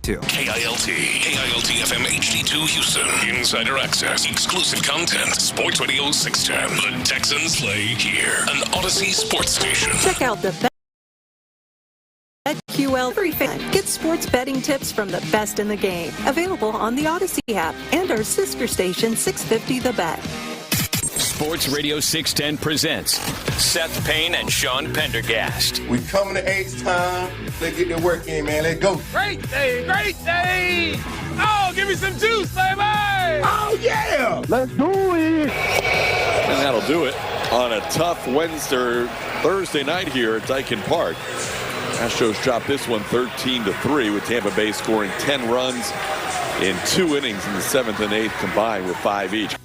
KILT FM HD2 Houston. Insider access, exclusive content. Sports Radio 610. The Texans play here. An Odyssey sports station. Check out the BetQL free fan. Get sports betting tips from the best in the game. Available on the Odyssey app and our sister station 650 The Bet. Sports Radio 610 presents Seth Payne and Sean Pendergast. We coming to H-time. Let's get the work in, man. Let's go. Great day, great day. Oh, give me some juice, baby. Oh, yeah. Let's do it. And that'll do it on a tough Thursday night here at Daikin Park. Astros dropped this one 13-3 with Tampa Bay scoring 10 runs in 2 innings in the 7th and 8th combined with 5 each.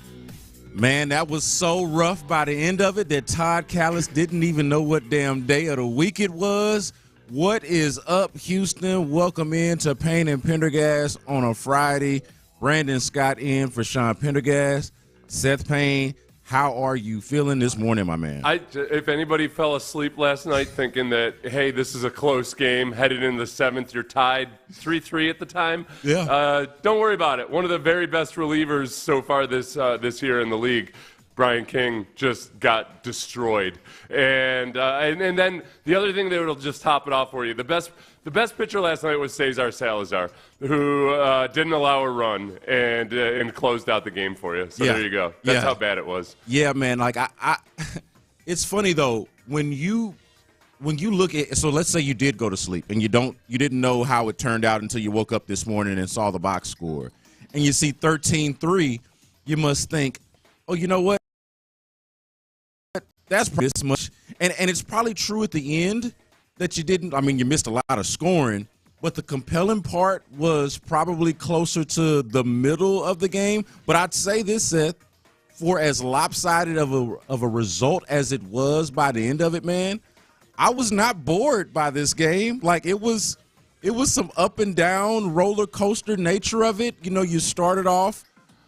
Man, that was so rough by the end of it that Todd Callis didn't even know what damn day of the week it was. What is up, Houston? Welcome in to Payne and Pendergast on a Friday. Brandon Scott in for Sean Pendergast. Seth Payne, how are you feeling this morning, my man? If anybody fell asleep last night thinking that, hey, this is a close game, headed into the 7th, you're tied 3-3 at the time. Yeah. Don't worry about it. One of the very best relievers so far this year in the league, Brian King, just got destroyed. And then the other thing that will just top it off for you, the best pitcher last night was Cesar Salazar, who didn't allow a run and closed out the game for you. So There you go. That's how bad it was. Yeah, man. Like I it's funny though when you look at, so let's say you did go to sleep and you didn't know how it turned out until you woke up this morning and saw the box score, and you see 13-3, you must think, oh, you know what? That's this much, and it's probably true at the end that you didn't. I mean, you missed a lot of scoring, but the compelling part was probably closer to the middle of the game. But I'd say this, Seth, for as lopsided of a result as it was by the end of it, man, I was not bored by this game. Like it was some up and down roller coaster nature of it. You know, you started off,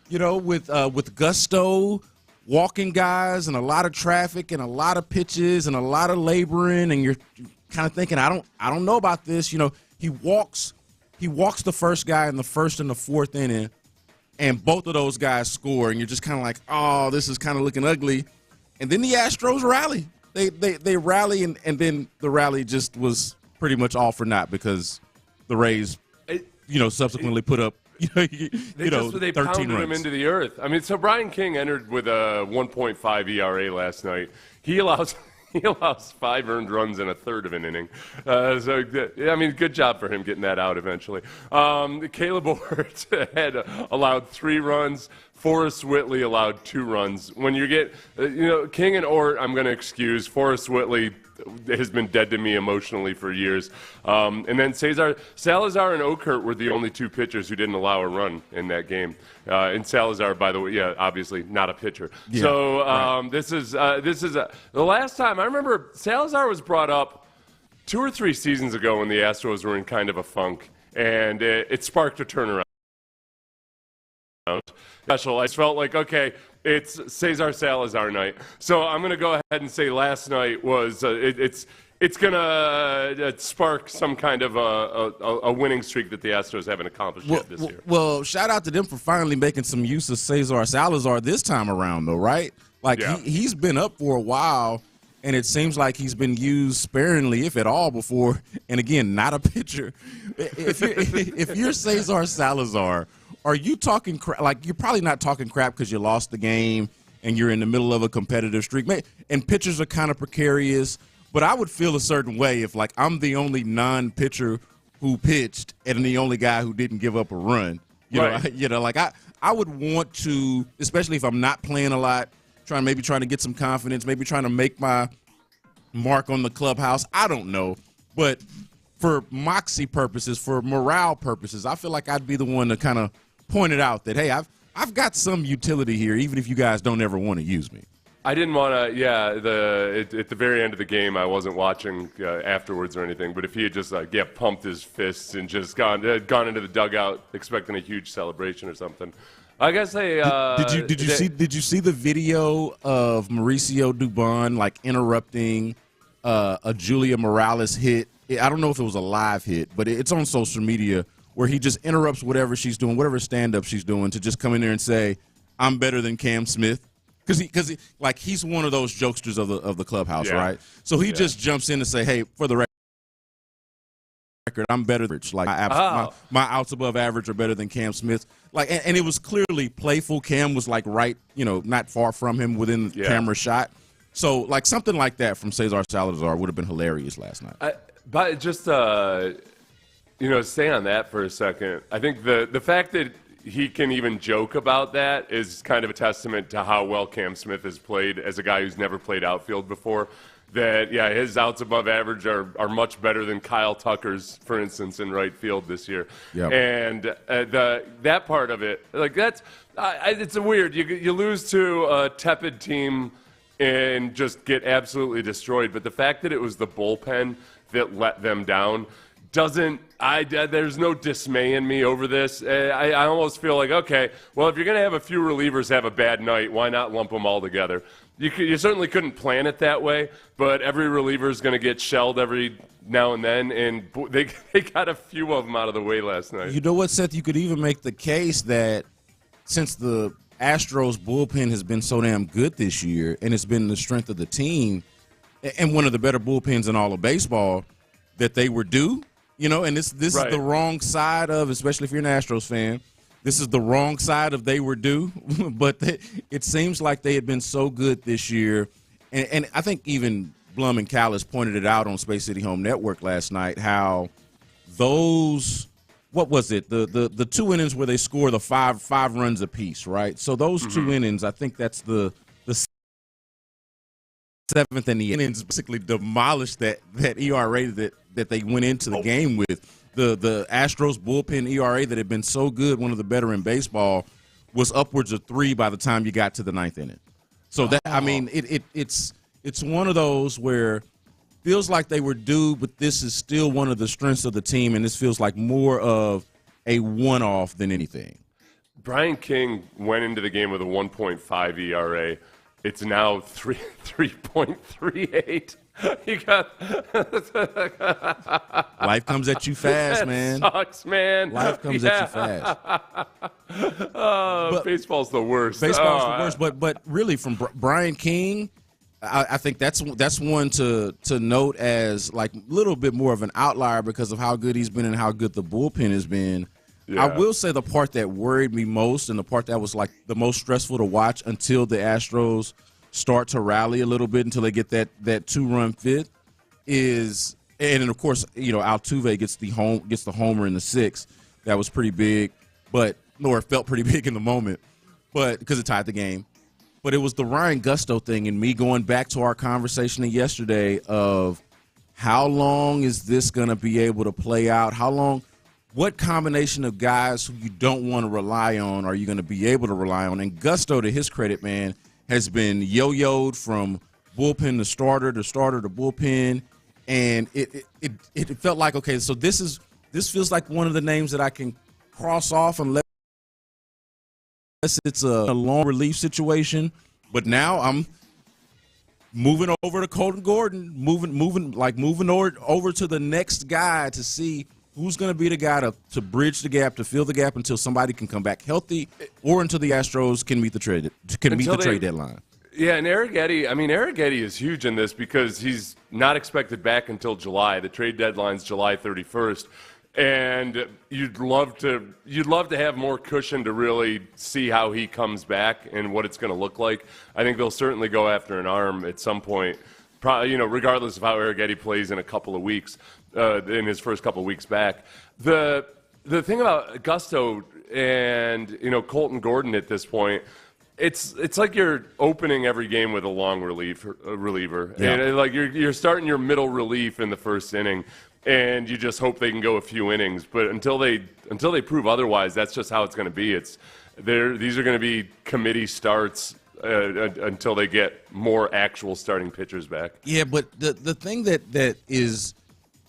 with gusto, walking guys and a lot of traffic and a lot of pitches and a lot of laboring, and you're kind of thinking, I don't know about this. You know, he walks the first guy in the first and the fourth inning, and both of those guys score, and you're just kind of like, oh, this is kind of looking ugly. And then the Astros rally. They rally, and then the rally just was pretty much all for naught because the Rays, subsequently put up. They 13 pounded runs. him into the earth. I mean, so Brian King entered with a 1.5 ERA last night. He allows 5 earned runs in a third of an inning. Good job for him getting that out eventually. Caleb Ort had allowed 3 runs. Forrest Whitley allowed 2 runs. When you get, King and Ort, I'm going to excuse. Forrest Whitley has been dead to me emotionally for years. And then Salazar and Okert were the only 2 pitchers who didn't allow a run in that game. And Salazar, by the way, obviously not a pitcher. Yeah, so right. This is the last time I remember Salazar was brought up 2 or 3 seasons ago when the Astros were in kind of a funk, and it sparked a turnaround. Special. I felt like, okay, it's Cesar Salazar night. So I'm going to go ahead and say last night was it's going to spark some kind of a winning streak that the Astros haven't accomplished yet this year. Well, shout out to them for finally making some use of Cesar Salazar this time around, though, right? Like he's been up for a while, and it seems like he's been used sparingly, if at all, before. And again, not a pitcher. If you're Cesar Salazar, are you talking crap? Like, you're probably not talking crap because you lost the game and you're in the middle of a competitive streak. And pitchers are kind of precarious, but I would feel a certain way if, like, I'm the only non-pitcher who pitched and the only guy who didn't give up a run. I would want to, especially if I'm not playing a lot, trying to get some confidence, maybe trying to make my mark on the clubhouse. I don't know, but for moxie purposes, for morale purposes, I feel like I'd be the one to kind of point it out that, hey, I've got some utility here, even if you guys don't ever want to use me. I didn't want to, at the very end of the game, I wasn't watching afterwards or anything, but if he had just pumped his fists and just gone into the dugout expecting a huge celebration or something, I guess did you see the video of Mauricio Dubon interrupting a Julia Morales hit? I don't know if it was a live hit, but it's on social media where he just interrupts whatever she's doing, whatever stand-up she's doing, to just come in there and say, I'm better than Cam Smith. Because he's one of those jokesters of the clubhouse, right? So he just jumps in and say, hey, for the record, I'm better than my outs above average are better than Cam Smith. And it was clearly playful. Cam was right, not far from him within the camera shot. So something like that from Cesar Salazar would have been hilarious last night. But just stay on that for a second. I think the fact that he can even joke about that is kind of a testament to how well Cam Smith has played as a guy who's never played outfield before. That, his outs above average are much better than Kyle Tucker's, for instance, in right field this year. Yep. And that part of it, it's a weird. You lose to a tepid team and just get absolutely destroyed. But the fact that it was the bullpen that let them down there's no dismay in me over this. I almost feel like, okay, well, if you're going to have a few relievers have a bad night, why not lump them all together? You certainly couldn't plan it that way, but every reliever is going to get shelled every now and then, and they got a few of them out of the way last night. You know what, Seth? You could even make the case that since the Astros bullpen has been so damn good this year, and it's been the strength of the team, and one of the better bullpens in all of baseball, that they were due. And this is the wrong side of, especially if you're an Astros fan, this is the wrong side of they were due. But it seems like they had been so good this year. And I think even Blum and Callis pointed it out on Space City Home Network last night, how those, what was it, the 2 innings where they score the five runs apiece, right? So those 2 innings, I think that's the seventh, and the innings basically demolished that ERA that they went into the game with. The Astros bullpen ERA that had been so good, one of the better in baseball, was upwards of 3 by the time you got to the 9th inning. So that it's one of those where feels like they were due, but this is still one of the strengths of the team, and this feels like more of a one-off than anything. Brian King went into the game with a 1.5 ERA. It's now 3.38. You got life comes at you fast, man. Sucks, man. Life comes at you fast. Baseball's the worst. Baseball's the worst. But really, from Brian King, I think that's one to note as a little bit more of an outlier because of how good he's been and how good the bullpen has been. Yeah. I will say the part that worried me most and the part that was the most stressful to watch until the Astros start to rally a little bit, until they get that 2-run fifth, is, and then of course Altuve gets the homer in the 6th. That was pretty big, it felt pretty big in the moment, but because it tied the game. But it was the Ryan Gusto thing, and me going back to our conversation yesterday of how long is this going to be able to play out? How long? What combination of guys who you don't want to rely on are you going to be able to rely on? And Gusto, to his credit, man, has been yo-yoed from bullpen to starter to bullpen, and it felt like, okay, so this feels like one of the names that I can cross off unless it's a long relief situation. But now I'm moving over to Colton Gordon, moving over to the next guy to see who's going to be the guy to bridge the gap, to fill the gap until somebody can come back healthy, or until the Astros can meet the trade deadline. Yeah, and Arrighetti is huge in this because he's not expected back until July. The trade deadline's July 31st, and you'd love to have more cushion to really see how he comes back and what it's going to look like. I think they'll certainly go after an arm at some point. Regardless of how Arrighetti plays in a couple of weeks, in his first couple of weeks back. The thing about Gusto and Colton Gordon at this point, it's like you're opening every game with a long reliever, yeah. And you're starting your middle relief in the first inning, and you just hope they can go a few innings. But until they prove otherwise, that's just how it's going to be. These are going to be committee starts. Until they get more actual starting pitchers back. Yeah, but the thing that is,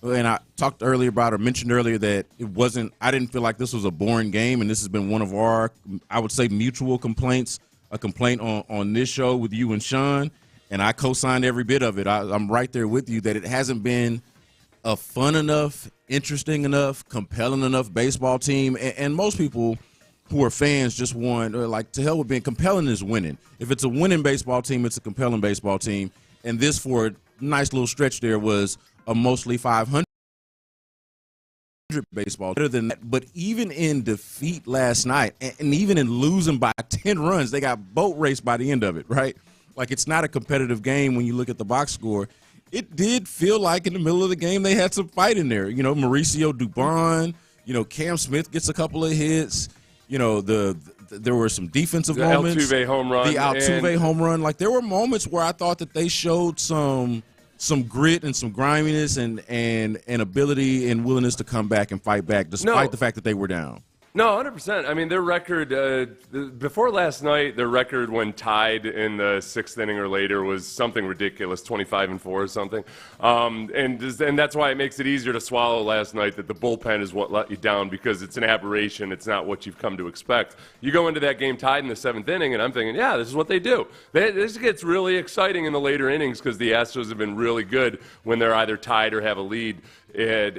and I talked earlier about or mentioned earlier that I didn't feel like this was a boring game, and this has been one of our, I would say, mutual complaints, a complaint on this show with you and Sean, and I co-signed every bit of it. I'm right there with you that it hasn't been a fun enough, interesting enough, compelling enough baseball team. And most people who are fans just want, like, to hell with being compelling is winning. If it's a winning baseball team, it's a compelling baseball team. And this, for a nice little stretch there, was a mostly 500 baseball. Better than that. But even in defeat last night, and even in losing by 10 runs, they got boat raced by the end of it, right? Like, it's not a competitive game when you look at the box score. It did feel like in the middle of the game they had some fight in there. You know, Mauricio Dubon, you know, Cam Smith gets a couple of hits. You know, there were some defensive moments. The Altuve home run. The Altuve home run. Like, there were moments where I thought that they showed some grit and some griminess and ability and willingness to come back and fight back despite the fact that they were down. No, 100%. I mean, their record before last night, their record when tied in the 6th inning or later was something ridiculous, 25-4 or something. And that's why it makes it easier to swallow last night that the bullpen is what let you down, because it's an aberration. It's not what you've come to expect. You go into that game tied in the 7th inning, and I'm thinking, yeah, this is what they do. This gets really exciting in the later innings because the Astros have been really good when they're either tied or have a lead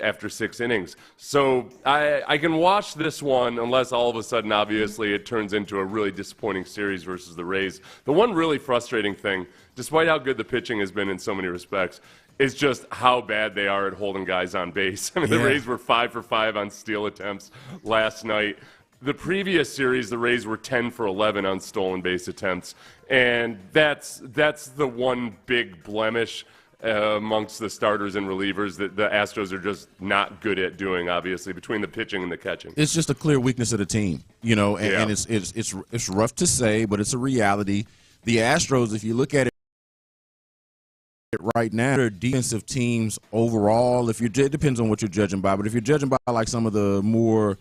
after 6 innings. So I can watch this one unless all of a sudden, obviously, it turns into a really disappointing series versus the Rays. The one really frustrating thing, despite how good the pitching has been in so many respects, is just how bad they are at holding guys on base. I mean, the Rays were 5 for 5 on steal attempts last night. The previous series, the Rays were 10 for 11 on stolen base attempts, and that's the one big blemish amongst the starters and relievers that the Astros are just not good at doing, obviously, between the pitching and the catching. It's just a clear weakness of the team, you know, and it's rough to say, but it's a reality. The Astros, if you look at it right now, they're defensive teams overall. It depends on what you're judging by, but if you're judging by like some of the more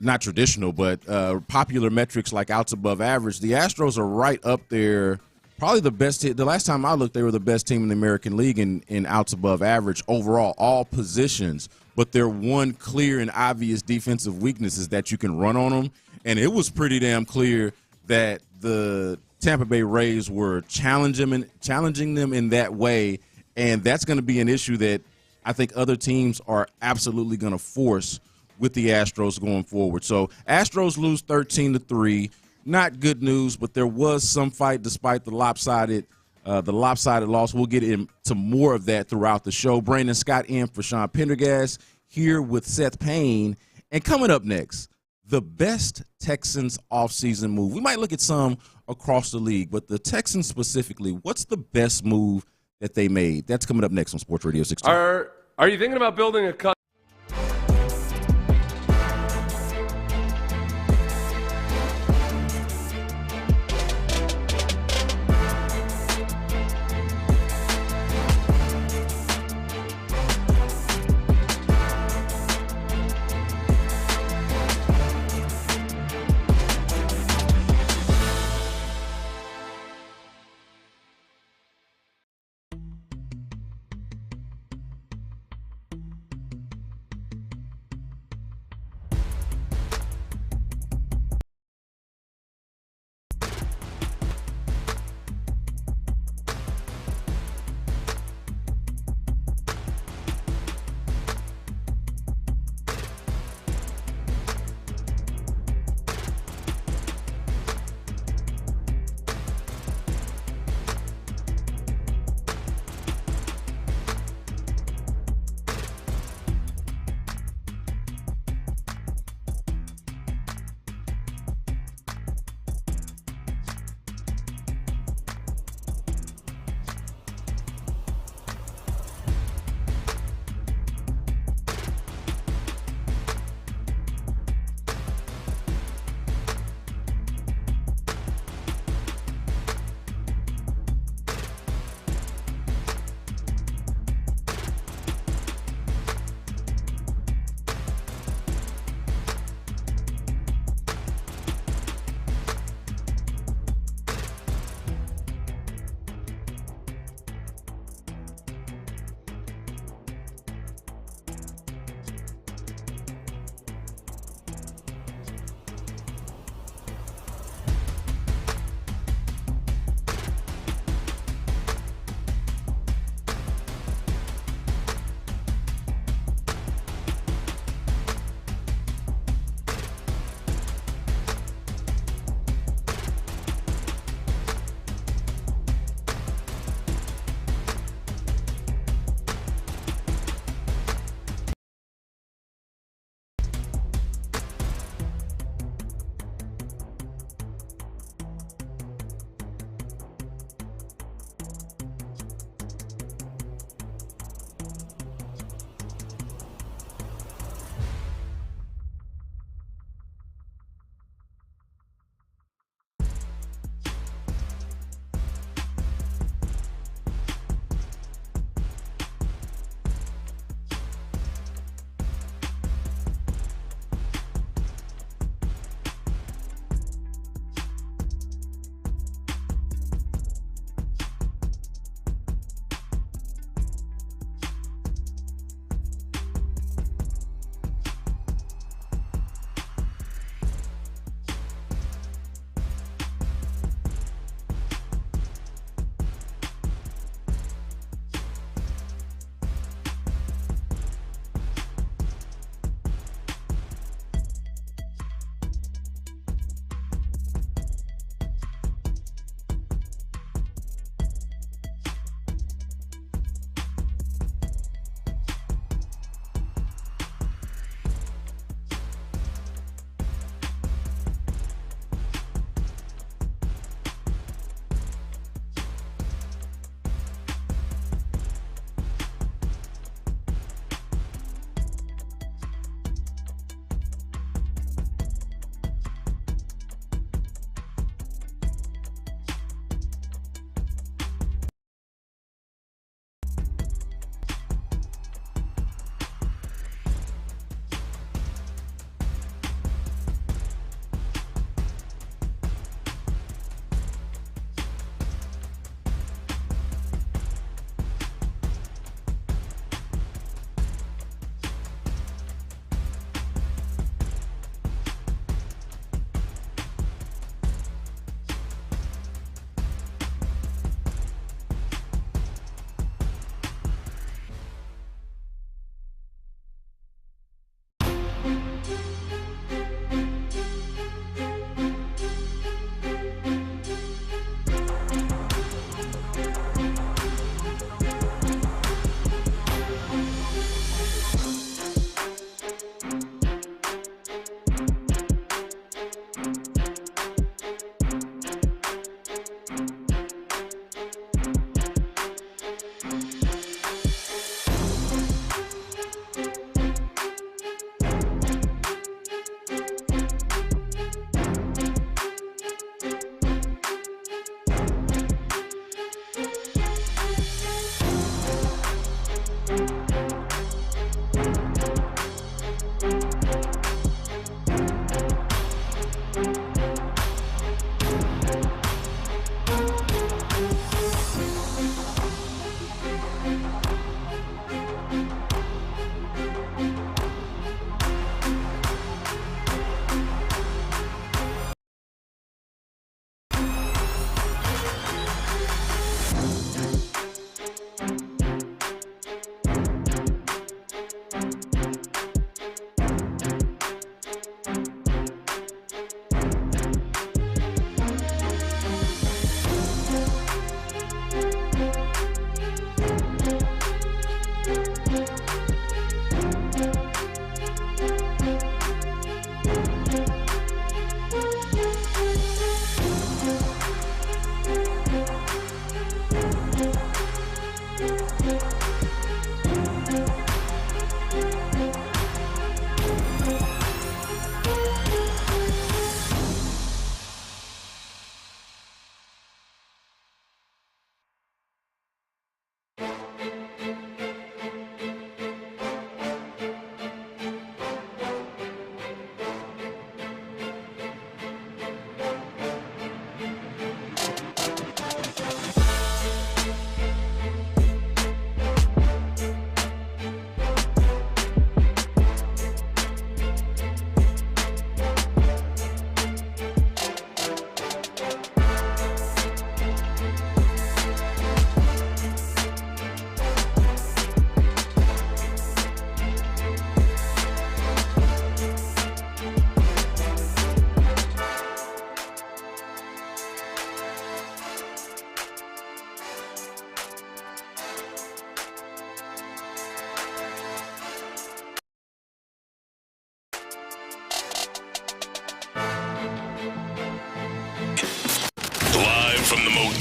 not traditional but popular metrics like outs above average, the Astros are right up there. Probably the best. The last time I looked, they were the best team in the American League in outs above average overall, all positions. But their one clear and obvious defensive weakness is that you can run on them. And it was pretty damn clear that the Tampa Bay Rays were challenging them in that way. And that's going to be an issue that I think other teams are absolutely going to force with the Astros going forward. So Astros lose 13-3. Not good news, but there was some fight despite the lopsided loss. We'll get into more of that throughout the show. Brandon Scott in for Sean Pendergast here with Seth Payne. And coming up next, the best Texans offseason move. We might look at some across the league, but the Texans specifically, what's the best move that they made? That's coming up next on Sports Radio 16. Are you thinking about building a cut?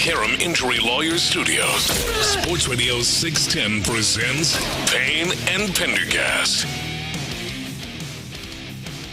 McCarrum Injury Lawyers Studios. Sports Radio 610 presents Payne and Pendergast.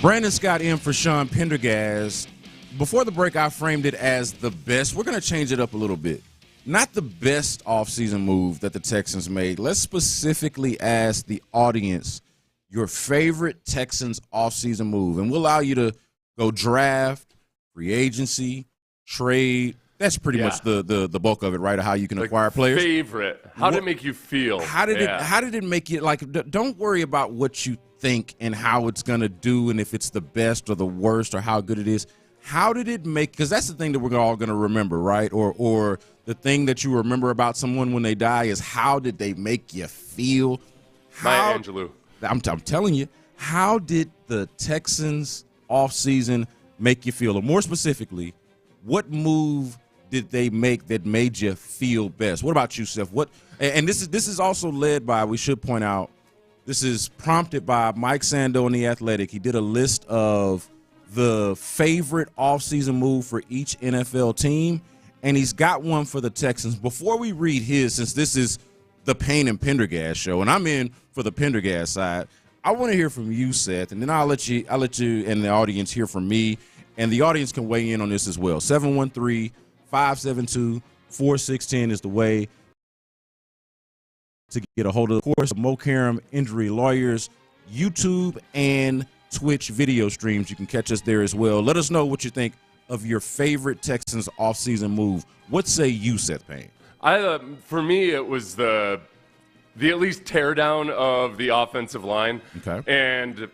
Brandon Scott in for Sean Pendergast. Before the break, I framed it as the best. We're going to change it up a little bit. Not the best offseason move that the Texans made. Let's specifically ask the audience your favorite Texans offseason move. And we'll allow you to go draft, free agency, trade. That's pretty much the bulk of it, right? Of how you can acquire players. Favorite. How did it make you feel? How did it make you, like, don't worry about what you think and how it's going to do and if it's the best or the worst or how good it is. How did it make, because that's the thing that we're all going to remember, right? Or the thing that you remember about someone when they die is how did they make you feel? Maya Angelou. I'm telling you, how did the Texans offseason make you feel? Or more specifically, what move did they make that made you feel best? What about you, Seth? And this is also led by, we should point out, this is prompted by Mike Sando in The Athletic. He did a list of the favorite offseason move for each NFL team, and he's got one for the Texans. Before we read his, since this is the Payne and Pendergast show, and I'm in for the Pendergast side, I want to hear from you, Seth, and then I'll let you and the audience hear from me, and the audience can weigh in on this as well. 713-572-4610 is the way to get a hold of course, McCarrum Injury Lawyers, YouTube and Twitch video streams. You can catch us there as well. Let us know what you think of your favorite Texans offseason move. What say you, Seth Payne? For me, it was the at least teardown of the offensive line. Okay. And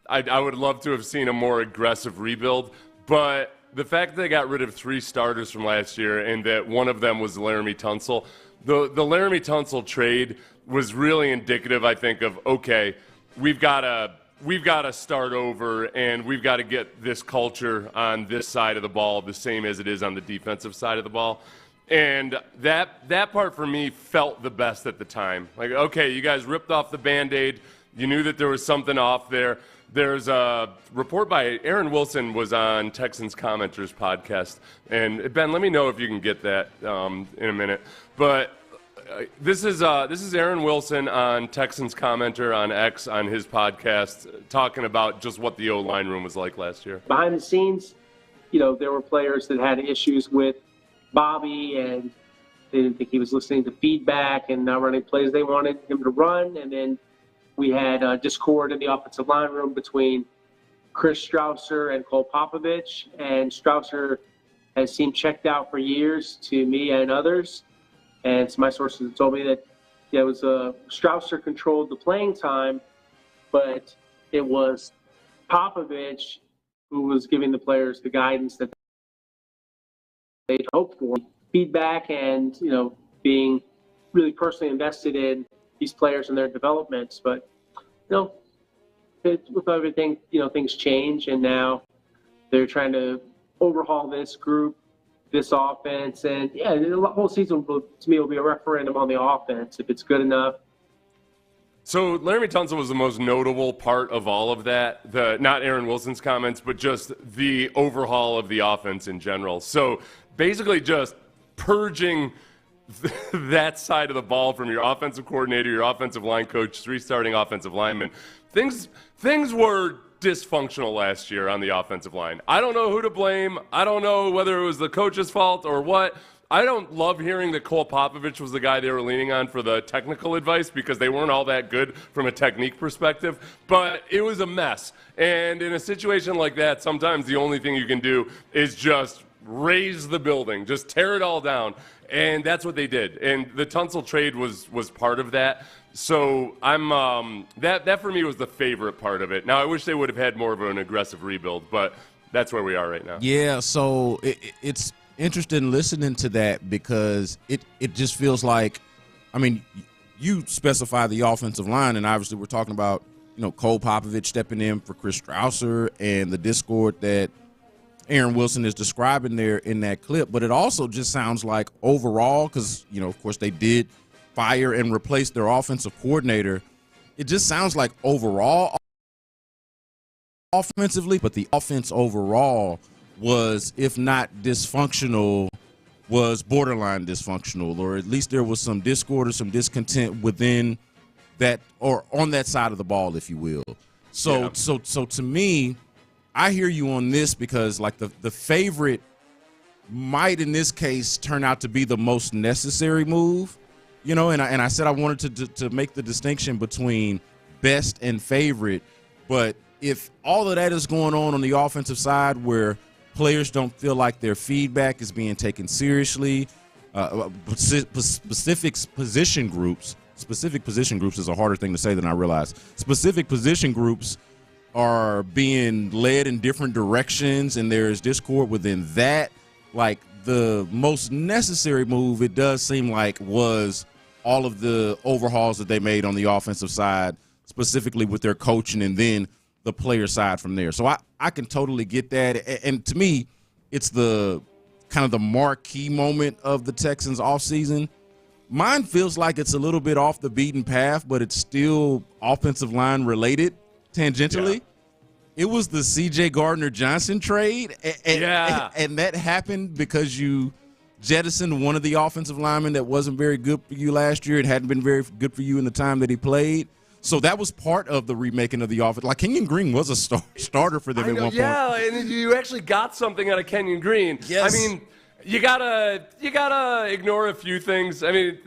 I would love to have seen a more aggressive rebuild, but the fact that they got rid of 3 starters from last year and that one of them was Laramie Tunsil, the Laramie Tunsil trade was really indicative, I think, of, okay, we've got to start over, and we've got to get this culture on this side of the ball the same as it is on the defensive side of the ball. And that part for me felt the best at the time. Like, okay, you guys ripped off the Band-Aid. You knew that there was something off there. There's a report by Aaron Wilson was on Texans Commenters podcast. And, Ben, let me know if you can get that in a minute. But this is Aaron Wilson on Texans Commenter on X on his podcast talking about just what the O-line room was like last year. Behind the scenes, there were players that had issues with Bobby, and they didn't think he was listening to feedback and not running plays they wanted him to run. And then we had discord in the offensive line room between Chris Strausser and Cole Popovich. And Strausser has seemed checked out for years to me and others. And so my sources told me that it was Strausser controlled the playing time, but it was Popovich who was giving the players the guidance that they'd hoped for. Feedback and, being really personally invested in these players and their developments. But, with everything, things change, and now they're trying to overhaul this group, this offense. And, the whole season, to me, will be a referendum on the offense, if it's good enough. So Laramie Tunsil was the most notable part of all of that, not Aaron Wilson's comments, but just the overhaul of the offense in general. So basically just purging that side of the ball from your offensive coordinator, your offensive line coach, 3 starting offensive linemen. Things were dysfunctional last year on the offensive line. I don't know who to blame. I don't know whether it was the coach's fault or what. I don't love hearing that Cole Popovich was the guy they were leaning on for the technical advice because they weren't all that good from a technique perspective, but it was a mess. And in a situation like that, sometimes the only thing you can do is just raise the building, just tear it all down. And that's what they did. And the Tunsil trade was part of that. So that for me was the favorite part of it. Now, I wish they would have had more of an aggressive rebuild, but that's where we are right now. Yeah, so it's interesting listening to that because it just feels like, you specify the offensive line, and obviously we're talking about, Cole Popovich stepping in for Chris Strausser and the discord that Aaron Wilson is describing there in that clip. But it also just sounds like overall, because, of course they did fire and replace their offensive coordinator. It just sounds like overall offensively, but the offense overall was, if not dysfunctional, was borderline dysfunctional, or at least there was some discord or some discontent within that, or on that side of the ball, if you will. So to me, I hear you on this, because like the favorite might in this case turn out to be the most necessary move, and I said I wanted to make the distinction between best and favorite, but if all of that is going on the offensive side where players don't feel like their feedback is being taken seriously, specific position groups is a harder thing to say than I realized. Specific position groups are being led in different directions, and there's discord within that. Like, the most necessary move, it does seem like, was all of the overhauls that they made on the offensive side, specifically with their coaching, and then the player side from there. So I can totally get that. And to me, it's the kind of the marquee moment of the Texans offseason. Mine feels like it's a little bit off the beaten path, but it's still offensive line related tangentially. Yeah. It was the C.J. Gardner-Johnson trade, and that happened because you jettisoned one of the offensive linemen that wasn't very good for you last year. It hadn't been very good for you in the time that he played. So that was part of the remaking of the offense. Like, Kenyon Green was a starter for them at one point. Yeah, and you actually got something out of Kenyon Green. Yes. I mean, you gotta ignore a few things. I mean,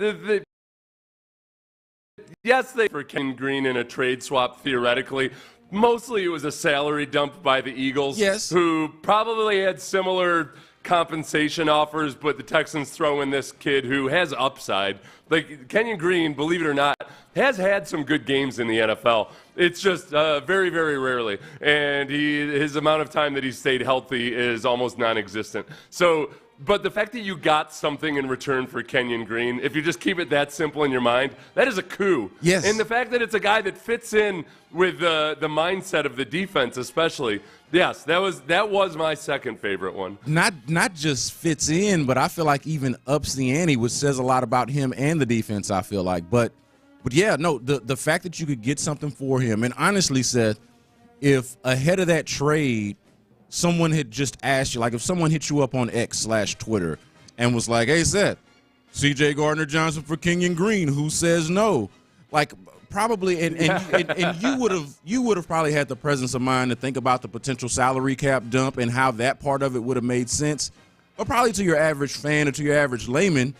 yes, they for Kenyon Green in a trade swap theoretically. Mostly it was a salary dump by the Eagles, yes, who probably had similar compensation offers, but the Texans throw in this kid who has upside. Like, Kenyon Green, believe it or not, has had some good games in the NFL. It's just very, very rarely. And his amount of time that he's stayed healthy is almost non-existent. So, but the fact that you got something in return for Kenyon Green, if you just keep it that simple in your mind, that is a coup. Yes. And the fact that it's a guy that fits in with the mindset of the defense especially, yes, that was my second favorite one. Not just fits in, but I feel like even ups the ante, which says a lot about him and the defense, I feel like. But yeah, no, the fact that you could get something for him, and honestly, Seth, if ahead of that trade, someone had just asked you, like if someone hit you up on X/Twitter and was like, hey, Seth, C.J. Gardner-Johnson for Kenyon Green, who says no? Like, probably, and you would have probably had the presence of mind to think about the potential salary cap dump and how that part of it would have made sense. But probably to your average fan or to your average layman,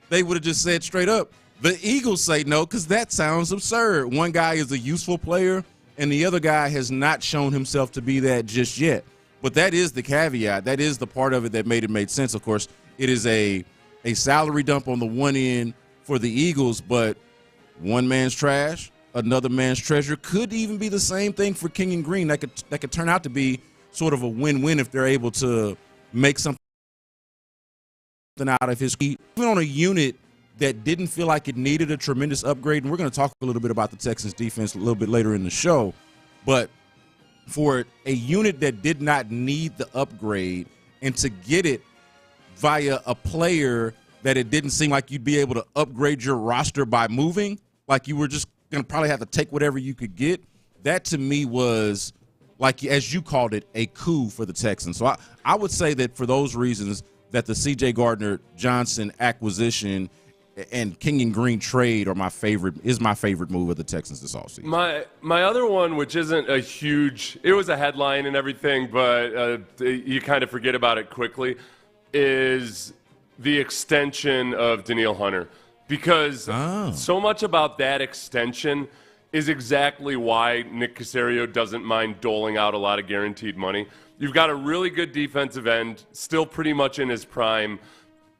they would have just said straight up, the Eagles say no, because that sounds absurd. One guy is a useful player, and the other guy has not shown himself to be that just yet. But that is the caveat. That is the part of it that made sense. Of course, it is a salary dump on the one end for the Eagles, but one man's trash, another man's treasure. Could even be the same thing for Kenyon Green. That could turn out to be sort of a win-win if they're able to make something out of his feet. Even on a unit that didn't feel like it needed a tremendous upgrade, and we're going to talk a little bit about the Texans defense a little bit later in the show, but for a unit that did not need the upgrade and to get it via a player that it didn't seem like you'd be able to upgrade your roster by moving, like you were just going to probably have to take whatever you could get, that to me was, like as you called it, a coup for the Texans. So I would say that for those reasons that the C.J. Gardner-Johnson acquisition and Kenyon Green trade are my favorite move of the Texans this offseason. My other one, which isn't a huge, it was a headline and everything, but you kind of forget about it quickly, is the extension of Danielle Hunter. Because so much about that extension is exactly why Nick Caserio doesn't mind doling out a lot of guaranteed money. You've got a really good defensive end, still pretty much in his prime,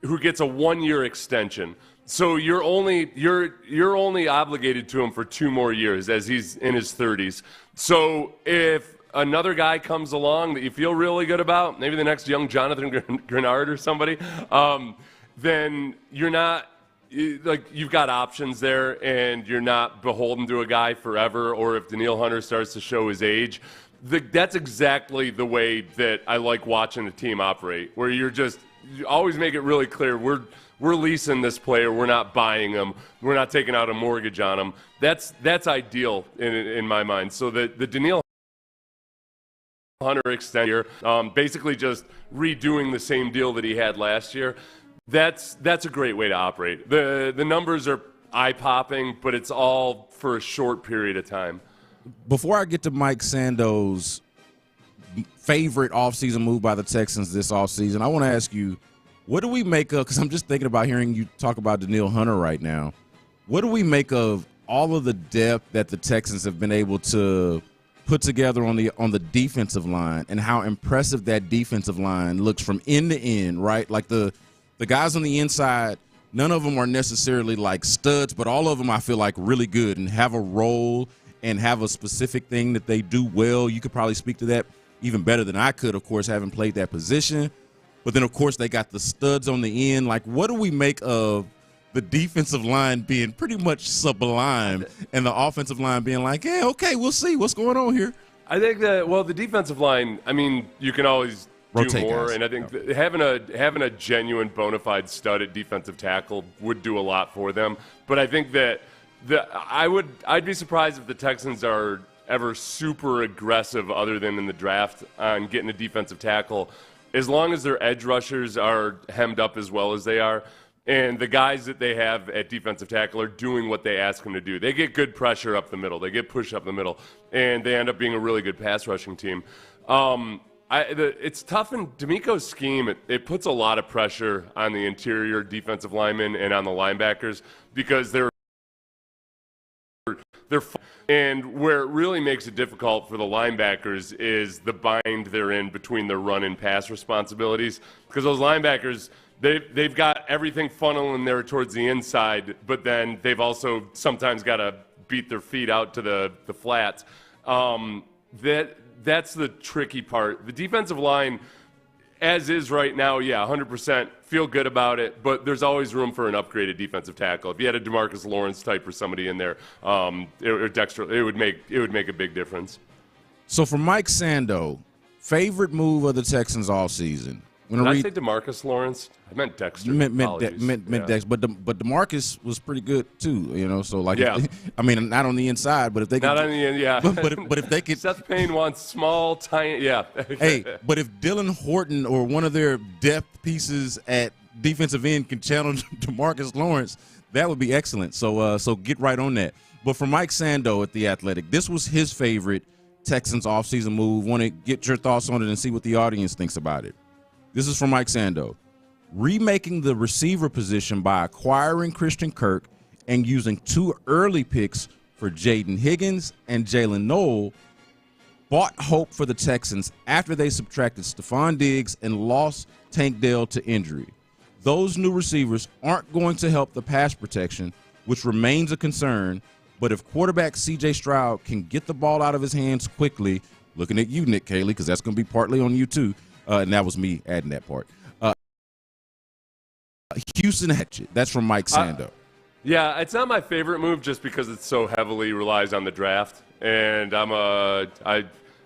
who gets a 1-year extension. So you're only obligated to him for 2 more years as he's in his 30s. So if another guy comes along that you feel really good about, maybe the next young Jonathan Grenard or somebody, then you're not you've got options there, and you're not beholden to a guy forever. Or if Danielle Hunter starts to show his age, that's exactly the way that I like watching the team operate, where you always make it really clear we're leasing this player. We're not buying him. We're not taking out a mortgage on him. That's ideal in my mind. So the Danielle Hunter extension here, basically just redoing the same deal that he had last year. That's a great way to operate. The numbers are eye-popping, but it's all for a short period of time. Before I get to Mike Sando's favorite offseason move by the Texans this offseason, I want to ask you, what do we make of, because I'm just thinking about hearing you talk about Danielle Hunter right now, what do we make of all of the depth that the Texans have been able to put together on the defensive line and how impressive that defensive line looks from end to end, right? Like the guys on the inside, none of them are necessarily like studs, but all of them I feel like really good and have a role and have a specific thing that they do well. You could probably speak to that even better than I could, of course, having played that position. But then, of course, they got the studs on the end. Like, what do we make of the defensive line being pretty much sublime and the offensive line being like, yeah, okay, we'll see what's going on here? I think that, well, the defensive line, I mean, you can always do more, guys. And I think having a genuine bona fide stud at defensive tackle would do a lot for them. But I think that I'd be surprised if the Texans are ever super aggressive other than in the draft on getting a defensive tackle, as long as their edge rushers are hemmed up as well as they are, and the guys that they have at defensive tackle are doing what they ask them to do. They get good pressure up the middle. They get push up the middle, and they end up being a really good pass rushing team. It's tough in D'Amico's scheme. It puts a lot of pressure on the interior defensive linemen and on the linebackers because they're and where it really makes it difficult for the linebackers is the bind they're in between their run and pass responsibilities, because those linebackers, they've got everything funneling there towards the inside, but then they've also sometimes got to beat their feet out to the flats. That's the tricky part. The defensive line, as is right now, 100% feel good about it, but there's always room for an upgraded defensive tackle. If you had a DeMarcus Lawrence type or somebody in there, or Dexter, it would make a big difference. So for Mike Sando, favorite move of the Texans all season. Did I say DeMarcus Lawrence? I meant Dexter. Meant Dexter, but DeMarcus was pretty good too, you know. So like, I mean, not on the inside, but if they not on the end, yeah. But if they could, Seth Payne wants small, tiny, yeah. Hey, but if Dylan Horton or one of their depth pieces at defensive end can challenge DeMarcus Lawrence, that would be excellent. So get right on that. But for Mike Sando at The Athletic, this was his favorite Texans offseason move. Want to get your thoughts on it and see what the audience thinks about it. This is from Mike Sando. Remaking the receiver position by acquiring Christian Kirk and using 2 early picks for Jaden Higgins and Jalen Noel bought hope for the Texans after they subtracted Stephon Diggs and lost Tank Dell to injury. Those new receivers aren't going to help the pass protection, which remains a concern, but if quarterback C.J. Stroud can get the ball out of his hands quickly, looking at you, Nick Kayley, because that's going to be partly on you too, and that was me adding that part. Houston Hatchet. That's from Mike Sando. Yeah, it's not my favorite move just because it so heavily relies on the draft. And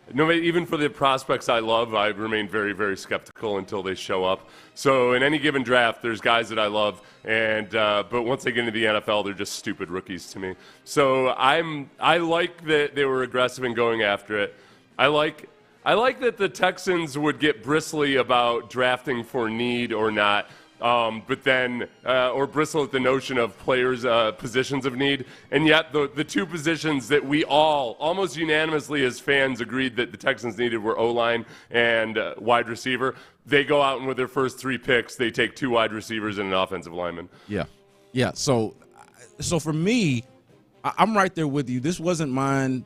even for the prospects I love, I remain very, very skeptical until they show up. So in any given draft, there's guys that I love, and but once they get into the NFL, they're just stupid rookies to me. So I like that they were aggressive in going after it. I like that the Texans would get bristly about drafting for need or not. But then, or bristle at the notion of players' positions of need. And yet the 2 positions that we all, almost unanimously as fans, agreed that the Texans needed were O-line and wide receiver. They go out and with their first 3 picks, they take 2 wide receivers and an offensive lineman. Yeah. So for me, I'm right there with you. This wasn't mine,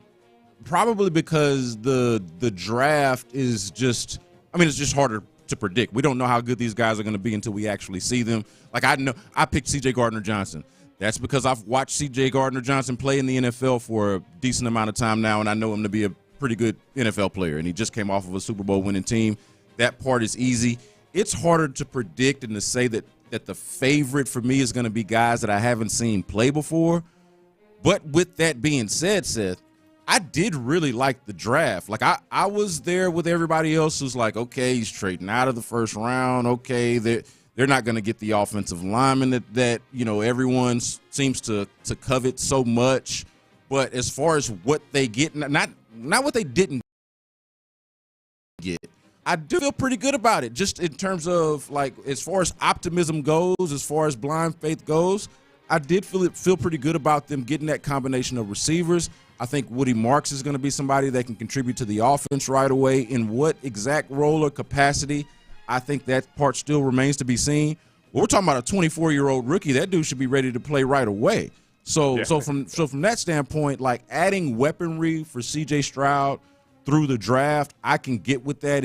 probably because the draft is just, it's just harder to predict. We don't know how good these guys are going to be until we actually see them. Like I picked C.J. Gardner-Johnson. That's because I've watched C.J. Gardner-Johnson play in the NFL for a decent amount of time now, and I know him to be a pretty good NFL player, and he just came off of a Super Bowl winning team. That part is easy. It's harder to predict and to say that the favorite for me is going to be guys that I haven't seen play before. But with that being said, Seth, I did really like the draft. Like I was there with everybody else who's like, okay, he's trading out of the first round. Okay, they're not going to get the offensive lineman that everyone seems to covet so much. But as far as what they get, not what they didn't get, I do feel pretty good about it, just in terms of, like, as far as optimism goes, as far as blind faith goes. I did feel pretty good about them getting that combination of receivers. I think Woody Marks is going to be somebody that can contribute to the offense right away. In what exact role or capacity, I think that part still remains to be seen. Well, we're talking about a 24-year-old rookie. That dude should be ready to play right away. So from that standpoint, like, adding weaponry for C.J. Stroud through the draft, I can get with that.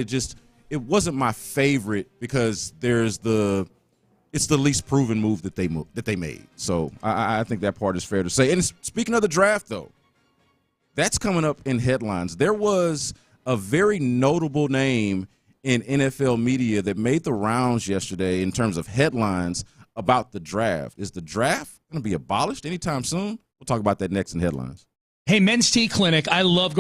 It wasn't my favorite because it's the least proven move that they made. So I think that part is fair to say. And speaking of the draft, though, that's coming up in headlines. There was a very notable name in NFL media that made the rounds yesterday in terms of headlines about the draft. Is the draft going to be abolished anytime soon? We'll talk about that next in headlines. Hey, Men's Tea Clinic, I love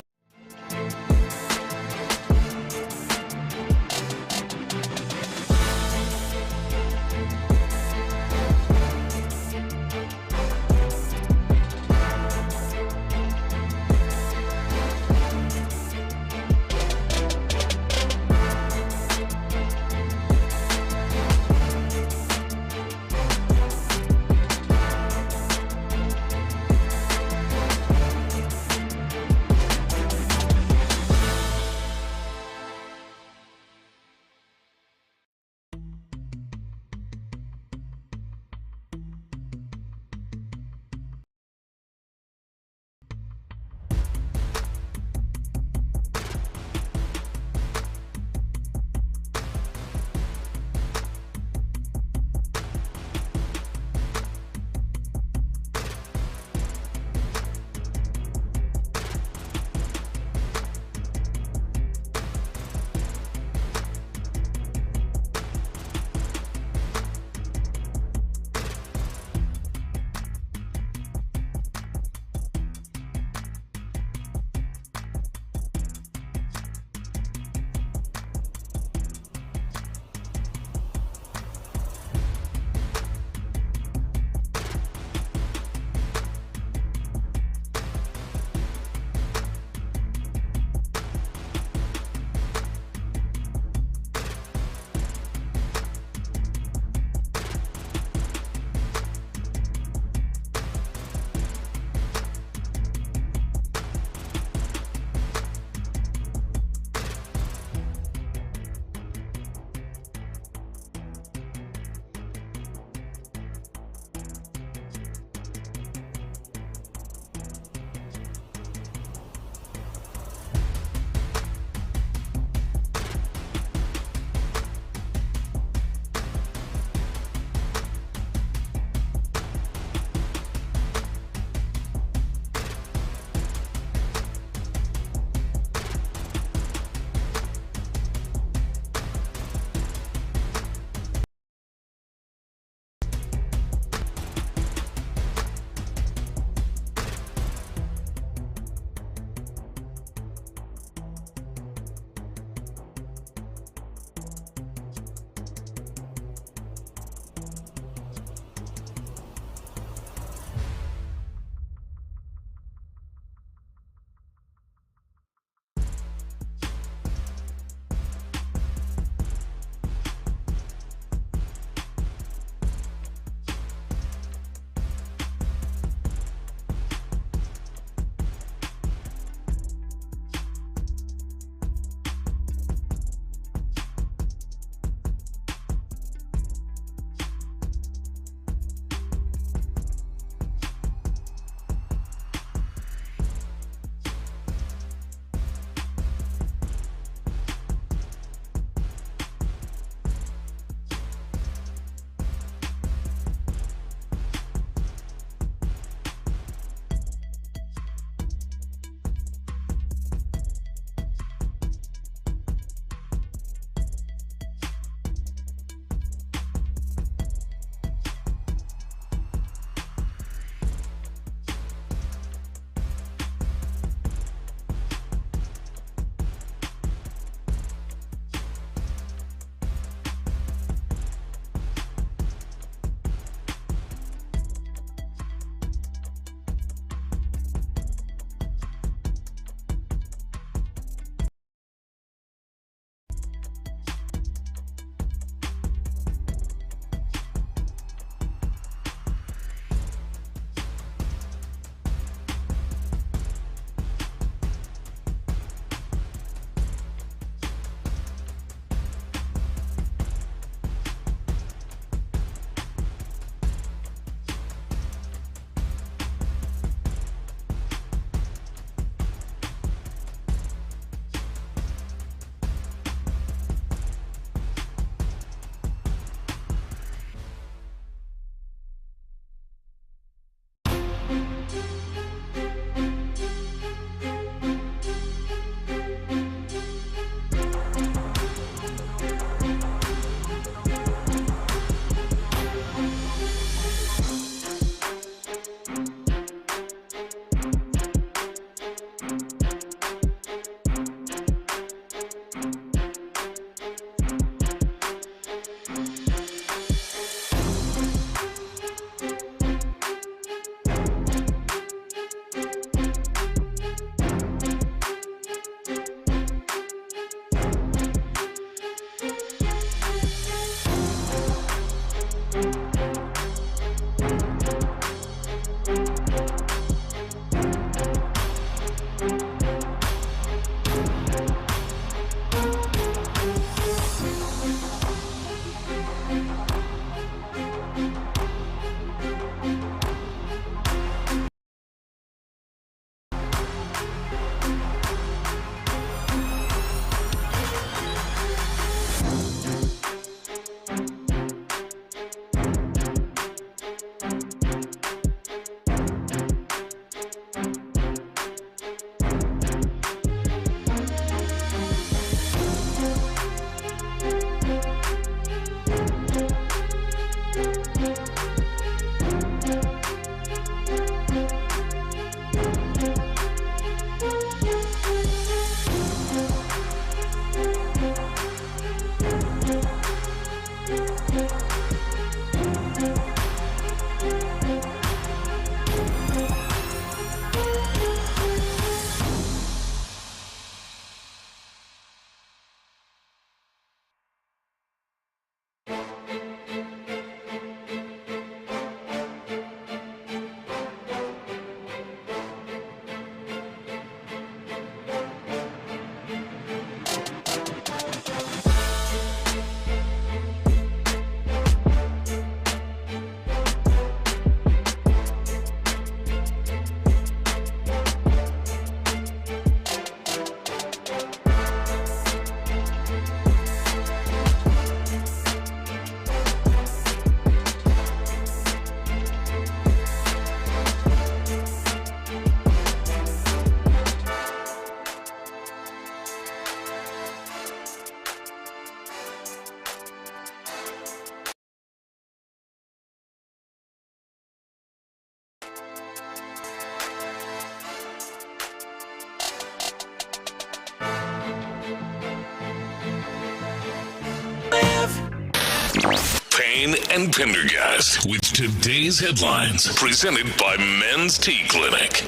Payne and Pendergast with today's headlines, presented by Men's Tea Clinic.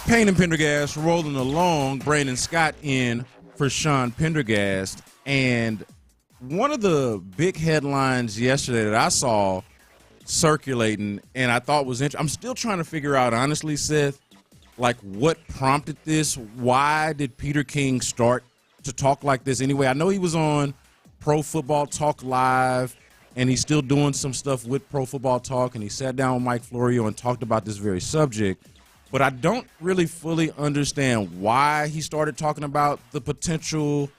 Payne and Pendergast rolling along. Brandon Scott in for Sean Pendergast. And one of the big headlines yesterday that I saw circulating and I thought was interesting, I'm still trying to figure out, honestly, Seth, like what prompted this. Why did Peter King start to talk like this anyway? I know he was on Pro Football Talk Live, and he's still doing some stuff with Pro Football Talk, and he sat down with Mike Florio and talked about this very subject. But I don't really fully understand why he started talking about the potential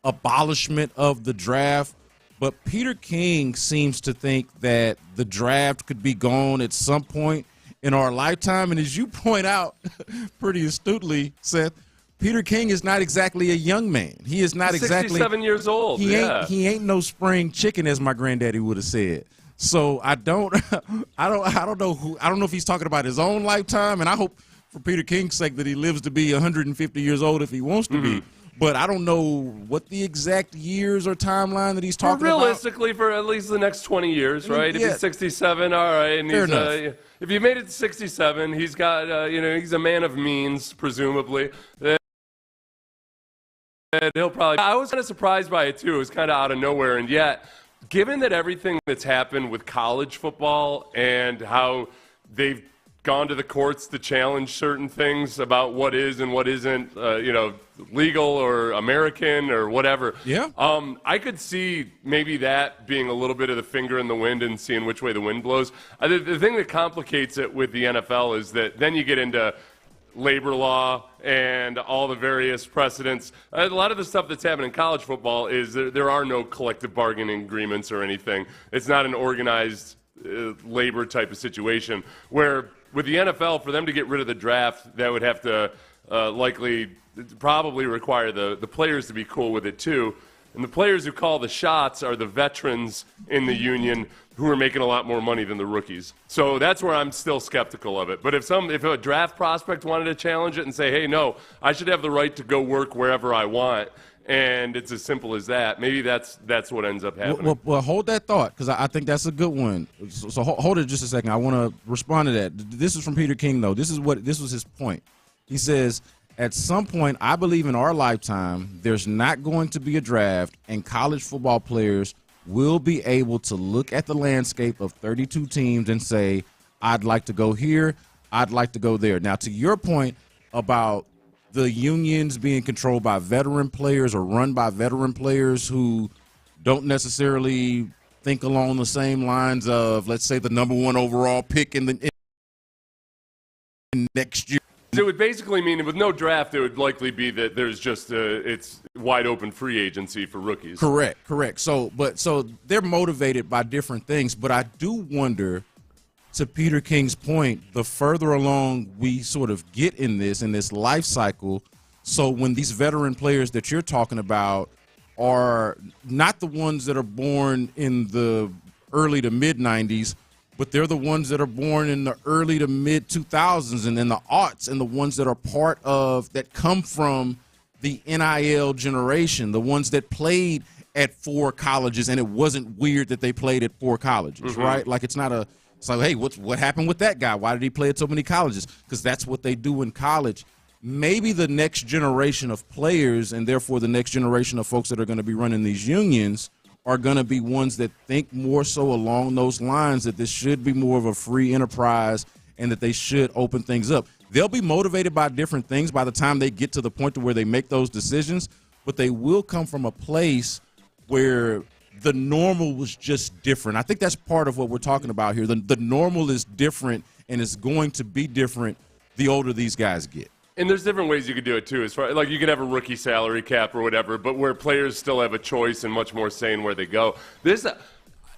abolishment of the draft. But Peter King seems to think that the draft could be gone at some point in our lifetime. And as you point out pretty astutely, Seth, Peter King is not exactly a young man. He is not exactly 67 years old. He ain't no spring chicken, as my granddaddy would have said. So I don't know if he's talking about his own lifetime, and I hope for Peter King's sake that he lives to be 150 years old if he wants to be. But I don't know what the exact years or timeline that he's talking realistically, for at least the next 20 years, right? If he's 67, all right. And if you made it to 67, he's got, he's a man of means, presumably. He'll probably. I was kind of surprised by it, too. It was kind of out of nowhere. And yet, given that everything that's happened with college football and how they've gone to the courts to challenge certain things about what is and what isn't, legal or American or whatever. Yeah. I could see maybe that being a little bit of the finger in the wind and seeing which way the wind blows. The thing that complicates it with the NFL is that then you get into labor law and all the various precedents. A lot of the stuff that's happening in college football is there are no collective bargaining agreements or anything. It's not an organized labor type of situation, where with the NFL, for them to get rid of the draft, that would have to probably require the players to be cool with it too. And the players who call the shots are the veterans in the union who are making a lot more money than the rookies. So that's where I'm still skeptical of it. But if a draft prospect wanted to challenge it and say, hey, no, I should have the right to go work wherever I want, and it's as simple as that, maybe that's what ends up happening. Well, hold that thought, because I think that's a good one. So hold it just a second. I want to respond to that. This is from Peter King, though. This was his point. He says, at some point, I believe in our lifetime, there's not going to be a draft, and college football players will be able to look at the landscape of 32 teams and say, I'd like to go here, I'd like to go there. Now, to your point about the unions being controlled by veteran players or run by veteran players who don't necessarily think along the same lines of, let's say, the number one overall pick in next year. It would basically mean with no draft, it would likely be that there's just it's wide open free agency for rookies. Correct. So they're motivated by different things, but I do wonder, to Peter King's point, the further along we sort of get in this life cycle, so when these veteran players that you're talking about are not the ones that are born in the early to mid 90s, but they're the ones that are born in the early to mid 2000s and in the aughts, and the ones that are part of, that come from the NIL generation, the ones that played at 4 colleges, and it wasn't weird that they played at 4 colleges, right? Like it's like, hey, what happened with that guy? Why did he play at so many colleges? Because that's what they do in college. Maybe the next generation of players, and therefore the next generation of folks that are going to be running these unions, are going to be ones that think more so along those lines, that this should be more of a free enterprise and that they should open things up. They'll be motivated by different things by the time they get to the point to where they make those decisions, but they will come from a place where the normal was just different. I think that's part of what we're talking about here. The normal is different, and it's going to be different the older these guys get. And there's different ways you could do it, too. As far like you could have a rookie salary cap or whatever, but where players still have a choice and much more say in where they go.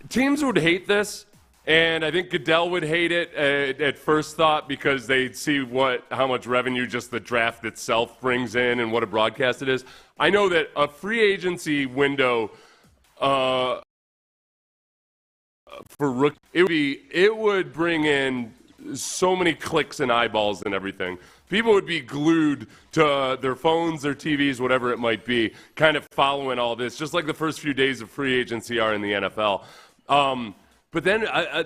Teams would hate this, and I think Goodell would hate it at first thought, because they see how much revenue just the draft itself brings in and what a broadcast it is. I know that a free agency window for rookie, it would bring in so many clicks and eyeballs and everything. People would be glued to their phones, their TVs, whatever it might be, kind of following all this, just like the first few days of free agency are in the NFL. But then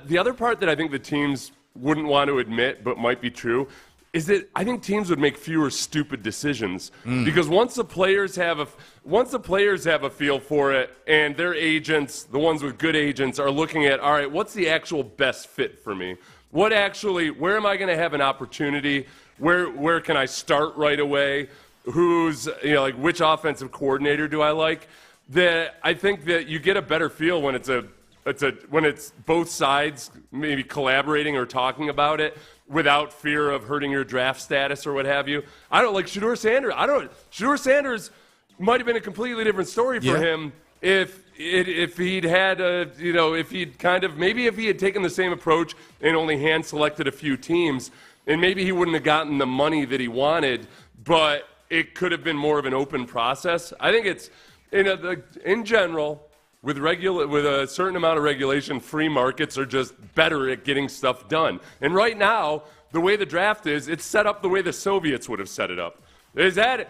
the other part that I think the teams wouldn't want to admit but might be true is that I think teams would make fewer stupid decisions, because once the players have a feel for it, and their agents, the ones with good agents, are looking at, all right, what's the actual best fit for me? Where am I going to have an opportunity? Where can I start right away? Which offensive coordinator do I like? That I think that you get a better feel when it's both sides maybe collaborating or talking about it without fear of hurting your draft status or what have you. I don't like Shedeur Sanders. Shedeur Sanders might have been a completely different story for him if he'd had if he had taken the same approach and only hand selected a few teams. And maybe he wouldn't have gotten the money that he wanted, but it could have been more of an open process. I think it's, in general, with a certain amount of regulation, free markets are just better at getting stuff done. And right now, the way the draft is, it's set up the way the Soviets would have set it up. Is that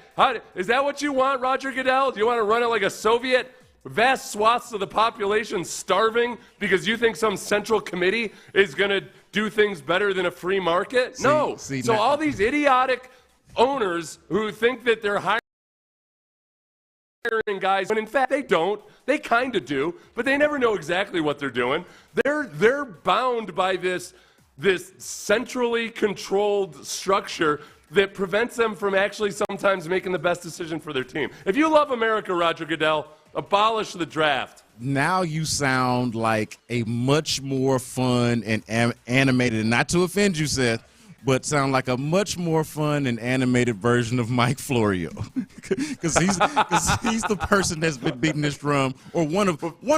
what you want, Roger Goodell? Do you want to run it like a Soviet? Vast swaths of the population starving because you think some central committee is going to do things better than a free market? No. So all these idiotic owners who think that they're hiring guys, when in fact they don't. They kind of do, but they never know exactly what they're doing. They're bound by this centrally controlled structure that prevents them from actually sometimes making the best decision for their team. If you love America, Roger Goodell, abolish the draft. Now you sound like a much more fun and animated, and not to offend you, Seth, but sound like a much more fun and animated version of Mike Florio, because he's the person that's been beating this drum, or one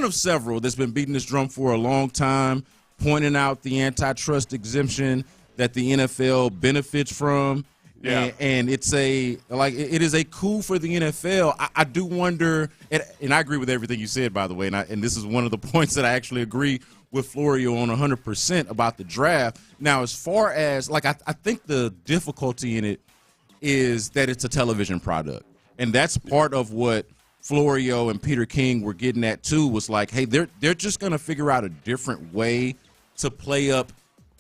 of several that's been beating this drum for a long time, pointing out the antitrust exemption that the NFL benefits from. Yeah. And it is a coup for the NFL. I do wonder, and I agree with everything you said, by the way, and this is one of the points that I actually agree with Florio on 100% about the draft. Now, as far as, I think the difficulty in it is that it's a television product. And that's part of what Florio and Peter King were getting at, too, was like, hey, they're just going to figure out a different way to play up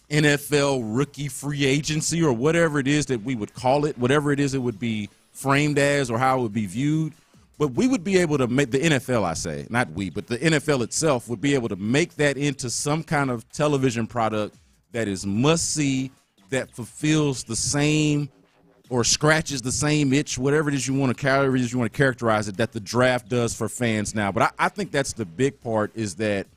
NFL rookie free agency, or whatever it is that we would call it, whatever it is it would be framed as or how it would be viewed. but we would be able to make the NFL, I say, not we, but the NFL itself would be able to make that into some kind of television product that is must-see, that fulfills the same or scratches the same itch, whatever it is you want to characterize it, that the draft does for fans now. But I think that's the big part, is that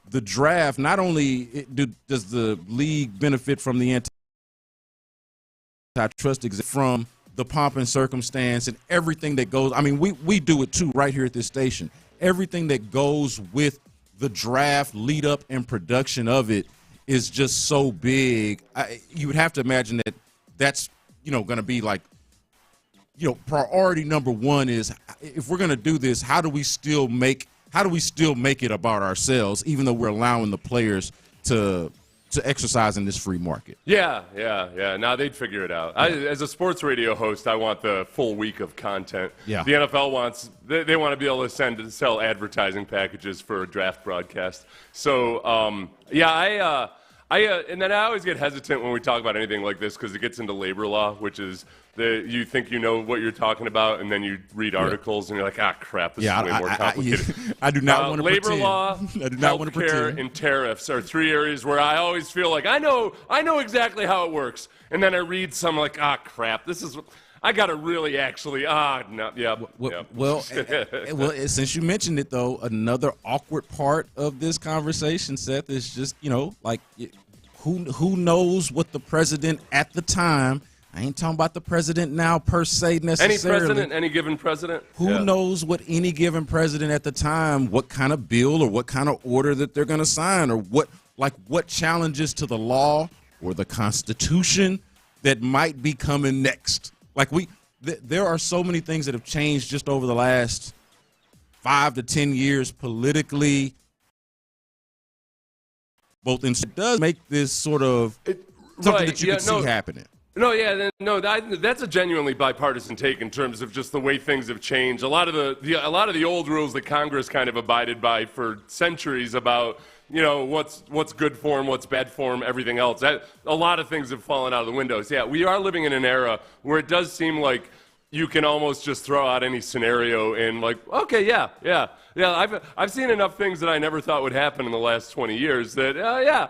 the draft, not only does the league benefit from the antitrust from the pomp and circumstance and everything that goes. I mean, we do it too right here at this station. Everything that goes with the draft lead up and production of it is just so big. You would have to imagine that that's, going to be like, priority number one is, if we're going to do this, how do we still make it about ourselves, even though we're allowing the players to exercise in this free market? Yeah. Now they'd figure it out. As a sports radio host, I want the full week of content. Yeah. The NFL they want to be able to sell advertising packages for a draft broadcast. So, and then I always get hesitant when we talk about anything like this, because it gets into labor law, which is you think you know what you're talking about, and then you read articles and you're like, crap, this is way more complicated. I do not want to labor pretend. law, I do not want to healthcare, pretend. and tariffs are three areas where I always feel like I know exactly how it works, and then I read some like, crap, this is. I got to really actually, no, yeah. Well, since you mentioned it, though, another awkward part of this conversation, Seth, is just, who knows what the president at the time, I ain't talking about the president now per se necessarily. Any given president? Who knows what any given president at the time, what kind of bill or what kind of order that they're going to sign, or what challenges to the law or the Constitution that might be coming next. There are so many things that have changed just over the last 5 to 10 years politically. It does make this sort of something that you can see happening. That's a genuinely bipartisan take in terms of just the way things have changed. A lot of the old rules that Congress kind of abided by for centuries about, what's good form, what's bad form, everything else. A lot of things have fallen out of the windows. Yeah, we are living in an era where it does seem like you can almost just throw out any scenario and okay, yeah. I've seen enough things that I never thought would happen in the last 20 years that,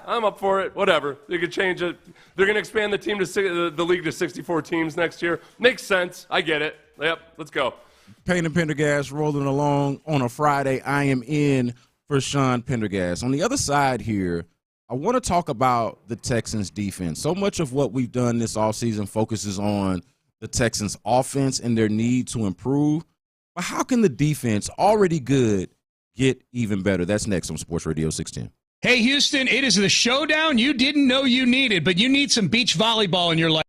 I'm up for it, whatever. They could change it. They're going to expand the league to 64 teams next year. Makes sense. I get it. Yep, let's go. Payne and Pendergast rolling along on a Friday. I am in for Sean Pendergast. On the other side here, I want to talk about the Texans defense. So much of what we've done this offseason focuses on the Texans offense and their need to improve. But how can the defense, already good, get even better? That's next on Sports Radio 610. Hey, Houston, it is the showdown you didn't know you needed, but you need some beach volleyball in your life.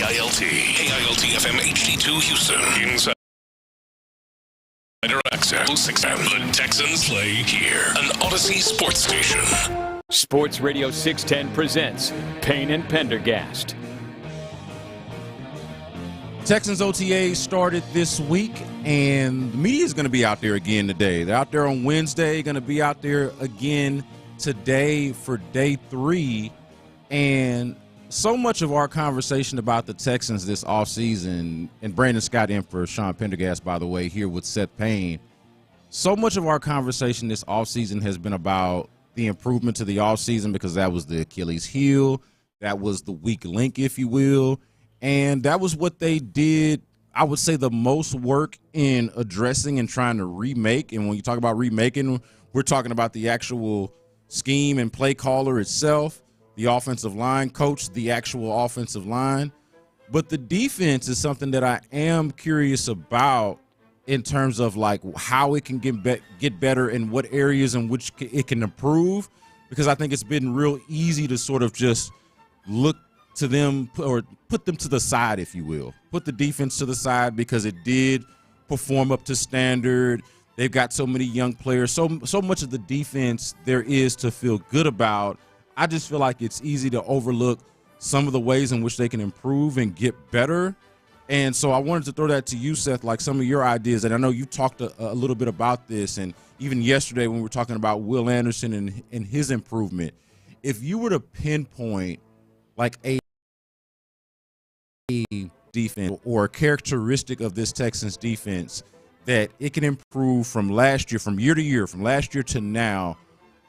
KILT. KILT FM HD2 Houston. Inside access 610. The Texans play here. An Odyssey sports station. Sports Radio 610 presents Payne and Pendergast. Texans OTA started this week, and the media is going to be out there again today. They're out there on Wednesday, going to be out there again today for day 3. And so much of our conversation about the Texans this offseason, and Brandon Scott in for Sean Pendergast, by the way, here with Seth Payne, so much of our conversation this offseason has been about the improvement to the offseason because that was the Achilles heel. That was the weak link, if you will. And that was what they did, I would say, the most work in addressing and trying to remake. And when you talk about remaking, we're talking about the actual scheme and play caller itself, the offensive line coach, the actual offensive line. But the defense is something that I am curious about in terms of like how it can get better and what areas in which it can improve, because I think it's been real easy to sort of just look to them or put them to the side, if you will. Put the defense to the side because it did perform up to standard. They've got so many young players, so much of the defense there is to feel good about. I just feel like it's easy to overlook some of the ways in which they can improve and get better. And so I wanted to throw that to you, Seth, like some of your ideas. And I know you talked a little bit about this, and even yesterday when we were talking about Will Anderson and his improvement. If you were to pinpoint like a defense or a characteristic of this Texans defense that it can improve from last year, from year to year, from last year to now,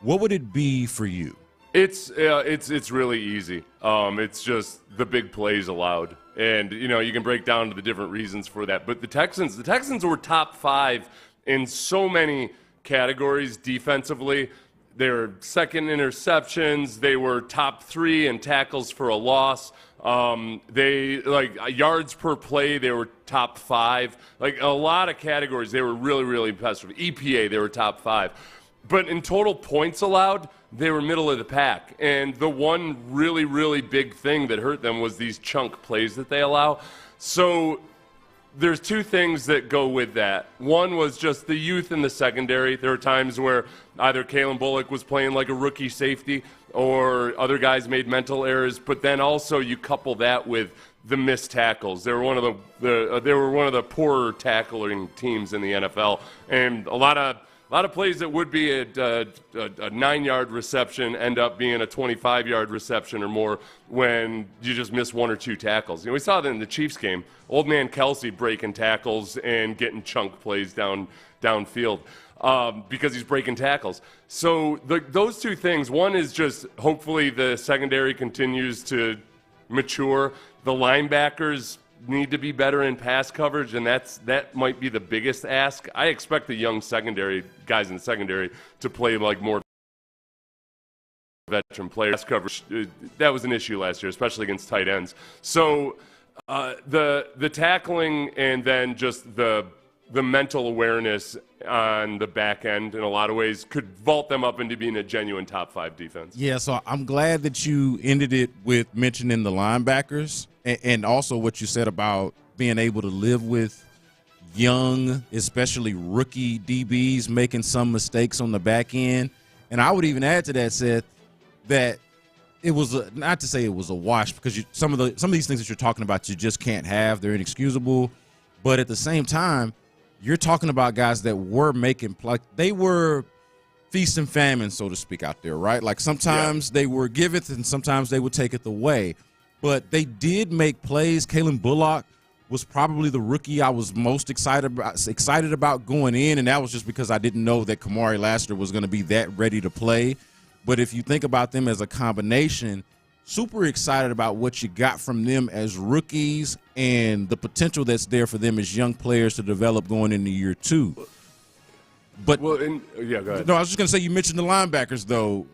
what would it be for you? It's really easy. It's just the big plays allowed, and you can break down to the different reasons for that. But the Texans were top 5 in so many categories defensively. They were second interceptions. They were top 3 in tackles for a loss. They yards per play. They were top 5. Like a lot of categories, they were really, really impressive. EPA, they were top 5. But in total points allowed, they were middle of the pack. And the one really, really big thing that hurt them was these chunk plays that they allow. So there's 2 things that go with that. One was just the youth in the secondary. There were times where either Kalen Bullock was playing like a rookie safety or other guys made mental errors. But then also you couple that with the missed tackles. They were one of the poorer tackling teams in the NFL, and a lot of plays that would be a 9-yard reception end up being a 25-yard reception or more when you just miss 1 or 2 tackles. We saw that in the Chiefs game. Old man Kelsey breaking tackles and getting chunk plays downfield because he's breaking tackles. So those 2 things, one is just hopefully the secondary continues to mature. The linebackers need to be better in pass coverage, and that might be the biggest ask. I expect the young guys in the secondary to play like more veteran players. Pass coverage, that was an issue last year, especially against tight ends. So the tackling and then just the mental awareness on the back end in a lot of ways could vault them up into being a genuine top 5 defense. Yeah, so I'm glad that you ended it with mentioning the linebackers and also what you said about being able to live with young, especially rookie DBs making some mistakes on the back end. And I would even add to that, Seth, that it was not to say it was a wash, because some of these things that you're talking about you just can't have. They're inexcusable. But at the same time, you're talking about guys that were making, like, they were feast and famine, so to speak, out there, right? Like sometimes they were giveth and sometimes they would take it away. But they did make plays. Kalen Bullock was probably the rookie I was most excited about going in, and that was just because I didn't know that Kamari Lassiter was going to be that ready to play. But if you think about them as a combination, super excited about what you got from them as rookies and the potential that's there for them as young players to develop going into year 2. But go ahead. No, I was just going to say, you mentioned the linebackers, though.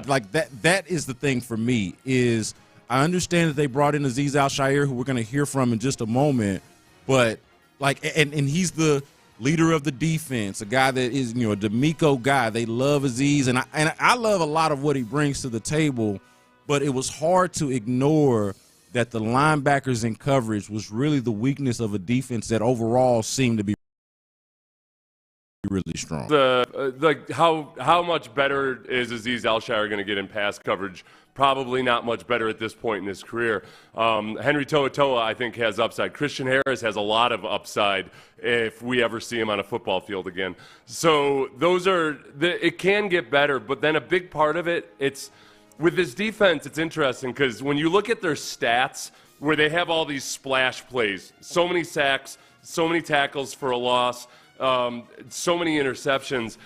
Like that is the thing for me is I understand that they brought in Azeez Al-Shaair, who we're going to hear from in just a moment, but and he's the leader of the defense, a guy that is, a D'Amico guy. They love Azeez, and I love a lot of what he brings to the table, but it was hard to ignore that the linebackers in coverage was really the weakness of a defense that overall seemed to be really strong. How much better is Azeez Al-Shaair going to get in pass coverage? Probably not much better at this point in his career. Henry To'oTo'o, I think, has upside. Christian Harris has a lot of upside if we ever see him on a football field again. So it can get better, but then a big part of it, it's with this defense, it's interesting because when you look at their stats where they have all these splash plays, so many sacks, so many tackles for a loss, so many interceptions,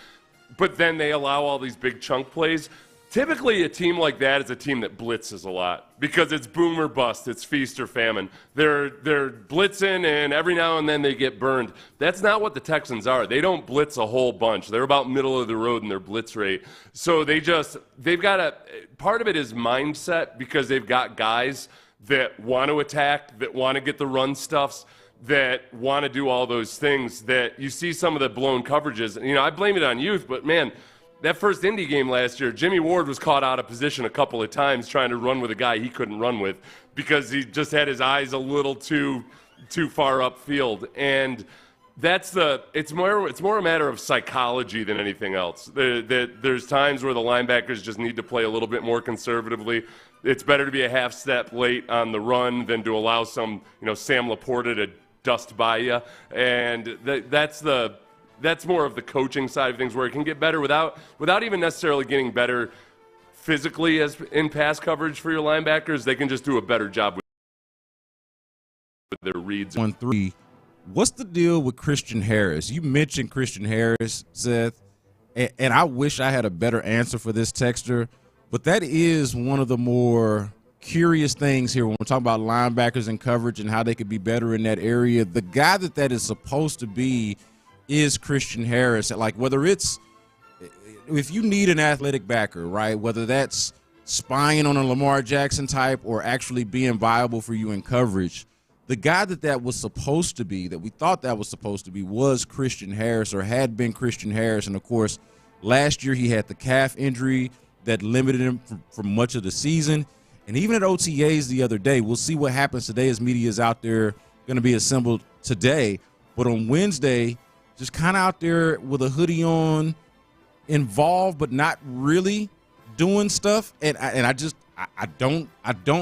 but then they allow all these big chunk plays. Typically, a team like that is a team that blitzes a lot because it's boom or bust. It's feast or famine. They're blitzing, and every now and then they get burned. That's not what the Texans are. They don't blitz a whole bunch. They're about middle of the road in their blitz rate. So they've got part of it is mindset because they've got guys that want to attack, that want to get the run stuffs, that want to do all those things that you see some of the blown coverages. I blame it on youth, but man, that first Indy game last year, Jimmy Ward was caught out of position a couple of times trying to run with a guy he couldn't run with because he just had his eyes a little too far upfield. And it's more a matter of psychology than anything else. There's times where the linebackers just need to play a little bit more conservatively. It's better to be a half step late on the run than to allow some, Sam Laporta to dust by you. And that's more of the coaching side of things where it can get better without even necessarily getting better physically as in pass coverage for your linebackers. They can just do a better job with their reads. 1-3. What's the deal with Christian Harris? You mentioned Christian Harris, Seth, and I wish I had a better answer for this texter, but that is one of the more curious things here when we're talking about linebackers and coverage and how they could be better in that area. The guy that is supposed to be is Christian Harris. Like, whether it's if you need an athletic backer, right, whether that's spying on a Lamar Jackson type or actually being viable for you in coverage, the guy that was supposed to be, that we thought that was supposed to be, was Christian Harris or had been Christian Harris. And, of course, last year he had the calf injury that limited him for much of the season. And even at OTAs the other day, we'll see what happens today as media is out there going to be assembled today. But on Wednesday, just kind of out there with a hoodie on, involved but not really doing stuff. And I don't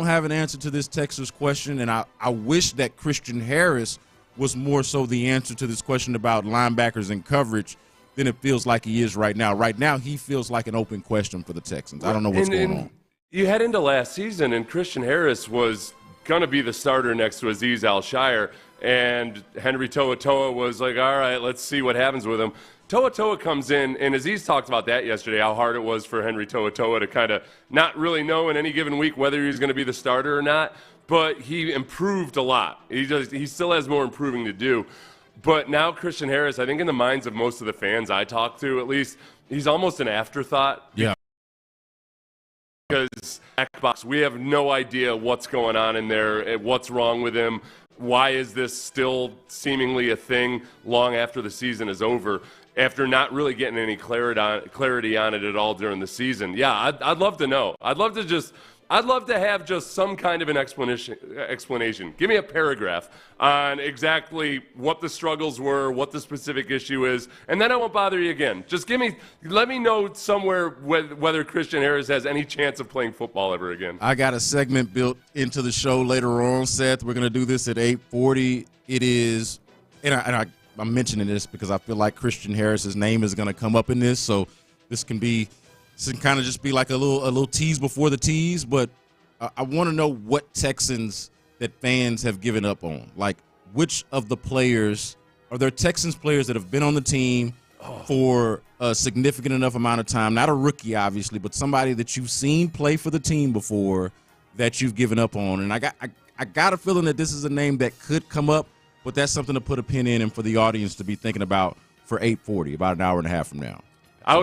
have an answer to this texter's question, and I wish that Christian Harris was more so the answer to this question about linebackers and coverage than it feels like he is right now. Right now, he feels like an open question for the Texans. I don't know what's going on. You head into last season, and Christian Harris was going to be the starter next to Azeez Al-Shaair, and Henry To'oTo'o was like, all right, let's see what happens with him. To'oTo'o comes in, and Azeez talked about that yesterday, how hard it was for Henry To'oTo'o to kind of not really know in any given week whether he was going to be the starter or not, but he improved a lot. He still has more improving to do. But now Christian Harris, I think in the minds of most of the fans I talk to, at least, he's almost an afterthought. Yeah. Because we have no idea what's going on in there, what's wrong with him. Why is this still seemingly a thing long after the season is over, after not really getting any clarity on it at all during the season? Yeah, I'd love to know. I'd love to have just some kind of an explanation. Give me a paragraph on exactly what the struggles were, what the specific issue is, and then I won't bother you again. Just let me know somewhere whether Christian Harris has any chance of playing football ever again. I got a segment built into the show later on, Seth. We're going to do this at 8:40. It is, and I'm mentioning this because I feel like Christian Harris's name is going to come up in this, so this can kind of just be like a little tease before the tease, but I want to know what Texans that fans have given up on. Like, which of the players are there Texans players that have been on the team for a significant enough amount of time, not a rookie obviously, but somebody that you've seen play for the team before that you've given up on. And I got a feeling that this is a name that could come up, but that's something to put a pin in and for the audience to be thinking about for 8:40, about an hour and a half from now. I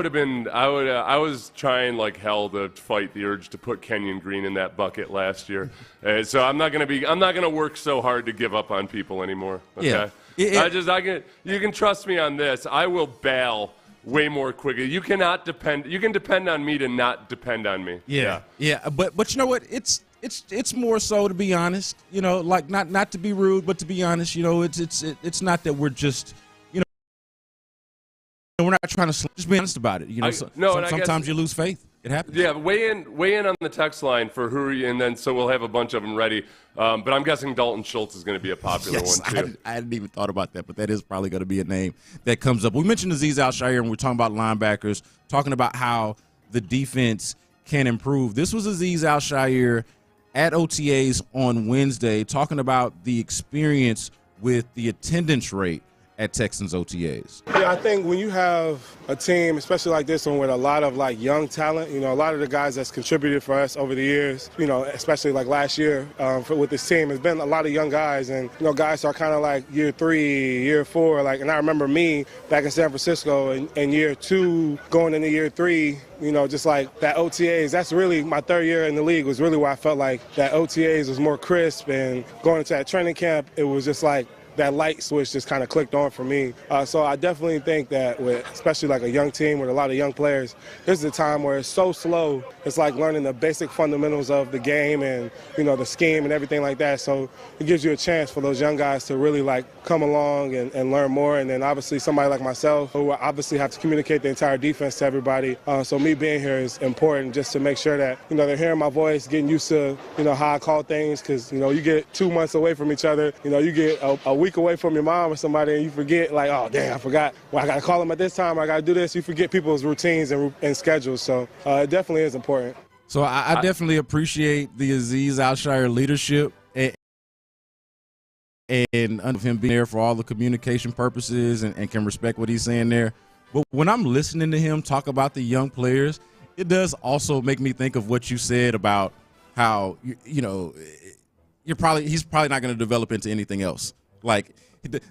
was trying like hell to fight the urge to put Kenyon Green in that bucket last year. So I'm not going to work so hard to give up on people anymore. Okay. Yeah. You can trust me on this. I will bail way more quickly. You can depend on me to not depend on me. Yeah. But you know what? It's It's more so, to be honest, like not to be rude, but to be honest, it's not that we're just, we're not trying to just be honest about it. Sometimes you lose faith. It happens. Yeah, weigh in on the text line for who, and then so we'll have a bunch of them ready. But I'm guessing Dalton Schultz is going to be a popular one too. I hadn't even thought about that, but that is probably going to be a name that comes up. We mentioned Azeez Al-Shaair, and we're talking about linebackers, talking about how the defense can improve. This was Azeez Al-Shaair at OTAs on Wednesday, talking about the experience with the attendance rate at Texans OTAs. Yeah, I think when you have a team, especially like this one, with a lot of young talent, a lot of the guys that's contributed for us over the years, especially like last year with this team, has been a lot of young guys, and guys are kind of like year 3, year 4, and I remember me back in San Francisco in year 2 going into year 3. Just like that OTAs, that's really my 3rd year in the league was really where I felt like that OTAs was more crisp, and going into that training camp, it was just like that light switch just kind of clicked on for me. So I definitely think that with especially like a young team with a lot of young players, this is a time where it's so slow. It's like learning the basic fundamentals of the game and, the scheme and everything like that. So it gives you a chance for those young guys to really come along and learn more. And then obviously somebody like myself who obviously have to communicate the entire defense to everybody. So me being here is important just to make sure that, they're hearing my voice, getting used to, how I call things, because, you get 2 months away from each other. You get a week away from your mom or somebody and you forget, oh, damn, I forgot. Well, I got to call them at this time. I got to do this. You forget people's routines and schedules. So it definitely is important. So I definitely appreciate the Azeez Al-Shaair leadership and him being there for all the communication purposes and can respect what he's saying there. But when I'm listening to him talk about the young players, it does also make me think of what you said about how, he's probably not going to develop into anything else. Like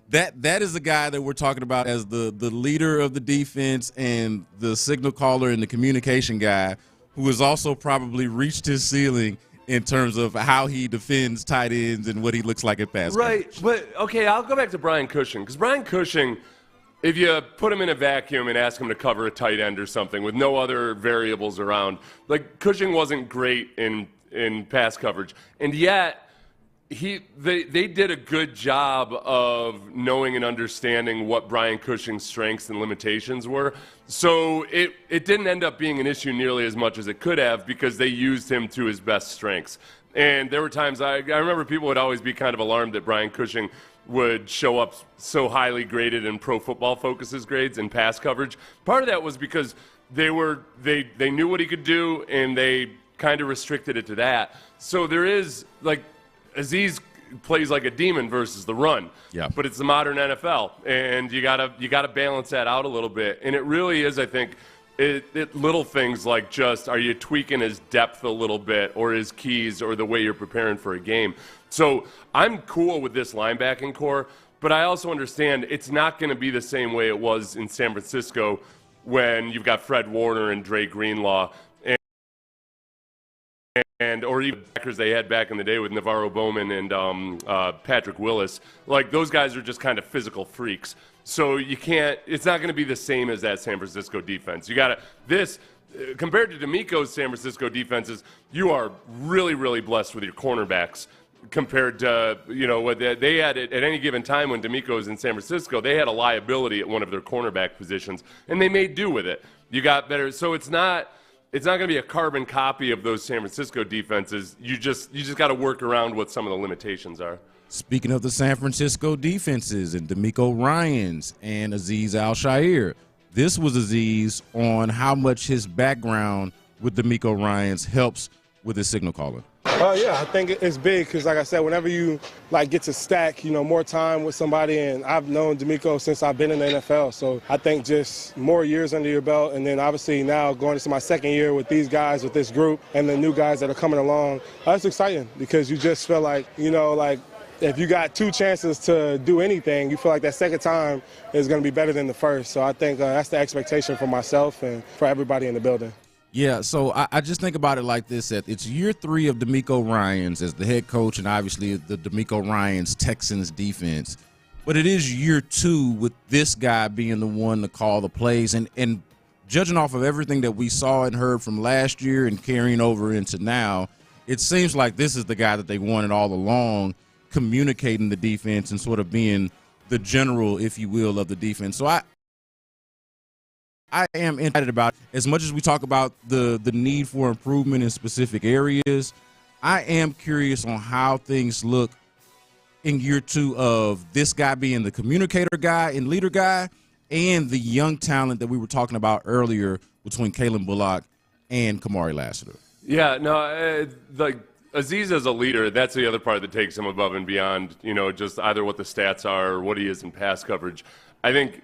that is the guy that we're talking about as the leader of the defense and the signal caller and the communication guy, who has also probably reached his ceiling in terms of how he defends tight ends and what he looks like at pass coverage. But okay, I'll go back to Brian Cushing, because Brian Cushing, if you put him in a vacuum and ask him to cover a tight end or something with no other variables around, Cushing wasn't great in pass coverage, and yet they did a good job of knowing and understanding what Brian Cushing's strengths and limitations were. So it didn't end up being an issue nearly as much as it could have, because they used him to his best strengths. And there were times I remember people would always be kind of alarmed that Brian Cushing would show up so highly graded in Pro Football Focus's grades in pass coverage. Part of that was because they knew what he could do, and they kind of restricted it to that. So there is Azeez plays like a demon versus the run. Yeah. But it's the modern NFL, and you gotta balance that out a little bit. And it really is, I think, it little things like just, are you tweaking his depth a little bit, or his keys, or the way you're preparing for a game. So I'm cool with this linebacking core, but I also understand it's not going to be the same way it was in San Francisco when you've got Fred Warner and Dre Greenlaw, or even backers they had back in the day with Navarro Bowman and Patrick Willis. Those guys are just kind of physical freaks. So it's not going to be the same as that San Francisco defense. Compared to D'Amico's San Francisco defenses, you are really, really blessed with your cornerbacks compared to, what they had at any given time when D'Amico was in San Francisco. They had a liability at one of their cornerback positions, and they made do with it. You got better. So it's not going to be a carbon copy of those San Francisco defenses. You just got to work around what some of the limitations are. Speaking of the San Francisco defenses and D'Amico Ryans and Azeez Al-Shaair, this was Azeez on how much his background with D'Amico Ryans helps with his signal calling. Yeah, I think it's big because, like I said, whenever you get to stack, more time with somebody, and I've known D'Amico since I've been in the NFL, so I think just more years under your belt, and then obviously now going into my 2nd year with these guys, with this group, and the new guys that are coming along, it's exciting because you just feel like, if you got 2 chances to do anything, you feel like that second time is going to be better than the first. So I think that's the expectation for myself and for everybody in the building. Yeah, so I just think about it like this. It's year 3 of D'Amico Ryans as the head coach, and obviously the D'Amico Ryans Texans defense. But it is year 2 with this guy being the one to call the plays. And judging off of everything that we saw and heard from last year and carrying over into now, it seems like this is the guy that they wanted all along, communicating the defense and sort of being the general, if you will, of the defense. So I am excited about it. As much as we talk about the need for improvement in specific areas, I am curious on how things look in year 2 of this guy being the communicator guy and leader guy and the young talent that we were talking about earlier between Kalen Bullock and Kamari Lassiter. Yeah, no, like Aziz as a leader, that's the other part that takes him above and beyond, just either what the stats are or what he is in pass coverage. I think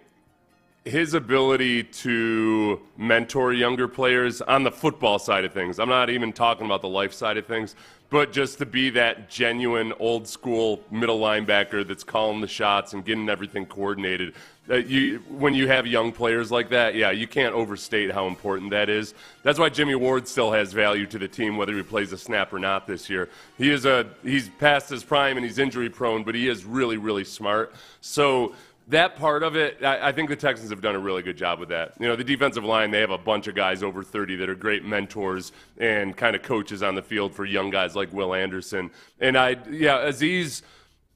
his ability to mentor younger players on the football side of things, I'm not even talking about the life side of things, but just to be that genuine old school middle linebacker that's calling the shots and getting everything coordinated. When you have young players like that, yeah, you can't overstate how important that is. That's why Jimmy Ward still has value to the team, whether he plays a snap or not this year. He's past his prime and he's injury prone, but he is really, really smart. So that part of it, I think the Texans have done a really good job with that. The defensive line, they have a bunch of guys over 30 that are great mentors and kind of coaches on the field for young guys like Will Anderson. And Aziz,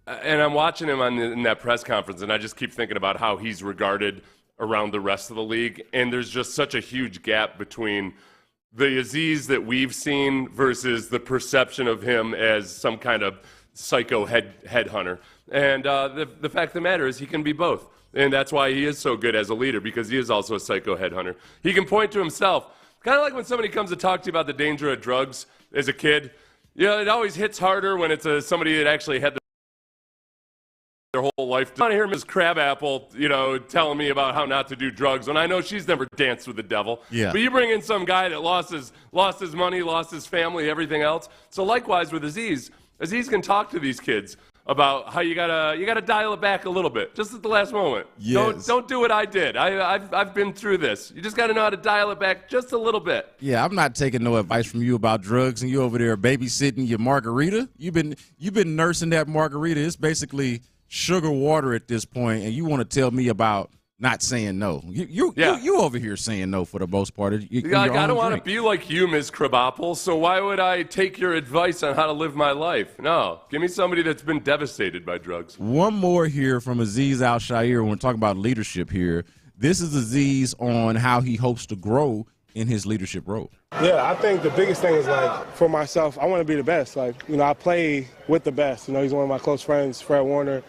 and I'm watching him in that press conference, and I just keep thinking about how he's regarded around the rest of the league. And there's just such a huge gap between the Aziz that we've seen versus the perception of him as some kind of psycho headhunter. And the fact of the matter is he can be both. And that's why he is so good as a leader, because he is also a psycho headhunter. He can point to himself. Kind of like when somebody comes to talk to you about the danger of drugs as a kid. It always hits harder when it's somebody that actually had their whole life. I want to hear Ms. Crabapple, telling me about how not to do drugs when I know she's never danced with the devil. Yeah. But you bring in some guy that lost his money, lost his family, everything else. So likewise with Aziz can talk to these kids about how you gotta dial it back a little bit, just at the last moment. Yes. Don't do what I did. I've been through this. You just gotta know how to dial it back just a little bit. Yeah, I'm not taking no advice from you about drugs, and you over there babysitting your margarita. You've been nursing that margarita. It's basically sugar water at this point, and you want to tell me about not saying no. You over here saying no for the most part. I don't want to be like you, Ms. Crabapple, so why would I take your advice on how to live my life? No, give me somebody that's been devastated by drugs. One more here from Aziz Al-Shaair when we're talking about leadership here. This is Aziz on how he hopes to grow in his leadership role. Yeah, I think the biggest thing is, for myself, I want to be the best. I play with the best. He's one of my close friends, Fred Warner.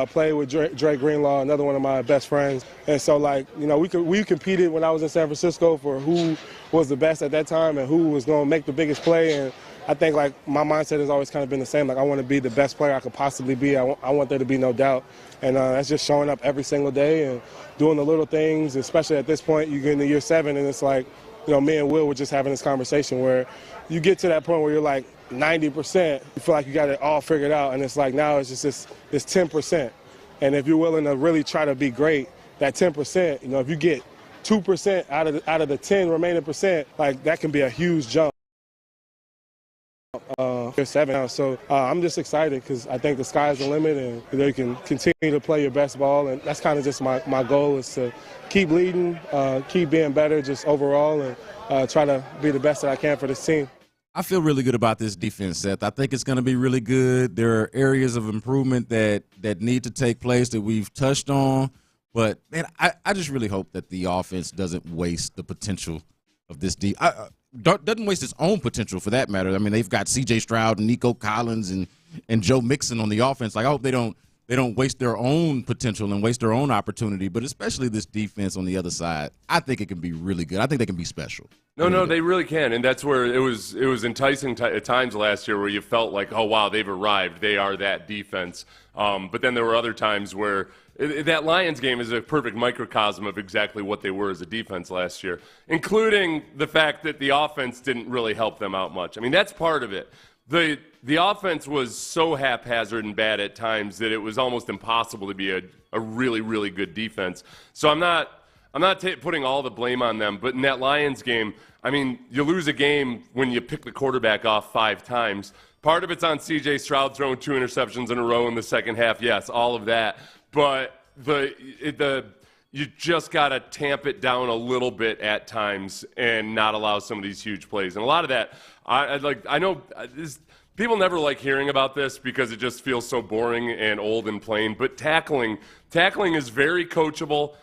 Played with Dre Greenlaw, another one of my best friends. And so, we competed when I was in San Francisco for who was the best at that time and who was going to make the biggest play. And I think, my mindset has always kind of been the same. I want to be the best player I could possibly be. I want there to be no doubt. And that's just showing up every single day and doing the little things, especially at this point. You get into year 7, and it's me and Will were just having this conversation where you get to that point where you're 90%, you feel like you got it all figured out, and it's now it's just this 10%. And if you're willing to really try to be great, that 10%, if you get 2% out of the 10 remaining percent, that can be a huge jump. Year 7 now, so I'm just excited because I think the sky's the limit, and you can continue to play your best ball, and that's kind of just my goal is to keep leading, keep being better just overall, and try to be the best that I can for this team. I feel really good about this defense, Seth. I think it's going to be really good. There are areas of improvement that need to take place that we've touched on, but man, I just really hope that the offense doesn't waste the potential of this doesn't waste its own potential for that matter. I mean, they've got C.J. Stroud and Nico Collins and Joe Mixon on the offense. I hope they don't waste their own potential and waste their own opportunity, but especially this defense on the other side. I think it can be really good. I think they can be special. No, they really can, and that's where it was enticing at times last year where you felt like, oh, wow, they've arrived. They are that defense. But then there were other times where that Lions game is a perfect microcosm of exactly what they were as a defense last year, including the fact that the offense didn't really help them out much. I mean, that's part of it. The offense was so haphazard and bad at times that it was almost impossible to be a really, really good defense. So I'm not putting all the blame on them, but in that Lions game, I mean, you lose a game when you pick the quarterback off 5 times. Part of it's on C.J. Stroud throwing 2 interceptions in a row in the second half. Yes, all of that. But the you just got to tamp it down a little bit at times and not allow some of these huge plays. And a lot of that, I know people never like hearing about this because it just feels so boring and old and plain, but tackling is very coachable.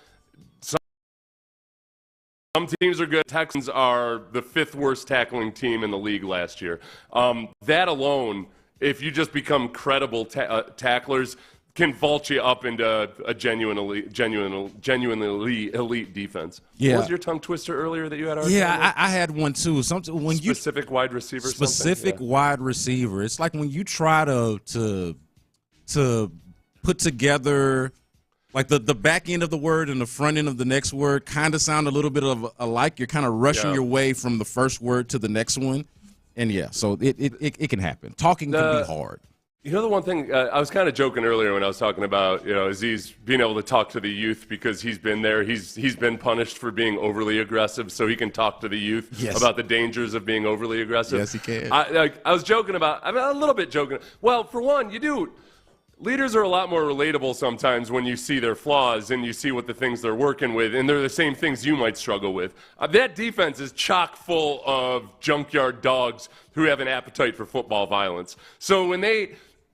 Some teams are good. Texans are the 5th worst tackling team in the league last year. That alone, if you just become credible tacklers, can vault you up into a genuinely elite defense. Yeah. What was your tongue twister earlier that you had? I had one too. Specific wide receiver. Wide receiver. It's like when you try to put together. Like the back end of the word and the front end of the next word kind of sound a little bit of alike. You're kind of rushing your way from the first word to the next one. And, so it can happen. Talking can be hard. You know, the one thing, I was kind of joking earlier when I was talking about, Aziz being able to talk to the youth because he's been there. He's been punished for being overly aggressive, so he can talk to the youth about the dangers of being overly aggressive. Yes, he can. I was joking about, a little bit joking. Well, for one, leaders are a lot more relatable sometimes when you see their flaws and you see what the things they're working with, and they're the same things you might struggle with. That defense is chock full of junkyard dogs who have an appetite for football violence. So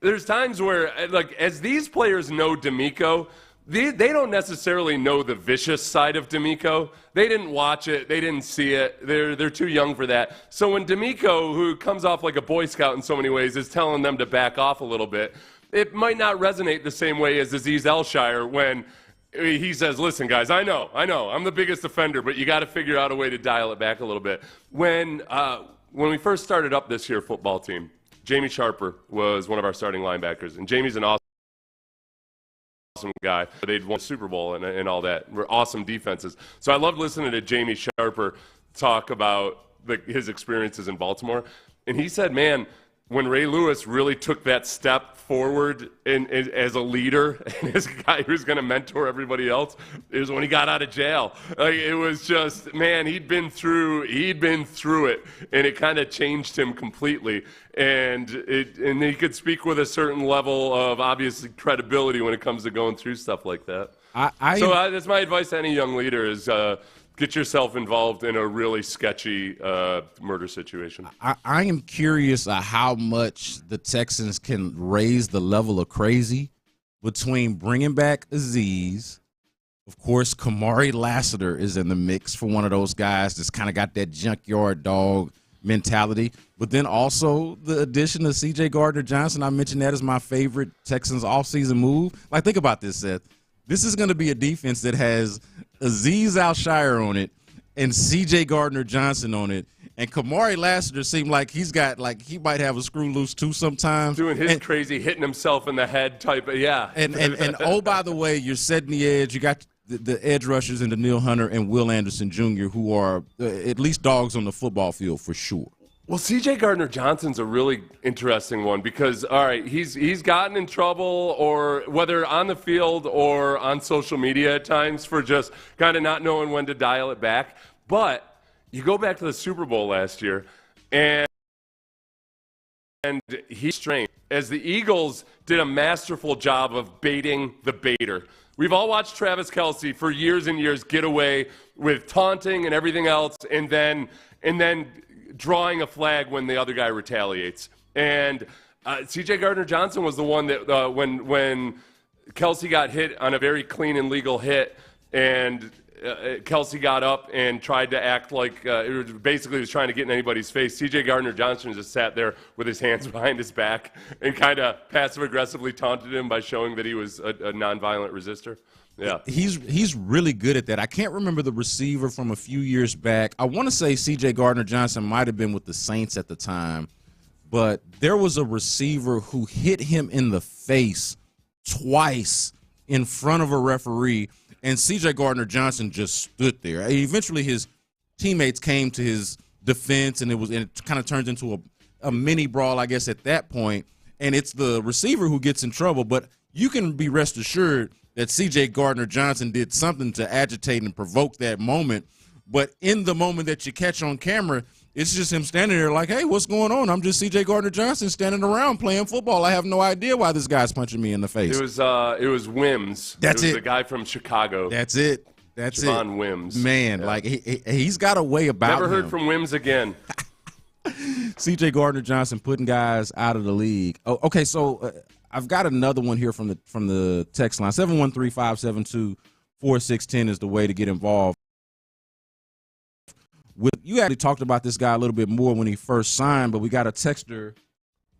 there's times where, as these players know D'Amico, they don't necessarily know the vicious side of D'Amico. They didn't watch it. They didn't see it. They're too young for that. So when D'Amico, who comes off like a Boy Scout in so many ways, is telling them to back off a little bit, it might not resonate the same way as Aziz Elshire when he says, listen, guys, I know, I'm the biggest offender, but you got to figure out a way to dial it back a little bit. When we first started up this year football team, Jamie Sharper was one of our starting linebackers, and Jamie's an awesome guy. They'd won the Super Bowl and all that. We're awesome defenses. So I loved listening to Jamie Sharper talk about his experiences in Baltimore, and he said, man, when Ray Lewis really took that step forward as a leader and as a guy who's going to mentor everybody else, it was when he got out of jail. It was just, man, he'd been through it, and it kind of changed him completely. And he could speak with a certain level of obviously credibility when it comes to going through stuff like that. That's my advice to any young leader is get yourself involved in a really sketchy murder situation. I am curious how much the Texans can raise the level of crazy between bringing back Aziz. Of course, Kamari Lassiter is in the mix for one of those guys that's kind of got that junkyard dog mentality. But then also the addition of C.J. Gardner-Johnson. I mentioned that as my favorite Texans offseason move. Like, think about this, Seth. This is going to be a defense that has Aziz Al-Shire on it and C.J. Gardner-Johnson on it. And Kamari Lassiter seemed like he might have a screw loose too sometimes. Doing his crazy hitting himself in the head type of, And oh, by the way, you're setting the edge. You got the edge rushers and Daniil Hunter and Will Anderson Jr., who are at least dogs on the football field for sure. Well, C.J. Gardner-Johnson's a really interesting one because, all right, he's gotten in trouble, or whether on the field or on social media at times, for just kind of not knowing when to dial it back. But you go back to the Super Bowl last year, and he's strained as the Eagles did a masterful job of baiting the baiter. We've all watched Travis Kelce for years and years get away with taunting and everything else, and then drawing a flag when the other guy retaliates. And C.J. Gardner-Johnson was the one that when Kelce got hit on a very clean and legal hit, and Kelce got up and tried to act like basically was trying to get in anybody's face. C.J. Gardner-Johnson just sat there with his hands behind his back and kind of passive-aggressively taunted him by showing that he was a nonviolent resistor. Yeah, he's really good at that. I can't remember the receiver from a few years back. I want to say C.J. Gardner-Johnson might have been with the Saints at the time, but there was a receiver who hit him in the face twice in front of a referee, and C.J. Gardner-Johnson just stood there. Eventually, his teammates came to his defense, and it kind of turns into a mini brawl, I guess, at that point. And it's the receiver who gets in trouble, but you can be rest assured that C.J. Gardner-Johnson did something to agitate and provoke that moment. But in the moment that you catch on camera, it's just him standing there like, hey, what's going on? I'm just C.J. Gardner-Johnson standing around playing football. I have no idea why this guy's punching me in the face. It was Wims. That's it. The guy from Chicago. That's it. That's Javon it. Wims. Man, yeah. like he's got a way about Never heard him. from Wims again. C.J. Gardner-Johnson putting guys out of the league. Oh, okay, so I've got another one here from the text line. 713-572-4610 is the way to get involved. You actually talked about this guy a little bit more when he first signed, but we got a texter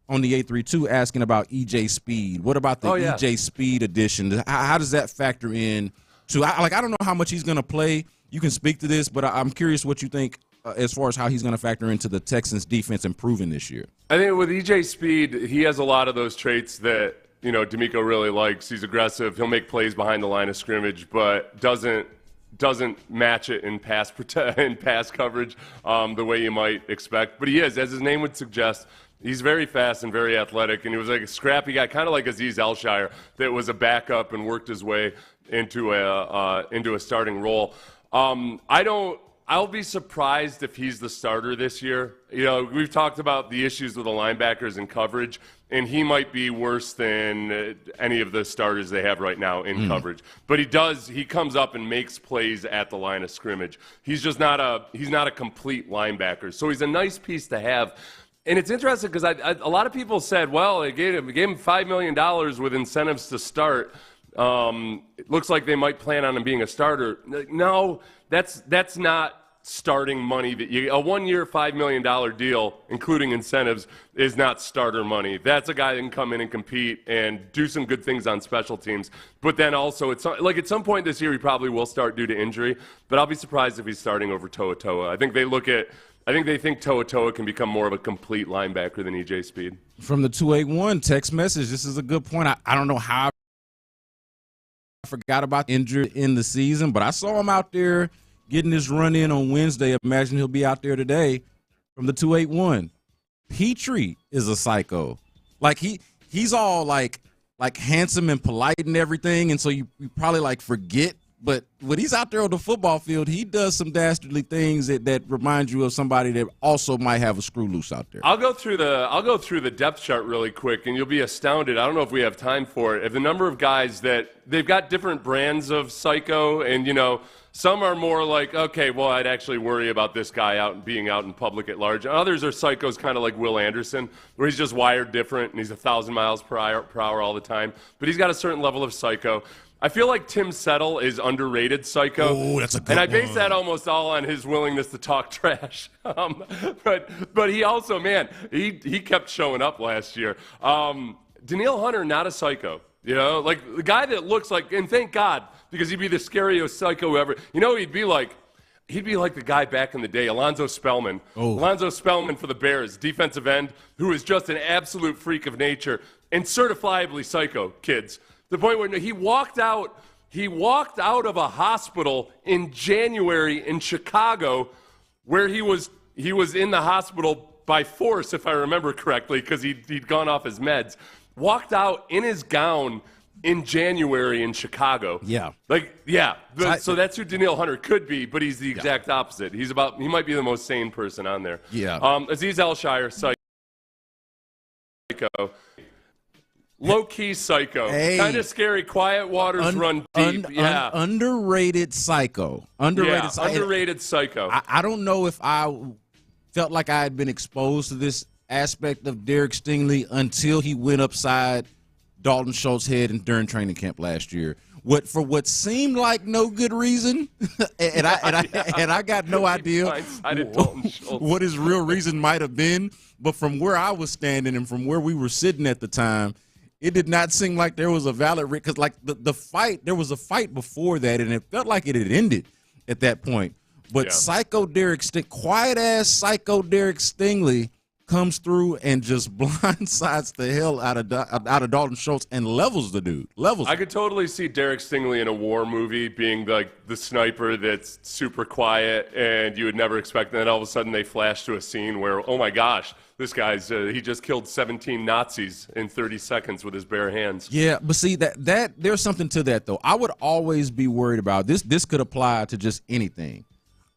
on the 832 asking about E.J. Speed. What about the E.J. Speed addition? How does that factor in to? I don't know how much he's going to play. You can speak to this, but I'm curious what you think as far as how he's going to factor into the Texans' defense improving this year. I think with E.J. Speed, he has a lot of those traits that D'Amico really likes. He's aggressive. He'll make plays behind the line of scrimmage, but doesn't match it in pass coverage the way you might expect. But he is, as his name would suggest, he's very fast and very athletic, and he was like a scrappy guy, kind of like Azeez Elshire, that was a backup and worked his way into a starting role. I'll be surprised if he's the starter this year. We've talked about the issues with the linebackers and coverage, and he might be worse than any of the starters they have right now in coverage. But he comes up and makes plays at the line of scrimmage. He's just not a complete linebacker. So he's a nice piece to have. And it's interesting because a lot of people said, well, they gave him $5 million with incentives to start. It looks like they might plan on him being a starter. No, that's not starting money. A 1 year, $5 million deal, including incentives, is not starter money. That's a guy that can come in and compete and do some good things on special teams. But then also, at some point this year, he probably will start due to injury. But I'll be surprised if he's starting over Toa. I think they think Toa can become more of a complete linebacker than E.J. Speed. From the 281 text message, this is a good point. I don't know how I forgot about injury in the season, but I saw him out there getting this run in on Wednesday. Imagine he'll be out there today. From the 281, Petrie is a psycho. Like he's all like handsome and polite and everything, and so you probably forget. But when he's out there on the football field, he does some dastardly things that remind you of somebody that also might have a screw loose out there. I'll go through the depth chart really quick, and you'll be astounded. I don't know if we have time for it. If the number of guys that they've got different brands of psycho, and some are more like, okay, well, I'd actually worry about this guy being out in public at large. Others are psychos, kind of like Will Anderson, where he's just wired different and he's 1,000 miles per hour all the time. But he's got a certain level of psycho. I feel like Tim Settle is underrated psycho. Oh, that's a good one. And I base that almost all on his willingness to talk trash. But he also, man, he kept showing up last year. Danielle Hunter, not a psycho. Like the guy that looks like, and thank God, because he'd be the scariest psycho ever. He'd be like the guy back in the day, Alonzo Spellman. Oh. Alonzo Spellman for the Bears, defensive end, who is just an absolute freak of nature and certifiably psycho, kids. The point where he walked out of a hospital in January in Chicago, where he was in the hospital by force, if I remember correctly, because he'd gone off his meds. Walked out in his gown in January in Chicago. Yeah. So that's who Danielle Hunter could be, but he's the exact opposite. He might be the most sane person on there. Yeah. Azeez Elshire, psycho. Low-key psycho. Hey. Kind of scary. Quiet waters run deep. Underrated psycho. Underrated psycho. I don't know if I felt like I had been exposed to this aspect of Derek Stingley until he went upside Dalton Schultz's head during training camp last year. For what seemed like no good reason, and I got no idea what his real reason might have been. But from where I was standing and from where we were sitting at the time, it did not seem like there was a valid because the fight, there was a fight before that, and it felt like it had ended at that point. But quiet ass psycho Derek Stingley comes through and just blindsides the hell out of Dalton Schultz and levels the dude. I could totally see Derek Stingley in a war movie being like the sniper that's super quiet and you would never expect. And then all of a sudden they flash to a scene where, oh my gosh, this guy's he just killed 17 Nazis in 30 seconds with his bare hands. Yeah, but see that there's something to that though. I would always be worried about this. This could apply to just anything.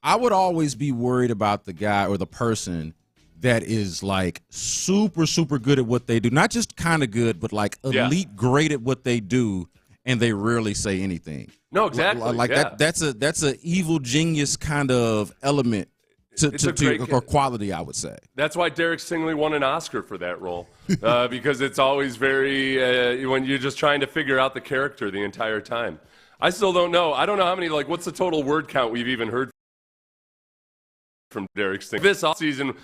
I would always be worried about the guy or the person that is like super, super good at what they do. Not just kind of good, but like elite great at what they do, and they rarely say anything. No, exactly. Like that's a evil genius kind of element or quality, I would say. That's why Derek Stingley won an Oscar for that role, because it's always very when you're just trying to figure out the character the entire time. I still don't know. I don't know how many, like, what's the total word count we've even heard from Derek Stingley. This offseason,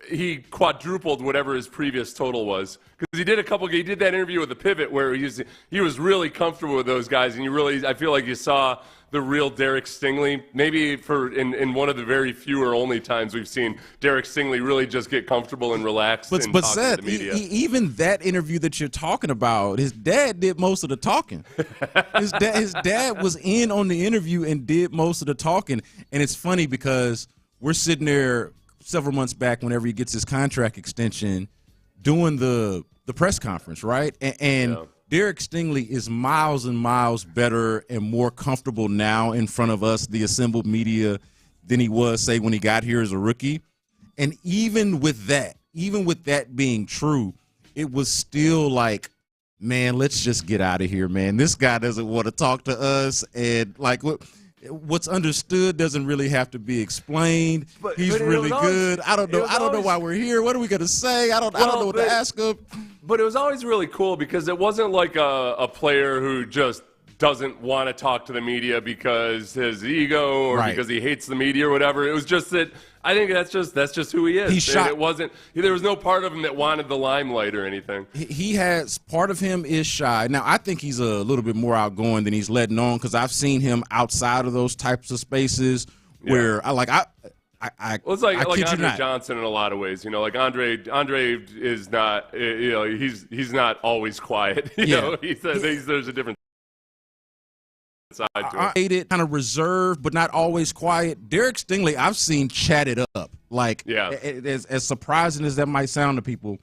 he quadrupled whatever his previous total was, because he did that interview with the Pivot where he was really comfortable with those guys, and I feel like you saw the real Derek Stingley. Maybe in one of the very few or only times we've seen Derek Stingley really just get comfortable and relaxed. But Seth, to the media. Even that interview that you're talking about, his dad did most of the talking. His dad was in on the interview and did most of the talking, and it's funny because we're sitting there several months back whenever he gets his contract extension doing the press conference, right? And Derek Stingley is miles and miles better and more comfortable now in front of us, the assembled media, than he was, say, when he got here as a rookie. And even with that being true, it was still like, man, let's just get out of here, man. This guy doesn't want to talk to us, and like what's understood doesn't really have to be explained. He's really good. I don't know why we're here. What are we going to say? I don't know what to ask him. But it was always really cool because it wasn't like a player who just doesn't want to talk to the media because his ego or because he hates the media or whatever. It was just that I think that's just who he is. There was no part of him that wanted the limelight or anything. He has part of him is shy. Now I think he's a little bit more outgoing than he's letting on, because I've seen him outside of those types of spaces where it's like Andre Johnson in a lot of ways. You know, like Andre is not. You know, he's not always quiet. You know, there's a different side to him. It kind of reserved, but not always quiet. Derek Stingley, I've seen chatted up. Like, as surprising as that might sound to people,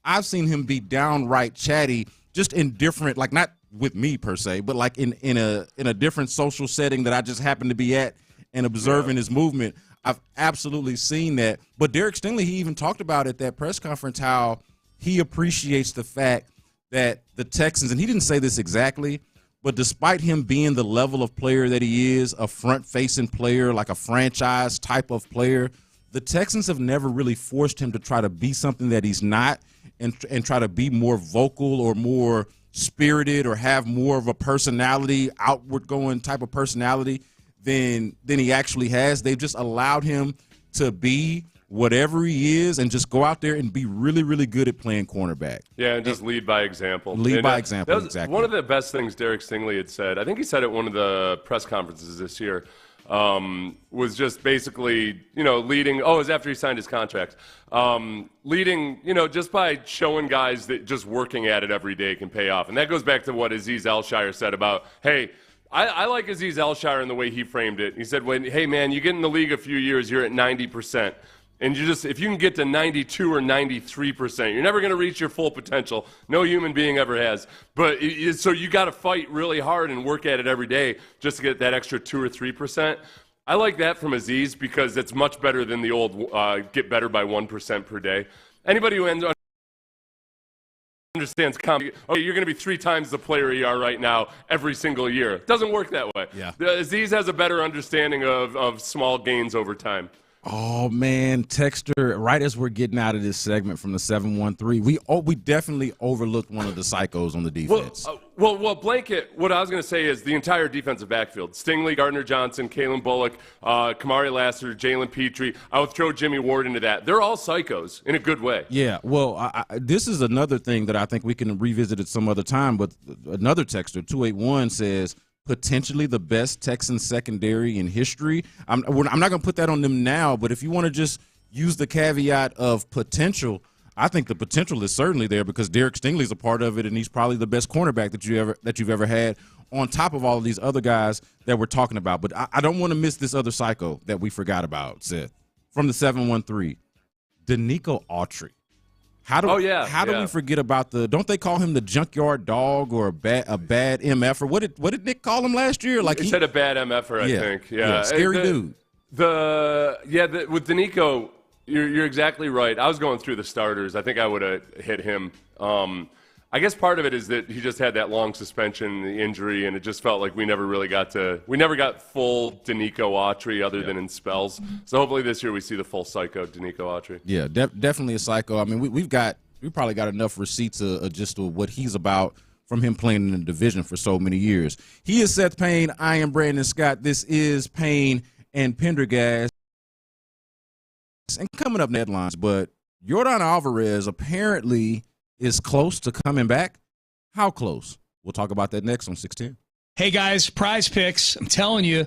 I've seen him be downright chatty, just in different, like not with me per se, but like in a different social setting that I just happen to be at and observing his movement. I've absolutely seen that. But Derek Stingley, he even talked about at that press conference how he appreciates the fact that the Texans, and he didn't say this exactly, but despite him being the level of player that he is, a front-facing player, like a franchise type of player, the Texans have never really forced him to try to be something that he's not and try to be more vocal or more spirited or have more of a personality, outward-going type of personality than he actually has. They've just allowed him to be whatever he is and just go out there and be really, really good at playing cornerback. Yeah, and just lead by example. Exactly. One of the best things Derek Stingley had said, I think he said at one of the press conferences this year, was just basically, leading. It was after he signed his contract. Leading, just by showing guys that just working at it every day can pay off. And that goes back to what Azeez Elshire said about, hey, I like Azeez Elshire in the way he framed it. He said, hey, man, you get in the league a few years, you're at 90%. And if you can get to 92 or 93%, you're never going to reach your full potential. No human being ever has. But so you got to fight really hard and work at it every day just to get that extra 2 or 3%. I like that from Azeez because it's much better than the old get better by 1% per day. Anybody who understands you're going to be 3 times the player you are right now every single year. It doesn't work that way. Yeah. Azeez has a better understanding of small gains over time. Oh, man, Texter, right as we're getting out of this segment from the 713, we definitely overlooked one of the psychos on the defense. Well, blanket, what I was going to say is the entire defensive backfield. Stingley, Gardner Johnson, Kalen Bullock, Kamari Lassiter, Jalen Petrie. I would throw Jimmy Ward into that. They're all psychos in a good way. Yeah, well, this is another thing that I think we can revisit at some other time, but another Texter, 281, says, potentially the best Texans secondary in history. I'm not going to put that on them now, but if you want to just use the caveat of potential, I think the potential is certainly there because Derek Stingley's a part of it, and he's probably the best cornerback that you've ever had on top of all of these other guys that we're talking about. But I don't want to miss this other psycho that we forgot about, Seth, from the 713, Danico Autry. How do we forget about don't they call him the junkyard dog or a bad MF or what did Nick call him last year? Like he said a bad MFer, I think. Yeah. Scary dude. With Danico, you're exactly right. I was going through the starters. I think I would have hit him. I guess part of it is that he just had that long suspension, the injury, and it just felt like we never got full Danico Autry other than in spells. So hopefully this year we see the full psycho Danico Autry. Yeah, definitely a psycho. I mean, we probably got enough receipts of just what he's about from him playing in the division for so many years. He is Seth Payne. I am Brandon Scott. This is Payne and Pendergast. And coming up in headlines, but Yordon Alvarez apparently is close to coming back. How close? We'll talk about that next on 610. Hey, guys, Prize Picks. I'm telling you.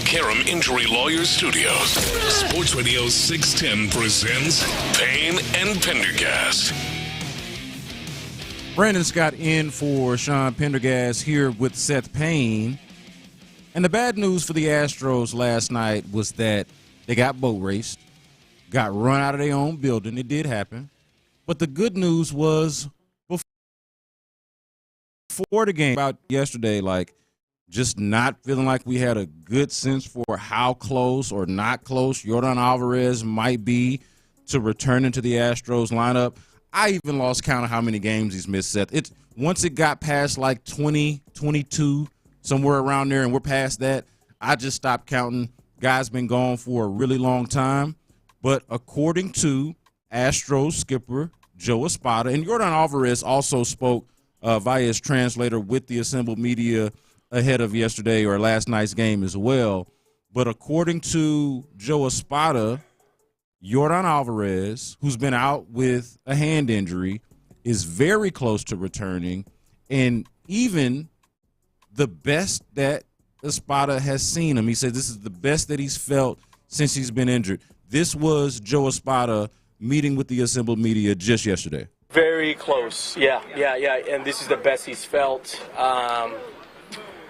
Karam Injury Lawyers Studios. Sports Radio 610 presents Payne and Pendergast. Brandon Scott in for Sean Pendergast here with Seth Payne. And the bad news for the Astros last night was that they got boat raced, got run out of their own building. It did happen. But the good news was before the game, about yesterday, like just not feeling like we had a good sense for how close or not close Yordon Alvarez might be to returning to the Astros lineup. I even lost count of how many games he's missed, Seth. Once it got past like 20, 22, somewhere around there, and we're past that, I just stopped counting. Guy's been gone for a really long time. But according to Astros skipper Joe Espada, and Yordon Alvarez also spoke via his translator with the assembled media ahead of yesterday or last night's game as well. But according to Joe Espada, Yordon Alvarez, who's been out with a hand injury, is very close to returning, and even the best that Espada has seen him. He said this is the best that he's felt since he's been injured. This was Joe Espada meeting with the assembled media just yesterday. Very close, yeah, and this is the best he's felt.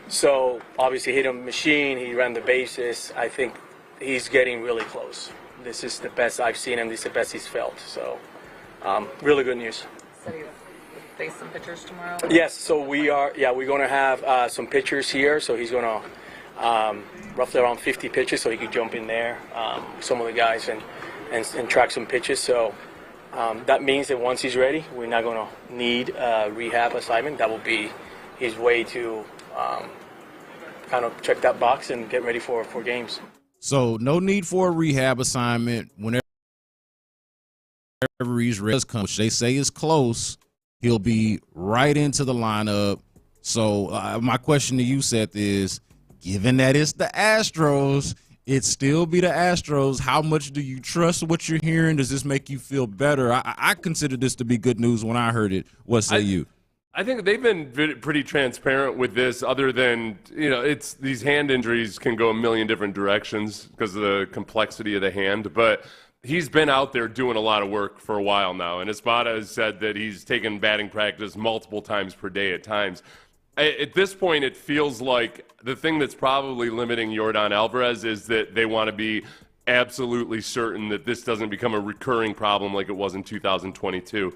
So obviously hit him machine, he ran the bases. I think he's getting really close. This is the best I've seen him. This is the best he's felt. So really good news. So you face some pitchers tomorrow? Yes, so we're going to have some pitchers here. So he's going to roughly around 50 pitches, so he could jump in there, some of the guys, and track some pitches. So that means that once he's ready, we're not going to need a rehab assignment. That will be his way to kind of check that box and get ready for games. So no need for a rehab assignment whenever he's ready, which they say is close. He'll be right into the lineup. So my question to you, Seth, is given that it's the Astros, it still be the Astros, how much do you trust what you're hearing? Does this make you feel better? I consider this to be good news when I heard it. What say you? I think they've been pretty transparent with this, other than, it's these hand injuries can go a million different directions because of the complexity of the hand. But he's been out there doing a lot of work for a while now. And Espada has said that he's taken batting practice multiple times per day at times. At this point, it feels like the thing that's probably limiting Yordon Alvarez is that they want to be absolutely certain that this doesn't become a recurring problem like it was in 2022.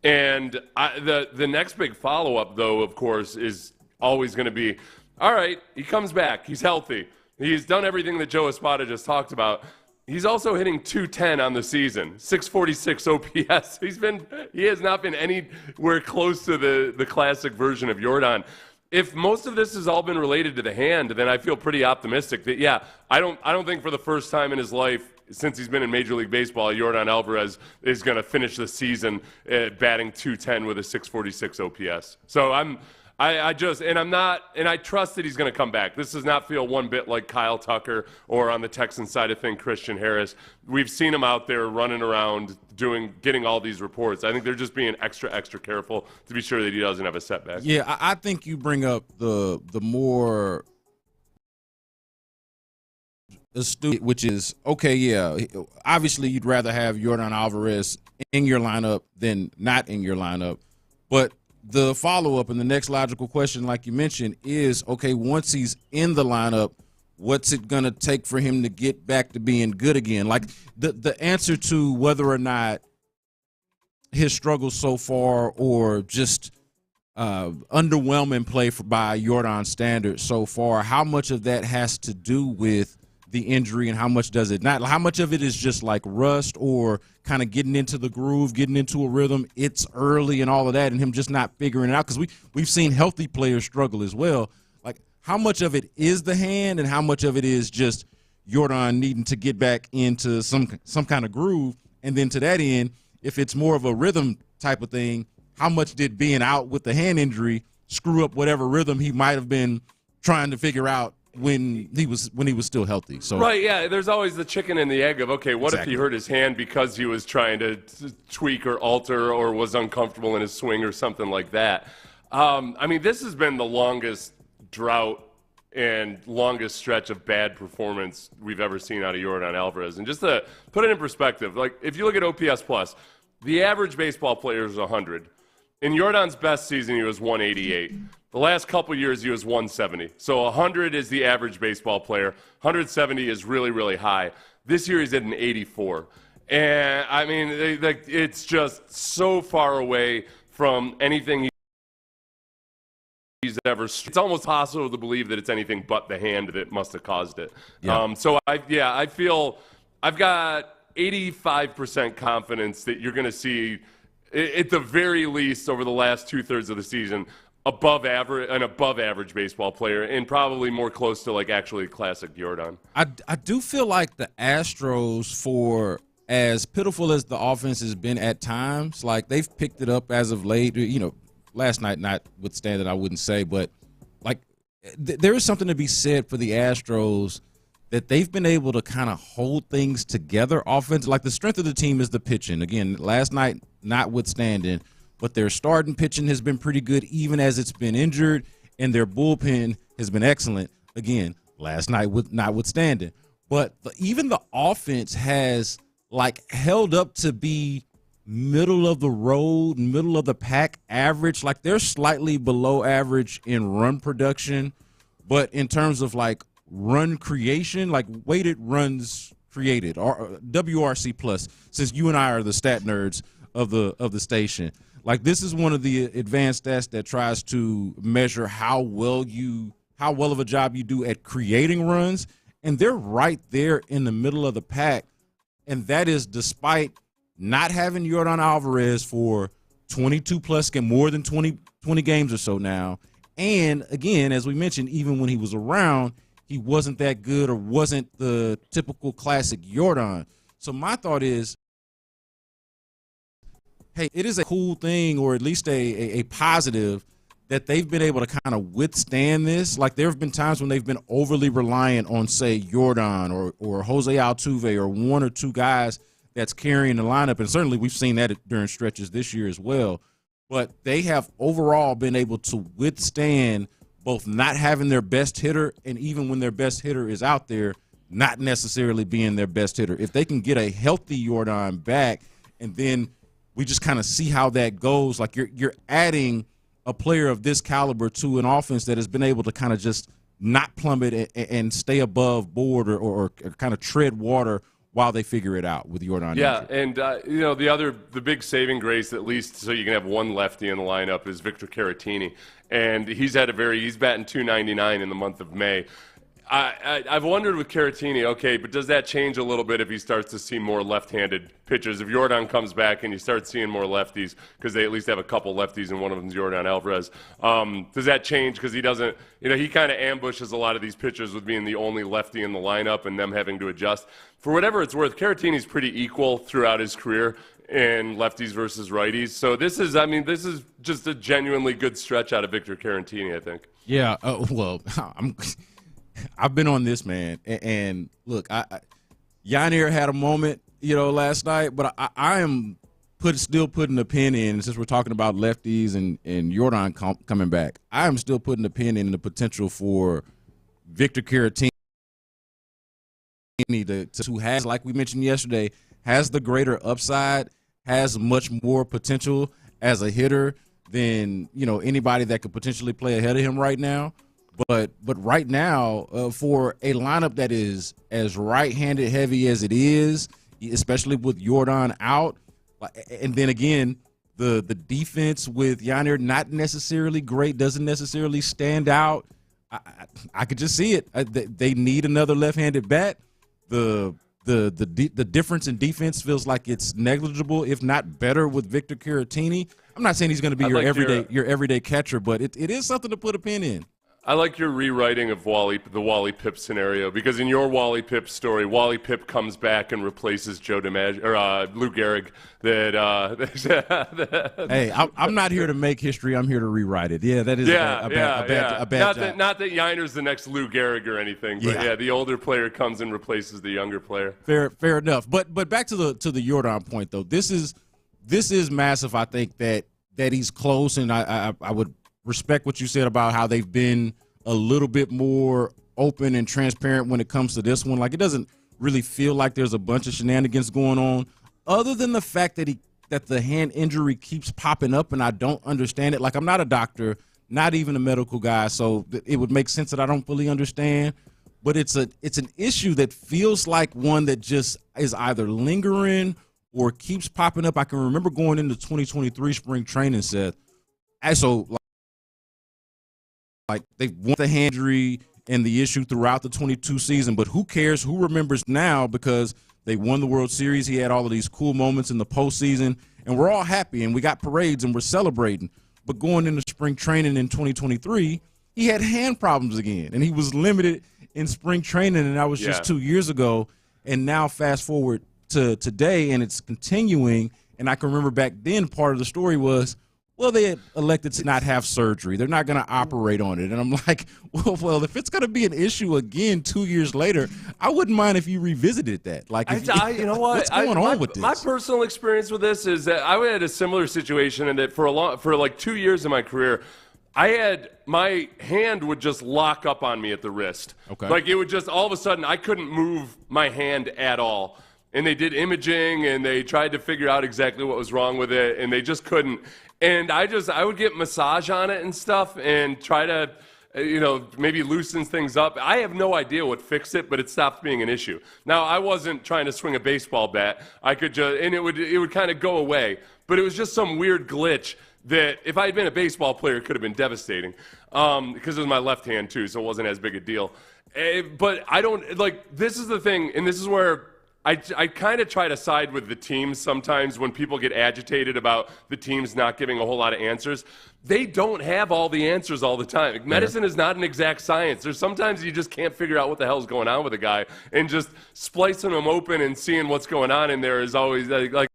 And the next big follow-up, though, of course, is always going to be, all right, he comes back. He's healthy. He's done everything that Joe Espada just talked about. He's also hitting 210 on the season, 646 OPS. He has not been anywhere close to the classic version of Yordon. If most of this has all been related to the hand, then I feel pretty optimistic that, I don't think for the first time in his life since he's been in Major League Baseball, Yordon Alvarez is going to finish the season batting 210 with a 646 OPS. So I trust that he's going to come back. This does not feel one bit like Kyle Tucker or on the Texans side of things, Christian Harris. We've seen him out there running around getting all these reports. I think they're just being extra careful to be sure that he doesn't have a setback. Yeah, I think you bring up the more astute, which is, obviously you'd rather have Yordon Alvarez in your lineup than not in your lineup. But the follow-up and the next logical question, like you mentioned, is, once he's in the lineup, what's it going to take for him to get back to being good again? Like the answer to whether or not his struggles so far or just underwhelming play by Yordon standards so far, how much of that has to do with the injury and how much does it not? How much of it is just like rust or kind of getting into the groove, getting into a rhythm? It's early and all of that, and him just not figuring it out, because we've seen healthy players struggle as well. Like, how much of it is the hand and how much of it is just Yordon needing to get back into some kind of groove? And then to that end, if it's more of a rhythm type of thing, how much did being out with the hand injury screw up whatever rhythm he might have been trying to figure out when he was still healthy? So right, yeah, there's always the chicken and the egg of, what if he hurt his hand because he was trying to tweak or alter or was uncomfortable in his swing or something like that. This has been the longest drought and longest stretch of bad performance we've ever seen out of Yordon Alvarez. And just to put it in perspective, like if you look at OPS plus, the average baseball player is 100. In Yordon's best season, he was 188. The last couple years, he was 170. So 100 is the average baseball player. 170 is really, really high. This year, he's at an 84. And, I mean, it's just so far away from anything he's ever. It's almost possible to believe that it's anything but the hand that must have caused it. Yeah. I feel I've got 85% confidence that you're going to see, at the very least, over the last 2/3 of the season, an above average baseball player, and probably more close to like actually classic Yordon. I do feel like the Astros, for as pitiful as the offense has been at times, like they've picked it up as of late. You know, last night notwithstanding, I wouldn't say, but like there is something to be said for the Astros that they've been able to kind of hold things together offense. Like the strength of the team is the pitching. Again, last night notwithstanding, but their starting pitching has been pretty good even as it's been injured, and their bullpen has been excellent. Again, last night notwithstanding. But even the offense has like held up to be middle of the road, middle of the pack average. Like they're slightly below average in run production, but in terms of like run creation, like weighted runs created, or WRC plus, since you and I are the stat nerds of the station. Like this is one of the advanced stats that tries to measure how well of a job you do at creating runs, and they're right there in the middle of the pack, and that is despite not having Yordon Alvarez for 22 plus more than 20 games or so now. And again, as we mentioned, even when he was around, he wasn't that good or wasn't the typical classic Yordon. So my thought is, hey, it is a cool thing, or at least a positive, that they've been able to kind of withstand this. Like there have been times when they've been overly reliant on, say, Yordon or Jose Altuve or one or two guys that's carrying the lineup, and certainly we've seen that during stretches this year as well. But they have overall been able to withstand both not having their best hitter, and even when their best hitter is out there, not necessarily being their best hitter. If they can get a healthy Yordon back, and then we just kind of see how that goes. Like you're adding a player of this caliber to an offense that has been able to kind of just not plummet and stay above board or kind of tread water while they figure it out with Yordon. Yeah, and the big saving grace, at least so you can have one lefty in the lineup, is Victor Caratini, and he's batting .299 in the month of May. I've wondered with Caratini, okay, but does that change a little bit if he starts to see more left-handed pitchers? If Yordon comes back and you start seeing more lefties, because they at least have a couple lefties and one of them is Yordon Alvarez, does that change? Because he doesn't, he kind of ambushes a lot of these pitchers with being the only lefty in the lineup and them having to adjust. For whatever it's worth, Caratini's pretty equal throughout his career in lefties versus righties. So this is just a genuinely good stretch out of Victor Caratini, I think. Yeah, well, I've been on this, man, and look, Yonier had a moment, last night, but I am still putting a pin in, since we're talking about lefties and Yordon coming back. I am still putting a pin in the potential for Victor Caratini, who has, like we mentioned yesterday, has the greater upside, has much more potential as a hitter than anybody that could potentially play ahead of him right now. But right now, for a lineup that is as right-handed heavy as it is, especially with Yordon out, and then again, the defense with Yonier not necessarily great, doesn't necessarily stand out. I could just see it. They need another left-handed bat. The difference in defense feels like it's negligible, if not better, with Victor Caratini. I'm not saying he's going to be your everyday catcher, but it is something to put a pin in. I like your rewriting of the Wally Pipp scenario, because in your Wally Pipp story, Wally Pipp comes back and replaces Lou Gehrig. Hey, I'm not here to make history. I'm here to rewrite it. Yeah, that is a bad job. Not that Yiner's the next Lou Gehrig or anything, but the older player comes and replaces the younger player. Fair enough. But back to the Yordon point though. This is massive. I think that he's close, and I would respect what you said about how they've been a little bit more open and transparent when it comes to this one. Like, it doesn't really feel like there's a bunch of shenanigans going on, other than the fact that the hand injury keeps popping up, and I don't understand it. Like, I'm not a doctor, not even a medical guy, so it would make sense that I don't fully understand. But it's an issue that feels like one that just is either lingering or keeps popping up. I can remember going into 2023 spring training, Seth. And so, like they've won the hand injury and the issue throughout the 22 season, but who cares? Who remembers now? Because they won the World Series. He had all of these cool moments in the postseason, and we're all happy, and we got parades, and we're celebrating. But going into spring training in 2023, he had hand problems again, and he was limited in spring training, and that was just 2 years ago. And now fast forward to today, and it's continuing. And I can remember back then part of the story was, well, they had elected to not have surgery. They're not going to operate on it. And I'm like, well, if it's going to be an issue again 2 years later, I wouldn't mind if you revisited that. Like, you know what? What's going on with this? My personal experience with this is that I had a similar situation in that for like 2 years of my career, my hand would just lock up on me at the wrist. Okay. Like, it would just, all of a sudden, I couldn't move my hand at all. And they did imaging, and they tried to figure out exactly what was wrong with it, and they just couldn't. And I would get massage on it and stuff and try to, maybe loosen things up. I have no idea what fixed it, but it stopped being an issue. Now, I wasn't trying to swing a baseball bat. I could just, and it would kind of go away. But it was just some weird glitch that if I had been a baseball player, it could have been devastating, because it was my left hand too, so it wasn't as big a deal. But I don't, like, this is the thing, and this is where I kind of try to side with the teams sometimes when people get agitated about the teams not giving a whole lot of answers. They don't have all the answers all the time. Like, medicine is not an exact science. There's sometimes you just can't figure out what the hell's going on with a guy, and just splicing them open and seeing what's going on in there is always like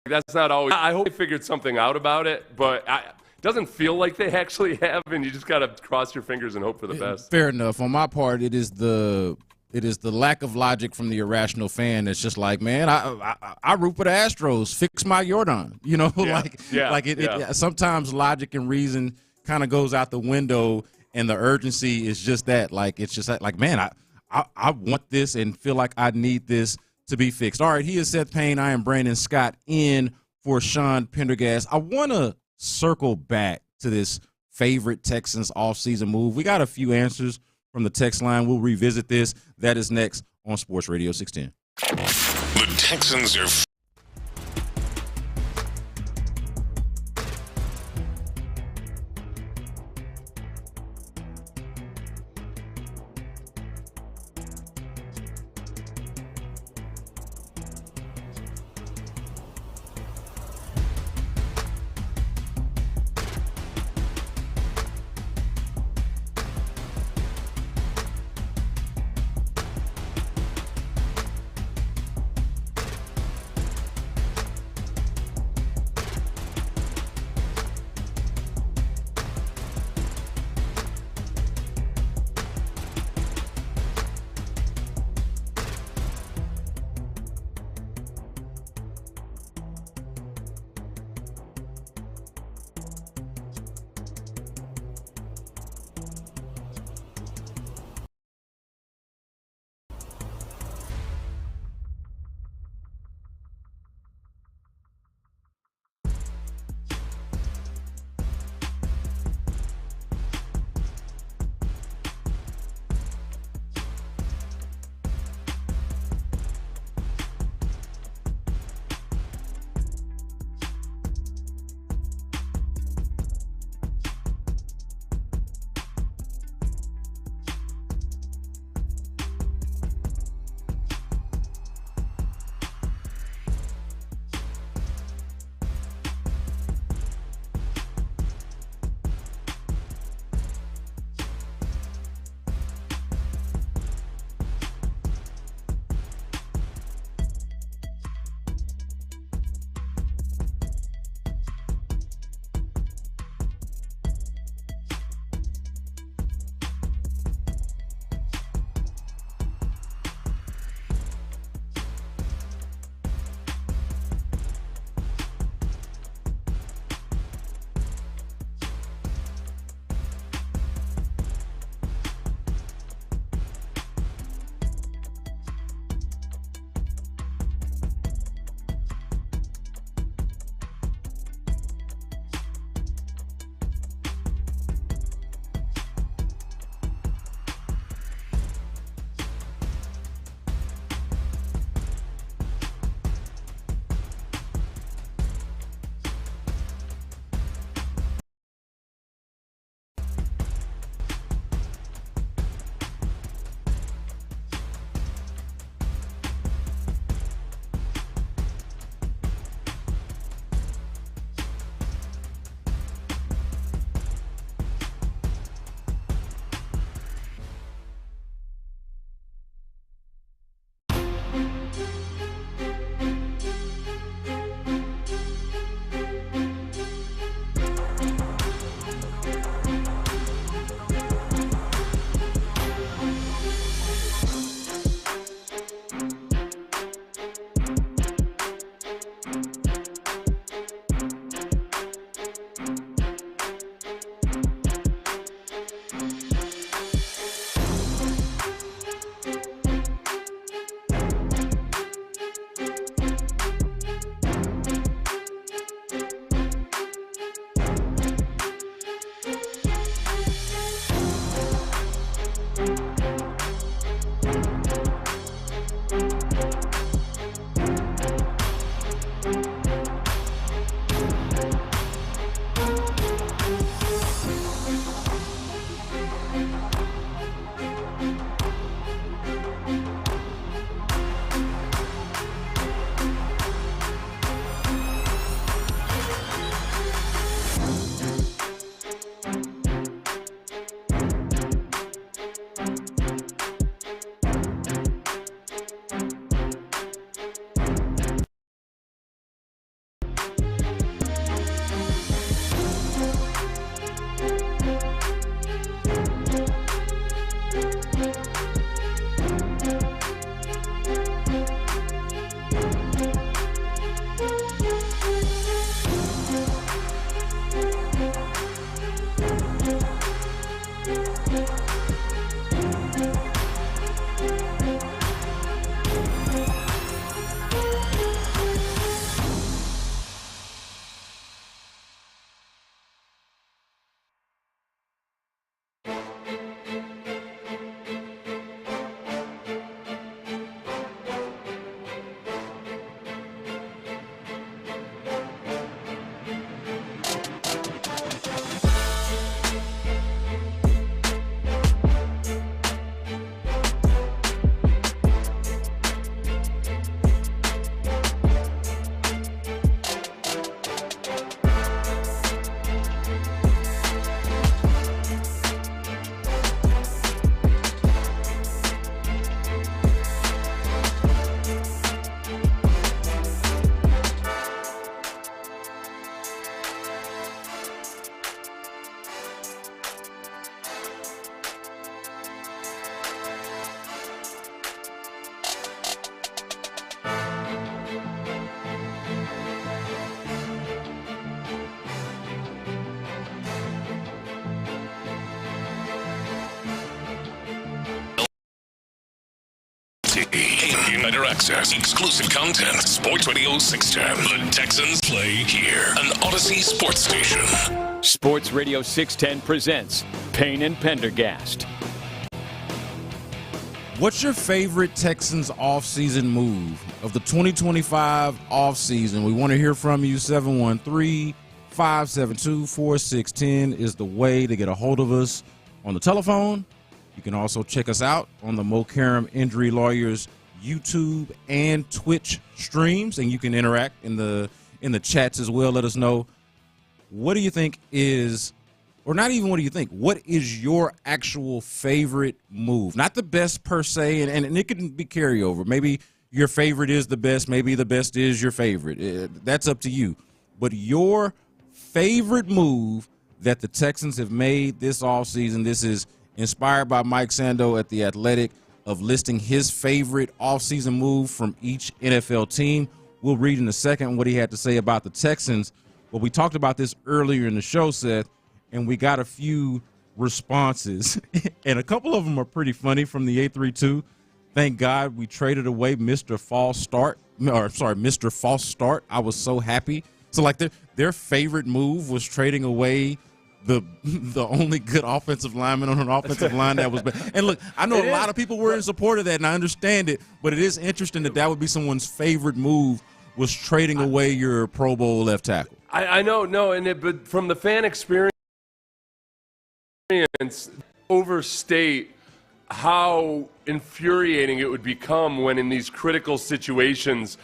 that's not always. I hope they figured something out about it, but it doesn't feel like they actually have, and you just got to cross your fingers and hope for the best. Fair enough. On my part, it is the lack of logic from the irrational fan that's just like, man, I root for the Astros. Fix my Yordon. Sometimes logic and reason kind of goes out the window, and the urgency is just that. Like, it's just like, man, I want this and feel like I need this to be fixed. All right, he is Seth Payne. I am Brandon Scott in for Sean Pendergast. I want to circle back to this favorite Texans offseason move. We got a few answers from the text line. We'll revisit this. That is next on Sports Radio 610. The Texans are Insider access, exclusive content. Sports Radio 610. The Texans play here. An Odyssey sports station. Sports Radio 610 presents Payne and Pendergast. What's your favorite Texans offseason move of the 2025 offseason? We want to hear from you. 713-572-4610 is the way to get a hold of us on the telephone. You can also check us out on the Mo Karam Injury Lawyers YouTube and Twitch streams, and you can interact in the chats as well. Let us know, what do you think is, or not even what do you think, what is your actual favorite move? Not the best per se, and it can be carryover. Maybe your favorite is the best. Maybe the best is your favorite. That's up to you. But your favorite move that the Texans have made this offseason, this is inspired by Mike Sando at The Athletic, of listing his favorite offseason move from each NFL team. We'll read in a second what he had to say about the Texans. But we talked about this earlier in the show, Seth, and we got a few responses. And a couple of them are pretty funny from the 832. Thank God we traded away Mr. False Start. Mr. False Start. I was so happy. So, like, their favorite move was trading away the only good offensive lineman on an offensive line that was bad. And look, I know a lot of people were in support of that, and I understand it, but it is interesting that would be someone's favorite move, was trading away your Pro Bowl left tackle. I know, but from the fan experience, overstate how infuriating it would become when in these critical situations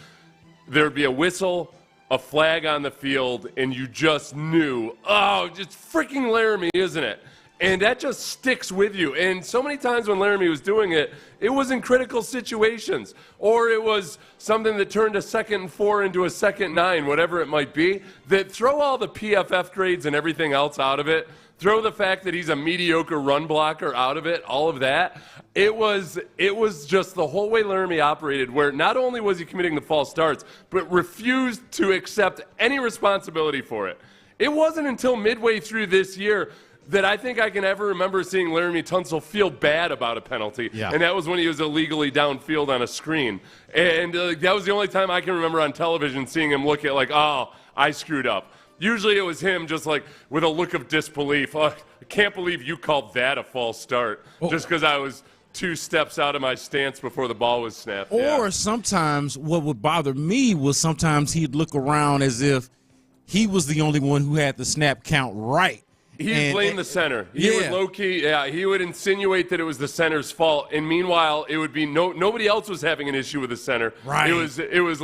there would be a whistle, a flag on the field, and you just knew, oh, it's freaking Laramie, isn't it? And that just sticks with you. And so many times when Laramie was doing it, it was in critical situations, or it was something that turned a 2nd and 4 into a 2nd and 9, whatever it might be, that throw all the PFF grades and everything else out of it, throw the fact that he's a mediocre run blocker out of it, all of that. It was just the whole way Laramie operated, where not only was he committing the false starts, but refused to accept any responsibility for it. It wasn't until midway through this year that I think I can ever remember seeing Laramie Tunsil feel bad about a penalty, and that was when he was illegally downfield on a screen. And that was the only time I can remember on television seeing him look at like, oh, I screwed up. Usually it was him just like with a look of disbelief. Oh, I can't believe you called that a false start, just because I was 2 steps out of my stance before the ball was snapped. Or sometimes what would bother me was sometimes he'd look around as if he was the only one who had the snap count right. He'd blame the center. He would low-key, he would insinuate that it was the center's fault, and meanwhile, it would be nobody else was having an issue with the center. Right. It was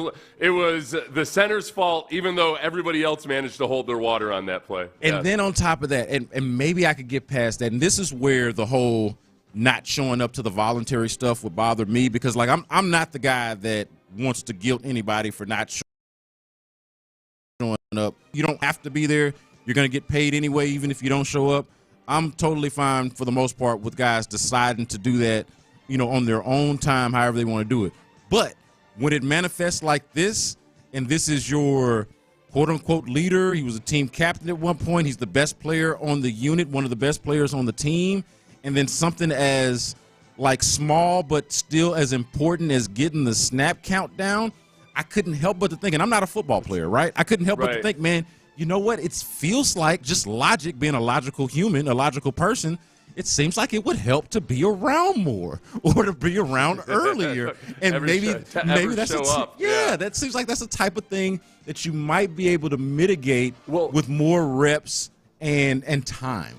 the center's fault, even though everybody else managed to hold their water on that play. And then on top of that, and maybe I could get past that, and this is where the whole not showing up to the voluntary stuff would bother me, because like I'm not the guy that wants to guilt anybody for not showing up. You don't have to be there. You're going to get paid anyway, even if you don't show up. I'm totally fine for the most part with guys deciding to do that, on their own time, however they want to do it. But when it manifests like this, and this is your quote-unquote leader, he was a team captain at one point, he's the best player on the unit, one of the best players on the team, and then something as like small but still as important as getting the snap count down, I couldn't help but to think, and I'm not a football player, right? I couldn't help but to think, man, you know what? It feels like just logic, being a logical human, a logical person, it seems like it would help to be around more or to be around earlier. And maybe that's that seems like that's the type of thing that you might be able to mitigate with more reps and time.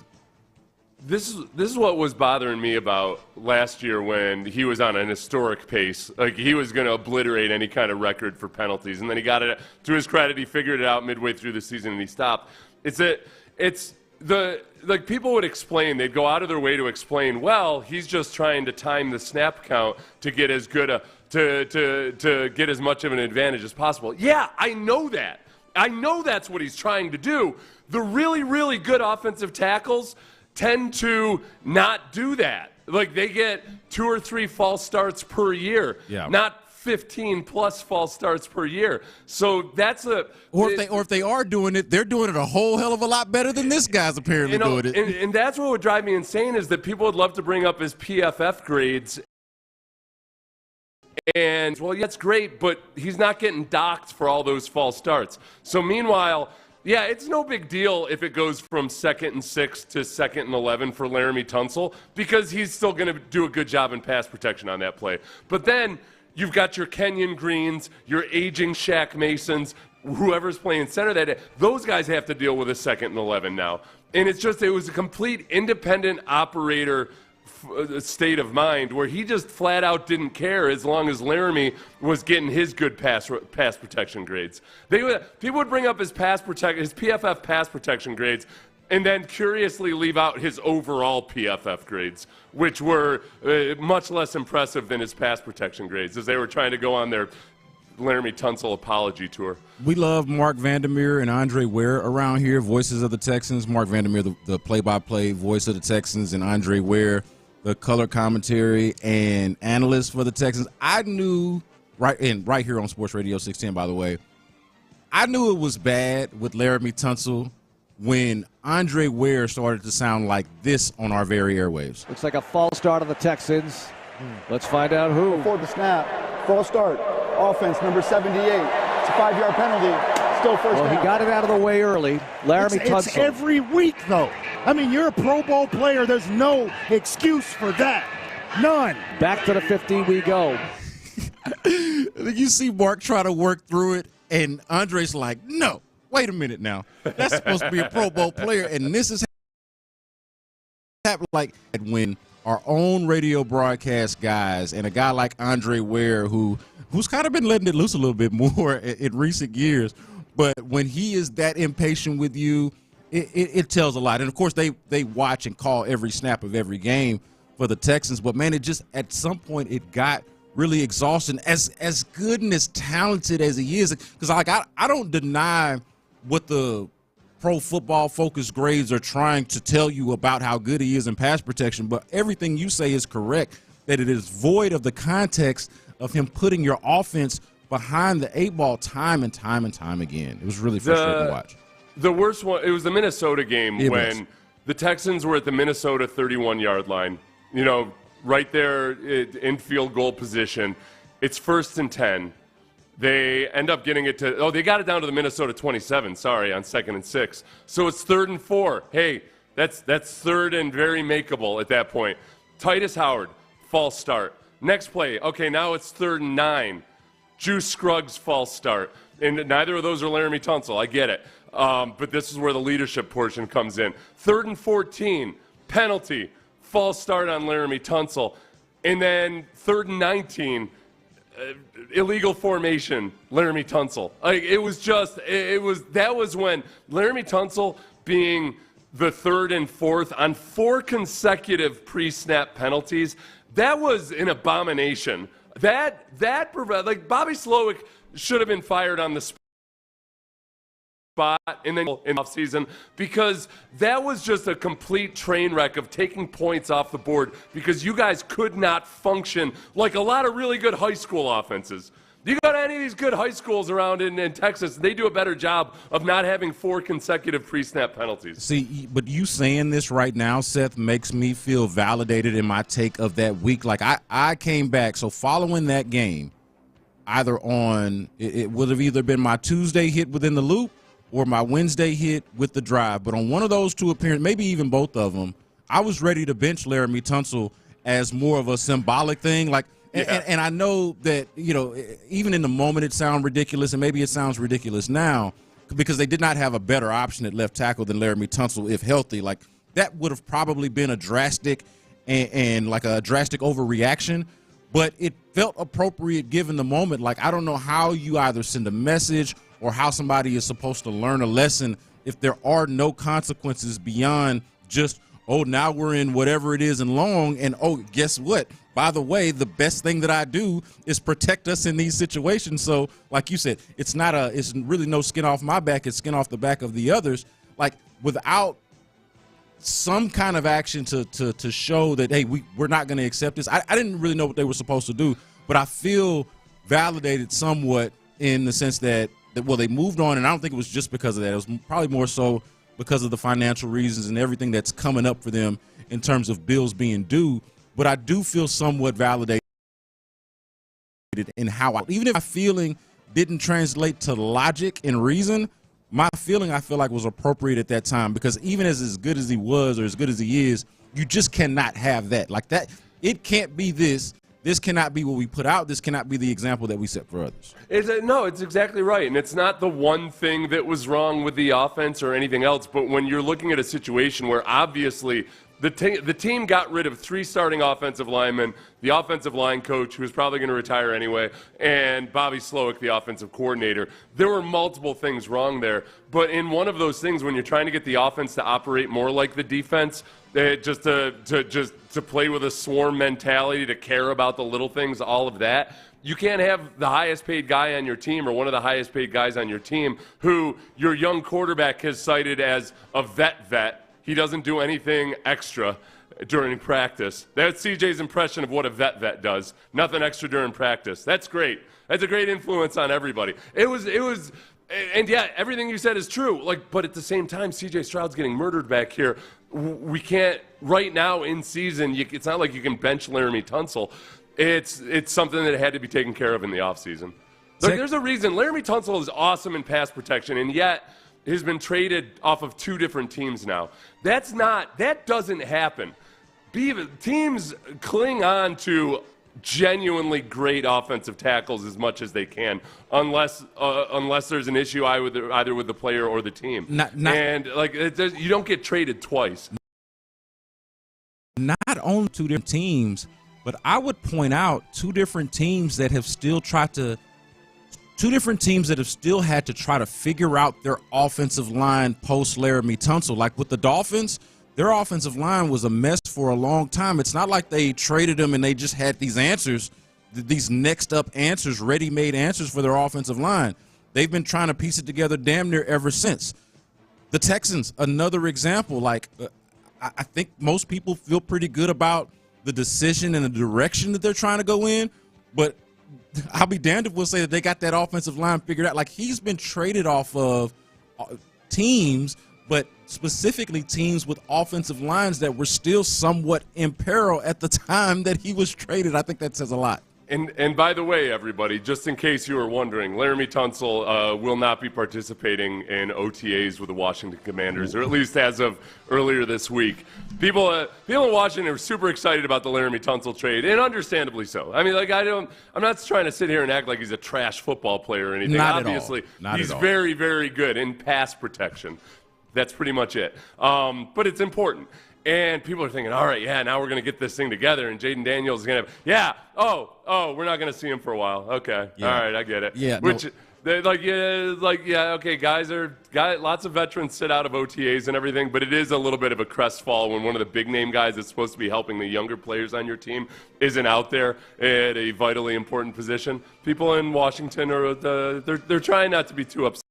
This is what was bothering me about last year when he was on an historic pace. Like, he was going to obliterate any kind of record for penalties, and then he got it. To his credit, he figured it out midway through the season and he stopped. Like, people would explain, they'd go out of their way to explain, well, he's just trying to time the snap count to get as good to get as much of an advantage as possible. Yeah, I know that. I know that's what he's trying to do. The really, really good offensive tackles tend to not do that. Like, they get 2 or 3 false starts per year, not 15 plus false starts per year. So that's or if they are doing it, they're doing it a whole hell of a lot better than this guy's apparently doing it. And that's what would drive me insane, is that people would love to bring up his PFF grades And, well, yeah, that's great, but he's not getting docked for all those false starts. So, meanwhile, yeah, it's no big deal if it goes from 2nd and 6 to 2nd and 11 for Laramie Tunsil because he's still going to do a good job in pass protection on that play. But then you've got your Kenyon Greens, your aging Shaq Masons, whoever's playing center that day. Those guys have to deal with a 2nd and 11 now. And it was a complete independent operator state of mind where he just flat out didn't care as long as Laramie was getting his good pass protection grades. People would bring up his PFF pass protection grades and then curiously leave out his overall PFF grades, which were much less impressive than his pass protection grades as they were trying to go on their Laramie Tunsil apology tour. We love Mark Vandermeer and Andre Ware around here, voices of the Texans. Mark Vandermeer, the play-by-play voice of the Texans, and Andre Ware, the color commentary and analyst for the Texans. I knew, right here on Sports Radio 610, by the way, I knew it was bad with Laramie Tunsil when Andre Ware started to sound like this on our very airwaves. Looks like a false start on the Texans. Let's find out who. Before the snap, false start, offense, number 78. It's a 5-yard penalty. Still first down. Well, he got it out of the way early. Laramie Tunsil. It's every week, though. I mean, you're a Pro Bowl player. There's no excuse for that. None. Back to the 15 we go. You see Mark try to work through it, and Andre's like, no, wait a minute now. That's supposed to be a Pro Bowl player, and this is happening like when our own radio broadcast guys and a guy like Andre Ware who's kind of been letting it loose a little bit more in recent years, but when he is that impatient with you, it tells a lot. And, of course, they watch and call every snap of every game for the Texans. But, man, it just at some point it got really exhausting. As good and as talented as he is, because, like, I don't deny what the Pro Football Focus grades are trying to tell you about how good he is in pass protection, but everything you say is correct, that it is void of the context of him putting your offense behind the 8 ball time and time and time again. It was really frustrating to watch. The worst one, it was the Minnesota game when the Texans were at the Minnesota 31-yard line, right there in field goal position. It's 1st and 10. They end up getting it they got it down to the Minnesota 27, on 2nd and 6. So it's 3rd and 4. Hey, that's 3rd and very makeable at that point. Titus Howard, false start. Next play, okay, now it's 3rd and 9. Juice Scruggs, false start. And neither of those are Laramie Tunsil, I get it. But this is where the leadership portion comes in. 3rd and 14, penalty, false start on Laramie Tunsil. And then 3rd and 19, illegal formation, Laramie Tunsil. That was when Laramie Tunsil being the 3rd and 4th on 4 consecutive pre-snap penalties, that was an abomination. Bobby Slowick should have been fired on the spot and then in offseason because that was just a complete train wreck of taking points off the board because you guys could not function like a lot of really good high school offenses. You got any of these good high schools around in Texas, they do a better job of not having 4 consecutive pre-snap penalties. See, but you saying this right now, Seth, makes me feel validated in my take of that week. Like, I came back, so following that game, it would have either been my Tuesday hit within the loop or my Wednesday hit with the drive. But on one of those two appearances, maybe even both of them, I was ready to bench Laramie Tunsil as more of a symbolic thing. Like, and I know that, even in the moment it sounds ridiculous, and maybe it sounds ridiculous now, because they did not have a better option at left tackle than Laramie Tunsil if healthy. Like, that would have probably been a drastic and like a drastic overreaction, but it felt appropriate given the moment. Like, I don't know how you either send a message or how somebody is supposed to learn a lesson if there are no consequences beyond just, now we're in whatever it is in long, and guess what? By the way, the best thing that I do is protect us in these situations. So, like you said, it's really no skin off my back, it's skin off the back of the others. Like, without some kind of action to show that, hey, we're not going to accept this. I didn't really know what they were supposed to do, but I feel validated somewhat in the sense that they moved on, and I don't think it was just because of that. It was probably more so because of the financial reasons and everything that's coming up for them in terms of bills being due. But I do feel somewhat validated in how even if my feeling didn't translate to logic and reason, my feeling I feel like was appropriate at that time, because even as good as he was or as good as he is, you just cannot have that. Like that, it can't be this. This cannot be what we put out. This cannot be the example that we set for others. No, it's exactly right. And it's not the one thing that was wrong with the offense or anything else, but when you're looking at a situation where obviously the team got rid of 3 starting offensive linemen, the offensive line coach, who was probably going to retire anyway, and Bobby Slowick, the offensive coordinator. There were multiple things wrong there. But in one of those things, when you're trying to get the offense to operate more like the defense, just to play with a swarm mentality, to care about the little things, all of that, you can't have the highest paid guy on your team or one of the highest paid guys on your team who your young quarterback has cited as a vet. He doesn't do anything extra during practice. That's CJ's impression of what a vet does. Nothing extra during practice. That's great. That's a great influence on everybody. It was, and yeah, everything you said is true. But at the same time, CJ Stroud's getting murdered back here. We can't right now in season. It's not like you can bench Laramie Tunsil. It's something that had to be taken care of in the offseason. There's a reason. Laramie Tunsil is awesome in pass protection, and yet has been traded off of 2 different teams now. That doesn't happen. Teams cling on to genuinely great offensive tackles as much as they can, unless there's an issue either with the player or the team. You don't get traded twice. Not only 2 different teams, but I would point out 2 different teams that have still had to try to figure out their offensive line post Laramie Tunsil. Like with the Dolphins, their offensive line was a mess for a long time. It's not like they traded them and they just had these answers, these next up answers, ready-made answers for their offensive line. They've been trying to piece it together damn near ever since. The Texans, another example. I think most people feel pretty good about the decision and the direction that they're trying to go in, but I'll be damned if we'll say that they got that offensive line figured out. Like, he's been traded off of teams, but specifically teams with offensive lines that were still somewhat in peril at the time that he was traded. I think that says a lot. And by the way, everybody, just in case you were wondering, Laramie Tunsil will not be participating in OTAs with the Washington Commanders, or at least as of earlier this week. People in Washington are super excited about the Laramie Tunsil trade, and understandably so. I mean, I'm not trying to sit here and act like he's a trash football player or anything. Obviously, he's very, very good in pass protection. That's pretty much it. But it's important. And people are thinking, all right, now we're going to get this thing together, and Jaden Daniels is going to we're not going to see him for a while. Okay, all right, I get it. Yeah, okay, lots of veterans sit out of OTAs and everything, but it is a little bit of a crestfall when one of the big-name guys that's supposed to be helping the younger players on your team isn't out there at a vitally important position. People in Washington they're trying not to be too upset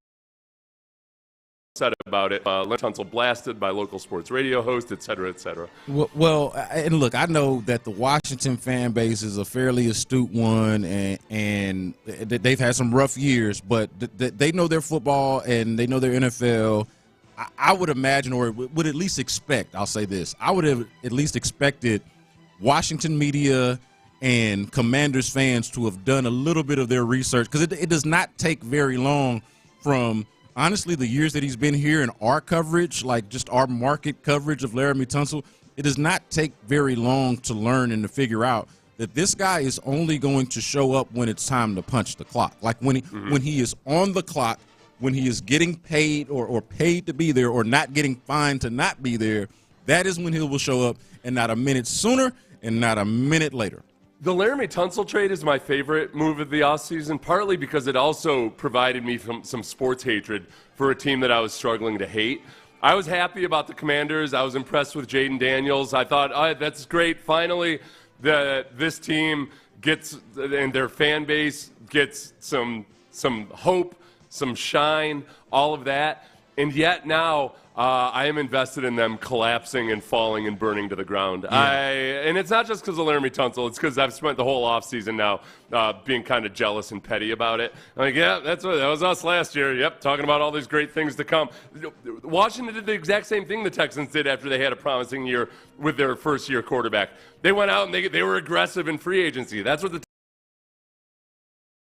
about it. Tunsil blasted by local sports radio host, et cetera, et cetera. Well, and look, I know that the Washington fan base is a fairly astute one, and they've had some rough years, but they know their football and they know their NFL. I would imagine, or would at least expect, I'll say this, I would have at least expected Washington media and Commanders fans to have done a little bit of their research, because it does not take very long from – honestly, the years that he's been here in our coverage, like just our market coverage of Laramie Tunsil, it does not take very long to learn and to figure out that this guy is only going to show up when it's time to punch the clock. Like when he is on the clock, when he is getting paid or paid to be there, or not getting fined to not be there, that is when he will show up, and not a minute sooner and not a minute later. The Laramie Tunsil trade is my favorite move of the offseason, partly because it also provided me some sports hatred for a team that I was struggling to hate. I was happy about the Commanders. I was impressed with Jaden Daniels. I thought, that's great. Finally, this team gets, and their fan base gets some hope, some shine, all of that. And yet now I am invested in them collapsing and falling and burning to the ground. Yeah. And it's not just because of Laramie Tunsil. It's because I've spent the whole offseason now being kind of jealous and petty about it. I'm like, that was us last year. Yep, talking about all these great things to come. Washington did the exact same thing the Texans did after they had a promising year with their first-year quarterback. They went out and they were aggressive in free agency. That's what the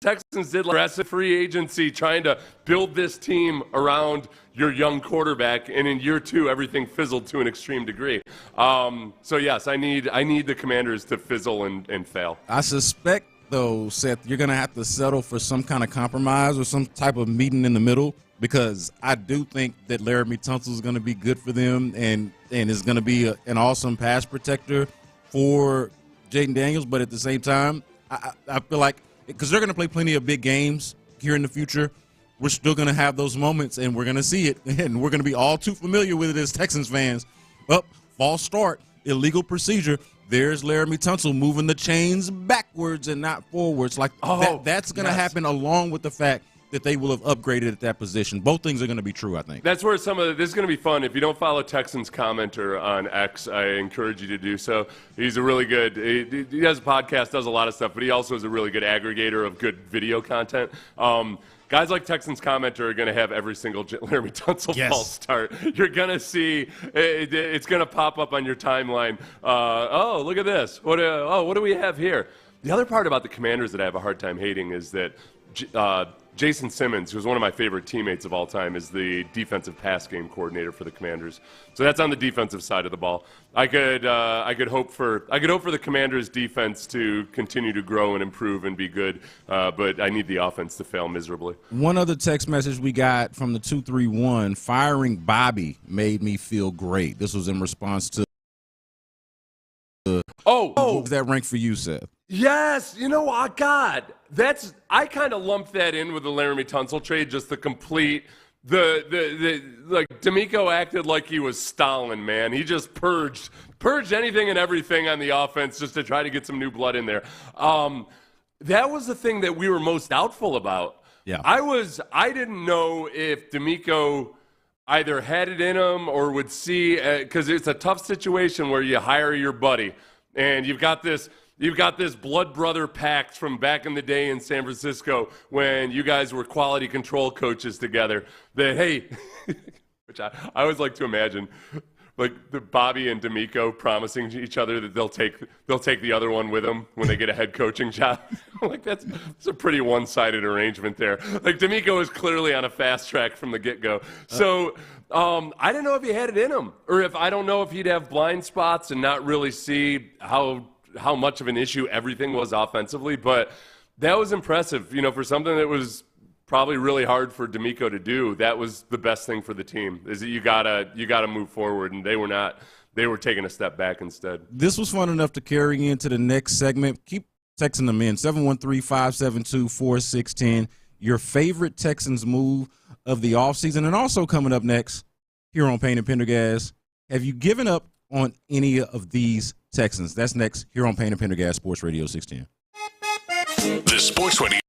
Texans did aggressive free agency, trying to build this team around your young quarterback, and in year 2, everything fizzled to an extreme degree. So yes, I need the Commanders to fizzle and fail. I suspect, though, Seth, you're going to have to settle for some kind of compromise or some type of meeting in the middle, because I do think that Laramie Tunsil is going to be good for them and is going to be an awesome pass protector for Jaden Daniels. But at the same time, I feel like, because they're going to play plenty of big games here in the future, we're still going to have those moments, and we're going to see it, and we're going to be all too familiar with it as Texans fans. False start, illegal procedure. There's Laramie Tunsil moving the chains backwards and not forwards. That's going to happen, along with the fact that they will have upgraded at that position. Both things are going to be true, I think. That's where this is going to be fun. If you don't follow Texans commenter on X, I encourage you to do so. He's a really good, he has a podcast, does a lot of stuff, but he also is a really good aggregator of good video content. Guys like Texans commenter are going to have every single Laramie Tunsil false start. You're going to see it's going to pop up on your timeline. Look at this. What do we have here? The other part about the Commanders that I have a hard time hating is that Jason Simmons, who's one of my favorite teammates of all time, is the defensive pass game coordinator for the Commanders. So that's on the defensive side of the ball. I could hope for the Commanders' defense to continue to grow and improve and be good, but I need the offense to fail miserably. One other text message we got from the 231: firing Bobby made me feel great. This was in response to. What was that rank for you, Seth? Yes, you know what, God, I kind of lumped that in with the Laramie Tunsil trade, just the complete, D'Amico acted like he was Stalin, man. He just purged anything and everything on the offense just to try to get some new blood in there. That was the thing that we were most doubtful about. Yeah. I didn't know if D'Amico either had it in him or would see, because it's a tough situation where you hire your buddy and you've got this blood brother pact from back in the day in San Francisco when you guys were quality control coaches together. That, hey, which I always like to imagine, like the Bobby and D'Amico promising each other that they'll take the other one with them when they get a head coaching job. Like that's a pretty one-sided arrangement there. Like D'Amico is clearly on a fast track from the get-go. So I didn't know if he had it in him, or I don't know if he'd have blind spots and not really see how much of an issue everything was offensively, but that was impressive. For something that was probably really hard for D'Amico to do, that was the best thing for the team, is that you gotta move forward, and they were not. They were taking a step back instead. This was fun enough to carry into the next segment. Keep texting them in, 713-572-4610. Your favorite Texans move of the offseason. And also coming up next here on Payne and Pendergast, have you given up on any of these Texans? That's next here on Payne and Pendergast, Sports Radio 610. The Sports Radio.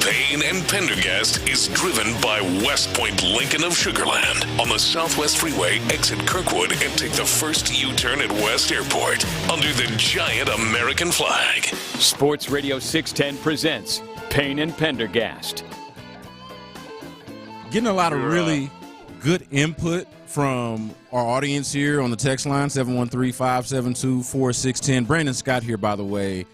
Payne and Pendergast is driven by West Point Lincoln of Sugar Land. On the Southwest Freeway, exit Kirkwood and take the first U-turn at West Airport under the giant American flag. Sports Radio 610 presents Payne and Pendergast. Getting a lot of really good input from our audience here on the text line, 713-572-4610. Brandon Scott here, by the way,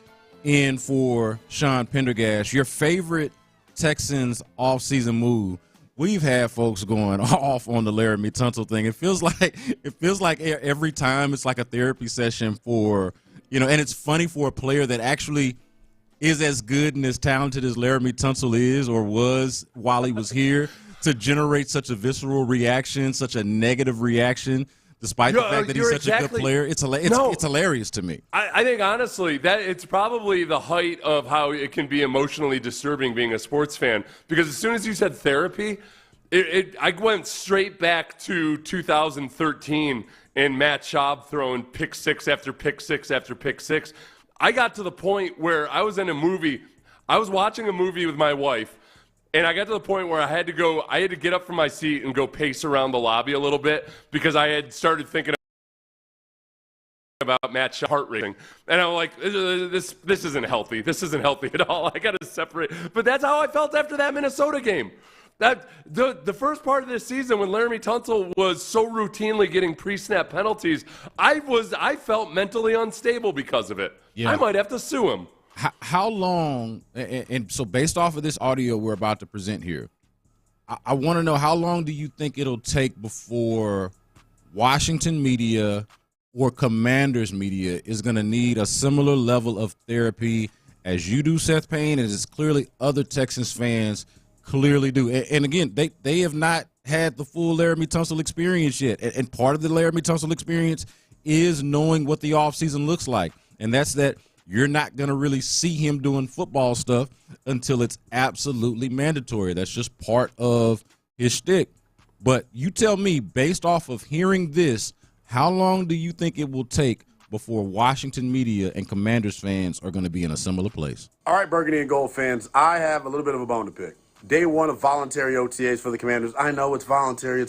in for Sean Pendergast. Your favorite Texans offseason move. We've had folks going off on the Laramie Tunsil thing. It feels like every time it's like a therapy session for, and it's funny for a player that actually is as good and as talented as Laramie Tunsil is or was while he was here to generate such a visceral reaction, such a negative reaction. Despite the fact that he's such a good player, it's hilarious to me. I think, honestly, that it's probably the height of how it can be emotionally disturbing being a sports fan. Because as soon as you said therapy, I went straight back to 2013 and Matt Schaub throwing pick six after pick six after pick six. I got to the point where I was watching a movie with my wife, and I got to the point where I had to get up from my seat and go pace around the lobby a little bit because I had started thinking about Matt's heart racing. And I'm like, this isn't healthy. This isn't healthy at all. I got to separate. But that's how I felt after that Minnesota game. That the first part of this season when Laramie Tunsil was so routinely getting pre-snap penalties, I felt mentally unstable because of it. Yeah. I might have to sue him. How long, and so based off of this audio we're about to present here, I want to know how long do you think it'll take before Washington media or Commanders media is going to need a similar level of therapy as you do, Seth Payne, and as clearly other Texans fans clearly do. And again, they have not had the full Laramie Tunsil experience yet. And part of the Laramie Tunsil experience is knowing what the offseason looks like, and that's that you're not going to really see him doing football stuff until it's absolutely mandatory. That's just part of his shtick. But you tell me, based off of hearing this, how long do you think it will take before Washington media and Commanders fans are going to be in a similar place? All right, Burgundy and Gold fans, I have a little bit of a bone to pick. Day one of voluntary OTAs for the Commanders. I know it's voluntary,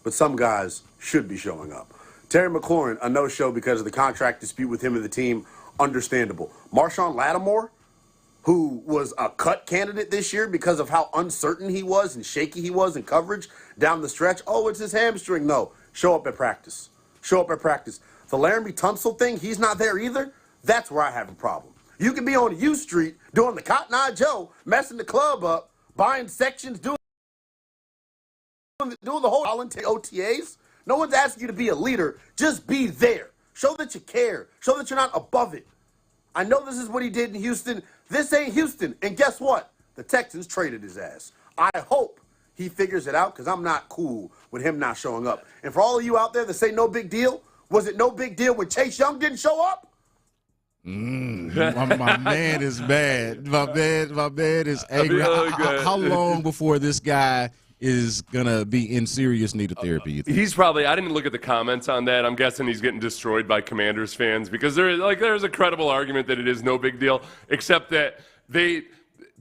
but some guys should be showing up. Terry McLaurin, a no-show because of the contract dispute with him and the team. Understandable. Marshawn Lattimore, who was a cut candidate this year because of how uncertain he was and shaky he was in coverage down the stretch. Oh, it's his hamstring. No, show up at practice. The Laramie Tunsil thing, he's not there either. That's where I have a problem. You can be on U Street doing the Cotton Eye Joe, messing the club up, buying sections, doing the whole voluntary OTAs. No one's asking you to be a leader. Just be there. Show that you care. Show that you're not above it. I know this is what he did in Houston. This ain't Houston. And guess what? The Texans traded his ass. I hope he figures it out because I'm not cool with him not showing up. And for all of you out there that say no big deal, was it no big deal when Chase Young didn't show up? My man is bad. My man is angry. How long before this guy is going to be in serious need of therapy, you think? He's probably – I didn't look at the comments on that. I'm guessing he's getting destroyed by Commanders fans because there's a credible argument that it is no big deal, except that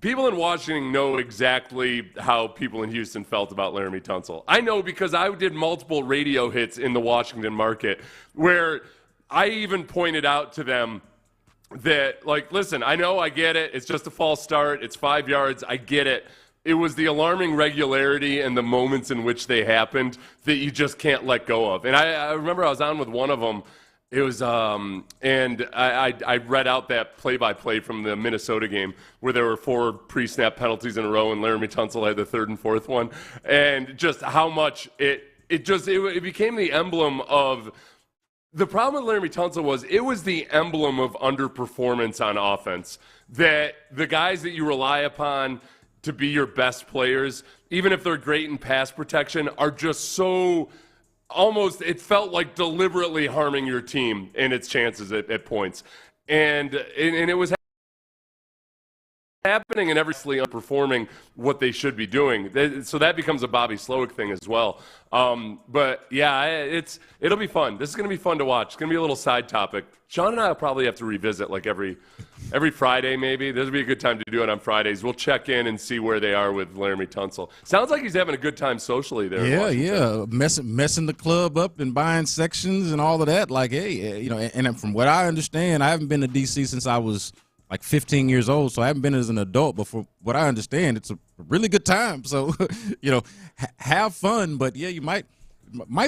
people in Washington know exactly how people in Houston felt about Laramie Tunsil. I know because I did multiple radio hits in the Washington market where I even pointed out to them that, like, listen, I know, I get it. It's just a false start. It's 5 yards. I get it. It was the alarming regularity and the moments in which they happened that you just can't let go of. And I remember I was on with one of them. It was, and I read out that play-by-play from the Minnesota game where there were 4 pre-snap penalties in a row and Laramie Tunsil had the 3rd and 4th one. And just how much it became the emblem of the problem with Laramie Tunsil was it was the emblem of underperformance on offense, that the guys that you rely upon to be your best players, even if they're great in pass protection, are just so almost, it felt like deliberately harming your team and its chances at points. And it was happening and everything underperforming what they should be doing. So that becomes a Bobby Slowick thing as well. But yeah, it'll be fun. This is going to be fun to watch. It's going to be a little side topic. Sean and I will probably have to revisit like every Friday maybe. This would be a good time to do it on Fridays. We'll check in and see where they are with Laramie Tunsil. Sounds like he's having a good time socially there. Yeah. Messing the club up and buying sections and all of that. Like, hey, and from what I understand, I haven't been to D.C. since I was like 15 years old, so I haven't been as an adult, but from what I understand, it's a really good time. So, have fun, but yeah, you might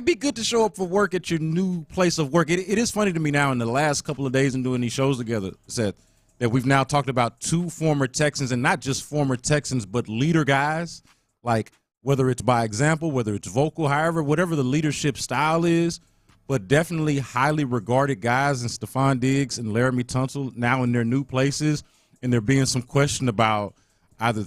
be good to show up for work at your new place of work. It is funny to me now in the last couple of days and doing these shows together, Seth, that we've now talked about 2 former Texans, and not just former Texans, but leader guys, like whether it's by example, whether it's vocal, whatever the leadership style is, but definitely highly regarded guys in Stephon Diggs and Laramie Tunsil now in their new places, and there being some question about either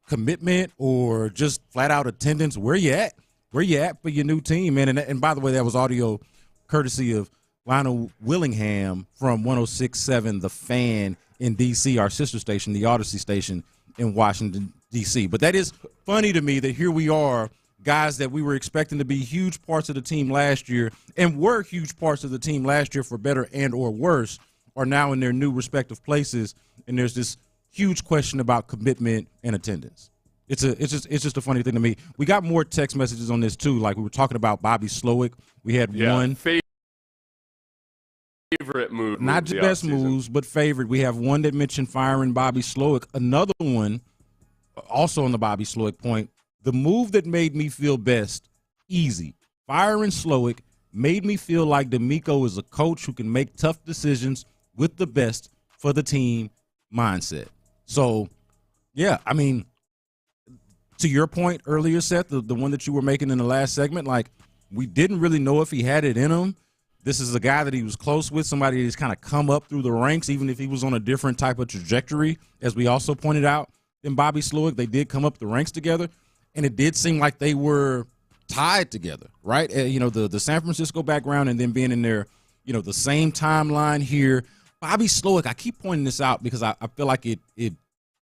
commitment or just flat-out attendance. Where you at? Where you at for your new team, man? And by the way, that was audio courtesy of Lionel Willingham from 106.7 The Fan in D.C., our sister station, the Odyssey station in Washington, D.C. But that is funny to me that here we are, guys that we were expecting to be huge parts of the team last year and were huge parts of the team last year for better and or worse, are now in their new respective places, and there's this huge question about commitment and attendance. It's just a funny thing to me. We got more text messages on this too. Like we were talking about Bobby Slowick. We had one favorite move, not the best moves, but favorite. We have one that mentioned firing Bobby Slowick. Another one, also on the Bobby Slowick point. The move that made me feel best, easy. Firing Slowick made me feel like D'Amico is a coach who can make tough decisions with the best for the team mindset. So, yeah, I mean, to your point earlier, Seth, the one that you were making in the last segment, like we didn't really know if he had it in him. This is a guy that he was close with, somebody that's kind of come up through the ranks, even if he was on a different type of trajectory, as we also pointed out in Bobby Slowick. They did come up the ranks together. And it did seem like they were tied together, right? The San Francisco background and then being in there, the same timeline here. Bobby Slowick, I keep pointing this out because I feel like it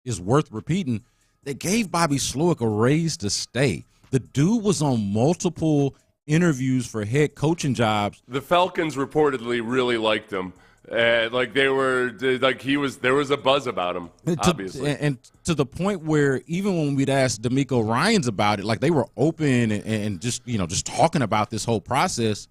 is worth repeating. They gave Bobby Slowick a raise to stay. The dude was on multiple interviews for head coaching jobs. The Falcons reportedly really liked him. There was a buzz about him, obviously. And to the point where even when we'd ask D'Amico Ryans about it, like they were open and just talking about this whole process,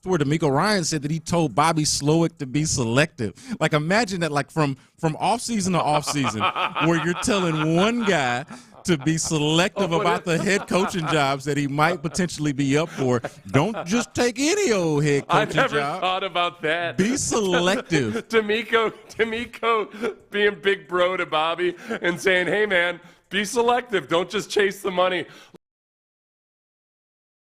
to where D'Amico Ryans said that he told Bobby Slowick to be selective. Like imagine that, like from offseason to offseason, where you're telling one guy to be selective about the head coaching jobs that he might potentially be up for. Don't just take any old head coaching job. I never thought about that. Be selective. D'Amico being big bro to Bobby and saying, hey, man, Be selective. Don't just chase the money.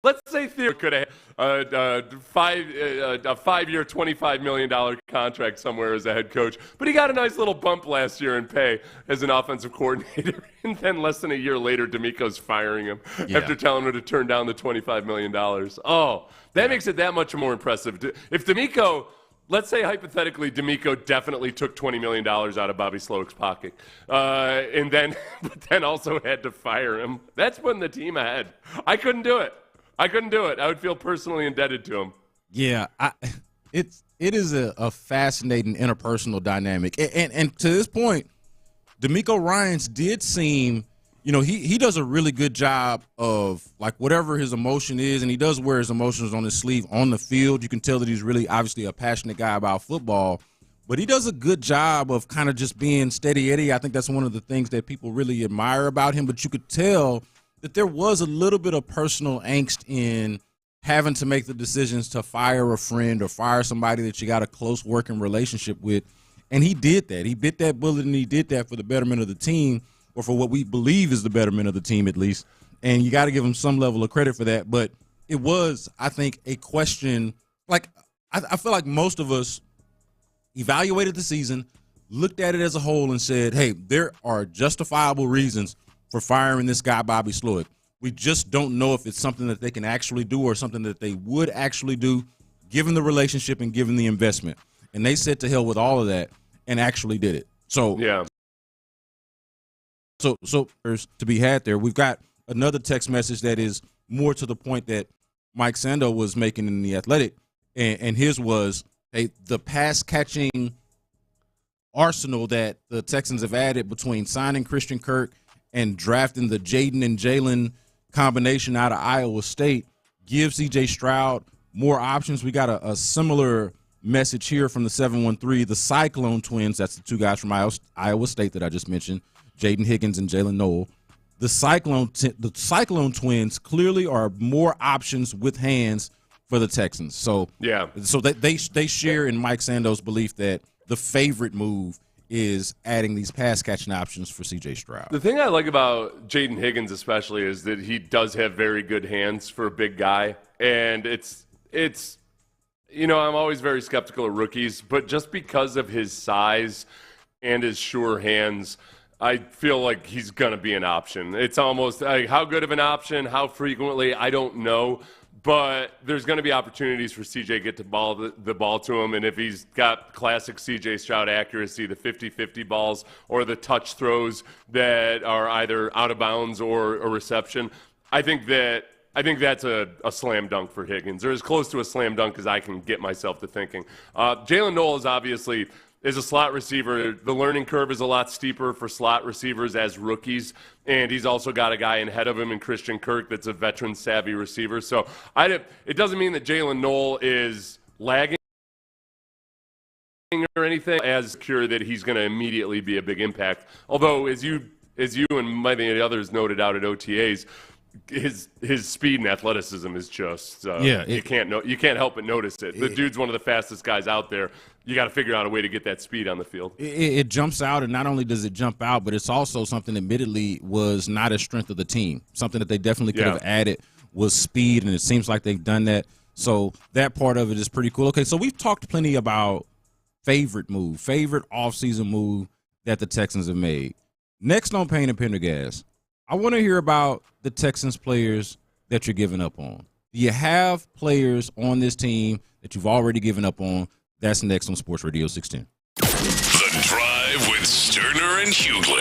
Let's say Theo could have a 5-year, $25 million contract somewhere as a head coach, but he got a nice little bump last year in pay as an offensive coordinator, and then less than a year later, D'Amico's firing him after telling him to turn down the $25 million. Oh, that makes it that much more impressive. If D'Amico, let's say hypothetically, D'Amico definitely took $20 million out of Bobby Slowick's pocket, and then also had to fire him, that's putting the team ahead. I couldn't do it. I would feel personally indebted to him. Yeah, it is a fascinating interpersonal dynamic. And to this point, D'Amico Ryans did seem, he does a really good job of, like, whatever his emotion is, and he does wear his emotions on his sleeve on the field. You can tell that he's really obviously a passionate guy about football, but he does a good job of kind of just being steady Eddie. I think that's one of the things that people really admire about him, but you could tell that there was a little bit of personal angst in having to make the decisions to fire a friend or fire somebody that you got a close working relationship with. And he did that. He bit that bullet, and he did that for the betterment of the team, or for what we believe is the betterment of the team at least. And you got to give him some level of credit for that. But it was, I think, a question. Like, I feel like most of us evaluated the season, looked at it as a whole, and said, hey, there are justifiable reasons for firing this guy, Bobby Slowick. We just don't know if it's something that they can actually do or something that they would actually do, given the relationship and given the investment. And they said to hell with all of that and actually did it. So, yeah. So there's to be had there. We've got another text message that is more to the point that Mike Sando was making in The Athletic, and his was, hey, the pass-catching arsenal that the Texans have added between signing Christian Kirk and drafting the Jaden and Jalen combination out of Iowa State gives C.J. Stroud more options. We got a similar message here from the 713, the Cyclone Twins. That's the two guys from Iowa State that I just mentioned, Jaden Higgins and Jalen Noel. The Cyclone Twins clearly are more options with hands for the Texans. So they share in Mike Sando's belief that the favorite move is adding these pass-catching options for C.J. Stroud. The thing I like about Jaden Higgins especially is that he does have very good hands for a big guy. And it's I'm always very skeptical of rookies, but just because of his size and his sure hands, I feel like he's going to be an option. It's almost like how good of an option, how frequently, I don't know. But there's going to be opportunities for CJ to get the ball to him. And if he's got classic CJ Stroud accuracy, the 50-50 balls or the touch throws that are either out of bounds or a reception, I think that's a slam dunk for Higgins, or as close to a slam dunk as I can get myself to thinking. Jalen Noel is a slot receiver. The learning curve is a lot steeper for slot receivers as rookies, and he's also got a guy ahead of him in Christian Kirk that's a veteran-savvy receiver. So it doesn't mean that Jalen Noel is lagging or anything, as secure that he's going to immediately be a big impact. Although, as you and many of the others noted out at OTAs, his speed and athleticism is just you can't help but notice it. The dude's one of the fastest guys out there. You got to figure out a way to get that speed on the field. It jumps out, and not only does it jump out, but it's also something admittedly was not a strength of the team. Something that they definitely could have added was speed, and it seems like they've done that. So that part of it is pretty cool. Okay, so we've talked plenty about favorite offseason move that the Texans have made. Next on Payne and Pendergast, I want to hear about the Texans players that you're giving up on. Do you have players on this team that you've already given up on? That's next on Sports Radio 610. The Drive with Stoerner and Hughley.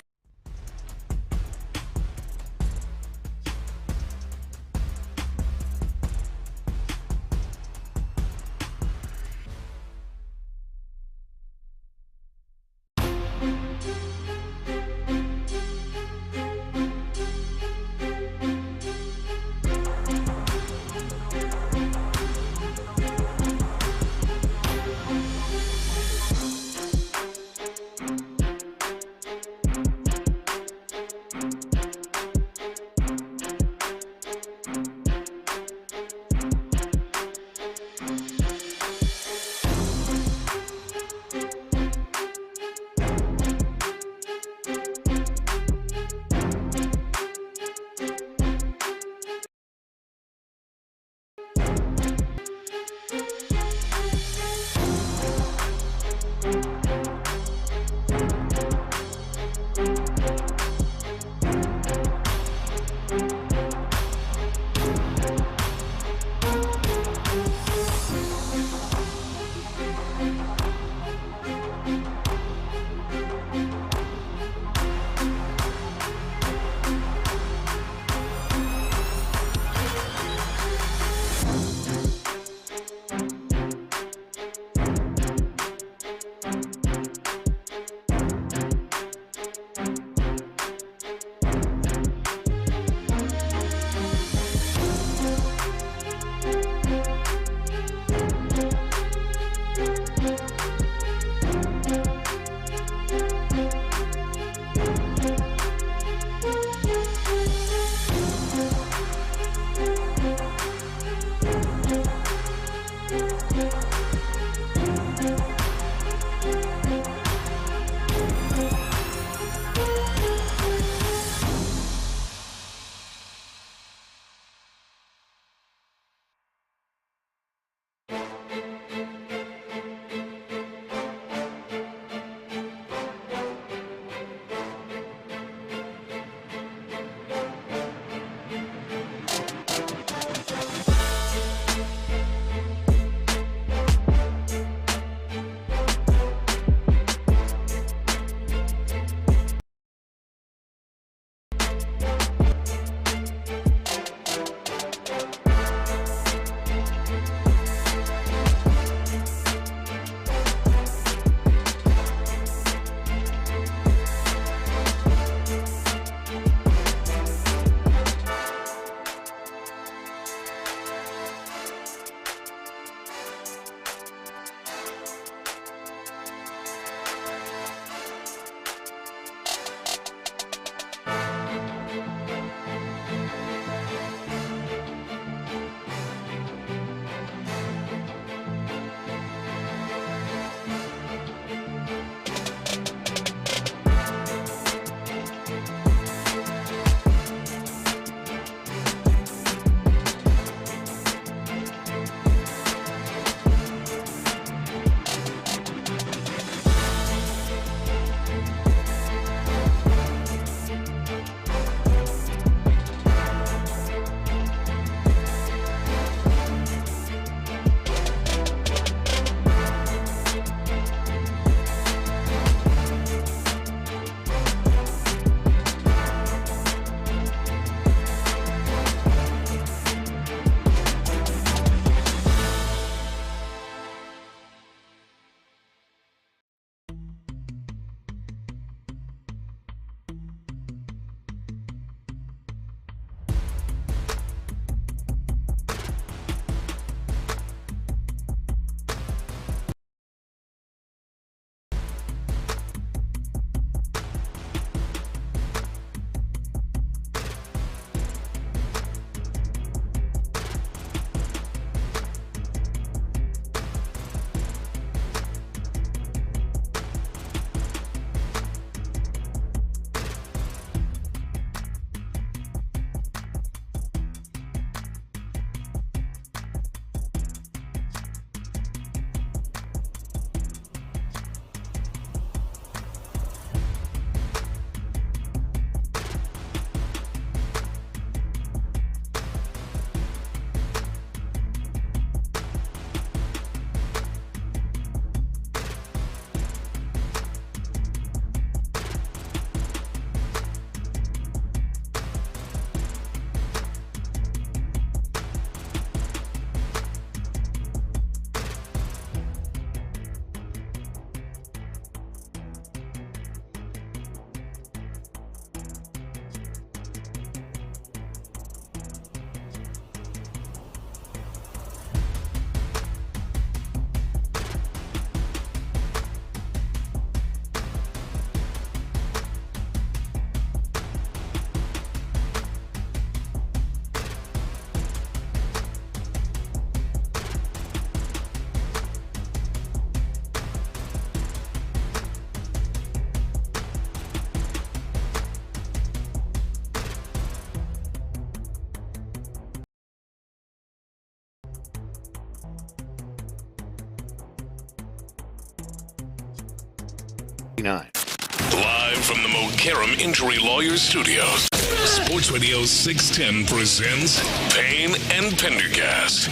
Live from the McCarran Injury Lawyers Studios, Sports Radio 610 presents Payne and Pendergast.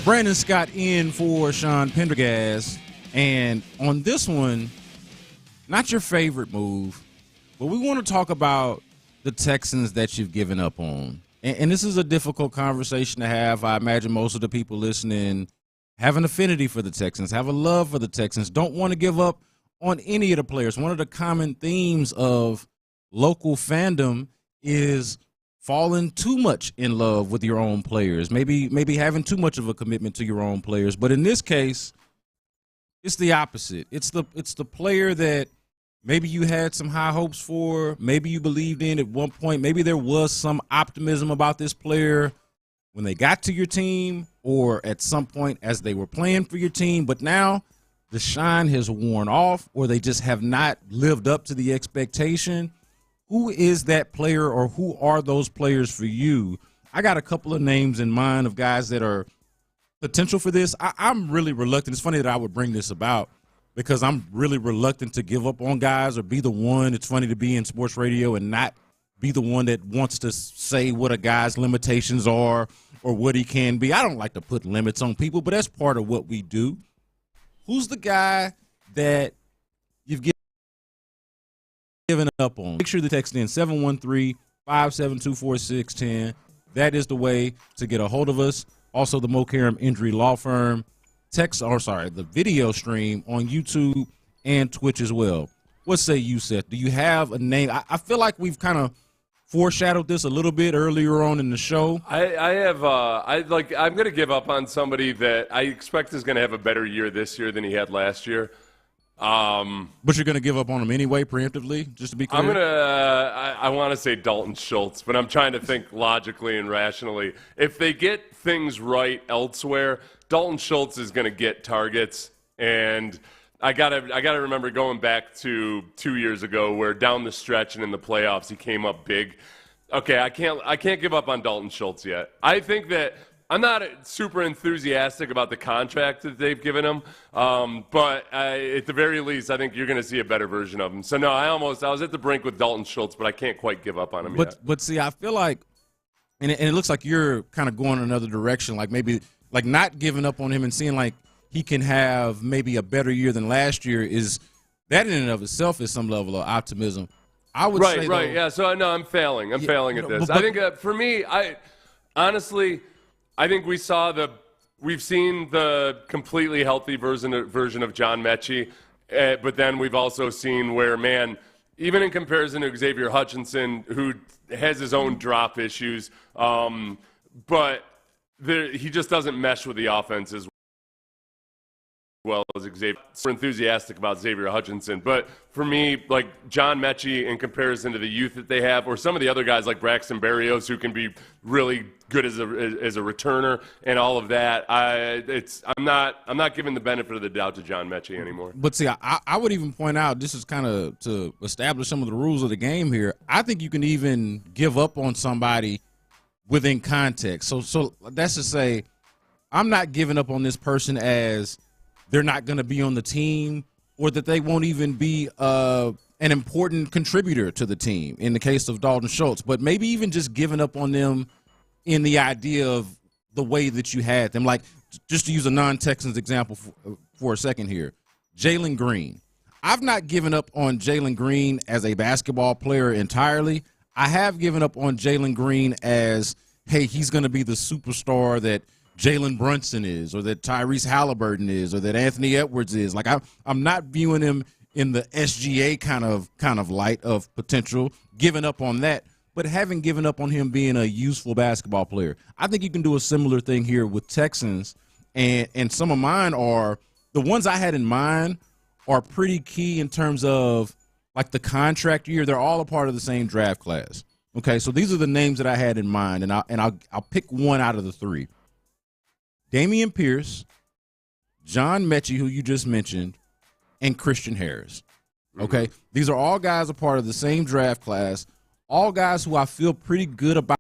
Brandon Scott in for Sean Pendergast. And on this one, not your favorite move, but we want to talk about the Texans that you've given up on. And this is a difficult conversation to have. I imagine most of the people listening have an affinity for the Texans, have a love for the Texans, don't want to give up on any of the players. One of the common themes of local fandom is falling too much in love with your own players, maybe having too much of a commitment to your own players. But in this case, it's the opposite. It's the player that maybe you had some high hopes for, maybe you believed in at one point, maybe there was some optimism about this player when they got to your team or at some point as they were playing for your team, but now the shine has worn off or they just have not lived up to the expectation. Who is that player or who are those players for you? I got a couple of names in mind of guys that are potential for this. I'm really reluctant. It's funny that I would bring this about because I'm really reluctant to give up on guys or be the one. It's funny to be in sports radio and not be the one that wants to say what a guy's limitations are or what he can be. I don't like to put limits on people, but that's part of what we do. Who's the guy that you've given up on? Make sure to text in 713-572-4610. That is the way to get a hold of us. Also, the McCarran Injury Law Firm the video stream on YouTube and Twitch as well. What say you, Seth? Do you have a name? I feel like we've kind of foreshadowed this a little bit earlier on in the show. I'm going to give up on somebody that I expect is going to have a better year this year than he had last year. But you're going to give up on him anyway, preemptively, just to be clear? I want to say Dalton Schultz, but I'm trying to think logically and rationally. If they get things right elsewhere, Dalton Schultz is going to get targets, and I gotta remember going back to 2 years ago where down the stretch and in the playoffs he came up big. Okay, I can't give up on Dalton Schultz yet. I think that I'm not super enthusiastic about the contract that they've given him, but at the very least, I think you're going to see a better version of him. So, no, I was at the brink with Dalton Schultz, but I can't quite give up on him yet. But see, I feel like, and it looks like you're kind of going another direction, like maybe like not giving up on him and seeing like he can have maybe a better year than last year is that in and of itself is some level of optimism. I would say, right, yeah. So, no, I'm failing. I'm failing at this. I think for me, honestly – I think we've seen the completely healthy version of John Mechie, but then we've also seen where, man, even in comparison to Xavier Hutchinson, who has his own drop issues, but he just doesn't mesh with the offense as well as Xavier. We're enthusiastic about Xavier Hutchinson, but for me, like John Mechie in comparison to the youth that they have, or some of the other guys like Braxton Berrios who can be really good as a returner and all of that, I'm not giving the benefit of the doubt to John Mechie anymore. But see, I would even point out, this is kind of to establish some of the rules of the game here. I think you can even give up on somebody within context. So that's to say, I'm not giving up on this person as they're not going to be on the team or that they won't even be an important contributor to the team in the case of Dalton Schultz, but maybe even just giving up on them in the idea of the way that you had them. Like, just to use a non-Texans example for a second here, Jalen Green. I've not given up on Jalen Green as a basketball player entirely. I have given up on Jalen Green as, hey, he's going to be the superstar that Jalen Brunson is, or that Tyrese Halliburton is, or that Anthony Edwards is. Like, I'm not viewing him in the SGA kind of light of potential, giving up on that, but having given up on him being a useful basketball player. I think you can do a similar thing here with Texans, and some of mine are the ones I had in mind are pretty key in terms of like the contract year. They're all a part of the same draft class. Okay, so these are the names that I had in mind, and I'll pick one out of the three. Dameon Pierce, John Mechie, who you just mentioned, and Christian Harris. Okay? Mm-hmm. These are all guys a part of the same draft class, all guys who I feel pretty good about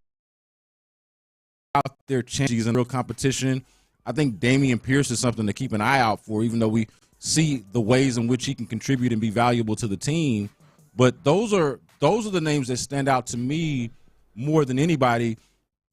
their chances in real competition. I think Dameon Pierce is something to keep an eye out for, even though we see the ways in which he can contribute and be valuable to the team. But those are the names that stand out to me more than anybody,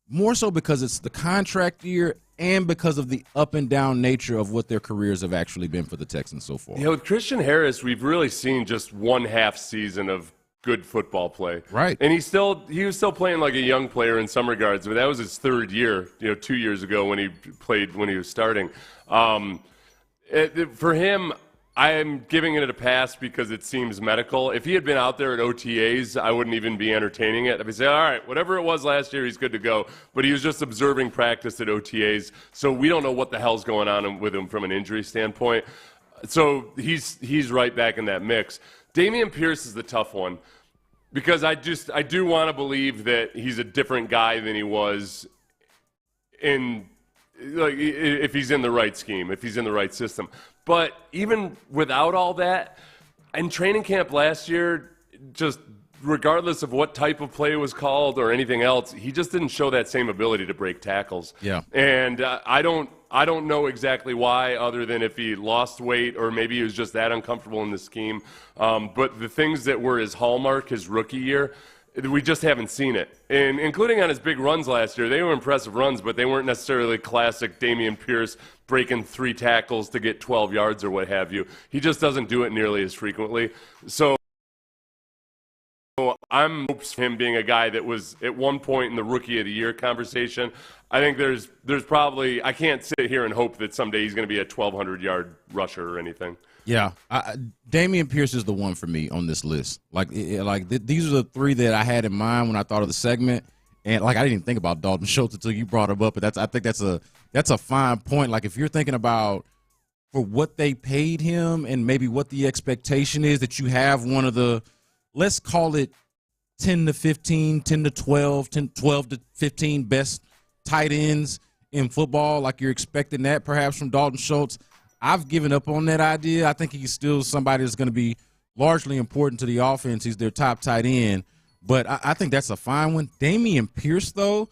more so because it's the contract year and because of the up and down nature of what their careers have actually been for the Texans so far. Yeah, with Christian Harris, we've really seen just one half season of good football play. Right. And he was still playing like a young player in some regards, but that was his third year, 2 years ago when he was starting. For him, I'm giving it a pass because it seems medical. If he had been out there at OTAs, I wouldn't even be entertaining it. I'd be saying, all right, whatever it was last year, he's good to go. But he was just observing practice at OTAs, so we don't know what the hell's going on with him from an injury standpoint. So he's right back in that mix. Dameon Pierce is the tough one because I do want to believe that he's a different guy than he was if he's in the right scheme, if he's in the right system. But even without all that, in training camp last year, just regardless of what type of play was called or anything else, he just didn't show that same ability to break tackles. Yeah. And I don't know exactly why, other than if he lost weight or maybe he was just that uncomfortable in the scheme. But the things that were his hallmark his rookie year, we just haven't seen it. And including on his big runs last year, they were impressive runs, but they weren't necessarily classic Dameon Pierce breaking 3 tackles to get 12 yards or what have you. He just doesn't do it nearly as frequently. So I'm hoping him being a guy that was at one point in the Rookie of the Year conversation. I think there's probably, I can't sit here and hope that someday he's going to be a 1,200-yard rusher or anything. Yeah, Dameon Pierce is the one for me on this list. These are the 3 that I had in mind when I thought of the segment, and I didn't even think about Dalton Schultz until you brought him up. But I think that's a fine point. Like if you're thinking about for what they paid him and maybe what the expectation is, that you have one of the, let's call it 10 to 15, 10 to 12, 12 to 15 best tight ends in football, like you're expecting that perhaps from Dalton Schultz. I've given up on that idea. I think he's still somebody that's going to be largely important to the offense. He's their top tight end. But I think that's a fine one. Dameon Pierce, though,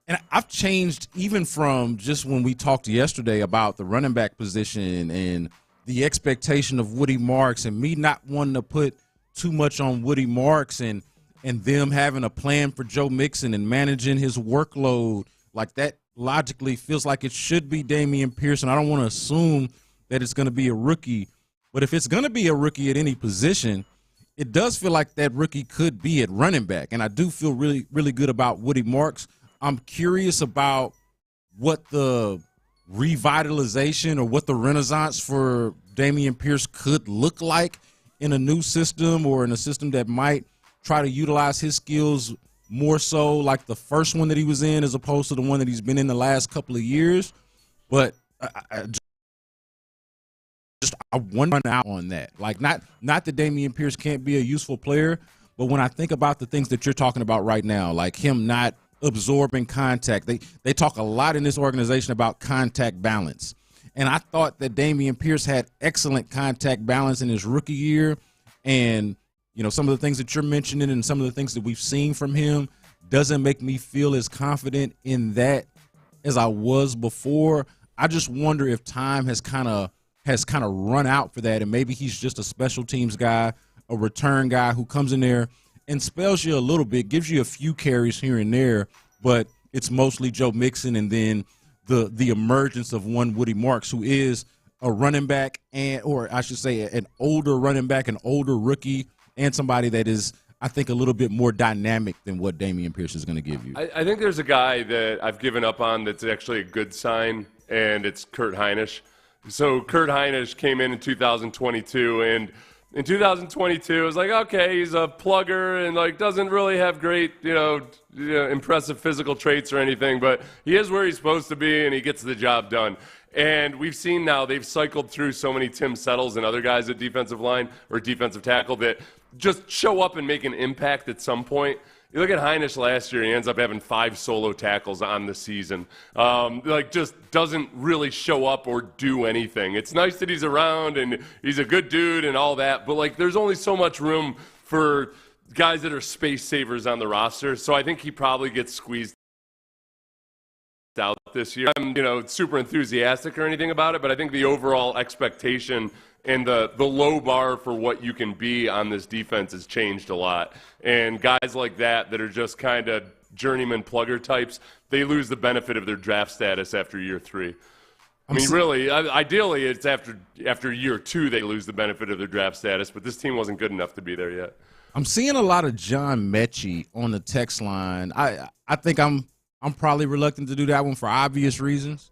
and I've changed even from just when we talked yesterday about the running back position and the expectation of Woody Marks and me not wanting to put too much on Woody Marks and them having a plan for Joe Mixon and managing his workload. Like, that logically feels like it should be Dameon Pierce, and I don't want to assume that it's going to be a rookie. But if it's going to be a rookie at any position, it does feel like that rookie could be at running back, and I do feel really, really good about Woody Marks. I'm curious about what the revitalization or what the renaissance for Dameon Pierce could look like in a new system or in a system that might try to utilize his skills more so like the first one that he was in as opposed to the one that he's been in the last couple of years. But I want to run out on that. Like, not that Dameon Pierce can't be a useful player, but when I think about the things that you're talking about right now, like him not absorbing contact, they talk a lot in this organization about contact balance. And I thought that Dameon Pierce had excellent contact balance in his rookie year. And, you know, some of the things that you're mentioning and some of the things that we've seen from him doesn't make me feel as confident in that as I was before. I just wonder if time has kind of run out for that, and maybe he's just a special teams guy, a return guy who comes in there and spells you a little bit, gives you a few carries here and there, but it's mostly Joe Mixon and then the emergence of one Woody Marks, who is a running back, or I should say an older running back, an older rookie, and somebody that is, I think, a little bit more dynamic than what Dameon Pierce is going to give you. I think there's a guy that I've given up on that's actually a good sign, and it's Kurt Hinish. So Kurt Hinish came in 2022, and in 2022, it was like, okay, he's a plugger and like doesn't really have great, impressive physical traits or anything, but he is where he's supposed to be, and he gets the job done. And we've seen now they've cycled through so many Tim Settles and other guys at defensive line or defensive tackle that just show up and make an impact at some point. You look at Hinish last year, he ends up having 5 solo tackles on the season. Just doesn't really show up or do anything. It's nice that he's around and he's a good dude and all that, but there's only so much room for guys that are space savers on the roster. So I think he probably gets squeezed out this year. I'm, super enthusiastic or anything about it, but I think the overall expectation and the low bar for what you can be on this defense has changed a lot. And guys like that are just kind of journeyman plugger types, they lose the benefit of their draft status after year 3. Really, ideally, it's after year 2 they lose the benefit of their draft status, but this team wasn't good enough to be there yet. I'm seeing a lot of John Mechie on the text line. I think I'm probably reluctant to do that one for obvious reasons.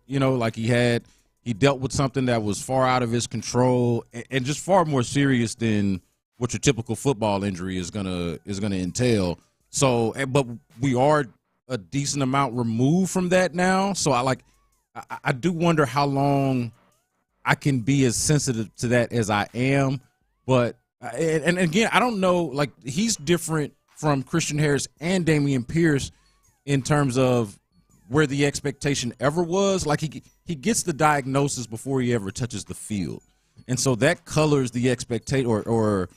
He dealt with something that was far out of his control and just far more serious than what your typical football injury is gonna entail. So, but we are a decent amount removed from that now. So I do wonder how long I can be as sensitive to that as I am. But and again, I don't know. He's different from Christian Harris and Dameon Pierce in terms of where the expectation ever was. He gets the diagnosis before he ever touches the field. And so that colors the expectation or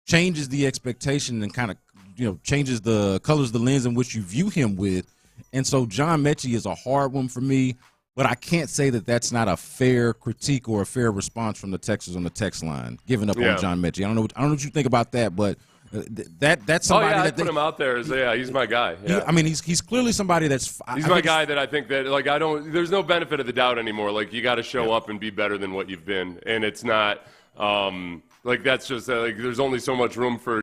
changes the expectation and kind of, colors the lens in which you view him with. And so John Mechie is a hard one for me, but I can't say that that's not a fair critique or a fair response from the Texans on the text line, giving up on John Mechie. I don't know what you think about that, but that's somebody I put him out there as he's my guy. Yeah. He's clearly somebody that's he's my guy that I think that there's no benefit of the doubt anymore. You got to show up and be better than what you've been, and it's not that's just there's only so much room for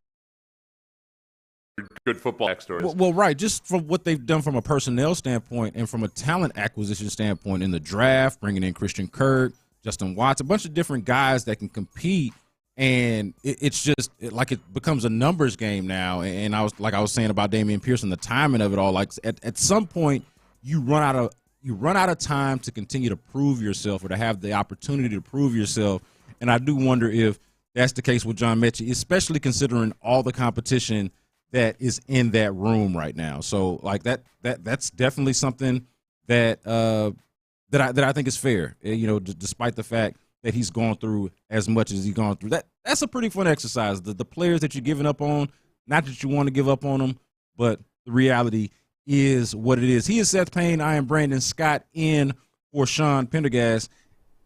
good football backstories. Well, right, just from what they've done from a personnel standpoint and from a talent acquisition standpoint in the draft, bringing in Christian Kirk, Justin Watts, a bunch of different guys that can compete. And it's just it becomes a numbers game now. And I was saying about Dameon Pierce and the timing of it all. At some point, you run out you run out of time to continue to prove yourself or to have the opportunity to prove yourself. And I do wonder if that's the case with John Mechie, especially considering all the competition that is in that room right now. So like that's definitely something that I think is fair. Despite the fact that he's gone through as much as he's gone through. That's a pretty fun exercise. The players that you're giving up on, not that you want to give up on them, but the reality is what it is. He is Seth Payne. I am Brandon Scott in for Sean Pendergast.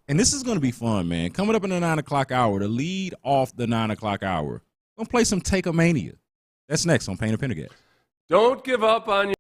And this is going to be fun, man. Coming up in the 9 o'clock hour, to lead off the 9 o'clock hour, we're going to play some Take-A-Mania. That's next on Payne and Pendergast. Don't give up on your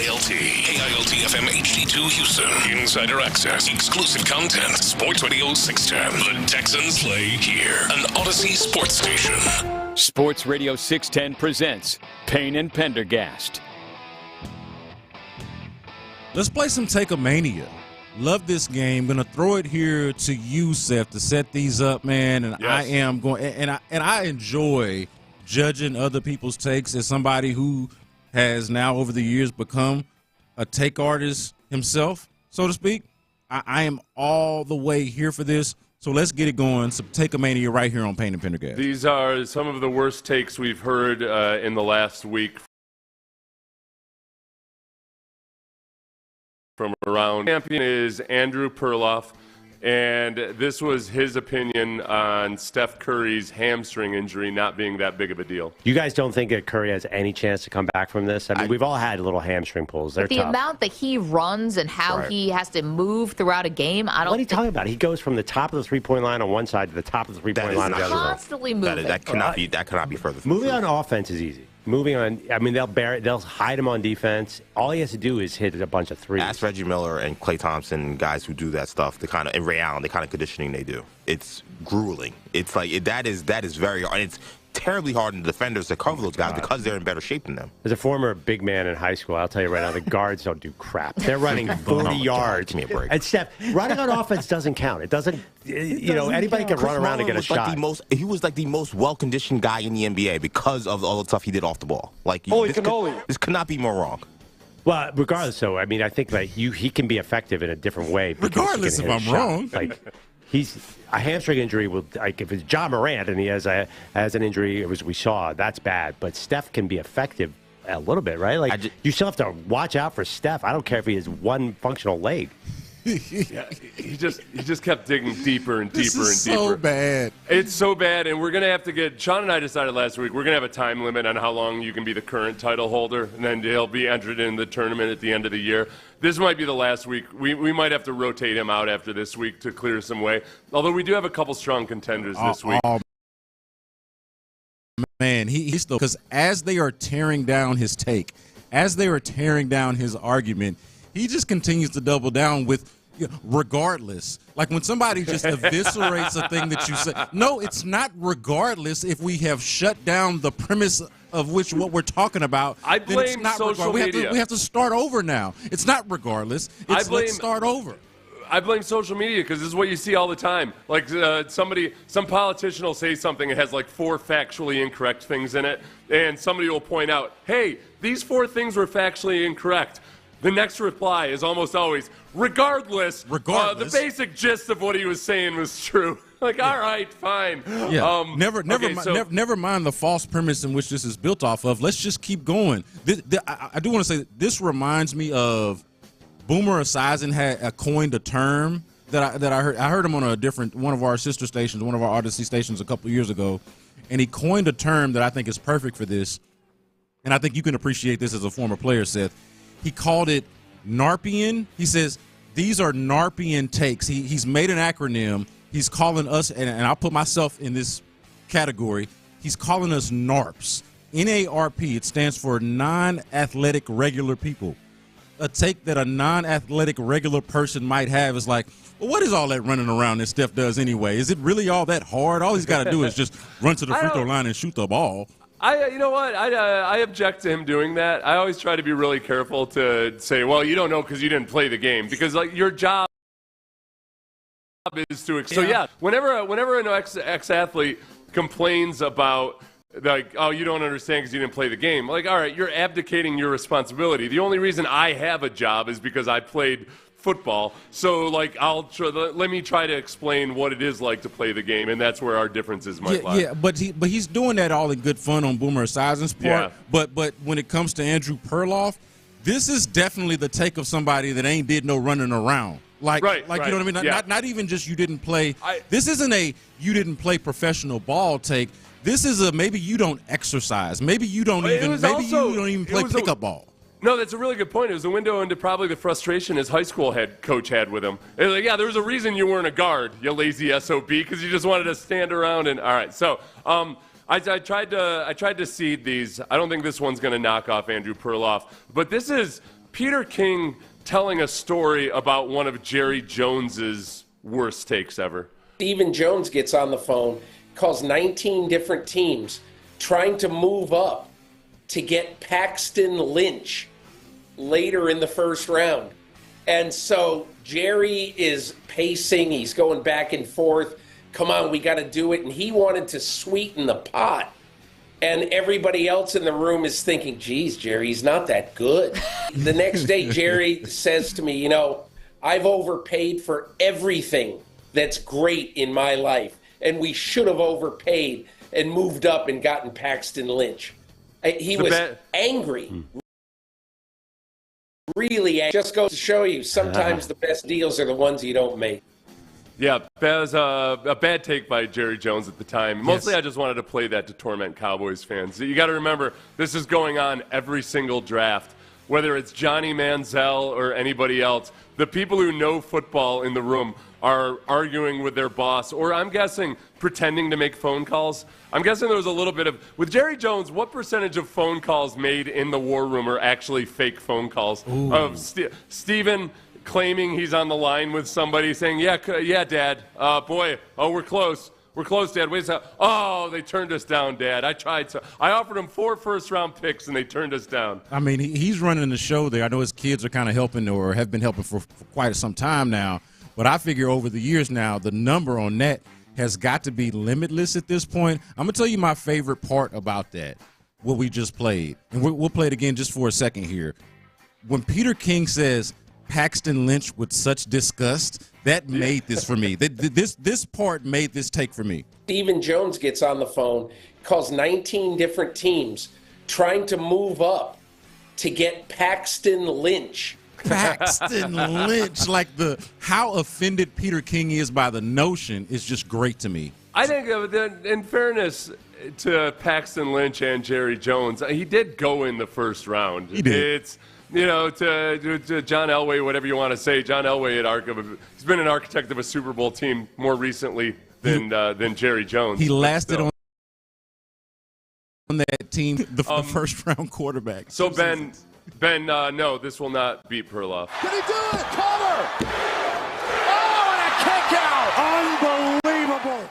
KILT. KILT FM HD2 Houston. Insider access. Exclusive content. Sports Radio 610. The Texans play here. An Odyssey sports station. Sports Radio 610 presents Payne and Pendergast. Let's play some Take-A-Mania. Love this game. Gonna throw it here to you, Seth, to set these up, man. And yes. I am going, and I enjoy judging other people's takes as somebody who has now over the years become a take artist himself, so to speak. I am all the way here for this. So let's get it going. Some Take-A-Mania right here on Payne and Pendergast. These are some of the worst takes we've heard in the last week from around. Champion is Andrew Perloff, and this was his opinion on Steph Curry's hamstring injury not being that big of a deal. You guys don't think that Curry has any chance to come back from this? I mean, we've all had little hamstring pulls. They're the tough. amount that he runs and how he has to move throughout a game, I don't. What are you talking about? He goes from the top of the three-point line on one side to the top of the three-point line on the other. Constantly moving. That cannot be further. Moving on offense is easy. Moving on, I mean, they'll hide him on defense. All he has to do is hit a bunch of threes. Ask Reggie Miller and Klay Thompson, guys who do that stuff. And Ray Allen, the kind of conditioning they do. It's grueling. It's like that is very hard. It's terribly hard on the defenders to cover those guys because they're in better shape than them. As a former big man in high school, I'll tell you right now, the guards don't do crap. They're running 40 yards. Give me a break. And Steph, running on offense doesn't count. It doesn't. Anybody can run around and get a shot. He was like the most well-conditioned guy in the NBA because of all the stuff he did off the ball. This could not be more wrong. Well, regardless, though, I mean, I think that he can be effective in a different way. Regardless if I'm wrong. He's a hamstring injury will, like, if it's John Morant and he has an injury, as we saw, that's bad. But Steph can be effective a little bit, right? Like, you still have to watch out for Steph. I don't care if he has one functional leg. Yeah, he just kept digging deeper and deeper and deeper. This is so bad. It's so bad, and we're going to have to get – Sean and I decided last week we're going to have a time limit on how long you can be the current title holder, and then he'll be entered in the tournament at the end of the year. This might be the last week. We might have to rotate him out after this week to clear some way, although we do have a couple strong contenders this week. Man, he's still – because as they are tearing down his take, as they are tearing down his argument – he just continues to double down with regardless. Like when somebody just eviscerates a thing that you say. No, it's not regardless if we have shut down the premise of which what we're talking about. I blame social media. We have to start over now. It's not regardless. Let's start over. I blame social media because this is what you see all the time. Like some politician will say something that has like 4 factually incorrect things in it, and somebody will point out, hey, these 4 things were factually incorrect. The next reply is almost always, regardless. The basic gist of what he was saying was true. Like, all right, fine. Yeah. Never mind the false premise in which this is built off of. Let's just keep going. I do want to say that this reminds me of Boomer Esiason had coined a term that I heard. I heard him on one of our sister stations, one of our Odyssey stations a couple of years ago, and he coined a term that I think is perfect for this, and I think you can appreciate this as a former player, Seth. He called it NARPian. He says, these are NARPian takes. He's made an acronym. He's calling us, and I'll put myself in this category, he's calling us NARPs. N-A-R-P. It stands for non-athletic regular people. A take that a non-athletic regular person might have is like, well, what is all that running around that Steph does anyway? Is it really all that hard? All he's got to do is just run to the free throw line and shoot the ball. You know what? I object to him doing that. I always try to be really careful to say, well, you don't know because you didn't play the game. Because like your job is to. So yeah, whenever an ex-athlete complains about like, oh, you don't understand because you didn't play the game. Like, all right, you're abdicating your responsibility. The only reason I have a job is because I played football. So like let me try to explain what it is like to play the game, and that's where our differences might lie. Yeah, but he's doing that all in good fun on Boomer Esiason's part. Yeah. But when it comes to Andrew Perloff, this is definitely the take of somebody that ain't did no running around. Like you know what I mean? Not even just you didn't play. This isn't a you didn't play professional ball take. This is a maybe you don't exercise. Maybe you don't even play pickup ball. No, that's a really good point. It was a window into probably the frustration his high school head coach had with him. It was like, yeah, there was a reason you weren't a guard, you lazy SOB, because you just wanted to stand around and all right. So I tried to seed these. I don't think this one's going to knock off Andrew Perloff, but this is Peter King telling a story about one of Jerry Jones's worst takes ever. Stephen Jones gets on the phone, calls 19 different teams trying to move up to get Paxton Lynch later in the first round. And so Jerry is pacing, he's going back and forth. Come on, we got to do it. And he wanted to sweeten the pot. And everybody else in the room is thinking, geez, Jerry, he's not that good. The next day, Jerry says to me, you know, I've overpaid for everything that's great in my life. And we should have overpaid and moved up and gotten Paxton Lynch. He was angry. Really angry. Just goes to show you, sometimes the best deals are the ones you don't make. Yeah, that was a bad take by Jerry Jones at the time. Mostly Yes. I just wanted to play that to torment Cowboys fans. You got to remember, this is going on every single draft. Whether it's Johnny Manziel or anybody else, the people who know football in the room are arguing with their boss, or I'm guessing pretending to make phone calls. I'm guessing there was a little bit of, with Jerry Jones, what percentage of phone calls made in the war room are actually fake phone calls? Ooh. Of Steven claiming he's on the line with somebody saying, yeah, Dad, we're close. We're close, Dad. Wait a second. Oh, they turned us down, Dad. I offered them 4 first-round picks, and they turned us down. I mean, he's running the show there. I know his kids are kind of helping or have been helping for quite some time now. But I figure over the years now, the number on that has got to be limitless at this point. I'm going to tell you my favorite part about that, what we just played. And we'll play it again just for a second here. When Peter King says Paxton Lynch with such disgust, that made this for me. This part made this take for me. Stephen Jones gets on the phone, calls 19 different teams trying to move up to get Paxton Lynch. Paxton Lynch, like how offended Peter King is by the notion is just great to me. I think, in fairness to Paxton Lynch and Jerry Jones, he did go in the first round. He did. It's, to John Elway, whatever you want to say, John Elway he's been an architect of a Super Bowl team more recently than Jerry Jones. He lasted on that team, the first round quarterback. So Ben, no, this will not beat Perloff. Can he do it? Cover! Oh, and a kick out! Unbelievable!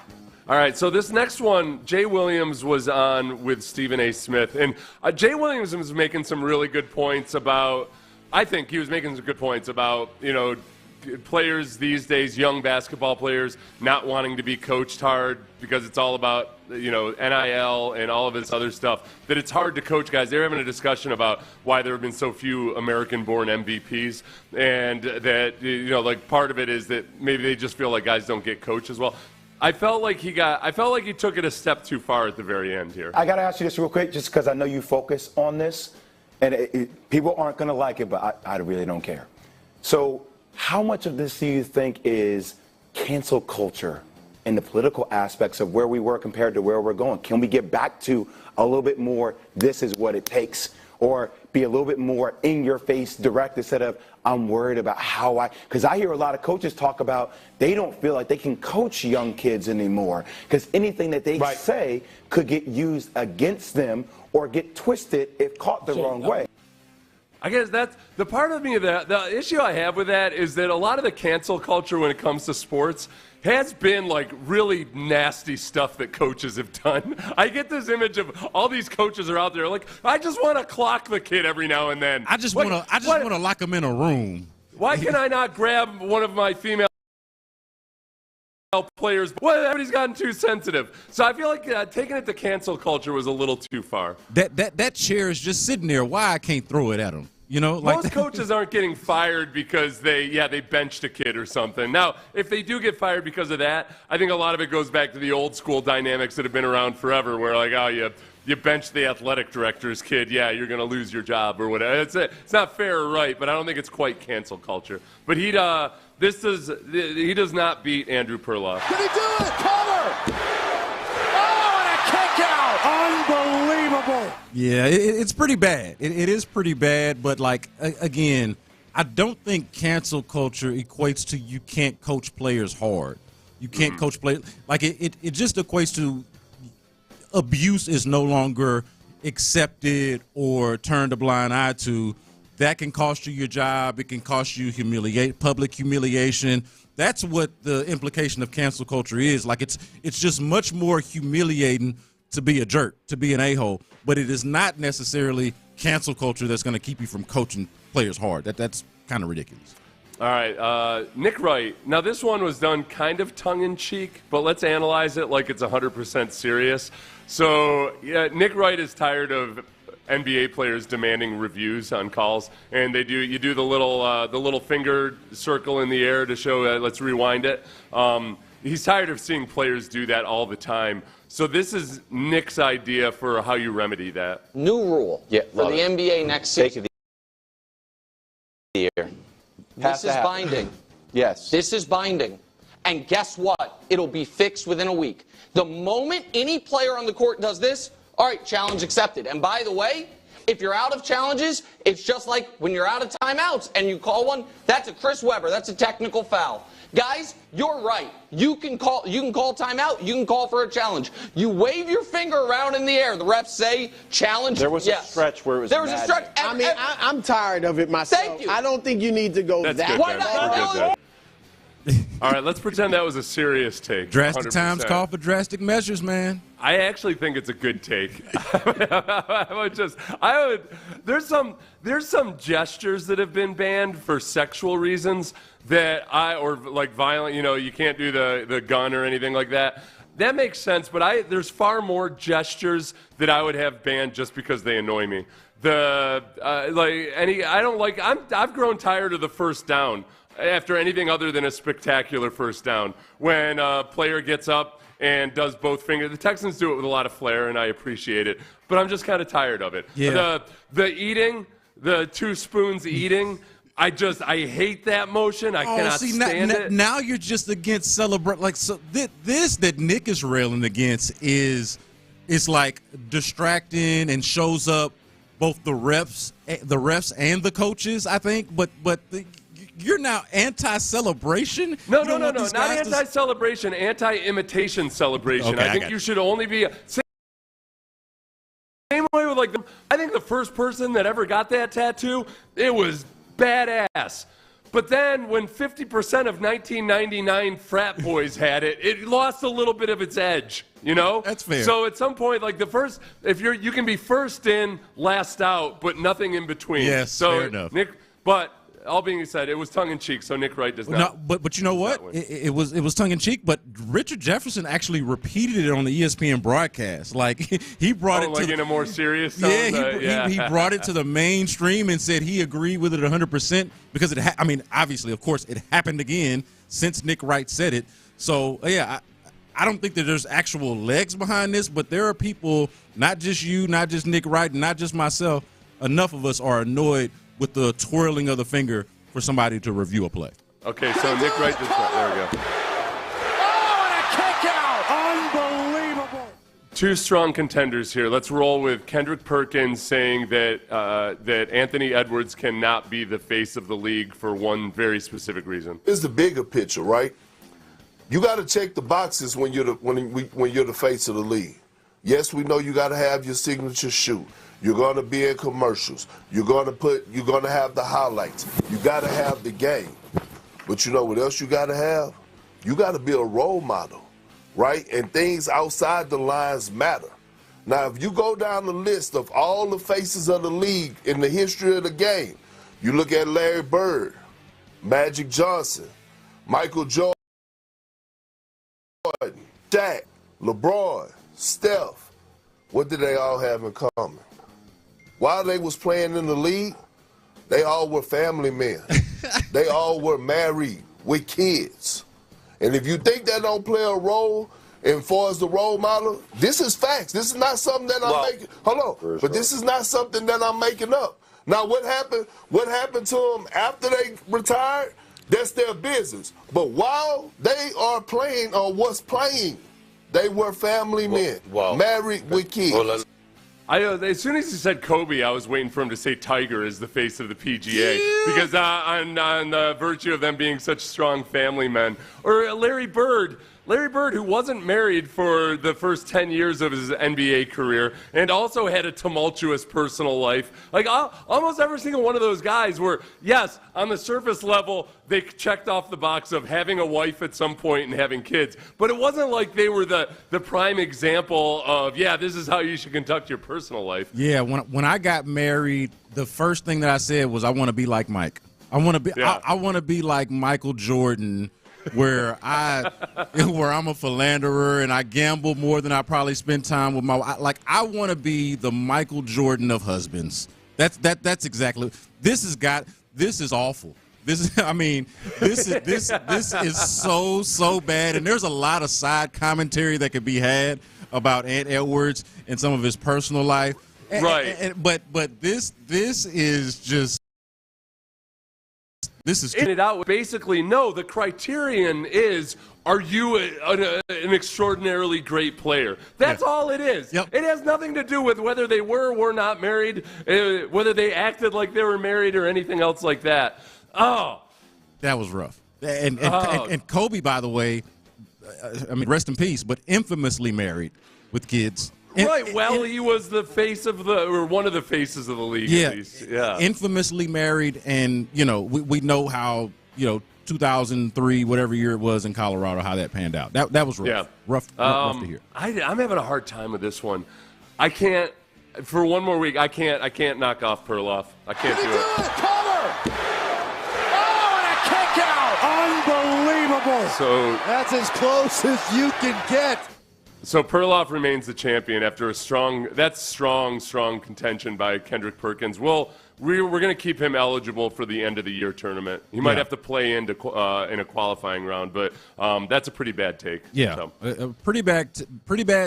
All right, so this next one, Jay Williams was on with Stephen A. Smith. And Jay Williams was making some really good points about, I think he was making some good points about, players these days, young basketball players, not wanting to be coached hard because it's all about, NIL and all of this other stuff, that it's hard to coach guys. They're having a discussion about why there have been so few American-born MVPs, and that, part of it is that maybe they just feel like guys don't get coached as well. I felt like he took it a step too far at the very end here. I got to ask you this real quick, just because I know you focus on this, and people aren't going to like it, but I really don't care. So how much of this do you think is cancel culture and the political aspects of where we were compared to where we're going? Can we get back to a little bit more, this is what it takes, or be a little bit more in-your-face direct instead of I'm worried about because I hear a lot of coaches talk about they don't feel like they can coach young kids anymore because anything that they say could get used against them or get twisted if caught the wrong way. I guess that's the part of me that the issue I have with that is that a lot of the cancel culture when it comes to sports has been like really nasty stuff that coaches have done. I get this image of all these coaches are out there like, I just want to clock the kid every now and then. I just want to lock him in a room. Why can I not grab one of my female players? Well, everybody's gotten too sensitive. So I feel like taking it to cancel culture was a little too far. That chair is just sitting there. Why I can't throw it at him? Most coaches aren't getting fired because they benched a kid or something. Now, if they do get fired because of that, I think a lot of it goes back to the old school dynamics that have been around forever where you bench the athletic director's kid, you're going to lose your job or whatever. It's not fair or right, but I don't think it's quite cancel culture. But he does not beat Andrew Perloff. Can he do it? Cover! Oh, and a kick out! Unbelievable! Yeah, it's pretty bad. It is pretty bad, but again, I don't think cancel culture equates to you can't coach players hard. You can't coach players. It just equates to abuse is no longer accepted or turned a blind eye to. that can cost you your job. It can cost you public humiliation. That's what the implication of cancel culture is. Like it's just much more humiliating to be a jerk, to be an a-hole, but it is not necessarily cancel culture that's going to keep you from coaching players hard. That's kind of ridiculous. All right, Nick Wright. Now, this one was done kind of tongue-in-cheek, but let's analyze it like it's 100% serious. So, yeah, Nick Wright is tired of NBA players demanding reviews on calls, and you do the little finger circle in the air to show let's rewind it. He's tired of seeing players do that all the time. So this is Nick's idea for how you remedy that. New rule for the NBA next season. This is binding. Yes. This is binding. And guess what? It'll be fixed within a week. The moment any player on the court does this, all right, challenge accepted. And by the way, if you're out of challenges, it's just like when you're out of timeouts and you call one, that's a Chris Webber. That's a technical foul. Guys, you're right. You can call timeout. You can call for a challenge. You wave your finger around in the air. The refs say challenge. There was a stretch where it was. There was a stretch. I mean, I'm tired of it myself. Thank you. I don't think you need to go that. Why not? All right, let's pretend that was a serious take. Drastic 100%. times call for drastic measures, man. I actually think it's a good take. There's some gestures that have been banned for sexual reasons or like violent, you can't do the gun or anything like that. That makes sense, but there's far more gestures that I would have banned just because they annoy me. I've grown tired of the first down after anything other than a spectacular first down. When a player gets up and does both fingers. The Texans do it with a lot of flair, and I appreciate it. But I'm just kind of tired of it. Yeah. The eating, the 2 spoons eating, I hate that motion. I cannot stand it. Now you're just against celebrate. This that Nick is railing against is like distracting and shows up both the refs and the coaches, I think. But you're now anti-celebration? No, not anti-celebration, anti-imitation celebration. Okay, I think you should only be same way with I think the first person that ever got that tattoo, it was badass. But then when 50% of 1999 frat boys had it, it lost a little bit of its edge, That's fair. So at some point, you can be first in, last out, but nothing in between. Yes, fair enough. Nick, but all being said, it was tongue-in-cheek, so Nick Wright does not. No, but you know what? It was tongue-in-cheek, but Richard Jefferson actually repeated it on the ESPN broadcast. He brought it in a more serious tone? He brought it to the mainstream and said he agreed with it 100% because obviously, of course, it happened again since Nick Wright said it. So, I don't think that there's actual legs behind this, but there are people, not just you, not just Nick Wright, not just myself, enough of us are annoyed with the twirling of the finger for somebody to review a play. Okay, so Nick Wright just there we go. Oh, and a kick out! Unbelievable. 2 strong contenders here. Let's roll with Kendrick Perkins saying that Anthony Edwards cannot be the face of the league for one very specific reason. It's the bigger picture, right? You got to check the boxes when you're the face of the league. Yes, we know you got to have your signature shoe. You're going to be in commercials. You're going to have the highlights. You got to have the game. But you know what else you got to have? You got to be a role model, right? And things outside the lines matter. Now, if you go down the list of all the faces of the league in the history of the game, you look at Larry Bird, Magic Johnson, Michael Jordan, Shaq, LeBron, Steph. What did they all have in common? While they was playing in the league, they all were family men. They all were married with kids. And if you think that don't play a role as far as the role model, this is facts. This is not something that I'm making. Hold on. But this is not something that I'm making up. Now, what happened to them after they retired? That's their business. But while they are playing or was playing, they were family men, married with kids. As soon as he said Kobe, I was waiting for him to say Tiger is the face of the PGA because on the virtue of them being such strong family men. Or Larry Bird, Larry Bird, who wasn't married for the first 10 years of his NBA career and also had a tumultuous personal life. Like, almost every single one of those guys were, yes, on the surface level, they checked off the box of having a wife at some point and having kids. But it wasn't like they were the prime example of, yeah, this is how you should conduct your personal life. Yeah, when I got married, the first thing that I said was, I want to be like Mike. I want to be like Michael Jordan, where I'm a philanderer and I gamble more than I probably spend time with my like. I want to be the Michael Jordan of husbands. That's exactly. This is awful. This is so bad, and there's a lot of side commentary that could be had about Ant Edwards and some of his personal life. Right. But this is just. This is it out. Basically, no. The criterion is: are you an extraordinarily great player? That's all it is. Yep. It has nothing to do with whether they were or were not married, whether they acted like they were married, or anything else like that. Oh, that was rough. And Kobe, by the way, I mean, rest in peace, but infamously married with kids. Right. Well, he was the face of or one of the faces of the league. Yeah, at least. Yeah. Infamously married, and we know how 2003, whatever year it was in Colorado, how that panned out. That was rough. Yeah. Rough to hear. I'm having a hard time with this one. I can't. For one more week, I can't knock off Perloff. I can't do it. Cover! Oh, and a kick out! Unbelievable! So that's as close as you can get. So Perloff remains the champion after a strong contention by Kendrick Perkins. Well, we're going to keep him eligible for the end of the year tournament. He might have to play in a qualifying round, but that's a pretty bad take. Yeah, so. a pretty bad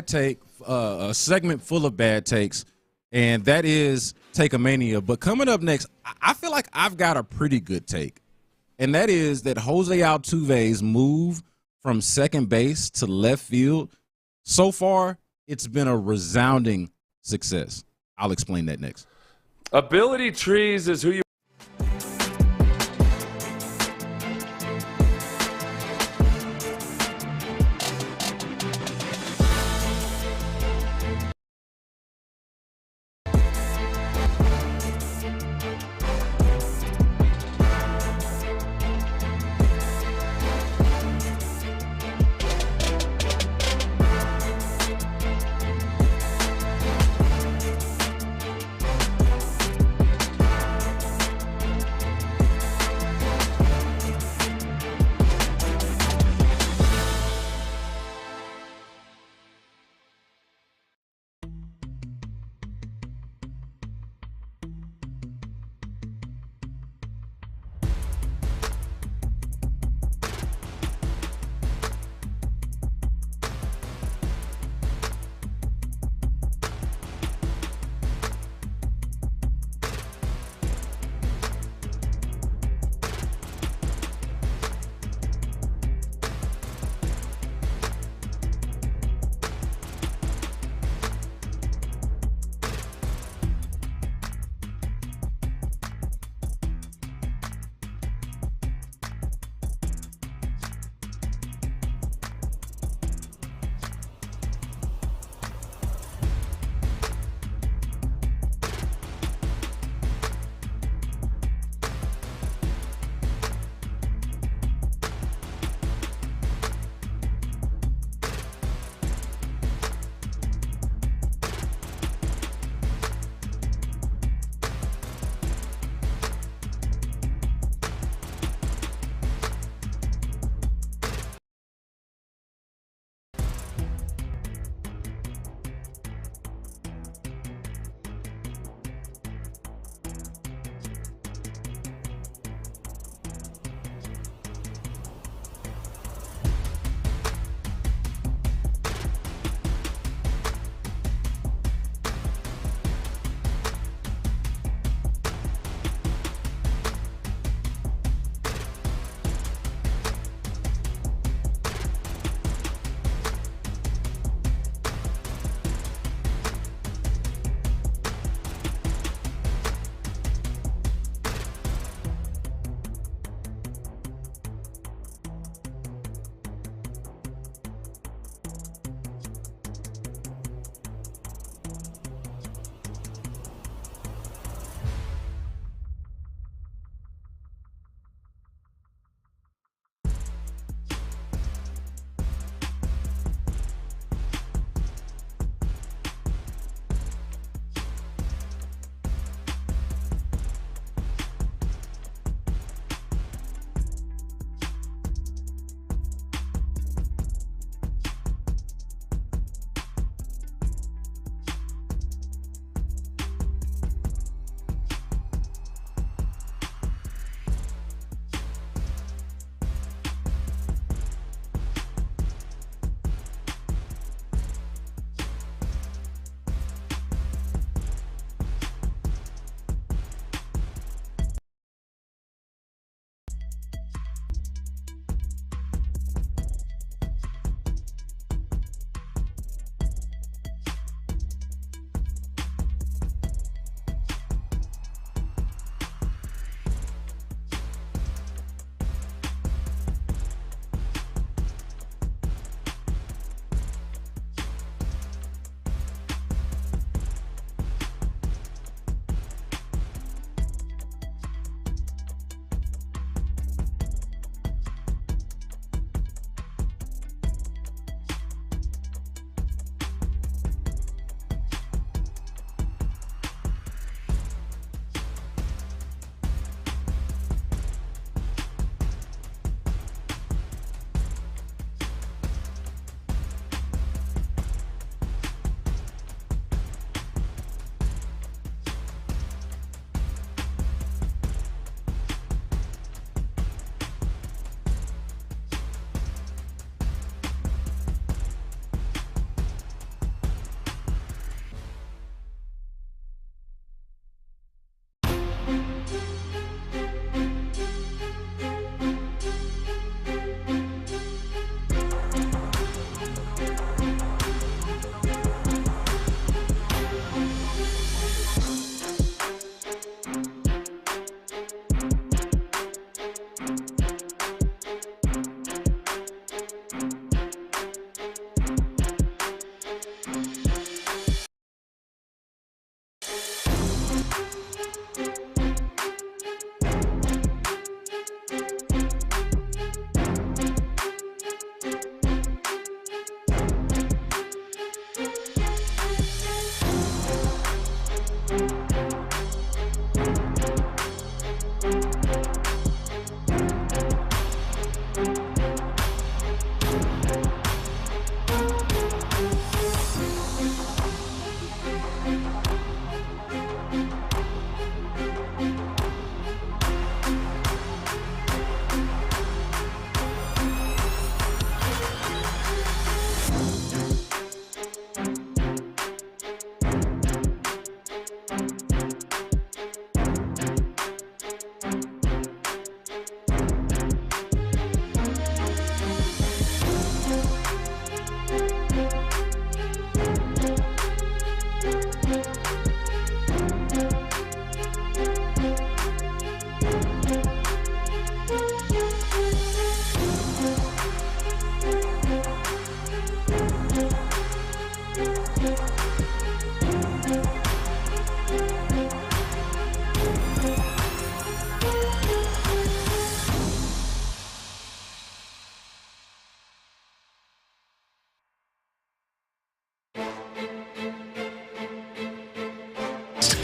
take. A segment full of bad takes, and that is Take-A-Mania. But coming up next, I feel like I've got a pretty good take, and that is that Jose Altuve's move from second base to left field. So far, it's been a resounding success. I'll explain that next. Ability trees is who you.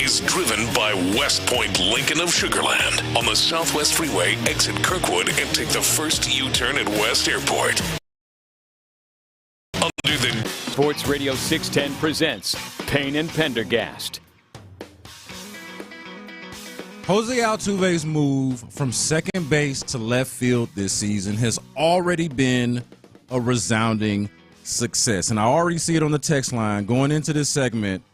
Is driven by West Point Lincoln of Sugarland on the Southwest Freeway. Exit Kirkwood and take the first U-turn at West Airport. Under the Sports Radio 610 presents Payne and Pendergast. Jose Altuve's move from second base to left field this season has already been a resounding success. And I already see it on the text line going into this segment.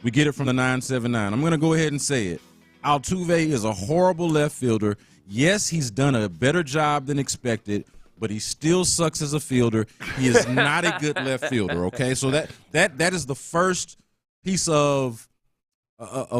We get it from the 979. I'm going to go ahead and say it. Altuve is a horrible left fielder. Yes, he's done a better job than expected, but he still sucks as a fielder. He is not a good left fielder, okay? So that is the first piece of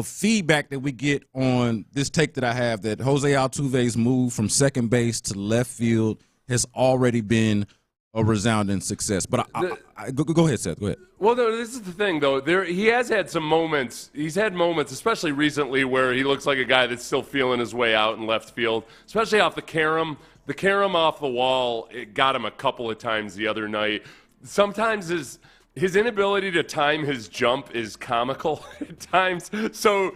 feedback that we get on this take that I have, that Jose Altuve's move from second base to left field has already been a resounding success. But go ahead, Seth. Go ahead. Well, no, this is the thing, though. He has had some moments. He's had moments, especially recently, where he looks like a guy that's still feeling his way out in left field, especially off the carom. The carom off the wall, it got him a couple of times the other night. Sometimes his inability to time his jump is comical at times. So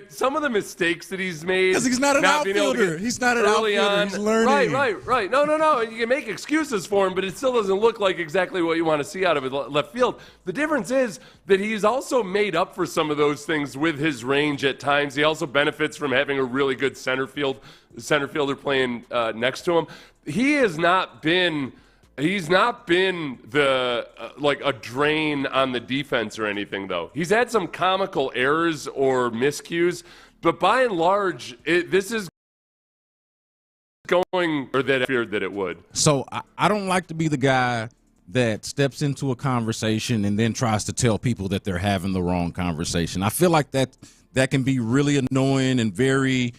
some of the mistakes that he's made, because he's not an outfielder. He's not an outfielder. He's learning. Right. No. You can make excuses for him, but it still doesn't look like exactly what you want to see out of his left field. The difference is that he's also made up for some of those things with his range at times. He also benefits from having a really good center fielder playing next to him. He's not been the like a drain on the defense or anything, though. He's had some comical errors or miscues, but by and large, this is going or that I feared that it would. So I don't like to be the guy that steps into a conversation and then tries to tell people that they're having the wrong conversation. I feel like that can be really annoying and very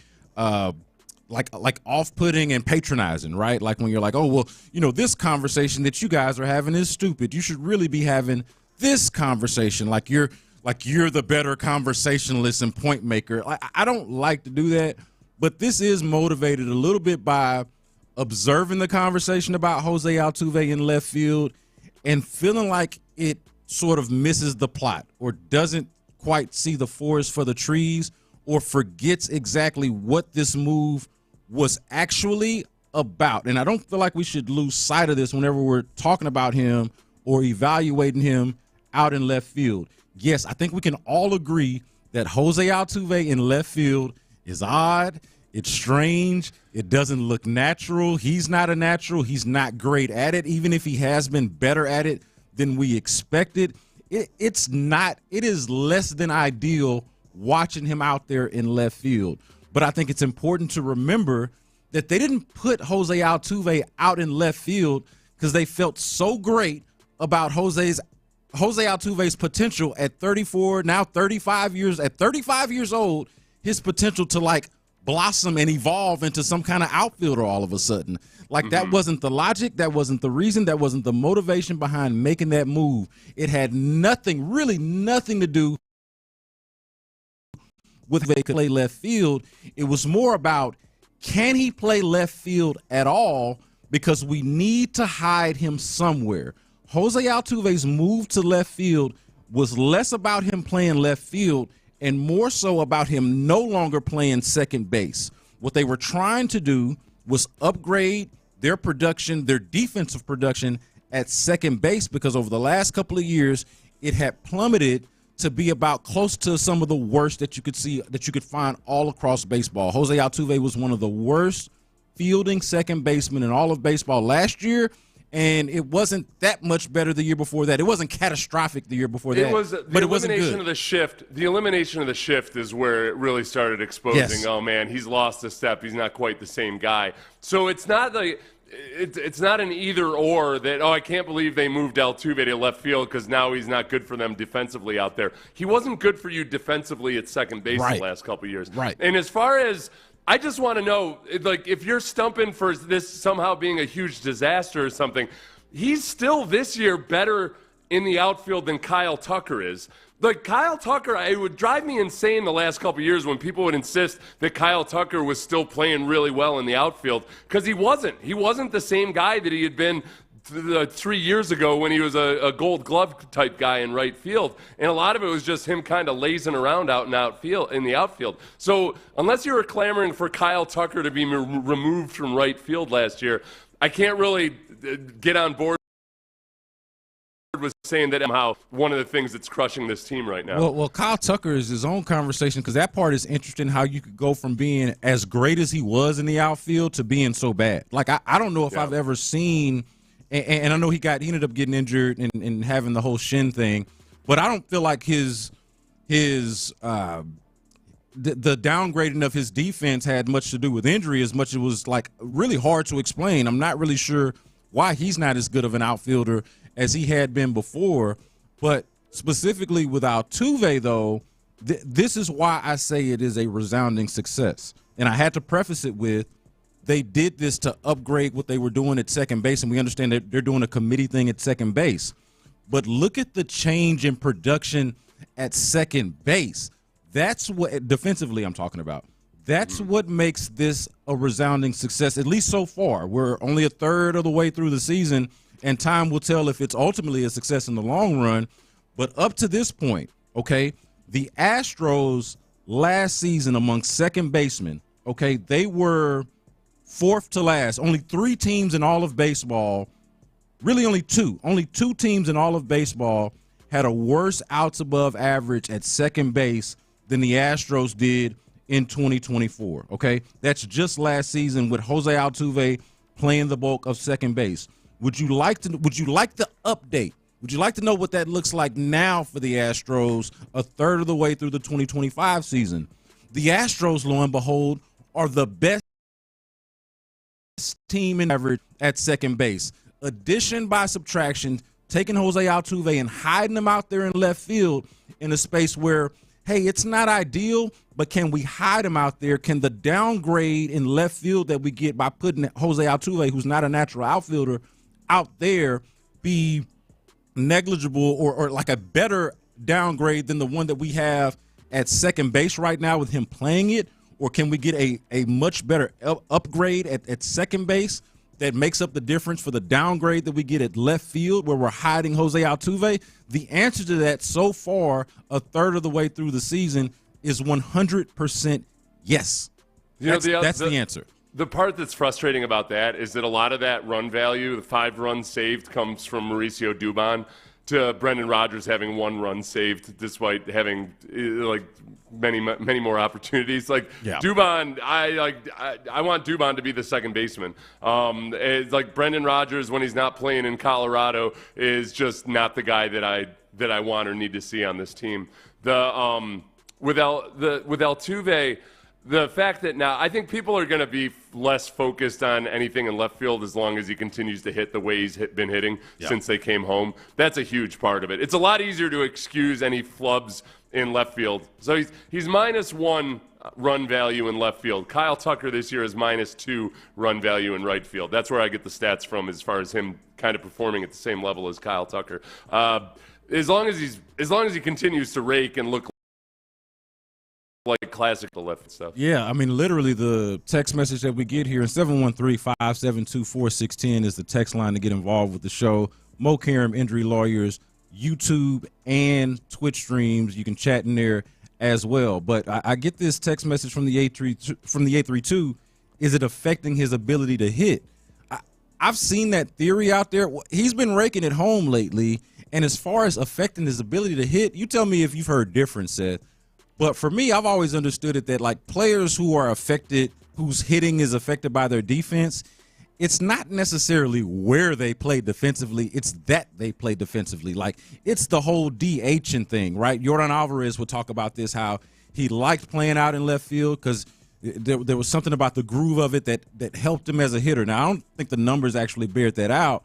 like off-putting and patronizing, right? Like when you're like, oh, well, this conversation that you guys are having is stupid. You should really be having this conversation like you're the better conversationalist and point maker. I don't like to do that, but this is motivated a little bit by observing the conversation about Jose Altuve in left field and feeling like it sort of misses the plot or doesn't quite see the forest for the trees or forgets exactly what this move was actually about. And I don't feel like we should lose sight of this whenever we're talking about him or evaluating him out in left field. Yes, I think we can all agree that Jose Altuve in left field is odd. It's strange. It doesn't look natural. He's not a natural. He's not great at it, even if he has been better at it than we expected. It is less than ideal watching him out there in left field. But I think it's important to remember that they didn't put Jose Altuve out in left field because they felt so great about Jose Altuve's potential at 34, now 35 years, at 35 years old, his potential to blossom and evolve into some kind of outfielder all of a sudden. That wasn't the logic. That wasn't the reason. That wasn't the motivation behind making that move. It had really nothing to do with if they could play left field. It was more about, can he play left field at all? Because we need to hide him somewhere. Jose Altuve's move to left field was less about him playing left field and more so about him no longer playing second base. What they were trying to do was upgrade their production, their defensive production at second base, because over the last couple of years, it had plummeted to be about close to some of the worst that you could find all across baseball. Jose Altuve was one of the worst fielding second basemen in all of baseball last year, And it wasn't that much better the year before that. It wasn't catastrophic the year before that. It was but it wasn't good. Of the shift. The elimination of the shift is where it really started exposing. Yes. Oh man, he's lost a step. He's not quite the same guy. So it's not like it's not an either or that. Oh, I can't believe they moved Altuve to left field because now he's not good for them defensively out there. He wasn't good for you defensively at second base the last couple of years. Right. And as far as I just want to know, like, if you're stumping for this somehow being a huge disaster or something, he's still this year better in the outfield than Kyle Tucker is. Like, Kyle Tucker, it would drive me insane the last couple of years when people would insist that Kyle Tucker was still playing really well in the outfield, because he wasn't. He wasn't the same guy that he had been 3 years ago when he was a Gold Glove type guy in right field, and a lot of it was just him kind of lazing around in the outfield. So unless you were clamoring for Kyle Tucker to be removed from right field last year, I can't really get on board with saying that somehow one of the things that's crushing this team right now. Well, Kyle Tucker is his own conversation, because that part is interesting, how you could go from being as great as he was in the outfield to being so bad. Like, I don't know if I've ever seen. And I know he ended up getting injured and having the whole shin thing, but I don't feel like the downgrading of his defense had much to do with injury as much as it was like really hard to explain. I'm not really sure why he's not as good of an outfielder as he had been before, but specifically with Altuve, though, this is why I say it is a resounding success. And I had to preface it with, they did this to upgrade what they were doing at second base, and we understand that they're doing a committee thing at second base. But look at the change in production at second base. That's what, defensively I'm talking about. That's what makes this a resounding success, at least so far. We're only a third of the way through the season, and time will tell if it's ultimately a success in the long run. But up to this point, okay, the Astros last season among second basemen, okay, they were fourth to last. Only 3 teams in all of baseball, really only two teams in all of baseball had a worse outs above average at second base than the Astros did in 2024, okay? That's just last season with Jose Altuve playing the bulk of second base. Would you like the update? Would you like to know what that looks like now for the Astros a third of the way through the 2025 season? The Astros, lo and behold, are the best team in average at second base. Addition by subtraction, taking Jose Altuve and hiding him out there in left field in a space where, hey, it's not ideal, but can we hide him out there? Can the downgrade in left field that we get by putting Jose Altuve, who's not a natural outfielder, out there be negligible or like a better downgrade than the one that we have at second base right now with him playing it? Or can we get a much better upgrade at second base that makes up the difference for the downgrade that we get at left field where we're hiding Jose Altuve? The answer to that so far, a third of the way through the season, is 100% yes. That's the answer. The part that's frustrating about that is that a lot of that run value, the 5 runs saved, comes from Mauricio Dubon to Brendan Rodgers having 1 run saved despite having like many more opportunities. Like Dubon, I want Dubon to be the second baseman. It's like Brendan Rodgers, when he's not playing in Colorado, is just not the guy that I want or need to see on this team. With Altuve, the fact that now I think people are going to be less focused on anything in left field as long as he continues to hit the way he's been hitting since they came home. That's a huge part of it. It's a lot easier to excuse any flubs in left field. So he's -1 run value in left field. Kyle Tucker this year is -2 run value in right field. That's where I get the stats from as far as him kind of performing at the same level as Kyle Tucker. As long as he continues to rake and look like classic left stuff. Yeah, I mean, literally the text message that we get here in 713-572-4610 is the text line to get involved with the show. Mo Karam, Injury Lawyers, YouTube and Twitch streams. You can chat in there as well. But I get this text message from the 832. Is it affecting his ability to hit? I've seen that theory out there. He's been raking it home lately. And as far as affecting his ability to hit, you tell me if you've heard different, Seth. But for me, I've always understood it that like players who are affected, whose hitting is affected by their defense, it's not necessarily where they play defensively. It's that they play defensively. Like, it's the whole DHing thing, right? Yordon Alvarez would talk about this, how he liked playing out in left field because there was something about the groove of it that helped him as a hitter. Now, I don't think the numbers actually bear that out,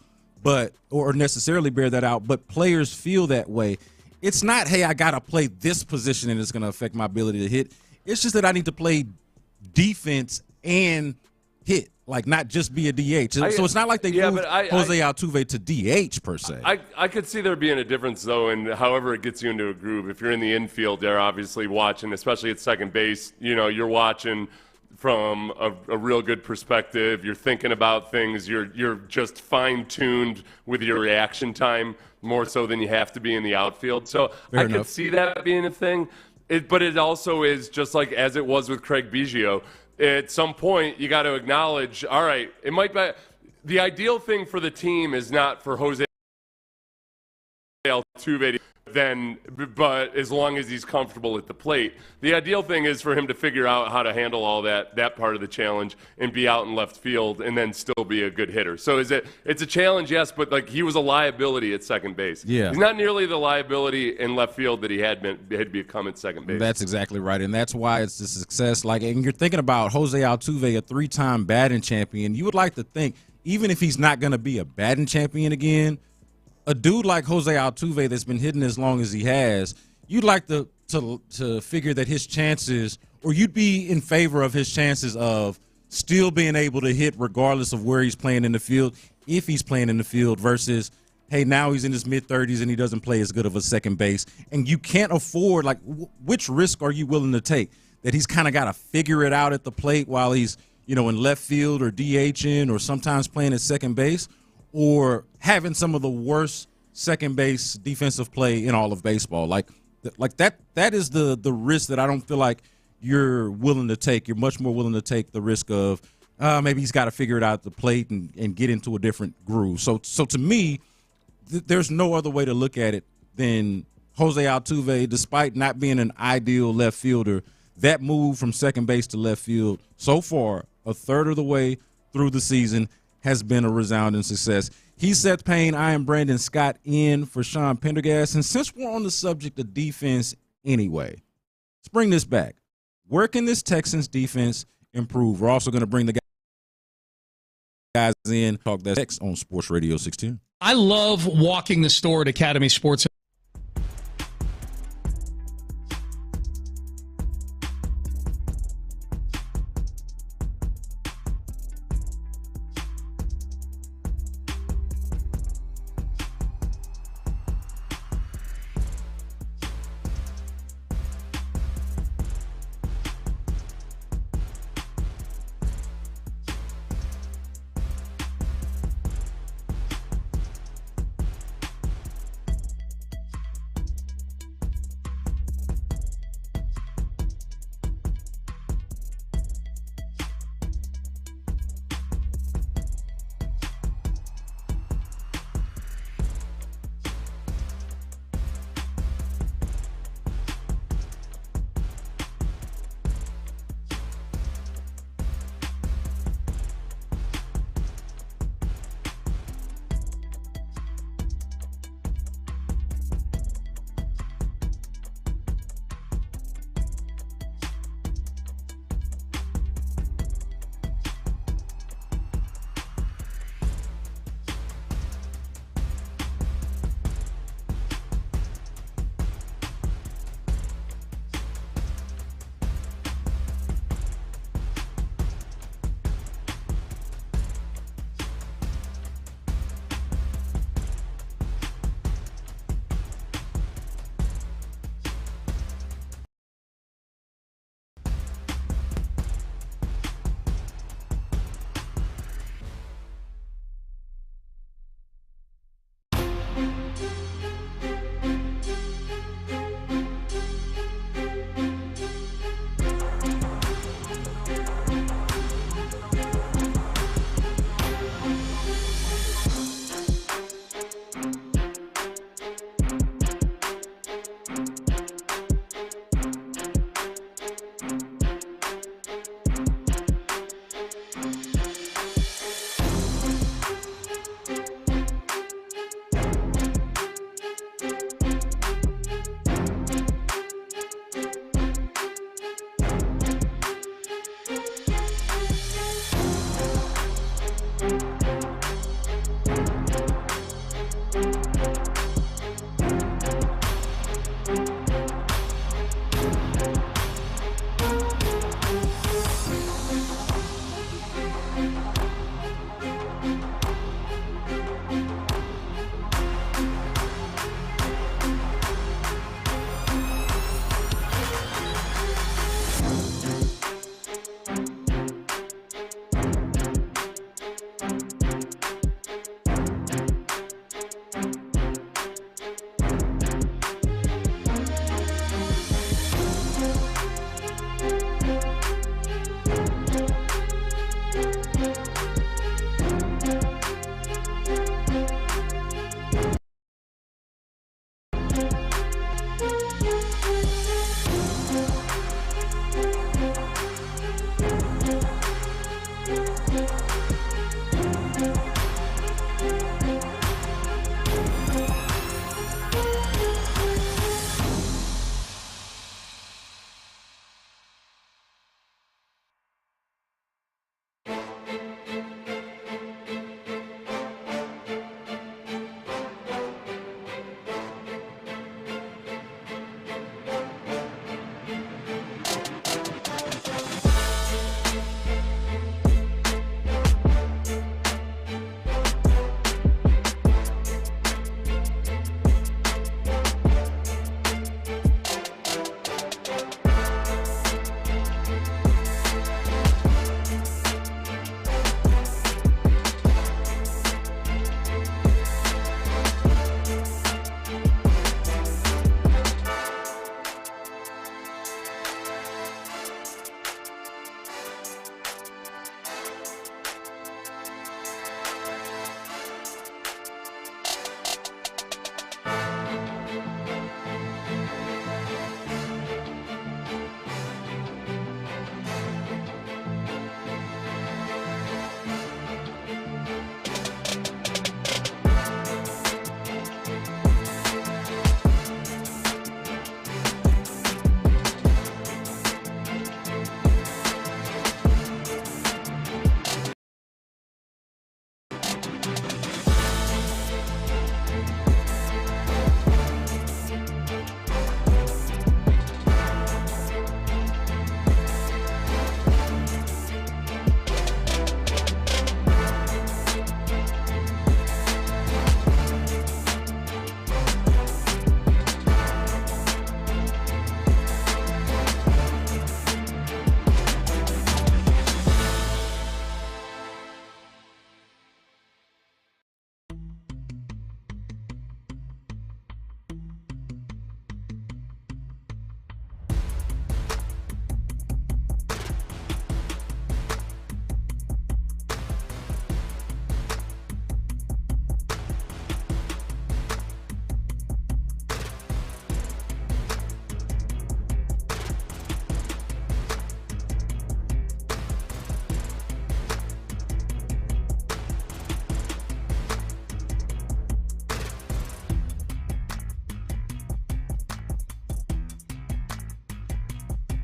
or necessarily bear that out, but players feel that way. It's not, hey, I got to play this position and it's going to affect my ability to hit. It's just that I need to play defense and hit, like not just be a DH. So it's not like they moved Jose Altuve to DH per se. I could see there being a difference, though, in however it gets you into a groove. If you're in the infield, they're obviously watching, especially at second base, you're watching from a real good perspective. You're thinking about things. You're just fine-tuned with your reaction time more so than you have to be in the outfield. So I could see that being a thing. But it also is just like as it was with Craig Biggio. At some point, you got to acknowledge, all right, it might be the ideal thing for the team is not for Jose Altuve but as long as he's comfortable at the plate. The ideal thing is for him to figure out how to handle all that part of the challenge and be out in left field and then still be a good hitter. So it's a challenge, yes, but like he was a liability at second base. Yeah. He's not nearly the liability in left field that he had become at second base. That's exactly right, and that's why it's a success. Like, and you're thinking about Jose Altuve, a 3-time batting champion. You would like to think, even if he's not going to be a batting champion again, a dude like Jose Altuve that's been hitting as long as he has, you'd like to figure that his chances, or you'd be in favor of his chances of still being able to hit regardless of where he's playing in the field, if he's playing in the field, versus, hey, now he's in his mid-30s and he doesn't play as good of a second base. And you can't afford, like, which risk are you willing to take? That he's kind of got to figure it out at the plate while he's, in left field or DHing or sometimes playing at second base, or having some of the worst second base defensive play in all of baseball. Like that is the risk that I don't feel like you're willing to take. You're much more willing to take the risk of maybe he's got to figure it out at the plate and get into a different groove. So to me, there's no other way to look at it than Jose Altuve, despite not being an ideal left fielder, that move from second base to left field so far, a third of the way through the season, has been a resounding success. He's Seth Payne. I am Brandon Scott in for Sean Pendergast. And since we're on the subject of defense anyway, let's bring this back. Where can this Texans defense improve? We're also going to bring the guys in, talk that Tex on Sports Radio 610. I love walking the store at Academy Sports.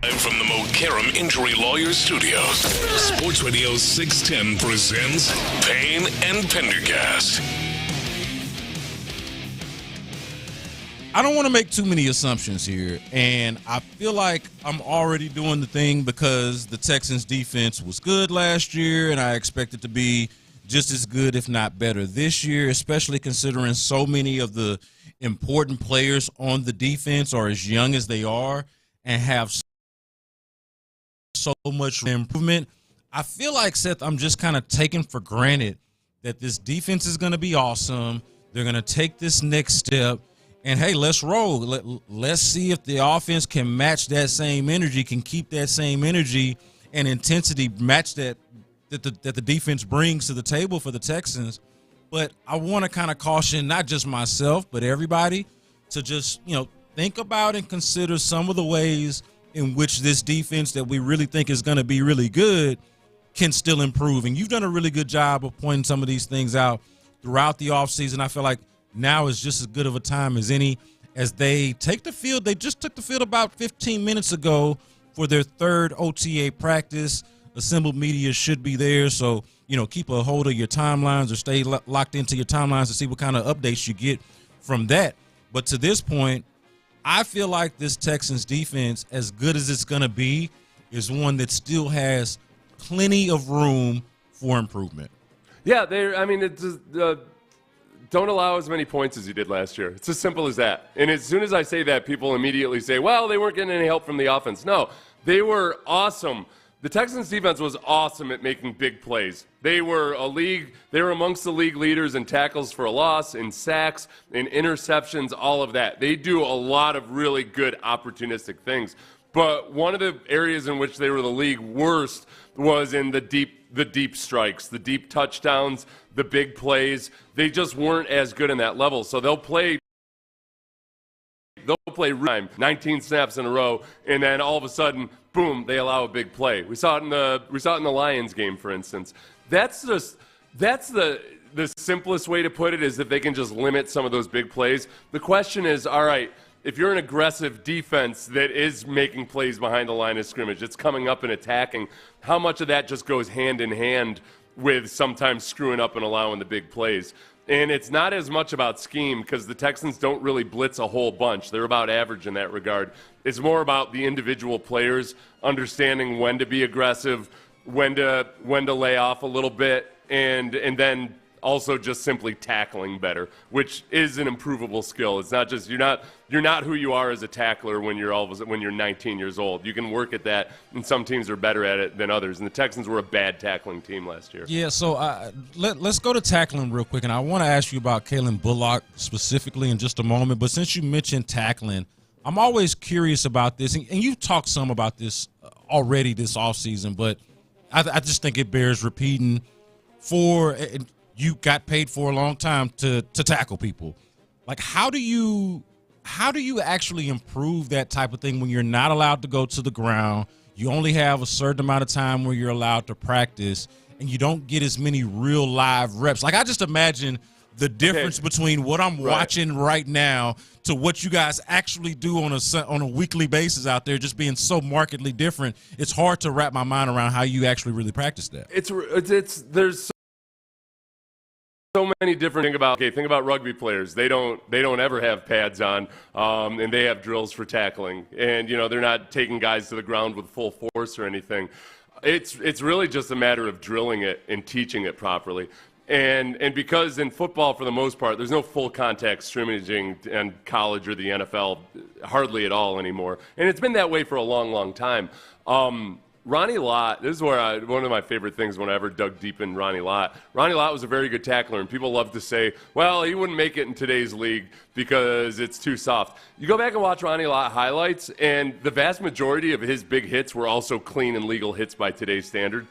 Live from the Mokaram Injury Lawyers Studios, Sports Radio 610 presents Payne and Pendergast. I don't want to make too many assumptions here, and I feel like I'm already doing the thing because the Texans' defense was good last year, and I expect it to be just as good, if not better, this year, especially considering so many of the important players on the defense are as young as they are and have so much improvement. I feel like, Seth, I'm just kind of taking for granted that this defense is going to be awesome. They're going to take this next step. And, hey, let's roll. Let's see if the offense can match that same energy, can keep that same energy and intensity, match that the defense brings to the table for the Texans. But I want to kind of caution not just myself but everybody to just, think about and consider some of the ways in which this defense that we really think is going to be really good can still improve. And you've done a really good job of pointing some of these things out throughout the offseason. I feel like now is just as good of a time as any as they take the field. They just took the field about 15 minutes ago for their third OTA practice. Assembled media should be there, so, keep a hold of your timelines or stay locked into your timelines to see what kind of updates you get from that. But to this point, I feel like this Texans defense, as good as it's going to be, is one that still has plenty of room for improvement. Yeah, don't allow as many points as you did last year. It's as simple as that. And as soon as I say that, people immediately say, well, they weren't getting any help from the offense. No, they were awesome. The Texans defense was awesome at making big plays. They were amongst the league leaders in tackles for a loss, in sacks, in interceptions, all of that. They do a lot of really good opportunistic things. But one of the areas in which they were the league worst was in the deep strikes, the deep touchdowns, the big plays. They just weren't as good in that level. So they'll play 19 snaps in a row, and then all of a sudden, boom, they allow a big play. We saw it in the Lions game, for instance. That's the simplest way to put it, is if they can just limit some of those big plays. The question is, all right, if you're an aggressive defense that is making plays behind the line of scrimmage, it's coming up and attacking, how much of that just goes hand in hand with sometimes screwing up and allowing the big plays? And it's not as much about scheme, because the Texans don't really blitz a whole bunch. They're about average in that regard. It's more about the individual players understanding when to be aggressive, when to lay off a little bit, and then also just simply tackling better, which is an improvable skill. It's not just you're not who you are as a tackler when you're 19 years old. You can work at that, and some teams are better at it than others. And the Texans were a bad tackling team last year. Yeah, so let's go to tackling real quick, and I want to ask you about Kalen Bullock specifically in just a moment. But since you mentioned tackling, I'm always curious about this, and you've talked some about this already this offseason, but I just think it bears repeating. You got paid for a long time to tackle people. Like, how do you actually improve that type of thing when you're not allowed to go to the ground? You only have a certain amount of time where you're allowed to practice, and you don't get as many real live reps. Like, I just imagine the difference between what I'm watching right now to what you guys actually do on a weekly basis out there, just being so markedly different. It's hard to wrap my mind around how you actually really practice that. There's so many different think about rugby players. They don't ever have pads on, and they have drills for tackling, and they're not taking guys to the ground with full force or anything. It's really just a matter of drilling it and teaching it properly. And because in football, for the most part, there's no full contact scrimmaging in college or the NFL hardly at all anymore, and it's been that way for a long, long time. Ronnie Lott, this is where one of my favorite things when I ever dug deep in Ronnie Lott. Ronnie Lott was a very good tackler, and people love to say, well, he wouldn't make it in today's league because it's too soft. You go back and watch Ronnie Lott highlights, and the vast majority of his big hits were also clean and legal hits by today's standard,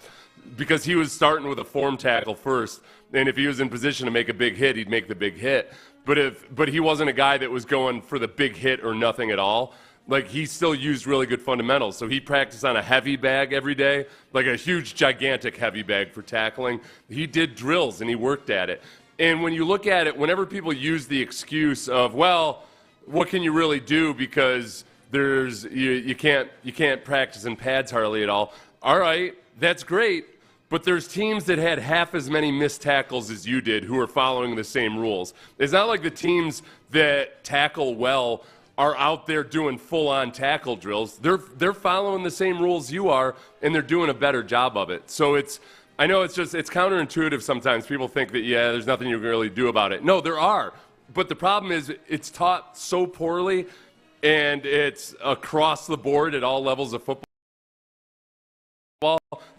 because he was starting with a form tackle first, and if he was in position to make a big hit, he'd make the big hit. But he wasn't a guy that was going for the big hit or nothing at all. Like, he still used really good fundamentals. So he'd practice on a heavy bag every day, like a huge, gigantic heavy bag for tackling. He did drills, and he worked at it. And when you look at it, whenever people use the excuse of, well, what can you really do because you can't practice in pads hardly at all. All right, that's great. But there's teams that had half as many missed tackles as you did who are following the same rules. It's not like the teams that tackle well are out there doing full-on tackle drills. They're following the same rules you are, and they're doing a better job of it. So I know it's counterintuitive sometimes. People think that, there's nothing you can really do about it. No, there are. But the problem is it's taught so poorly, and it's across the board at all levels of football.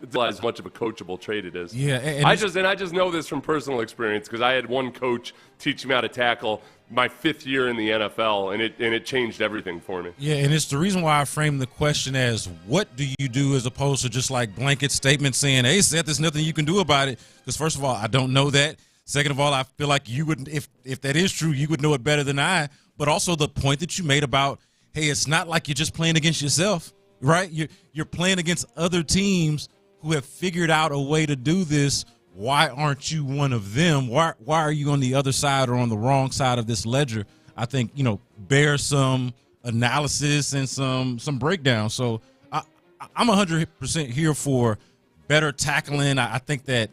It's as much of a coachable trait it is. Yeah, and I just know this from personal experience because I had one coach teach me how to tackle my 5th year in the NFL, and it changed everything for me. Yeah, and it's the reason why I framed the question as what do you do as opposed to just like blanket statements saying, hey, Seth, there's nothing you can do about it. Because first of all, I don't know that. Second of all, I feel like you would, if that is true, you would know it better than I. But also the point that you made about, hey, it's not like you're just playing against yourself. Right? You're playing against other teams who have figured out a way to do this. Why aren't you one of them? Why are you on the other side or on the wrong side of this ledger? I think, bear some analysis and some breakdown. So I'm 100% here for better tackling. I think that,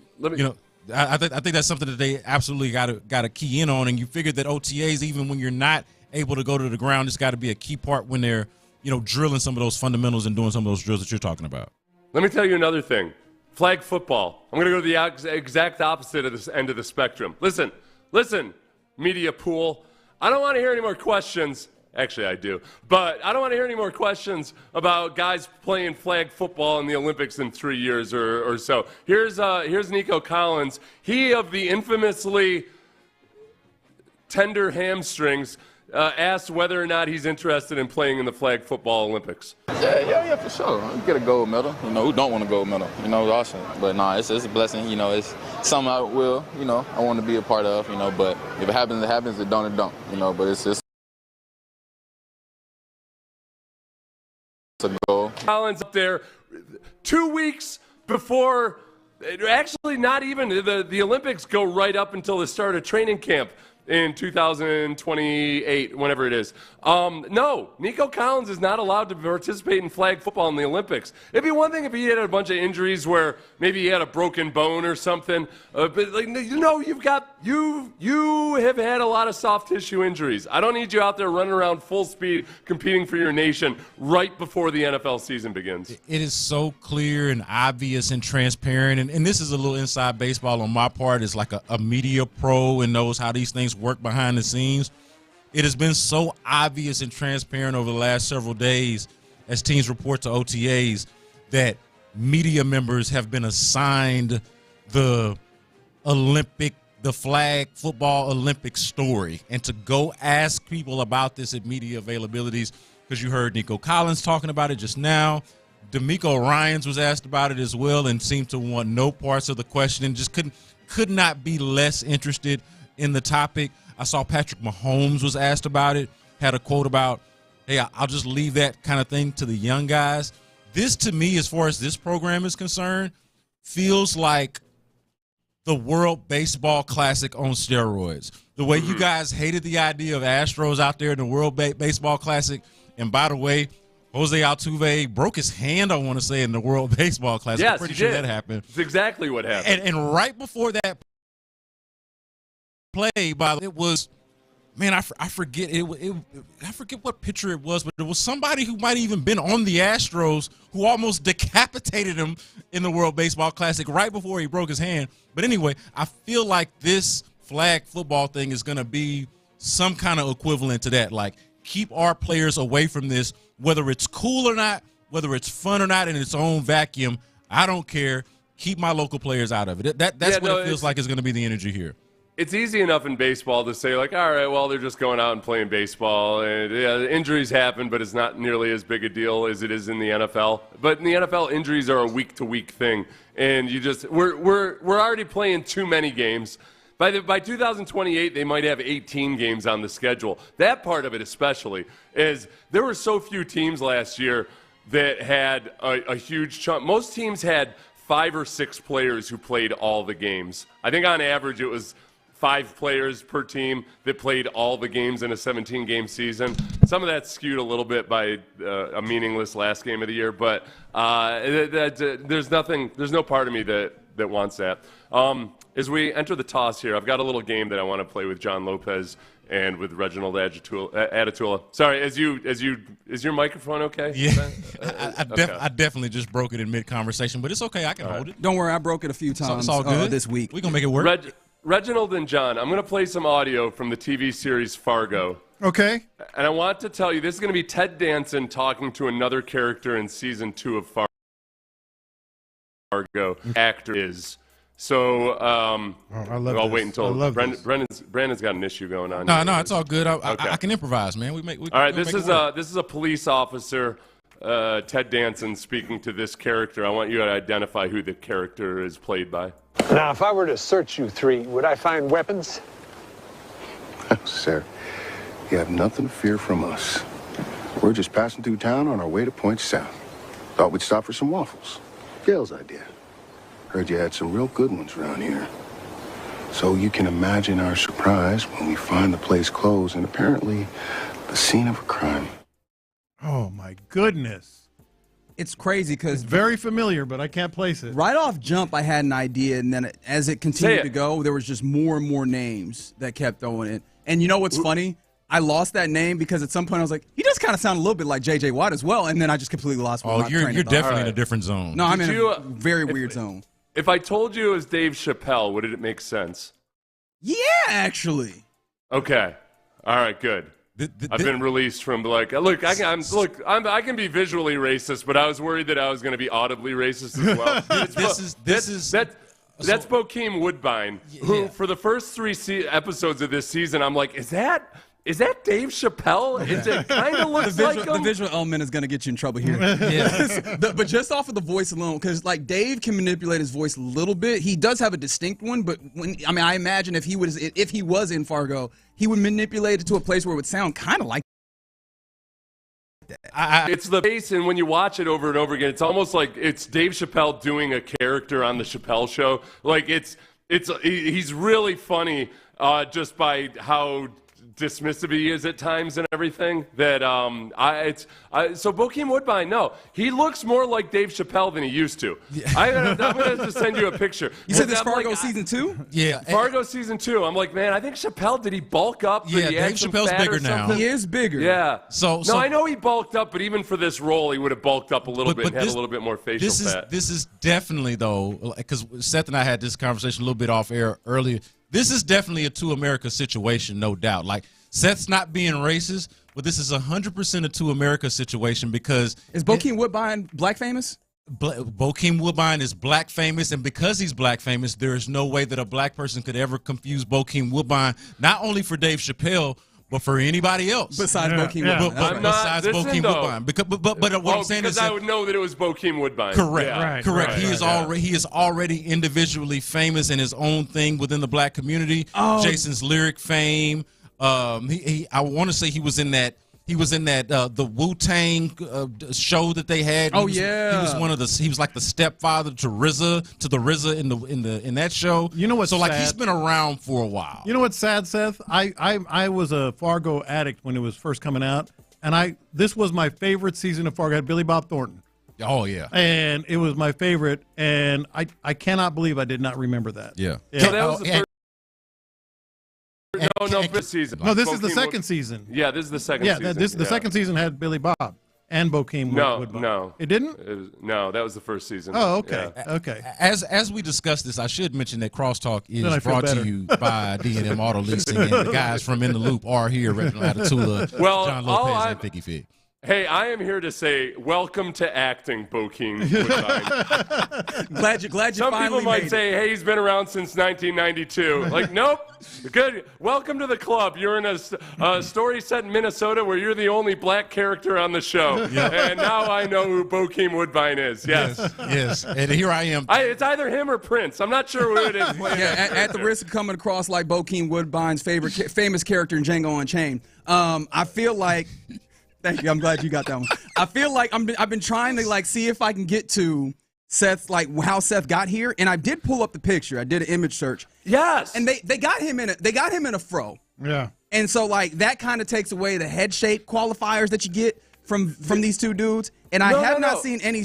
I think that's something that they absolutely got to key in on. And you figured that OTAs, even when you're not able to go to the ground, it's got to be a key part when they're drilling some of those fundamentals and doing some of those drills that you're talking about. Let me tell you another thing. Flag football. I'm going to go to the exact opposite of this end of the spectrum. Listen, media pool. I don't want to hear any more questions. Actually, I do. But I don't want to hear any more questions about guys playing flag football in the Olympics in 3 years or so. Here's Nico Collins. He of the infamously tender hamstrings asked whether or not he's interested in playing in the flag football Olympics. Yeah, for sure. Get a gold medal. Who don't want a gold medal? Awesome. But it's a blessing. It's something I will. I want to be a part of. But if it happens, it happens. If it don't, it don't. But it's just a goal. Collins up there 2 weeks before. Actually, not even the Olympics go right up until the start of training camp in 2028, whenever it is. No, Nico Collins is not allowed to participate in flag football in the Olympics. It'd be one thing if he had a bunch of injuries where maybe he had a broken bone or something. But you have had a lot of soft tissue injuries. I don't need you out there running around full speed competing for your nation right before the NFL season begins. It is so clear and obvious and transparent. And this is a little inside baseball on my part. It's like a media pro and knows how these things work behind the scenes. It has been so obvious and transparent over the last several days as teams report to OTAs that media members have been assigned the flag football Olympic story, and to go ask people about this at media availabilities, because you heard Nico Collins talking about it just now. D'Amico Ryans was asked about it as well and seemed to want no parts of the question and just could not be less interested in the topic. I saw Patrick Mahomes was asked about it, had a quote about, hey, I'll just leave that kind of thing to the young guys. This, to me, as far as this program is concerned, feels like the World Baseball Classic on steroids. The way you guys hated the idea of Astros out there in the World Baseball Classic. And by the way, Jose Altuve broke his hand, I want to say, in the World Baseball Classic. Yes, I'm pretty he sure did. that happened. It's exactly what happened. And right before that play, by the way, it was, man, I forget I forget what pitcher it was, but it was somebody who might have even been on the Astros who almost decapitated him in the World Baseball Classic right before he broke his hand. But anyway, I feel like this flag football thing is going to be some kind of equivalent to that. Like, keep our players away from this, whether it's cool or not, whether it's fun or not in its own vacuum. I don't care. Keep my local players out of it. That's what it feels like is going to be the energy here. It's easy enough in baseball to say, like, all right, well, they're just going out and playing baseball. And yeah, injuries happen, but it's not nearly as big a deal as it is in the NFL. But in the NFL, injuries are a week-to-week thing. And we're already playing too many games. By 2028, they might have 18 games on the schedule. That part of it especially is there were so few teams last year that had a huge chunk. Most teams had 5 or 6 players who played all the games. I think on average it was 5 players per team that played all the games in a 17-game season. some of that's skewed a little bit by a meaningless last game of the year, but there's no part of me that wants that. As we enter the toss here, I've got a little game that I want to play with John Lopez and with Reginald Atatula. Sorry, is your microphone okay? Yeah, Okay. I definitely just broke it in mid-conversation, but it's okay. I can hold it. Don't worry, I broke it a few times It's all good. this week. We're going to make it work. Reginald and John, I'm going to play some audio from the TV series Fargo. Okay. And I want to tell you, this is going to be Ted Danson talking to another character in season 2 of Fargo. Actor is. So I'll wait until Brandon's got an issue going on. No, it's all good. I can improvise, man. All right, this is a police officer, Ted Danson, speaking to this character. I want you to identify who the character is played by. Now, if I were to search you three, would I find weapons? Sir, you have nothing to fear from us. We're just passing through town on our way to Point South. Thought we'd stop for some waffles. Gail's idea. Heard you had some real good ones around here. So you can imagine our surprise when we find the place closed and apparently the scene of a crime. Oh, my goodness. It's crazy because it's very familiar, but I can't place it. Right off jump, I had an idea, and then as it continued to go, there was just more and more names that kept throwing it. And you know what's funny? I lost that name because at some point I was like, he does kind of sound a little bit like J.J. Watt as well, and then I just completely lost my train of thought. You're definitely in a different zone. No, I'm in a very weird zone. If I told you it was Dave Chappelle, would it make sense? Yeah, actually. Okay. All right, good. I've been released from I can be visually racist, but I was worried that I was going to be audibly racist as well. That's Bokeem Woodbine, who for the first 3 episodes of this season, I'm like, is that Dave Chappelle? It kind of looks like him. The visual element is going to get you in trouble here. But just off of the voice alone, because like Dave can manipulate his voice a little bit. He does have a distinct one, but I imagine if he was in Fargo, he would manipulate it to a place where it would sound kind of like that. It's the bass, and when you watch it over and over again, it's almost like it's Dave Chappelle doing a character on the Chappelle Show. Like he's really funny just by how dismissive he is at times and everything. So Bokeem Woodbine, no, he looks more like Dave Chappelle than he used to. I'm gonna have to send you a picture. You said this Fargo season 2? Yeah, Fargo season 2. I'm like, man, I think Chappelle, did he bulk up? Yeah, Dave Chappelle's bigger now. He is bigger. Yeah. So I know he bulked up, but even for this role, he would have bulked up a little bit and had a little bit more facial fat. This is definitely though, because Seth and I had this conversation a little bit off air earlier. This is definitely a Two America situation, no doubt. Like, Seth's not being racist, but this is 100% a Two America situation because is Bokeem Woodbine black famous? Bokeem Woodbine is black famous, and because he's black famous, there is no way that a black person could ever confuse Bokeem Woodbine, not only for Dave Chappelle, but for anybody else besides Bokeem Woodbine. Besides Bokeem Woodbine, but what I'm saying is I would know that it was Bokeem Woodbine. Correct, yeah. correct. He is already individually famous in his own thing within the black community. Jason's lyric fame. I want to say he was in that the Wu-Tang show that they had. He was like the stepfather to the RZA in that show. You know what's so like sad? he's been around for a while. You know what's sad, Seth? I was a Fargo addict when it was first coming out, and this was my favorite season of Fargo. I had Billy Bob Thornton. Oh yeah, and it was my favorite, and I cannot believe I did not remember that. Yeah. So that was the first. No, this season. No, this is the second season. Yeah, this is the second season. Yeah, the second season had Billy Bob and Bokeem Woodbine. No. It didn't? No, that was the first season. Oh, okay. Yeah. Okay. As we discussed this, I should mention that Crosstalk is brought to you by D&M Auto Leasing, and the guys from In the Loop are here, Reginald Atatula, John Lopez, and Vicky Fig. Hey, I am here to say welcome to acting, Bokeem Woodbine. glad you Some people might say, hey, he's been around since 1992. Like, nope. Good. Welcome to the club. You're in a story set in Minnesota where you're the only black character on the show. Yeah. And now I know who Bokeem Woodbine is. Yes. And here I am. It's either him or Prince. I'm not sure who it is. At the risk of coming across like Bokeem Woodbine's famous character in Django Unchained, I feel like... Thank you. I'm glad you got that one. I feel like I've been trying to see if I can get to Seth's how Seth got here, and I did pull up the picture. I did an image search. Yes. And they got him in a fro. Yeah. And so, like, that kind of takes away the head shape qualifiers that you get from these two dudes. And I have not seen any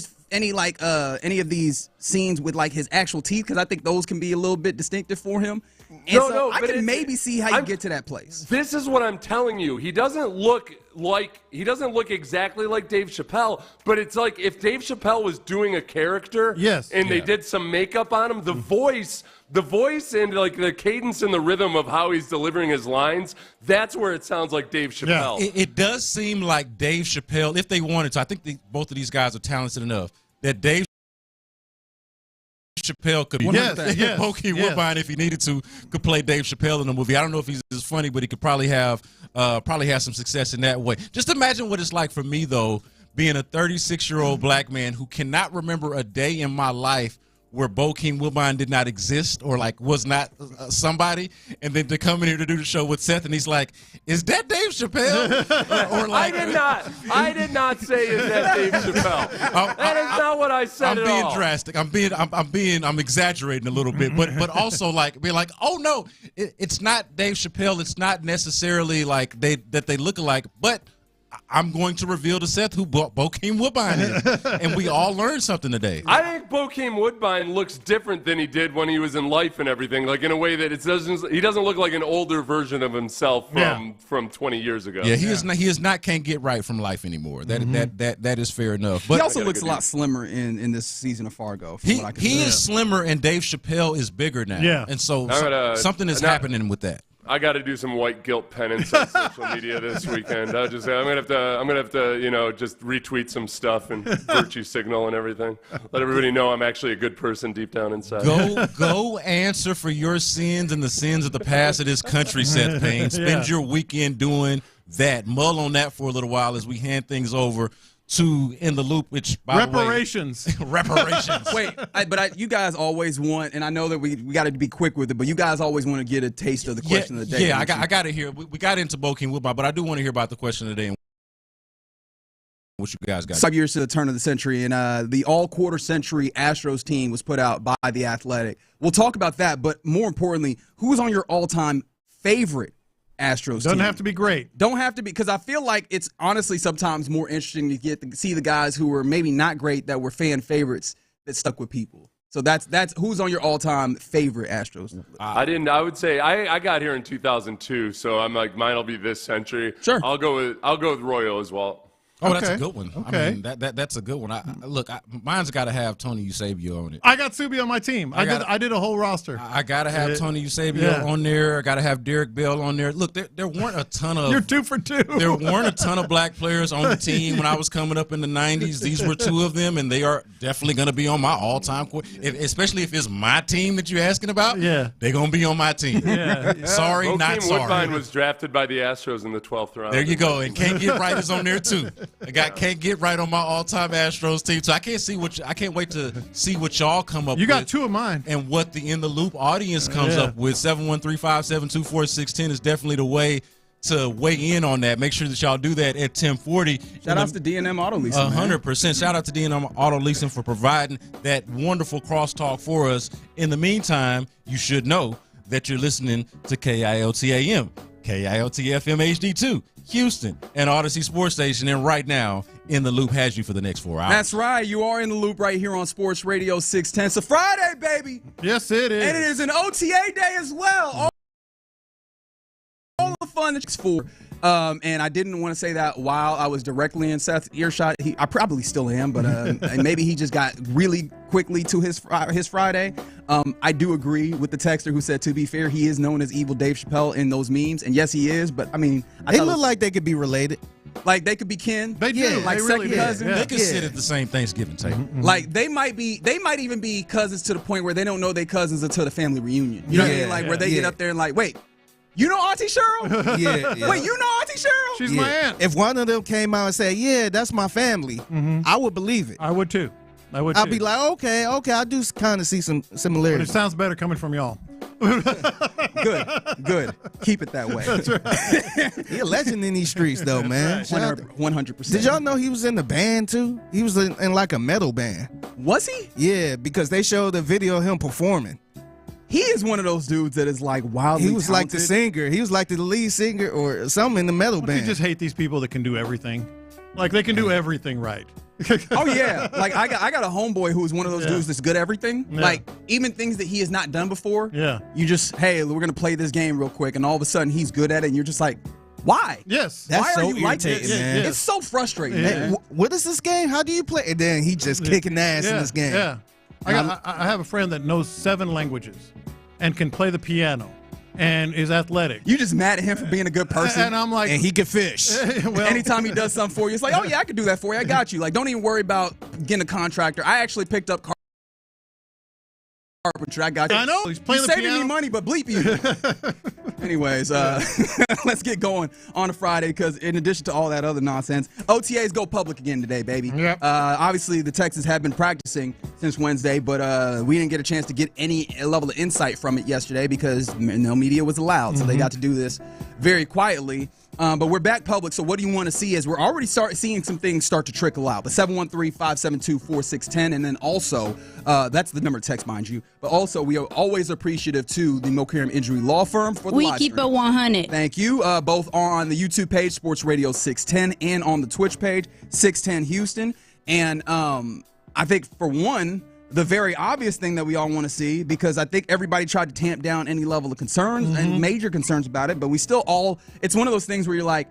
of these scenes with, like, his actual teeth, because I think those can be a little bit distinctive for him. And I can maybe see how you get to that place. This is what I'm telling you. He doesn't look exactly like Dave Chappelle, but it's like if Dave Chappelle was doing a character and they did some makeup on him, the voice and like the cadence and the rhythm of how he's delivering his lines, that's where it sounds like Dave Chappelle. It does seem like Dave Chappelle, if they wanted to. I think both of these guys are talented enough that Dave Chappelle could Bokeem Woodbine, if he needed to, could play Dave Chappelle in the movie. I don't know if he's as funny, but he could probably have some success in that way. Just imagine what it's like for me, though, being a 36-year-old black man who cannot remember a day in my life where Bokeem Woodbine did not exist or like was not somebody, and then to come in here to do the show with Seth, and he's like, "Is that Dave Chappelle?" or like, I did not say is that Dave Chappelle. That is not what I said. I'm being drastic. I'm exaggerating a little bit, but also like be like, "Oh no, it's not Dave Chappelle. It's not necessarily like they look alike, but." I'm going to reveal to Seth who Bokeem Woodbine is, and we all learned something today. I think Bokeem Woodbine looks different than he did when he was in life and everything, like in a way that he doesn't look like an older version of himself from 20 years ago. Yeah, he is not can't get right from life anymore. That is fair enough. But he also looks a lot slimmer in this season of Fargo. He is slimmer, and Dave Chappelle is bigger now. Yeah, and so something is happening with that. I got to do some white guilt penance on social media this weekend. I'm gonna have to, just retweet some stuff and virtue signal and everything. Let everybody know I'm actually a good person deep down inside. Go answer for your sins and the sins of the past of this country, Seth Payne. Spend your weekend doing that. Mull on that for a little while as we hand things over to In the Loop, which, by reparations. The way, reparations. Wait, you guys always want, and I know that we got to be quick with it, but you guys always want to get a taste of the question of the day. Yeah, I got to hear. We got into Bokeem Woodbine, but I do want to hear about the question of the day and what you guys got. 5 years to the turn of the century, and the all-quarter century Astros team was put out by The Athletic. We'll talk about that, but more importantly, who's on your all-time favorite Astros Doesn't team? have to be great. Don't have to be, because I feel like it's honestly sometimes more interesting to get to see the guys who were maybe not great that were fan favorites that stuck with people. So that's who's on your all-time favorite Astros. I would say I got here in 2002, so I'm like mine will be this century. Sure. I'll go with Royal as well. Oh, that's a good one. Okay. I mean, that's a good one. Mine's got to have Tony Eusebio on it. I got Subi on my team. I did a whole roster. I got to have Tony Eusebio on there. I got to have Derek Bell on there. Look, there weren't a ton of... You're 2 for 2. There weren't a ton of black players on the team when I was coming up in the 90s. These were two of them, and they are definitely going to be on my all-time... especially if it's my team that you're asking about, they're going to be on my team. Sorry, not sorry. Woodbine was drafted by the Astros in the 12th round. There you go. And Can't Get Right is on there, too. I got Can't Get Right on my all-time Astros team, so I can't wait to see what y'all come up with. You got 2 of mine. And what the In the Loop audience comes up with. 713-572-4610 is definitely the way to weigh in on that. Make sure that y'all do that at 1040. Shout out to D&M Auto Leasing. 100%. Shout out to D&M Auto Leasing for providing that wonderful crosstalk for us. In the meantime, you should know that you're listening to KILT-AM, KILT-FM HD2, Houston, and Odyssey Sports Station. And right now, In the Loop has you for the next 4 hours. That's right. You are In the Loop right here on Sports Radio 610. It's a Friday, baby. Yes, it is. And it is an OTA day as well. All the fun that's for. And I didn't want to say that while I was directly in Seth's earshot. I probably still am, but maybe he just got really quickly to his Friday. I do agree with the texter who said, to be fair, he is known as Evil Dave Chappelle in those memes. And yes, he is. But I mean, they look like they could be related. Like they could be kin. They do. Like they second really cousins. They could sit at the same Thanksgiving table. Like they might even be cousins to the point where they don't know they cousins until the family reunion. You know what I mean? Like where they get up there and like, wait, you know Auntie Cheryl? Yeah. Wait, you know Auntie Cheryl? She's my aunt. If one of them came out and said, yeah, that's my family, I would believe it. I would too. I'd be like, okay, I do kind of see some similarities. But it sounds better coming from y'all. Good. Keep it that way. That's right. He's a legend in these streets, though, man. 100%. Did y'all know he was in the band, too? He was in like a metal band. Was he? Yeah, because they showed the video of him performing. He is one of those dudes that is like wildly He was like the talented. singer. He was like the lead singer or something in the metal Don't band. you just hate these people that can do everything? Like they can do everything right. Oh yeah, like I got a homeboy who is one of those dudes that's good at everything. Yeah. Like even things that he has not done before. Yeah. You just, hey, we're gonna play this game real quick, and all of a sudden he's good at it, and you're just like, why? Yes. That's Why so are you like irritating, this? man. It's so frustrating. Yeah. Man. What is this game? How do you play? And then he just kicking ass in this game. Yeah. I have a friend that knows 7 languages and can play the piano and is athletic. You just mad at him for being a good person. And I'm like, And he can fish. well, Anytime he does something for you, it's like, oh yeah, I could do that for you. I got you. Like, don't even worry about getting a contractor. I actually picked up carpentry. I got you. I know. He's playing the saving piano. me money, but bleep you. Anyways, let's get going on a Friday because in addition to all that other nonsense, OTAs go public again today, baby. Yep. Obviously, the Texans have been practicing since Wednesday, but we didn't get a chance to get any level of insight from it yesterday because no media was allowed, so they got to do this very quietly. But we're back public, so what do you want to see is we're already seeing some things start to trickle out. The 713-572-4610, and then also, that's the number to text, mind you, but also we are always appreciative to the McCullers Injury Law Firm for the We live keep stream. it 100. Thank you. Both on the YouTube page, Sports Radio 610, and on the Twitch page, 610 Houston. And I think, for one, the very obvious thing that we all want to see, because I think everybody tried to tamp down any level of concerns and major concerns about it, but we still all, it's one of those things where you're like,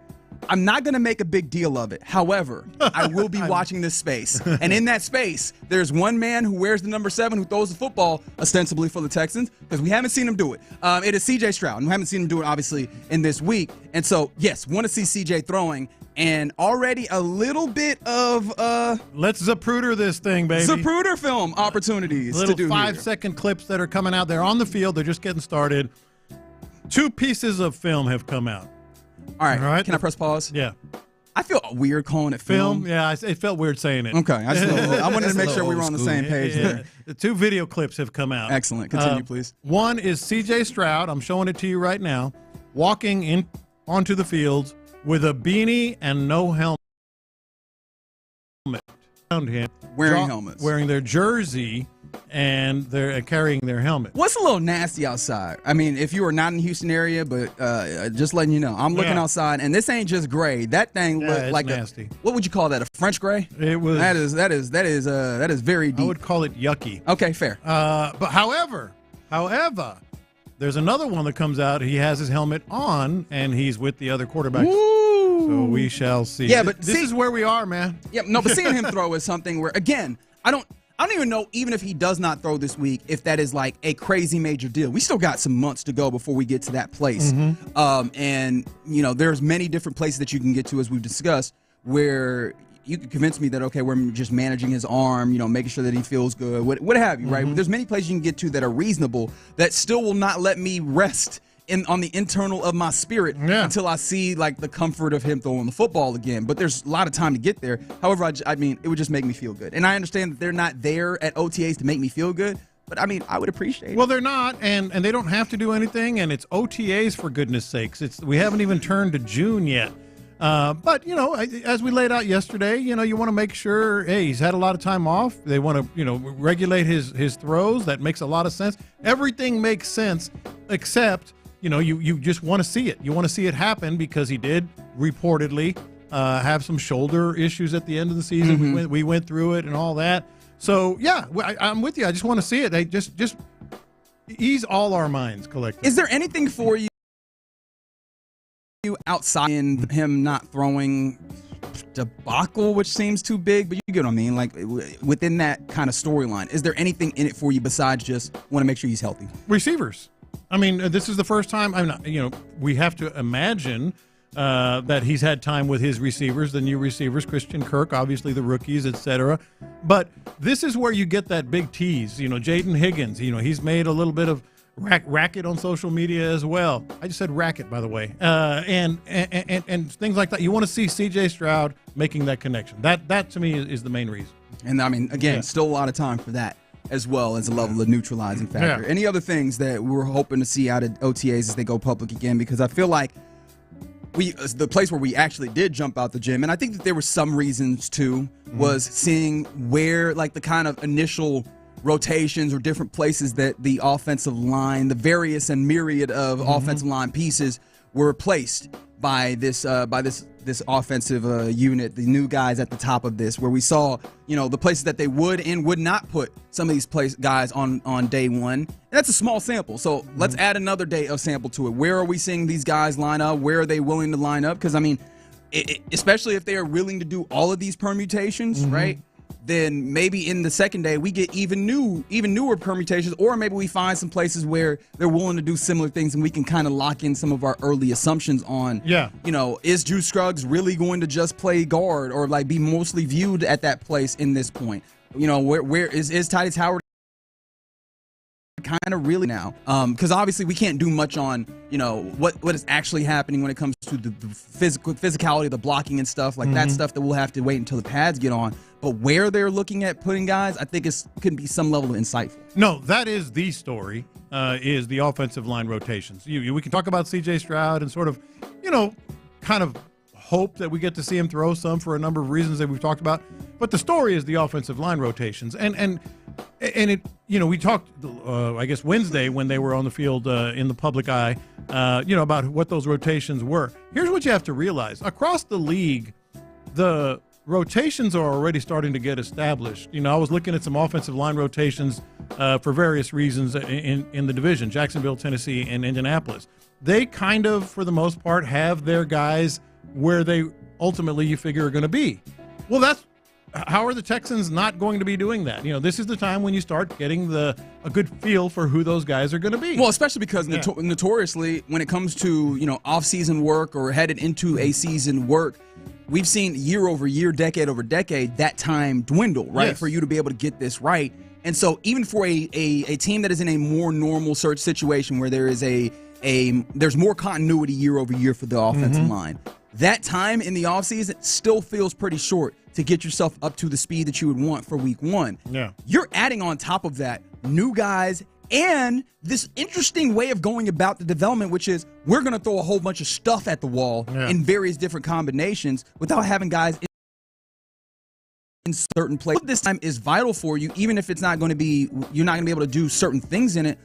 I'm not going to make a big deal of it. However, I will be watching this space. And in that space, there's one man who wears the number 7 who throws the football ostensibly for the Texans because we haven't seen him do it. It is C.J. Stroud, and we haven't seen him do it, obviously, in this week. And so, yes, want to see C.J. throwing. And already a little bit of let's Zapruder this thing, baby. Zapruder film opportunities Little to do 5-second clips that are coming out. They're on the field. They're just getting started. 2 pieces of film have come out. All right. Can I press pause? Yeah. I feel weird calling it film. Yeah, it felt weird saying it. Okay. I wanted to make sure we were on the same page there. The 2 video clips have come out. Excellent. Continue, please. One is C.J. Stroud. I'm showing it to you right now. Walking in onto the field with a beanie and no helmet around him. Wearing helmets. Wearing their jersey, and they're carrying their helmet. What's a little nasty outside? I mean, if you are not in the Houston area, but just letting you know, I'm looking outside, and this ain't just gray. That thing looked like nasty. What would you call that? A French gray? It was. That is very deep. I would call it yucky. Okay, fair. But however, there's another one that comes out. He has his helmet on, and he's with the other quarterbacks. Ooh. So we shall see. Yeah, but this is where we are, man. Yeah, no, but seeing him throw is something where, again, I don't even know, even if he does not throw this week, if that is like a crazy major deal. We still got some months to go before we get to that place. And, you know, there's many different places that you can get to, as we've discussed, where you can convince me that, okay, we're just managing his arm, you know, making sure that he feels good, what have you, right? There's many places you can get to that are reasonable that still will not let me rest on the internal of my spirit until I see like the comfort of him throwing the football again. But there's a lot of time to get there. However, I mean, it would just make me feel good. And I understand that they're not there at OTAs to make me feel good, but I mean, I would appreciate it. Well, they're not, and they don't have to do anything, and it's OTAs for goodness sakes. We haven't even turned to June yet. But, you know, as we laid out yesterday, you know, you want to make sure, hey, he's had a lot of time off. They want to, you know, regulate his throws. That makes a lot of sense. Everything makes sense except, you know, you just want to see it. You want to see it happen because he did reportedly have some shoulder issues at the end of the season. We went through it and all that. So, yeah, I'm with you. I just want to see it. They just ease all our minds collectively. Is there anything for you outside in him not throwing debacle, which seems too big, but you get what I mean? Like, within that kind of storyline, is there anything in it for you besides just want to make sure he's healthy? Receivers. I mean, this is the first time. I'm not, you know, we have to imagine that he's had time with his receivers, the new receivers, Christian Kirk, obviously the rookies, etc. But this is where you get that big tease. You know, Jaden Higgins. You know, he's made a little bit of racket on social media as well. I just said racket, by the way, and things like that. You want to see C.J. Stroud making that connection. That to me is the main reason. And I mean, again, still a lot of time for that, as well as a level of neutralizing factor. Yeah. Any other things that we're hoping to see out of OTAs as they go public again? Because I feel like the place where we actually did jump out the gym, and I think that there were some reasons too, was seeing where like the kind of initial rotations or different places that the offensive line, the various and myriad of offensive line pieces were placed by this offensive unit, the new guys at the top of this, where we saw, the places that they would and would not put some of these guys on day one. And that's a small sample. So let's add another day of sample to it. Where are we seeing these guys line up? Where are they willing to line up? Because, especially if they are willing to do all of these permutations, right? Then maybe in the second day we get even newer permutations, or maybe we find some places where they're willing to do similar things, and we can kind of lock in some of our early assumptions on, is Drew Scruggs really going to just play guard or like be mostly viewed at that place in this point? Where is Titus Howard kind of really now? Because obviously we can't do much on what is actually happening when it comes to the physicality, the blocking and stuff like that stuff that we'll have to wait until the pads get on. But where they're looking at putting guys, I think could be some level of insightful. No, that is the story, is the offensive line rotations. We can talk about C.J. Stroud and sort of, kind of hope that we get to see him throw some for a number of reasons that we've talked about. But the story is the offensive line rotations. And it, we talked, I guess, Wednesday when they were on the field in the public eye, about what those rotations were. Here's what you have to realize. Across the league, the rotations are already starting to get established. I was looking at some offensive line rotations for various reasons in the division, Jacksonville, Tennessee, and Indianapolis. They kind of, for the most part, have their guys where they ultimately, you figure, are going to be. Well, how are the Texans not going to be doing that? This is the time when you start getting a good feel for who those guys are going to be. Well, especially because notoriously, when it comes to, off-season work or headed into a season work, we've seen year over year, decade over decade, that time dwindle, right? Yes. For you to be able to get this right. And so even for a team that is in a more normal search situation where there is there's more continuity year over year for the offensive line, that time in the offseason still feels pretty short to get yourself up to the speed that you would want for week one. Yeah. You're adding on top of that new guys and this interesting way of going about the development, which is we're going to throw a whole bunch of stuff at the wall in various different combinations without having guys in certain places. This time is vital for you, even if it's not going to be, you're not going to be able to do certain things in it.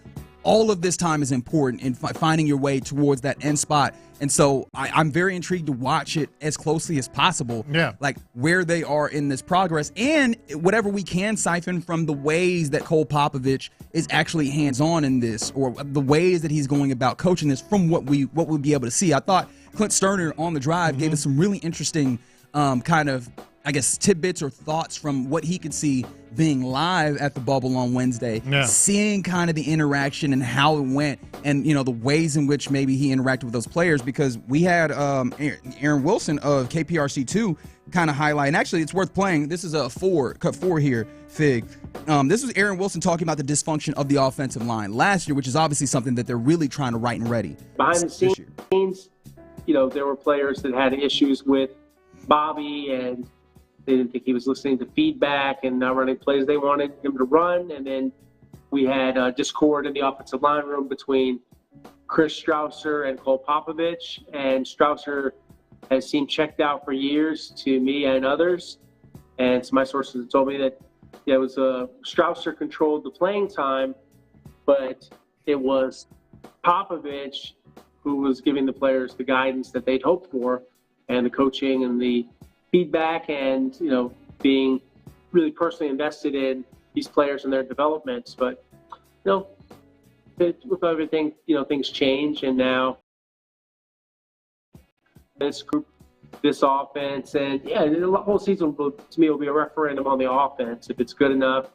All of this time is important in finding your way towards that end spot. And so I'm very intrigued to watch it as closely as possible. Yeah. Like where they are in this progress and whatever we can siphon from the ways that Cole Popovich is actually hands-on in this, or the ways that he's going about coaching this from what we'll be able to see. I thought Clint Stoerner on the drive gave us some really interesting kind of, I guess, tidbits or thoughts from what he could see being live at the Bubble on Wednesday, seeing kind of the interaction and how it went, and the ways in which maybe he interacted with those players, because we had Aaron Wilson of KPRC2 kind of highlight, and actually it's worth playing. This is cut four here, Fig. This was Aaron Wilson talking about the dysfunction of the offensive line last year, which is obviously something that they're really trying to right and ready. Behind the scenes, there were players that had issues with Bobby, and they didn't think he was listening to feedback and not running plays they wanted him to run. And then we had discord in the offensive line room between Chris Strausser and Cole Popovich. And Strausser has seemed checked out for years to me and others. And so my sources told me that it was Strausser controlled the playing time, but it was Popovich who was giving the players the guidance that they'd hoped for, and the coaching and the feedback, and being really personally invested in these players and their developments. But with everything, things change, and now this group, this offense, and the whole season to me will be a referendum on the offense, if it's good enough.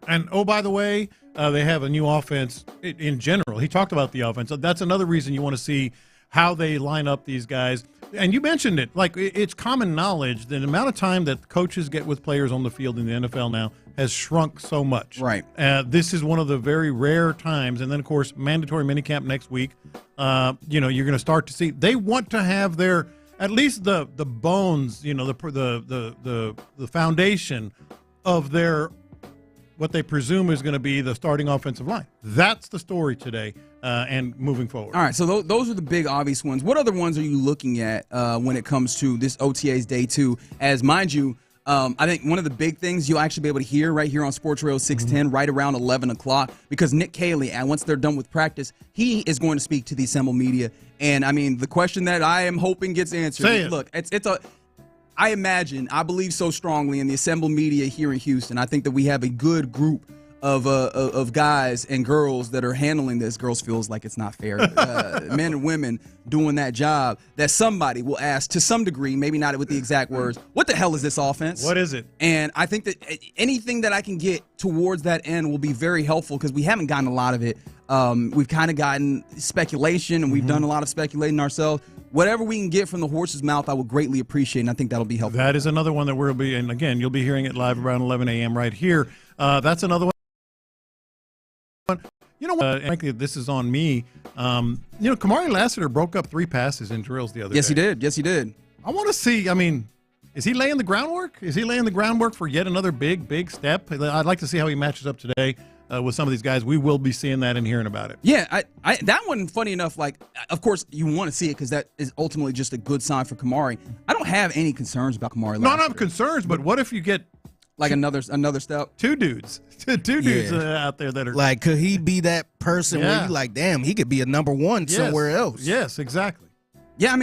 And by the way, they have a new offense in general. He talked about the offense. That's another reason you want to see how they line up these guys. And you mentioned it, like it's common knowledge that the amount of time that coaches get with players on the field in the NFL now has shrunk so much. Right. This is one of the very rare times. And then, of course, mandatory minicamp next week. You're going to start to see they want to have their, at least the bones, the foundation of their, what they presume is going to be the starting offensive line. That's the story today and moving forward. All right, so those are the big obvious ones. What other ones are you looking at when it comes to this OTA's day two? As, mind you, I think one of the big things you'll actually be able to hear right here on Sports Radio 610 right around 11 o'clock, because Nick Kayley, and once they're done with practice, he is going to speak to the assembled media. And, I mean, the question that I am hoping gets answered. Look, I believe so strongly in the assembled media here in Houston. I think that we have a good group of guys and girls that are handling this. Girls feels like it's not fair. Men and women doing that job, that somebody will ask to some degree, maybe not with the exact words, what the hell is this offense? What is it? And I think that anything that I can get towards that end will be very helpful, because we haven't gotten a lot of it. We've kind of gotten speculation, and we've done a lot of speculating ourselves. Whatever we can get from the horse's mouth, I would greatly appreciate, and I think that'll be helpful. That is another one that we'll be, and again, you'll be hearing it live around 11 a.m. right here. That's another one. You know what? Frankly, this is on me. Kamari Lassiter broke up 3 passes in drills the other day. Yes, he did. I want to see, is he laying the groundwork? Is he laying the groundwork for yet another big step? I'd like to see how he matches up today with some of these guys. We will be seeing that and hearing about it. Yeah, that one, funny enough, of course, you want to see it because that is ultimately just a good sign for Kamari. I don't have any concerns about Kamari Lassiter. No, I don't have concerns, but what if you get another step? Two dudes out there that are like, could he be that person where you like, damn, he could be a number one somewhere else? Yes, exactly. Yeah,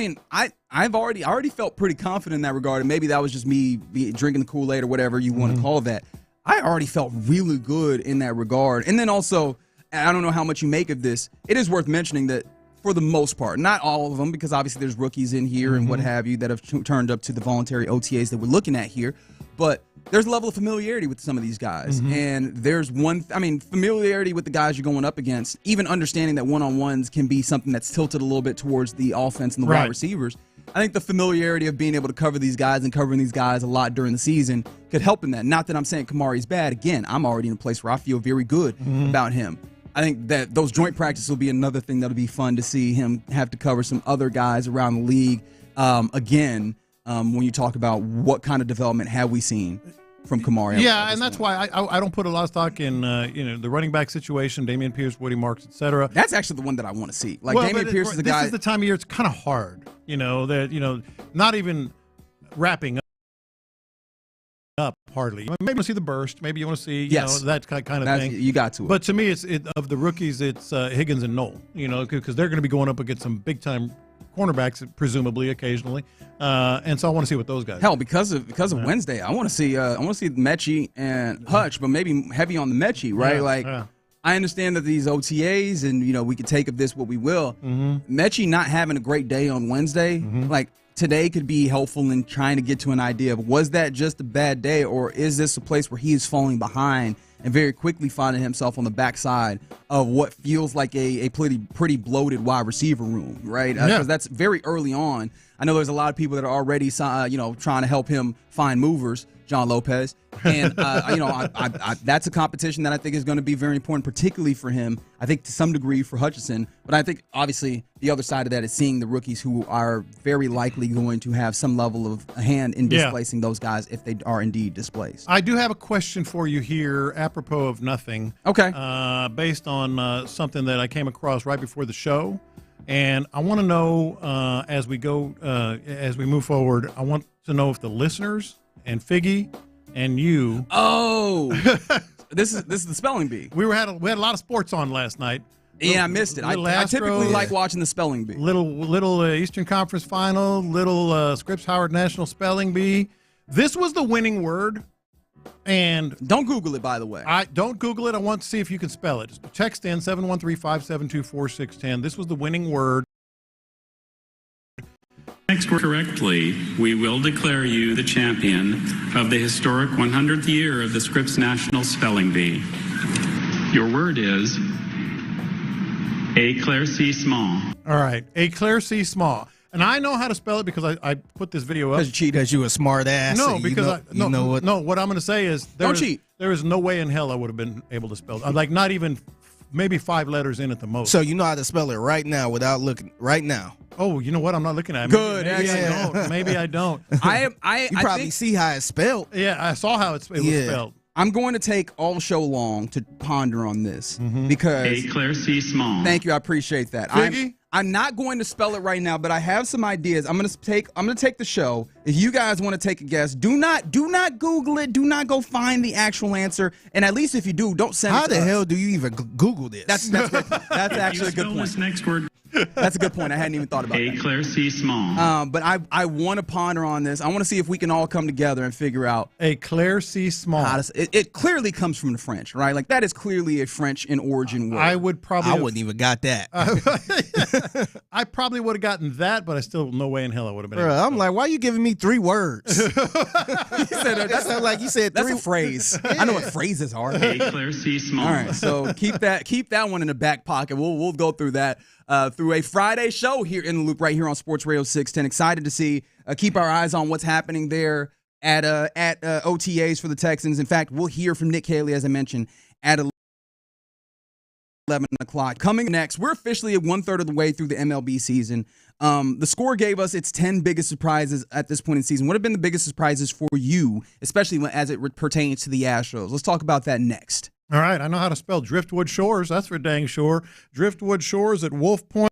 I've already felt pretty confident in that regard, and maybe that was just me drinking the Kool-Aid or whatever you want to call that. I already felt really good in that regard. And then also, I don't know how much you make of this, it is worth mentioning that for the most part, not all of them, because obviously there's rookies in here and what have you that have turned up to the voluntary OTAs that we're looking at here, but there's a level of familiarity with some of these guys. And there's familiarity with the guys you're going up against, even understanding that one-on-ones can be something that's tilted a little bit towards the offense and the wide receivers. I think the familiarity of being able to cover these guys and covering these guys a lot during the season could help in that. Not that I'm saying Kamari's bad. Again, I'm already in a place where I feel very good about him. I think that those joint practices will be another thing that'll be fun to see him have to cover some other guys around the league. When you talk about what kind of development have we seen from Kamari. Yeah, and that's why I don't put a lot of stock in the running back situation, Dameon Pierce, Woody Marks, etc. That's actually the one that I want to see. Dameon Pierce is the guy. This is the time of year it's kind of hard, not even wrapping up hardly. Maybe you want to see the burst. Maybe you want to see that kind of thing. You got to. But to me, of the rookies, it's Higgins and Knoll. Because they're going to be going up against some big time cornerbacks, presumably occasionally, and so I want to see what those guys. Hell, because of Wednesday, I want to see Mechie and Hutch, but maybe heavy on the Mechie, right? I understand that these OTAs, and we can take of this what we will. Mechie not having a great day on Wednesday, today could be helpful in trying to get to an idea of, was that just a bad day, or is this a place where he is falling behind and very quickly finding himself on the backside of what feels like a pretty bloated wide receiver room, right? Because that's very early on. I know there's a lot of people that are already trying to help him find movers, John Lopez, and that's a competition that I think is going to be very important, particularly for him. I think to some degree for Hutchinson, but I think obviously the other side of that is seeing the rookies who are very likely going to have some level of a hand in displacing those guys if they are indeed displaced. I do have a question for you here, apropos of nothing. Okay. Based on something that I came across right before the show. And I want to know as we move forward, I want to know if the listeners and Figgy and you. Oh, this is the spelling bee. We had a lot of sports on last night. I missed it. I typically like watching the spelling bee. Little Eastern Conference Final, little Scripps Howard National Spelling Bee. This was the winning word. And don't Google it, by the way. Don't Google it. I want to see if you can spell it. Just text in 713-572-4610. This was the winning word. Next word correctly, we will declare you the champion of the historic 100th year of the Scripps National Spelling Bee. Your word is éclaircissement. All right, éclaircissement. And I know how to spell it because I put this video up. Because you a smart ass. No, because what I'm going to say is don't cheat. There is no way in hell I would have been able to spell it. Not even maybe 5 letters in at the most. So you know how to spell it right now without looking right now. Oh, you know what? I'm not looking at it. Good. Maybe I don't. You probably see how it's spelled. Yeah, I saw how it was spelled. I'm going to take all show long to ponder on this because éclaircissement. Thank you, I appreciate that. I'm not going to spell it right now, but I have some ideas. I'm going to take the show If you guys want to take a guess, do not Google it. Do not go find the actual answer. And at least if you do, don't send it to us. How the hell do you even Google this? That's actually a good point. This next word. That's a good point. I hadn't even thought about that. Éclairci small. But I want to ponder on this. I want to see if we can all come together and figure out Éclairci small. It clearly comes from the French, right? Like that is clearly a French in origin word. I wouldn't even got that. I probably would have gotten that, but I still no way in hell I would have been. Bruh, I'm like, why are you giving me 3 words? That sounds like you said that's a phrase. I know what phrases are. Éclairci small. All right, so keep that one in the back pocket. We'll go through that through a Friday show here in the Loop right here on Sports Radio 610. Excited to see, keep our eyes on what's happening there at OTAs for the Texans. In fact, we'll hear from Nick Kayley, as I mentioned, at 11 o'clock. Coming next, we're officially at 1/3 of the way through the MLB season. The Score gave us its 10 biggest surprises at this point in the season. What have been the biggest surprises for you, especially as it pertains to the Astros? Let's talk about that next. All right, I know how to spell Driftwood Shores. That's for dang sure. Driftwood Shores at Wolf Point.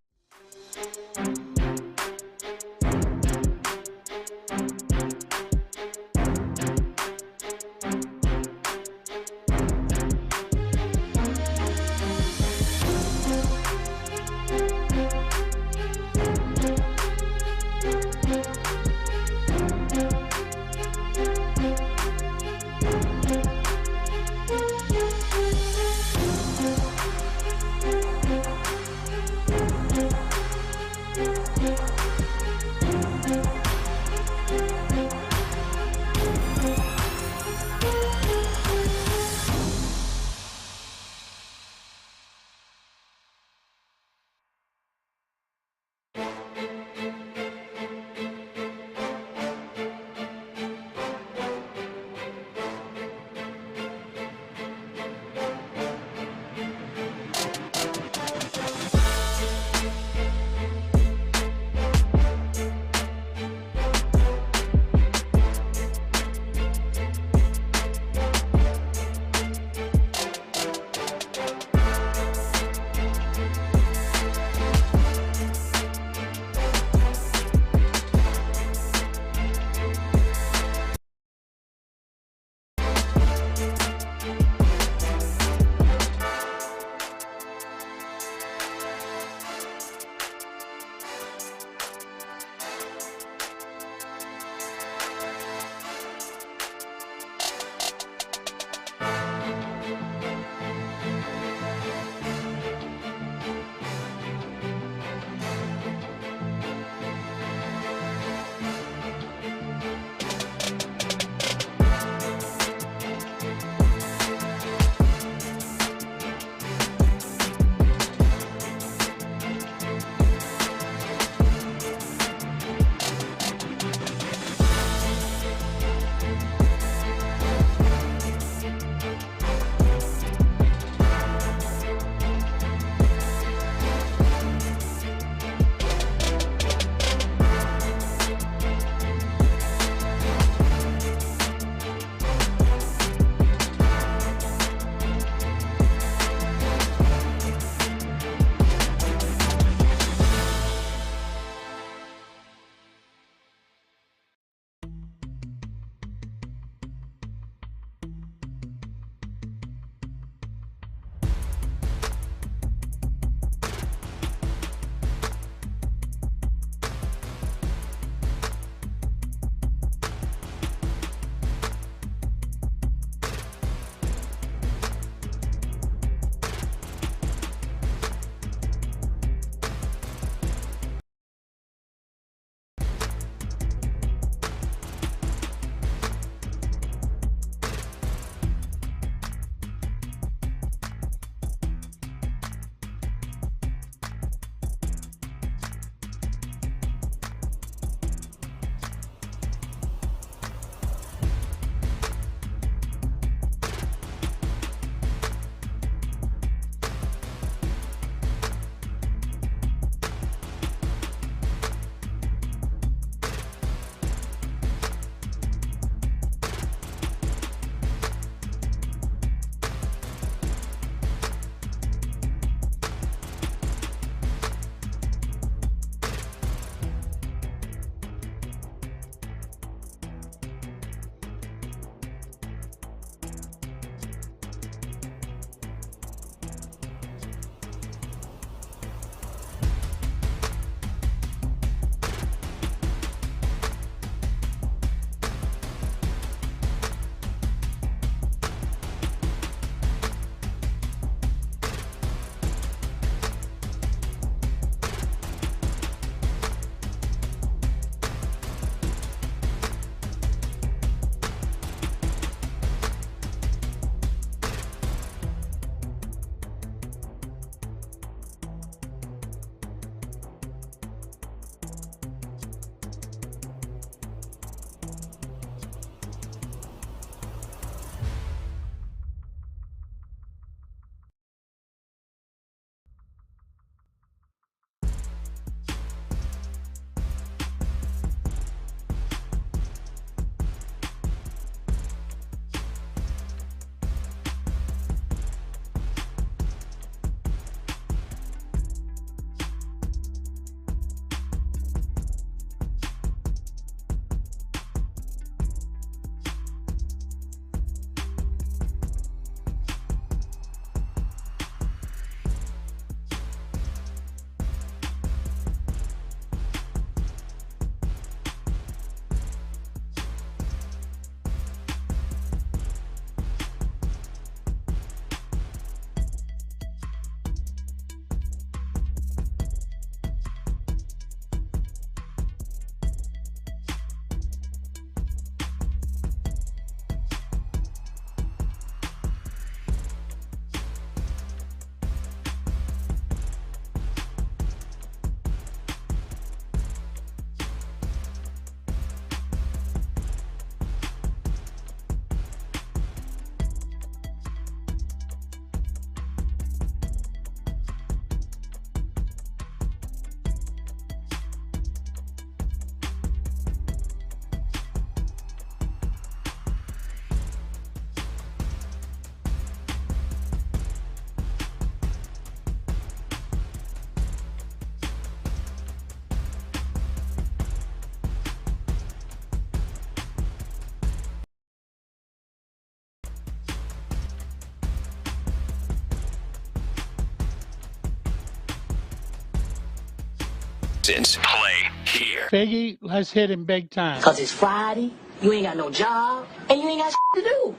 Since play here. Figgy, let's hit him big time. Because it's Friday, you ain't got no job, and you ain't got to do.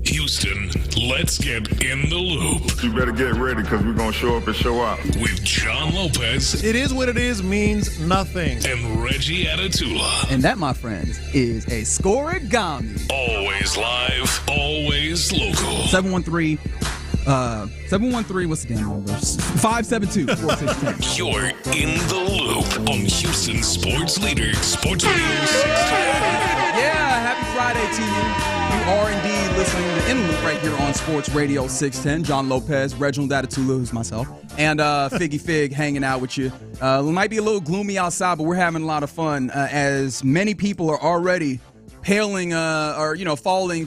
Houston, let's get in the loop. You better get ready because we're going to show up and show out. With John Lopez. It is what it is means nothing. And Reggie Atatula. And that, my friends, is a scoregami. Always live, always local. 713, what's the damn number? 572-4610. You're in the loop on Houston sports leader, Sports Radio 610. Yeah, happy Friday to you. You are indeed listening to In the Loop right here on Sports Radio 610. John Lopez, Reginald Atatula, who's myself, and Figgy Fig hanging out with you. It might be a little gloomy outside, but we're having a lot of fun as many people are already falling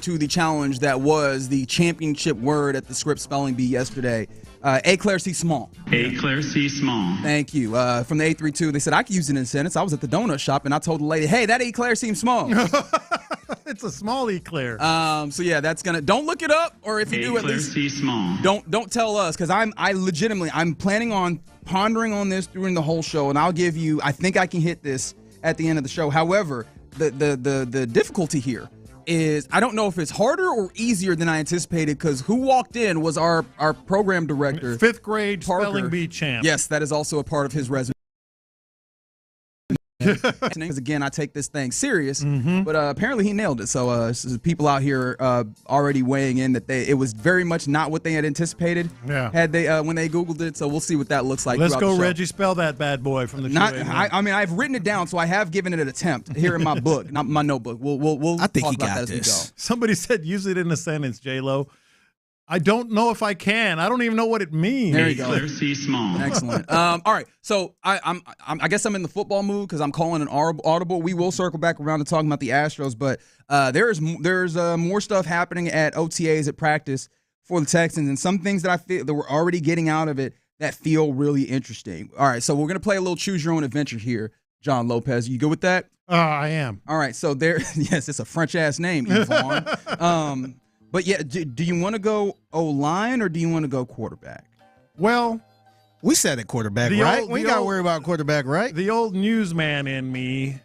to the challenge that was the championship word at the Scripps Spelling Bee yesterday. Éclaircissement. Éclaircissement. Thank you. From the 832, they said I could use it in a sentence. I was at the donut shop and I told the lady, hey, that éclaircissement. It's a small eclair. So yeah, that's gonna. Don't look it up, or if you do, at least don't tell us, because I'm planning on pondering on this during the whole show, and I'll give you. I think I can hit this at the end of the show. However, the difficulty here is I don't know if it's harder or easier than I anticipated, because who walked in was our program director, 5th grade Parker. spelling bee champ. Yes, that is also a part of his resume. Because again, I take this thing serious, but apparently he nailed it. So people out here already weighing in that it was very much not what they had anticipated. Yeah. Had they when they Googled it. So we'll see what that looks like. Let's go, Reggie. Spell that bad boy from the show. I've written it down, so I have given it an attempt here in my book, not my notebook. We'll I think talk he about got that as we this. go. Somebody said use it in a sentence, J-Lo. I don't know if I can. I don't even know what it means. There you go. Éclaircissement. Excellent. All right. So I guess I'm in the football mood because I'm calling an audible. We will circle back around to talking about the Astros, but there's more stuff happening at OTAs at practice for the Texans, and some things that I feel that we're already getting out of it that feel really interesting. All right. So we're gonna play a little choose your own adventure here, John Lopez. You good with that? I am. All right. So yes, it's a French ass name, Yvonne. But yeah, do you want to go O-line or do you want to go quarterback? Well, we said it quarterback, right? We ain't got to worry about quarterback, right? The old newsman in me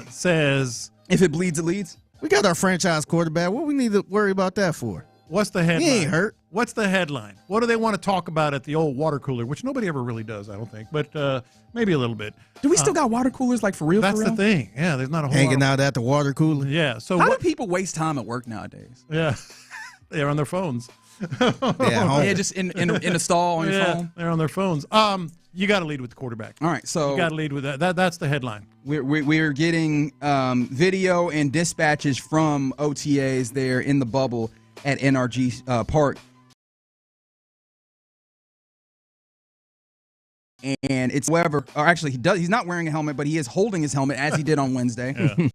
says, if it bleeds, it leads. We got our franchise quarterback. What we need to worry about that for? What's the headline? He ain't hurt. What's the headline? What do they want to talk about at the old water cooler, which nobody ever really does, I don't think, but maybe a little bit. Do we still got water coolers, like for real? That's the thing. Yeah, there's not a whole hanging lot out at the water cooler. Yeah. So how do people waste time at work nowadays? Yeah, they're on their phones. Yeah, just in a stall on your phone. They're on their phones. You got to lead with the quarterback. All right, so you got to lead with that. That's the headline. We're getting video and dispatches from OTAs there in the bubble at NRG Park. And it's he's not wearing a helmet, but he is holding his helmet as he did on Wednesday. Yeah.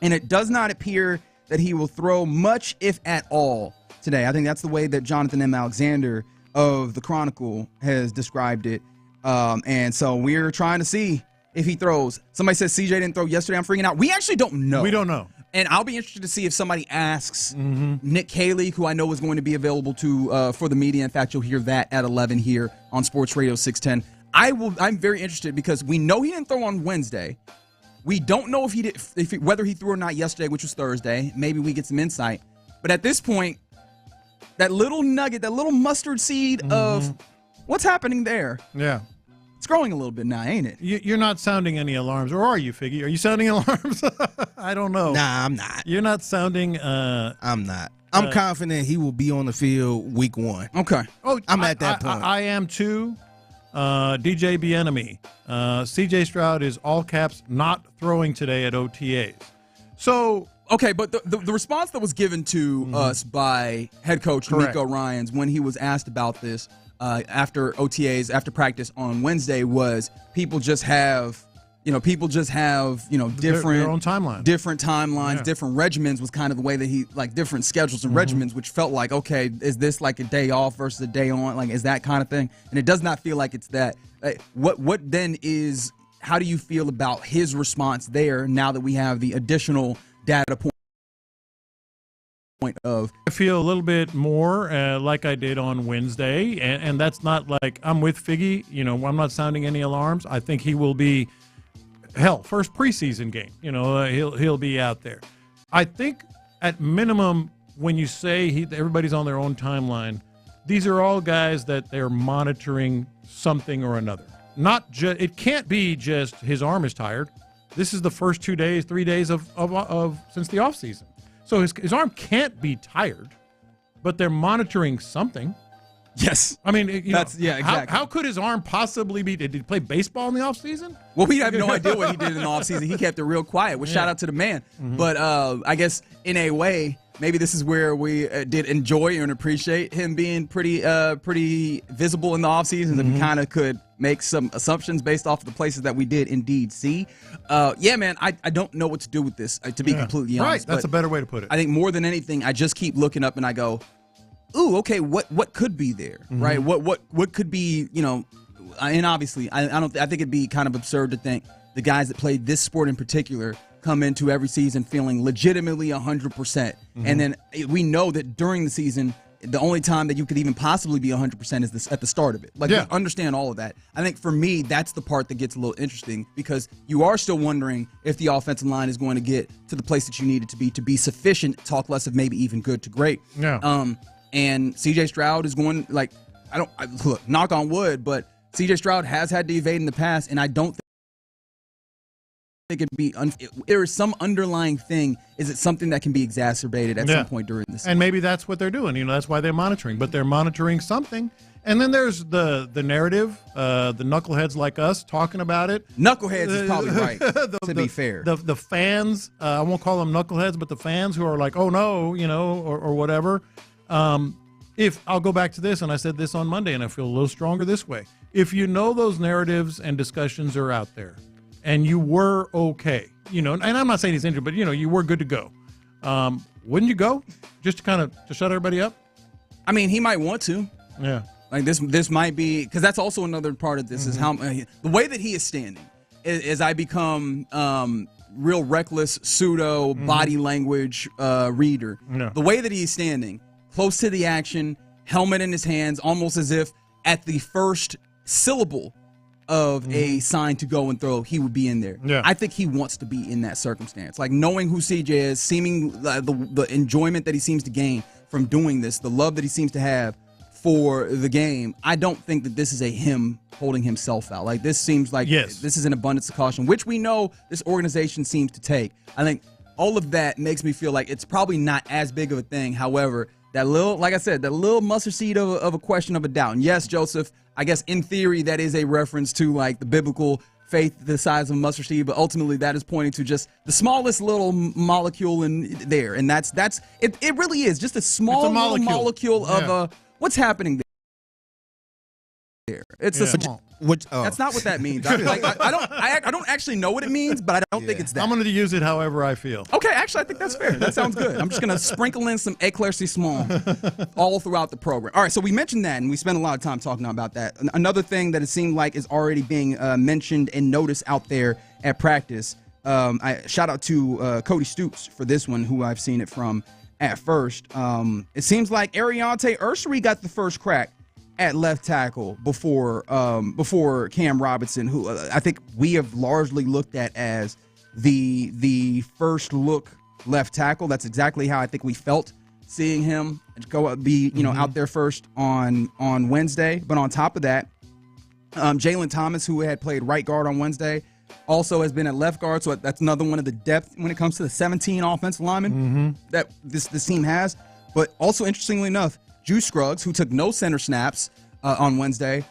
And it does not appear that he will throw much, if at all, today. I think that's the way that Jonathan M. Alexander of the Chronicle has described it. And so we're trying to see if he throws. Somebody says CJ didn't throw yesterday. I'm freaking out. We actually don't know. We don't know. And I'll be interested to see if somebody asks Nick Kayley, who I know is going to be available for the media. In fact, you'll hear that at 11 here on Sports Radio 610. I'm very interested because we know he didn't throw on Wednesday. We don't know if he did, whether he threw or not yesterday, which was Thursday. Maybe we get some insight. But at this point, that little nugget, that little mustard seed of what's happening there. Yeah. It's growing a little bit now, ain't it? You're not sounding any alarms, or are you, Figgy? Are you sounding alarms? I don't know. Nah, I'm not. You're not sounding. I'm not. I'm confident he will be on the field week 1. Okay. Oh, I'm at that point. I am too. DJ Bienemy. CJ Stroud is all caps not throwing today at OTAs. So okay, but the response that was given to us by head coach Nico Ryans when he was asked about this after OTAs, after practice on Wednesday, was people just have different their own timeline. Different timelines, different regimens was kind of the way that he, like, different schedules and regimens, which felt like, okay, is this like a day off versus a day on? Like, is that kind of thing? And it does not feel like it's that. What then is, how do you feel about his response there now that we have the additional data point? of. I feel a little bit more like I did on Wednesday, and that's not like I'm with Figgy. I'm not sounding any alarms. I think he will be, first preseason game. He'll be out there. I think at minimum, when you say everybody's on their own timeline, these are all guys that they're monitoring something or another. It can't be just his arm is tired. This is the first 2 days, 3 days of since the offseason. So his arm can't be tired, but they're monitoring something. Yes. I mean, exactly. How could his arm possibly be? Did he play baseball in the offseason? Well, we have no idea what he did in the offseason. He kept it real quiet. Well, shout out to the man. Mm-hmm. But I guess in a way, maybe this is where we did enjoy and appreciate him being pretty visible in the offseason, mm-hmm. that we kind of could make some assumptions based off of the places that we did indeed see. Man, I don't know what to do with this, to be completely honest. Right, that's a better way to put it. I think more than anything, I just keep looking up and I go, ooh, okay, what could be there, mm-hmm. right? What could be, and obviously, I think it'd be kind of absurd to think the guys that played this sport in particular come into every season feeling legitimately 100%. Mm-hmm. And then we know that during the season, the only time that you could even possibly be 100% is at the start of it. We understand all of that. I think for me, that's the part that gets a little interesting because you are still wondering if the offensive line is going to get to the place that you need it to be sufficient, talk less of maybe even good to great. Yeah. And C.J. Stroud is going, look, knock on wood, but C.J. Stroud has had to evade in the past, and I don't think it'd be there is some underlying thing. Is it something that can be exacerbated at some point during this? And maybe that's what they're doing. That's why they're monitoring. But they're monitoring something. And then there's the narrative, the knuckleheads like us talking about it. Knuckleheads is probably right, to be fair. The fans, I won't call them knuckleheads, but the fans who are like, oh no, or whatever. If I'll go back to this, and I said this on Monday, and I feel a little stronger this way. If those narratives and discussions are out there, and you were okay, and I'm not saying he's injured, but you were good to go. Wouldn't you go just to kind of to shut everybody up? I mean, he might want to. Yeah. Like this might be because that's also another part of this, mm-hmm. is how the way that he is standing is I become real reckless pseudo mm-hmm. body language reader. No. The way that he is standing, close to the action, helmet in his hands, almost as if at the first syllable of mm-hmm. a sign to go and throw, he would be in there. Yeah. I think he wants to be in that circumstance. Like knowing who CJ is, seeming the enjoyment that he seems to gain from doing this, the love that he seems to have for the game. I don't think that this is a him holding himself out. Like this seems like this is an abundance of caution, which we know this organization seems to take. I think all of that makes me feel like it's probably not as big of a thing. However, that little, like I said, that little mustard seed of a question of a doubt. And yes, Joseph, I guess in theory that is a reference to like the biblical faith the size of a mustard seed, but ultimately that is pointing to just the smallest little molecule in there. And that's it really is just a small little molecule of what's happening there. It's a small. That's not what that means. I don't actually know what it means, but I don't think it's that. I'm going to use it however I feel. Okay, actually, I think that's fair. That sounds good. I'm just going to sprinkle in some éclaircissement all throughout the program. All right, so we mentioned that, and we spent a lot of time talking about that. Another thing that it seemed like is already being mentioned and noticed out there at practice. I shout out to Cody Stoops for this one, who I've seen it from at first. It seems like Ariante Ursery got the first crack at left tackle before Cam Robinson, who I think we have largely looked at as the first look left tackle. That's exactly how I think we felt seeing him go out there first on Wednesday. But on top of that, Jalen Thomas, who had played right guard on Wednesday, also has been at left guard. So that's another one of the depth when it comes to the 17 offensive linemen that this team has. But also, interestingly enough, Juice Scruggs, who took no center snaps on Wednesday,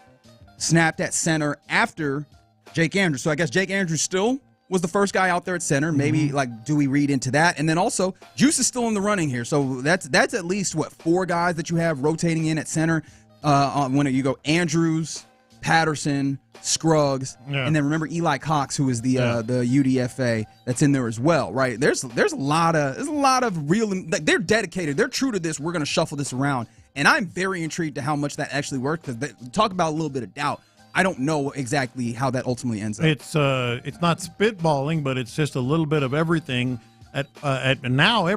snapped at center after Jake Andrews. So I guess Jake Andrews still was the first guy out there at center. Maybe do we read into that? And then also Juice is still in the running here. So that's at least 4 guys that you have rotating in at center. When you go Andrews, Patterson, Scruggs, and then remember Eli Cox, who is the UDFA that's in there as well, right? There's a lot of real, like, they're dedicated, they're true to this. We're going to shuffle this around, and I'm very intrigued to how much that actually works. Because talk about a little bit of doubt. I don't know exactly how that ultimately ends up. It's not spitballing, but it's just a little bit of everything. At now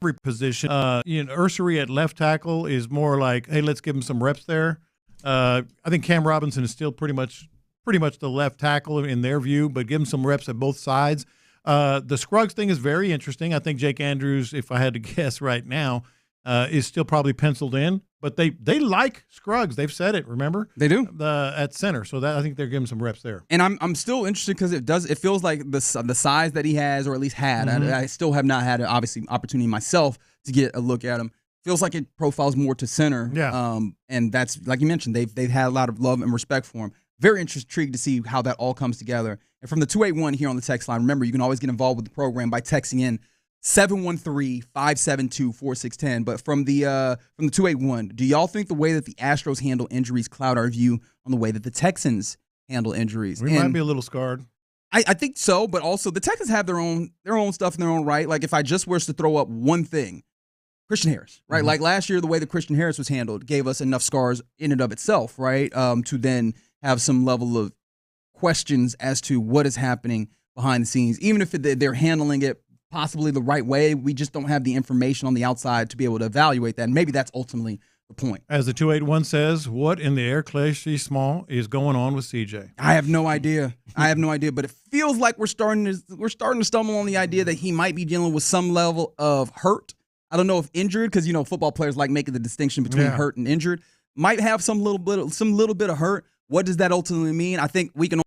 every position. Ursery at left tackle is more like, hey, let's give him some reps there. I think Cam Robinson is still pretty much the left tackle in their view, but give him some reps at both sides. The Scruggs thing is very interesting. I think Jake Andrews, if I had to guess right now, is still probably penciled in. But they like Scruggs. They've said it, remember? They do. At center. So I think they're giving some reps there. And I'm still interested because it feels like the size that he has, or at least had. Mm-hmm. I still have not had obviously opportunity myself to get a look at him. Feels like it profiles more to center. Yeah. And that's, like you mentioned, they've had a lot of love and respect for him. Very intrigued to see how that all comes together. And from the 281 here on the text line, remember, you can always get involved with the program by texting in 713-572-4610. But from the 281, do y'all think the way that the Astros handle injuries cloud our view on the way that the Texans handle injuries? We might be a little scarred. I think so, but also the Texans have their own stuff in their own right. Like if I just was to throw up one thing, Christian Harris, right? Mm-hmm. Like last year, the way that Christian Harris was handled gave us enough scars in and of itself, right? To then have some level of questions as to what is happening behind the scenes. Even if they're handling it possibly the right way, we just don't have the information on the outside to be able to evaluate that. And maybe that's ultimately the point. As the 281 says, what in the air Clay small is going on with CJ? I have no idea. But it feels like we're starting to stumble on the idea that he might be dealing with some level of hurt. I don't know if injured, because football players like making the distinction between hurt and injured. Might have some little bit of hurt. What does that ultimately mean? I think we can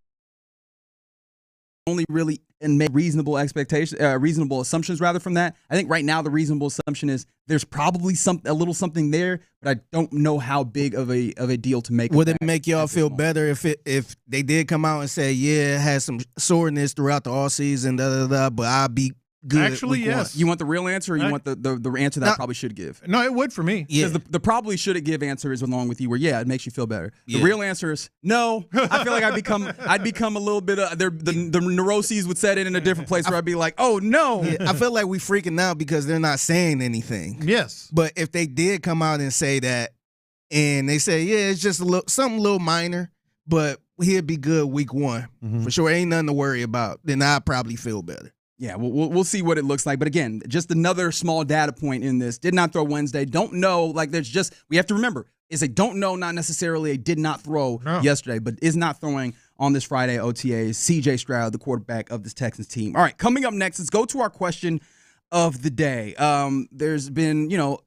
only really make reasonable assumptions rather from that. I think right now the reasonable assumption is there's probably a little something there, but I don't know how big of a deal to make. Would it make y'all feel better if they did come out and say, yeah, it has some soreness throughout the offseason, but I'll be good? Actually, yes. You want the real answer, or you want the answer that I probably should give? No, it would for me. Because the probably should it give answer is along with you, where it makes you feel better. The real answer is no. I feel like I'd become a little bit of the neuroses would set in a different place where I'd be like, oh no. I feel like we freaking out because they're not saying anything. Yes. But if they did come out and say that, and they say, it's just something a little minor, but he'll be good week one for sure. Ain't nothing to worry about. Then I'd probably feel better. Yeah, we'll see what it looks like. But again, just another small data point in this. Did not throw Wednesday. Don't know. Like we have to remember, is a don't know, not necessarily a did not throw yesterday, but is not throwing on this Friday OTA. CJ Stroud, the quarterback of this Texans team. All right, coming up next, let's go to our question of the day. There's been, they've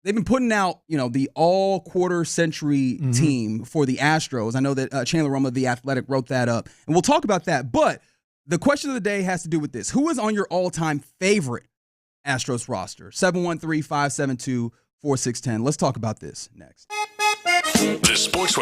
been putting out, the all quarter century team for the Astros. I know that Chandler Roma of The Athletic wrote that up, and we'll talk about that. But the question of the day has to do with this. Who is on your all-time favorite Astros roster? 713-572-4610. Let's talk about this next. The Sports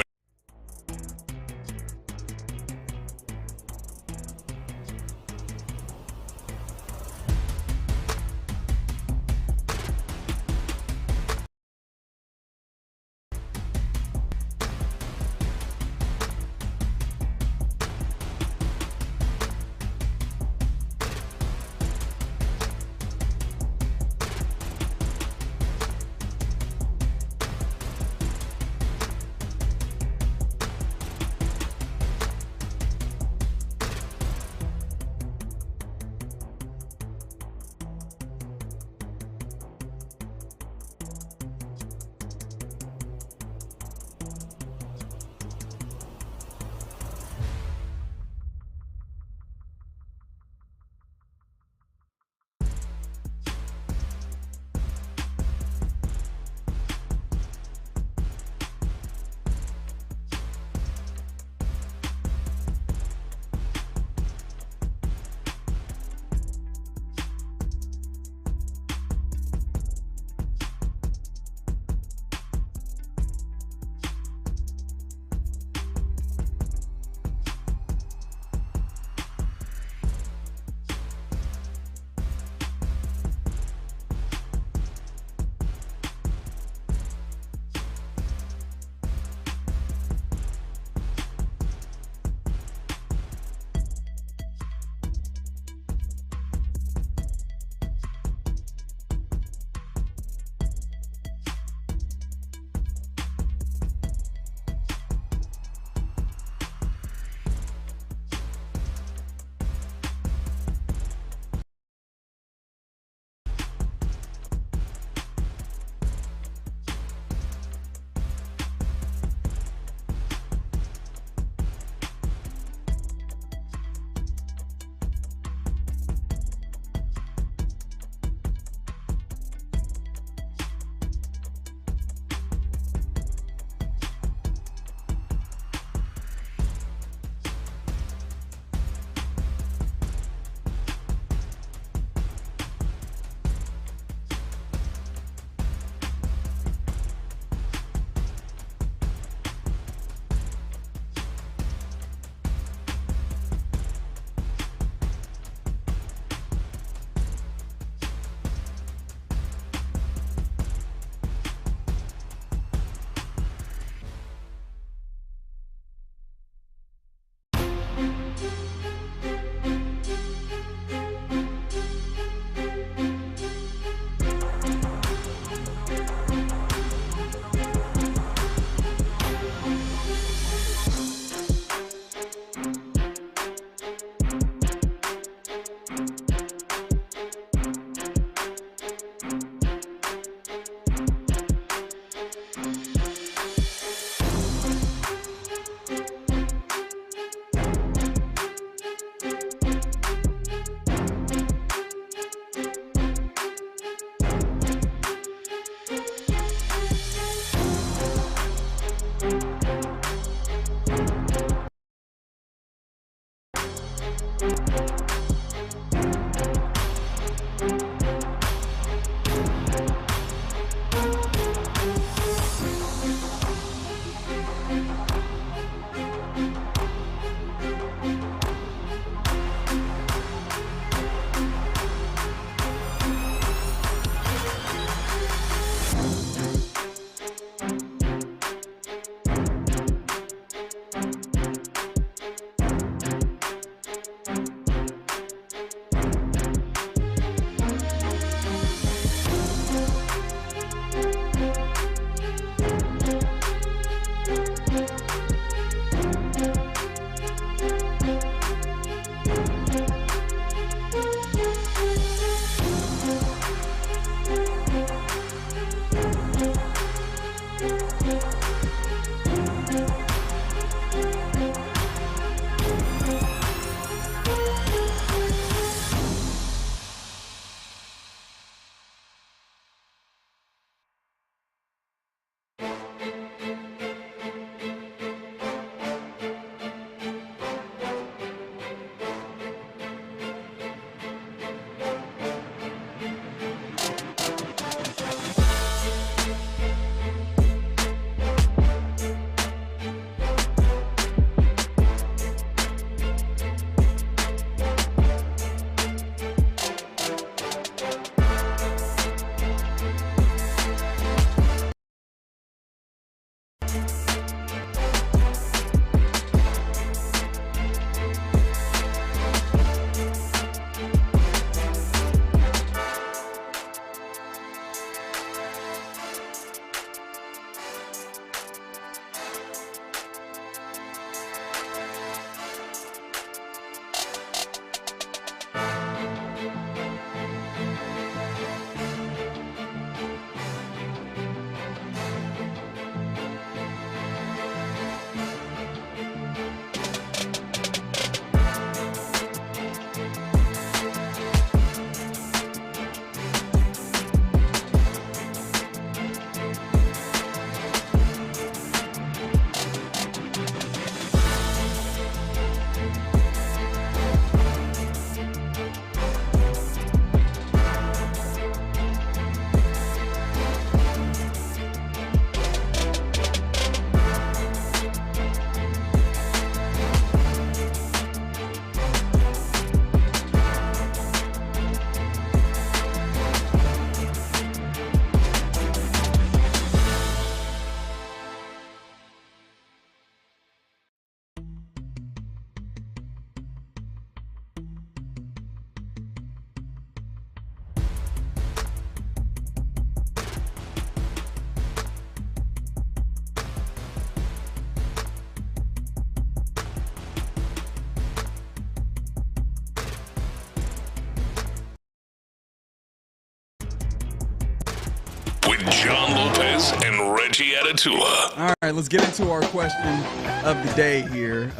with John Lopez and Reggie Atatula. All right, let's get into our question of the day here.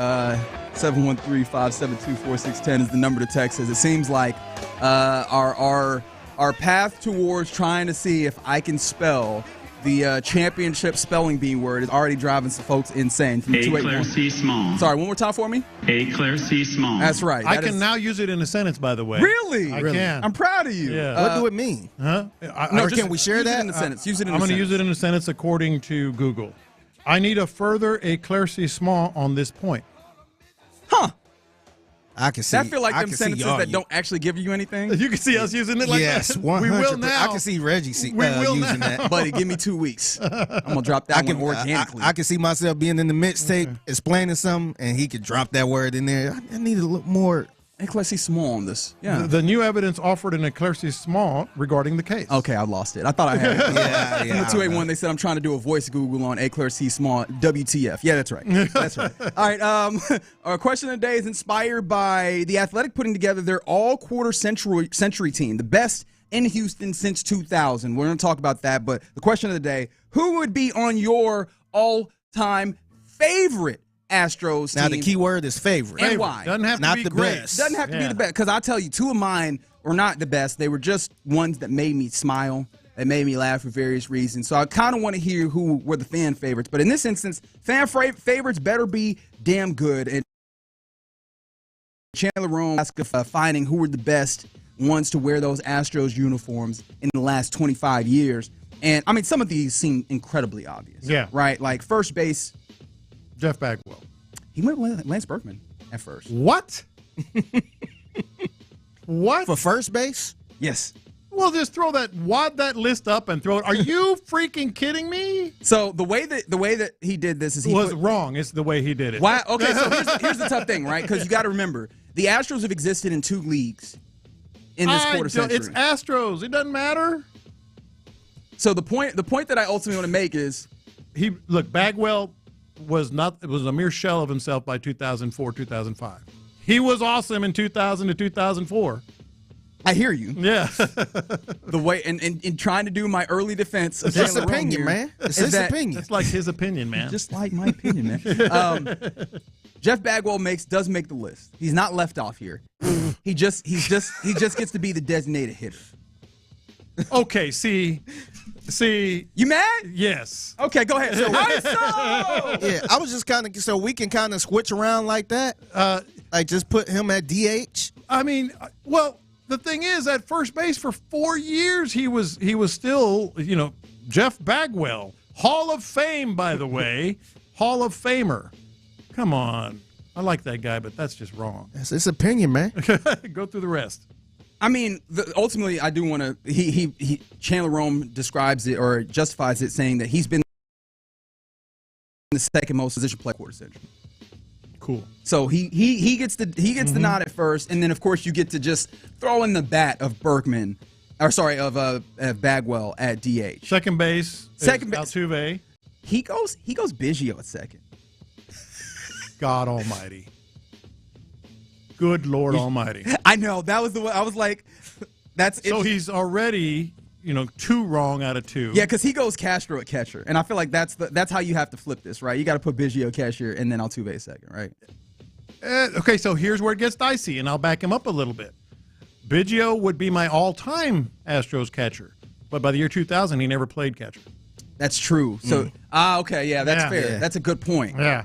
713-572-4610 is the number to text us. It seems like our path towards trying to see if I can spell the championship spelling bee word is already driving some folks insane. Éclaircissement. Sorry, one more time for me. Éclaircissement. That's right. I can now use it in a sentence, by the way. Really? I can. I'm proud of you. Yeah. What do it mean? Huh? Can we share use that? it in a sentence. Use it in I'm a going to sentence. use it in a sentence according to Google. I need a further éclaircissement on this point. Huh. I can see. I feel like I them can see sentences y'all that don't actually give you anything. You can see us using it like yes, that. 100%. We will now. I can see Reggie using that. Buddy, give me 2 weeks. I'm going to drop that one organically. I can see myself being in the mixtape, explaining something, and he could drop that word in there. I need a little more. Éclaircissement on this. Yeah. The new evidence offered an éclaircissement regarding the case. Okay, I lost it. I thought I had it. Yeah. From the 281, they said I'm trying to do a voice Google on éclaircissement. WTF. Yeah, that's right. That's right. All right. Our question of the day is inspired by The Athletic putting together their all-quarter century team, the best in Houston since 2000. We're going to talk about that, but the question of the day, who would be on your all-time favorite Astros team? Now, the key word is favorite. And why? Doesn't have to Not be the great. best. Doesn't have to be the best. Because I'll tell you, two of mine were not the best. They were just ones that made me smile. They made me laugh for various reasons. So I kind of want to hear who were the fan favorites. But in this instance, fan favorites better be damn good. And Chandler Rome asked finding who were the best ones to wear those Astros uniforms in the last 25 years. And, I mean, some of these seem incredibly obvious. Yeah. Right? Like, first base, Jeff Bagwell. he went with Lance Berkman at first. What? What? For first base? Yes. Well, just throw that list up and throw it. Are you freaking kidding me? So the way that he did this is he was wrong. It's the way he did it. Why? Okay, so here's the tough thing, right? Because you got to remember the Astros have existed in 2 leagues in this quarter century. It's Astros. It doesn't matter. So the point that I ultimately want to make is Bagwell was a mere shell of himself by 2004, 2005. He was awesome in 2000 to 2004. I hear you. Yeah. The way in trying to do my early defense of It's his Chandler Rome opinion, here man. It's is his that- opinion. It's like his opinion, man. Just like my opinion, man. Jeff Bagwell does make the list. He's not left off here. He just gets to be the designated hitter. Okay, see, you mad? Yes. Okay, go ahead. So, Yeah, I was just kind of so we can kind of switch around like that. Like just put him at DH. I mean, well, the thing is, at first base for 4 years, he was still, Jeff Bagwell, Hall of Fame, by the way, Hall of Famer. Come on, I like that guy, but that's just wrong. That's his opinion, man. Go through the rest. I mean, ultimately, I do want to. He Chandler Rome describes it or justifies it, saying that he's been the second most position play quarter century. Cool. So he gets the the nod at first, and then of course you get to just throw in the bat of Bagwell at DH. Second base. Altuve. He goes Biggio at second. God Almighty. Good Lord Almighty. I know, that was the one. I was like, that's it. So he's already, 2 wrong out of 2. Yeah, because he goes Castro at catcher, and I feel like that's how you have to flip this, right? You got to put Biggio catcher and then Altuve second, right? Okay, so here's where it gets dicey, and I'll back him up a little bit. Biggio would be my all-time Astros catcher, but by the year 2000, he never played catcher. That's true. So, okay, yeah, that's fair. Yeah. That's a good point. Yeah.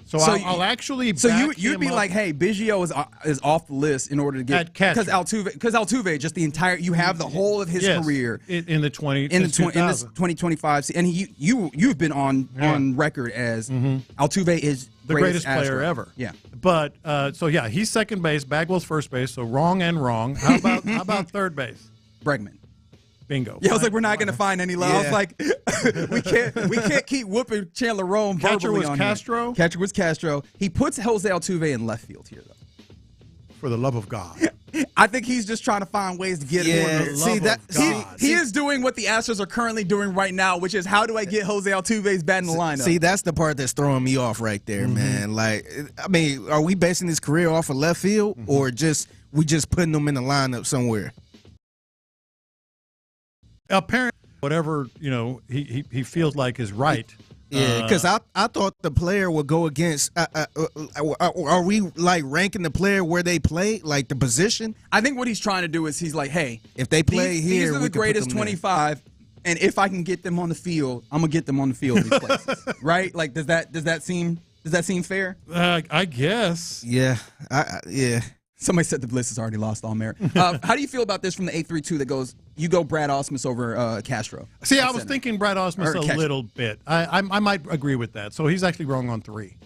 So I'll actually. So back you'd him be up. like, hey, Biggio is off the list in order to get At catcher. because Altuve just the entire you have the whole of his career in the 2025 and you've been on record as Altuve is the greatest player Astro ever. Yeah. But he's second base. Bagwell's first base. So wrong and wrong. How about third base? Bregman. Bingo. Yeah, I was like, we're not going to find any love. I was like, we can't keep whooping Chandler Rome Catcher verbally was on Castro? Here. Catcher was Castro. He puts Jose Altuve in left field here, though. For the love of God. I think he's just trying to find ways to get him. He is doing what the Astros are currently doing right now, which is how do I get Jose Altuve's bat in the lineup? See, that's the part that's throwing me off right there, man. Like, I mean, are we basing his career off of left field or we just putting him in the lineup somewhere? whatever he feels like is right. Yeah, because I thought the player would go against. Are we like ranking the player where they play, like the position? I think what he's trying to do is he's like, hey, if they play these here, are the greatest 25, and if I can get them on the field, I'm gonna get them on the field. These places, right? Like, does that seem fair? I guess. Yeah, yeah. Somebody said the Bliss has already lost all merit. How do you feel about this from the 832 that goes, you go Brad Ausmus over Castro? See, I was thinking Brad Ausmus a little bit. I might agree with that. So he's actually wrong on 3.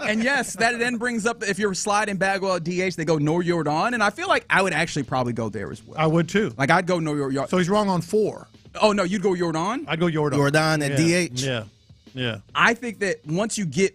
And yes, that then brings up, if you're sliding Bagwell at DH, they go Nor Yordon, and I feel like I would actually probably go there as well. I would too. Like, I'd go Nor Yordon. So he's wrong on 4. Oh, no, you'd go Yordon? I'd go Yordon. Yordon at DH? Yeah. Yeah, I think that once you get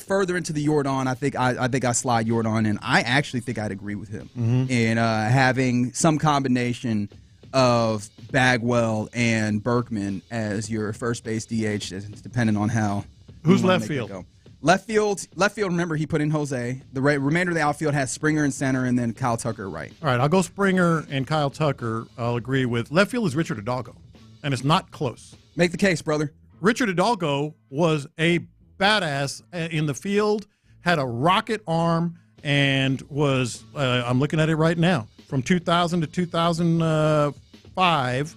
further into the Yordon, I think I slide Yordon in. I actually think I'd agree with him in having some combination of Bagwell and Berkman as your first base DH, depending on how. Who's left field? Left field. Remember, he put in Jose. The remainder of the outfield has Springer in center, and then Kyle Tucker right. All right, I'll go Springer and Kyle Tucker. I'll agree with left field is Richard Hidalgo, and it's not close. Make the case, brother. Richard Hidalgo was a badass in the field, had a rocket arm, and was, I'm looking at it right now, from 2000 to 2005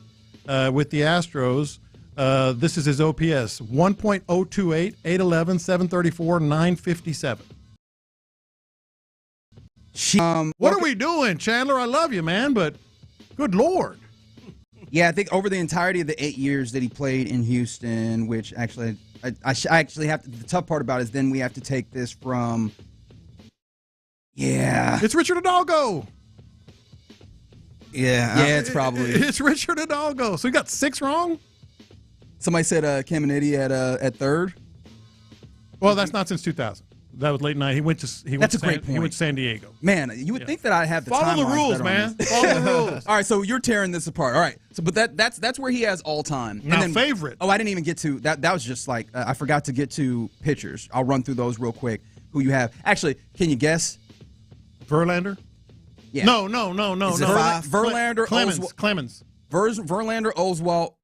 with the Astros. This is his OPS, 1.028, 811, 734, 957. What are we doing, Chandler? I love you, man, but good Lord. Yeah, I think over the entirety of the 8 years that he played in Houston, which actually I actually have to, the tough part about it is then we have to take this from, it's Richard Hidalgo. Yeah, it's probably. It's Richard Hidalgo. So you got 6 wrong? Somebody said Caminiti at third. Well, that's not since 2000. That was late night. He went to He went to San Diego. Man, you would think that I'd have the follow the rules, man. Follow the rules. All right, so you're tearing this apart. All right, so but that's where he has all time. Now, favorite. Oh, I didn't even get to that. That was just like I forgot to get to pitchers. I'll run through those real quick. Who you have? Actually, can you guess? Verlander. Yeah. No. Verlander, Clemens. Verlander, Oswalt,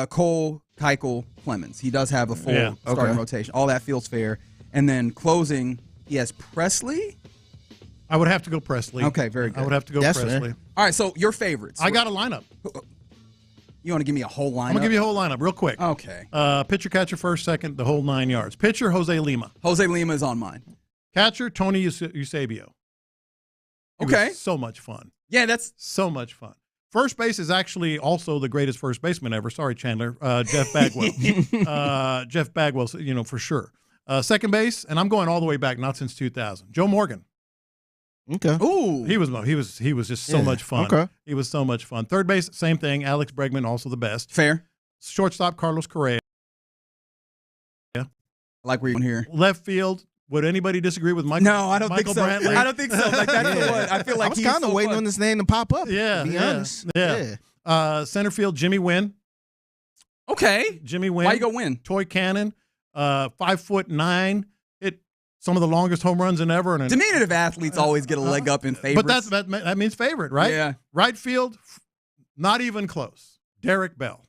Cole, Keuchel, Clemens. He does have a full starting rotation. All that feels fair. And then closing, he has Presley. I would have to go Presley. Okay, very good. I would have to go Presley. Fair. All right, so your favorites. I got a lineup. You want to give me a whole lineup? I'm going to give you a whole lineup real quick. Okay. Pitcher, catcher, first, second, the whole 9 yards. Pitcher, Jose Lima. Jose Lima is on mine. Catcher, Tony Eusebio. Okay. So much fun. Yeah, that's so much fun. First base is actually also the greatest first baseman ever. Sorry, Chandler. Jeff Bagwell. Jeff Bagwell, for sure. Second base, and I'm going all the way back, not since 2000. Joe Morgan. Okay. Ooh. He was just so much fun. Okay. He was so much fun. Third base, same thing. Alex Bregman, also the best. Fair. Shortstop, Carlos Correa. I like where you're here. Left field. Would anybody disagree with Michael? No, I don't think so. Brantley? I don't think so. Like that's the one. I feel like I was kind of waiting on this name to pop up. Yeah. To be honest. Yeah. Center field, Jimmy Wynn. Okay. Jimmy Wynn. Why you go Wynn? Toy Cannon. 5'9". Some of the longest home runs in ever. And diminutive athletes always get a leg up in favorites. But that means favorite, right? Yeah. Right field, not even close. Derek Bell.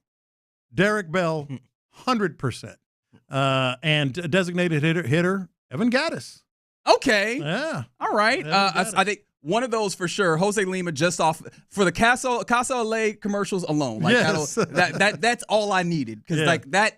100%. And designated hitter, Evan Gattis. Okay. Yeah. All right. I think one of those for sure. Jose Lima just off for the Casa LA commercials alone. Like yes. That's all I needed because like that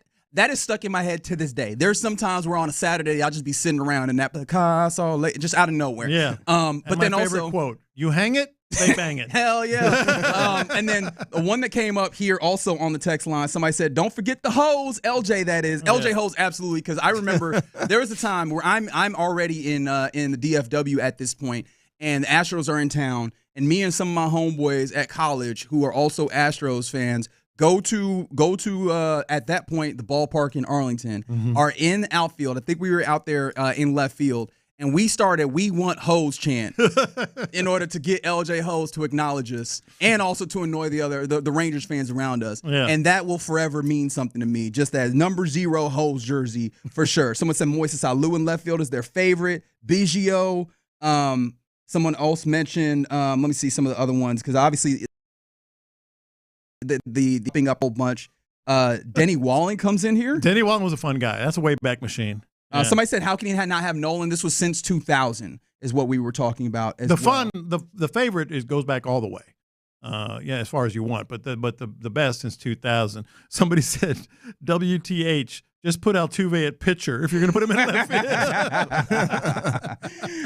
is stuck in my head to this day. There's some times where on a Saturday I'll just be sitting around and that Casa LA just out of nowhere. Yeah. But then my also favorite quote: "You hang it, they bang it." Hell yeah. And then the one that came up here also on the text line, somebody said, "Don't forget the hose, LJ." That is LJ hose, absolutely. Because I remember there was a time where I'm already in the DFW at this point, and the Astros are in town, and me and some of my homeboys at college who are also Astros fans go to at that point the ballpark in Arlington are in the outfield. I think we were out there in left field. And we started "We Want Hose" chant in order to get LJ Hose to acknowledge us and also to annoy the Rangers fans around us. Yeah. And that will forever mean something to me, just as number 0 Hose jersey for sure. Someone said Moises Alou in left field is their favorite. Biggio. Someone else mentioned, let me see some of the other ones because obviously the thing up a whole bunch. Denny Walling comes in here. Denny Walling was a fun guy. That's a way back machine. Yeah. Somebody said, how can he not have Nolan? This was since 2000 is what we were talking about. The favorite goes back all the way. As far as you want, but the best since 2000. Somebody said, WTH, just put Altuve at pitcher if you're going to put him in left field.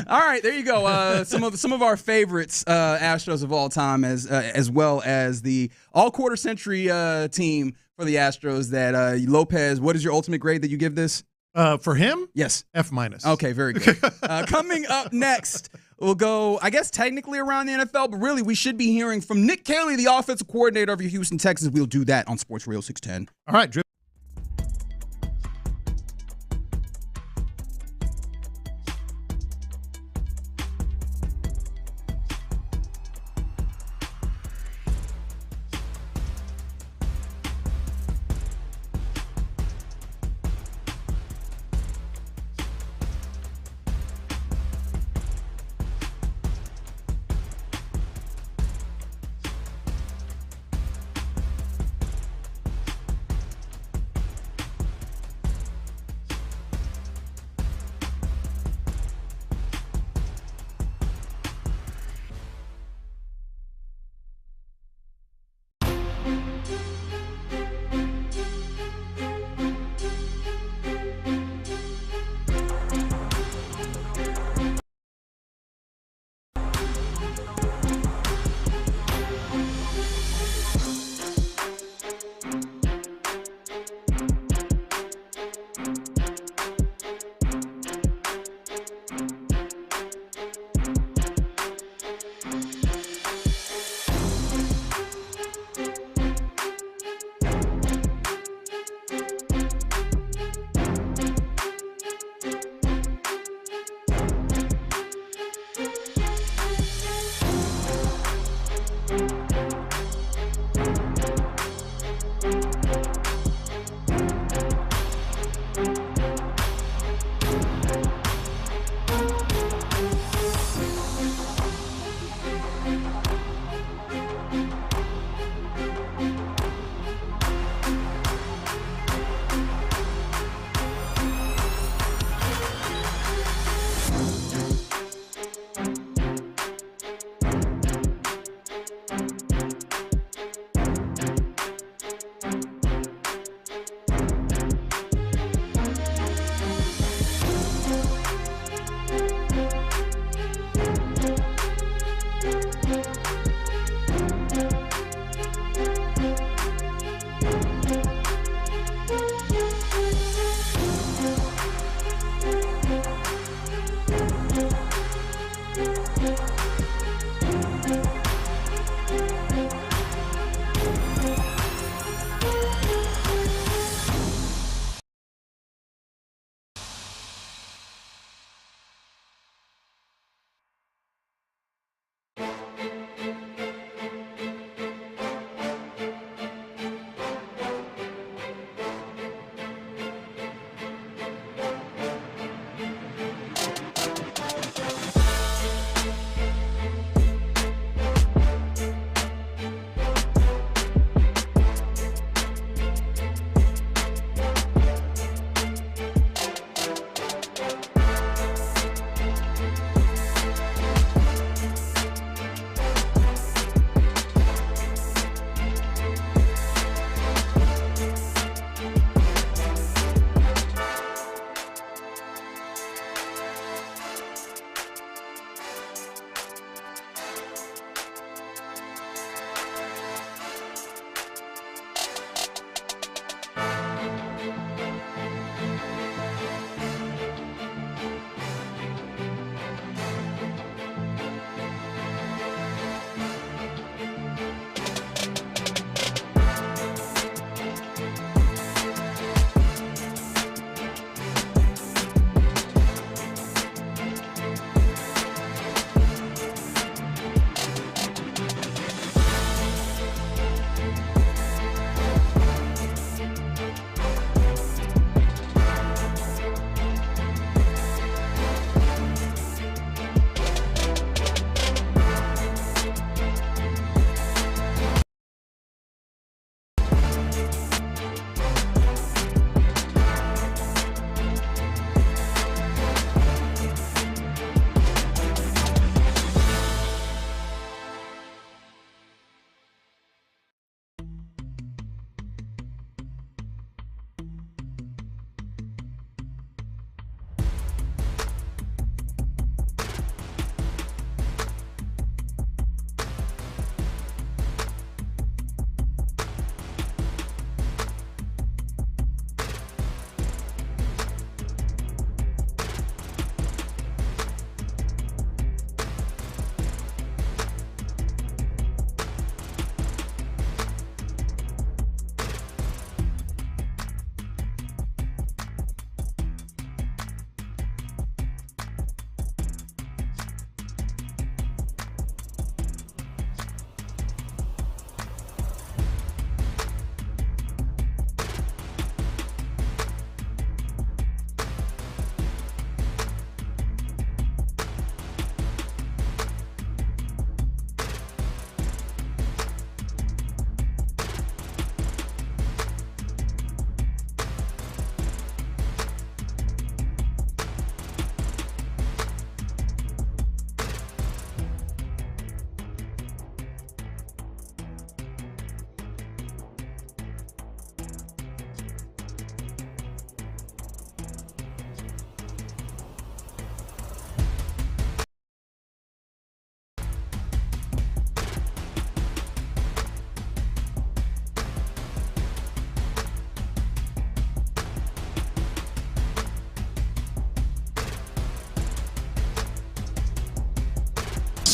All right, there you go. Some of our favorites, Astros of all time, as well as the all quarter century team for the Astros. That Lopez. What is your ultimate grade that you give this? For him? Yes. F-. Okay, very good. Coming up next, we'll go, I guess, technically around the NFL, but really we should be hearing from Nick Kayley, the offensive coordinator of your Houston Texans. We'll do that on Sports Radio 610. All right, Drip.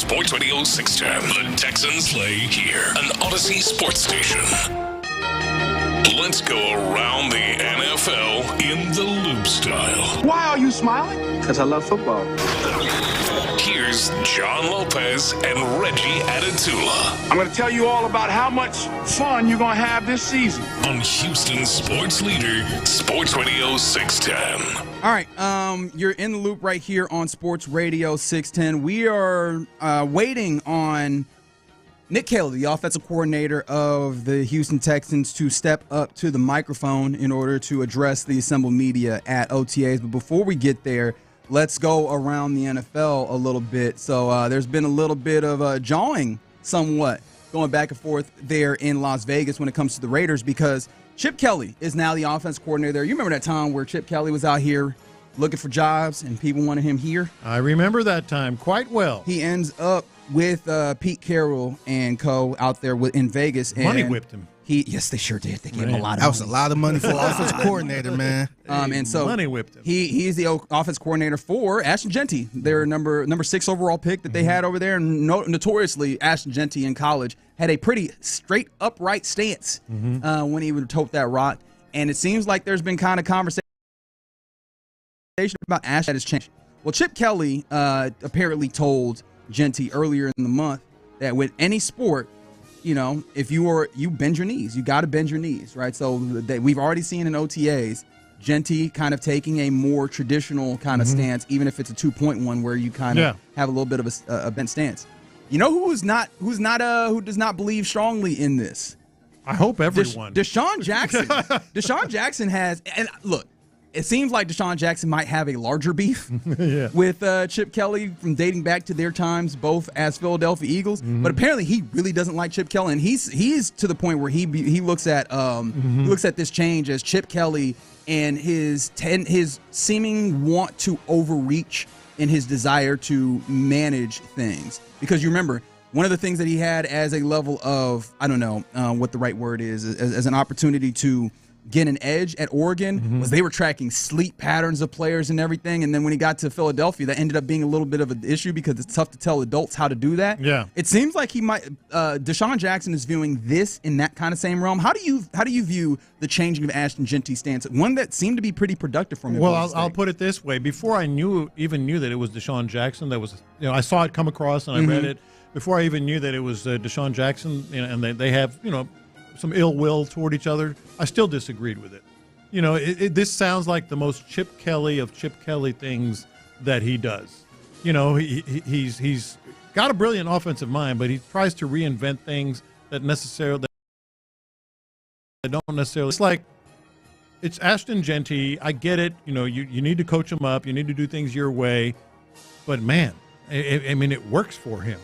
Sports Radio 610. The Texans play here. An Odyssey sports station. Let's go around the NFL in the loop style. Why are you smiling? Because I love football. Here's John Lopez and Reggie Adetula. I'm going to tell you all about how much fun you're going to have this season. On Houston sports leader, Sports Radio 610. All right, you're in the loop right here on Sports Radio 610. We are waiting on Nick Kayley, the offensive coordinator of the Houston Texans, to step up to the microphone in order to address the assembled media at OTAs. But before we get there, let's go around the NFL a little bit. So there's been a little bit of jawing somewhat going back and forth there in Las Vegas when it comes to the Raiders, because Chip Kelly is now the offense coordinator there. You remember that time where Chip Kelly was out here looking for jobs and people wanted him here? I remember that time quite well. He ends up with Pete Carroll and co. out there in Vegas. And money whipped him. Yes, they sure did. They gave him a lot of money. That was a lot of money for an offensive coordinator, man. And so money whipped him. He's the offense coordinator for Ashton Jeanty, their number 6 overall pick that they had over there. And notoriously, Ashton Jeanty in college had a pretty straight, upright stance when he would tote that rock. And it seems like there's been kind of conversation about Ashton that has changed. Well, Chip Kelly apparently told Jeanty earlier in the month that with any sport, you know, if you bend your knees, you got to bend your knees, right? So we've already seen in OTAs, Jeanty kind of taking a more traditional kind of stance, even if it's a 2-point one where you kind of have a little bit of a bent stance. You know who does not believe strongly in this? I hope everyone. Deshaun Jackson. Deshaun Jackson has, and look, it seems like Deshaun Jackson might have a larger beef with Chip Kelly from dating back to their times both as Philadelphia Eagles. But apparently he really doesn't like Chip Kelly, and he's to the point where he looks at this change as Chip Kelly and his seeming want to overreach in his desire to manage things. Because you remember, one of the things that he had as a level of, I don't know what the right word is, as an opportunity to get an edge at Oregon was they were tracking sleep patterns of players and everything. And then when he got to Philadelphia, that ended up being a little bit of an issue because it's tough to tell adults how to do that. Yeah. It seems like Deshaun Jackson is viewing this in that kind of same realm. How do you view the changing of Ashton Jeanty's stance? One that seemed to be pretty productive for him. Well, I'll put it this way. Before I even knew that it was Deshaun Jackson, I saw it come across and I read it. Before I even knew that it was Deshaun Jackson, and they have, some ill will toward each other, I still disagreed with it. This sounds like the most Chip Kelly of Chip Kelly things that he does. He's got a brilliant offensive mind, but he tries to reinvent things that don't necessarily. It's like it's Ashton Jeanty. I get it. You need to coach him up. You need to do things your way. But man, it works for him.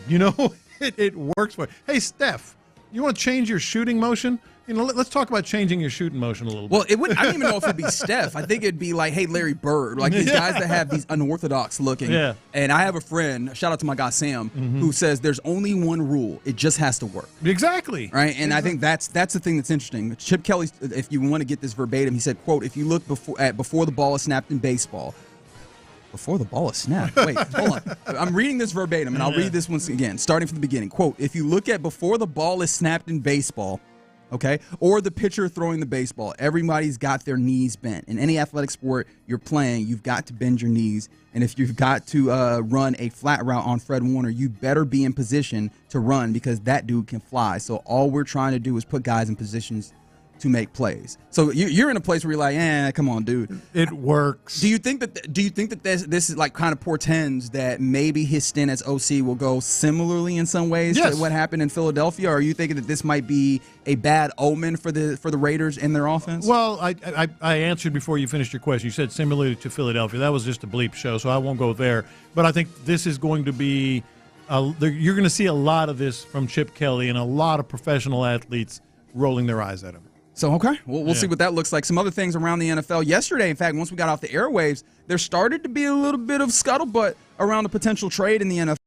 It works for him. Hey, Steph. You want to change your shooting motion? Let's talk about changing your shooting motion a little bit. Well, I don't even know if it'd be Steph. I think it'd be like, hey, Larry Bird, like these guys that have these unorthodox looking. Yeah. And I have a friend, shout out to my guy Sam, who says there's only one rule. It just has to work. Exactly. Right? And I think that's the thing that's interesting. Chip Kelly, if you want to get this verbatim, he said, quote, if you look before the ball is snapped in baseball. Before the ball is snapped. Wait, hold on. I'm reading this verbatim, and I'll read this once again, starting from the beginning. Quote, if you look at before the ball is snapped in baseball, okay, or the pitcher throwing the baseball, everybody's got their knees bent. In any athletic sport you're playing, you've got to bend your knees. And if you've got to run a flat route on Fred Warner, you better be in position to run because that dude can fly. So all we're trying to do is put guys in positions to make plays. So you're in a place where you're like, come on, dude. It works. Do you think that this is like kind of portends that maybe his stint as OC will go similarly in some ways to what happened in Philadelphia? Or are you thinking that this might be a bad omen for the Raiders and their offense? Well, I answered before you finished your question. You said similarly to Philadelphia. That was just a bleep show, so I won't go there. But I think this is going to be you're going to see a lot of this from Chip Kelly and a lot of professional athletes rolling their eyes at him. So, okay, we'll see what that looks like. Some other things around the NFL. Yesterday, in fact, once we got off the airwaves, there started to be a little bit of scuttlebutt around the potential trade in the NFL.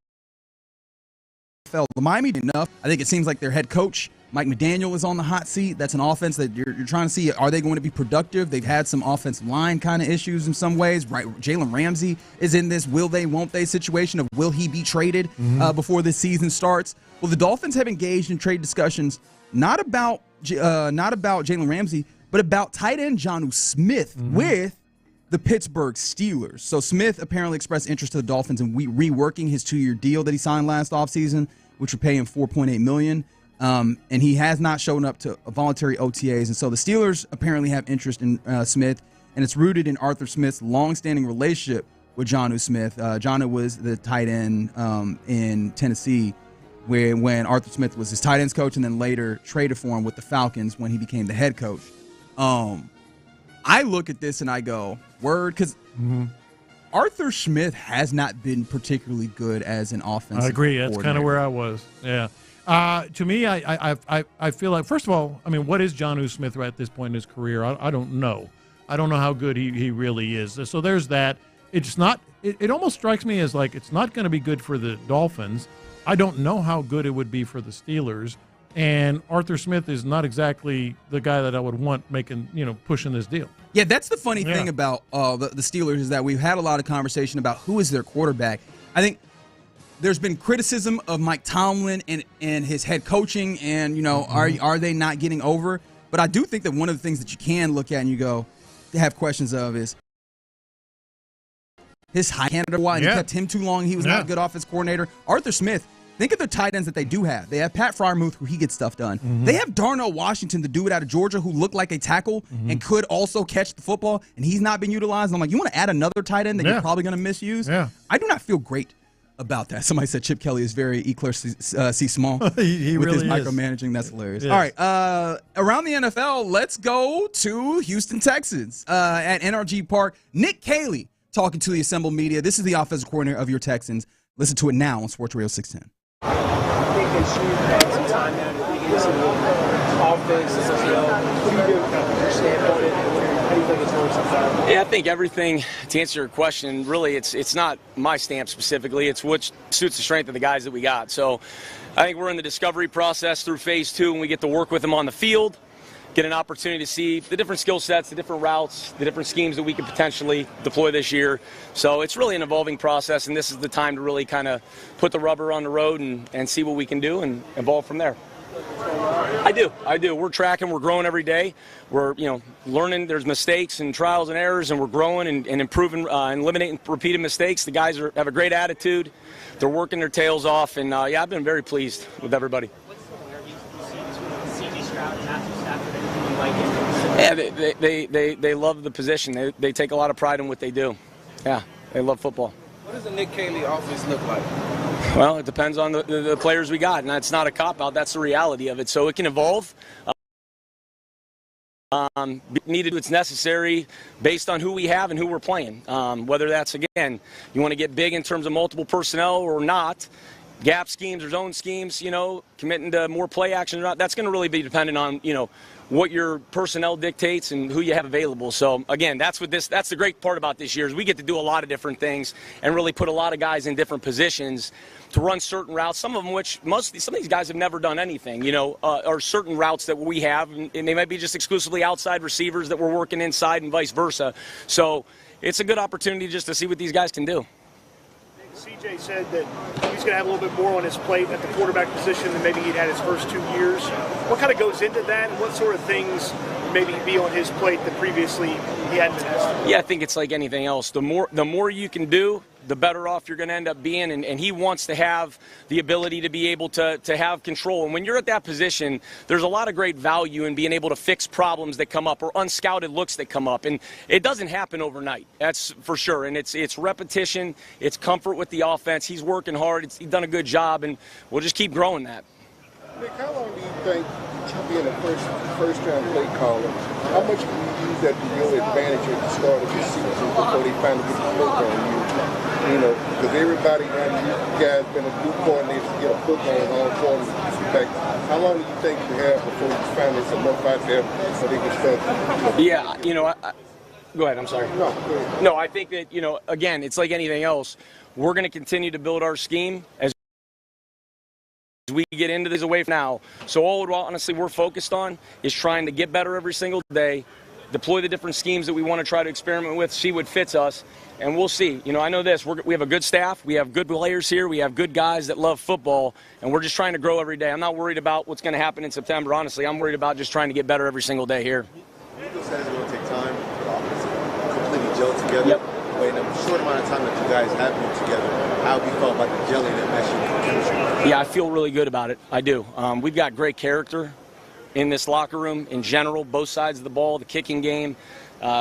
The Miami, enough. I think it seems like their head coach Mike McDaniel is on the hot seat. That's an offense that you're trying to see, are they going to be productive? They've had some offensive line kind of issues in some ways. Right, Jalen Ramsey is in this will they, won't they situation of will he be traded before this season starts? Well, the Dolphins have engaged in trade discussions not about Jalen Ramsey, but about tight end Jonnu Smith with the Pittsburgh Steelers. So Smith apparently expressed interest to the Dolphins in reworking his 2-year deal that he signed last offseason, which would pay him $4.8 million. And he has not shown up to voluntary OTAs. And so the Steelers apparently have interest in Smith, and it's rooted in Arthur Smith's longstanding relationship with Jonnu Smith. Jonnu was the tight end in Tennessee when Arthur Smith was his tight ends coach, and then later traded for him with the Falcons when he became the head coach. I look at this and I go, word, because Arthur Smith has not been particularly good as an offensive I agree. That's kind of coordinator. where I was. Yeah. To me, I feel like, first of all, I mean, what is Jonnu Smith at this point in his career? I don't know. I don't know how good he really is. So there's that. It's not. It almost strikes me as like it's not going to be good for the Dolphins. I don't know how good it would be for the Steelers. And Arthur Smith is not exactly the guy that I would want pushing this deal. Yeah, that's the funny thing about the Steelers is that we've had a lot of conversation about who is their quarterback. I think there's been criticism of Mike Tomlin and his head coaching and, are they not getting over? But I do think that one of the things that you can look at and you go to have questions of is his high Canada why and he kept him too long. He was not a good offense coordinator. Arthur Smith, think of the tight ends that they do have. They have Pat Freiermuth, who he gets stuff done. They have Darnell Washington, the dude out of Georgia, who looked like a tackle and could also catch the football, and he's not been utilized. And I'm like, you want to add another tight end that you're probably going to misuse? Yeah. I do not feel great about that. Somebody said Chip Kelly is very éclairci he with really his is. micromanaging. That's hilarious. Yes. All right, around the NFL, let's go to Houston Texans at NRG Park. Nick Kayley talking to the assembled media. This is the offensive coordinator of your Texans. Listen to it now on Sports Radio 610. I think that you've had some time now to dig into the offense as well. What do you do from your standpoint, and how do you think it's worked so far? Yeah, I think everything, to answer your question, really it's not my stamp specifically. It's what suits the strength of the guys that we got. So I think we're in the discovery process through phase 2, and we get to work with them on the field, get an opportunity to see the different skill sets, the different routes, the different schemes that we could potentially deploy this year. So it's really an evolving process, and this is the time to really kind of put the rubber on the road and see what we can do and evolve from there. I do. We're tracking. We're growing every day. We're, learning. There's mistakes and trials and errors, and we're growing and improving and eliminating repeated mistakes. The guys have a great attitude. They're working their tails off, and, I've been very pleased with everybody. Yeah, they love the position. They take a lot of pride in what they do. Yeah, they love football. What does the Nick Kayley offense look like? Well, it depends on the players we got, and that's not a cop-out. That's the reality of it. So it can evolve. Needed, it's necessary based on who we have and who we're playing. Whether that's, again, you want to get big in terms of multiple personnel or not, gap schemes or zone schemes, committing to more play action or not, that's going to really be dependent on, what your personnel dictates and who you have available. So, again, that's the great part about this year is we get to do a lot of different things and really put a lot of guys in different positions to run certain routes, some of them which some of these guys have never done anything, or certain routes that we have, and they might be just exclusively outside receivers that we're working inside and vice versa. So it's a good opportunity just to see what these guys can do. CJ said that he's going to have a little bit more on his plate at the quarterback position than maybe he'd had his first 2 years. What kind of goes into that, and what sort of things maybe be on his plate that previously he hadn't been asked? Yeah, I think it's like anything else. The more you can do, the better off you're going to end up being, and he wants to have the ability to be able to have control. And when you're at that position, there's a lot of great value in being able to fix problems that come up or unscouted looks that come up. And it doesn't happen overnight, that's for sure. And it's repetition, it's comfort with the offense. He's working hard, he's done a good job, and we'll just keep growing that. Nick, how long do you think being a first-round play caller, how much can you use that to your advantage at the start of the season before they finally get the hook on you? Because everybody around you guys been a new coordinator to get a hook on all quarterbacks. How long do you think you have before you find there's enough out there so they can start? Yeah, go ahead, I'm sorry. No, go ahead. No, I think that, again, it's like anything else. We're going to continue to build our scheme as we get into this away from now. So all honestly we're focused on is trying to get better every single day, deploy the different schemes that we want to try to experiment with, see what fits us, and we'll see. You know, I know this. We have a good staff. We have good players here. We have good guys that love football, and we're just trying to grow every day. I'm not worried about what's going to happen in September, honestly. I'm worried about just trying to get better every single day here. You said it's going to take time for the offense to completely gel together. Yep. But in a short amount of time that you guys have been together, how have you felt about the gelling and meshing and chemistry? Yeah, I feel really good about it. I do. We've got great character in this locker room in general, both sides of the ball, the kicking game.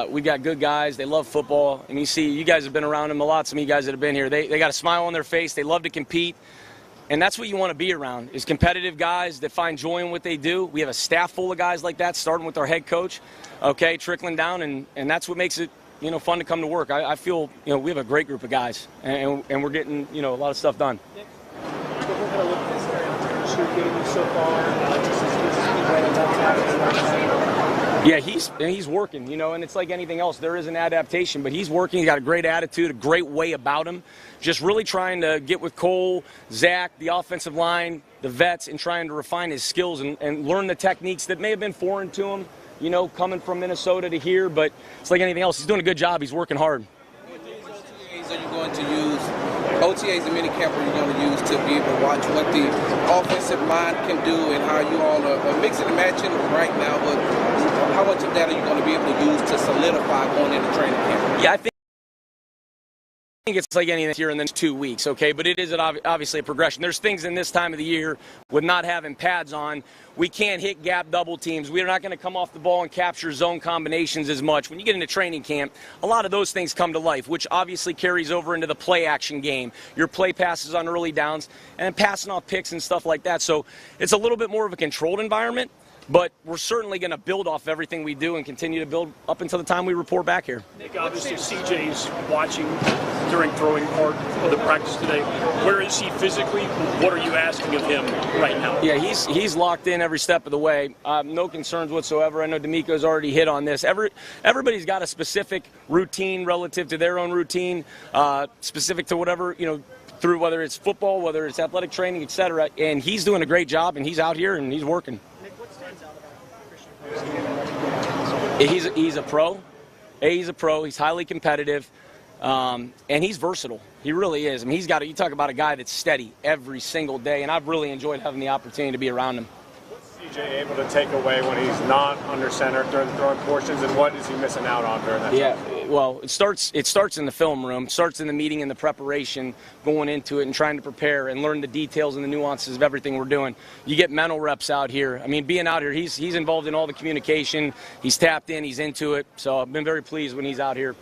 We've got good guys. They love football. And you guys have been around them a lot. Some of you guys that have been here, they got a smile on their face. They love to compete. And that's what you want to be around, is competitive guys that find joy in what they do. We have a staff full of guys like that, starting with our head coach, okay, trickling down. And that's what makes it, fun to come to work. I feel, we have a great group of guys. And we're getting, a lot of stuff done. Yeah, he's working, and it's like anything else. There is an adaptation, but he's working. He's got a great attitude, a great way about him. Just really trying to get with Cole, Zach, the offensive line, the vets, and trying to refine his skills and learn the techniques that may have been foreign to him, coming from Minnesota to here. But it's like anything else. He's doing a good job. He's working hard. What OTAs are you going to use? OTAs and minicamp are you going to use to be able to watch what the offensive line can do and how you all are mixing and matching right now, but how much of that are you going to be able to use to solidify going into training camp? Yeah, I think it's like anything here in the next 2 weeks, okay? But it is obviously a progression. There's things in this time of the year with not having pads on. We can't hit gap double teams. We're not going to come off the ball and capture zone combinations as much. When you get into training camp, a lot of those things come to life, which obviously carries over into the play action game. Your play passes on early downs and passing off picks and stuff like that. So it's a little bit more of a controlled environment. But we're certainly going to build off everything we do and continue to build up until the time we report back here. Nick, obviously CJ's watching during throwing part of the practice today. Where is he physically? What are you asking of him right now? Yeah, he's locked in every step of the way. No concerns whatsoever. I know D'Amico's already hit on this. Everybody's got a specific routine relative to their own routine, specific to whatever, through whether it's football, whether it's athletic training, etc. And he's doing a great job, and he's out here, and he's working. He's a pro. He's a pro. He's highly competitive, and he's versatile. He really is. I mean, you talk about a guy that's steady every single day, and I've really enjoyed having the opportunity to be around him. What's CJ able to take away when he's not under center during the throwing portions, and what is he missing out on during that time? Yeah, well, it starts in the film room, starts in the meeting and the preparation, going into it and trying to prepare and learn the details and the nuances of everything we're doing. You get mental reps out here. I mean, being out here, he's involved in all the communication. He's tapped in. He's into it. So I've been very pleased when he's out here.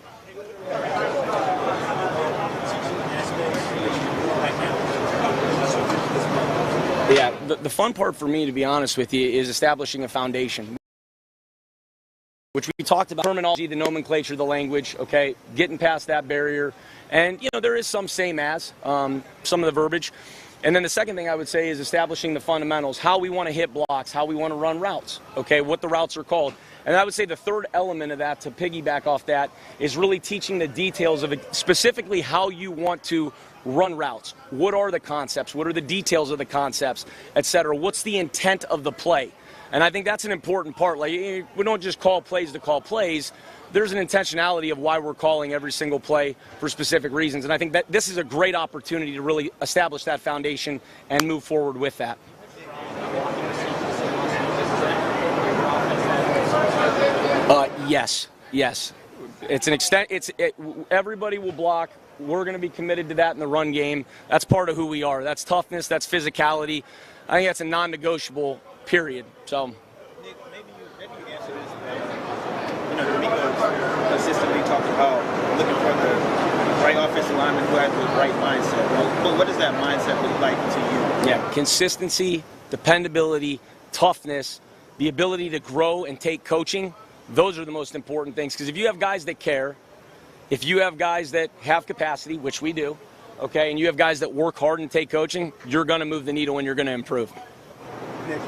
Yeah, the fun part for me, to be honest with you, is establishing a foundation, which we talked about, terminology, the nomenclature, the language, okay, getting past that barrier. And, there is some same as, some of the verbiage. And then the second thing I would say is establishing the fundamentals, how we want to hit blocks, how we want to run routes, okay, what the routes are called. And I would say the third element of that, to piggyback off that, is really teaching the details of it, specifically how you want to run routes. What are the concepts? What are the details of the concepts, et cetera? What's the intent of the play? And I think that's an important part. Like, we don't just call plays to call plays. There's an intentionality of why we're calling every single play for specific reasons. And I think that this is a great opportunity to really establish that foundation and move forward with that. Yes. It's an extent. Everybody will block. We're going to be committed to that in the run game. That's part of who we are. That's toughness. That's physicality. I think that's a non-negotiable. Period. So. Nick, maybe you answer this. D'Amico consistently talks about looking for the right offensive lineman who has the right mindset. But what does that mindset look like to you? Yeah, consistency, dependability, toughness, the ability to grow and take coaching. Those are the most important things. Because if you have guys that care, if you have guys that have capacity, which we do, okay, and you have guys that work hard and take coaching, you're going to move the needle and you're going to improve. Nick,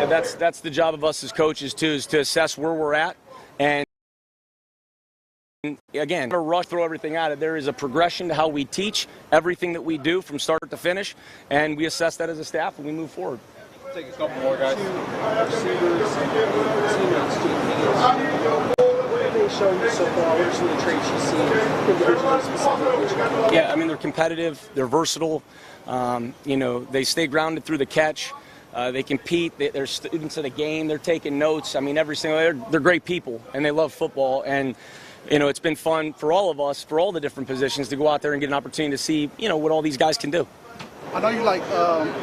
yeah, that's the job of us as coaches too, is to assess where we're at and again, to rush throw everything at it. There is a progression to how we teach everything that we do from start to finish, and we assess that as a staff and we move forward. Take a couple more, guys. Receivers and teammates to what have they shown you so far? What are some of the traits you see individually, specifically? Yeah, I mean, they're competitive, they're versatile, they stay grounded through the catch. They compete. They're students of the game. They're taking notes. I mean, they're great people, and they love football. And, it's been fun for all of us, for all the different positions, to go out there and get an opportunity to see, what all these guys can do. I know you like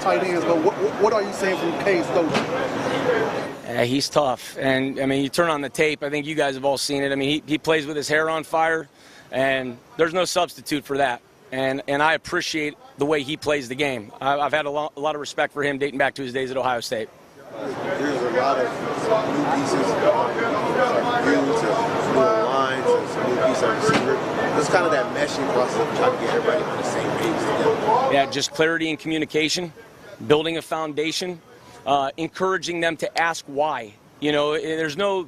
tight ends, but what are you saying from Kay's coach? He's tough. And, I mean, you turn on the tape. I think you guys have all seen it. I mean, he plays with his hair on fire, and there's no substitute for that. And I appreciate the way he plays the game. I've had a lot of respect for him dating back to his days at Ohio State. There's a lot of new pieces, new lines, and some new pieces of receiver. It's kind of that meshing process of trying to get everybody on the same page together. Yeah, just clarity and communication, building a foundation, encouraging them to ask why. There's no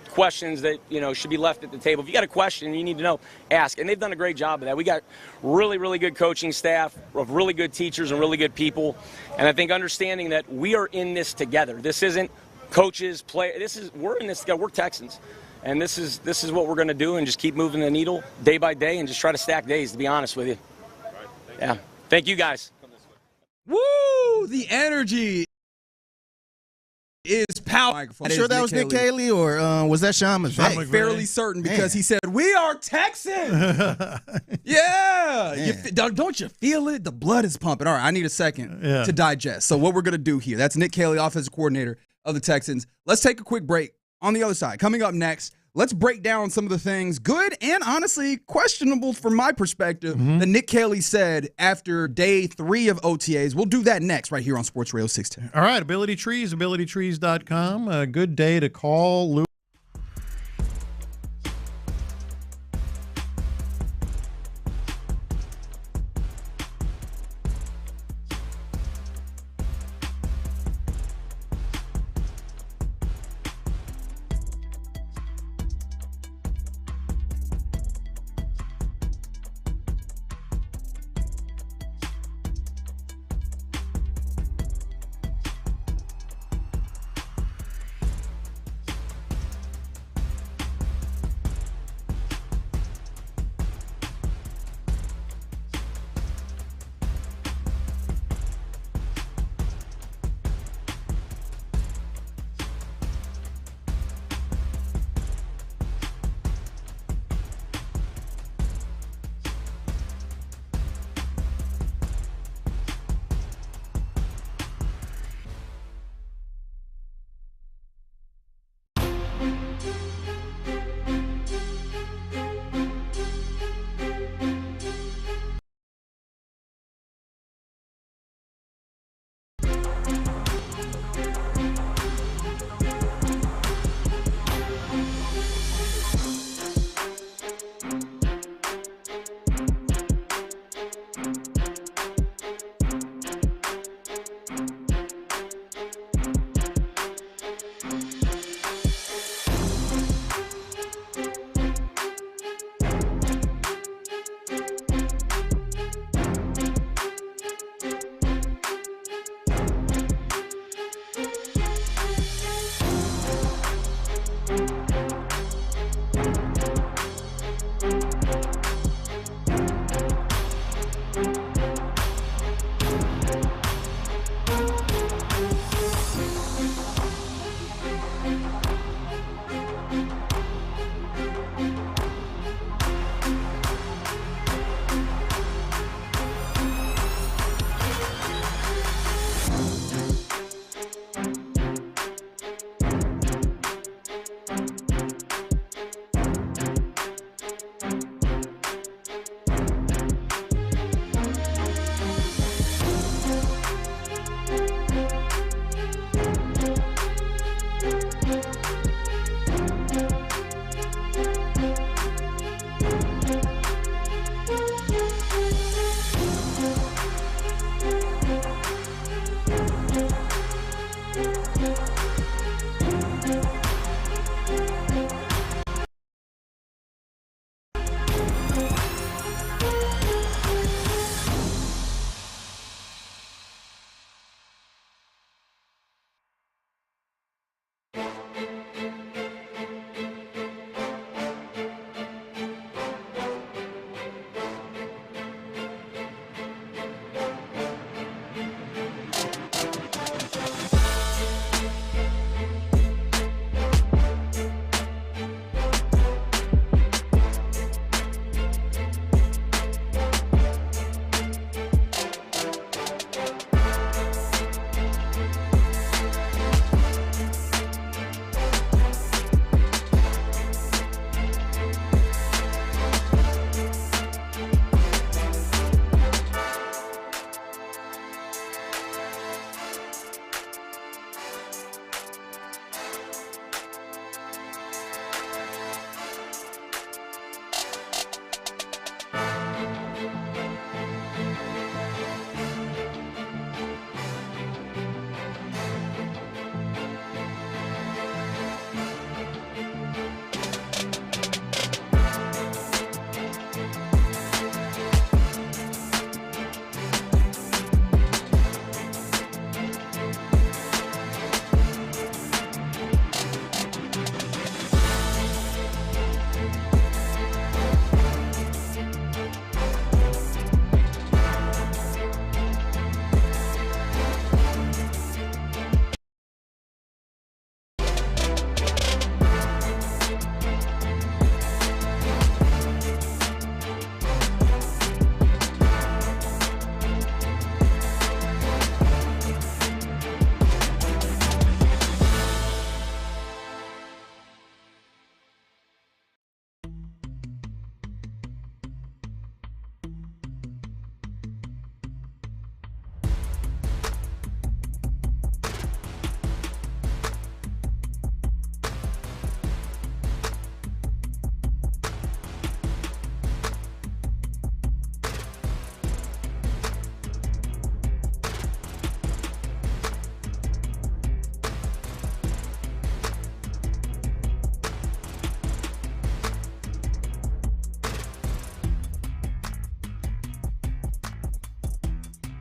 questions that should be left at the table. If you got a question, you need to know, ask. And they've done a great job of that. We got really, really good coaching staff of really good teachers and really good people. And I think understanding that we are in this together. This isn't coaches play. We're in this together. We're Texans, and this is what we're going to do, and just keep moving the needle day by day, and just try to stack days. To be honest with you. Yeah. Thank you guys. Woo! The energy is power. I'm sure that was Nick Kayley, or was that Sean McVay? I'm fairly certain because he said, "We are Texans." Yeah. Don't you feel it? The blood is pumping. All right, I need a second to digest. So what we're going to do here, that's Nick Kayley, offensive coordinator of the Texans. Let's take a quick break. On the other side, coming up next, let's break down some of the things, good and honestly questionable from my perspective, that Nick Kayley said after day 3 of OTAs. We'll do that next right here on Sports Radio 610. All right, Ability Trees, abilitytrees.com. A good day to call Lou.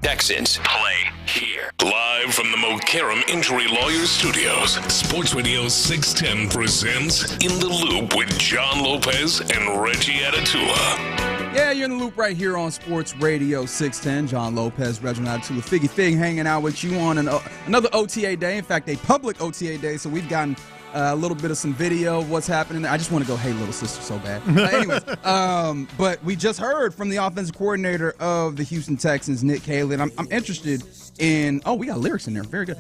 Texans play here. Live from the Mokaram Injury Lawyers Studios, Sports Radio 610 presents In the Loop with John Lopez and Reggie Atatula. Yeah, you're in the loop right here on Sports Radio 610. John Lopez, Reginald Atatula, Figgy Fig hanging out with you on another OTA day. In fact, a public OTA day. So we've gotten a little bit of some video of what's happening. I just want to go, hey, little sister, so bad. Anyways, but we just heard from the offensive coordinator of the Houston Texans, Nick Kayley, and I'm interested in, we got lyrics in there. Very good.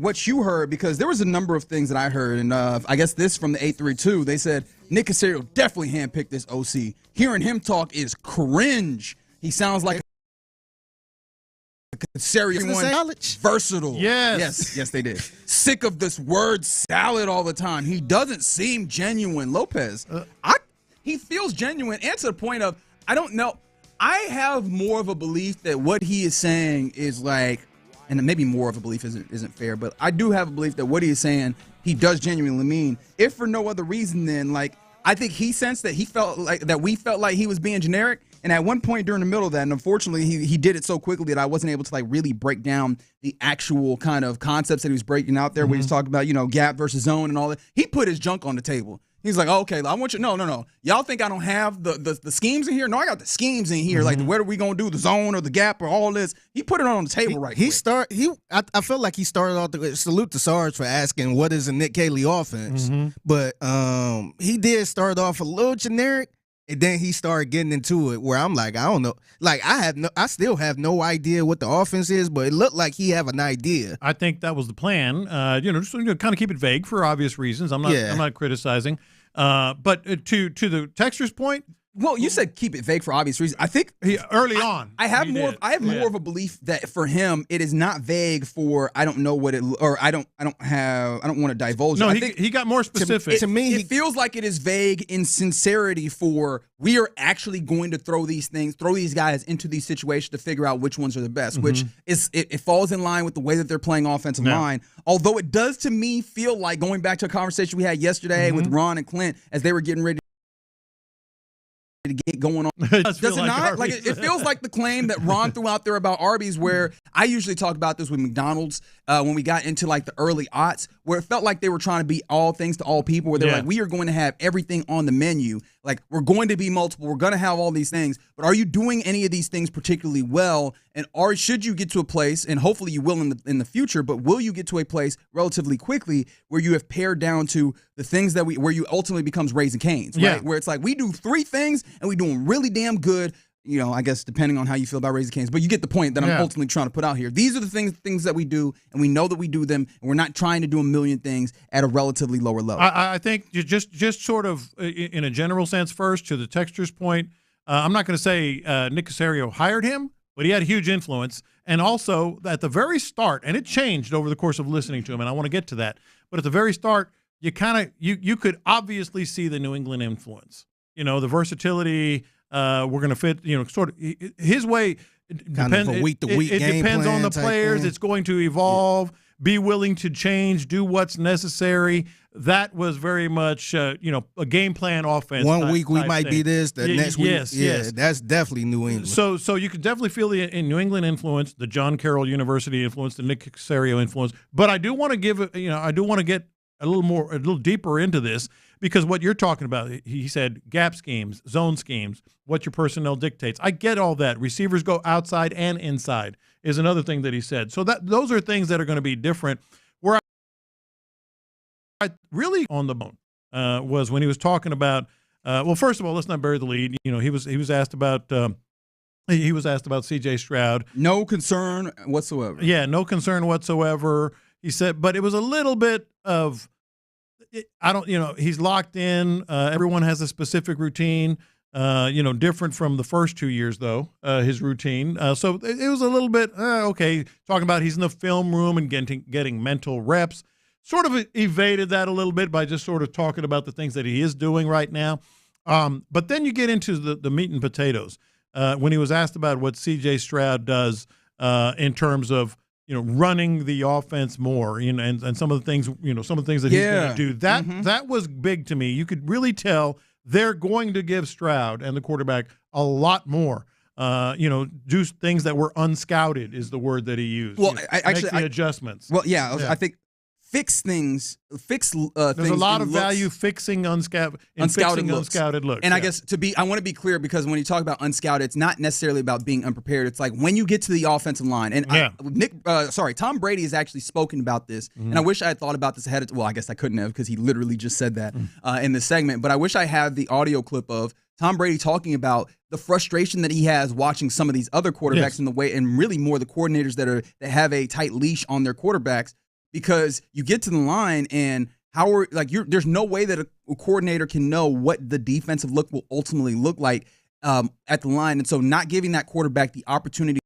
What you heard, because there was a number of things that I heard, and I guess this from the 832, they said Nick Caserio definitely handpicked this OC. Hearing him talk is cringe. He sounds like Caserio versatile. Yes, they did. Sick of this word salad all the time. He doesn't seem genuine. Lopez, he feels genuine, and to the point of, I don't know. I have more of a belief that what he is saying is like, and maybe more of a belief isn't fair, but I do have a belief that what he is saying, he does genuinely mean. If for no other reason than, like, I think he sensed that we felt like he was being generic. And at one point during the middle of that, and unfortunately he did it so quickly that I wasn't able to like really break down the actual kind of concepts that he was breaking out there, where he's talking about, gap versus zone and all that. He put his junk on the table. He's like, okay, I want you. No. Y'all think I don't have the schemes in here? No, I got the schemes in here. Like, what are we gonna do? The zone or the gap or all this? He put it on the table I felt like he started off the salute to Sarge for asking what is a Nick Kayley offense, but he did start off a little generic. And then he started getting into it where I'm like, I don't know. Like, I still have no idea what the offense is, but it looked like he have an idea. I think that was the plan. Just kind of keep it vague for obvious reasons. I'm not criticizing. But to the texture's point, well, you said keep it vague for obvious reasons. I think early on, I have more of a belief that for him it is not vague for I don't know what it, or I don't want to divulge. No, I think he got more specific. To me, it feels like it is vague in sincerity for we are actually going to throw these guys into these situations to figure out which ones are the best. Which is it falls in line with the way that they're playing offensive line. Although it does to me feel like going back to a conversation we had yesterday with Ron and Clint as they were getting ready to get going on. Does it not? Like it feels like the claim that Ron threw out there about Arby's, where I usually talk about this with McDonald's when we got into like the early aughts, where it felt like they were trying to be all things to all people, where they're like, we are going to have everything on the menu. Like, we're going to be multiple. We're going to have all these things. But are you doing any of these things particularly well? And should you get to a place, and hopefully you will in the future, but will you get to a place relatively quickly where you have pared down to the things that where you ultimately becomes Raising Cane's, right? Where it's like, we do 3 things and we do them really damn good. I guess depending on how you feel about Raising Cane's, but you get the point that I'm ultimately trying to put out here. These are the things that we do, and we know that we do them, and we're not trying to do a million things at a relatively lower level. I think you just sort of in a general sense first, to the texture's point, I'm not going to say Nick Caserio hired him, but he had a huge influence. And also at the very start, and it changed over the course of listening to him, and I want to get to that, but at the very start, you you could obviously see the New England influence. The versatility. We're going to fit, sort of his way. It depends on the players. It's going to evolve. Be willing to change. Do what's necessary. That was very much, a game plan offense. One week we might be this. The next week, that's definitely New England. So you can definitely feel the New England influence, the John Carroll University influence, the Nick Caserio influence. But I do want to get a little deeper into this, because what you're talking about, he said gap schemes, zone schemes, what your personnel dictates. I get all that. Receivers go outside and inside is another thing that he said. So those are things that are going to be different. Where I really on the bone was when he was talking about. Well, first of all, let's not bury the lead. He was asked about. He was asked about C.J. Stroud. No concern whatsoever. Yeah, no concern whatsoever. He said, but it was a little bit of. He's locked in. Everyone has a specific routine, different from the first 2 years, though, his routine. So it was a little bit, okay, talking about he's in the film room and getting mental reps. Sort of evaded that a little bit by just sort of talking about the things that he is doing right now. But then you get into the meat and potatoes. When he was asked about what C.J. Stroud does in terms of, running the offense more, and some of the things, some of the things that he's going to do. That was big to me. You could really tell they're going to give Stroud and the quarterback a lot more. do things that were unscouted is the word that he used. Well, make the adjustments. Well, I think fix things. There's a lot of value fixing unscouted looks. And I guess I want to be clear, because when you talk about unscouted, it's not necessarily about being unprepared. It's like when you get to the offensive line. And Tom Brady has actually spoken about this, and I wish I had thought about this ahead of. Well, I guess I couldn't have, because he literally just said that in this segment. But I wish I had the audio clip of Tom Brady talking about the frustration that he has watching some of these other quarterbacks in the way, and really more the coordinators that have a tight leash on their quarterbacks, because you get to the line and there's no way that a coordinator can know what the defensive look will ultimately look like at the line, and so not giving that quarterback the opportunity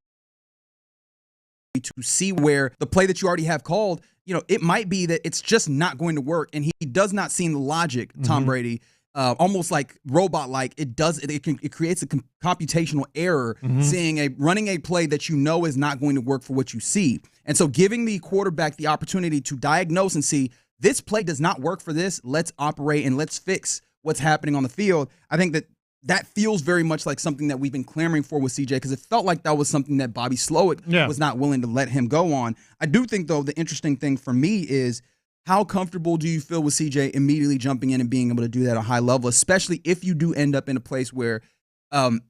to see where the play that you already have called, it might be that it's just not going to work, and he does not see the logic. Tom Brady. Almost like robot-like, it creates a computational error, running a play that is not going to work for what you see. And so giving the quarterback the opportunity to diagnose and see, this play does not work for this, let's operate and let's fix what's happening on the field. I think that feels very much like something that we've been clamoring for with CJ, because it felt like that was something that Bobby Slowick was not willing to let him go on. I do think, though, the interesting thing for me is, how comfortable do you feel with CJ immediately jumping in and being able to do that at a high level, especially if you do end up in a place where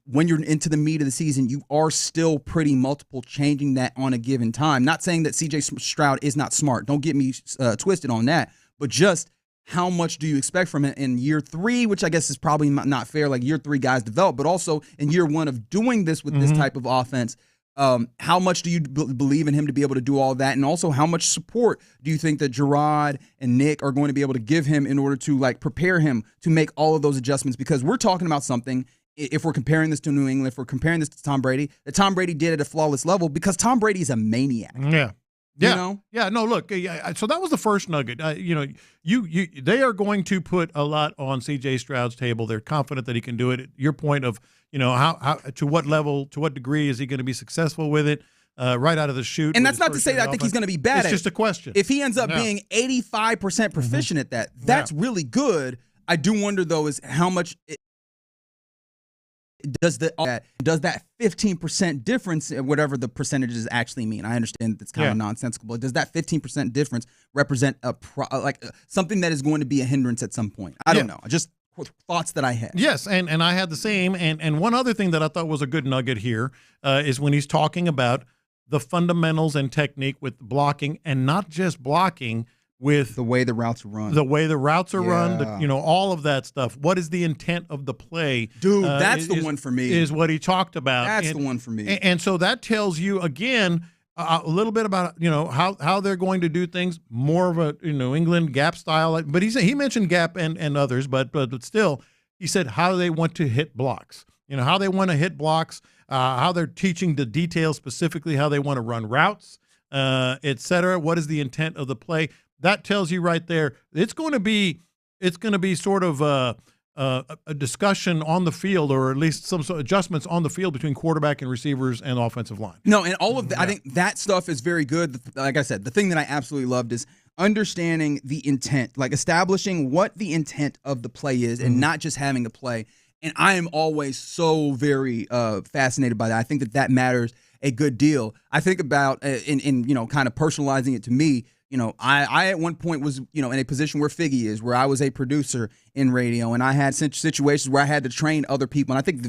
when you're into the meat of the season, you are still pretty multiple changing that on a given time? Not saying that CJ Stroud is not smart. Don't get me twisted on that. But just how much do you expect from it in year 3, which I guess is probably not fair. Like, year 3 guys develop, but also in year 1 of doing this with this type of offense. How much do you believe in him to be able to do all that? And also, how much support do you think that Gerard and Nick are going to be able to give him in order to prepare him to make all of those adjustments? Because we're talking about something, if we're comparing this to New England, if we're comparing this to Tom Brady, that Tom Brady did at a flawless level, because Tom Brady is a maniac. Yeah. No, look, so that was the first nugget. They are going to put a lot on C.J. Stroud's table. They're confident that he can do it. Your point of, how to what level, to what degree is he going to be successful with it right out of the chute? And that's not to say that I think he's going to be bad at it. It's just a question. If he ends up being 85% proficient at that, that's really good. I do wonder, though, is how much does that 15% difference, whatever the percentages actually mean. I understand that's kind of nonsensical, but does that 15% difference represent something that is going to be a hindrance at some point? I don't know. Just thoughts that I had. Yes, and I had the same. And one other thing that I thought was a good nugget here is when he's talking about the fundamentals and technique with blocking, and not just blocking, with the way the routes are run. All of that stuff. What is the intent of the play? Dude, that's the one for me. Is what he talked about. That's the one for me. And so that tells you, again, a little bit about how they're going to do things, more of a New England gap style. But he mentioned gap and others, but still, he said how they want to hit blocks. How they want to hit blocks, how they're teaching the details, specifically how they want to run routes, et cetera. What is the intent of the play? That tells you right there. It's going to be sort of a discussion on the field, or at least some sort of adjustments on the field between quarterback and receivers and offensive line. No, and all of that, I think that stuff is very good. Like I said, the thing that I absolutely loved is understanding the intent, like establishing what the intent of the play is, and not just having a play. And I am always so very fascinated by that. I think that matters a good deal. I think about in kind of personalizing it to me. I at one point was, in a position where Figgy is, where I was a producer in radio, and I had situations where I had to train other people. And I think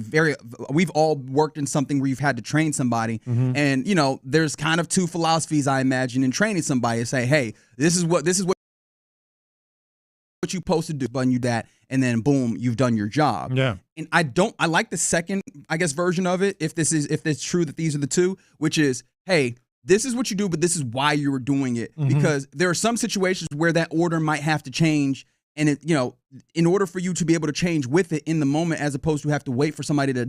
we've all worked in something where you've had to train somebody. And, there's kind of two philosophies, I imagine, in training somebody. Say, hey, this is what you're supposed to do, button you that, and then boom, you've done your job. Yeah. And I like the second, I guess, version of it, if it's true that these are the two, which is, hey, this is what you do, but this is why you were doing it. Because there are some situations where that order might have to change, and in order for you to be able to change with it in the moment, as opposed to have to wait for somebody to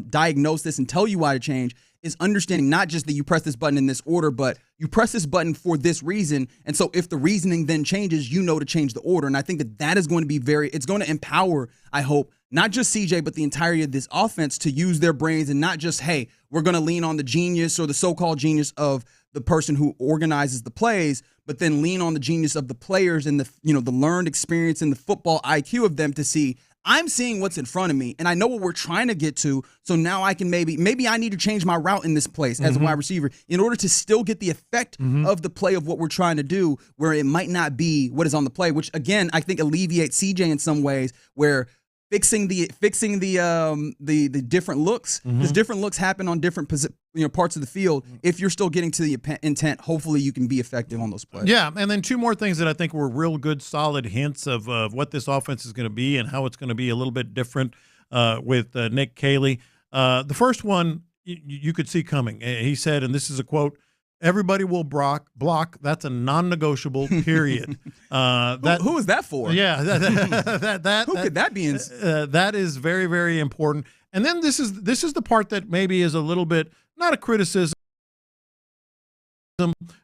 diagnose this and tell you why to change, is understanding not just that you press this button in this order, but you press this button for this reason. And so if the reasoning then changes, to change the order. And I think that is going to be it's going to empower, I hope, not just CJ, but the entirety of this offense to use their brains, and not just, hey, we're going to lean on the genius or the so-called genius of the person who organizes the plays, but then lean on the genius of the players and the learned experience and the football IQ of them to see, I'm seeing what's in front of me, and I know what we're trying to get to. So now I can maybe I need to change my route in this place as a wide receiver in order to still get the effect of the play of what we're trying to do, where it might not be what is on the play, which again I think alleviates CJ in some ways, where fixing the different looks, because different looks happen on different parts of the field. If you're still getting to the intent, hopefully you can be effective on those plays. Yeah, and then two more things that I think were real good, solid hints of what this offense is going to be and how it's going to be a little bit different with Nick Kayley. The first one you could see coming. He said, and this is a quote, "Everybody will block. That's a non-negotiable, period." Who is that for? Yeah. Who could that be? That is very, very important. And then this is the part that maybe is a little bit, not a criticism,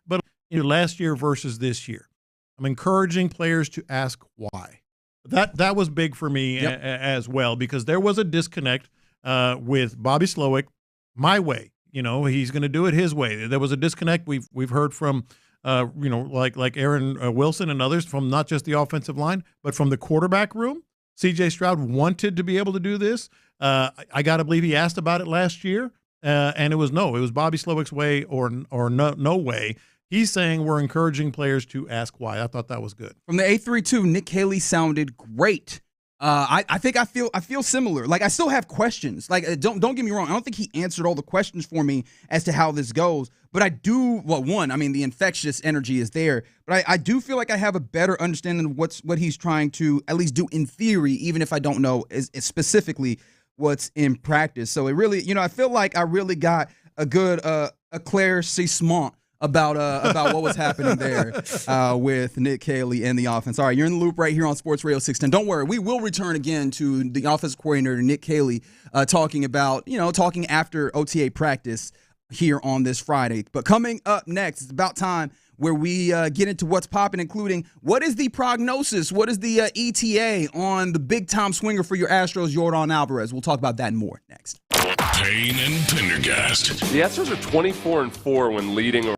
but last year versus this year. I'm encouraging players to ask why. That was big for me as well, because there was a disconnect with Bobby Slowick, my way. He's going to do it his way. There was a disconnect. We've heard from, like Aaron Wilson and others, from not just the offensive line, but from the quarterback room. C.J. Stroud wanted to be able to do this. I got to believe he asked about it last year, and it was no. It was Bobby Slowick's way or no way. He's saying we're encouraging players to ask why. I thought that was good. From the 8-3-2, Nick Kayley sounded great. I think I feel similar. Like, I still have questions. Like, don't get me wrong. I don't think he answered all the questions for me as to how this goes. But I do. Well, one, I mean, the infectious energy is there. But I do feel like I have a better understanding of what he's trying to at least do in theory, even if I don't know is specifically what's in practice. So it really, I feel like I really got a good éclaircissement about what was happening there with Nick Kayley and the offense. All right, you're in the loop right here on Sports Radio 610. Don't worry, we will return again to the offensive coordinator, Nick Kayley, talking after OTA practice here on this Friday. But coming up next, it's about time where we get into what's popping, including what is the prognosis, what is the ETA on the big-time swinger for your Astros, Yordon Alvarez. We'll talk about that and more next. Payne and Pendergast. The Astros are 24-4 when leading.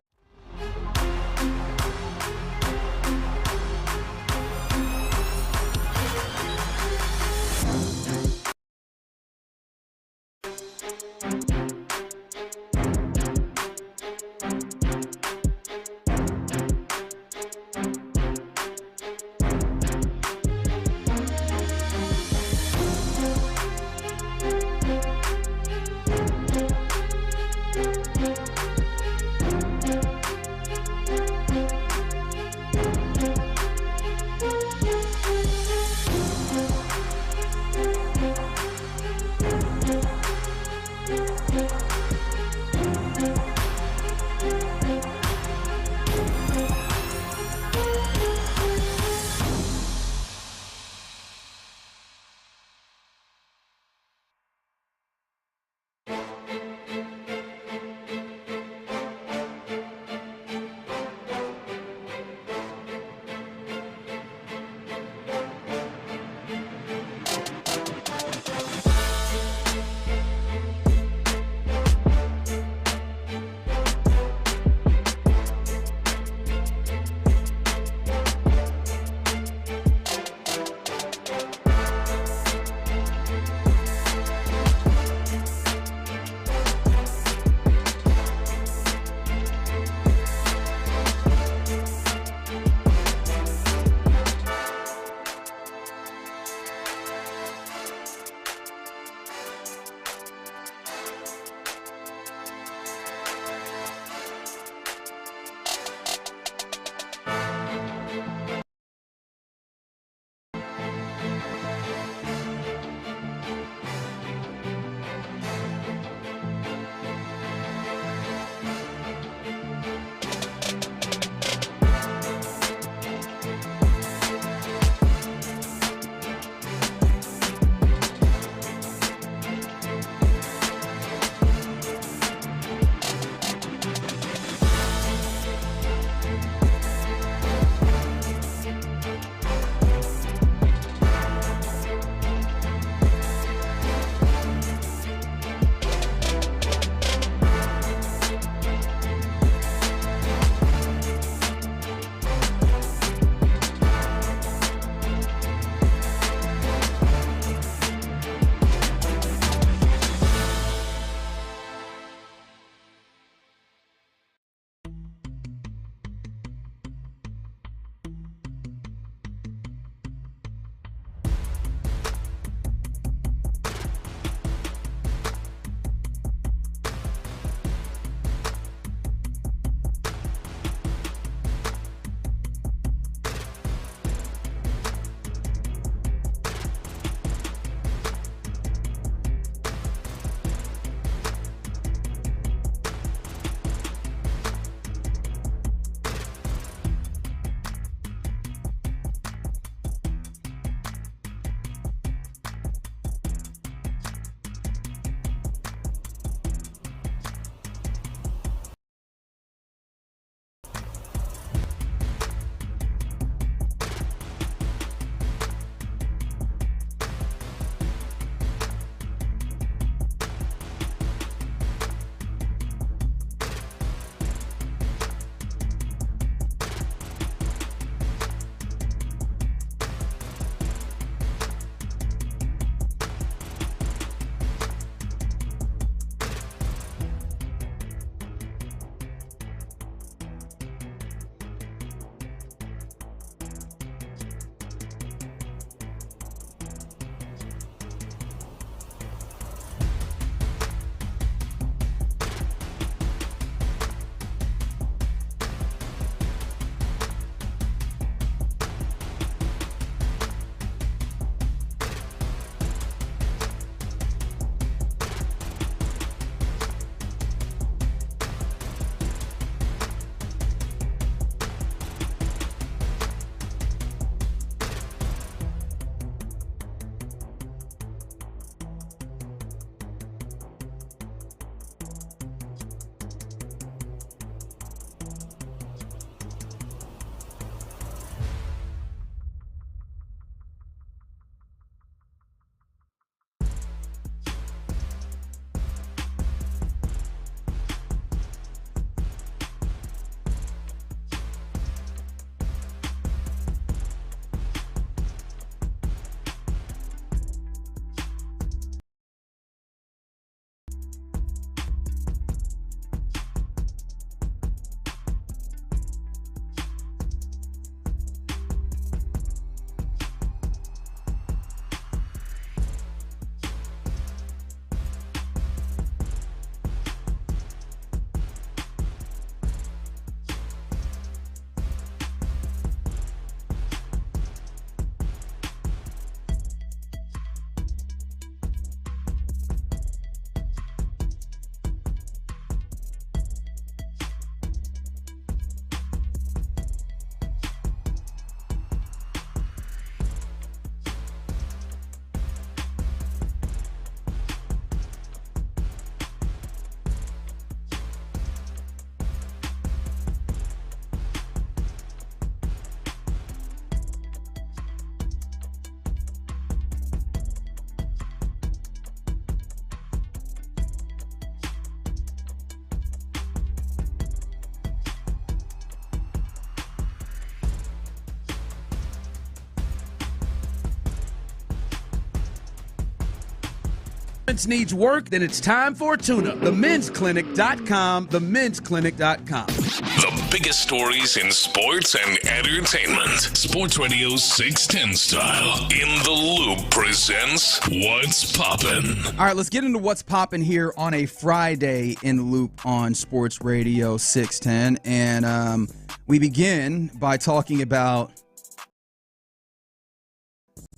needs work, then it's time for a tune-up. TheMen'sClinic.com, TheMen'sClinic.com. The biggest stories in sports and entertainment. Sports Radio 610 style. In the Loop presents What's Poppin'. All right, let's get into What's Poppin' here on a Friday in the Loop on Sports Radio 610. And we begin by talking about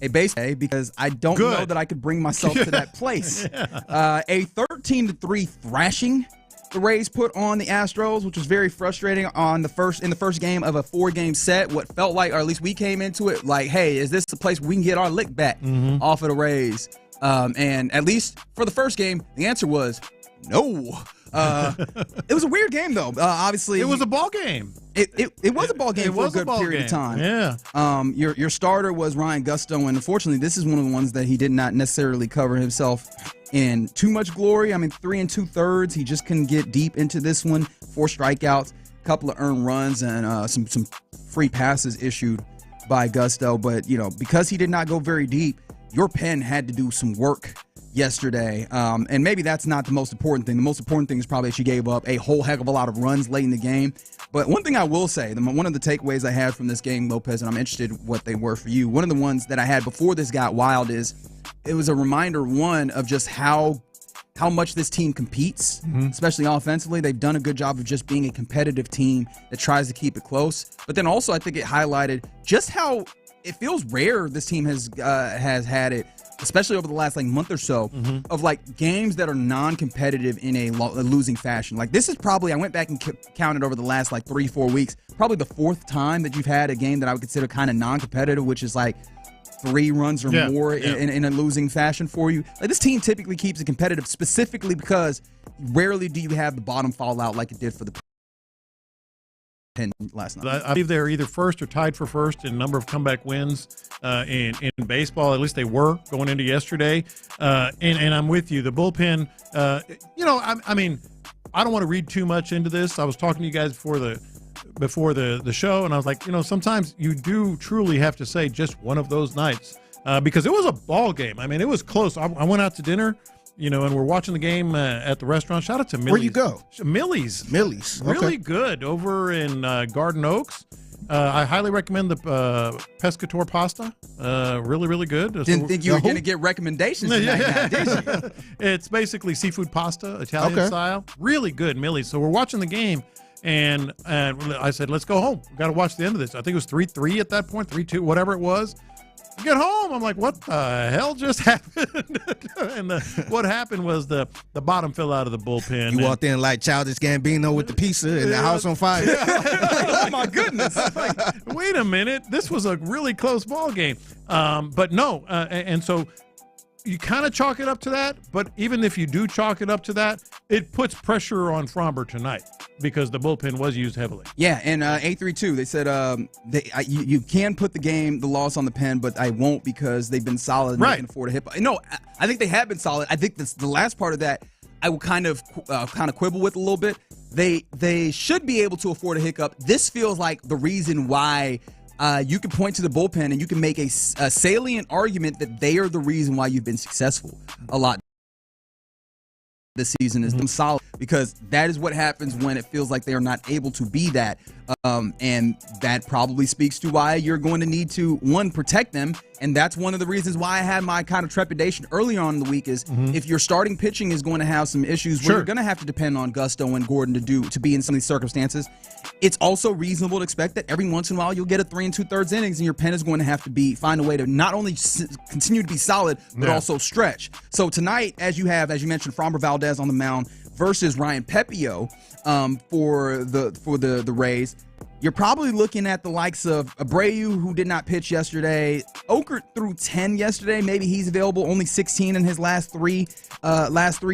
a base day because I don't know that I could bring myself to that place. A 13-3 thrashing the Rays put on the Astros, which was very frustrating in the first game of a 4-game set. What felt like, or at least we came into it like, hey, is this the place where we can get our lick back off of the Rays? And at least for the first game, the answer was no. It was a weird game, though. Obviously, it was a ball game. It was a ball game for a good period of time. Yeah. Your starter was Ryan Gusto, and unfortunately, this is one of the ones that he did not necessarily cover himself in too much glory. I mean, 3 2/3. He just couldn't get deep into this one. 4 strikeouts, a couple of earned runs, and some free passes issued by Gusto. But because he did not go very deep, your pen had to do some work yesterday, and maybe that's not the most important thing. The most important thing is probably that she gave up a whole heck of a lot of runs late in the game. But one thing I will say, one of the takeaways I had from this game, Lopez, and I'm interested in what they were for you, one of the ones that I had before this got wild is it was a reminder, one, of just how much this team competes, especially offensively. They've done a good job of just being a competitive team that tries to keep it close. But then also I think it highlighted just how it feels rare this team has had it, especially over the last month or so, of games that are non-competitive in a losing fashion. This is probably, I went back and counted over the last 3-4 weeks, probably the 4th time that you've had a game that I would consider kind of non-competitive, which is 3 runs or more in a losing fashion for you. This team typically keeps it competitive, specifically because rarely do you have the bottom fall out like it did for the Pen last night. I believe they're either first or tied for first in number of comeback wins in baseball. At least they were going into yesterday. And I'm with you. The bullpen, I mean, I don't want to read too much into this. I was talking to you guys before the show, and I was like, sometimes you do truly have to say just one of those nights because it was a ball game. I mean, it was close. I went out to dinner. And we're watching the game at the restaurant. Shout out to Millie's. Where you go? Millie's. Okay. Really good over in Garden Oaks. I highly recommend the pescatore pasta. Really, really good. Didn't think you were going to get recommendations tonight, did you? It's basically seafood pasta, Italian style. Really good, Millie's. So we're watching the game, and I said, let's go home. We've got to watch the end of this. I think it was 3-3 at that point, 3-2, whatever it was. I get home, I'm like, what the hell just happened? And what happened was the bottom fell out of the bullpen. You walked in like Childish Gambino with the pizza and the house on fire. Oh, my goodness. Wait a minute. This was a really close ball game. But no, and so you kind of chalk it up to that, but even if you do chalk it up to that, it puts pressure on Fromber tonight because the bullpen was used heavily. Yeah, and 8-3-2, they said you can put the loss on the pen, but I won't because they've been solid and they can afford a hit. No, I think they have been solid. I think the last part of that I will kind of quibble with a little bit. They should be able to afford a hiccup. This feels like the reason why you can point to the bullpen and you can make a salient argument that they are the reason why you've been successful a lot this season is them solid, because that is what happens when it feels like they are not able to be that. And that probably speaks to why you're going to need to, one, protect them. And that's one of the reasons why I had my kind of trepidation early on in the week is if your starting pitching is going to have some issues where you're going to have to depend on Gusto and Gordon to be in some of these circumstances, it's also reasonable to expect that every once in a while you'll get a 3 2/3 innings and your pen is going to have to find a way to not only continue to be solid, but also stretch. So tonight, as you mentioned, Fromber Valdez on the mound versus Ryan Pepio for the Rays, you're probably looking at the likes of Abreu, who did not pitch yesterday. Okert threw 10 yesterday. Maybe he's available. Only 16 in his last three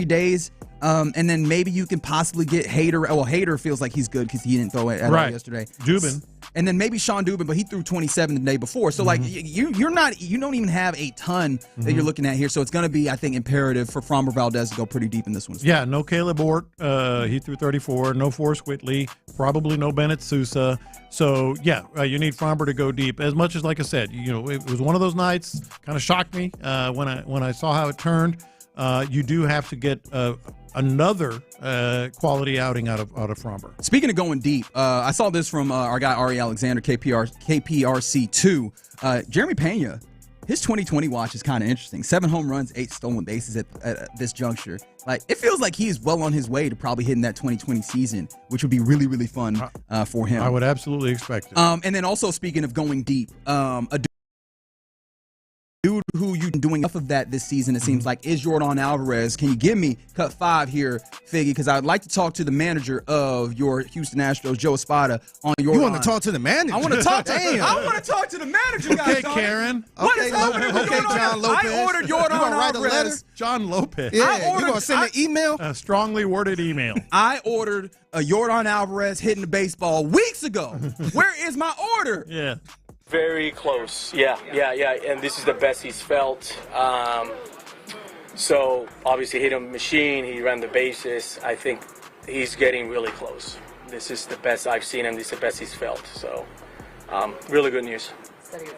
days. And then maybe you can possibly get Hader. Well, Hader feels like he's good because he didn't throw it at all yesterday. Dubin. And then maybe Sean Dubin, but he threw 27 the day before. So you don't even have a ton that you're looking at here. So it's going to be, I think, imperative for Fromber Valdez to go pretty deep in this one. Yeah, no Caleb Ort. He threw 34. No Forrest Whitley. Probably no Bennett Sousa. So yeah, you need Fromber to go deep. As much as, like I said, it was one of those nights. Kind of shocked me when I saw how it turned. you do have to get another quality outing out of Fromber. Speaking of going deep, I saw this from our guy Ari Alexander, KPRC2. Jeremy Pena, his 2020 watch is kind of interesting. 7 home runs, 8 stolen bases at this juncture. Like, it feels like he's well on his way to probably hitting that 2020 season, which would be really, really fun for him. I would absolutely expect it. And then also, speaking of going deep, a dude who you've been doing enough of that this season, it seems like, is Yordon Alvarez. Can you give me cut 5 here, Figgy? Because I'd like to talk to the manager of your Houston Astros, Joe Espada, on Yordon. You want to talk to the manager? I want to talk to I want to talk to the manager, guys. Okay, Karen. What is happening with Yordon? John Lopez. I ordered Yordon Alvarez. John Lopez. Yeah, you going to send an email? A strongly worded email. I ordered a Yordon Alvarez hitting the baseball weeks ago. Where is my order? Yeah. Very close. Yeah. And this is the best he's felt. So obviously hit him machine. He ran the bases. I think he's getting really close. This is the best I've seen him. This is the best he's felt. So really good news. So you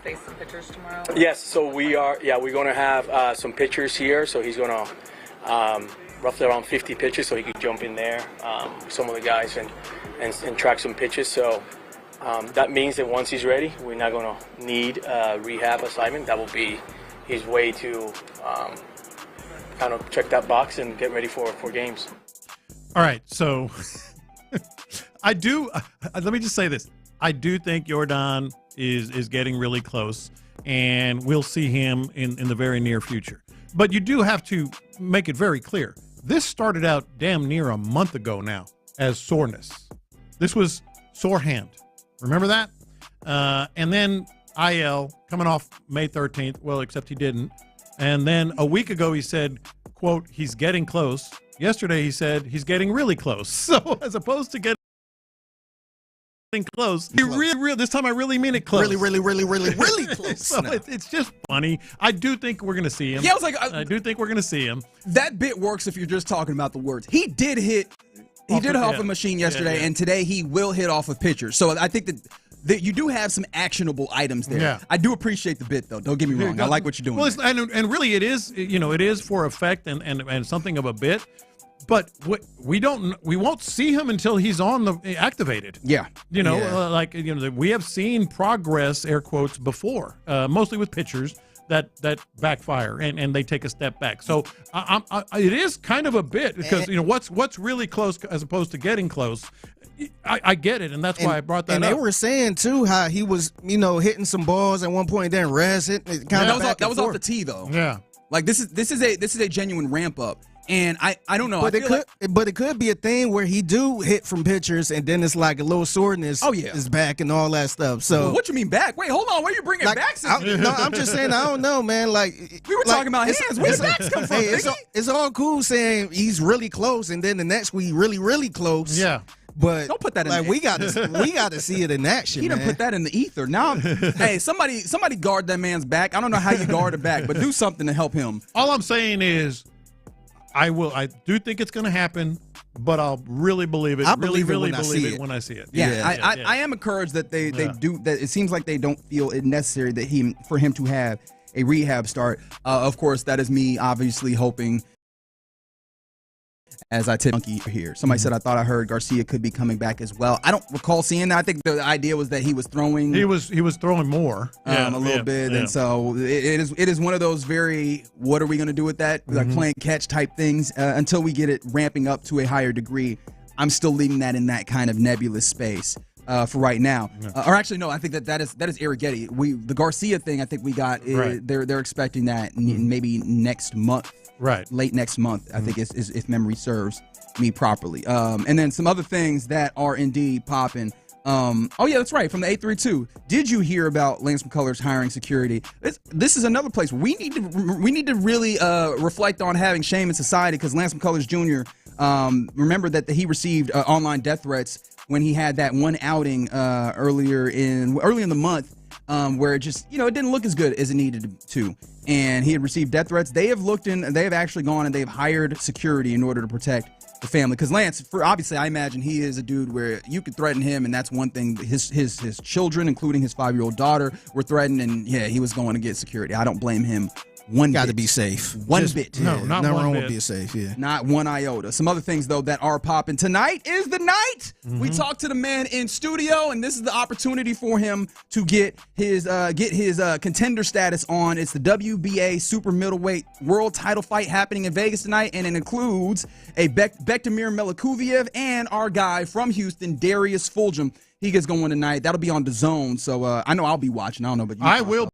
face some pitchers tomorrow? Yes. So we're going to have some pitchers here. So he's going to roughly around 50 pitches, so he could jump in there with some of the guys and track some pitches. So. That means that once he's ready, we're not going to need a rehab assignment. That will be his way to kind of check that box and get ready for games. All right, so let me just say this. I do think Yordon is getting really close, and we'll see him in the very near future. But you do have to make it very clear. This started out damn near a month ago now as soreness. This was sore hand. Remember that? And then IL coming off May 13th. Well, except he didn't. And then a week ago he said, quote, he's getting close. Yesterday he said he's getting really close. So as opposed to getting close, he really, this time I really mean it close. Really close. So it's just funny. I do think we're going to see him. Yeah, I do think we're going to see him. That bit works if you're just talking about the words. He did hit off a machine yesterday, and today he will hit off of pitchers. So I think that you do have some actionable items there. Yeah. I do appreciate the bit, though. Don't get me wrong. I like what you're doing. Well, and really it is, it is for effect and something of a bit. But we won't see him until he's activated. Yeah. We have seen progress, air quotes, before, mostly with pitchers. That backfire and they take a step back. So it is kind of a bit because what's really close as opposed to getting close. I get it, and that's why I brought that up. And they were saying too how he was hitting some balls at one point, then rest it. That was off the tee though. Yeah, like this is a genuine ramp up. And I don't know. But it could be a thing where he do hit from pitchers, and then it's like a little soreness. Is back and all that stuff. So what you mean back? Wait, hold on. Where you bringing back? No, I'm just saying I don't know, man. Like we were talking about hands. Where the backs come from? It's all cool saying he's really close, and then the next week really close. Yeah. But don't put that in. Like we got to see it in action. He didn't put that in the ether. Now, hey, somebody guard that man's back. I don't know how you guard it back, but do something to help him. All I'm saying is, I do think it's going to happen, but I'll really believe it. I believe it when I see it. Yeah, I am encouraged that they do that. It seems like they don't feel it necessary that for him to have a rehab start. Of course, that is me obviously hoping. As I tip monkey here. Somebody said I thought I heard Garcia could be coming back as well. I don't recall seeing that. I think the idea was that he was throwing. He was throwing more, a little bit, and so it is one of those very what are we going to do with that like playing catch type things until we get it ramping up to a higher degree. I'm still leaving that in that kind of nebulous space. For right now, or actually no, I think that is Arrighetti. The Garcia thing, I think we got. They're expecting that maybe next month. Right, late next month, I think is if memory serves me properly. And then some other things that are indeed popping. That's right. From the 832, did you hear about Lance McCullers hiring security? This is another place we need to really reflect on having shame in society because Lance McCullers Jr. Remember that he received online death threats when he had that one outing early in the month. Where it just, it didn't look as good as it needed to. And he had received death threats. They have actually gone and they've hired security in order to protect the family. Because Lance, obviously, I imagine he is a dude where you could threaten him, and that's one thing. His children, including his 5-year-old daughter, were threatened, and he was going to get security. I don't blame him one Got to bit. be safe. One bit. No, not Nothing one wrong bit. with being safe. Yeah. Not one iota. Some other things, though, that are popping. Tonight is the night. We talked to the man in studio, and this is the opportunity for him to get his contender status on. It's the WBA super middleweight world title fight happening in Vegas tonight, and it includes a Bektamir Melikuviev and our guy from Houston, Darius Fulgham. He gets going tonight. That'll be on DAZN, so I know I'll be watching. I don't know, but I will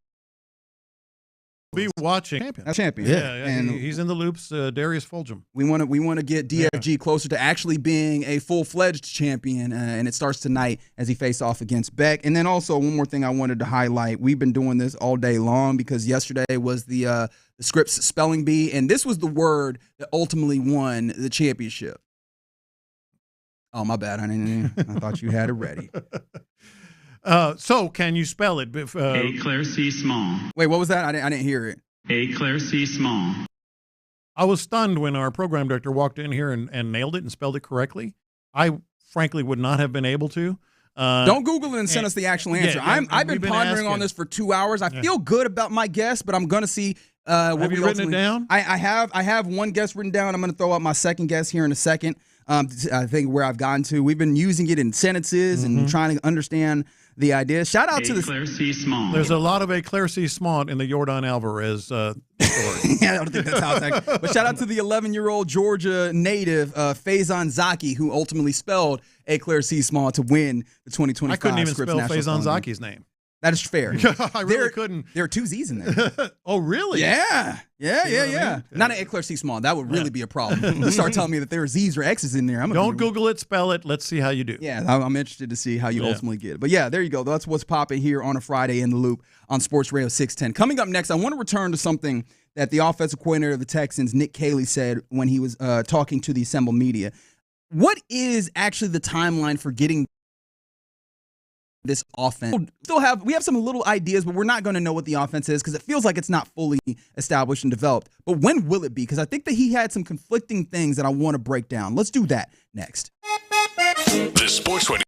be watching. Champion. Yeah, and he's in the loops. Darius Fulgham. We want to get DFG closer to actually being a full-fledged champion, and it starts tonight as he faces off against Beck. And then also one more thing I wanted to highlight: we've been doing this all day long because yesterday was the Scripps Spelling Bee, and this was the word that ultimately won the championship. Oh, my bad. I thought you had it ready. So can you spell it? Éclaircissement. Wait, what was that? I didn't hear it. Éclaircissement. I was stunned when our program director walked in here and nailed it and spelled it correctly. I frankly would not have been able to. Don't Google it and send us the actual answer. I've been pondering on this for 2 hours. I feel good about my guess, but I'm going to see what have you written it down? I have one guess written down. I'm going to throw out my second guess here in a second. I think where I've gotten to. We've been using it in sentences and trying to understand the idea. Shout out to Éclaircissement. There's a lot of éclaircissement in the Yordon Alvarez story. I don't think that's how it's actually. But shout out to the 11-year-old Georgia native Faison Zaki, who ultimately spelled éclaircissement to win the 2025 I couldn't even Scripps spell National Faison Spelling Bee. Zaki's name. That is fair. I really couldn't. There are two Z's in there. Oh, really? Yeah. See what I mean? Not an éclaircissement. That would really be a problem. You start telling me that there are Z's or X's in there. Don't Google it, spell it. Let's see how you do. Yeah, I'm interested to see how you ultimately get it. But yeah, there you go. That's what's popping here on a Friday in the Loop on Sports Radio 610. Coming up next, I want to return to something that the offensive coordinator of the Texans, Nick Kayley, said when he was talking to the assembled media. What is actually the timeline for getting this offense? We have some little ideas, but we're not going to know what the offense is because it feels like it's not fully established and developed. But when will it be? Because I think that he had some conflicting things that I want to break down. Let's do that next. The Sports Radio.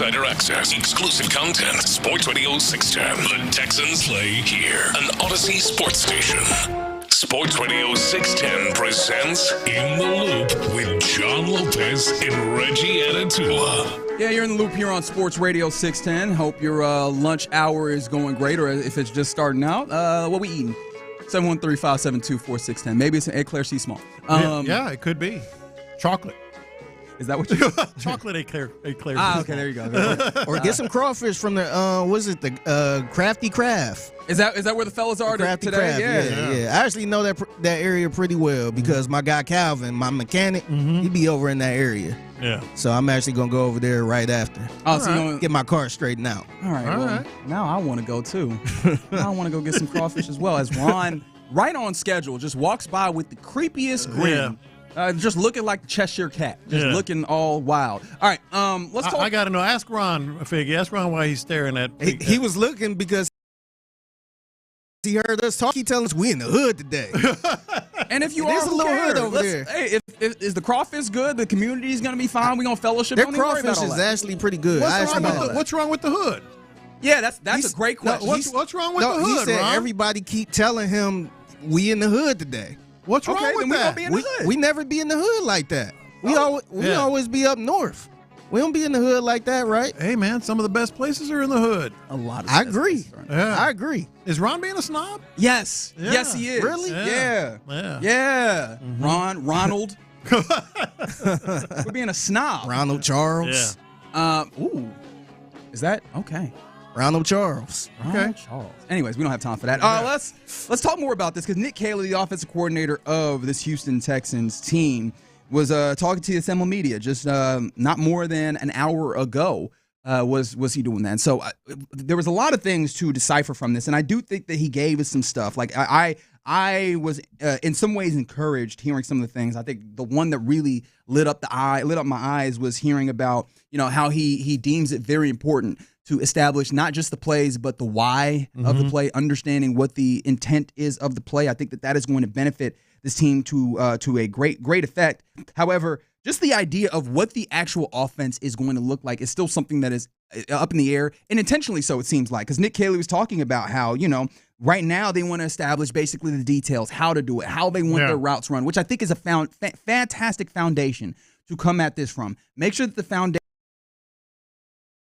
Insider access, exclusive content. Sports Radio 610. The Texans play here. An Odyssey sports station. Sports Radio 610 presents In the Loop with John Lopez and Reggie Anatula. Yeah, you're in the loop here on Sports Radio 610. Hope your lunch hour is going great, or if it's just starting out. What we eating? 713-572-4610. Maybe it's an eclair C small. Yeah, it could be. Chocolate. Is that what you chocolate eclair? Ah, okay, there you go. Or get some crawfish from the the Crafty Crab. Is that where the fellas are Crafty today? Crab, yeah. I actually know that area pretty well because my guy Calvin, my mechanic, he be over in that area. Yeah. So I'm actually gonna go over there right after. Oh, so you get my car straightened out. All right. Now I want to go too. Now I want to go get some crawfish as well. As Ron, right on schedule, just walks by with the creepiest grin. Just looking like the Cheshire Cat. Just looking all wild. All right, let's talk. I got to know. Ask Ron, Figgy. Ask Ron why he's staring at. He was looking because he heard us talk. He telling us we in the hood today. And if you There's are, a little hood over there. Hey, if is the crawfish good? The community is going to be fine. We're going to fellowship. Their Don't even worry crawfish about all is that. actually pretty good. What's wrong with the hood? Yeah, that's a great question. What's wrong with the hood, He said Ron? everybody keep telling him we in the hood today. What's wrong with then that? We gonna be in the hood. We never be in the hood like that. We always be up north. We don't be in the hood like that, right? Hey, man, some of the best places are in the hood. A lot of I agree. Yeah. I agree. Is Ron being a snob? Yes. Yeah. Yes, he is. Really? Yeah. Yeah. Ronald. We're being a snob. Ronald Charles. Ooh. Is that okay? Ronald Charles. Okay. Charles. Anyways, we don't have time for that. Let's talk more about this because Nick Kayley, the offensive coordinator of this Houston Texans team, was talking to the Assemble Media just not more than an hour ago. Was he doing that? And so there was a lot of things to decipher from this, and I do think that he gave us some stuff. Like I was in some ways encouraged hearing some of the things. I think the one that really lit up my eyes was hearing about how he deems it very important to establish not just the plays, but the why of the play, understanding what the intent is of the play. I think that is going to benefit this team to a great effect. However, just the idea of what the actual offense is going to look like is still something that is up in the air, and intentionally so, it seems like, because Nick Kayley was talking about how, right now they want to establish basically the details, how to do it, how they want their routes run, which I think is a fantastic foundation to come at this from. Make sure that the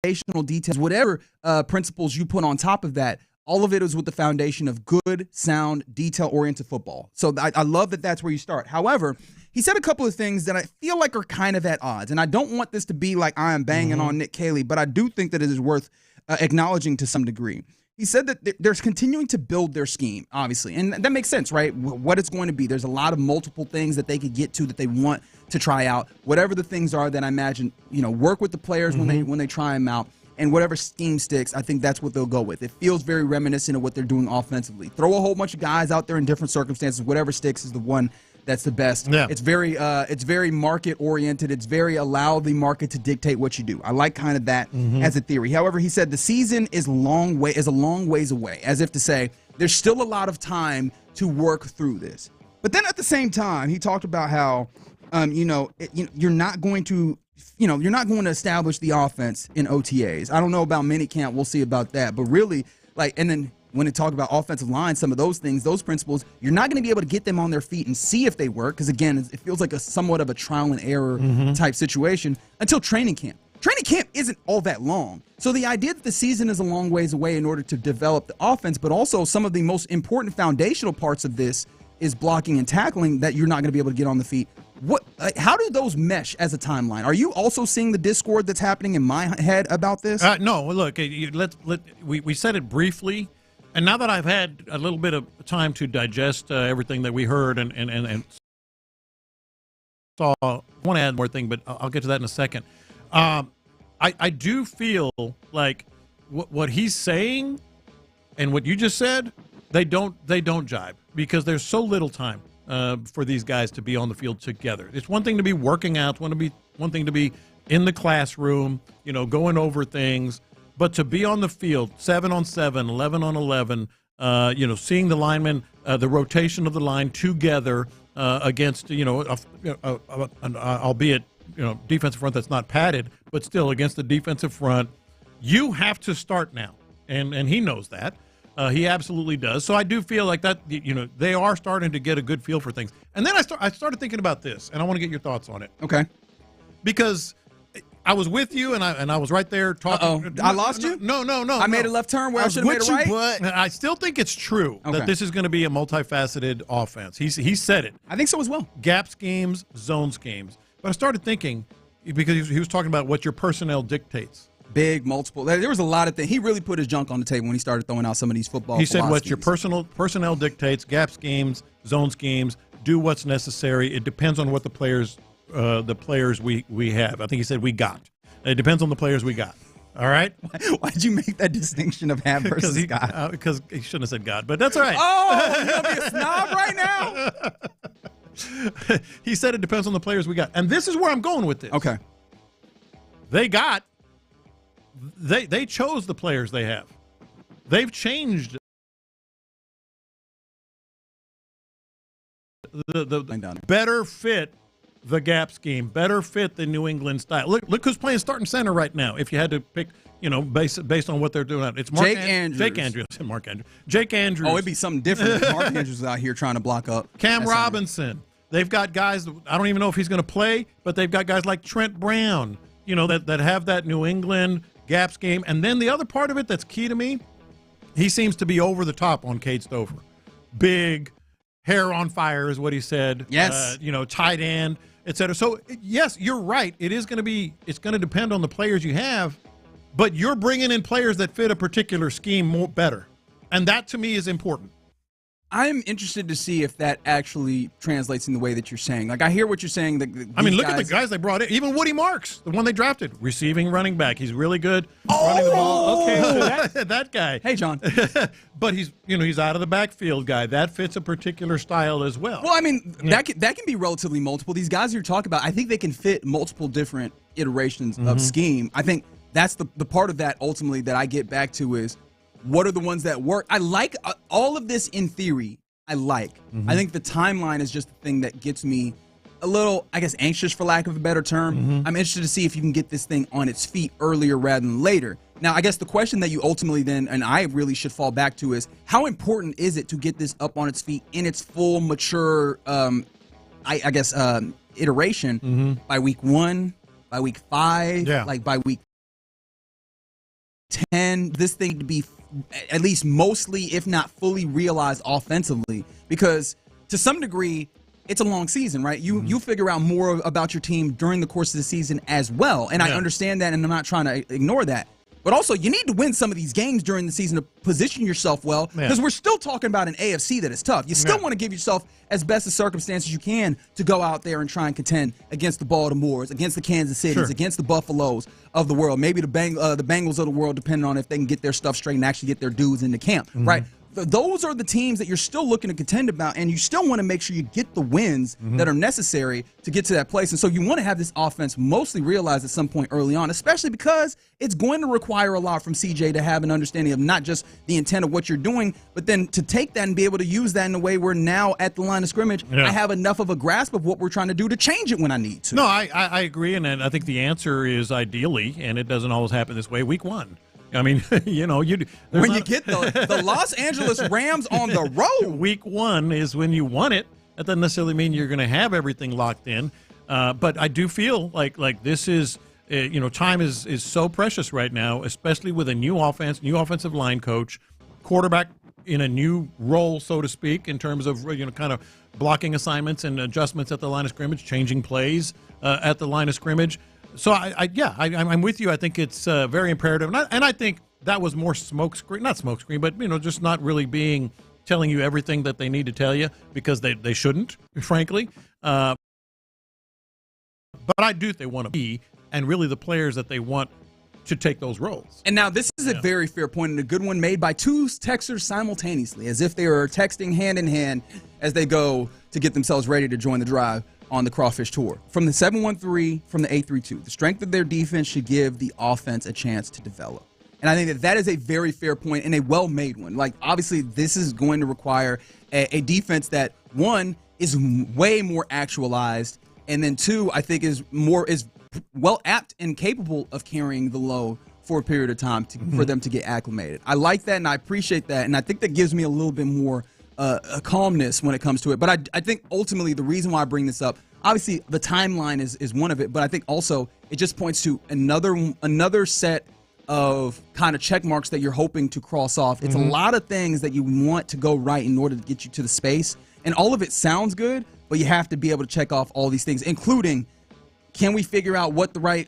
foundational details, whatever principles you put on top of that, all of it is with the foundation of good, sound, detail-oriented football. So I love that that's where you start. However, he said a couple of things that I feel like are kind of at odds, and I don't want this to be like I am banging on Nick Kayley, but I do think that it is worth acknowledging to some degree. He said that they're continuing to build their scheme, obviously, and that makes sense, right? What it's going to be. There's a lot of multiple things that they could get to that they want to try out. Whatever the things are that I imagine, work with the players when they try them out, and whatever scheme sticks, I think that's what they'll go with. It feels very reminiscent of what they're doing offensively. Throw a whole bunch of guys out there in different circumstances. Whatever sticks is the one that's the best. Yeah. It's very market oriented. It's very allow the market to dictate what you do. I like kind of that as a theory. However, he said the season is a long ways away, as if to say there's still a lot of time to work through this. But then at the same time, he talked about how you're not going to establish the offense in OTAs. I don't know about minicamp. We'll see about that. But really, and then when they talk about offensive line, some of those things, those principles, you're not going to be able to get them on their feet and see if they work, because, again, it feels like a somewhat of a trial and error type situation until training camp. Training camp isn't all that long. So the idea that the season is a long ways away in order to develop the offense, but also some of the most important foundational parts of this is blocking and tackling that you're not going to be able to get on the feet. How do those mesh as a timeline? Are you also seeing the discord that's happening in my head about this? No, look, we said it briefly. And now that I've had a little bit of time to digest everything that we heard and saw, I want to add more thing, but I'll get to that in a second. I do feel like what he's saying and what you just said, they don't jibe, because there's so little time for these guys to be on the field together. It's one thing to be working out, one thing to be in the classroom, going over things. But to be on the field, 7-on-7, 11-on-11, seeing the linemen, the rotation of the line together against, albeit, defensive front that's not padded, but still against the defensive front, you have to start now. And he knows that. He absolutely does. So I do feel like that, they are starting to get a good feel for things. And then I started thinking about this, and I want to get your thoughts on it. Okay. Because I was with you, and I was right there talking. I lost you? No. I made a left turn where I should have made a right? But I still think it's true that this is going to be a multifaceted offense. He said it. I think so as well. Gap schemes, zone schemes. But I started thinking, because he was talking about what your personnel dictates. Big, multiple. There was a lot of things. He really put his junk on the table when he started throwing out some of these football He said what your personnel dictates, gap schemes, zone schemes, do what's necessary. It depends on what the players we have. I think he said we got. It depends on the players we got. All right? Why'd you make that distinction of have versus got? Because he shouldn't have said God, but that's all right. Oh, you're going to be a snob right now? He said it depends on the players we got. And this is where I'm going with this. Okay. They chose the players they have. They've changed the better fit the gap scheme, better fit the New England style. Look who's playing starting center right now. If you had to pick, based on what they're doing, it's Jake Andrews. Jake Andrews. Oh, it'd be something different if Mark Andrews is out here trying to block up. Cam Robinson. They've got guys. I don't even know if he's going to play, but they've got guys like Trent Brown. That have that New England gap scheme. And then the other part of it that's key to me, he seems to be over the top on Cade Stover. Big, hair on fire is what he said. Yes. Tight end, et cetera. So, yes, you're right. It's going to depend on the players you have, but you're bringing in players that fit a particular scheme better. And that, to me, is important. I'm interested to see if that actually translates in the way that you're saying. Like, I hear what you're saying. Look at the guys they brought in. Even Woody Marks, the one they drafted, receiving running back. He's really good running the ball. Okay, so that guy. Hey, John. But he's out of the backfield guy. That fits a particular style as well. Well, that can be relatively multiple. These guys you're talking about, I think they can fit multiple different iterations of scheme. I think that's the part of that ultimately that I get back to is, what are the ones that work? I like all of this in theory I like. I think the timeline is just the thing that gets me a little, I guess, anxious for lack of a better term. I'm interested to see if you can get this thing on its feet earlier rather than later. Now, I guess the question that you ultimately then, and I really should fall back to, is how important is it to get this up on its feet in its full, mature, iteration by week 1, by week 5, like by week 10, this thing to be at least mostly, if not fully realized offensively, because to some degree, it's a long season, right? You figure out more about your team during the course of the season as well. And I understand that, and I'm not trying to ignore that. But also, you need to win some of these games during the season to position yourself well, because we're still talking about an AFC that is tough. You still want to give yourself as best of circumstances you can to go out there and try and contend against the Baltimores, against the Kansas Cities, against the Buffaloes of the world, maybe the Bengals of the world, depending on if they can get their stuff straight and actually get their dudes into camp, right? Those are the teams that you're still looking to contend about, and you still want to make sure you get the wins that are necessary to get to that place. And so you want to have this offense mostly realized at some point early on, especially because it's going to require a lot from CJ to have an understanding of not just the intent of what you're doing, but then to take that and be able to use that in a way where now at the line of scrimmage, I have enough of a grasp of what we're trying to do to change it when I need to. No, I agree, and I think the answer is ideally, and it doesn't always happen this way, week 1. I mean, you get the Los Angeles Rams on the road. Week 1 is when you want it. That doesn't necessarily mean you're going to have everything locked in. But I do feel like this is, time is so precious right now, especially with a new offense, new offensive line coach, quarterback in a new role, so to speak, in terms of kind of blocking assignments and adjustments at the line of scrimmage, changing plays at the line of scrimmage. So I'm with you. I think it's very imperative, and I think that was more not smokescreen, but just not really telling you everything that they need to tell you, because they shouldn't, frankly. But I do think they want to be, and really the players that they want to take those roles. And now this is a very fair point, and a good one made by two texters simultaneously, as if they were texting hand in hand as they go to get themselves ready to join the drive on the Crawfish Tour. From the 713, from the 832, the strength of their defense should give the offense a chance to develop. And I think that is a very fair point and a well-made one. Like, obviously, this is going to require a defense that, one, is way more actualized, and then two, I think is well apt and capable of carrying the load for a period of time for them to get acclimated. I like that, and I appreciate that, and I think that gives me a little bit more a calmness when it comes to it. But I think ultimately the reason why I bring this up, obviously the timeline is one of it, but I think also it just points to another set of kind of check marks that you're hoping to cross off. It's a lot of things that you want to go right in order to get you to the space, and all of it sounds good, but you have to be able to check off all these things, including, can we figure out what the right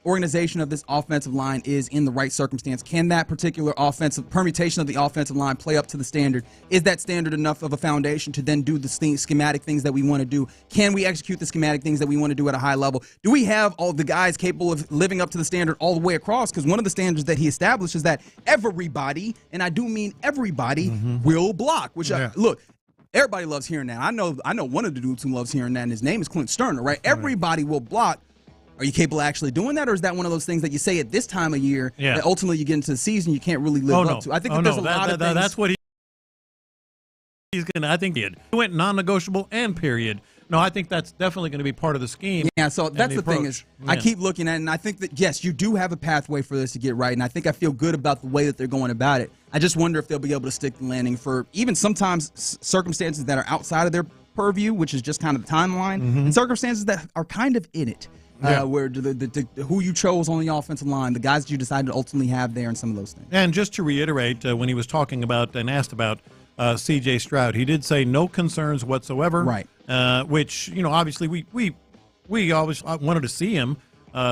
organization of this offensive line is in the right circumstance? Can that particular offensive permutation of the offensive line play up to the standard? Is that standard enough of a foundation to then do the schematic things that we want to do? Can we execute the schematic things that we want to do at a high level? Do we have all the guys capable of living up to the standard all the way across? Because one of the standards that he established is that everybody, and I do mean everybody, will block. Which look, everybody loves hearing that. I know one of the dudes who loves hearing that, and his name is Clint Stoerner, right? Everybody will block. Are you capable of actually doing that, or is that one of those things that you say at this time of year that ultimately you get into the season you can't really live up to? I think there's a lot of things. That's what he's going to, I think he went non-negotiable and period. No, I think that's definitely going to be part of the scheme. Yeah, so that's the thing is, I keep looking at it, and I think that, yes, you do have a pathway for this to get right, and I think I feel good about the way that they're going about it. I just wonder if they'll be able to stick the landing for even sometimes circumstances that are outside of their purview, which is just kind of the timeline, and circumstances that are kind of in it. Where who you chose on the offensive line, the guys that you decided to ultimately have there, and some of those things. And just to reiterate, when he was talking about and asked about C.J. Stroud, he did say no concerns whatsoever. Right. Which, obviously we always wanted to see him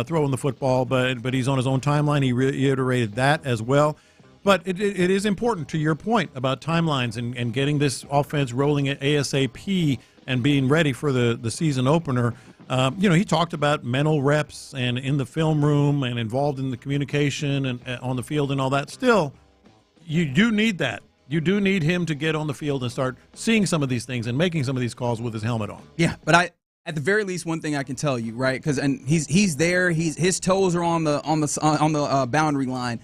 throwing the football, but he's on his own timeline. He reiterated that as well. But it is important, to your point, about timelines and getting this offense rolling at ASAP and being ready for the season opener. He talked about mental reps and in the film room and involved in the communication and on the field and all that. Still, you do need that. You do need him to get on the field and start seeing some of these things and making some of these calls with his helmet on. Yeah, but at the very least, one thing I can tell you, right? Because he's there. His toes are on the boundary line.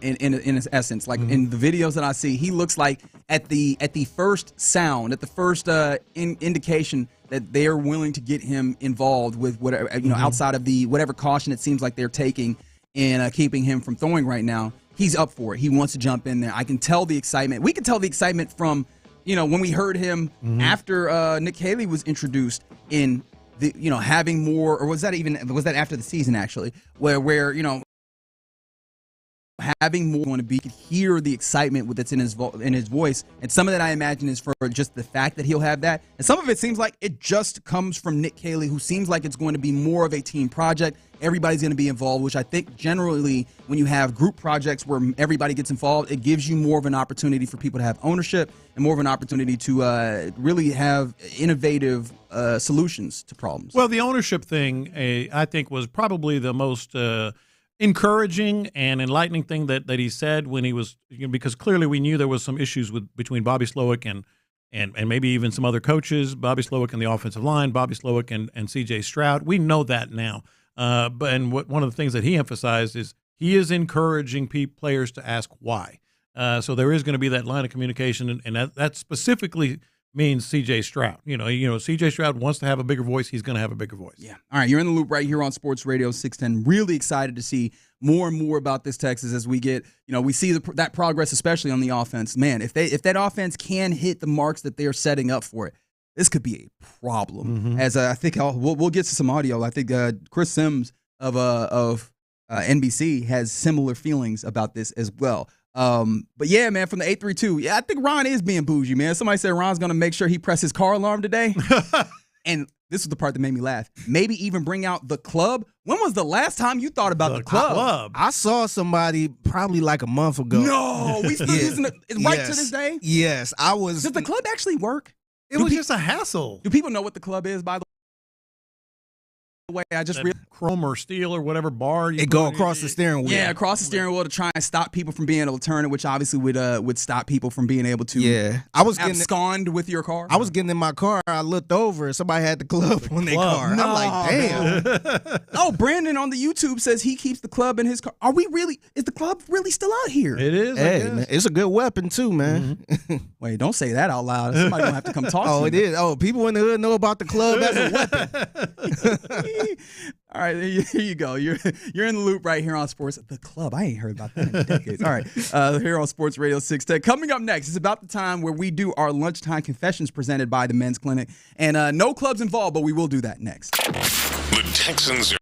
in essence. Like in the videos that I see, he looks like at the first sound, at the first indication that they're willing to get him involved with whatever, outside of the whatever caution it seems like they're taking in keeping him from throwing right now. He's up for it. He wants to jump in there. I can tell the excitement. We can tell the excitement from, when we heard him after Nick Kayley was introduced in the, having more, or was that after the season actually, where having more you could hear the excitement that's in his voice, and some of that I imagine is for just the fact that he'll have that, and some of it seems like it just comes from Nick Kayley, who seems like it's going to be more of a team project. Everybody's going to be involved, which I think generally when you have group projects where everybody gets involved, it gives you more of an opportunity for people to have ownership and more of an opportunity to really have innovative solutions to problems. Well, the ownership thing, I think, was probably the most encouraging and enlightening thing that he said when he was, because clearly we knew there was some issues between Bobby Slowik and maybe even some other coaches, Bobby Slowik and the offensive line, Bobby Slowik and C.J. Stroud. We know that now. One of the things that he emphasized is he is encouraging players to ask why. So there is going to be that line of communication, and that specifically means C.J. Stroud. C.J. Stroud wants to have a bigger voice. He's going to have a bigger voice. Yeah. All right, you're in the loop right here on Sports Radio 610. Really excited to see more and more about this Texas as we get, we see that progress, especially on the offense. Man, if that offense can hit the marks that they're setting up for it, this could be a problem. As I think we'll get to some audio. I think Chris Sims of NBC has similar feelings about this as well. But yeah, man, from the 832, I think Ron is being bougie, man. Somebody said Ron's going to make sure he presses his car alarm today. And this is the part that made me laugh. Maybe even bring out the club. When was the last time you thought about the club? I saw somebody probably like a month ago. No, we still using it right to this day? Yes, I was. Does the club actually work? It was just a hassle. Do people know what the club is, by the way? I just chrome or steel or whatever bar you go across the steering wheel. Yeah, across the steering wheel to try and stop people from being able to turn it, which obviously would stop people from being able to abscond with your car. I was getting in my car. I looked over. Somebody had the club on their car. No, I'm like, damn. Oh, Brandon on the YouTube says he keeps the club in his car. Is the club really still out here? It is. Hey, man, it's a good weapon too, man. Wait, don't say that out loud. Somebody's gonna have to come talk to you. Oh, it is. Oh, people in the hood know about the club as a weapon. All right, here you go. You're in the loop right here on Sports. The club, I ain't heard about that in decades. All right, here on Sports Radio 610. Coming up next, it's about the time where we do our lunchtime confessions presented by the Men's Clinic. And no clubs involved, but we will do that next. The Texans are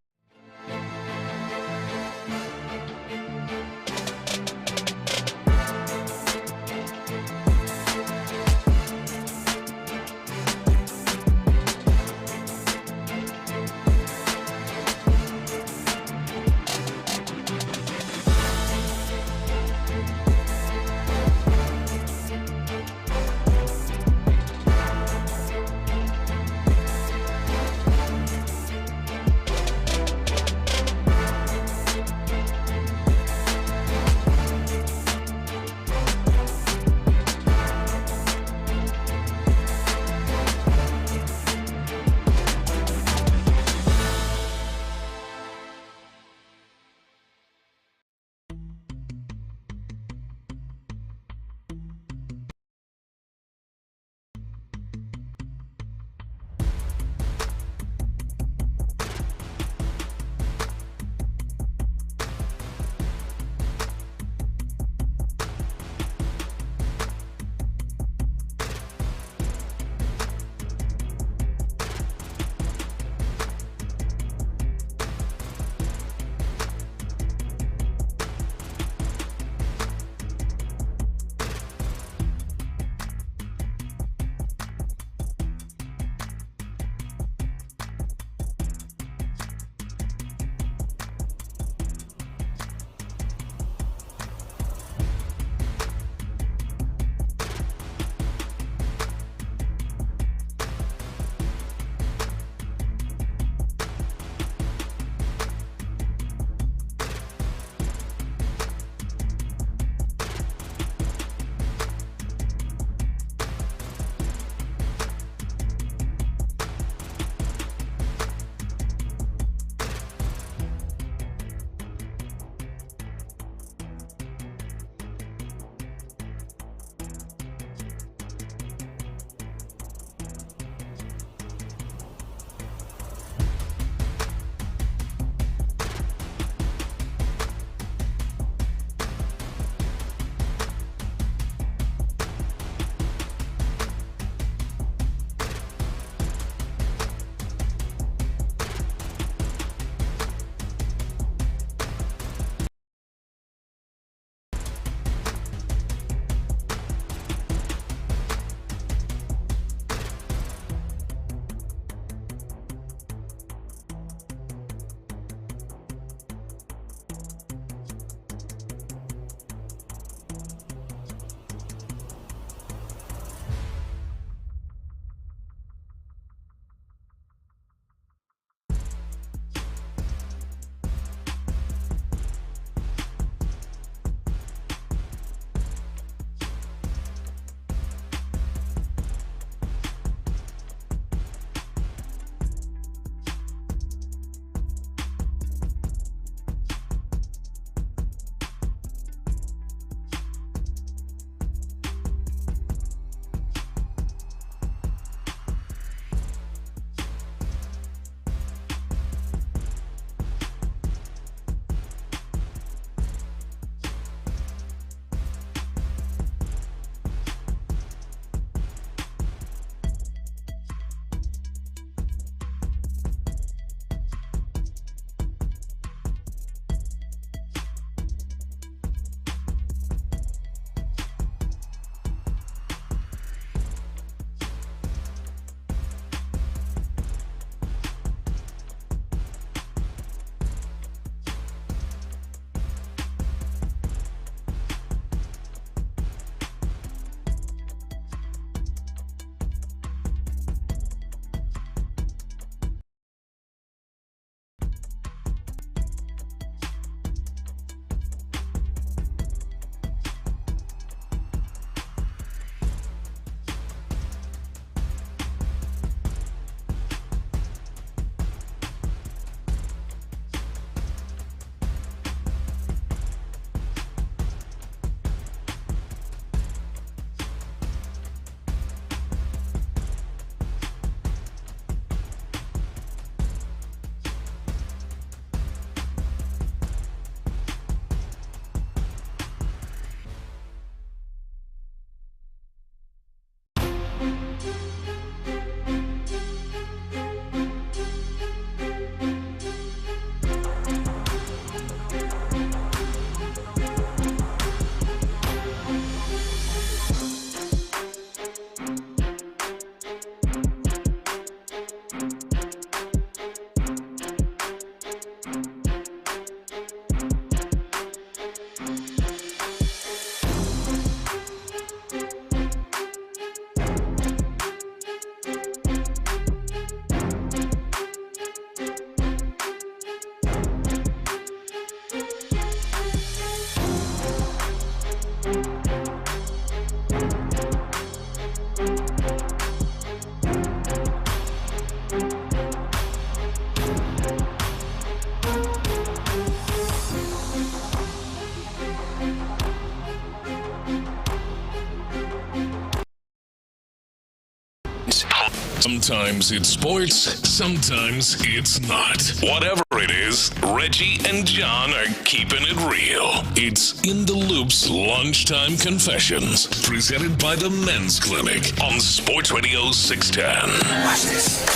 Sometimes it's sports, sometimes it's not. Whatever it is, Reggie and John are keeping it real. It's In the Loop's Lunchtime Confessions, presented by the Men's Clinic on Sports Radio 610. Watch this.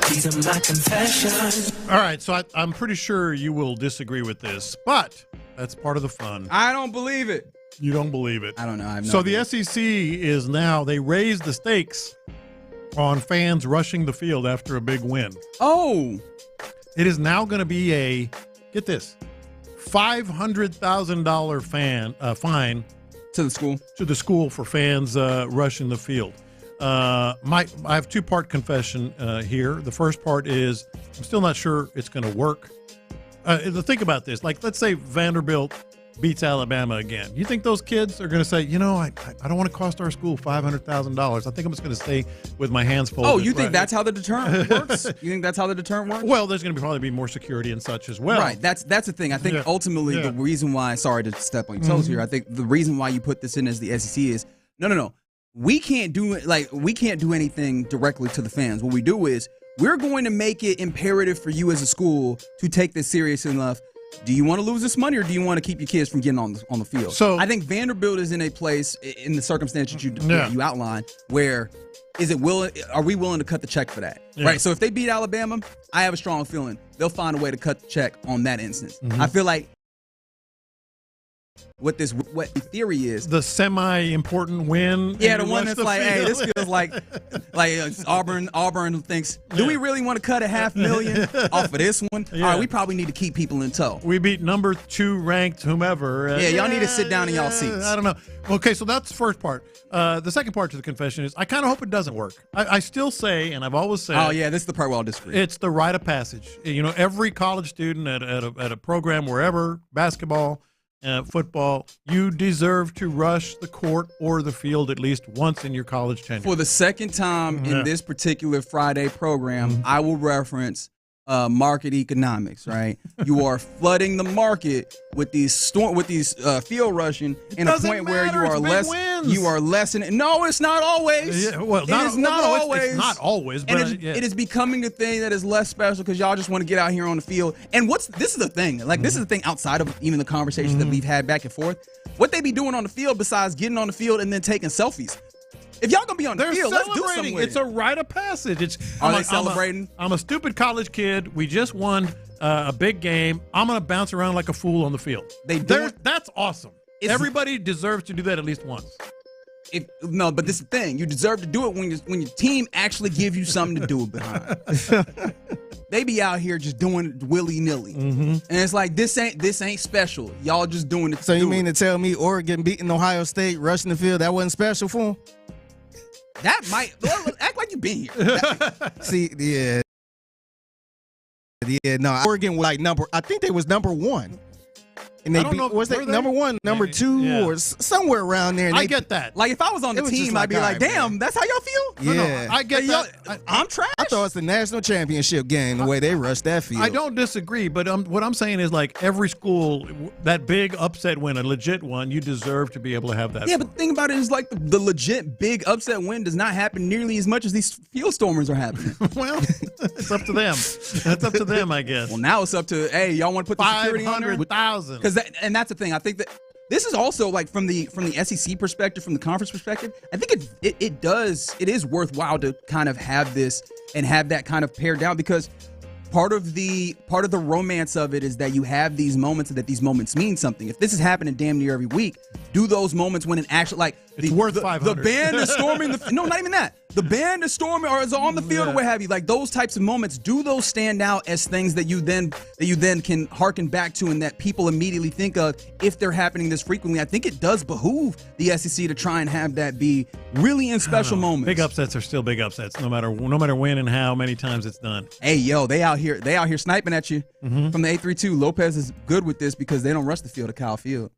These are my confessions. All right, so I'm pretty sure you will disagree with this, but that's part of the fun. I don't believe it. You don't believe it. I don't know. I have no So idea. the SEC is now, they raised the stakes on fans rushing the field after a big win. Oh. It is now going to be a, get this, $500,000 fine to the school for fans rushing the field. I have two-part confession here. The first part is I'm still not sure it's going to work. Think about this. Like, let's say Vanderbilt beats Alabama again. You think those kids are going to say, I don't want to cost our school $500,000. I think I'm just going to stay with my hands folded. Oh, you think that's how the deterrent works? You think that's how the deterrent works? Well, there's going to probably be more security and such as well. Right. That's the thing. I think ultimately the reason why, sorry to step on your toes here, I think the reason why you put this in as the SEC is, no. We can't do anything directly to the fans. What we do is we're going to make it imperative for you as a school to take this serious enough. Do you want to lose this money, or do you want to keep your kids from getting on the field? So I think Vanderbilt is in a place in the circumstances you outlined where are we willing to cut the check for that? Yeah. Right. So if they beat Alabama, I have a strong feeling they'll find a way to cut the check on that instance. I feel like what the theory is, the semi-important win. Yeah, the one that's like, hey, this feels like Auburn thinks, do we really want to cut $500,000 off of this one? Yeah. All right, we probably need to keep people in tow. We beat number 2 ranked whomever. Y'all need to sit down in y'all seats. I don't know. Okay, so that's the first part. The second part to the confession is I kind of hope it doesn't work. I still say, and I've always said, oh yeah, this is the part where I'll disagree. It's the rite of passage. Every college student at a program, wherever, basketball, football, you deserve to rush the court or the field at least once in your college tenure. For the second time in this particular Friday program, I will reference market economics, right? You are flooding the market with these field rushing in a point where you are less than. No, it's not always. Yeah, well, it's not always. It's not always, but it is becoming a thing that is less special because y'all just want to get out here on the field. And this is the thing. Like this is the thing outside of even the conversation that we've had back and forth. What they be doing on the field besides getting on the field and then taking selfies? If y'all gonna be on the field, let's do something with it. It's a rite of passage. Are they celebrating? I'm a stupid college kid. We just won a big game. I'm gonna bounce around like a fool on the field. That's awesome. Everybody deserves to do that at least once. No, but this is the thing. You deserve to do it when your team actually gives you something to do it behind. They be out here just doing it willy-nilly. And it's like, this ain't special. Y'all just doing it. So you mean to tell me Oregon beating Ohio State, rushing the field, that wasn't special for them? That might act like you've been here. See, no. Oregon was like I think they was number 1. And they was they number 1, number 2, or somewhere around there. And I get that. Like if I was on the team, I'd be like, damn, that's how y'all feel? Yeah. No, I get that. I'm trash. I thought it's the national championship game, the way they rushed that field. I don't disagree, but what I'm saying is like every school, that big upset win, a legit one, you deserve to be able to have that. Yeah, but the thing about it is like the legit big upset win does not happen nearly as much as these field stormers are happening. Well, it's up to them. That's up to them, I guess. Well, now it's up to, hey, y'all want to put the security on there? 500,000. And that's the thing. I think that this is also like from the SEC perspective, from the conference perspective. I think it is worthwhile to kind of have this and have that kind of pared down because part of the romance of it is that you have these moments and that these moments mean something. If this is happening damn near every week, do those moments when it's worth 500. The band is storming no, not even that. The band is storming or is on the field or what have you. Like those types of moments, do those stand out as things that you then can harken back to and that people immediately think of if they're happening this frequently. I think it does behoove the SEC to try and have that be really in special moments. Big upsets are still big upsets, no matter when and how many times it's done. Hey, yo, they out here sniping at you from the 832. Lopez is good with this because they don't rush the field at Kyle Field.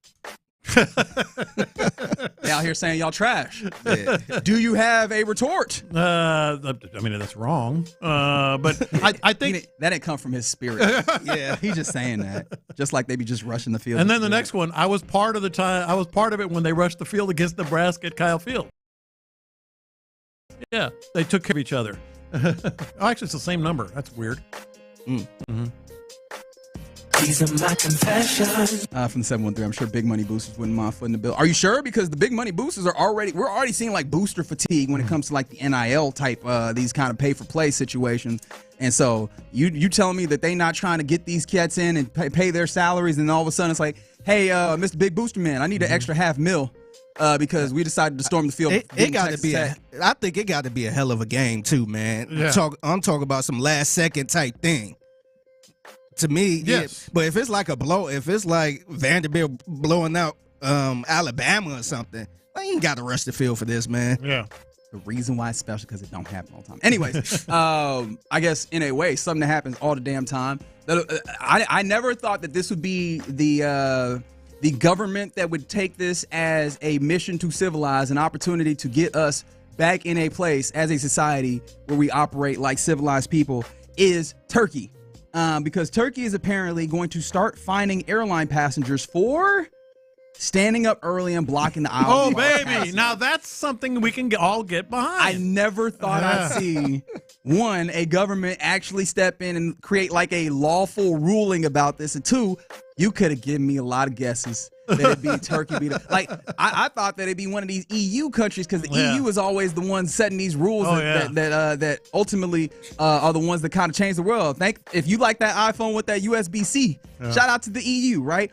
They out here saying y'all trash. Yeah. Do you have a retort? I mean, that's wrong. But I think that didn't come from his spirit. Yeah, he's just saying that. Just like they be just rushing the field. And then the next one, I was part of it when they rushed the field against Nebraska at Kyle Field. Yeah, they took care of each other. Oh, actually, it's the same number. That's weird. Mm-hmm. These are my confessions. From the 713, I'm sure big money boosters wouldn't mind footing the bill. Are you sure? Because the big money boosters we're already seeing like booster fatigue when it comes to like the NIL type, these kind of pay for play situations. And so you telling me that they not trying to get these cats in and pay their salaries, and all of a sudden it's like, hey, Mr. Big Booster Man, I need an extra $500,000 because we decided to storm the field. It got to be I think it got to be a hell of a game too, man. Yeah. I'm talking about some last second type thing. To me, yes. But if it's like if it's like Vanderbilt blowing out Alabama or something, I ain't got to rush the field for this, man. Yeah. The reason why it's special because it don't happen all the time. Anyways, I guess in a way, something that happens all the damn time. I never thought that this would be the government that would take this as a mission to civilize, an opportunity to get us back in a place as a society where we operate like civilized people, is Turkey. Because Turkey is apparently going to start fining airline passengers for standing up early and blocking the aisle. Oh, baby. Now that's something we can all get behind. I never thought I'd see, a government actually step in and create like a lawful ruling about this. And two, you could have given me a lot of guesses that it'd be Turkey. I thought that it'd be one of these EU countries because the EU is always the one setting these rules that ultimately are the ones that kind of change the world. If you like that iPhone with that USB-C, shout out to the EU, right?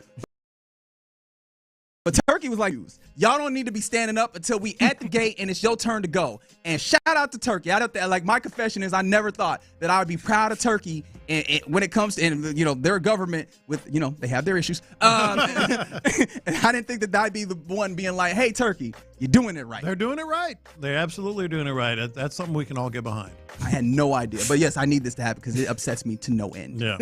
But Turkey was like, y'all don't need to be standing up until we at the gate and it's your turn to go. And shout out to Turkey. My confession is I never thought that I would be proud of Turkey and when it comes to, their government with, they have their issues. And I didn't think that I'd be the one being like, hey, Turkey, you're doing it right. They're doing it right. They absolutely are doing it right. That's something we can all get behind. I had no idea. But yes, I need this to happen because it upsets me to no end. Yeah.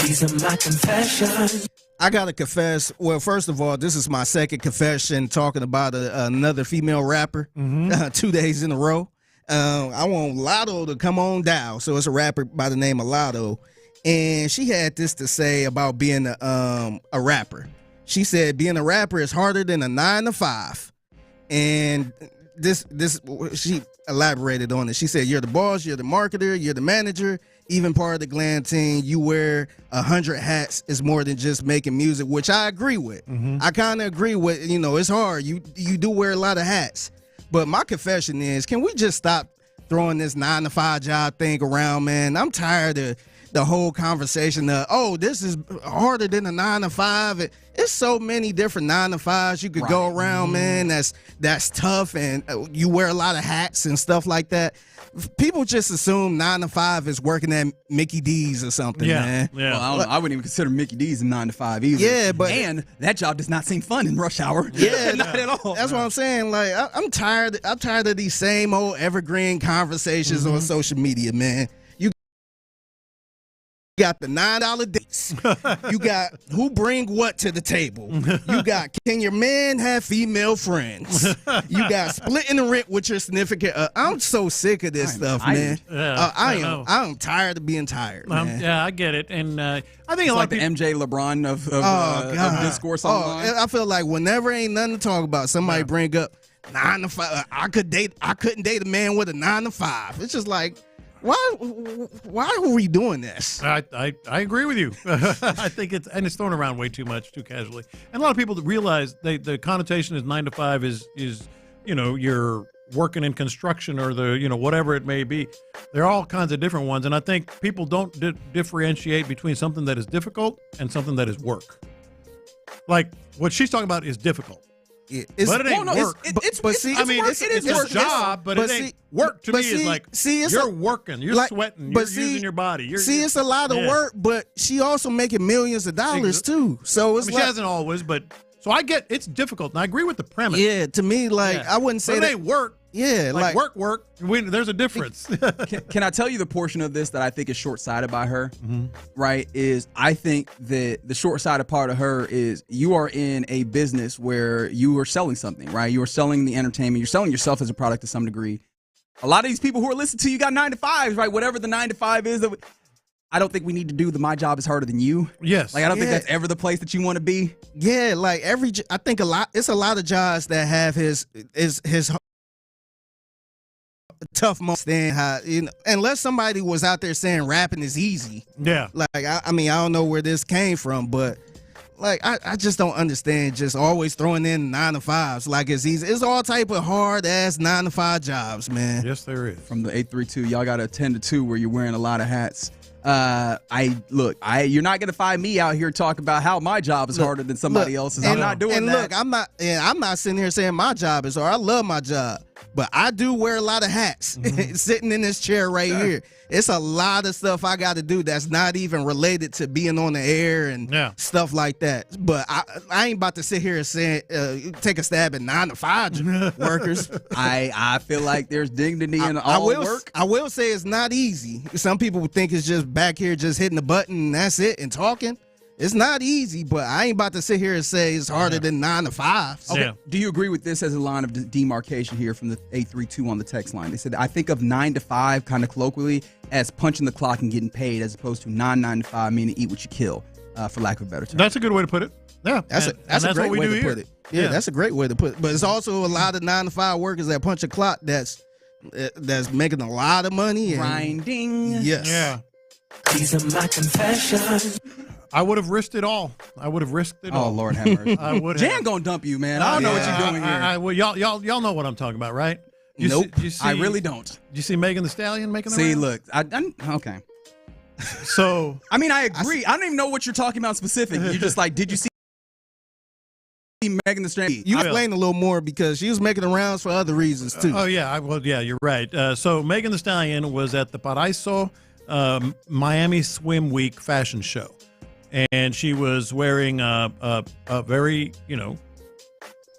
These are my confessions. I got to confess. Well, first of all, this is my second confession talking about another female rapper 2 days in a row. I want Lotto to come on down. So it's a rapper by the name of Lotto. And she had this to say about being a rapper. She said being a rapper is harder than a 9 to 5. And this she elaborated on it. She said, you're the boss, you're the marketer, you're the manager, even part of the glam team. You wear 100 hats is more than just making music, which I agree with. I kind of agree with, it's hard. You do wear a lot of hats. But my confession is, can we just stop throwing this 9 to 5 job thing around, man? I'm tired of the whole conversation of, this is harder than a 9 to 5. It's so many different 9 to 5s you could go around, man. That's tough, and you wear a lot of hats and stuff like that. People just assume 9 to 5 is working at Mickey D's or something, man. Yeah. Well, I don't know. I wouldn't even consider Mickey D's a 9 to 5 either. Yeah, and that job does not seem fun in rush hour. Yeah, not at all. That's what I'm saying. Like, I'm tired of these same old evergreen conversations on social media, man. You got the $9 dates. You got who bring what to the table. You got can your man have female friends. You got splitting the rent with your significant. I'm so sick of this stuff, man. Yeah, I'm tired of being tired, man. Yeah, I get it, and I think it's a lot like of people, the MJ LeBron of discourse online. I feel like whenever ain't nothing to talk about, somebody bring up 9 to 5. I couldn't date a man with a 9 to 5. It's just like. Why are we doing this? I agree with you. I think it's thrown around way too much, too casually. And a lot of people that realize the connotation is 9 to 5 is you're working in construction or whatever it may be. There are all kinds of different ones, and I think people don't differentiate between something that is difficult and something that is work. Like what she's talking about is difficult. But it ain't work. It's a job, but it ain't work to me. Is like you're working, you're sweating, you're using your body. It's a lot of work, but she also making millions of dollars too. So she hasn't always, but so I get it's difficult, and I agree with the premise. Yeah, to me, I wouldn't say but that it ain't work. Yeah, like work. There's a difference. Can I tell you the portion of this that I think is short-sighted by her? Right, is I think that the short-sighted part of her is you are in a business where you are selling something, right? You are selling the entertainment. You're selling yourself as a product to some degree. A lot of these people who are listening to you got 9 to 5s, right? Whatever the 9 to 5 is. I don't think we need to do the my job is harder than you. Yes. Like I don't think that's ever the place that you want to be. Yeah, like I think it's a lot of jobs that have his tough moment. How, unless somebody was out there saying rapping is easy. Yeah. Like, I mean, I don't know where this came from, but like, I just don't understand just always throwing in 9 to 5s like it's easy. It's all type of hard ass 9 to 5 jobs, man. Yes, there is. From the 832, y'all got a 10 to 2 where you're wearing a lot of hats. You're not gonna find me out here talking about how my job is harder than somebody else's. I'm not doing that. Look, I'm not sitting here saying my job is hard. I love my job, but I do wear a lot of hats. Sitting in this chair right here, it's a lot of stuff I got to do that's not even related to being on the air and stuff like that. But I ain't about to sit here and say take a stab at 9 to 5 workers. I feel like there's dignity in all work. I will say it's not easy. Some people would think it's just back here just hitting the button and that's it and talking. It's not easy, but I ain't about to sit here and say it's harder than 9 to 5. Okay. Do you agree with this as a line of demarcation here from the 832 on the text line? They said, I think of 9 to 5 kind of colloquially as punching the clock and getting paid, as opposed to 9 to 5, meaning eat what you kill, for lack of a better term. That's a good way to put it. Yeah, that's a great way to put it. Yeah, that's a great way to put it. But it's also a lot of 9 to 5 workers that punch a clock that's making a lot of money. Grinding. Yes. Yeah. These are my confessions. I would have risked it all. I would have risked it all. Oh, Lord have mercy. I would Jan gonna dump you, man. I don't know what you're doing here. Well, y'all know what I'm talking about, right? Nope. I really don't. Did you see Megan Thee Stallion making the rounds? Look, okay. So I mean, I agree. I don't even know what you're talking about specific. You're just like, did you see Megan Thee Stallion? You explain a little more because she was making the rounds for other reasons too. Yeah, you're right. So Megan Thee Stallion was at the Paraiso Miami Swim Week fashion show, and she was wearing a very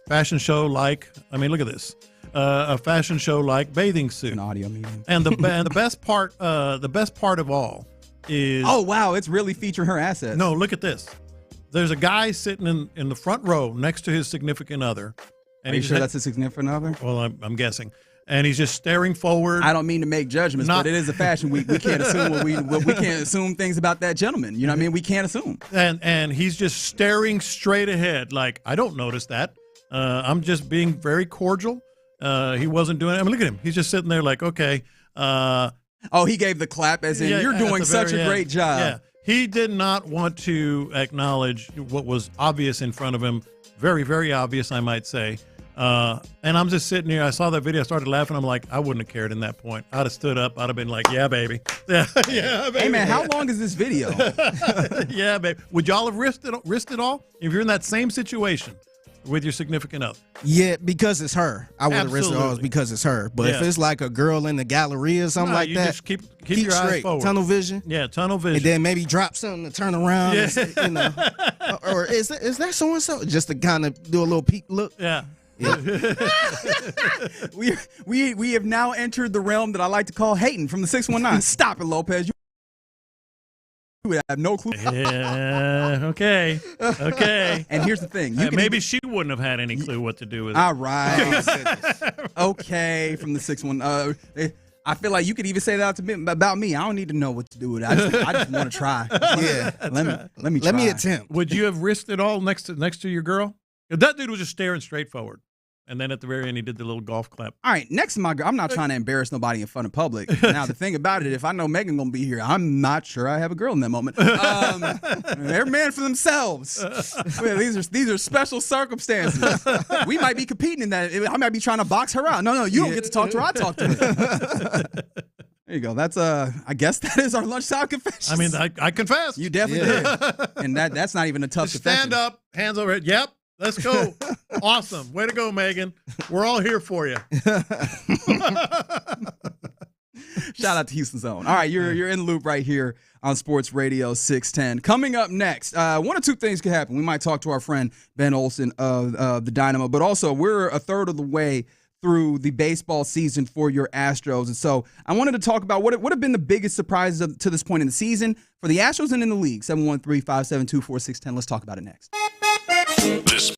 fashion show like. I mean, look at this. A fashion show like bathing suit. An audio meeting. And the best part of all is, oh wow, it's really featuring her assets. No, look at this. There's a guy sitting in the front row next to his significant other. And Are you sure that's his significant other? Well, I'm guessing. And he's just staring forward. I don't mean to make judgments, but it is a fashion week. We can't assume we can't assume things about that gentleman. You know what I mean? We can't assume. And he's just staring straight ahead, like, I don't notice that. I'm just being very cordial. He wasn't doing it. I mean, look at him. He's just sitting there like, okay. He gave the clap as in, you're doing such a great job. Yeah. He did not want to acknowledge what was obvious in front of him. Very, very obvious, I might say. And I'm just sitting here. I saw that video. I started laughing. I'm like, I wouldn't have cared in that point. I'd have stood up. I'd have been like, yeah, baby. Yeah, baby. Hey, man, how long is this video? Yeah, baby. Would y'all have risked it all if you're in that same situation with your significant other? Yeah, because it's her. I would have risked it all because it's her. But if it's like a girl in the gallery or something like that, just keep your straight. eyes forward. Tunnel vision. Yeah, tunnel vision. And then maybe drop something to turn around. Yeah. Or is that so and so? Just to kind of do a little peek look. Yeah. We have now entered the realm that I like to call hating from the 619. Stop it, Lopez. You would have no clue. Yeah, okay. And here's the thing. Maybe she wouldn't have had any clue what to do with it. All right. Okay, from the 619. I feel like you could even say that to me, about me. I don't need to know what to do with it. I just want to try. Yeah. Let me try. Let me attempt. Would you have risked it all next to your girl? That dude was just staring straight forward. And then at the very end, he did the little golf clap. All right, next to my girl, I'm not trying to embarrass nobody in front of public. Now, the thing about it, if I know Megan going to be here, I'm not sure I have a girl in that moment. They're men for themselves. These are special circumstances. We might be competing in that. I might be trying to box her out. No, you don't get to talk to her. I talk to her. There you go. That's I guess that is our lunchtime confession. I mean, I confessed. You definitely did. And that's not even a tough confession. Stand up, hands over it. Yep. Let's go. Awesome. Way to go, Megan. We're all here for you. Shout out to Houston Zone. All right, you're in the loop right here on Sports Radio 610. Coming up next, one or two things could happen. We might talk to our friend Ben Olsen of the Dynamo, but also we're a third of the way through the baseball season for your Astros. And so I wanted to talk about what have been the biggest surprises to this point in the season for the Astros and in the league. 713-572-4610. Let's talk about it next. This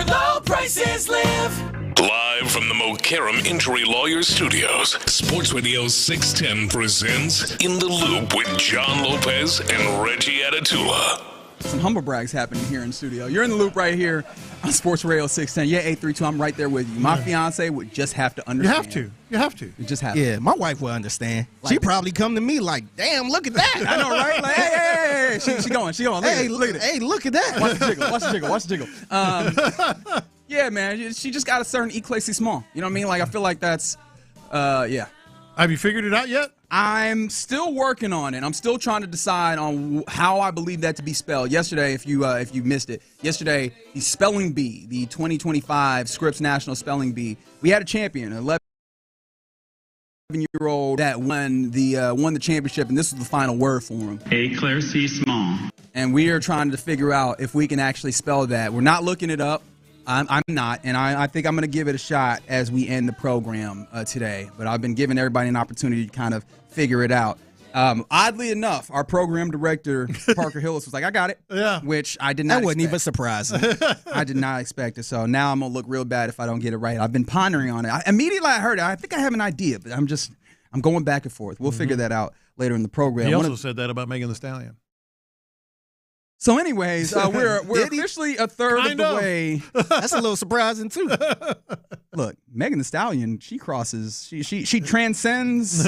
Low prices live. Live from the Mokaram Injury Lawyers Studios, Sports Radio 610 presents In the Loop with John Lopez and Reggie Atatula. Some humble brags happening here in the studio. You're in the loop right here on Sports Radio 610. Yeah, 832. I'm right there with you. My fiance would just have to understand. You have to. You just have Yeah, to. my wife will understand. She probably come to me like, damn, look at that. I know, right? Like, hey. She going. Look at it. Hey, look at that. Watch the jiggle. Yeah, man. She just got a certain equally small. You know what I mean? Like, I feel like that's, yeah. Have you figured it out yet? I'm still working on it. I'm still trying to decide on how I believe that to be spelled. Yesterday, if you missed it, yesterday, the Spelling Bee, the 2025 Scripps National Spelling Bee, we had a champion, an 11-year-old that won the championship, and this was the final word for him. Éclairci small. And we are trying to figure out if we can actually spell that. We're not looking it up. I'm not, and I think I'm going to give it a shot as we end the program today. But I've been giving everybody an opportunity to kind of figure it out. Oddly enough, our program director, Parker Hillis, was like, I got it. Yeah. Which I did not That wasn't expect. even surprising. I did not expect it. So now I'm going to look real bad if I don't get it right. I've been pondering on it. Immediately I heard it. I think I have an idea, but I'm going back and forth. We'll figure that out later in the program. He also said that about Megan Thee Stallion. So anyways, we're officially a third of the way. That's a little surprising, too. Look, Megan Thee Stallion, she crosses, she transcends,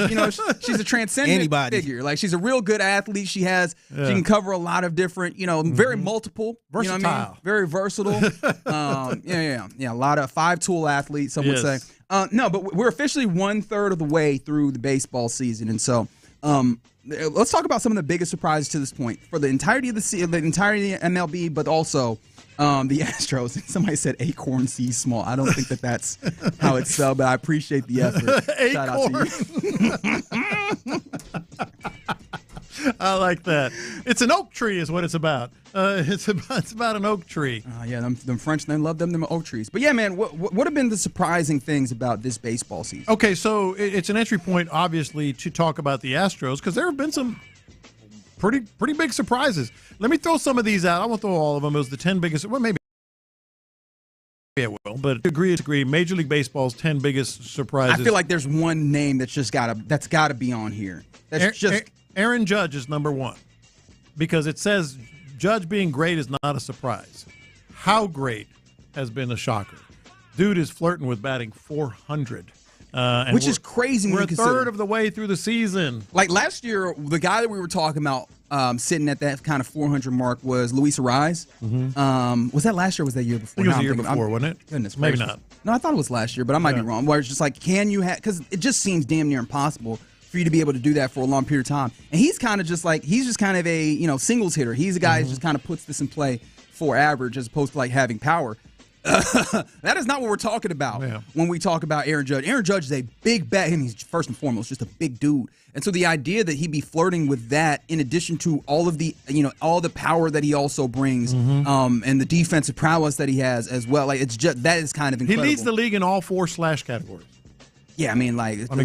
she's a transcendent figure. Like, she's a real good athlete. She can cover a lot of different, very multiple. Versatile. You know what I mean? Very versatile. Yeah. A lot of five-tool athletes, some would say. No, but we're officially 1/3 of the way through the baseball season. And so, let's talk about some of the biggest surprises to this point for the entirety of the entirety of MLB, but also the Astros. Somebody said acorn seed small. I don't think that's how it's spelled, but I appreciate the effort. Shout out to you. I like that. It's an oak tree is what it's about. It's about an oak tree. Yeah, them French, they love them oak trees. But yeah, man, what have been the surprising things about this baseball season? Okay, so it's an entry point, obviously, to talk about the Astros because there have been some pretty big surprises. Let me throw some of these out. I won't throw all of them. It was the 10 biggest. Well, maybe I will, but agree. Major League Baseball's 10 biggest surprises. I feel like there's one name that's got to be on here. Aaron Judge is number one because it says Judge being great is not a surprise. How great has been a shocker. Dude is flirting with batting 400. Which is crazy. We're a third of the way through the season. Like last year, the guy that we were talking about sitting at that kind of 400 mark was Luis Ariz. Was that last year or was that year before? I think it was the year before, wasn't it? Goodness Maybe gracious. not. No, I thought it was last year, but I might be wrong. Where it's just like, because it just seems damn near impossible for you to be able to do that for a long period of time. And he's kind of just like, he's just kind of a, singles hitter. He's a guy who just kind of puts this in play for average as opposed to like having power. That is not what we're talking about when we talk about Aaron Judge. Aaron Judge is a big bat. And he's first and foremost just a big dude. And so the idea that he'd be flirting with that in addition to all of the, all the power that he also brings and the defensive prowess that he has as well. Like that is kind of incredible. He leads the league in all 4 slash categories. Yeah, I mean,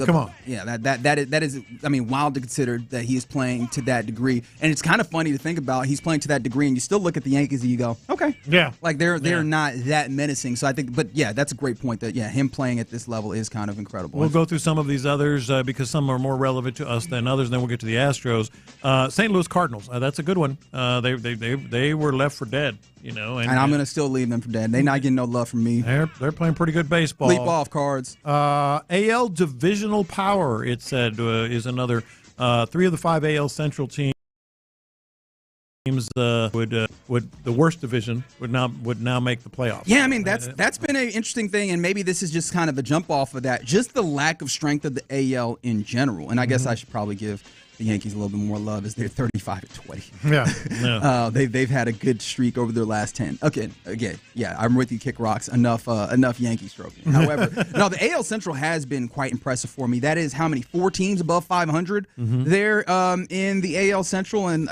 come on. Yeah, that is, wild to consider that he is playing to that degree. And it's kind of funny to think about. He's playing to that degree, and you still look at the Yankees and you go, okay. Yeah. Like, they're not that menacing. So I think, but yeah, that's a great point that, him playing at this level is kind of incredible. We'll go through some of these others because some are more relevant to us than others. Then we'll get to the Astros. St. Louis Cardinals, that's a good one. They were left for dead, And I'm going to still leave them for dead. They're not getting no love from me. They're playing pretty good baseball. Leap off cards. AL divisional power, it said, is another 3 of the 5 AL Central teams would the worst division would now make the playoffs. Yeah, I mean that's been an interesting thing, and maybe this is just kind of a jump off of that. Just the lack of strength of the AL in general, and I guess I should probably give the Yankees a little bit more love as they're 35-20. Yeah. They've had a good streak over their last 10. Okay, again, yeah, I'm with you, Kick Rocks. Enough Yankee stroking. However, no, the AL Central has been quite impressive for me. That is how many 4 teams above 500 there in the AL Central, and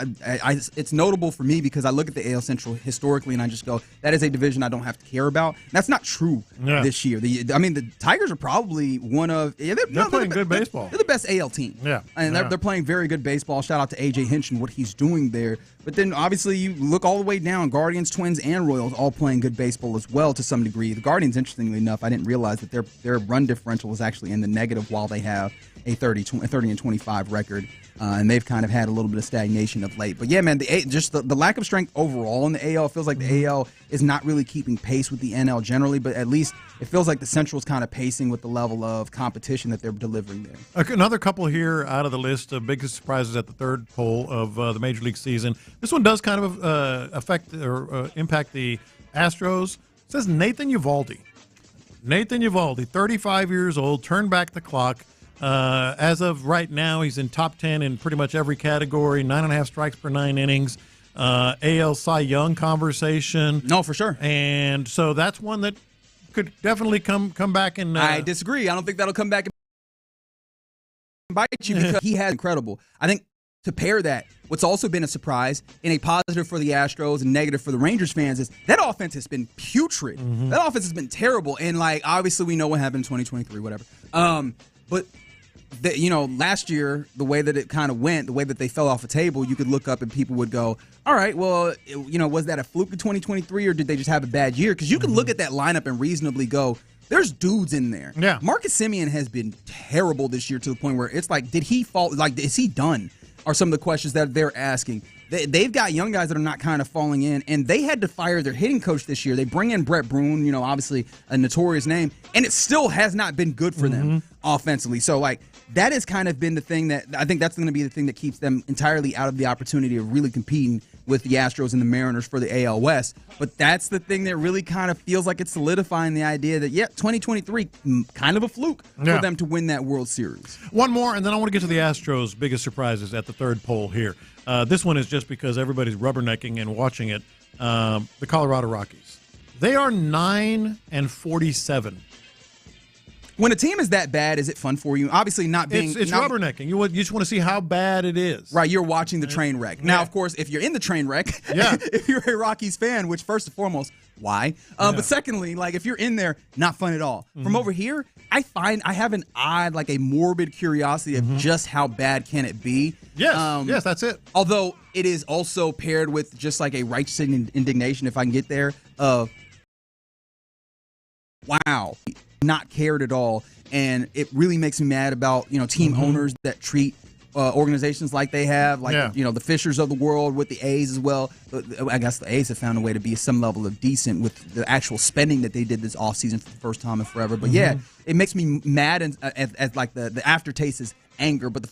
it's notable for me because I look at the AL Central historically and I just go, that is a division I don't have to care about. That's not true this year. The Tigers are probably one of they're playing good baseball. They're the best AL team. Yeah, and they're playing very very good baseball. Shout out to A.J. Hinch and what he's doing there. But then, obviously, you look all the way down. Guardians, Twins, and Royals all playing good baseball as well to some degree. The Guardians, interestingly enough, I didn't realize that their run differential is actually in the negative while they have a 30-25 record. And they've kind of had a little bit of stagnation of late. But, yeah, man, the lack of strength overall in the AL feels like the AL is not really keeping pace with the NL generally, but at least it feels like the Central is kind of pacing with the level of competition that they're delivering there. Another couple here out of the list of biggest surprises at the third poll of the Major League season. This one does kind of affect or impact the Astros. It says Nathan Eovaldi. Nathan Eovaldi, 35 years old, turned back the clock. As of right now, he's in top 10 in pretty much every category, 9.5 strikes per 9 innings, AL Cy Young conversation. No, for sure. And so that's one that could definitely come back and... I disagree. I don't think that'll come back and bite you because he has incredible. I think to pair that, what's also been a surprise and a positive for the Astros and negative for the Rangers fans is that offense has been putrid. That offense has been terrible. And, obviously we know what happened in 2023, whatever. But last year, the way that it kind of went, the way that they fell off a table, you could look up and people would go, all right, well, was that a fluke in 2023 or did they just have a bad year? Because you could look at that lineup and reasonably go, there's dudes in there. Yeah. Marcus Semien has been terrible this year to the point where it's like, did he fall? Like, is he done? Are some of the questions that they're asking. They've got young guys that are not kind of falling in, and they had to fire their hitting coach this year. They bring in Brett Broom, obviously a notorious name, and it still has not been good for them offensively. So, that has kind of been the thing that I think that's going to be the thing that keeps them entirely out of the opportunity of really competing with the Astros and the Mariners for the AL West. But that's the thing that really kind of feels like it's solidifying the idea that, 2023, kind of a fluke for them to win that World Series. One more, and then I want to get to the Astros' biggest surprises at the third poll here. This one is just because everybody's rubbernecking and watching it. The Colorado Rockies. They are 9-47. When a team is that bad, is it fun for you? Obviously, not being... It's rubbernecking. You just want to see how bad it is. Right, you're watching the train wreck. Now, of course, if you're in the train wreck, if you're a Rockies fan, which first and foremost, why? But secondly, if you're in there, not fun at all. From over here, I have an odd, a morbid curiosity of just how bad can it be. Yes, that's it. Although it is also paired with just a righteous indignation, if I can get there, of wow, not cared at all. And it really makes me mad about, team owners that treat organizations like they have, the Fishers of the world with the A's as well. I guess the A's have found a way to be some level of decent with the actual spending that they did this offseason for the first time in forever. But it makes me mad and as the aftertaste is anger. But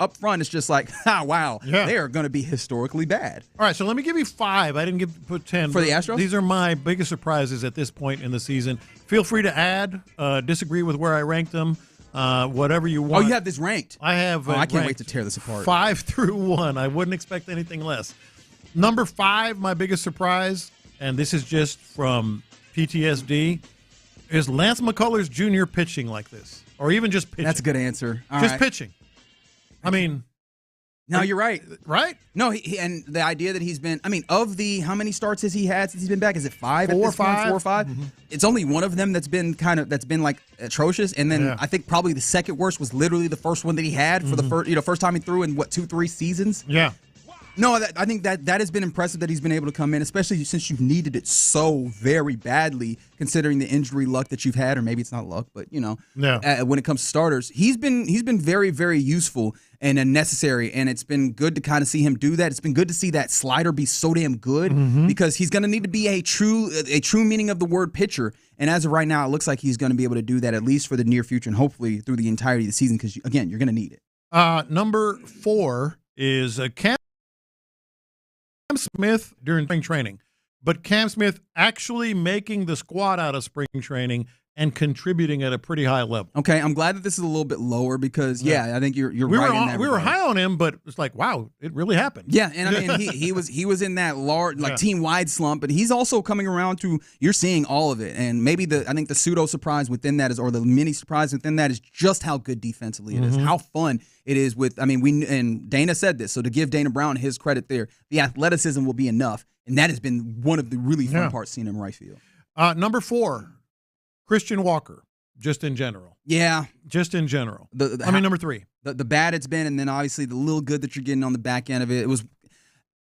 up front, it's just wow, they are going to be historically bad. All right, so let me give you 5. I didn't put 10. For the Astros? These are my biggest surprises at this point in the season. Feel free to add, disagree with where I ranked them, whatever you want. Oh, you have this ranked? I have I can't wait to tear this apart. 5 through 1. I wouldn't expect anything less. Number 5, my biggest surprise, and this is just from PTSD, is Lance McCullers Jr. pitching like this. Or even just pitching. That's a good answer. Pitching. No, you're right. Right? No, and the idea that he's been, of the, how many starts has he had since he's been back? Is it 5 at this point? 4 or 5? It's only one of them that's been atrocious. And then I think probably the second worst was literally the first one that he had for the first time he threw in 2-3 seasons. Yeah. No, I think that has been impressive that he's been able to come in, especially since you've needed it so very badly, considering the injury luck that you've had, or maybe it's not luck, but when it comes to starters, he's been very, very useful and necessary, and it's been good to kind of see him do that. It's been good to see that slider be so damn good because he's going to need to be a true meaning of the word pitcher, and as of right now, it looks like he's going to be able to do that at least for the near future and hopefully through the entirety of the season because again, you're going to need it. Number 4 is Cam Smith during spring training, but Cam Smith actually making the squad out of spring training and contributing at a pretty high level. Okay, I'm glad that this is a little bit lower because, I think you're right in that. We were high on him, but it's wow, it really happened. Yeah, and he was in that large team-wide slump, but he's also coming around to, you're seeing all of it, and maybe I think the pseudo surprise within that is, or the mini surprise within that is just how good defensively it is, how fun it is with. And Dana said this, so to give Dana Brown his credit there, the athleticism will be enough, and that has been one of the really fun parts seeing him right field. Number 4. Christian Walker, just in general. Yeah. Just in general. Number 3. The bad it's been, and then obviously the little good that you're getting on the back end of it.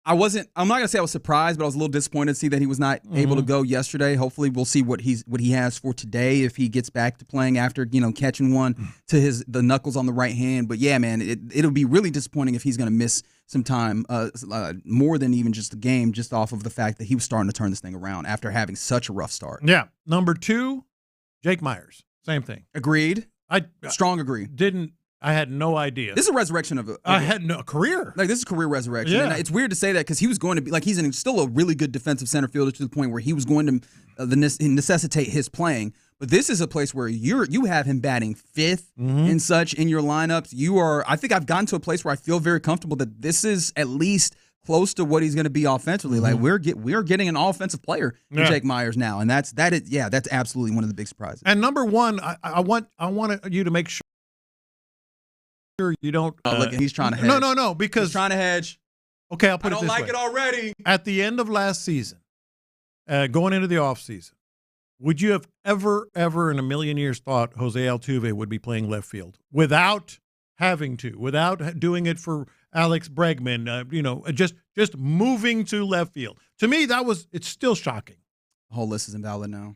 I'm not going to say I was surprised, but I was a little disappointed to see that he was not able to go yesterday. Hopefully we'll see what he has for today if he gets back to playing after, catching one to the knuckles on the right hand. But yeah, man, it'll be really disappointing if he's going to miss some time, more than even just the game, just off of the fact that he was starting to turn this thing around after having such a rough start. Yeah. Number 2, Jake Myers. Same thing. Agreed. Strong agree. I had no idea. This is a resurrection of I had no career. Like, this is a career resurrection. Yeah. And it's weird to say that because he was going to be, like, he's still a really good defensive center fielder to the point where he was going to necessitate his playing. But this is a place where you have him batting 5th and such in your lineups. I think I've gotten to a place where I feel very comfortable that this is at least close to what he's going to be offensively. Like, we're getting an offensive player in Jake Myers now, and that's absolutely one of the big surprises. And number 1, I want you to make sure you don't. Look, he's trying to hedge. No, because he's trying to hedge. Okay, I'll put it this way. I don't like it already. At the end of last season, going into the offseason, would you have ever in a million years thought Jose Altuve would be playing left field without having to, without doing it for Alex Bregman, just moving to left field? To me, it's still shocking. The whole list is invalid now.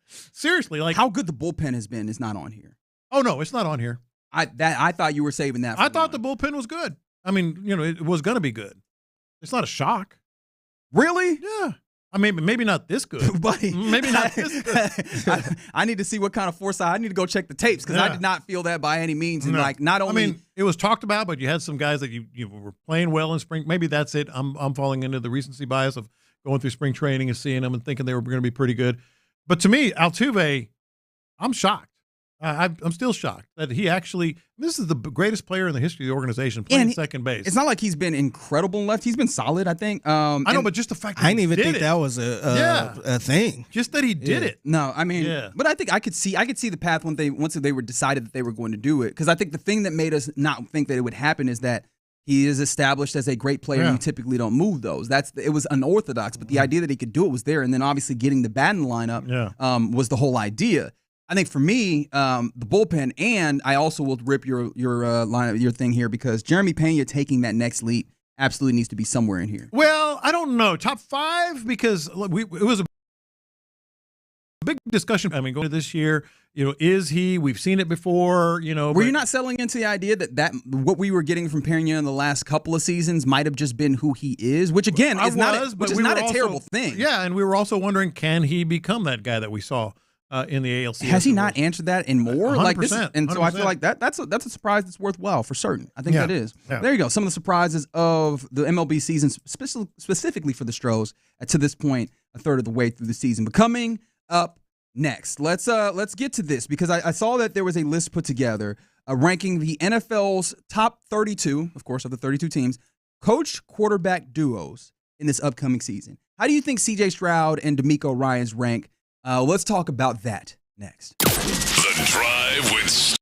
Seriously, like how good the bullpen has been is not on here. Oh no, it's not on here. I thought you were saving that. I thought the bullpen was good. I mean, it was going to be good. It's not a shock. Really? Yeah. I mean, maybe not this good. Buddy. Maybe not this good. I need to see what kind of foresight. I need to go check the tapes because I did not feel that by any means. And not only. I mean, it was talked about, but you had some guys that you were playing well in spring. Maybe that's it. I'm falling into the recency bias of going through spring training and seeing them and thinking they were going to be pretty good. But to me, Altuve, I'm shocked. I'm still shocked that he actually. This is the greatest player in the history of the organization playing second base. It's not like he's been incredible in left. He's been solid, I think. I know, but just the fact that I didn't even think that was a thing. Just that he did it. No, I mean, but I think I could see the path once they were decided that they were going to do it. Because I think the thing that made us not think that it would happen is that he is established as a great player. Yeah. You typically don't move those. It was unorthodox, but the idea that he could do it was there. And then obviously getting the bat in the lineup was the whole idea. I think for me, the bullpen, and I also will rip your line, your thing here because Jeremy Pena taking that next leap absolutely needs to be somewhere in here. Well, I don't know, top 5 because it was a big discussion. I mean, going to this year, is he? We've seen it before. Were you not selling into the idea that what we were getting from Pena in the last couple of seasons might have just been who he is? Which again is not a terrible thing. Yeah, and we were also wondering, can he become that guy that we saw in the ALCS? Has he not answered that in more? 100%, like this? And so I feel like that's a surprise that's worthwhile for certain. I think that is. Yeah. There you go. Some of the surprises of the MLB season, specifically for the Stros, to this point, a third of the way through the season. But coming up next, let's get to this because I saw that there was a list put together ranking the NFL's top 32, of course, of the 32 teams, coach-quarterback duos in this upcoming season. How do you think C.J. Stroud and D'Amico Ryans rank? Let's talk about that next. The Drive with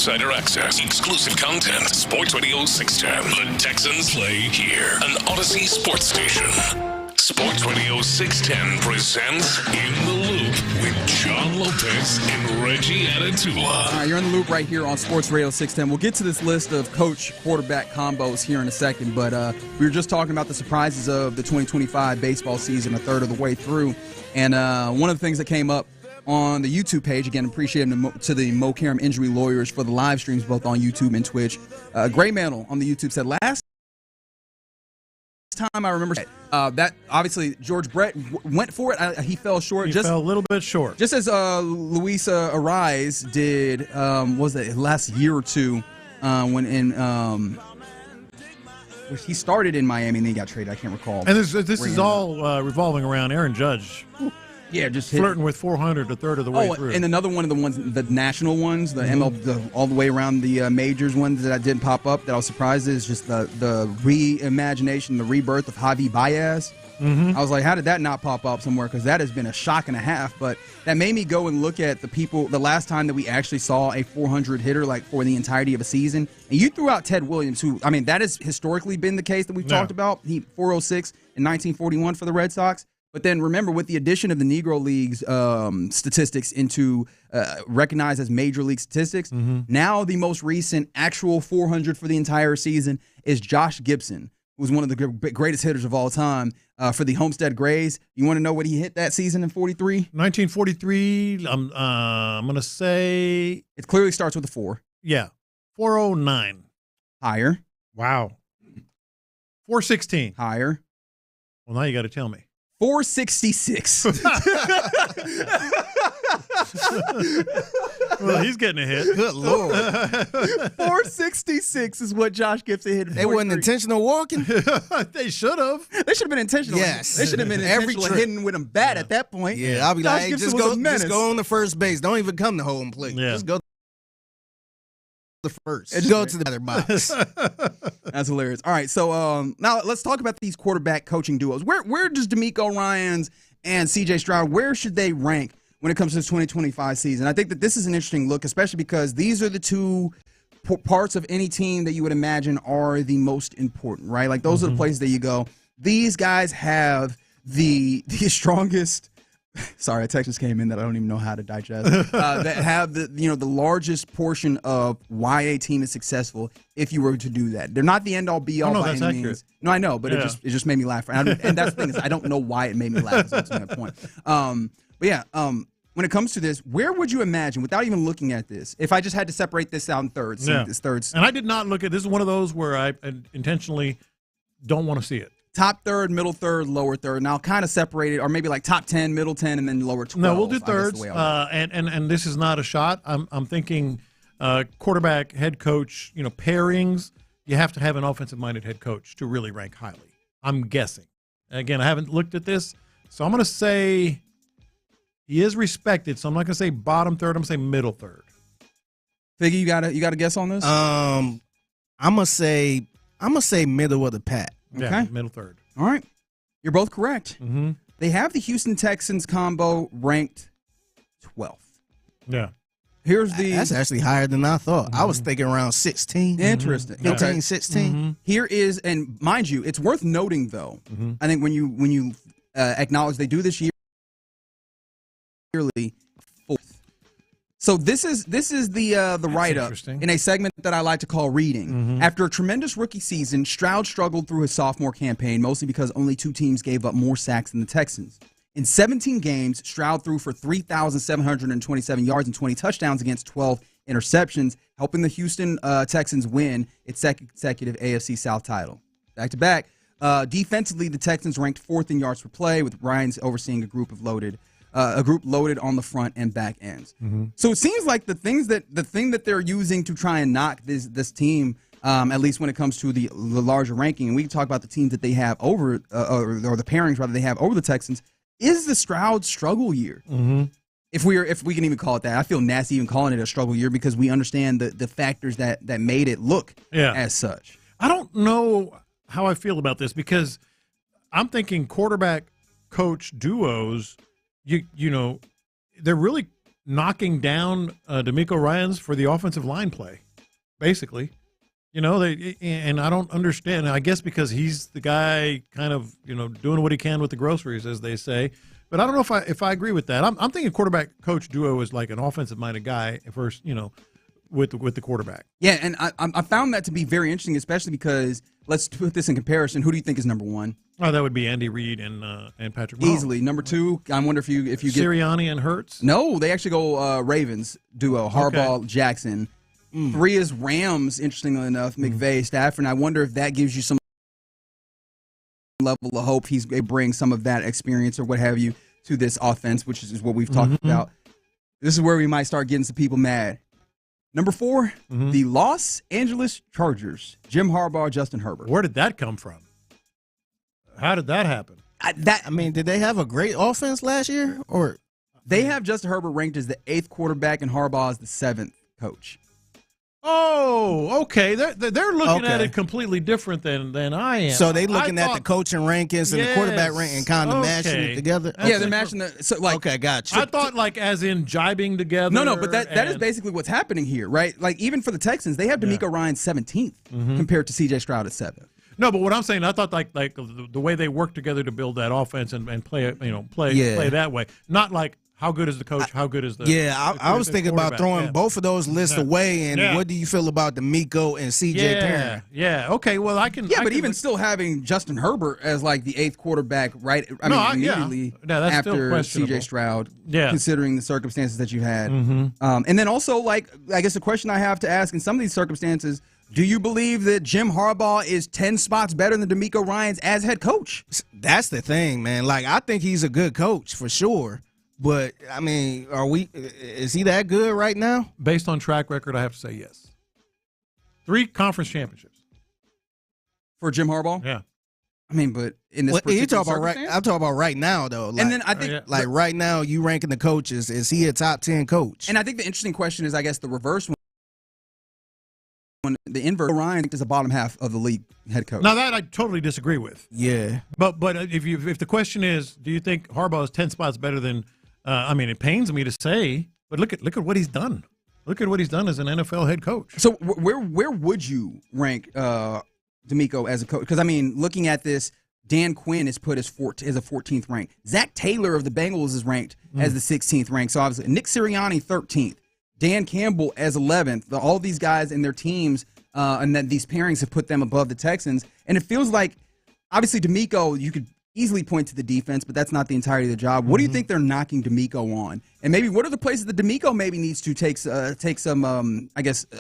insider access, exclusive content. Sports Radio 610. The Texans play here. An Odyssey sports station. Sports Radio 610 presents In the Loop with John Lopez and Reggie Atatula. All right, you're in the loop right here on Sports Radio 610. We'll get to this list of coach-quarterback combos here in a second, but we were just talking about the surprises of the 2025 baseball season, a third of the way through. And one of the things that came up on the YouTube page, again, appreciating to the Mo Karam injury lawyers for the live streams both on YouTube and Twitch. Gray Mantle on the YouTube said, last time I remember that obviously George Brett went for it. He fell short. He fell a little bit short. Just as Luisa Arise did, was it last year or two when he started in Miami and then he got traded. I can't recall. And this is all revolving around Aaron Judge. Yeah, just flirting with 400 a third of the way through. And another one of the ones, the national ones, the ML, all the way around the majors ones that didn't pop up that I was surprised at is just the reimagination, the rebirth of Javi Baez. I was like, how did that not pop up somewhere? Because that has been a shock and a half. But that made me go and look at the last time that we actually saw a 400 hitter like for the entirety of a season. And you threw out Ted Williams, who, I mean, that has historically been the case that we've talked about. He 406 in 1941 for the Red Sox. But then remember, with the addition of the Negro League's statistics into recognized as major league statistics, now the most recent actual 400 for the entire season is Josh Gibson, who was one of the greatest hitters of all time for the Homestead Grays. You want to know what he hit that season in 43? 1943, I'm going to say... It clearly starts with a 4. Yeah, 409. Higher. Wow. 416. Higher. Well, now you got to tell me. 466. Well, he's getting a hit. Good Lord. 466 is what Josh Gibson hit. They wasn't intentional walking? They should have. They should have been intentional. Yes. They should have been intentional hitting with him bat at that point. Yeah, I'll be Josh like, hey, Gibson just go on the first base. Don't even come to home plate. Yeah. Just go the first. Just go to the other box. That's hilarious. All right, so now let's talk about these quarterback coaching duos. Where does D'Amico Ryans and C.J. Stroud, where should they rank when it comes to the 2025 season? I think that this is an interesting look, especially because these are the two parts of any team that you would imagine are the most important, right? Like those are the places that you go. These guys have the strongest. Sorry, a text just came in that I don't even know how to digest. That have the largest portion of why a team is successful if you were to do that. They're not the end all be all by any means. No, I know, but it just made me laugh. And that's the thing is I don't know why it made me laugh. That's my point. But yeah, when it comes to this, where would you imagine, without even looking at this, if I just had to separate this out in thirds? Thirds. And I did not look at this. Is one of those where I intentionally don't want to see it. Top third, middle third, lower third. Now kind of separated, or maybe like top 10, middle 10, and then lower 12. No, we'll do thirds. And this is not a shot. I'm thinking quarterback, head coach, pairings. You have to have an offensive-minded head coach to really rank highly. I'm guessing. Again, I haven't looked at this, so I'm going to say he is respected. So I'm not going to say bottom third. I'm going to say middle third. Figgy, you got a guess on this? I'm gonna say middle of the pack. Okay. Yeah, middle third. All right. You're both correct. Mm-hmm. They have the Houston Texans combo ranked 12th. Yeah. That's actually higher than I thought. I was thinking around 16. Interesting. 15, 16. Here is, and mind you, it's worth noting though. I think when you acknowledge they do this yearly 4th. So this is the write-up in a segment that I like to call reading. After a tremendous rookie season, Stroud struggled through his sophomore campaign, mostly because only 2 teams gave up more sacks than the Texans. In 17 games, Stroud threw for 3,727 yards and 20 touchdowns against 12 interceptions, helping the Houston Texans win its second consecutive AFC South title. Back-to-back. Defensively, the Texans ranked 4th in yards per play, with Ryans overseeing a group loaded on the front and back ends. So it seems like the thing that they're using to try and knock this team, at least when it comes to the larger ranking, and we can talk about the teams that they have over, or the pairings rather they have over the Texans, is the Stroud struggle year. If we can even call it that. I feel nasty even calling it a struggle year because we understand the factors that made it look as such. I don't know how I feel about this because I'm thinking quarterback coach duos. You know, they're really knocking down D'Amico Ryans for the offensive line play, basically. You know, and I don't understand. I guess because he's the guy kind of, doing what he can with the groceries, as they say. But I don't know if I agree with that. I'm thinking quarterback-coach duo is like an offensive-minded guy first, with the quarterback. Yeah, and I found that to be very interesting, especially because, let's put this in comparison. Who do you think is number one? Oh, that would be Andy Reid and Patrick Mahomes. Easily. Number two, I wonder if you get Sirianni and Hurts? No, they actually go Ravens duo, Harbaugh, Jackson. 3 is Rams, interestingly enough, McVay, Stafford. And I wonder if that gives you some level of hope they bring some of that experience or what have you to this offense, which is what we've talked about. This is where we might start getting some people mad. Number 4, the Los Angeles Chargers, Jim Harbaugh, Justin Herbert. Where did that come from? How did that happen? Did they have a great offense last year? Or they have Justin Herbert ranked as the 8th quarterback and Harbaugh as the 7th coach. Oh, okay. They're looking at it completely different than I am. So they looking at the coaching rankings and the quarterback ranking and kind of mashing it together? Yeah, they're mashing okay, gotcha. I thought as in jibing together. No, but that is basically what's happening here, right? Like even for the Texans, they have D'Amico Ryan 17th compared to C.J. Stroud at 7th. No, but what I'm saying, I thought like the way they work together to build that offense and play that way, not like how good is the coach, how good is the I was thinking about throwing both of those lists away. And what do you feel about D'Amico and C.J. Perrin? Yeah, okay. Well, I can. Yeah, but even still having Justin Herbert as like the 8th quarterback, right? Immediately after C.J. Stroud, considering the circumstances that you had, and then also I guess the question I have to ask in some of these circumstances. Do you believe that Jim Harbaugh is 10 spots better than D'Amico Ryans as head coach? That's the thing, man. I think he's a good coach for sure. But, is he that good right now? Based on track record, I have to say yes. 3 conference championships. For Jim Harbaugh? Yeah. But in this particular I'm talking about right now, though. And then I think, right now, you ranking the coaches, is he a top 10 coach? And I think the interesting question is, I guess, the reverse one. The inverse, Ryan is the bottom half of the league head coach. Now that I totally disagree with. Yeah, but if the question is, do you think Harbaugh is 10 spots better than? It pains me to say, but look at what he's done. Look at what he's done as an NFL head coach. So where would you rank D'Amico as a coach? Because looking at this, Dan Quinn is put as a 14th rank. Zach Taylor of the Bengals is ranked as the 16th rank. So obviously Nick Sirianni 13th. Dan Campbell as 11th. All these guys and their teams and then these pairings have put them above the Texans. And it feels like, obviously, D'Amico, you could easily point to the defense, but that's not the entirety of the job. What do you think they're knocking D'Amico on? And maybe what are the places that D'Amico maybe needs to take some,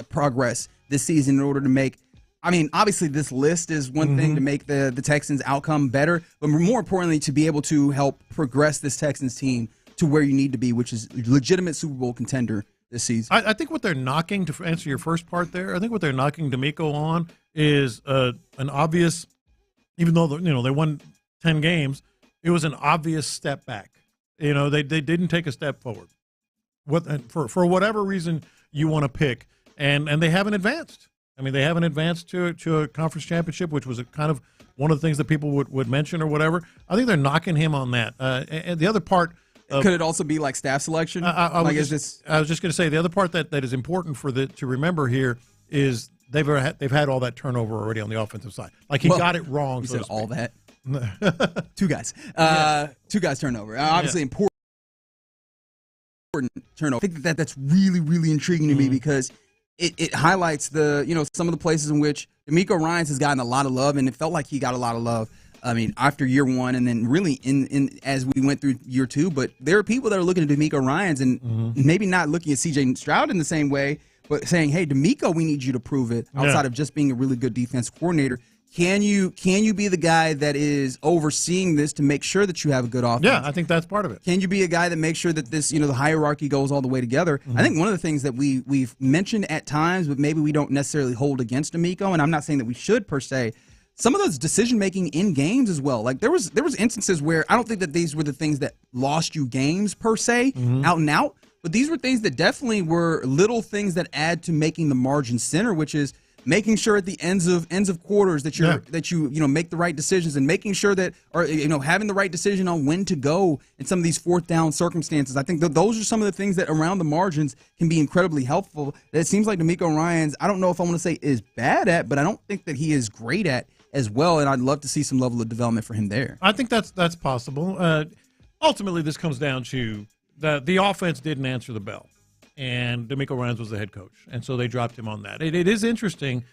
progress this season in order to make – obviously this list is one thing to make the Texans' outcome better, but more importantly, to be able to help progress this Texans team to where you need to be, which is a legitimate Super Bowl contender this season. I think what they're knocking, to answer your first part there, I think what they're knocking D'Amico on is an obvious, even though they won 10 games, it was an obvious step back. They didn't take a step forward. For whatever reason you want to pick, and they haven't advanced. They haven't advanced to a conference championship, which was a kind of one of the things that people would mention or whatever. I think they're knocking him on that. And the other part. Could it also be like staff selection? I was just going to say the other part that is important to remember here is they've had all that turnover already on the offensive side. He got it wrong. You said all that. 2 guys. 2 guys turnover. Obviously important turnover. I think that's really, really intriguing to me because it highlights some of the places in which D'Amico Ryans has gotten a lot of love, and it felt like he got a lot of love. After year 1 and then really in as we went through year 2, but there are people that are looking at D'Amico Ryans and maybe not looking at C.J. Stroud in the same way, but saying, hey, D'Amico, we need you to prove it outside of just being a really good defense coordinator. Can you be the guy that is overseeing this to make sure that you have a good offense? Yeah, I think that's part of it. Can you be a guy that makes sure that this, the hierarchy goes all the way together? I think one of the things that we've mentioned at times, but maybe we don't necessarily hold against D'Amico, and I'm not saying that we should per se, some of those decision-making in games as well. There was instances where I don't think that these were the things that lost you games per se, out and out, but these were things that definitely were little things that add to making the margin center, which is making sure at the ends of quarters that you make the right decisions, and making sure that, or having the right decision on when to go in some of these fourth down circumstances. I think those are some of the things that around the margins can be incredibly helpful. That it seems like D'Amico Ryans, I don't know if I want to say is bad at, but I don't think that he is great at as well, and I'd love to see some level of development for him there. I think that's possible. Ultimately, this comes down to the offense didn't answer the bell, and D'Amico Ryans was the head coach, and so they dropped him on that. It is interesting.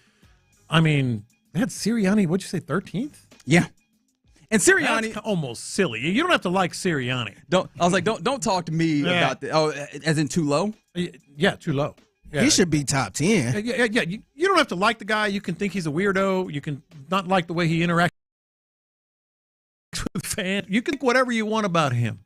I mean, they had Sirianni, what'd you say, 13th? Yeah. And Sirianni, that's almost silly. You don't have to like Sirianni. Don't talk to me about the, as in too low? Yeah, too low. Yeah. He should be top 10. Yeah. You don't have to like the guy. You can think he's a weirdo. You can not like the way he interacts with fans. You can think whatever you want about him.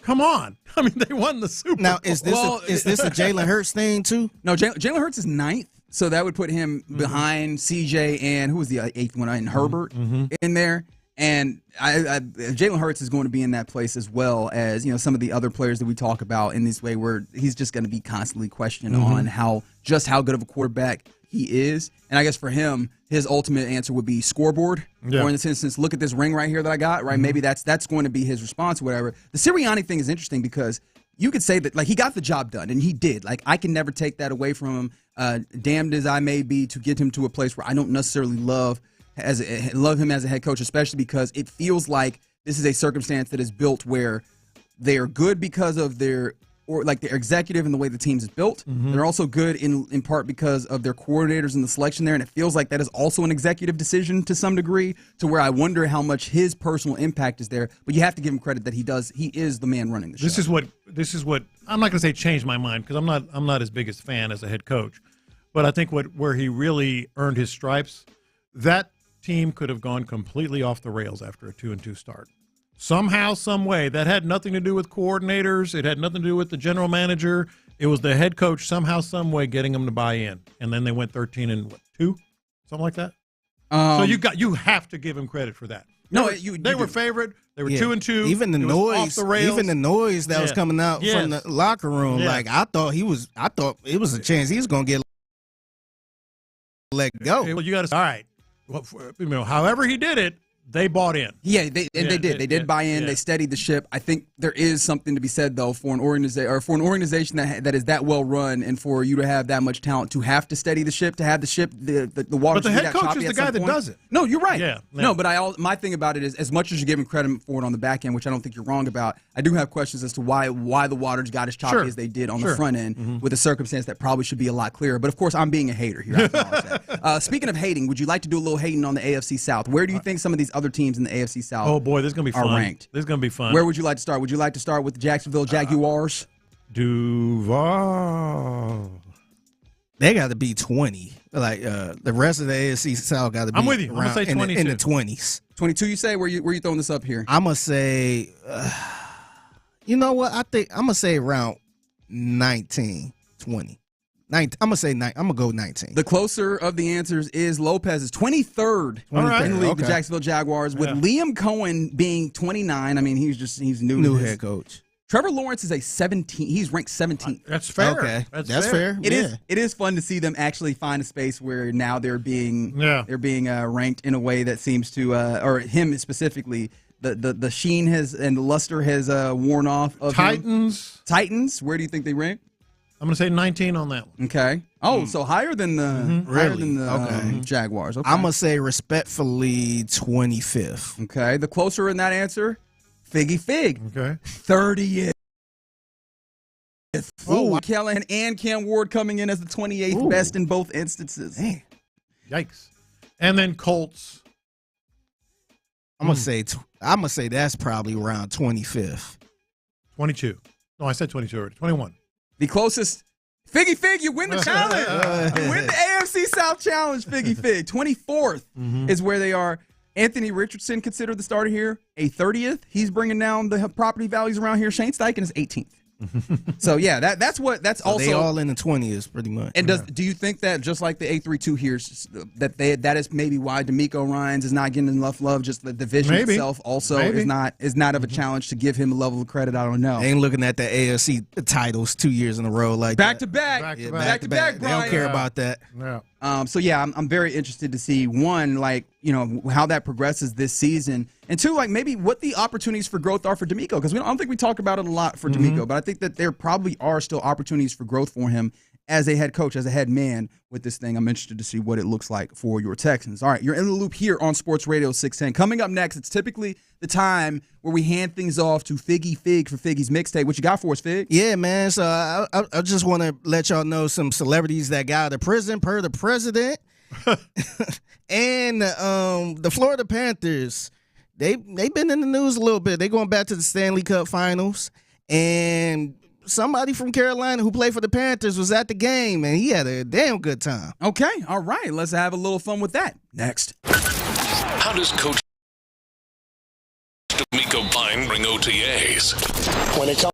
Come on. I mean, they won the Super Bowl. Now, is this a Jalen Hurts thing, too? No, Jalen Hurts is 9th, so that would put him behind CJ and who was the 8th one? And Herbert in there. And Jalen Hurts is going to be in that place as well as some of the other players that we talk about in this way, where he's just going to be constantly questioned on how good of a quarterback he is. And I guess for him, his ultimate answer would be scoreboard. Yeah. Or in this instance, look at this ring right here that I got. Right, maybe that's going to be his response or whatever. The Sirianni thing is interesting because you could say that he got the job done, and he did. I can never take that away from him. Damned as I may be to get him to a place where I don't necessarily love him as a head coach, especially because it feels like this is a circumstance that is built where they are good because of their executive and the way the team is built. They're also good in part because of their coordinators and the selection there, and it feels like that is also an executive decision to some degree, to where I wonder how much his personal impact is there. But you have to give him credit that he is the man running the show. This is what I'm not going to say changed my mind, because I'm not his biggest fan as a head coach, but I think where he really earned his stripes, that team could have gone completely off the rails after a 2-2 start. Somehow, some way. That had nothing to do with coordinators. It had nothing to do with the general manager. It was the head coach somehow, some way getting them to buy in. And then they went 13-2, something like that. So you have to give him credit for that. They were favored. They were 2-2. Even the noise that was coming out from the locker room, I thought it was a chance he was going to get let go. Well, you got to. All right. Well, however he did it, they bought in. Yeah, they did. They did buy in. They steadied the ship. I think there is something to be said, though, for an organization that is that well run, and for you to have that much talent to have to steady the ship, to have the ship, the water. But the head coach is the guy that does it. No, you're right. Yeah. No, but my thing about it is, as much as you give him credit for it on the back end, which I don't think you're wrong about, I do have questions as to why the waters got as choppy as they did on the front end with a circumstance that probably should be a lot clearer. But of course, I'm being a hater here. I acknowledge that. Speaking of hating, would you like to do a little hating on the AFC South? Where do you think some of these other teams in the AFC South oh boy, this is gonna be fun. Are ranked? This is gonna be fun. Where would you like to start? Would you like to start with the Jacksonville Jaguars? Duval. They got to be 20. The rest of the AFC South got to be. I'm with you. I'm gonna say 22. In the 20s. 22. You say? Where you throwing this up here? I'm gonna say. You know what? I think I'm gonna say around 19, 20. I'm gonna say I'm gonna go 19. The closer of the answers is Lopez's 23rd in the league, the Jacksonville Jaguars, with Liam Cohen being 29. I mean, he's new head coach. Ranked 17th. That's fair. Okay, that's fair. It is fun to see them actually find a space where now they're being ranked in a way that seems to or him specifically. The sheen and the luster has worn off of Titans. Titans. Where do you think they rank? I'm going to say 19 on that one. Okay. Oh, so higher than the Jaguars. Okay. I'm going to say respectfully 25th. Okay. The closer in that answer, Figgy Fig. Okay. 30th. Oh, Callahan and Cam Ward coming in as the 28th best in both instances. Dang. Yikes. And then Colts. I'm gonna say that's probably around 25th. 22. No, I said 22 already. 21. The closest, Figgy Fig, you win the challenge. You win the AFC South Challenge, Figgy Fig. 24th is where they are. Anthony Richardson considered the starter here. A 30th. He's bringing down the property values around here. Shane Steichen is 18th. So yeah, that's also they all in the 20s pretty much. And do you think that just like the 832 here, that is maybe why D'Amico Ryans is not getting enough love? Just the division itself also is not of a challenge to give him a level of credit. I don't know. They ain't looking at the AFC titles 2 years in a row like back to back. They don't care about that. Yeah. So yeah, I'm very interested to see one, like, you know, how that progresses this season, and two, like maybe what the opportunities for growth are for D'Amico, because I don't think we talk about it a lot for D'Amico, but I think that there probably are still opportunities for growth for him as a head coach, as a head man with this thing. I'm interested to see what it looks like for your Texans. All right, you're in the loop here on Sports Radio 610. Coming up next, it's typically the time where we hand things off to Figgy Fig for Figgy's mixtape. What you got for us, Fig? Yeah, man. So I just want to let y'all know some celebrities that got out of prison per the president. And the Florida Panthers, they've been in the news a little bit. They're going back to the Stanley Cup Finals, and somebody from Carolina who played for the Panthers was at the game, and he had a damn good time. Okay, all right. Let's have a little fun with that. Next. How does Coach D'Amico Pine bring OTAs? When it comes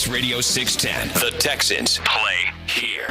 Sports Radio 610. The Texans play here.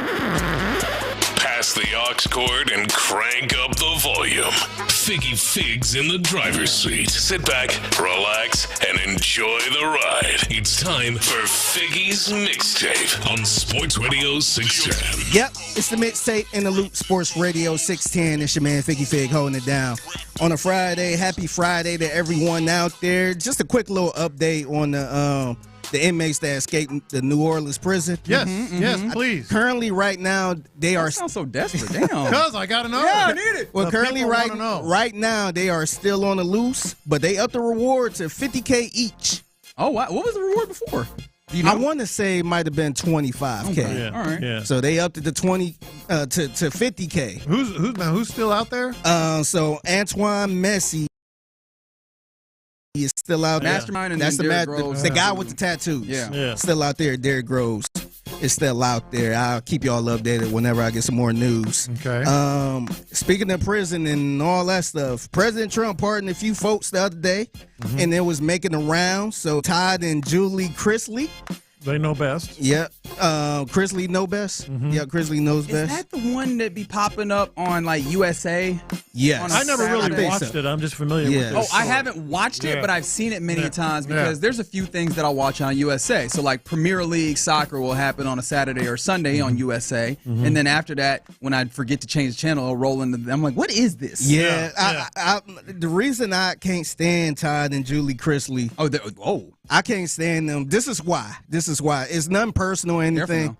Pass the aux cord and crank up the volume. Figgy Figs in the driver's seat. Sit back, relax, and enjoy the ride. It's time for Figgy's Mixtape on Sports Radio 610. Yep, it's the Mixtape in the Loop, Sports Radio 610. It's your man Figgy Fig holding it down on a Friday. Happy Friday to everyone out there. Just a quick little update on the inmates that escaped the New Orleans prison. Yes, yes, please. Currently, right now, they are. Sound so desperate. Damn. Because I gotta know. Yeah, I need it. Well, currently, right now, they are still on the loose, but they upped the reward to $50K each. Oh, wow. What was the reward before? Do you know? I want to say it might have been $25K. Okay. Yeah. All right. Yeah. So they upped it to to $50K. Who's still out there? So Antoine Messi is still out there. Mastermind and that's the guy with the tattoos. Yeah. Still out there. Derrick Groves is still out there. I'll keep y'all updated whenever I get some more news. Okay. Speaking of prison and all that stuff, President Trump pardoned a few folks the other day, and it was making the rounds. So Todd and Julie Chrisley. They know best. Yep. Chrisley know best. Yeah, Chrisley knows best. Is that the one that be popping up on like USA? Yes. I never really watched it. I'm just familiar with this. Oh, I haven't watched it, but I've seen it many times because there's a few things that I'll watch on USA. So like Premier League soccer will happen on a Saturday or Sunday on USA. And then after that, when I forget to change the channel, I'll roll into I'm like, what is this? Yeah. I, the reason I can't stand Todd and Julie Chrisley. I can't stand them. This is why. It's nothing personal or anything.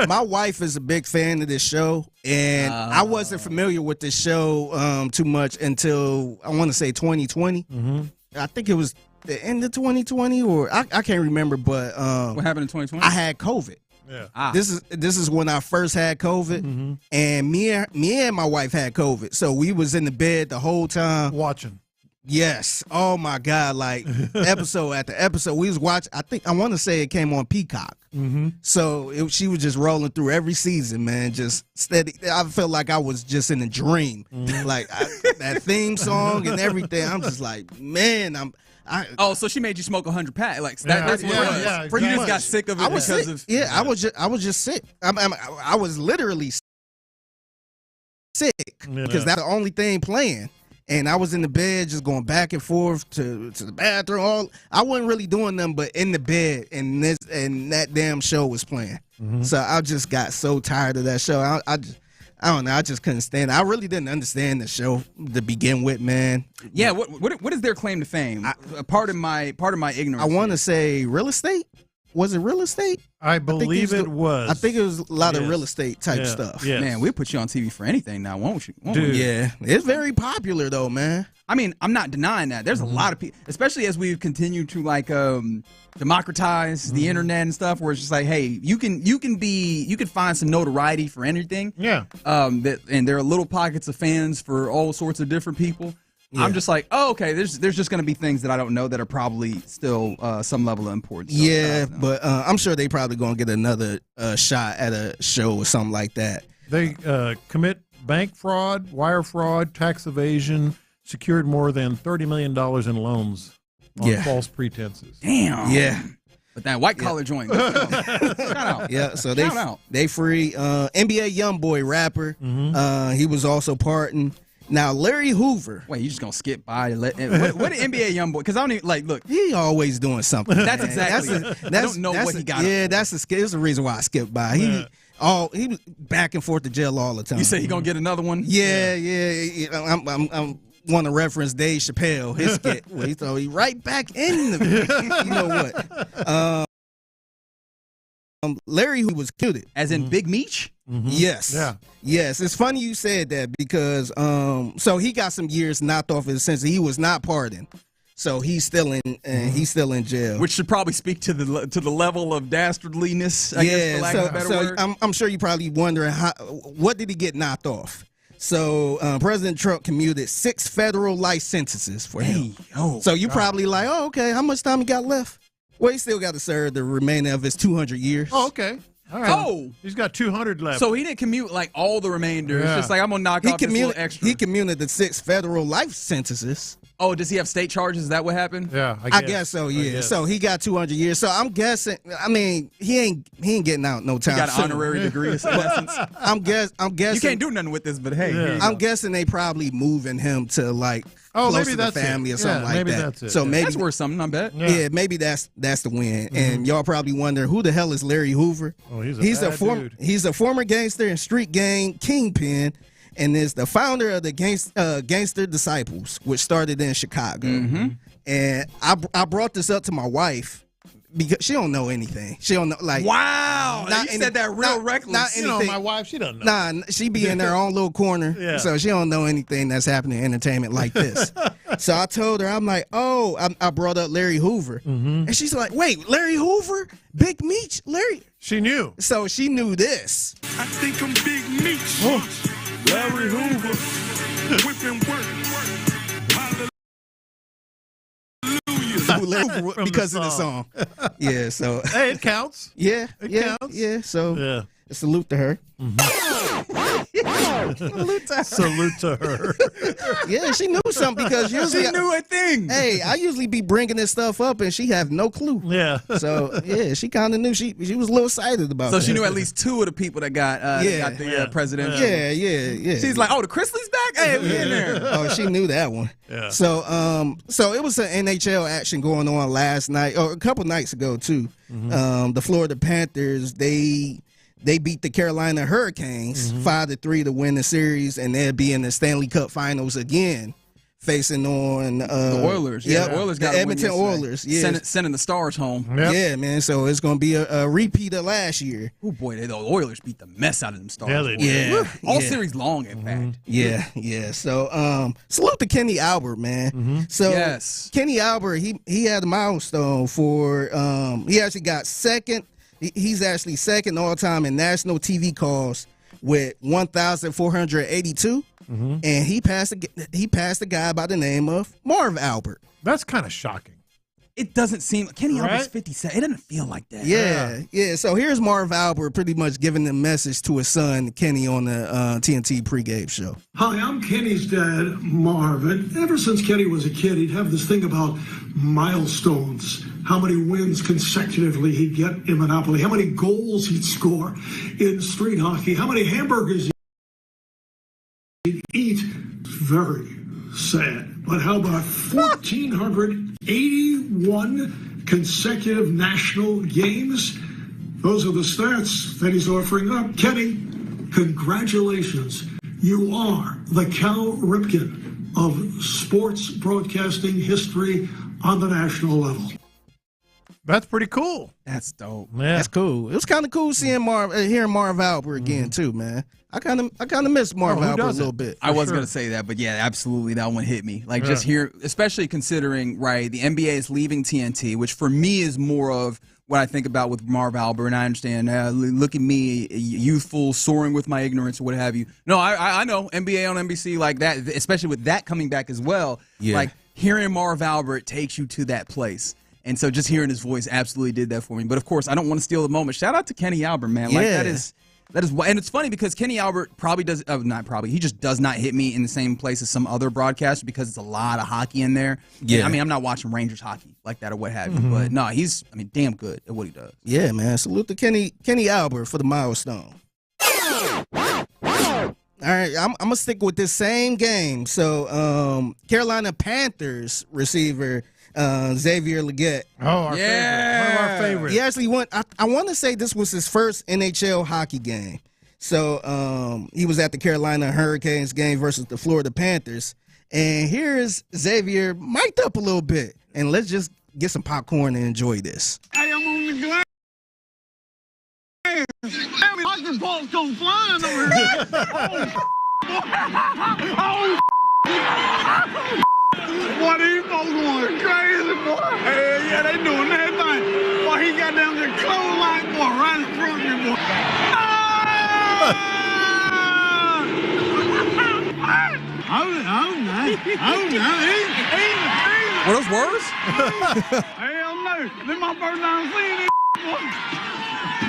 My wife is a big fan of this show, and I wasn't familiar with this show too much until, I want to say 2020. I think it was the end of 2020, or I can't remember, but what happened in 2020? I had COVID. Yeah. This is when I first had COVID, and me and my wife had COVID, so we was in the bed the whole time watching. Yes. Oh my God! Like episode after episode, we was watching. I want to say it came on Peacock. So she was just rolling through every season, man. Just steady. I felt like I was just in a dream. Like that theme song and everything. I'm just like, man. So she made you smoke 100 pack. Like that's what it was. Yeah, You just got sick of it because of. Yeah, I was just sick. I was literally sick because that's the only thing playing. And I was in the bed just going back and forth to the bathroom. I wasn't really doing nothing but in the bed, and that damn show was playing. So I just got so tired of that show. I don't know. I just couldn't stand it. I really didn't understand the show to begin with, man. Yeah. What is their claim to fame? Part of my ignorance. I want to say real estate. Was it real estate? I believe it was. I think it was a lot of real estate type stuff. Yes. Man, we'll put you on TV for anything now, won't you? Dude. Yeah, it's very popular though, man. I mean, I'm not denying that. There's a lot of people, especially as we've continued to like democratize the internet and stuff, where it's just like, hey, you can find some notoriety for anything. Yeah. And there are little pockets of fans for all sorts of different people. Yeah. I'm just like, oh, okay. There's just going to be things that I don't know that are probably still some level of importance. Yeah, but I'm sure they probably going to get another shot at a show or something like that. They commit bank fraud, wire fraud, tax evasion, secured more than $30 million in loans on false pretenses. Damn. Yeah. But that white collar joint. Shout out. Yeah, so they free NBA YoungBoy rapper. He was also pardoned. Now, Larry Hoover. Wait, you just going to skip by? What did NBA YoungBoy? Because I don't even, look. He always doing something. That's exactly I don't know what he got. Yeah, that's the reason why I skipped by. He was back and forth to jail all the time. You say he going to get another one? Yeah. I'm want to reference Dave Chappelle, his skit. Where he right back in the, you know what. Larry Hoover was killed. As in Big Meech? Yes. Yeah. Yes. It's funny you said that because so he got some years knocked off in the sense that he was not pardoned. So he's still in jail. Which should probably speak to the level of dastardliness, I guess, for lack of a better word. I'm sure you're probably wondering what did he get knocked off? So President Trump commuted 6 federal life sentences for him. So you probably like, oh, okay, how much time he got left? Well, he still got to serve the remainder of his 200 years. Oh, okay. All right. Oh, he's got 200 left. So he didn't commute like all the remainder. It's just like I'm gonna knock off this little extra. He commuted the 6 federal life sentences. Oh, does he have state charges? Is that what happened? Yeah, I guess so. Yeah. So he got 200 years. So I'm guessing. I mean, he ain't getting out no time. He got an soon. honorary degree in essence. I'm guessing. You can't do nothing with this, but hey, I'm guessing they probably moving him to like Oh, close maybe to the that's family it. or something Yeah, like maybe that. that's it. So Yeah. maybe that's worth something. I bet. Yeah, maybe that's the win. And y'all probably wonder who the hell is Larry Hoover? Oh, he's a bad dude. He's a former gangster and street gang kingpin, and is the founder of the Gangster Disciples, which started in Chicago. And I brought this up to my wife because she don't know anything. She don't know Wow, you said that real reckless. Not You know, anything. my wife, she doesn't know. Nah, she be in her own little corner, Yeah. so she don't know anything that's happening in entertainment like this. So I told her, I'm like, I brought up Larry Hoover, and she's like, wait, Larry Hoover, Big Meech, Larry. She knew. So she knew this. I think I'm Big Meech. Larry Hoover. Whipping work. Because of the song. Yeah, so Hey, it counts. yeah, It counts. yeah. So Yeah. salute to her. Salute to her. Yeah, she knew something because usually She knew a thing. Hey, I usually be bringing this stuff up and she have no clue. Yeah. So yeah, she kind of knew. She was a little excited about. So that. she knew at least two of the people that got the presidential. Yeah. She's like, oh, the Chrisleys back? Hey, we in there. Oh, she knew that one. Yeah. So so it was an NHL action going on last night, or a couple nights ago too. The Florida Panthers, they beat the Carolina Hurricanes 5-3 to win the series, and they'll be in the Stanley Cup Finals again, facing on The Oilers. Yeah, the Oilers got the Edmonton Oilers. Yeah, sending the Stars home. Yep. yeah, man. So it's gonna be a repeat of last year. Oh boy, the Oilers beat the mess out of them Stars. Yeah, they did. Woo. All Yeah. series long, in fact. Yeah. So salute to Kenny Albert, man. So Yes. Kenny Albert, he had a milestone for he actually got second. He's actually second all time in national TV calls with 1,482, and he passed a guy by the name of Marv Albert. That's kind of shocking. It doesn't seem Kenny Albert's Right? 57. It doesn't feel like that. Yeah. So here's Marv Albert pretty much giving the message to his son Kenny on the TNT pregame show. Hi, I'm Kenny's dad, Marv. And ever since Kenny was a kid, he'd have this thing about milestones, how many wins consecutively he'd get in Monopoly, how many goals he'd score in street hockey, how many hamburgers he'd eat. Very sad. But how about 1,481 consecutive national games? Those are the stats that he's offering up. Kenny, congratulations. You are the Cal Ripken of sports broadcasting history on the national level. That's pretty cool. That's dope. Yeah. That's cool. It was kind of cool seeing hearing Marv Albert again too, man. I kind of miss Marv Albert a little bit. I was gonna say that, but yeah, absolutely, that one hit me. Like just here, especially considering the NBA is leaving TNT, which for me is more of what I think about with Marv Albert, and I understand. Look at me, youthful, soaring with my ignorance, or what have you. No, I know NBA on NBC like that, especially with that coming back as well. Yeah. Like hearing Marv Albert takes you to that place. And so just hearing his voice absolutely did that for me. But of course, I don't want to steal the moment. Shout out to Kenny Albert, man. Like Yeah. that is and it's funny because Kenny Albert he just does not hit me in the same place as some other broadcasters because it's a lot of hockey in there. Yeah. I mean, I'm not watching Rangers hockey like that or what have you. But no, he's damn good at what he does. Yeah, man. Salute to Kenny Albert for the milestone. All right, I'm gonna stick with this same game. So, Carolina Panthers receiver Xavier Legette. Oh, our favorite. One of our favorites. He actually went. I want to say this was his first NHL hockey game. So, he was at the Carolina Hurricanes game versus the Florida Panthers. And here is Xavier mic'd up a little bit. And let's just get some popcorn and enjoy this. Hey, I'm on the glass. How many hockey balls come flying over here? Boy, these folks going crazy, boy. Hey, yeah, they doing that thing. Boy, he got down there clothesline, boy, right in front of me, boy. What are those words? Hell no. This my first time seeing this, boy.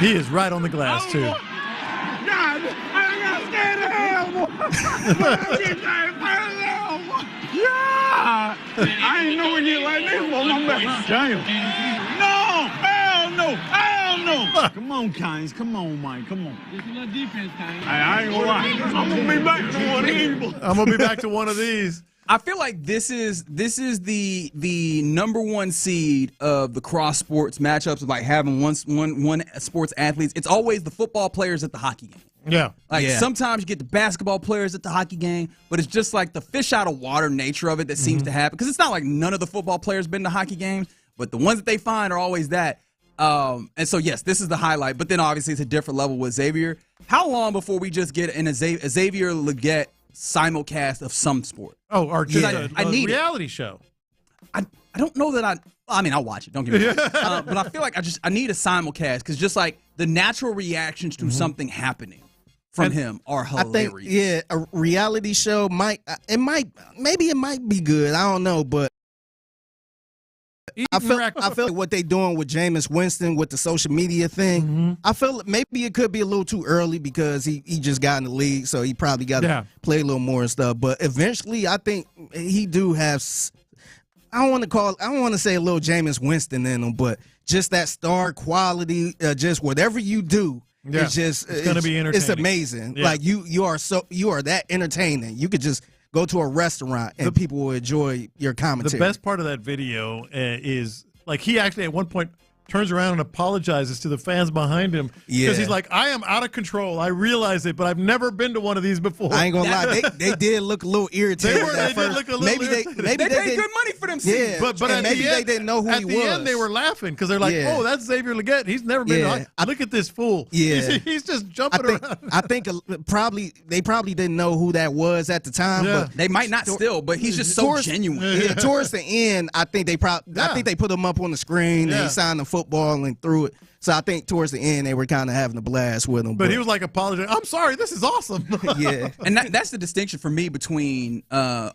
He is right on the glass, too. God, I got scared of hell, boy. Get that hell, boy. Yeah! I ain't knowing you like this for my back. Damn. No, hell no, hell no. Come on, Kynes. Come on, Mike. Come on. Just a little defense, Kynes. I ain't gonna lie. I'm gonna be back to one of these. I'm gonna be back to one of these. I feel like this is the number one seed of the cross sports matchups of like having one sports athletes. It's always the football players at the hockey game. Yeah. Sometimes you get the basketball players at the hockey game, but it's just like the fish out of water nature of it that seems to happen. Because it's not like none of the football players been to hockey games, but the ones that they find are always that. And so, yes, this is the highlight. But then obviously it's a different level with Xavier. How long before we just get a Xavier Legette simulcast of some sport? Oh, or just I need reality show. I don't know that I'll watch it. Don't get me wrong. But I feel like I need a simulcast because just like the natural reactions to something happening from him are hilarious. A reality show might be good. I don't know, but I feel like what they doing with Jameis Winston with the social media thing. I feel like maybe it could be a little too early because he just got in the league, so he probably got to play a little more and stuff. But eventually, I think he do have. I don't want to say a little Jameis Winston in him, but just that star quality. Just whatever you do. Yeah. It's going to be entertaining. It's amazing. Yeah. Like you are that entertaining. You could just go to a restaurant and people will enjoy your commentary. The best part of that video is like he actually at one point turns around and apologizes to the fans behind him because he's like, I am out of control. I realize it, but I've never been to one of these before. I ain't gonna lie, they did look a little irritated. They did look a little irritated. Maybe they paid good money for them seats. Yeah, but maybe they didn't know who he was. At the end, they were laughing because they're like, oh, that's Xavier Legette. He's never been to look at this fool. Yeah. He's just jumping around. I think they probably didn't know who that was at the time. Yeah. But they might not still, but he's just so genuine. Yeah, towards the end, I think they put him up on the screen and he signed the football and threw it. So I think towards the end they were kind of having a blast with him. But he was like apologizing. I'm sorry, this is awesome. Yeah. And that's the distinction for me between I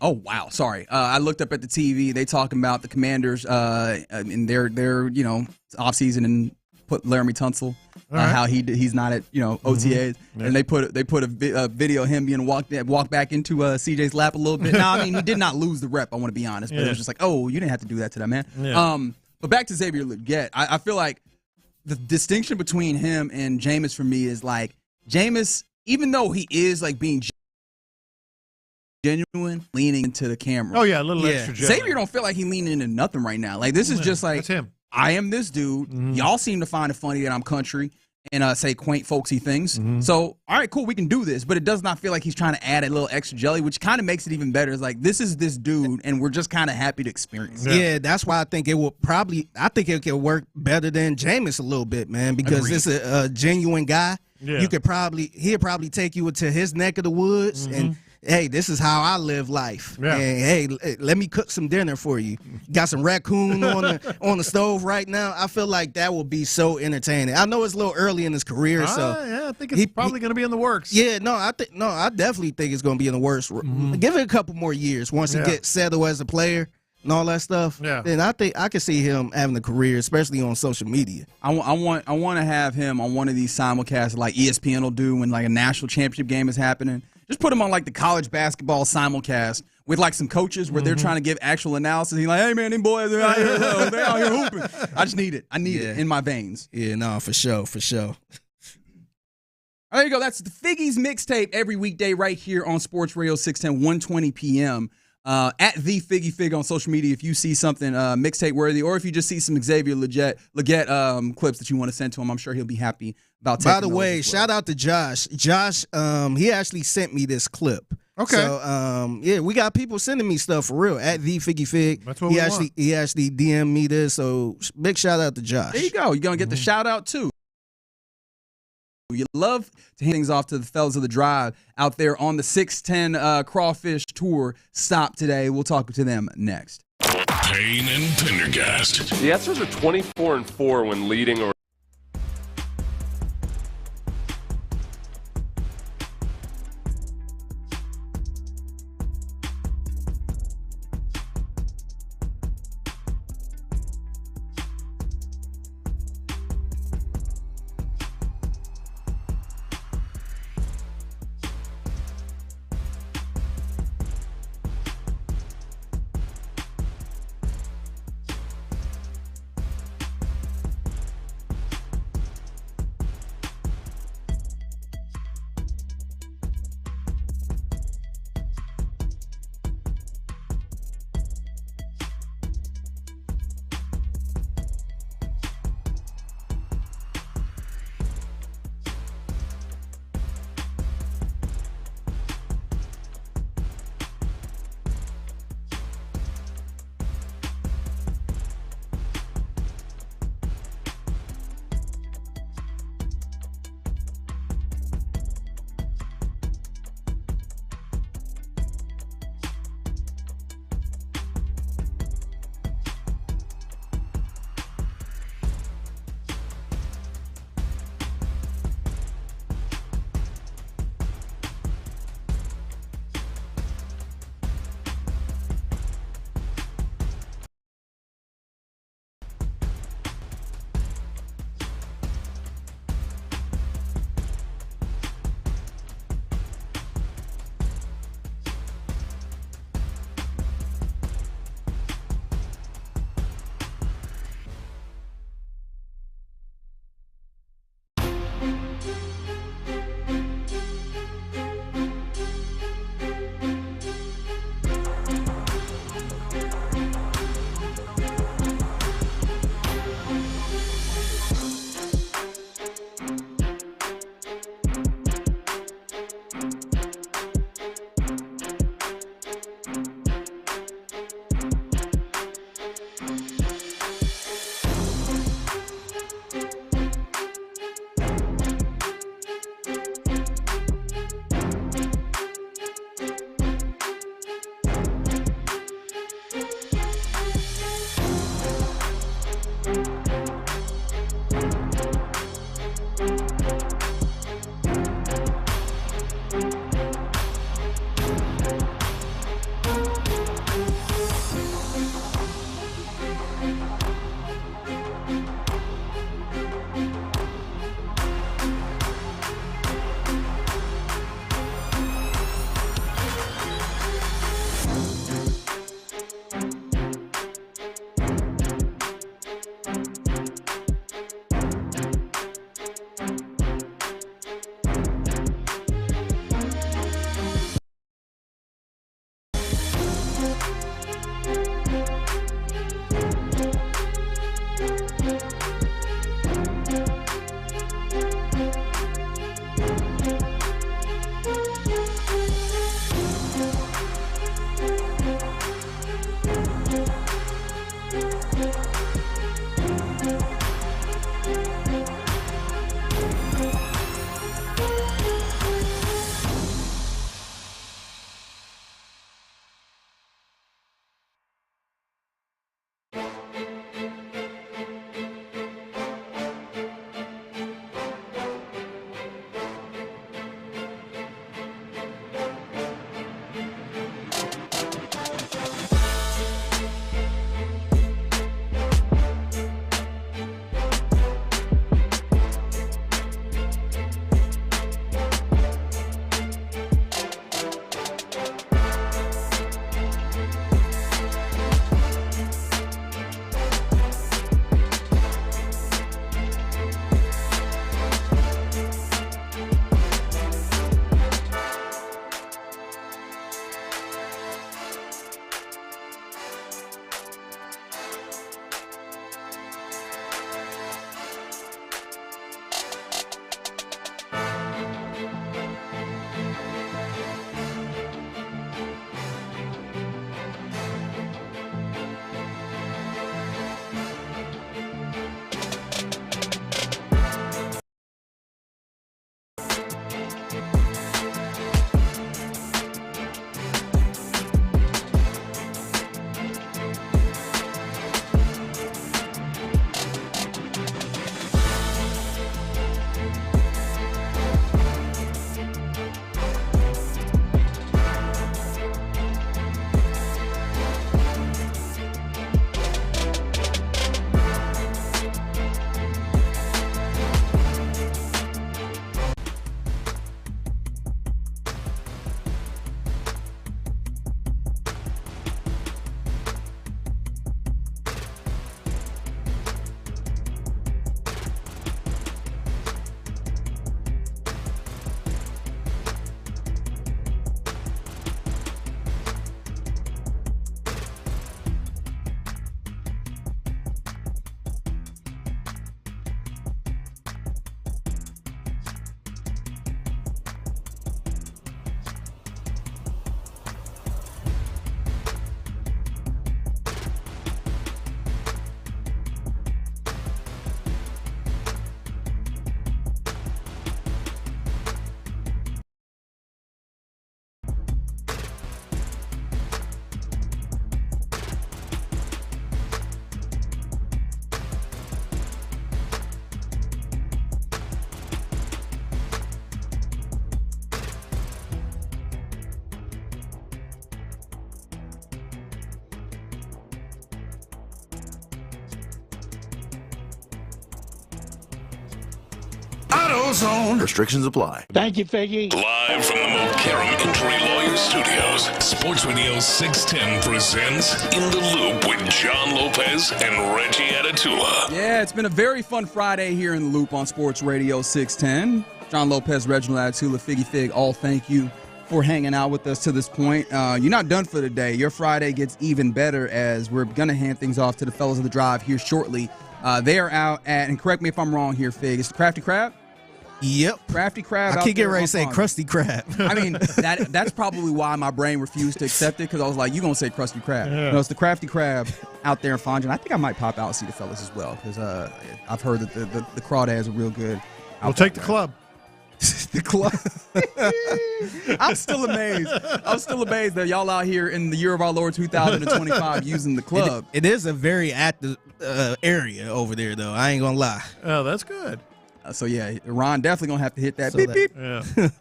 looked up at the TV. They talking about the Commanders in their offseason and put Laramie Tunsil. How he's not at OTAs, and they put a video of him being walked back into CJ's lap a little bit. Now, I mean, he did not lose the rep. I want to be honest, but it was just like, oh, you didn't have to do that to that man. Yeah. But back to Xavier Legette, I feel like the distinction between him and Jameis for me is like Jameis, even though he is like being genuine, leaning into the camera. Oh yeah, a little extra. Xavier don't feel like he leaning into nothing right now. Like this is just like that's him. I am this dude. Y'all seem to find it funny that I'm country and say quaint, folksy things. So, all right, cool, we can do this. But it does not feel like he's trying to add a little extra jelly, which kind of makes it even better. It's like, this is this dude, and we're just kind of happy to experience it. Yeah, that's why I think it could work better than Jameis a little bit, man, because it's a genuine guy. Yeah. He'll probably take you into his neck of the woods and hey, this is how I live life. Yeah. And hey, let me cook some dinner for you. Got some raccoon on the stove right now. I feel like that will be so entertaining. I know it's a little early in his career, I think it's probably going to be in the works. Yeah, I definitely think it's going to be in the works. Give it a couple more years once he gets settled as a player and all that stuff. Yeah. Then I think I can see him having a career, especially on social media. I want to have him on one of these simulcasts like ESPN will do when like a national championship game is happening. Just put him on like the college basketball simulcast with like some coaches where they're trying to give actual analysis. He's like, hey man, them boys they're out here hooping. I just need it. I need it in my veins. Yeah, no, for sure. There you go. That's the Figgies mixtape every weekday right here on Sports Radio 610, 1:20 p.m. At the Figgy Fig on social media if you see something mixtape worthy, or if you just see some Xavier Legette clips that you want to send to him. I'm sure he'll be happy about taking. By the way, shout out to Josh. Josh, he actually sent me this clip. Okay. So we got people sending me stuff for real at the Figgy Fig. That's what we want. He actually DM'd me this. So big shout out to Josh. There you go. You're gonna get the shout out too. You love to hand things off to the fellas of the drive out there on the 610 Crawfish Tour stop today. We'll talk to them next. Payne and Pendergast. The Astros are 24-4 when leading or Restrictions apply. Thank you, Figgy. Live from the Mokaram Injury Lawyers Studios, Sports Radio 610 presents In the Loop with John Lopez and Reggie Atatula. Yeah, it's been a very fun Friday here in the Loop on Sports Radio 610. John Lopez, Reginald Atatula, Figgy Fig, all thank you for hanging out with us to this point. You're not done for the day. Your Friday gets even better as we're going to hand things off to the fellas of the drive here shortly. They are out at, and correct me if I'm wrong here, Fig, it's the Crafty Crab? Yep. Crafty Crab. I keep getting ready to say Crusty Crab. I mean, that's probably why my brain refused to accept it, because I was like, you're going to say Crusty Crab. Yeah. No, it's the Crafty Crab out there in Fondren. I think I might pop out and see the fellas as well, because I've heard that the crawdads are real good. We'll take the club. The club. I'm still amazed. That y'all out here in the year of our Lord 2025 using the club. It is a very active area over there, though. I ain't gonna lie. Oh, that's good. So yeah, Ron definitely gonna have to hit that So beep that- beep.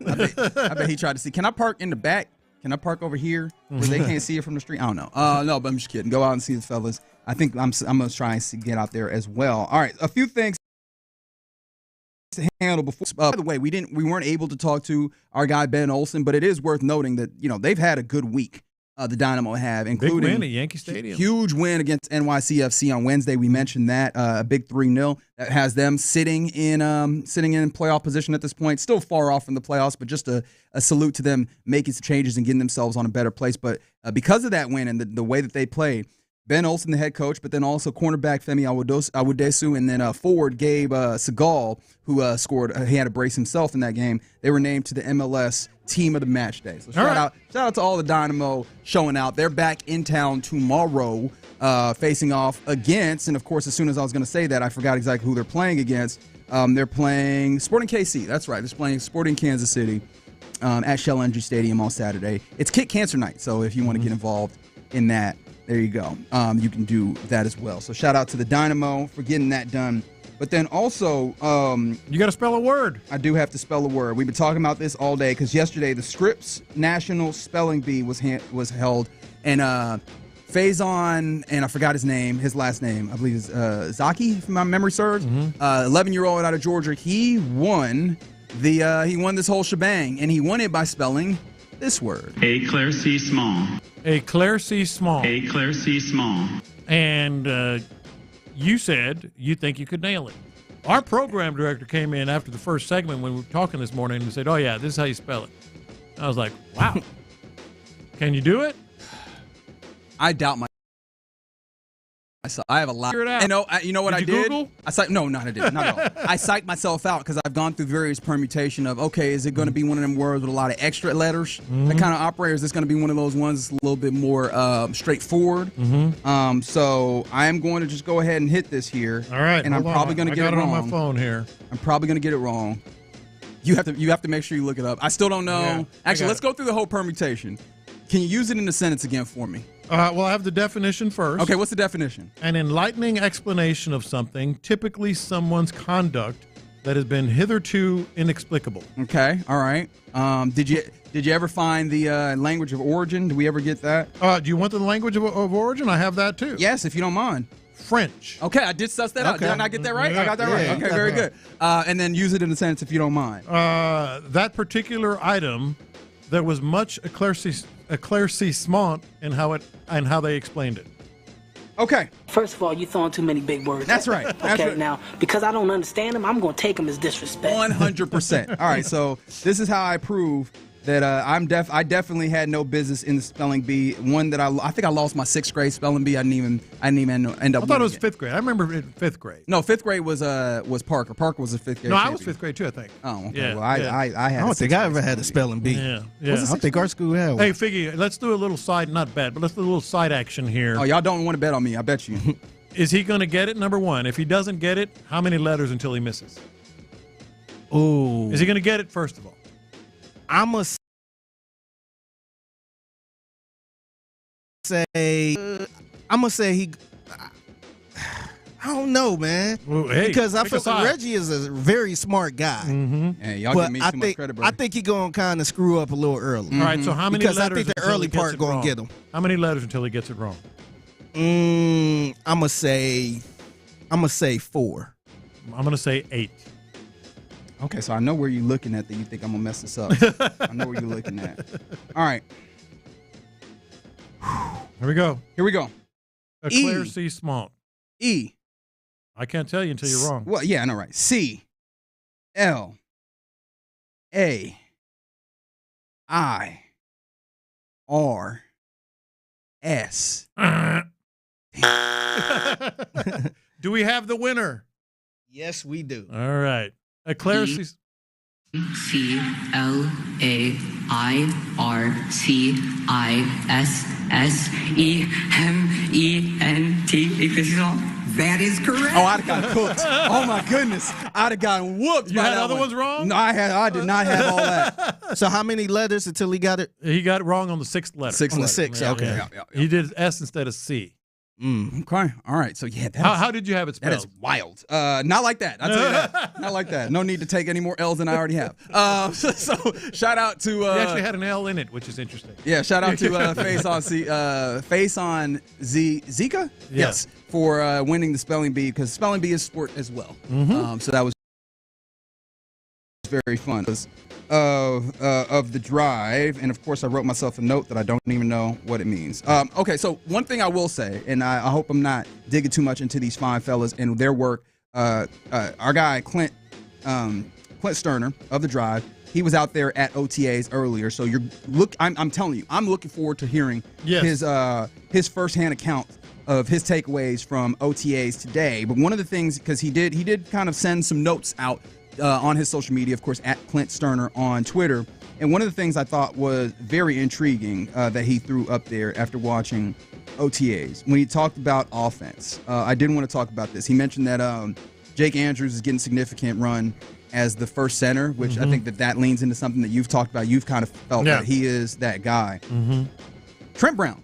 Yeah. I bet he tried to see. Can I park in the back? Can I park over here where they can't see it from the street? I don't know. No, but I'm just kidding. Go out and see the fellas. I think I'm gonna try and get out there as well. All right, a few things to handle before. By the way, we weren't able to talk to our guy Ben Olsen, but it is worth noting that they've had a good week. The Dynamo have, including big win at Yankee Stadium, huge win against NYCFC on Wednesday. We mentioned that a big 3-0 that has them sitting in playoff position at this point. Still far off from the playoffs, but just a salute to them making some changes and getting themselves on a better place. But because of that win and the way that they played, Ben Olsen, the head coach, but then also cornerback Femi Awodesu, and then forward Gabe Segal, who scored. He had a brace himself in that game. They were named to the MLS Team of the Match Day. So shout out to all the Dynamo showing out. They're back in town tomorrow, facing off against. And of course, as soon as I was going to say that, I forgot exactly who they're playing against. They're playing Sporting KC. That's right. They're playing Sporting Kansas City at Shell Energy Stadium on Saturday. It's Kit Cancer Night, so if you want to get involved in that, there you go. You can do that as well. So shout out to the Dynamo for getting that done. But then also, you got to spell a word. I do have to spell a word. We've been talking about this all day because yesterday the Scripps National Spelling Bee was held, and Faison, and I forgot his last name. I believe is Zaki, if my memory serves. 11-year-old out of Georgia. He won this whole shebang, and he won it by spelling this word: Éclaircissement. Éclaircissement. Éclaircissement. And you said you think you could nail it. Our program director came in after the first segment when we were talking this morning and said, "Oh yeah, this is how you spell it." I was like, "Wow, can you do it?" I doubt myself. I have a lot. Figure it out. You know what Did I you did? Google? No, not I did. Not at all. I psyched myself out because I've gone through various permutation of, okay, is it going to be one of them words with a lot of extra letters? That kind of operator? Is this going to be one of those ones that's a little bit more straightforward? So I am going to just go ahead and hit this here. All right. And I'm probably going to get it wrong. I got it on my phone here. I'm probably going to get it wrong. You have to make sure you look it up. I still don't know. Yeah, Actually, let's go through the whole permutation. Can you use it in a sentence again for me? Well, I have the definition first. Okay, what's the definition? An enlightening explanation of something, typically someone's conduct that has been hitherto inexplicable. Okay, all right. Did you ever find the language of origin? Did we ever get that? Do you want the language of origin? I have that too. Yes, if you don't mind. French. Okay, I did suss that out. Did I not get that right? Yeah, I got that right. Okay, very good. And then use it in a sentence if you don't mind. That particular item, there was much éclaircissement in how they explained it. Okay. First of all, you throwing too many big words. That's right. That's okay, right. Now, because I don't understand them, I'm going to take them as disrespect. 100%. All right, so this is how I prove that I definitely had no business in the spelling bee. One that I think I lost my 6th grade spelling bee. I didn't even end up. I thought it was 5th grade. I remember it 5th grade. No, 5th grade was Parker. Parker was a 5th grade. No, I was 5th grade too, I think. Oh, okay. Yeah, well, I had. I don't think I ever had a spelling bee. Yeah. I don't think our school had one. Hey, Figgy, let's do a little side, not bet, but let's do a little side action here. Oh, y'all don't want to bet on me, I bet you. Is he going to get it? Number one. If he doesn't get it, how many letters until he misses? Ooh. Is he going to get it, first of all? I'm going to say he. I don't know, man. Well, hey, because I feel like Reggie is a very smart guy. Hey, y'all give me too much credit, bro. I think he's going to kind of screw up a little early. All right, so how many because letters I think the early part going to get him. How many letters until he gets it wrong? I'm gonna say 4. I'm gonna say 8. Okay, so I know where you're looking at that you think I'm going to mess this up. I know where you're looking at. All right. Here we go. Here we go. Eclair C. Smalt. E. I can't tell you until you're wrong. Well, yeah, I know, right. C. L. A. I. R. S. Do we have the winner? Yes, we do. All right. Eclair C. CLARISSEMENT. That is correct. Oh, I'd have gotten cooked. Oh, my goodness. I'd have gotten whooped. You had other ones wrong? No, I did not have all that. So how many letters until he got it? He got it wrong on the sixth letter. On the sixth, okay. Yeah. He did S instead of C. Okay. All right. So, yeah. How did you have it spelled? That is wild. Not like that. I'll tell you that. Not like that. No need to take any more L's than I already have. So shout out to. He actually had an L in it, which is interesting. Yeah. Shout out to Face on Zika. Yes. For winning the spelling bee, because spelling bee is sport as well. So that was very fun. Of the drive, and of course I wrote myself a note that I don't even know what it means. Okay, so one thing I will say, and I hope I'm not digging too much into these fine fellas and their work. Our guy Clint Stoerner of the drive, he was out there at OTAs earlier. So I'm telling you, I'm looking forward to hearing his firsthand account of his takeaways from OTAs today. But one of the things, because he did kind of send some notes out on his social media, of course, at Clint Stoerner on Twitter. And one of the things I thought was very intriguing that he threw up there after watching OTAs, when he talked about offense. I did want to talk about this. He mentioned that Jake Andrews is getting significant run as the first center, which I think that leans into something that you've talked about. You've kind of felt that he is that guy. Trent Brown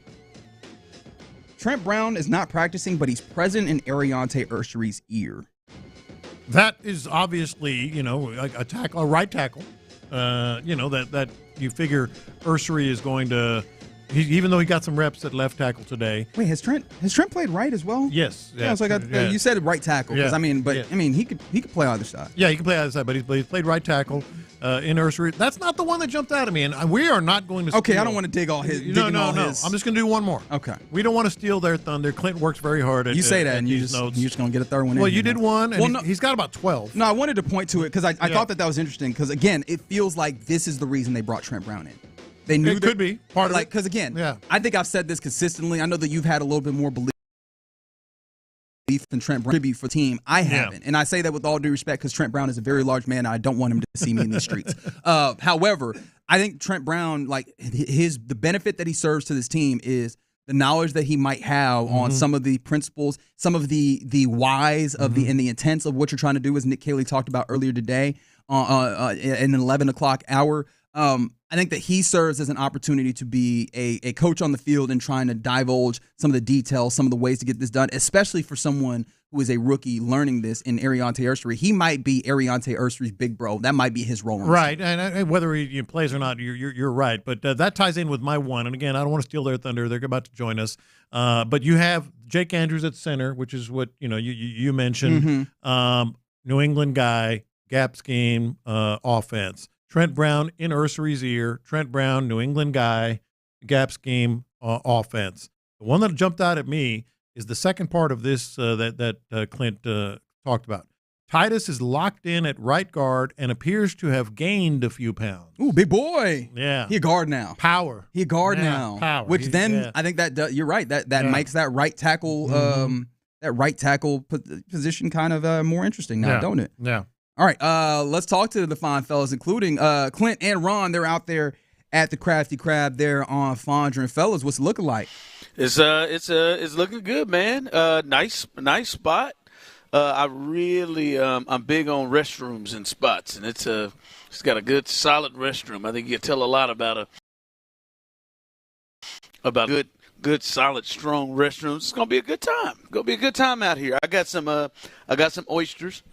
is not practicing, but he's present in Ariante Ursery's ear. That is obviously, a right tackle. That you figure Ursery is going to, even though he got some reps at left tackle today. Wait, has Trent played right as well? Yes. Yeah, so you said right tackle. Because he could play either side. Yeah, he can play either side, but he's played right tackle in Ursery. That's not the one that jumped out at me, and we are not going to. Okay, I don't want to dig all his. No. I'm just going to do one more. Okay. We don't want to steal their thunder. Clint works very hard at. You say that, and you're just going to get a third one. Well, you did one, and he's got about 12. No, I wanted to point to it because I thought that was interesting. Because again, it feels like this is the reason they brought Trent Brown in. They knew it could be part of it. Because again, I think I've said this consistently. I know that you've had a little bit more belief than Trent Brown tribute for the team. I haven't, and I say that with all due respect because Trent Brown is a very large man, and I don't want him to see me in these streets. However, I think Trent Brown, the benefit that he serves to this team is the knowledge that he might have on some of the principles, some of the whys of and the intents of what you're trying to do, as Nick Kayley talked about earlier today in an 11 o'clock hour. I think that he serves as an opportunity to be a coach on the field and trying to divulge some of the details, some of the ways to get this done, especially for someone who is a rookie learning this in Ariante Ursery. He might be Ariante Ursery's big bro. That might be his role. Right, and whether he plays or not, you're right. But that ties in with my one. And again, I don't want to steal their thunder. They're about to join us. But you have Jake Andrews at center, which is what you mentioned. New England guy, gap scheme, offense. Trent Brown in Ursery's ear. Trent Brown, New England guy, gap scheme, offense. The one that jumped out at me is the second part of this that Clint talked about. Titus is locked in at right guard and appears to have gained a few pounds. Ooh, big boy. Yeah. He a guard now. Power. He a guard now. Power. Which I think that you're right. That makes that right tackle position kind of more interesting now, don't it? Yeah. All right, let's talk to the fine fellas, including Clint and Ron. They're out there at the Crafty Crab there on Fondren. Fellas, what's it looking like? It's looking good, man. Nice spot. I really I'm big on restrooms and spots, and it's got a good solid restroom. I think you can tell a lot about good solid strong restrooms. It's gonna be a good time. Gonna be a good time out here. I got some oysters.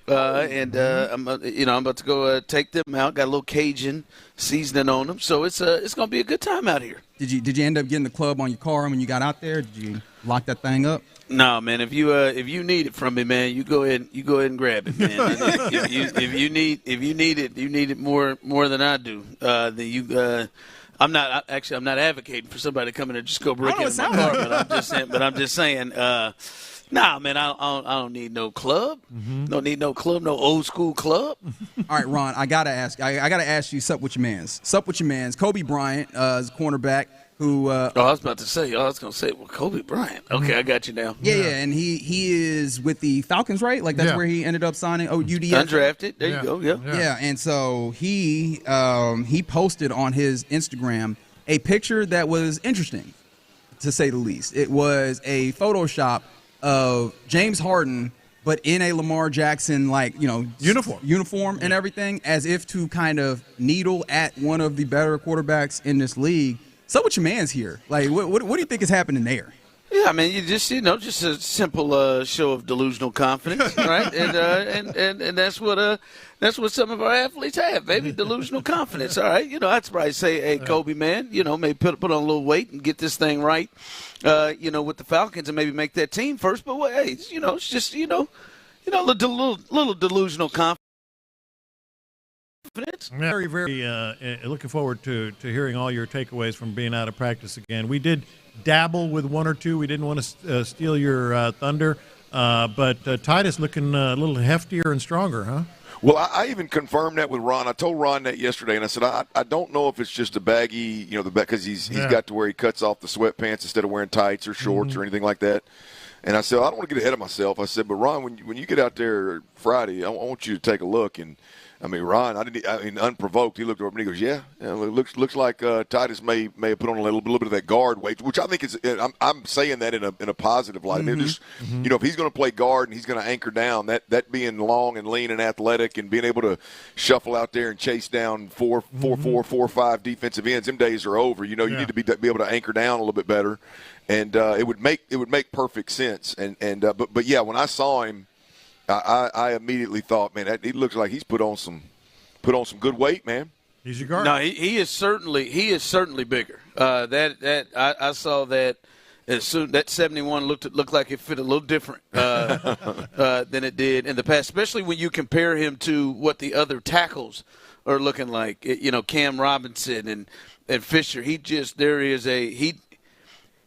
I'm about to go take them out. Got a little Cajun seasoning on them, so it's gonna be a good time out here. Did you end up getting the club on your car when you got out there? Did you lock that thing up? No, man. If you need it from me, man, you go ahead and grab it, man. if you need it more than I do. Then you. I'm not advocating for somebody to come in and just go break into my car, but I'm just saying. Nah, man, I don't need no club. Mm-hmm. Don't need no club, no old school club. All right, Ron, I gotta ask you, sup with your mans. Kobe Bryant is a cornerback who. I was going to say, well, Kobe Bryant. Okay, I got you now. Yeah, and he is with the Falcons, right? Like that's where he ended up signing. Oh, UDF. Undrafted. There you go. Yeah, and so he posted on his Instagram a picture that was interesting, to say the least. It was a Photoshop of James Harden, but in a Lamar Jackson uniform and everything, as if to kind of needle at one of the better quarterbacks in this league. So what your man's here? Like, what do you think is happening there? Yeah, I mean, just a simple show of delusional confidence, right? And that's what some of our athletes have, baby, delusional confidence. All right, I'd probably say, hey, Kobe, man, maybe put on a little weight and get this thing right, with the Falcons and maybe make that team first. But hey, it's just a little delusional confidence. Very, very looking forward to hearing all your takeaways from being out of practice again. We did dabble with one or two. We didn't want to steal your thunder, but Titus looking a little heftier and stronger, huh? Well, I even confirmed that with Ron. I told Ron that yesterday, and I said I don't know if it's just a baggy, because he's got to where he cuts off the sweatpants instead of wearing tights or shorts or anything like that. And I said, I don't want to get ahead of myself. I said, but Ron, when you get out there Friday, I want you to take a look. And I mean, Ron, unprovoked, he looked over and he goes, yeah, it looks like Titus may have put on a little bit of that guard weight, which I think is, I'm saying that in a positive light. I mean, just if he's going to play guard and he's going to anchor down, that being long and lean and athletic and being able to shuffle out there and chase down 4 or 5 defensive ends, them days are over. You need to be able to anchor down a little bit better, and it would make perfect sense. But yeah, when I saw him, I immediately thought, man, he looks like he's put on some good weight, man. He's your guard. No, he is certainly bigger. I saw that as soon that 71 looked like it fit a little different than it did in the past, especially when you compare him to what the other tackles are looking like. Cam Robinson and Fisher.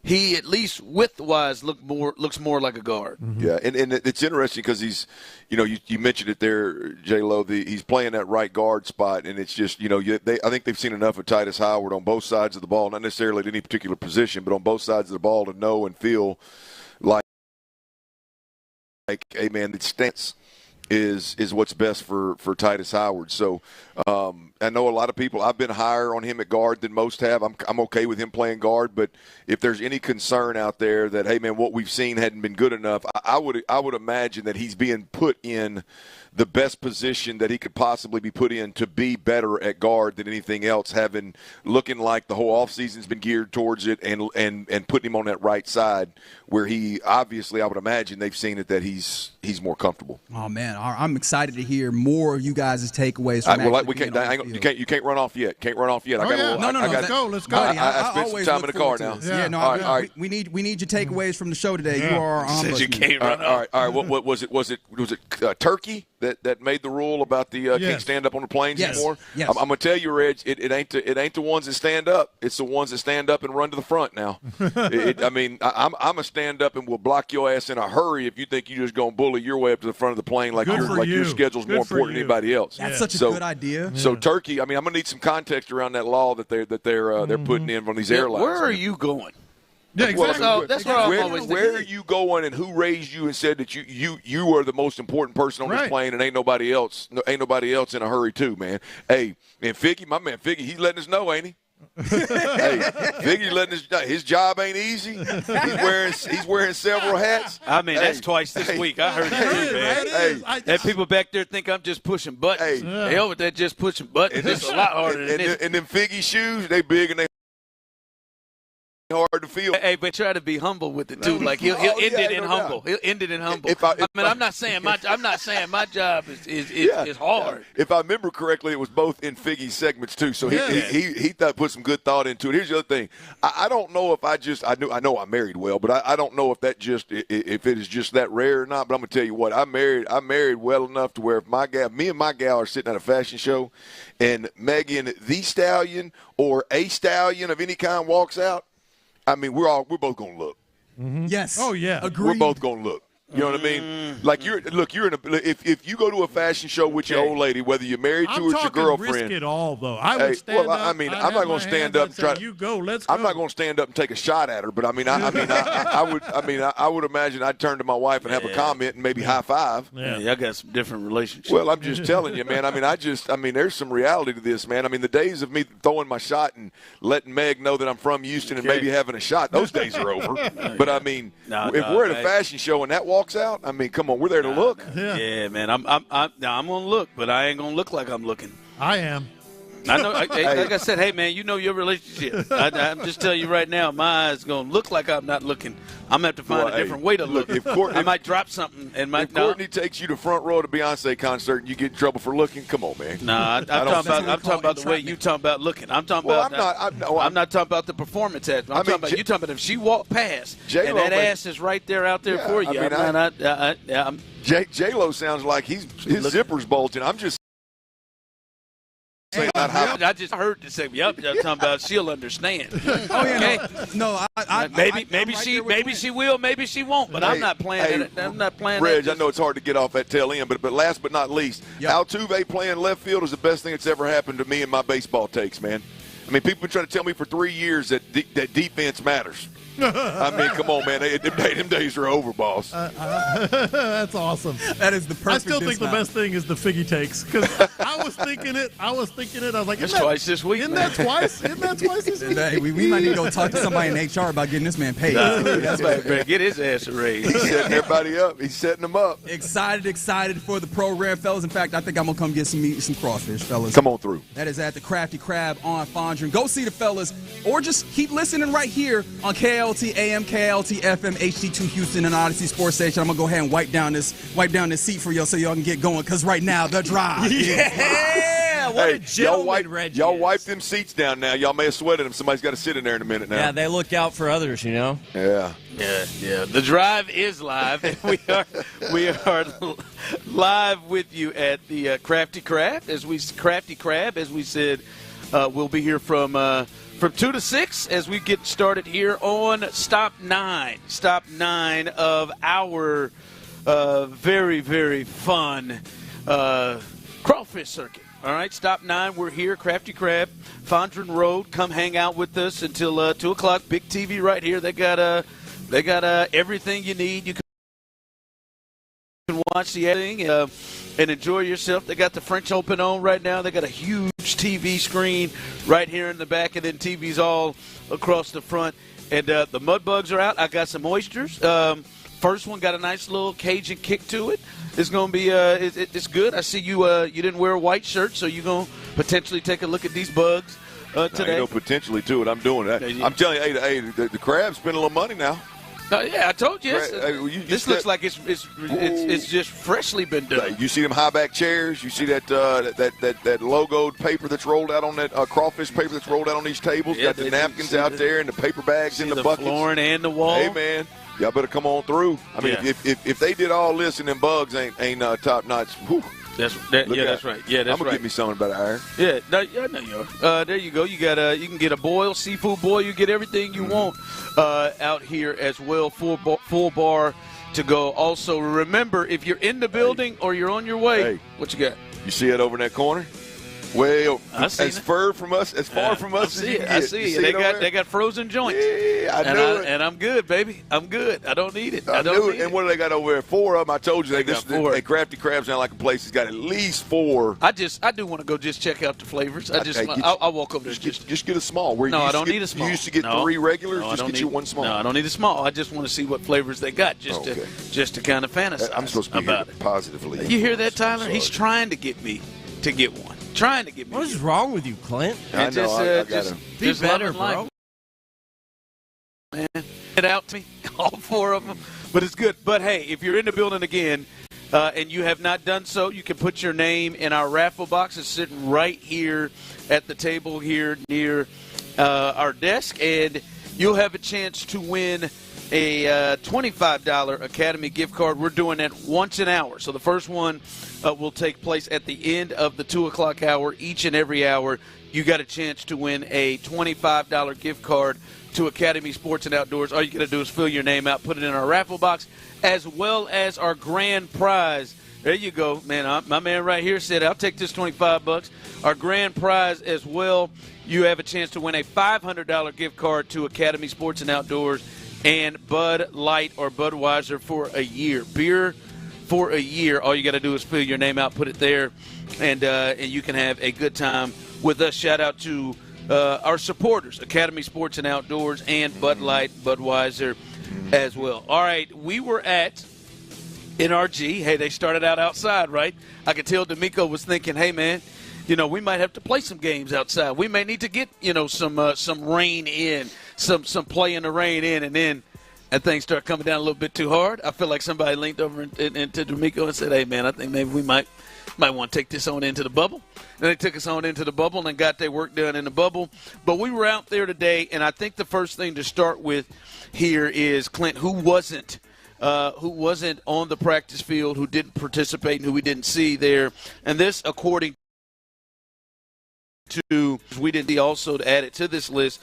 He at least width-wise looks more like a guard. Yeah, and it's interesting because he's, you mentioned it there, J-Lo, he's playing that right guard spot, and it's just, I think they've seen enough of Titus Howard on both sides of the ball, not necessarily at any particular position, but on both sides of the ball to know and feel like hey, man, the stance is what's best for Titus Howard. So I know a lot of people, I've been higher on him at guard than most have. I'm okay with him playing guard, but if there's any concern out there that, hey, man, what we've seen hadn't been good enough, I would imagine that he's being put in the best position that he could possibly be put in to be better at guard than anything else, looking like the whole offseason's been geared towards it and putting him on that right side where he obviously, I would imagine they've seen it that he's more comfortable. Oh, man, I'm excited to hear more of you guys' takeaways from you can't run off yet. Can't run off yet. Let's go. I spent some time in the car now. All right. We need your takeaways from the show today. You are on. You can't run off. All right. What was it? Was it Turkey that made the rule about the can't stand up on the planes anymore? Yes. I'm gonna tell you, Reg, it ain't the ones that stand up. It's the ones that stand up and run to the front now. I'm a stand up and will block your ass in a hurry if you think you just gonna bully your way up to the front of the plane like your schedule's more important than anybody else. That's such a good idea. So Turkey, I'm gonna need some context around that law that they're putting in from these airlines. Where are you going? Yeah, exactly. That's where I'm always where are you going, and who raised you and said that you are the most important person on this plane, and ain't nobody else in a hurry too, man. Hey, and Figgy, my man Figgy, he's letting us know, ain't he? Hey, Figgy's letting us know his job ain't easy. He's wearing several hats. I mean, that's twice this week. I heard it too, man. And people back there think I'm just pushing buttons. Hell with that just pushing buttons. It's a lot harder than this. And them Figgy shoes, they big and they hard to feel. Hey, but try to be humble with it too. Like he'll end it in humble. He'll end it in humble. I'm not saying my job is hard. If I remember correctly, it was both in Figgy's segments too. So he thought put some good thought into it. Here's the other thing. I don't know if I know I married well, but I don't know if if it is just that rare or not. But I'm gonna tell you what, I married well enough to where if me and my gal are sitting at a fashion show, and Megan the Stallion or a stallion of any kind walks out, I mean, we're both gonna look. Mm-hmm. Yes. Oh yeah. Agreed. We're both gonna look. You know what I mean? Like you're if you go to a fashion show with your old lady, whether you're married to her or it's your girlfriend. Risk it all though. I would stand up. I mean, I'm not going to stand up and try. You go. Let's go. I'm not going to stand up and take a shot at her, but I would imagine I'd turn to my wife and have a comment and maybe high five. Yeah, I got some different relationships. Well, I'm just telling you, man. I mean, there's some reality to this, man. I mean, the days of me throwing my shot and letting Meg know that I'm from Houston and maybe having a shot, those days are over. But I mean, if we're at a fashion show and that walks out, I mean, come on, we're there to look. Yeah, man. I'm gonna look, but I ain't gonna look like I'm looking. I am. I know. Like I said, hey man, you know your relationship. I'm just telling you right now, my eyes gonna look like I'm not looking. I'm gonna have to find a different way to look. I might drop something and if Courtney takes you to front row at a Beyonce concert and you get in trouble for looking, come on, man. Nah, I'm talking about the way you talking about looking. I'm talking about. I'm not talking about the performance ads. You talking about if she walked past and that ass is right there out there for you. J-Lo sounds like his zipper's bulging. I'm just. I just heard this say, "Yep," talking about she'll understand. Okay. No, maybe she will, maybe she won't. But I'm not playing it. I'm not playing. Reg, I know it's hard to get off that tail end, but last but not least, Altuve playing left field is the best thing that's ever happened to me in my baseball takes, man. I mean, people have been trying to tell me for 3 years that defense matters. I mean, come on, man. Them days are over, boss. That's awesome. That is the perfect I still think the best thing is the Figgy takes because I was thinking it. I was like, it's twice this week. Isn't that twice this week? Hey, we might need to go talk to somebody in HR about getting this man paid. That's right. Get his ass a raise. He's setting everybody up. He's setting them up. Excited for the program, fellas. In fact, I think I'm going to come get some crawfish, fellas. Come on through. That is at the Crafty Crab on Fondren. Go see the fellas or just keep listening right here on KLT AM, KLT FM, HD2 Houston, and Odyssey Sports Station. I'm going to go ahead and wipe down this seat for y'all so y'all can get going because right now, the drive. Yeah, what a gentleman, Reggie. Y'all wipe them seats down now. Y'all may have sweated them. Somebody's got to sit in there in a minute now. Yeah, they look out for others, you know. Yeah. The drive is live, and we are live with you at the Crafty Crab. As we said, we'll be here from 2 to 6 as we get started here on Stop 9 of our very, very fun crawfish circuit. All right, Stop 9, we're here, Crafty Crab, Fondren Road. Come hang out with us until 2 o'clock. Big TV right here. They got everything you need. You can watch the editing and enjoy yourself. They got the French Open on right now. They got a huge TV screen right here in the back, and then TVs all across the front. And the mud bugs are out. I got some oysters. First one got a nice little Cajun kick to it. It's going to be it's good. I see you didn't wear a white shirt, so you're going to potentially take a look at these bugs today. Ain't no potentially to it. I'm doing that. I'm telling you, hey, the crab's spending a little monty now. Yeah, I told you. This looks like it's just freshly been done. You see them high back chairs. You see that logoed paper that's rolled out on that crawfish paper that's rolled out on these tables. Got the napkins out there and the paper bags in the buckets. Flooring and the wall. Hey man, y'all better come on through. I mean, if they did all this and them bugs ain't top notch. Whew. That's right. Yeah, that's I'm right. gonna get me something about iron. Yeah, I know you are. There you go. You can get a boil, seafood boil. You get everything you want out here as well. Full bar to go. Also, remember if you're in the building or you're on your way, what you got? You see it over in that corner? Well, as far from us as you can I see it. They got frozen joints. Yeah, I knew it. And I'm good, baby. I'm good. I don't need it. I knew it. And what do they got over there? 4 of them. I told you they Crafty Crab sound like a place that's got at least 4. I do want to go just check out the flavors. I'll walk over there. Just get a small. I don't need a small. You used to get 3 regulars. Just get you 1 small. No, I don't need a small. I just want to see what flavors they got, just to kind of fantasize. I'm supposed to be about it positively. You hear that, Tyler? He's trying to get me to get one. Trying to get me. What is wrong with you, Clint? I know. I got him. Be better, bro. man. It out to me, all 4 of them. But it's good. But, hey, if you're in the building again and you have not done so, you can put your name in our raffle box. It's sitting right here at the table here near our desk. And you'll have a chance to win a $25 Academy gift card. We're doing that once an hour. So the first one will take place at the end of the 2 o'clock hour. Each and every hour, you got a chance to win a $25 gift card to Academy Sports and Outdoors. All you got to do is fill your name out, put it in our raffle box, as well as our grand prize. There you go, man. My man right here said, I'll take this $25. Our grand prize as well, you have a chance to win a $500 gift card to Academy Sports and Outdoors and Bud Light or Budweiser for a year. Beer for a year. All you got to do is fill your name out, put it there, and you can have a good time with us. Shout out to our supporters, Academy Sports and Outdoors and Bud Light, Budweiser as well. All right, we were at NRG. Hey, they started out outside, right? I could tell D'Amico was thinking, hey, man, we might have to play some games outside. We may need to get, some rain in, some play in the rain in, and then that thing started coming down a little bit too hard. I feel like somebody leaned over into D'Amico and said, hey, man, I think maybe we might want to take this on into the bubble. And they took us on into the bubble and got their work done in the bubble. But we were out there today, and I think the first thing to start with here is Clint, who wasn't on the practice field, who didn't participate, and who we didn't see there. And this, according to, we didn't also add it to this list,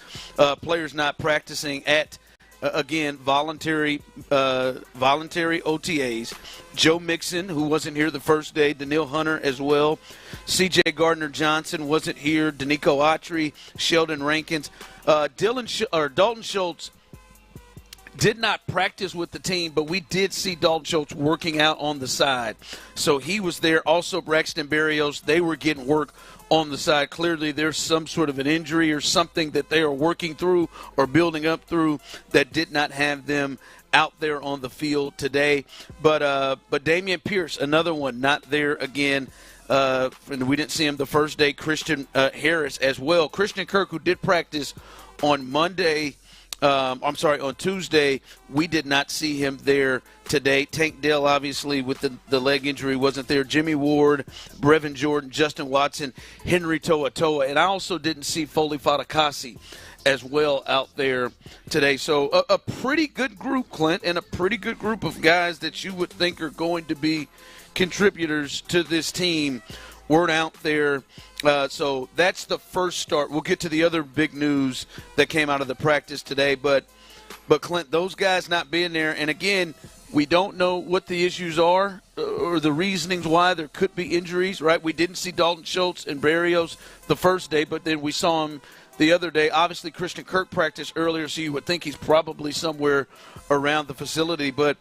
players not practicing at again, voluntary OTAs. Joe Mixon, who wasn't here the first day. Daniil Hunter as well. C.J. Gardner-Johnson wasn't here. Danico Autry, Sheldon Rankins. Dalton Schultz did not practice with the team, but we did see Dalton Schultz working out on the side. So he was there. Also, Braxton Berrios, they were getting work on the side. Clearly, there's some sort of an injury or something that they are working through or building up through that did not have them out there on the field today. But Damian Pierce, another one, not there again. And we didn't see him the first day. Christian Harris as well. Christian Kirk, who did practice on on Tuesday, we did not see him there today. Tank Dell, obviously, with the leg injury, wasn't there. Jimmy Ward, Brevin Jordan, Justin Watson, Henry Toa. And I also didn't see Foley Fatakasi as well out there today. So a pretty good group, Clint, and a pretty good group of guys that you would think are going to be contributors to this team weren't out there. So that's the first start. We'll get to the other big news that came out of the practice today. But Clint, those guys not being there, and again, we don't know what the issues are or the reasonings why there could be injuries, right? We didn't see Dalton Schultz and Berrios the first day, but then we saw him the other day. Obviously, Christian Kirk practiced earlier, so you would think he's probably somewhere around the facility. But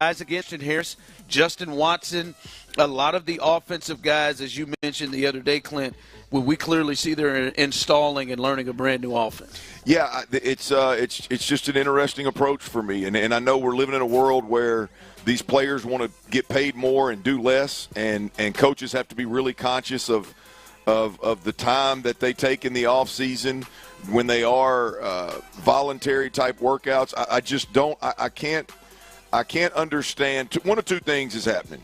guys against Harris, Justin Watson, a lot of the offensive guys, as you mentioned the other day, Clint, we clearly see they're installing and learning a brand new offense. Yeah, it's just an interesting approach for me, and I know we're living in a world where these players want to get paid more and do less, and coaches have to be really conscious of the time that they take in the off season when they are voluntary type workouts. I just don't. I can't understand. One of two things is happening,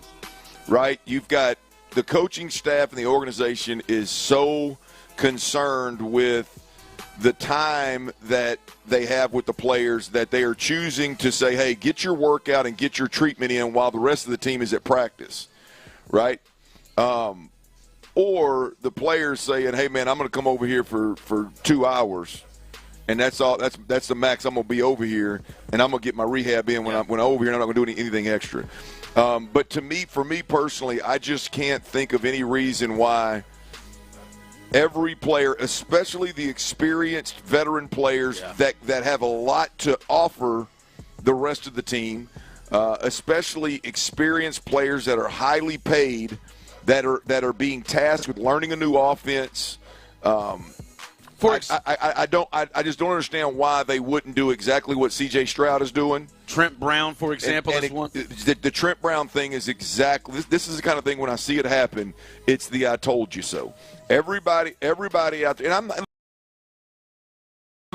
right? You've got the coaching staff and the organization is so concerned with the time that they have with the players that they are choosing to say, hey, get your workout and get your treatment in while the rest of the team is at practice, right? Or the players saying, hey, man, I'm going to come over here for 2 hours. And that's all. That's the max I'm gonna be over here, and I'm gonna get my rehab in when I'm over here. And I'm not gonna do anything extra. But for me personally, I just can't think of any reason why every player, especially the experienced veteran players that have a lot to offer the rest of the team, especially experienced players that are highly paid, that are being tasked with learning a new offense. I just don't understand why they wouldn't do exactly what C.J. Stroud is doing. Trent Brown, for example, is one. The Trent Brown thing is exactly this is the kind of thing when I see it happen, it's the I told you so. Everybody out there, and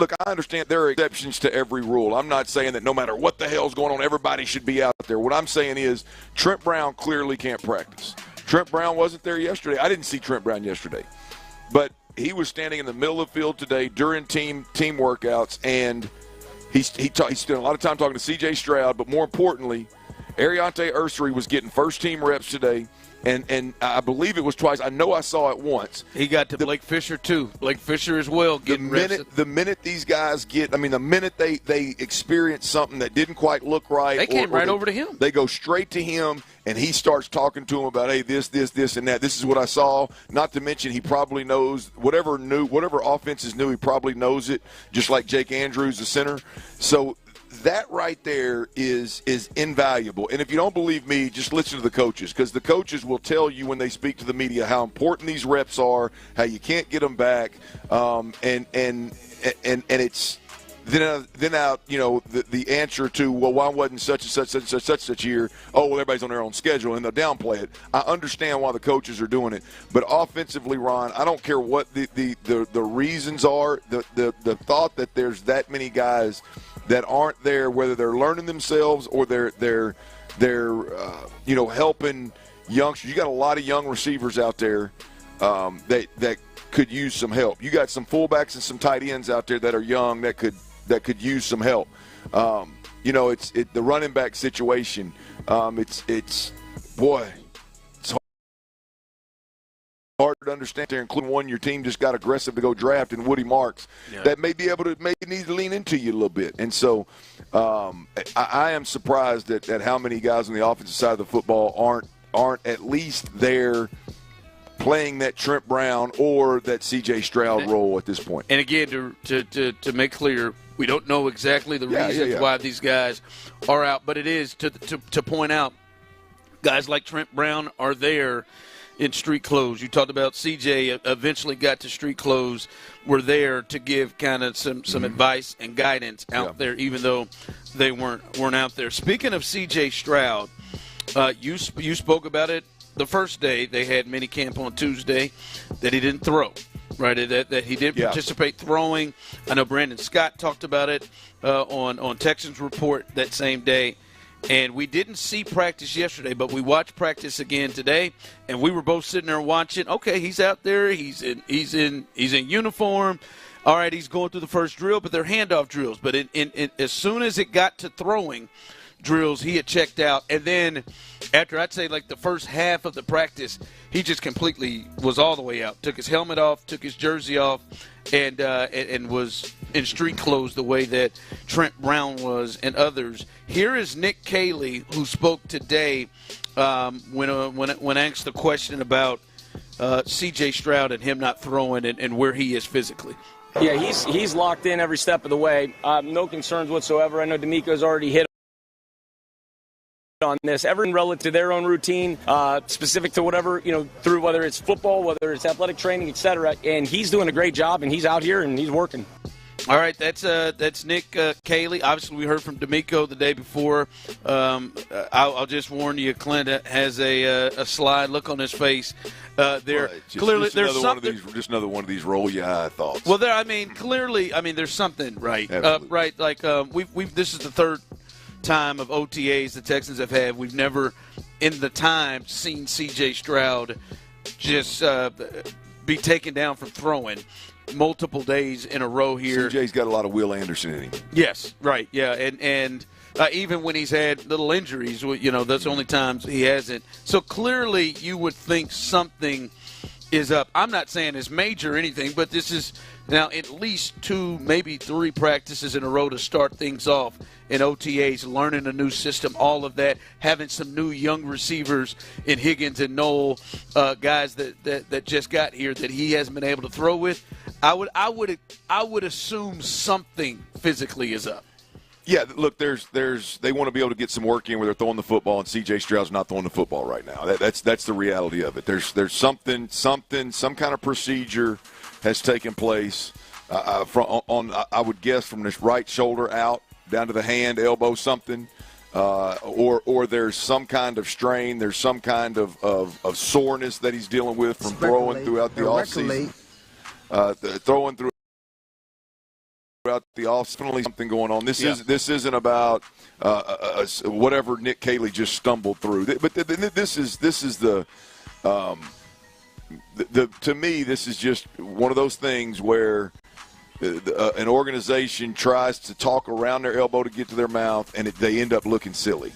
look, I understand there are exceptions to every rule. I'm not saying that no matter what the hell's going on, everybody should be out there. What I'm saying is Trent Brown clearly can't practice. Trent Brown wasn't there yesterday. I didn't see Trent Brown yesterday. But he was standing in the middle of the field today during team workouts, and he spent a lot of time talking to C.J. Stroud, but more importantly, Ariante Ursery was getting first-team reps today, and I believe it was twice. I know I saw it once. He got to Blake Fisher, too. Blake Fisher as well getting reps. The minute these guys the minute they experience something that didn't quite look right. They came right over to him. They go straight to him, and he starts talking to him about, hey, this, and that. This is what I saw. Not to mention he probably knows whatever offense is new, he probably knows it, just like Jake Andrews, the center. So that right there is invaluable. And if you don't believe me, just listen to the coaches, because the coaches will tell you when they speak to the media how important these reps are, how you can't get them back, and it's then out, the answer to, well, why wasn't such year? Oh, well, everybody's on their own schedule, and they'll downplay it. I understand why the coaches are doing it, but offensively, Ron, I don't care what the reasons are. The thought that there's that many guys that aren't there, whether they're learning themselves or they're helping youngsters. You got a lot of young receivers out there that could use some help. You got some fullbacks and some tight ends out there that are young that could use some help. It's the running back situation. It's hard to understand there, including one your team just got aggressive to go draft in Woody Marks. Yeah. That may need to lean into you a little bit. And so I am surprised at how many guys on the offensive side of the football aren't at least there playing that Trent Brown or that C.J. Stroud role at this point. And again, to make clear, we don't know exactly the reasons why these guys are out, but it is to point out guys like Trent Brown are there in street clothes. You talked about CJ eventually got to street clothes. Were there to give kind of some advice and guidance out there, even though they weren't out there. Speaking of CJ Stroud, you spoke about it the first day. They had mini camp on Tuesday that he didn't throw, right? That he didn't participate throwing. I know Brandon Scott talked about it on Texans Report that same day. And we didn't see practice yesterday, but we watched practice again today, and we were both sitting there watching. Okay, he's out there. He's in uniform. All right, he's going through the first drill, but they're handoff drills. But as soon as it got to throwing drills, he had checked out. And then after, I'd say, like the first half of the practice, he just completely was all the way out. Took his helmet off, took his jersey off, and was in street clothes the way that Trent Brown was and others. Here is Nick Kayley, who spoke today when asked the question about C.J. Stroud and him not throwing and where he is physically. Yeah, he's locked in every step of the way. No concerns whatsoever. I know D'Amico's already hit on this. Everything relative to their own routine, specific to whatever, through whether it's football, whether it's athletic training, etc. And he's doing a great job, and he's out here and he's working. All right, that's Nick Kayley. Obviously, we heard from D'Amico the day before. I'll just warn you, Clint has a slide look on his face. Clearly, there's something. Just another one of these roll your eye thoughts. Well, clearly, there's something right. Right, like we've this is the third time of OTAs the Texans have had. We've never, in the time, seen C.J. Stroud just be taken down from throwing multiple days in a row here. CJ's got a lot of Will Anderson in him. Yes, right, yeah, and even when he's had little injuries, that's the only times he hasn't. So clearly you would think something is up. I'm not saying it's major or anything, but this is now at least 2, maybe 3 practices in a row to start things off in OTAs, learning a new system, all of that, having some new young receivers in Higgins and Knoll, guys that just got here that he hasn't been able to throw with. I would assume something physically is up. Yeah, look, they want to be able to get some work in where they're throwing the football, and C.J. Stroud's not throwing the football right now. That's the reality of it. There's some kind of procedure has taken place I would guess from this right shoulder out down to the hand, elbow, something, or there's some kind of strain. There's some kind of soreness that he's dealing with from throwing throughout the offseason. Throwing through throughout the off, definitely something going on. This isn't about whatever Nick Kayley just stumbled through. But this is the to me, this is just one of those things where an organization tries to talk around their elbow to get to their mouth, and they end up looking silly.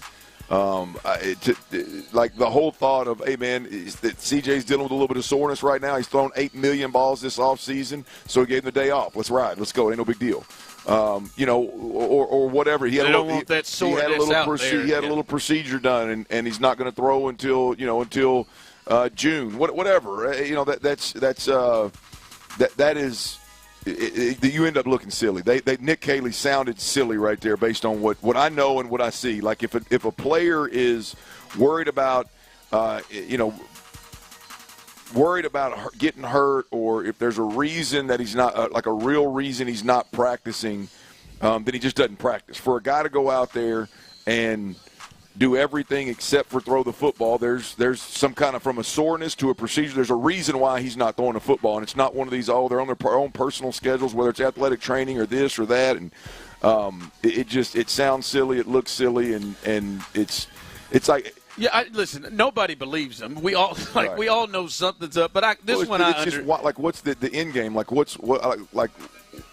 Like the whole thought of, hey, man, is that CJ's dealing with a little bit of soreness right now. He's thrown 8 million balls this offseason, so he gave him the day off. Let's ride. Let's go. Ain't no big deal. Or whatever. He had a little procedure done, and he's not going to throw until June. Whatever. That is. You end up looking silly. Nick Kayley sounded silly right there based on what I know and what I see. Like if a player is worried about getting hurt, or if there's a reason that he's not like a real reason he's not practicing, then he just doesn't practice. For a guy to go out there and do everything except for throw the football, there's some kind of, from a soreness to a procedure, there's a reason why he's not throwing the football. And it's not one of these, they're on their own personal schedules, whether it's athletic training or this or that. And it sounds silly, it looks silly, and it's like – yeah, listen, nobody believes him. We all we all know something's up. But what's the end game? Like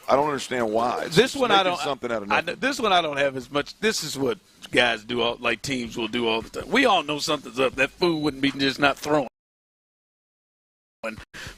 I don't understand why. This one I don't. Something out of nothing. This one I don't have as much. This is what guys do. Teams will do all the time. We all know something's up. That food wouldn't be just not throwing.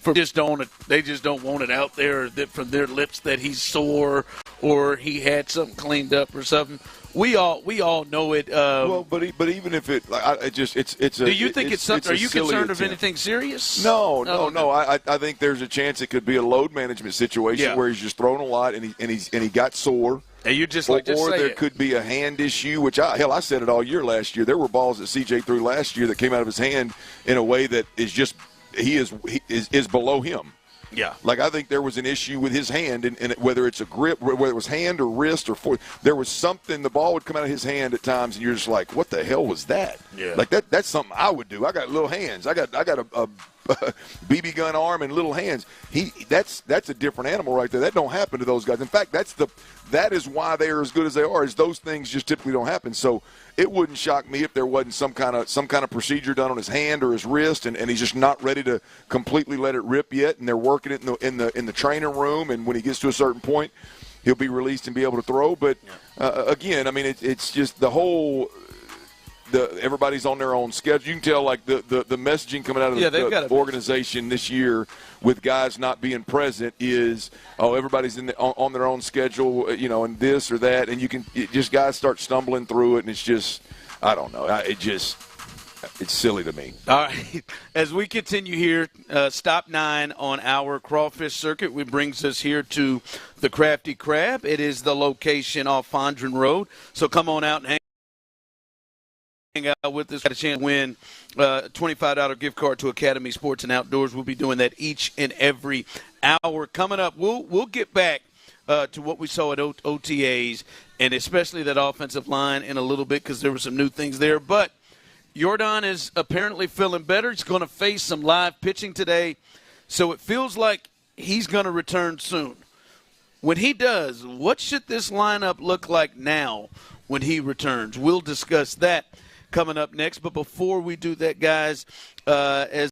They just don't want it out there from their lips that he's sore or he had something cleaned up or something. We all know it. But even if it's a. Do you think it's something? Are you concerned of anything serious? No. I think there's a chance it could be a load management situation where he's just throwing a lot and he got sore. And you just or there could be a hand issue, which I said it all year last year. There were balls that CJ threw last year that came out of his hand in a way that is just he is below him. Yeah. Like, I think there was an issue with his hand, and whether it's a grip, whether it was hand or wrist or foot, there was something, the ball would come out of his hand at times, and you're just like, what the hell was that? Yeah. Like, that's something I would do. I got little hands. I got a BB gun arm and little hands. That's a different animal right there. That don't happen to those guys. In fact, that is why they are as good as they are, is those things just typically don't happen. So it wouldn't shock me if there wasn't some kind of procedure done on his hand or his wrist, and he's just not ready to completely let it rip yet, and they're working it in the training room, and when he gets to a certain point, he'll be released and be able to throw. But again, I mean, it's just the whole. Everybody's on their own schedule. You can tell, like, the messaging coming out of the organization this year with guys not being present is, everybody's on their own schedule, and this or that, and just guys start stumbling through it, and it's just, I don't know. It's silly to me. All right. As we continue here, stop 9 on our crawfish circuit, which brings us here to the Crafty Crab. It is the location off Fondren Road. So come on out and hang out with us. Got a chance to win a $25 gift card to Academy Sports and Outdoors. We'll be doing that each and every hour. Coming up, we'll get back to what we saw at OTAs, and especially that offensive line in a little bit, because there were some new things there. But Yordon is apparently feeling better. He's going to face some live pitching today, so it feels like he's going to return soon. When he does, what should this lineup look like now when he returns? We'll discuss that coming up next. But before we do that, guys, as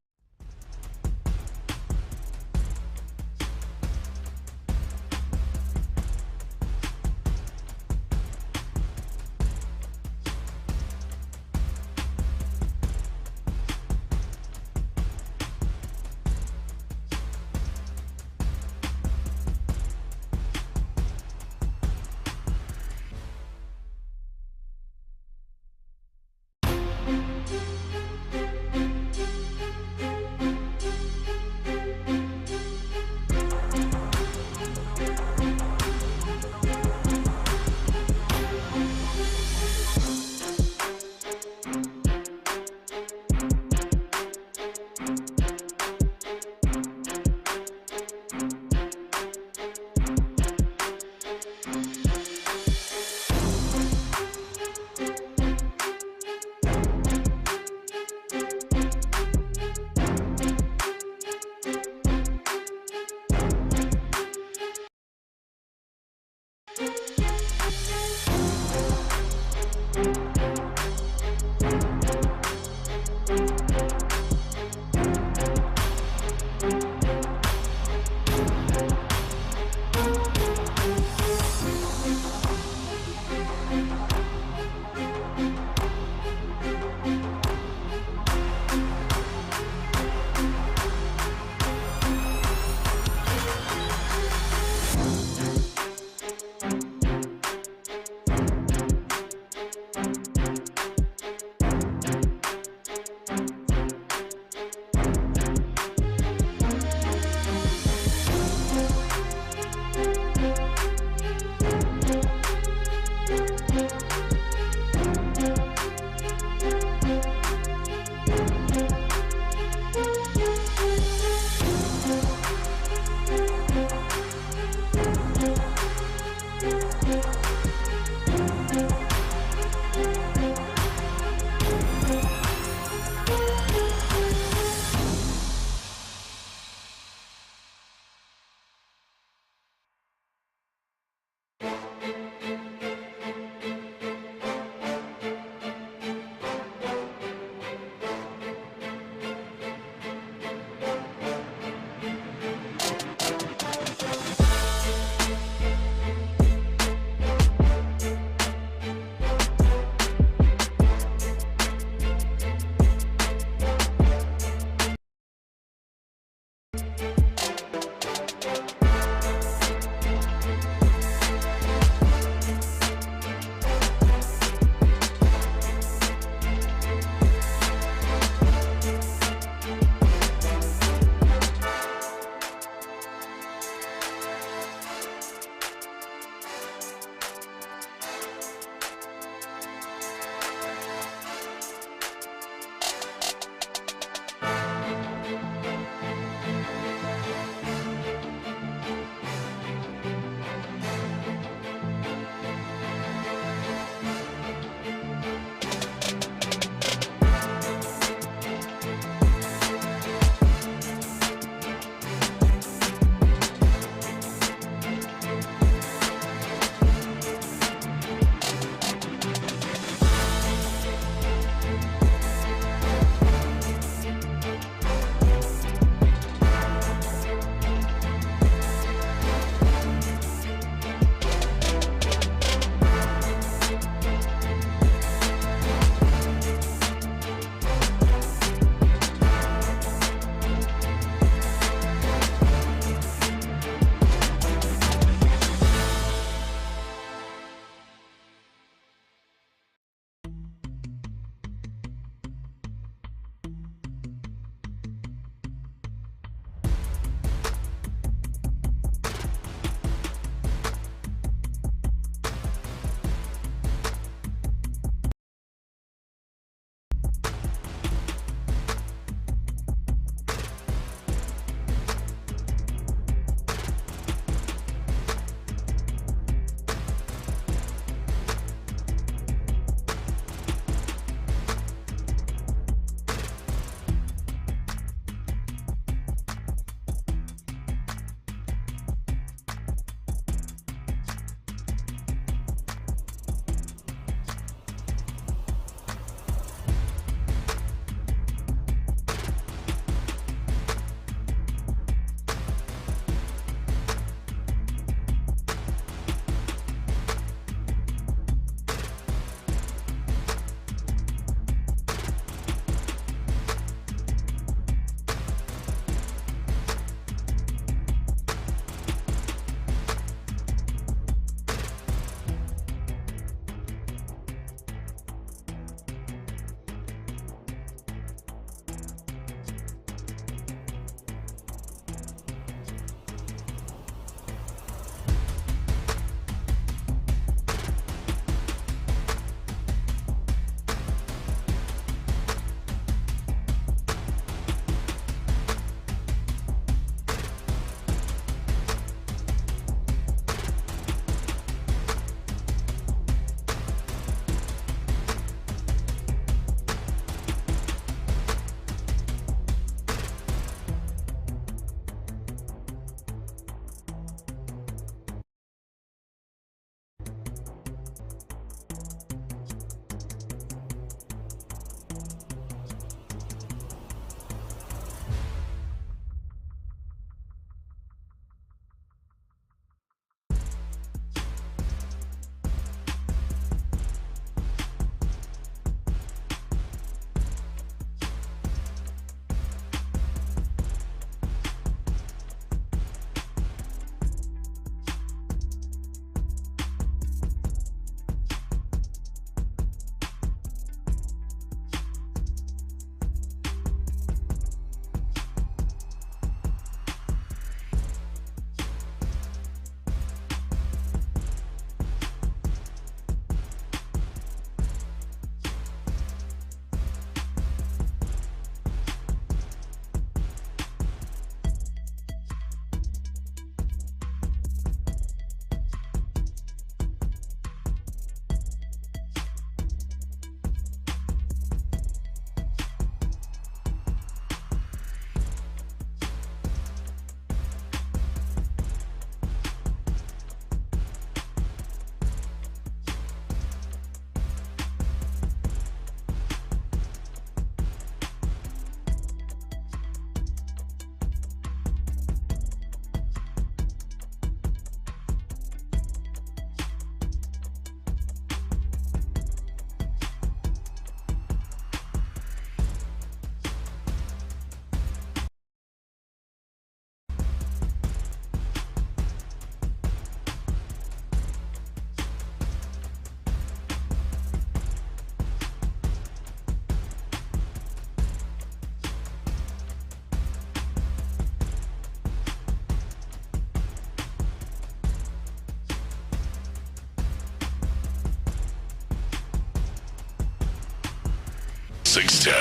610.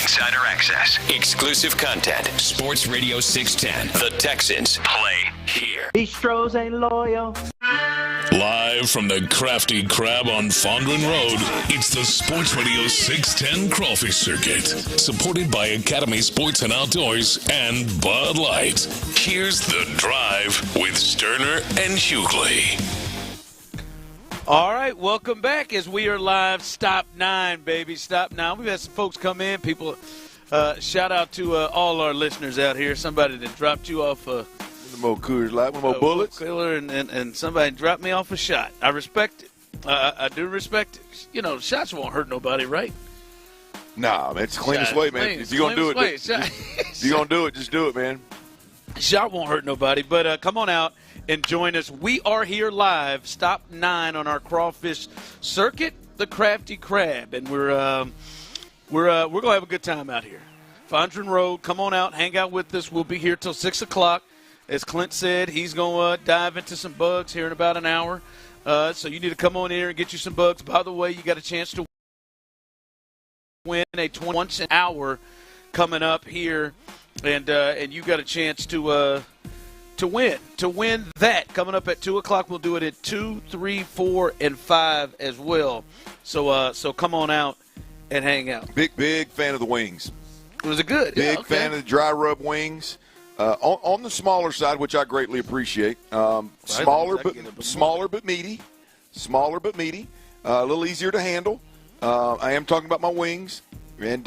Insider access. Exclusive content. Sports Radio 610. The Texans play here. Astros ain't loyal. Live from the Crafty Crab on Fondren Road, it's the Sports Radio 610 Crawfish Circuit. Supported by Academy Sports and Outdoors and Bud Light. Here's The Drive with Stoerner and Hughley. All right, welcome back as we are live. Stop 9, baby. Stop 9. We've had some folks come in. People, shout out to all our listeners out here. Somebody that dropped you off more Coors Light, one more bullets. And somebody dropped me off a shot. I respect it. I do respect it. You know, shots won't hurt nobody, right? Nah, man, it's the cleanest way, man. If you're going to do it, if you're going to do it, just do it, man. Shot won't hurt nobody. But come on out and join us. We are here live, Stop 9 on our crawfish circuit, the Crafty Crab. And we're going to have a good time out here. Fondren Road, come on out, hang out with us. We'll be here till 6 o'clock. As Clint said, he's going to dive into some bugs here in about an hour. So you need to come on here and get you some bugs. By the way, you got a chance to win a once an hour coming up here, and you got a chance to win. To win that coming up at 2 o'clock. We'll do it at 2, 3, 4, and 5 as well. So come on out and hang out. Big fan of the wings. Was it good? Big fan of the dry rub wings. On the smaller side, which I greatly appreciate. Smaller but meaty. Smaller but meaty. A little easier to handle. I am talking about my wings. And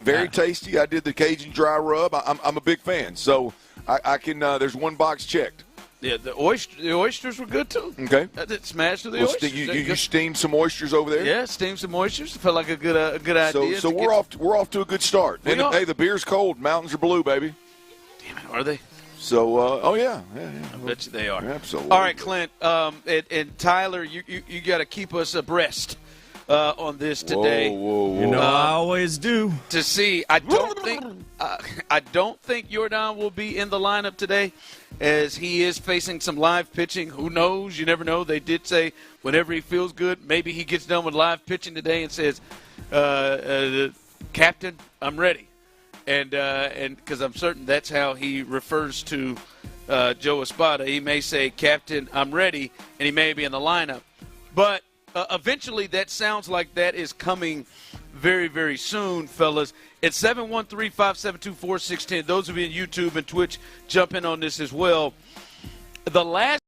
very tasty. I did the Cajun dry rub. I'm a big fan. So I can there's one box checked. Yeah, the oysters were good too. Okay. I did smash with the oysters. You steamed some oysters over there? Yeah, steamed some oysters. Felt like a good idea. So we're off to a good start. And hey, the beer's cold. Mountains are blue, baby. Are they? So, oh, yeah. I bet you they are. Absolutely. All right, Clint, and Tyler, you got to keep us abreast on this today. You know I always do. To see, I don't think Yordon will be in the lineup today, as he is facing some live pitching. Who knows? You never know. They did say whenever he feels good, maybe he gets done with live pitching today and says, Captain, I'm ready. And because I'm certain that's how he refers to Joe Espada. He may say, Captain, I'm ready, and he may be in the lineup. But eventually that sounds like that is coming very, very soon, fellas. It's 713-572-4610. Those of you in YouTube and Twitch, jump in on this as well. The last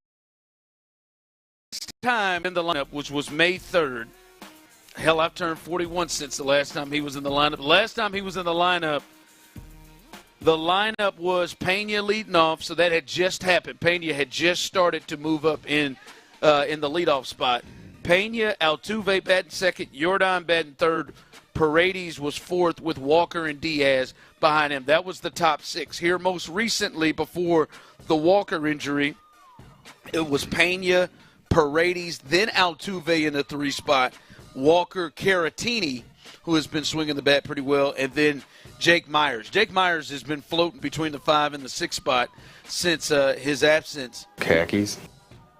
time in the lineup, which was May 3rd, hell, I've turned 41 since the last time he was in the lineup. The last time he was in the lineup was Pena leading off, so that had just happened. Pena had just started to move up in the leadoff spot. Pena, Altuve batting second, Yordon batting third, Paredes was fourth with Walker and Diaz behind him. That was the top six. Here most recently, before the Walker injury, it was Pena, Paredes, then Altuve in the 3 spot, Walker, Caratini, who has been swinging the bat pretty well, and then Jake Myers. Jake Myers has been floating between the 5 and the 6 spot since his absence. Khakis?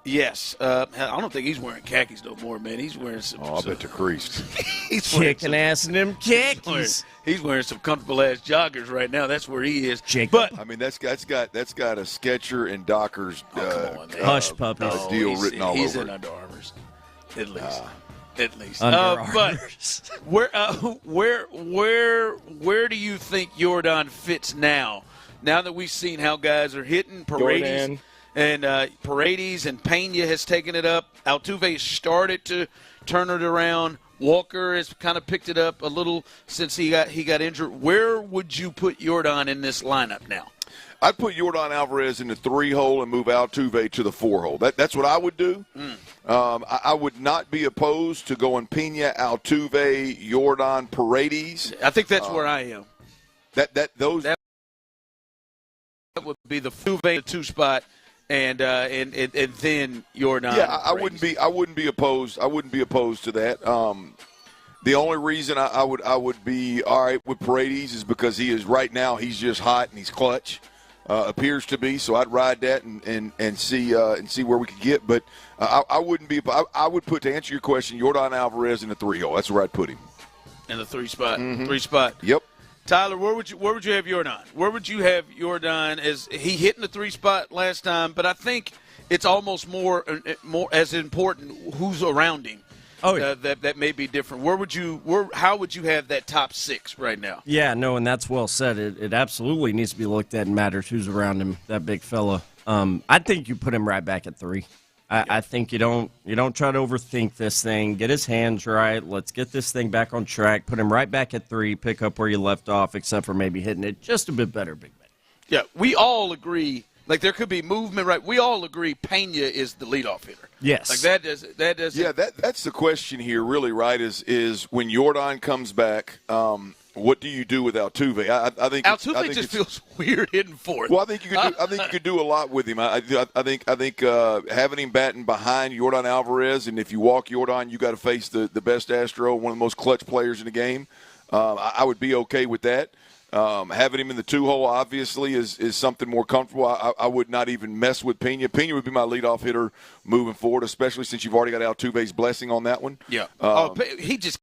Yes. I don't think he's wearing khakis no more, man. He's wearing some. Oh, I bet they're creased. He's kicking ass in them khakis. He's wearing some comfortable-ass joggers right now. That's where he is. Jacob. But I mean, that's got a Sketcher and Dockers hush puppies deal written all over. He's in Under Armours, at least. At least. But where do you think Yordon fits now? Now that we've seen how guys are hitting, Paredes and Pena has taken it up. Altuve started to turn it around. Walker has kind of picked it up a little since he got injured. Where would you put Yordon in this lineup now? I'd put Yordan Alvarez in the 3-hole and move Altuve to the 4-hole. That's what I would do. I would not be opposed to going Pena, Altuve, Yordon, Paredes. I think that's where I am. That would be the Altuve 2 spot, and then Yordon. Yeah, I wouldn't be opposed. I wouldn't be opposed to that. The only reason I would be all right with Paredes is because right now he's just hot and he's clutch. Appears to be, so I'd ride that and see where we could get. But I wouldn't be. I would put, to answer your question, Yordan Alvarez in the 3-hole. That's where I'd put him. in the 3 spot. 3 spot. Yep. Tyler, where would you have Yordon? Where would you have Yordon? As he hit in the 3 spot last time, but I think it's almost more as important who's around him. Oh, yeah. That may be different. How would you have that top 6 right now? Yeah, no, and that's well said. It absolutely needs to be looked at and matters who's around him, that big fella. I think you put him right back at 3. I think you don't try to overthink this thing. Get his hands right. Let's get this thing back on track. Put him right back at 3. Pick up where you left off, except for maybe hitting it just a bit better, Big Man. Yeah, we all agree. Like there could be movement, right? We all agree Pena is the leadoff hitter. Yes. Like that does. Yeah, that's the question here, really, right? Is when Yordon comes back. What do you do with Altuve? I think Altuve just feels weird hitting fourth. Well, I think you could do a lot with him. I think having him batting behind Yordan Alvarez, and if you walk Yordon, you got to face the best Astro, one of the most clutch players in the game. I would be okay with that. Having him in the 2-hole obviously is something more comfortable. I would not even mess with Pena. Pena would be my leadoff hitter moving forward, especially since you've already got Altuve's blessing on that one. Yeah. He just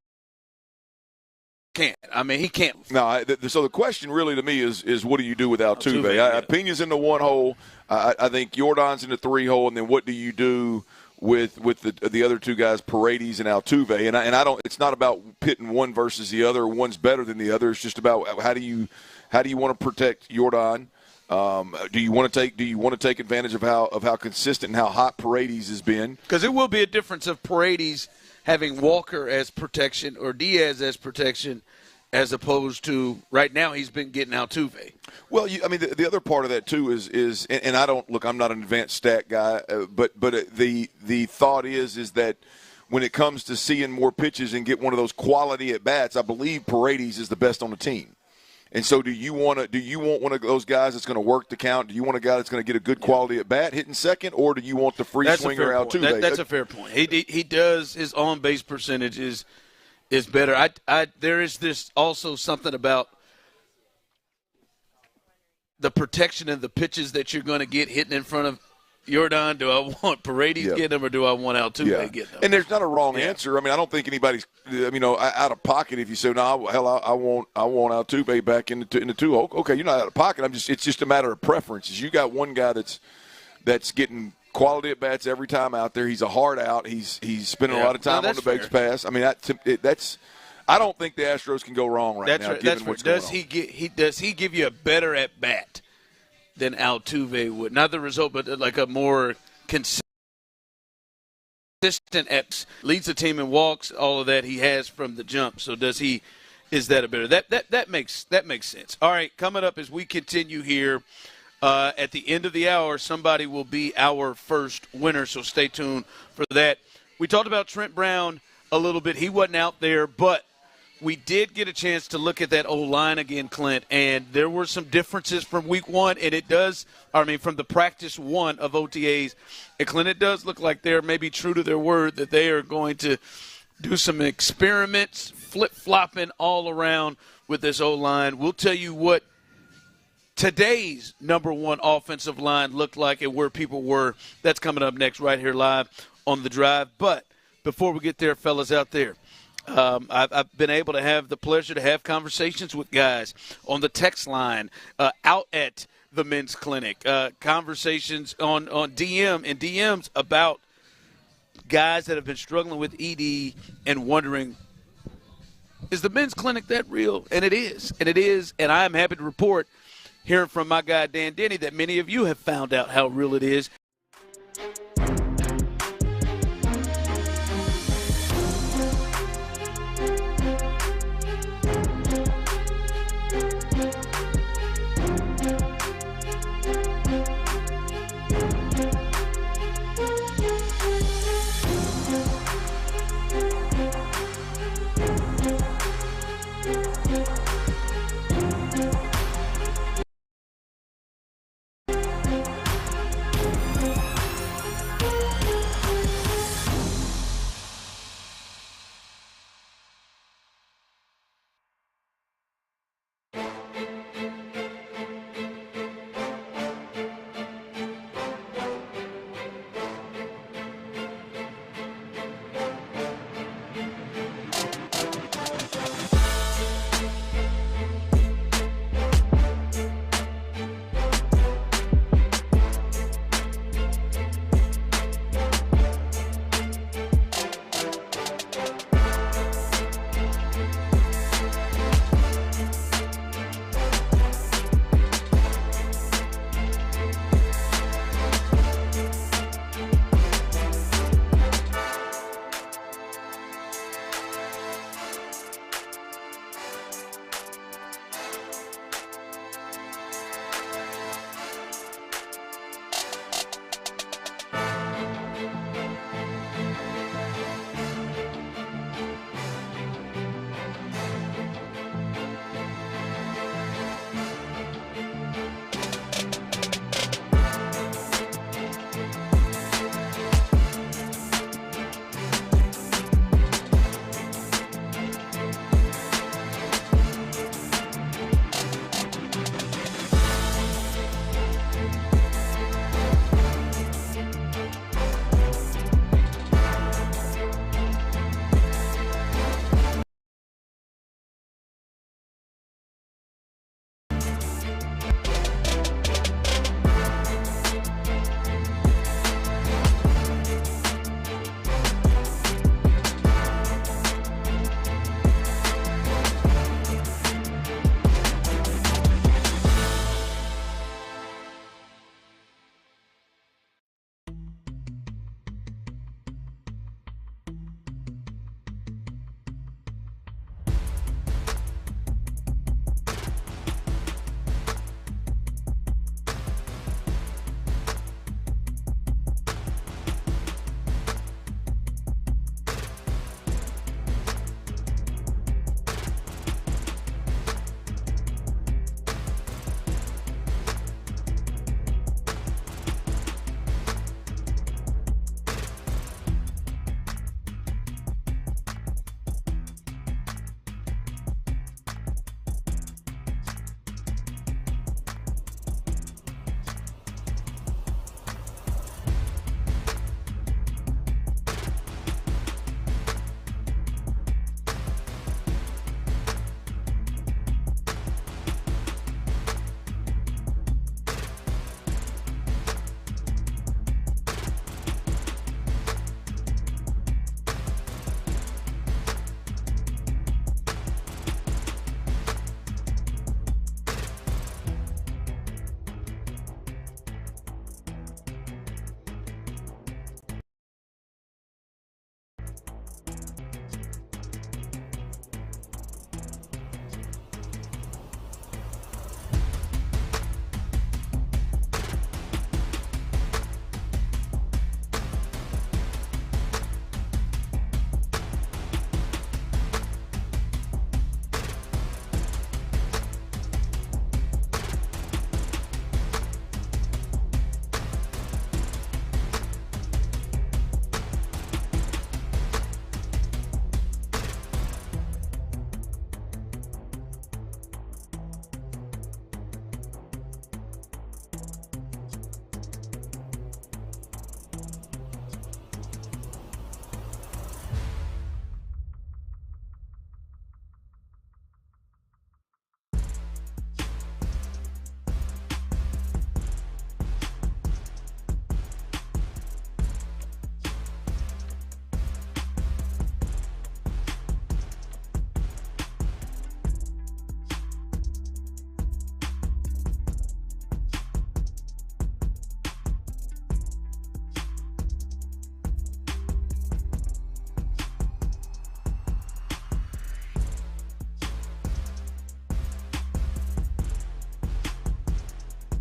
can't. I mean, he can't. No. So the question really to me is what do you do with Altuve? Pena's in the 1-hole. I think Yordon's in the 3-hole, and then what do you do with the other 2 guys, Paredes and Altuve? And I don't. It's not about pitting one versus the other. One's better than the other. It's just about how do you want to protect Yordon? Do you want to take advantage of how consistent and how hot Paredes has been? Because it will be a difference of Paredes having Walker as protection or Diaz as protection, as opposed to right now he's been getting Altuve. Well, the other part of that too is and I don't look. I'm not an advanced stat guy, but the thought is that when it comes to seeing more pitches and get one of those quality at bats, I believe Paredes is the best on the team. And so, do you want one of those guys that's going to work the count? Do you want a guy that's going to get a good quality at bat hitting second, or do you want the free swinger Altuve? That's a fair point. He does his on base percentage is better. There is this also something about the protection of the pitches that you're going to get hitting in front of Yordon. Do I want Paredes getting them, or do I want Altuve getting them? And there's not a wrong answer. I mean, I don't think anybody's out of pocket if you say, no, hell, I want Altuve back in the 2-hole. Okay, you're not out of pocket. It's just a matter of preferences. You got one guy that's getting quality at bats every time out there. He's a hard out. He's spending a lot of time on the base pass. I mean, that's. I don't think the Astros can go wrong now. Given what's going on. Does he give you a better at bat than Altuve would? Not the result, but like a more consistent at leads the team in walks. All of that he has from the jump. So does he? Is that a better? That makes sense. All right, coming up as we continue here. At the end of the hour, somebody will be our first winner, so stay tuned for that. We talked about Trent Brown a little bit. He wasn't out there, but we did get a chance to look at that O-line again, Clint, and there were some differences from week 1, and from the practice 1 of OTAs. And, Clint, it does look like they're maybe true to their word that they are going to do some experiments, flip-flopping all around with this O-line. We'll tell you what today's number 1 offensive line looked like and where people were. That's coming up next right here live on The Drive. But before we get there, fellas out there, I've been able to have the pleasure to have conversations with guys on the text line out at the men's clinic, conversations on DM and DMs about guys that have been struggling with ED and wondering, is the men's clinic that real? And it is. And I'm happy to report, hearing from my guy Dan Denny, that many of you have found out how real it is.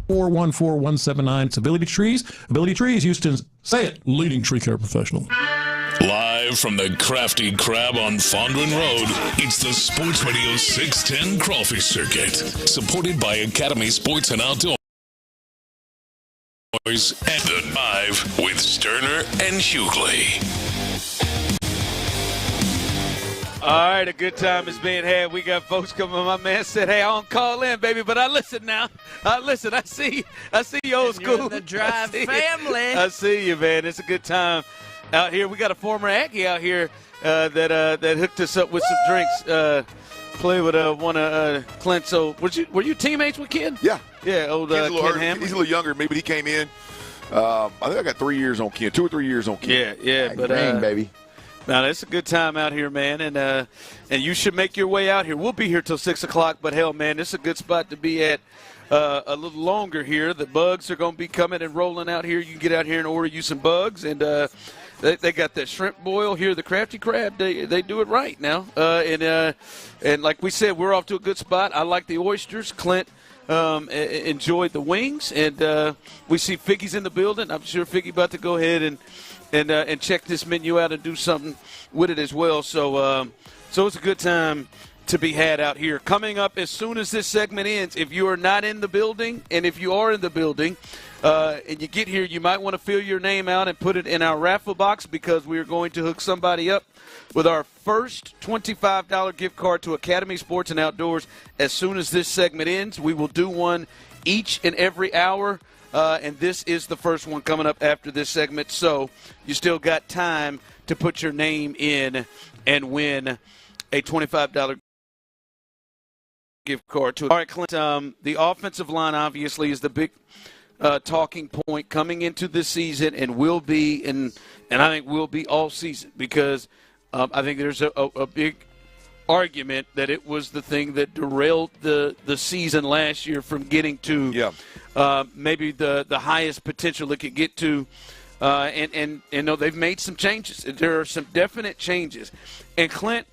414-179. It's Ability Trees. Ability Trees, Houston's, say it, leading tree care professional. Live from the Crafty Crab on Fondren Road, it's the Sports Radio 610 Crawfish Circuit, supported by Academy Sports and Outdoors and the Dive with Stoerner and Hughley. All right, a good time is being had. We got folks coming. My man said, "Hey, I don't call in, baby, but I listen now. I listen. I see you, old school. You're in the Drive family. I see you, man. It's a good time out here. We got a former Aggie out here that hooked us up with some drinks. Play with one of Clint. So, were you teammates with Ken? Yeah, old Ken Hammer. He's a little younger than me, but he came in. I think I got 3 years on Ken, 2 or 3 years on Ken. Yeah, but baby. Now, it's a good time out here, man, and you should make your way out here. We'll be here till 6 o'clock, but, hell, man, this is a good spot to be at a little longer here. The bugs are going to be coming and rolling out here. You can get out here and order you some bugs, and they got that shrimp boil here, the Crafty Crab. They do it right now. And like we said, we're off to a good spot. I like the oysters. Clint enjoyed the wings, and we see Figgy's in the building. I'm sure Figgy about to go ahead and check this menu out and do something with it as well. So it's a good time to be had out here. Coming up as soon as this segment ends, if you are not in the building, and if you are in the building and you get here, you might want to fill your name out and put it in our raffle box, because we are going to hook somebody up with our first $25 gift card to Academy Sports and Outdoors as soon as this segment ends. We will do one each and every hour. And this is the first one coming up after this segment. So you still got time to put your name in and win a $25 gift card to. All right, Clint, the offensive line obviously is the big talking point coming into this season, and will be, and I think will be all season, because I think there's a big argument that it was the thing that derailed the season last year from getting to maybe the highest potential it could get to. And no, they've made some changes. There are some definite changes. And Clint,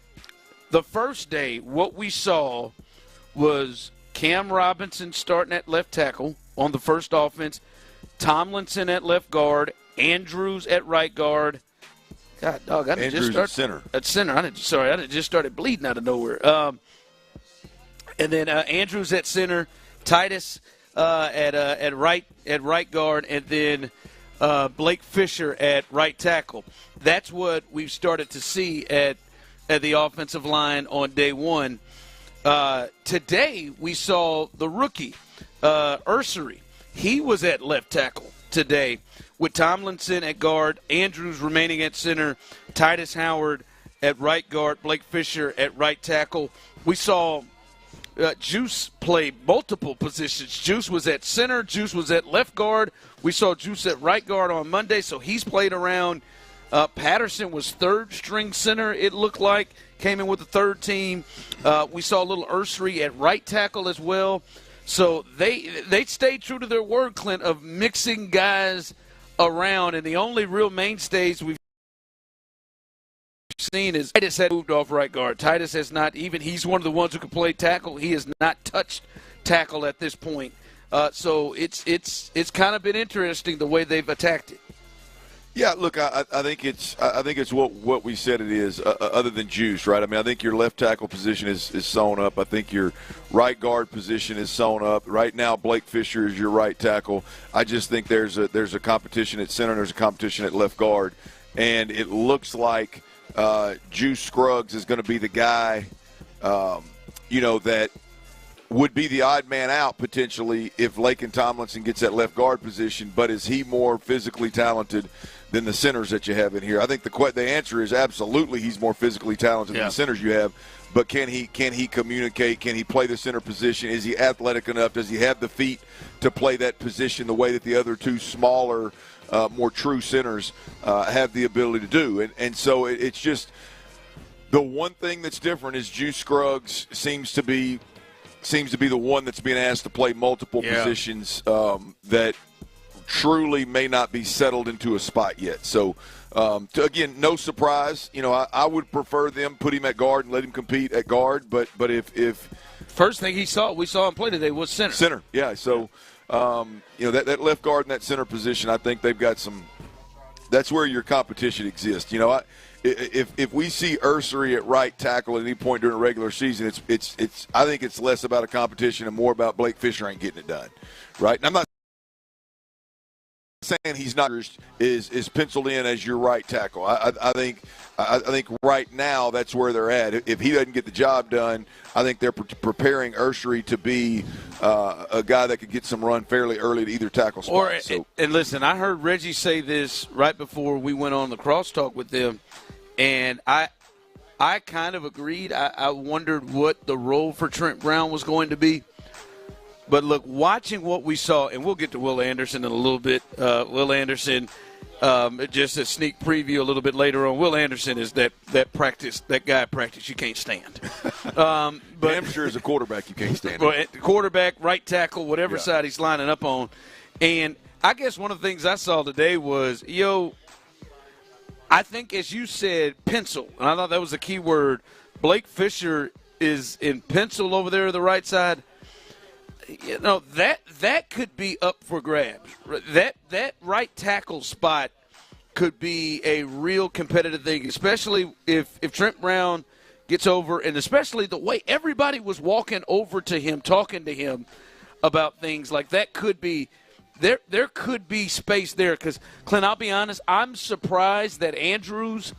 the first day, what we saw was Cam Robinson starting at left tackle on the first offense, Tomlinson at left guard, Andrews at right guard. God, dog, I didn't just start at center. At center, I didn't just started bleeding out of nowhere. And then Andrews at center, Titus at right guard, and then Blake Fisher at right tackle. That's what we've started to see at the offensive line on day one. Today we saw the rookie Ursery. He was at left tackle today, with Tomlinson at guard, Andrews remaining at center, Titus Howard at right guard, Blake Fisher at right tackle. We saw Juice play multiple positions. Juice was at center. Juice was at left guard. We saw Juice at right guard on Monday, so he's played around. Patterson was third-string center, it looked like, came in with the third team. We saw a little Ursery at right tackle as well. So they stayed true to their word, Clint, of mixing guys around, and the only real mainstays we've seen is Titus had moved off right guard. Titus has not even – he's one of the ones who can play tackle. He has not touched tackle at this point. So it's kind of been interesting the way they've attacked it. Yeah, look, I think it's what we said it is, other than Juice, right? I mean, I think your left tackle position is sewn up. I think your right guard position is sewn up. Right now, Blake Fisher is your right tackle. I just think there's a competition at center and there's a competition at left guard, and it looks like Juice Scruggs is going to be the guy, that would be the odd man out potentially if Laken Tomlinson gets that left guard position. But is he more physically talented than the centers that you have in here? I think the answer is absolutely he's more physically talented than the centers you have. But can he communicate? Can he play the center position? Is he athletic enough? Does he have the feet to play that position the way that the other two smaller, more true centers have the ability to do? And so it's just the one thing that's different is Juice Scruggs seems to be the one that's being asked to play multiple positions that truly may not be settled into a spot yet. So, again, no surprise. I would prefer them put him at guard and let him compete at guard. But if first thing we saw him play today was center. Center, yeah. So, That left guard in that center position, I think they've got some – that's where your competition exists. If we see Ursery at right tackle at any point during the regular season, it's I think it's less about a competition and more about Blake Fisher ain't getting it done, right? And I'm not saying he's not is penciled in as your right tackle. I think right now that's where they're at. If he doesn't get the job done, I think they're preparing Ursery to be a guy that could get some run fairly early to either tackle spot. And listen, I heard Reggie say this right before we went on the crosstalk with them, and I kind of agreed. I wondered what the role for Trent Brown was going to be. But, look, watching what we saw, and we'll get to Will Anderson in a little bit. Will Anderson, just a sneak preview a little bit later on. Will Anderson is that guy at practice you can't stand. But I'm sure as a quarterback you can't stand him. Quarterback, right tackle, whatever side he's lining up on. And I guess one of the things I saw today was, I think as you said, pencil. And I thought that was a key word. Blake Fisher is in pencil over there on the right side. That could be up for grabs. That right tackle spot could be a real competitive thing, especially if Trent Brown gets over, and especially the way everybody was walking over to him, talking to him about things like that. Could be there could be space there because, Clint, I'll be honest, I'm surprised that Andrews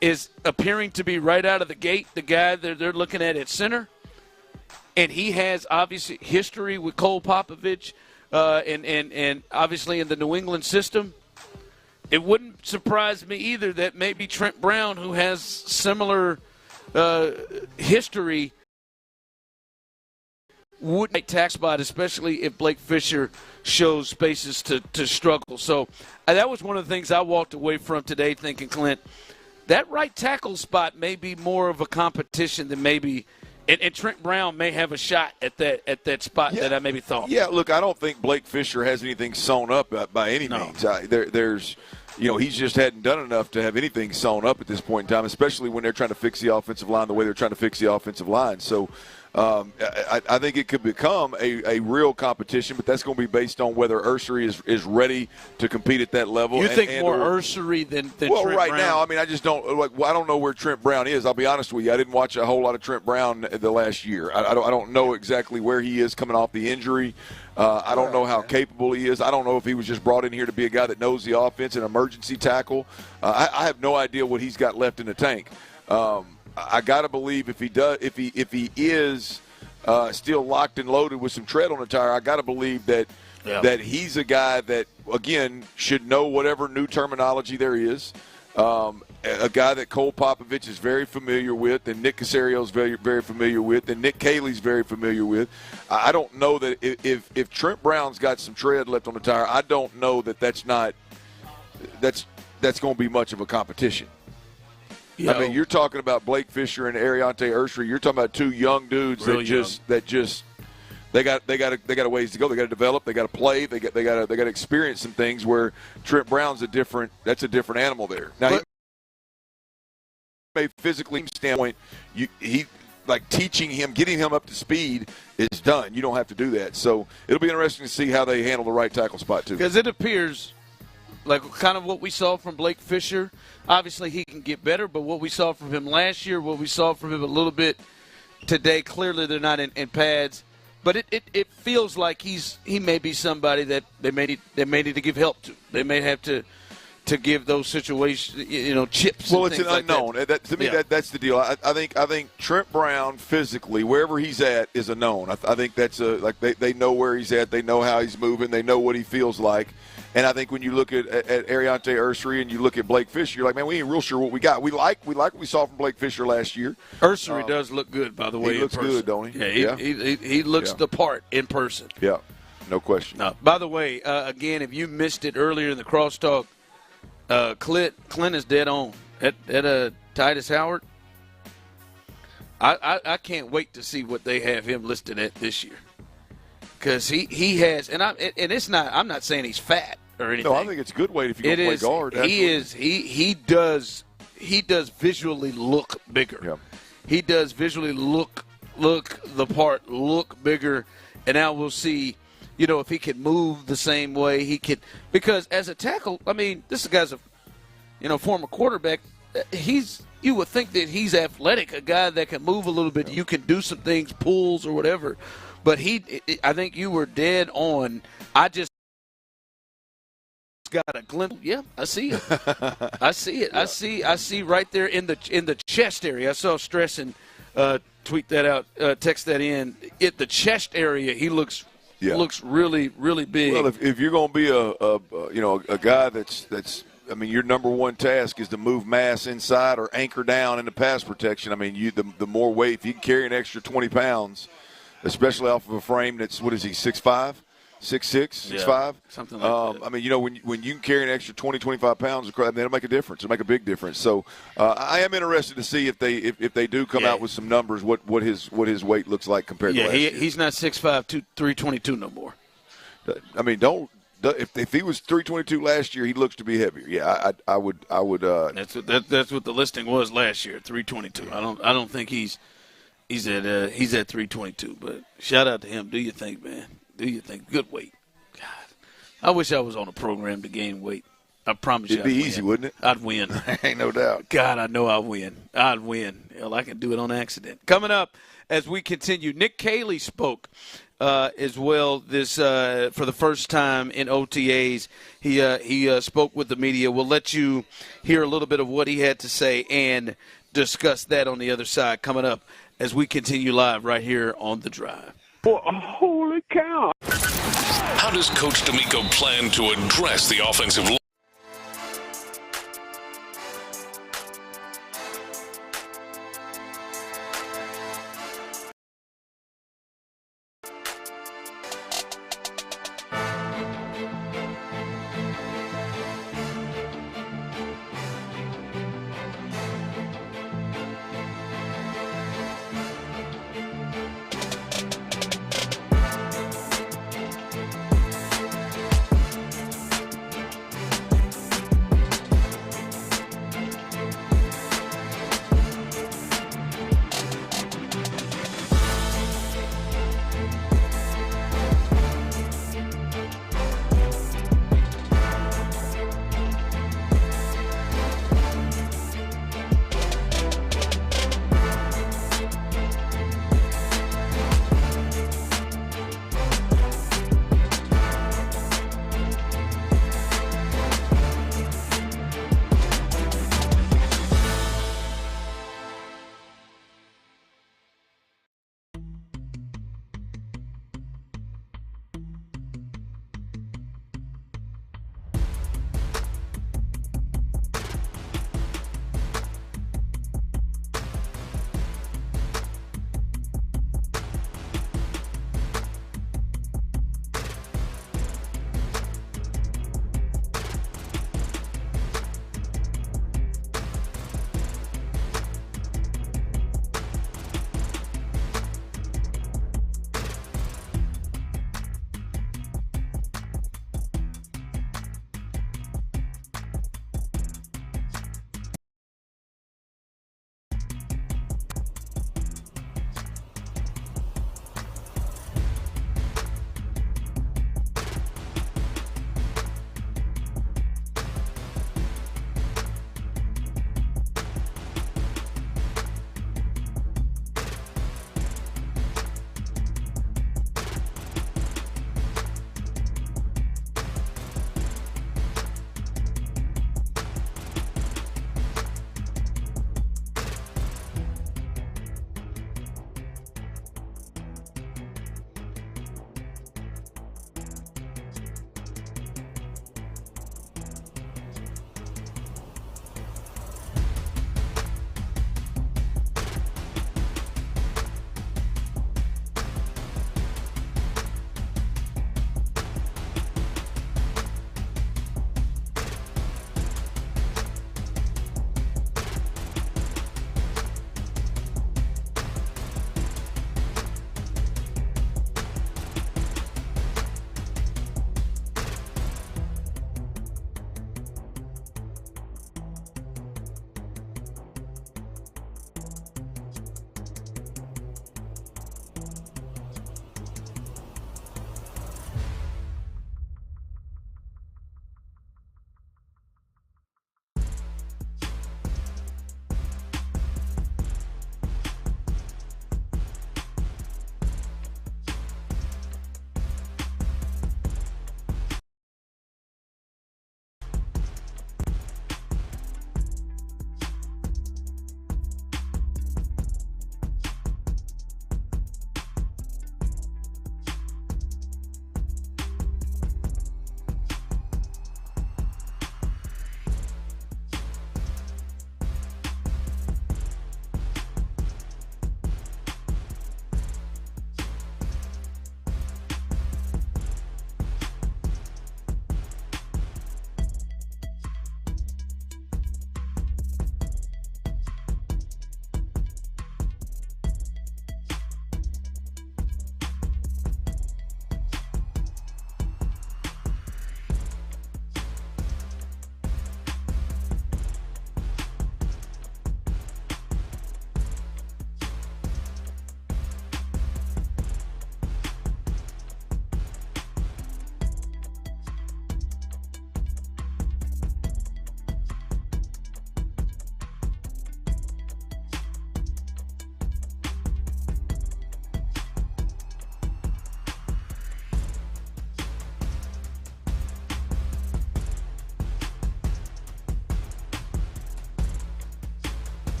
is appearing to be right out of the gate the guy that they're looking at center. And he has, obviously, history with Cole Popovich and obviously in the New England system. It wouldn't surprise me either that maybe Trent Brown, who has similar history, would make tax spot, especially if Blake Fisher shows spaces to struggle. So that was one of the things I walked away from today thinking, Clint, that right tackle spot may be more of a competition than maybe – and Trent Brown may have a shot at that spot that I maybe thought. Yeah, look, I don't think Blake Fisher has anything sewn up by any means. There's he's just hadn't done enough to have anything sewn up at this point in time, especially when they're trying to fix the offensive line the way they're trying to fix the offensive line. So I think it could become a real competition, but that's going to be based on whether Ursery is ready to compete at that level. You think more Ursery than well, Trent right Brown? now, I mean, I just don't I don't know where Trent Brown is. I'll be honest with you. I didn't watch a whole lot of Trent Brown the last year. I don't know exactly where he is coming off the injury. I don't know how capable he is. I don't know if he was just brought in here to be a guy that knows the offense, an emergency tackle. I have no idea what he's got left in the tank. I got to believe if he is still locked and loaded with some tread on the tire, I got to believe that he's a guy that, again, should know whatever new terminology there is. A guy that Cole Popovich is very familiar with, and Nick Caserio is very, very familiar with, and Nick Kayley's very familiar with. I don't know that if Trent Brown's got some tread left on the tire, I don't know that's going to be much of a competition. I mean, you're talking about Blake Fisher and Ariante Ursery. You're talking about two young dudes they got a ways to go. They got to develop. They got to play. They got to experience some things where Trent Brown's a different animal there. Now, a physically standpoint, he like teaching him, getting him up to speed is done. You don't have to do that. So it'll be interesting to see how they handle the right tackle spot too. Because it appears like kind of what we saw from Blake Fisher. Obviously, he can get better, but what we saw from him last year, what we saw from him a little bit today, clearly they're not in pads. But it feels like he may be somebody that they may need to give help to. They may have to give those situations, chips. Well, and it's an like unknown. To me, that's the deal. I think Trent Brown physically, wherever he's at, is a known. I think that's they know where he's at. They know how he's moving. They know what he feels like. And I think when you look at Ariante Ursery and you look at Blake Fisher, you're like, man, we ain't real sure what we got. We like what we saw from Blake Fisher last year. Ursery does look good, by the way. He looks good, don't he? Yeah, he looks the part in person. Yeah, no question. By the way, again, if you missed it earlier in the crosstalk, Clint is dead on at Titus Howard. I can't wait to see what they have him listed at this year, because he has, and it's not. I'm not saying he's fat or anything. No, I think it's a good weight if you're going to play guard. He does visually look bigger. Yeah. He does visually look the part, look bigger, and now we'll see if he could move the same way he could. Because as a tackle, I mean, this guy's a former quarterback. You would think that he's athletic, a guy that can move a little bit. You can do some things, pulls or whatever. But I think you were dead on. I just got a glimpse. Yeah, I see it. I see it. Yeah. I see right there in the chest area. I saw Stress and tweet that out, text that in. The chest area, he looks really, really big. Well, if you're going to be a guy that's I mean, your number one task is to move mass inside or anchor down in the pass protection. I mean, the more weight, if you can carry an extra 20 pounds, especially off of a frame that's, what is he, 6'5", 6'6", 6'5"? Something like that. I mean, when you can carry an extra 20, 25 pounds, that'll make a difference. It'll make a big difference. So I am interested to see if they do come out with some numbers, what his weight looks like compared to last year. He's not 6'5", 322 no more. I mean, if he was 322 last year, he looks to be heavier. Yeah, I would. That's what the listing was last year, 322. I don't think he's at 322. But shout out to him. Do you think, man? Do you think? Good weight. God, I wish I was on a program to gain weight. I promise you, it'd be easy, wouldn't it? I'd win. Ain't no doubt. God, I know I'd win. Hell, I can do it on accident. Coming up as we continue, Nick Kayley spoke. As well, this for the first time in OTAs, he spoke with the media. We'll let you hear a little bit of what he had to say and discuss that on the other side. Coming up as we continue live right here on The Drive. Well, holy cow! How does Coach D'Amico plan to address the offensive line?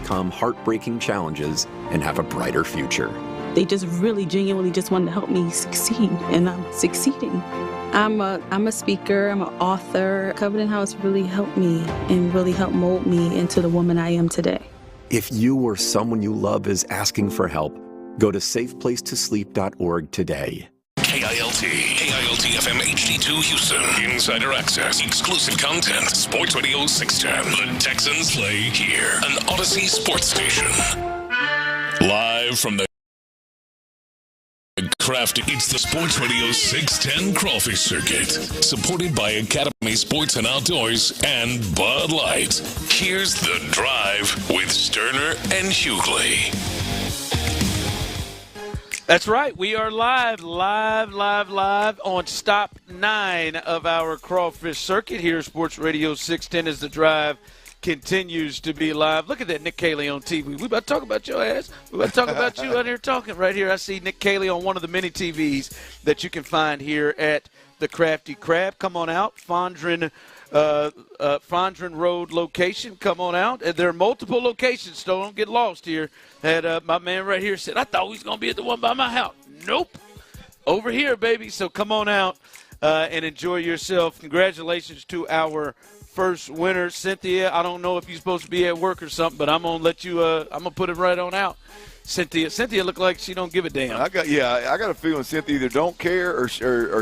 overcome heartbreaking challenges and have a brighter future. They just really genuinely just wanted to help me succeed, and I'm succeeding. I'm a speaker, I'm an author. Covenant House really helped me and really helped mold me into the woman I am today. If you or someone you love is asking for help, go to safeplacetosleep.org today. KILT FM HD2 Houston. Insider access, exclusive content. Sports Radio 610. The Texans play here. An Odyssey sports station. Live from the Crafty. It's the Sports Radio 610 Crawfish Circuit. Supported by Academy Sports and Outdoors and Bud Light. Here's The Drive with Stoerner and Hughley. That's right. We are live on stop 9 of our Crawfish Circuit here at Sports Radio 610 as The Drive continues to be live. Look at that Nick Kayley on TV. We about to talk about your ass. We about to talk about you out here talking. Right here I see Nick Kayley on one of the many TVs that you can find here at the Crafty Crab. Come on out. Fondren Road location. Come on out. And there are multiple locations, so don't get lost here. And my man right here said, I thought we was going to be at the one by my house. Nope. Over here, baby. So come on out and enjoy yourself. Congratulations to our first winner, Cynthia. I don't know if you're supposed to be at work or something, but I'm going to let you I'm going to put it right on out. Cynthia look like she don't give a damn. I got a feeling Cynthia either don't care or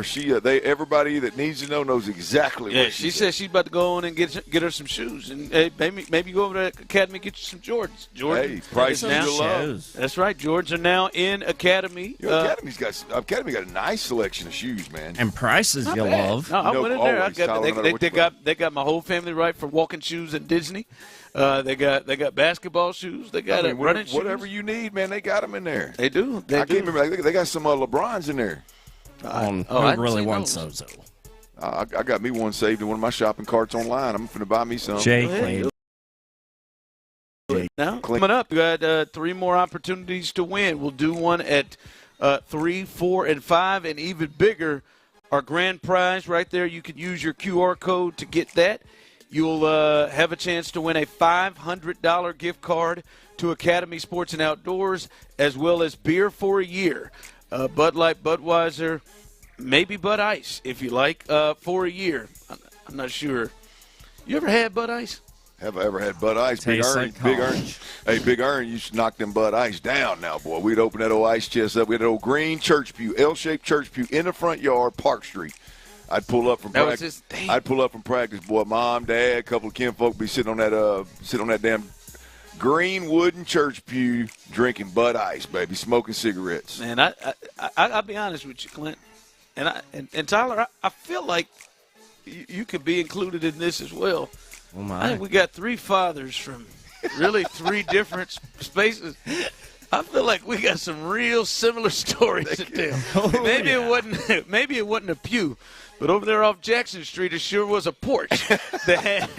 she everybody that needs to know knows exactly what she said. She's about to go on and get her some shoes, and maybe go over to the Academy and get you some Jordans. Hey, price is your love. That's right. Jordans are now in Academy. Academy got a nice selection of shoes, man, and prices you love. No, I went in there. They got my whole family right for walking shoes in Disney. They got basketball shoes. They got running shoes. Whatever you need, man, they got them in there. They do. I can't remember. They got some LeBrons in there. Who really wants those? I got me one saved in one of my shopping carts online. I'm going to buy me some. Now, coming up, we got 3 more opportunities to win. We'll do one at 3, 4, and 5, and even bigger, our grand prize right there. You can use your QR code to get that. You'll have a chance to win a $500 gift card to Academy Sports and Outdoors, as well as beer for a year. Bud Light, Budweiser, maybe Bud Ice, if you like, for a year. I'm not sure. You ever had Bud Ice? Have I ever had Bud Ice? Big Earn. Hey, Big Earn used to knock them Bud Ice down now, boy. We'd open that old ice chest up. We had an old green church pew, L-shaped church pew in the front yard, Park Street. I'd pull up from practice. Boy, mom, dad, a couple of kinfolk be sitting on that damn green wooden church pew, drinking Bud Ice, baby, smoking cigarettes. Man, I'll be honest with you, Clint, and Tyler. I feel like you could be included in this as well. Oh my! I think we got 3 fathers from really 3 different spaces. I feel like we got some real similar stories to tell. Maybe it wasn't a pew. But over there off Jackson Street, it sure was a porch that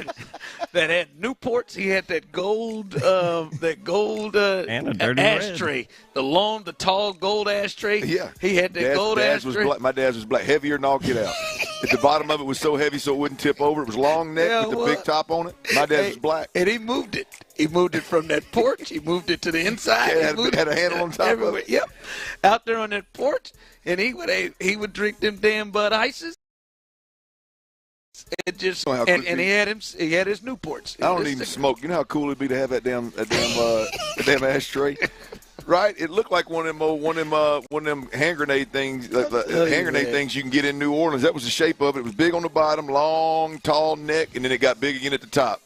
had Newports. He had that gold and a dirty ashtray, red. the tall gold ashtray. Yeah, he had that gold ashtray. My dad's was black, heavier than all get out. At the bottom of it was so heavy so it wouldn't tip over. It was long neck with the big top on it. My dad's was black, and he moved it. He moved it from that porch. He moved it to the inside. It had a handle on top of it. Yep, out there on that porch, and he would drink them damn Bud Ices. It just and he had his Newports. I don't even smoke. You know how cool it'd be to have that damn ashtray, right? It looked like one of them hand grenade things, things you can get in New Orleans. That was the shape of it. It was big on the bottom, long, tall neck, and then it got big again at the top.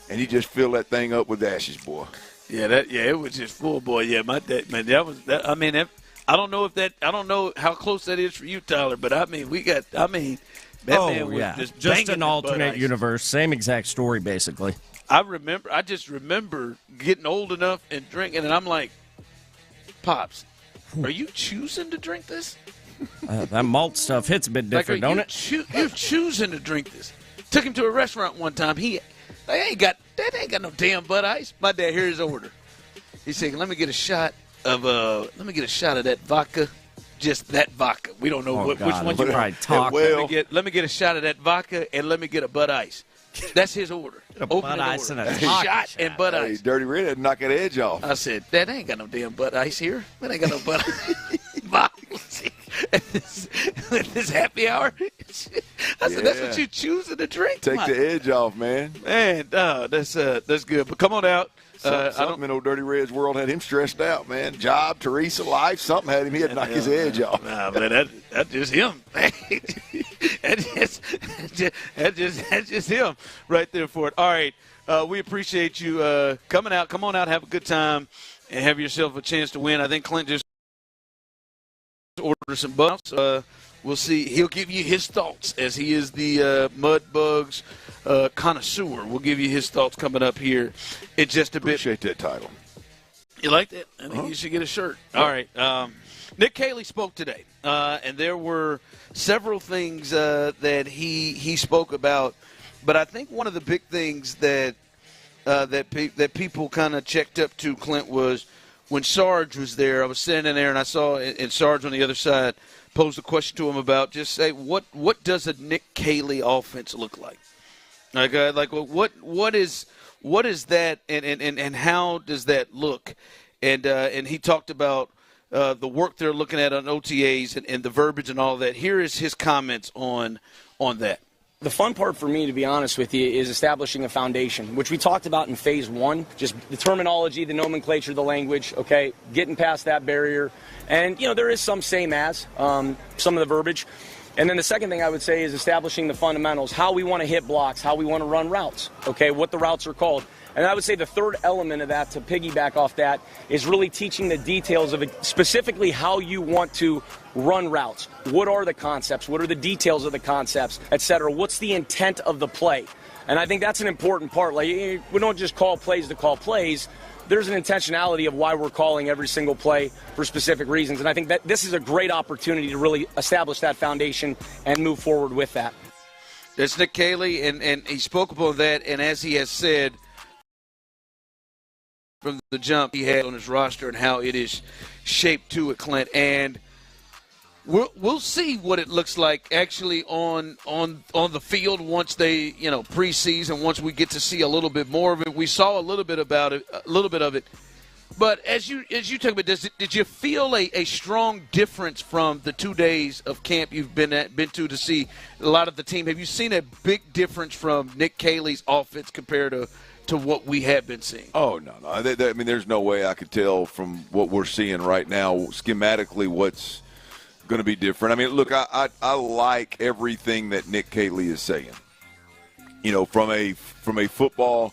And you just fill that thing up with ashes, boy. Yeah, it was just full, boy. Yeah, my dad, man, that was that. I mean, I don't know how close that is for you, Tyler, but I mean, that man was just an alternate universe, same exact story, basically. I just remember getting old enough and drinking, and I'm like, Pops, are you choosing to drink this? That malt stuff hits a bit different, don't it? You're choosing to drink this. Took him to a restaurant one time. They ain't got no damn Bud Ice. My dad, here's his order. He said, let me get a shot of that vodka. Just that vodka. We don't know which one you want. Talk. Let me get a shot of that vodka and let me get a Bud Ice. That's his order. Butt ice and a shot and butt Hey, ice. Dirty Red had to knock that edge off. I said, that ain't got no damn butt ice here. That ain't got no butt ice. At this happy hour. I said, that's what you choosing to drink. Take the edge off, man. Man, that's good. But come on out. Something in old Dirty Red's world had him stressed out, man. Job, Teresa, life, something had him. He had to knock his edge off. Nah, man, that's just him. That's just him right there for it. All right, we appreciate you coming out. Come on out, have a good time, and have yourself a chance to win. I think Clint just ordered some bucks. We'll see. He'll give you his thoughts as he is the mud bugs connoisseur. We'll give you his thoughts coming up here in just a bit. Appreciate that title. You like that? I think you should get a shirt. All right. Nick Kayley spoke today, and there were several things that he spoke about. But I think one of the big things that people kind of checked up to, Clint, was when Sarge was there. I was sitting in there, and I saw and Sarge on the other side posed a question to him about just say what does a Nick Kayley offense look like? Like what is that and how does that look? And he talked about the work they're looking at on OTAs and the verbiage and all that. Here is his comments on that. The fun part for me, to be honest with you, is establishing a foundation, which we talked about in phase one, just the terminology, the nomenclature, the language, okay, getting past that barrier. And, there is some same as, some of the verbiage. And then the second thing I would say is establishing the fundamentals, how we want to hit blocks, how we want to run routes, okay, what the routes are called. And I would say the third element of that, to piggyback off that, is really teaching the details of it, specifically how you want to run routes. What are the concepts? What are the details of the concepts, et cetera? What's the intent of the play? And I think that's an important part. Like, we don't just call plays to call plays. There's an intentionality of why we're calling every single play for specific reasons. And I think that this is a great opportunity to really establish that foundation and move forward with that. That's Nick Kayley, and he spoke about that, and as he has said, from the jump he had on his roster and how it is shaped to it, Clint. And we'll see what it looks like actually on the field once they, preseason, once we get to see a little bit more of it. We saw a little bit of it. But as you talk about this, did you feel a strong difference from the 2 days of camp you've been to see a lot of the team? Have you seen a big difference from Nick Kayley's offense compared to what we have been seeing? Oh, no. I mean, there's no way I could tell from what we're seeing right now schematically what's going to be different. I mean, look, I like everything that Nick Kayley is saying. From a football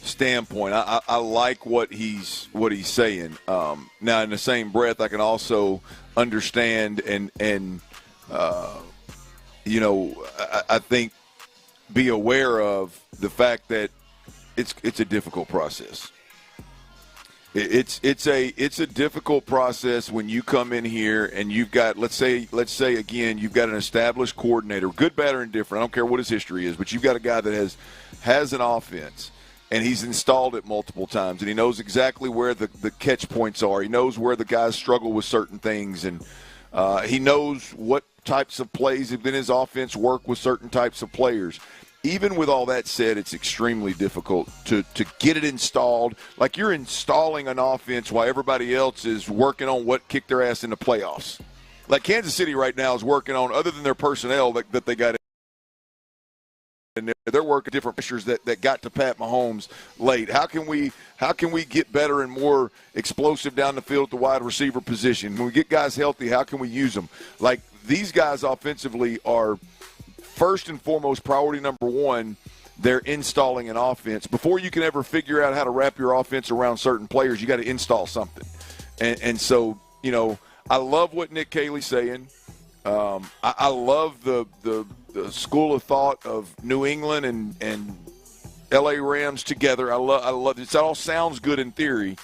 standpoint, I like what he's saying. Now, in the same breath, I can also understand and I think be aware of the fact that it's a difficult process. It's a difficult process when you come in here and you've got, let's say again, you've got an established coordinator, good, bad, or indifferent. I don't care what his history is, but you've got a guy that has an offense and he's installed it multiple times and he knows exactly where the catch points are. He knows where the guys struggle with certain things, and he knows what types of plays within his offense work with certain types of players. Even with all that said, it's extremely difficult to get it installed. Like you're installing an offense while everybody else is working on what kicked their ass in the playoffs. Like Kansas City right now is working on, other than their personnel that they got in there, they're working different pressures that got to Pat Mahomes late. How can we get better and more explosive down the field at the wide receiver position? When we get guys healthy, how can we use them? Like these guys offensively are – first and foremost, priority number one, they're installing an offense. Before you can ever figure out how to wrap your offense around certain players, you got to install something. And so, I love what Nick Kayley's saying. I love the school of thought of New England and L.A. Rams together. I love it. It all sounds good in theory.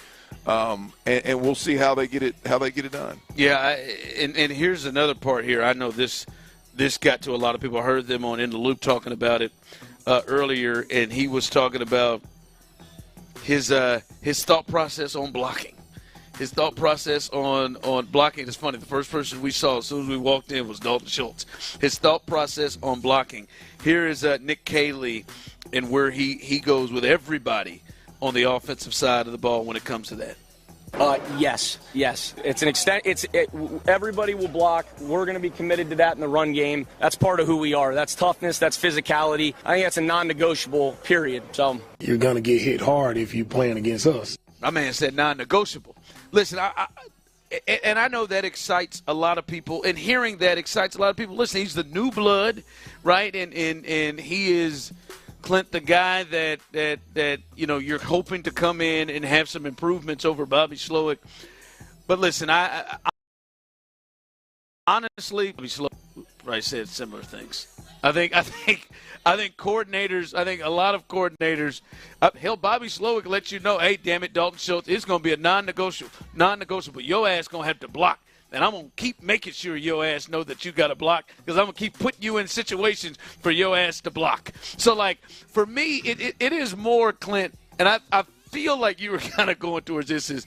And we'll see how they get it done. Yeah, and here's another part here. I know this got to a lot of people. I heard them on In the Loop talking about it earlier, and he was talking about his thought process on blocking. His thought process on blocking is funny. The first person we saw as soon as we walked in was Dalton Schultz. His thought process on blocking. Here is Nick Kayley and where he goes with everybody on the offensive side of the ball when it comes to that? Yes. It's an extent. Everybody will block. We're going to be committed to that in the run game. That's part of who we are. That's toughness. That's physicality. I think that's a non-negotiable. Period. So You're going to get hit hard if you're playing against us. My man said non-negotiable. Listen, I know that excites a lot of people, and hearing that excites a lot of people. Listen, he's the new blood, right? And he is, Clint, the guy that you're hoping to come in and have some improvements over Bobby Slowick. But listen, I honestly, Bobby Slowick probably said similar things. I think coordinators, a lot of coordinators, Bobby Slowick lets you know, hey, damn it, Dalton Schultz, it's going to be a non-negotiable. Your ass going to have to block. And I'm going to keep making sure your ass know that you got to block, because I'm going to keep putting you in situations for your ass to block. So, for me, it is more, Clint, and I feel like you were kind of going towards this is,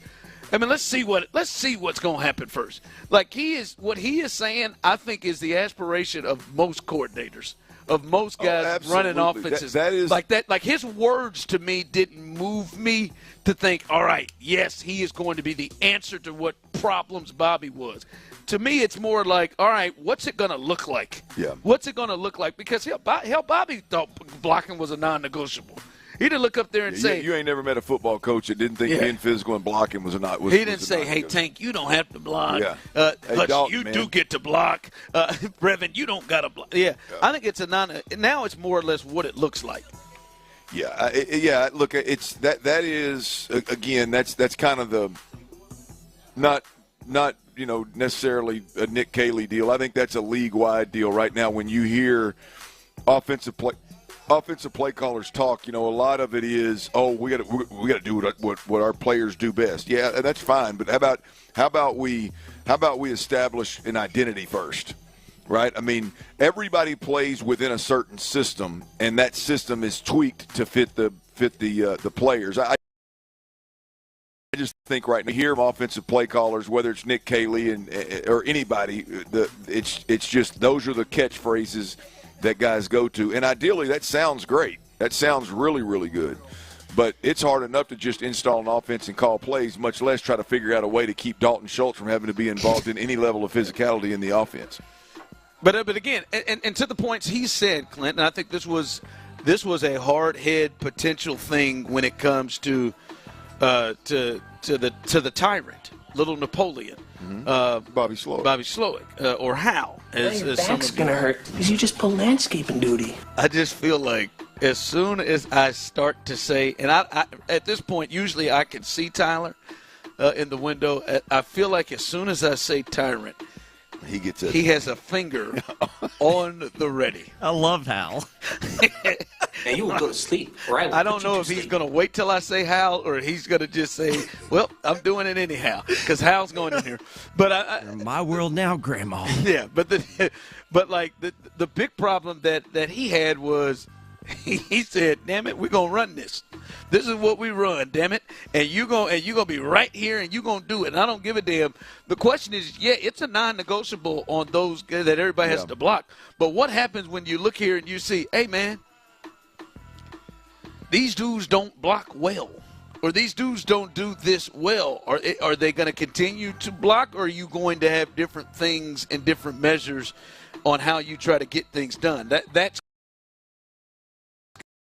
let's see what's going to happen first. What he is saying, I think, is the aspiration of most coordinators, of most guys running offenses. That is like that. Like, his words to me didn't move me to think, all right, yes, he is going to be the answer to what problems Bobby was. To me, it's more like, all right, what's it going to look like? Yeah. What's it going to look like? Because Bobby thought blocking was a non-negotiable. He didn't look up there and say, you ain't never met a football coach that didn't think being physical and blocking was a not. He didn't say, hey, Tank, you don't have to block. Yeah. Hutch, Dalton, you man, do get to block. Brevin, you don't got to block. Yeah. I think it's now it's more or less what it looks like. Yeah. Look, it's that is, again, that's kind of the not necessarily a Nick Kayley deal. I think that's a league-wide deal right now. When you hear offensive play callers talk, a lot of it is, we got to do what our players do best. Yeah, that's fine. But how about we establish an identity first, right? Everybody plays within a certain system, and that system is tweaked to fit the players. I just think right now, you hear offensive play callers, whether it's Nick Kayley or anybody, it's just those are the catchphrases that guys go to. And ideally, that sounds great. That sounds really, really good. But it's hard enough to just install an offense and call plays, much less try to figure out a way to keep Dalton Schultz from having to be involved in any level of physicality in the offense. But again, and to the points he said, Clint, and I think this was a hard head potential thing when it comes to the tyrant, little Napoleon. Bobby Slowick. Or Hal. Your back's going to hurt because you just pull landscaping duty. I just feel like as soon as I start to say, and I at this point, usually I can see Tyler in the window. I feel like as soon as I say tyrant, he has a finger on the ready. I love Hal. And you will go to sleep. Right? I don't know if he's going to wait till I say Hal or he's going to just say, well, I'm doing it anyhow, because Hal's going in here. But You're in my world now, Grandma. Yeah, but the big problem that he had was he said, damn it, we're going to run this. This is what we run, damn it. And you're going to be right here and you're going to do it. And I don't give a damn. The question is, it's a non-negotiable on those that everybody has to block. But what happens when you look here and you see, hey, man, these dudes don't block well, or these dudes don't do this well? Are they going to continue to block, or are you going to have different things and different measures on how you try to get things done? That's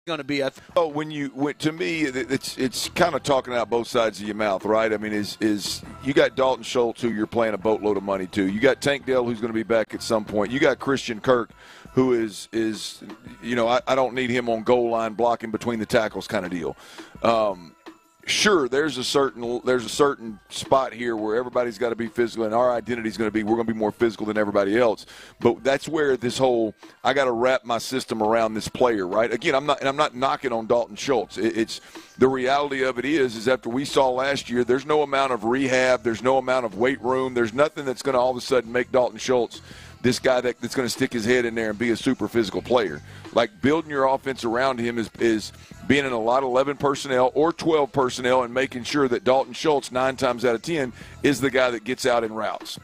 going to be, to me, it's kind of talking out both sides of your mouth, right? Is you got Dalton Schultz, who you're playing a boatload of money to. You got Tank Dell, who's going to be back at some point. You got Christian Kirk, who is I don't need him on goal line blocking between the tackles kind of deal. Sure, there's a certain spot here where everybody's got to be physical, and our identity is going to be we're going to be more physical than everybody else. But that's where this whole I got to wrap my system around this player, right? Again, I'm not knocking on Dalton Schultz. It's the reality of it is after we saw last year, there's no amount of rehab, there's no amount of weight room, there's nothing that's going to all of a sudden make Dalton Schultz this guy that's going to stick his head in there and be a super physical player. Like, building your offense around him is being in a lot of 11 personnel or 12 personnel and making sure that Dalton Schultz 9 times out of 10 is the guy that gets out in routes.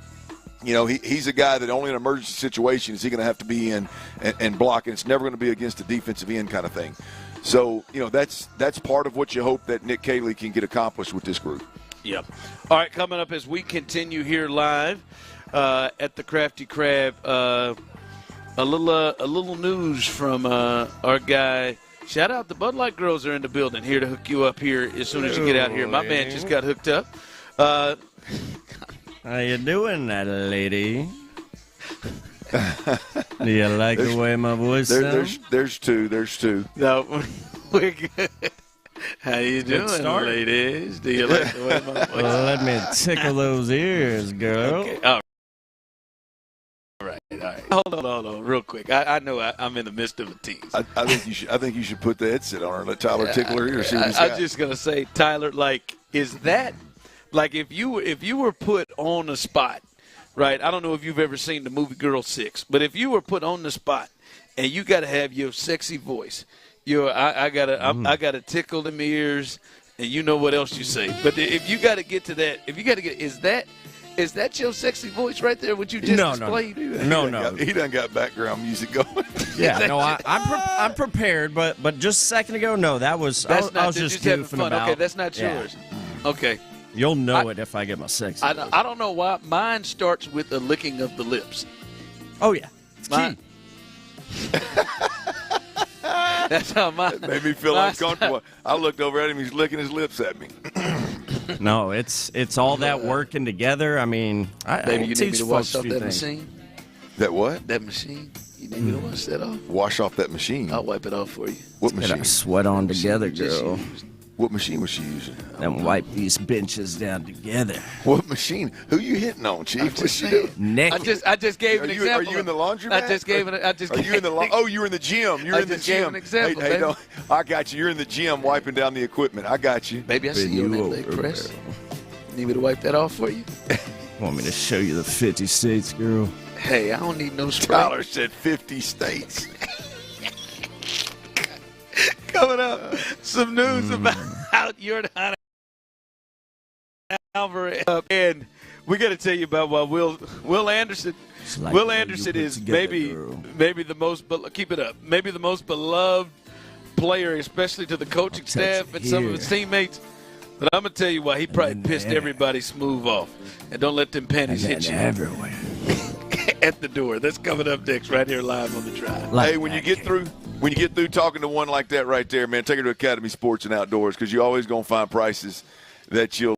He's a guy that only in an emergency situation is he going to have to be in and block, and it's never going to be against a defensive end kind of thing. So, that's part of what you hope that Nick Kayley can get accomplished with this group. Yep. All right, coming up as we continue here live at the Crafty Crab, a little news from our guy. Shout out the Bud Light girls are in the building here to hook you up here as soon as you get out here. My man just got hooked up. How you doing, that lady? Do you like the way my voice sounds? There's two. No, we're good. How you doing, ladies? Do you like the way my voice Well, let me tickle those ears, girl. Okay. All right. Hold on, real quick. I know I'm in the midst of a tease. I think you should put the headset on her and let Tyler tickle her ear. I'm just gonna say, Tyler, is that if you were put on the spot, right? I don't know if you've ever seen the movie Girl 6, but if you were put on the spot and you got to have your sexy voice, I gotta tickle them ears, and you know what else you say. But if you got to get to that, is that your sexy voice right there? What you just displayed? No. He done got background music going. Yeah, no, I'm prepared, but just a second ago, no, I was just having goofing fun. about. Okay, that's not yours. Okay. You'll know it if I get my sexy voice. I don't know why. Mine starts with the licking of the lips. Oh, yeah. It's key. That's how mine. It made me feel uncomfortable. I looked over at him. He's licking his lips at me. No, it's all that working together. I mean, Baby, you need me to wash off that things. machine? That what? That machine. You need me to wash that off? Wash off that machine. I'll wipe it off for you. What machine? Get our sweat on together, girl. What machine was she using? Then wipe these benches down together. What machine? Who you hitting on, Chief? What's she doing? Nick. I just gave an example. Are you in the laundry? I just gave it. Are you in the? Oh, you're in the gym. You're in the gym. Gave an example, hey, don't, I got you. You're in the gym wiping down the equipment. I got you. Baby, I see you in that leg press. Need me to wipe that off for you? Want me to show you the 50 states, girl? Hey, I don't need no spray. Tyler said 50 states. Coming up, some news about Yordon Alvarez. And we got to tell you about why Will Anderson. Like Will Anderson is together, maybe the most. Keep it up. Maybe the most beloved player, especially to the coaching staff and some of his teammates. But I'm going to tell you why he probably pissed everybody smooth off. And don't let them panties hit you everywhere. at the door. That's coming up next right here live on The Drive. Hey, when you get through talking to one like that right there, man, take her to Academy Sports and Outdoors because you're always going to find prices that you'll.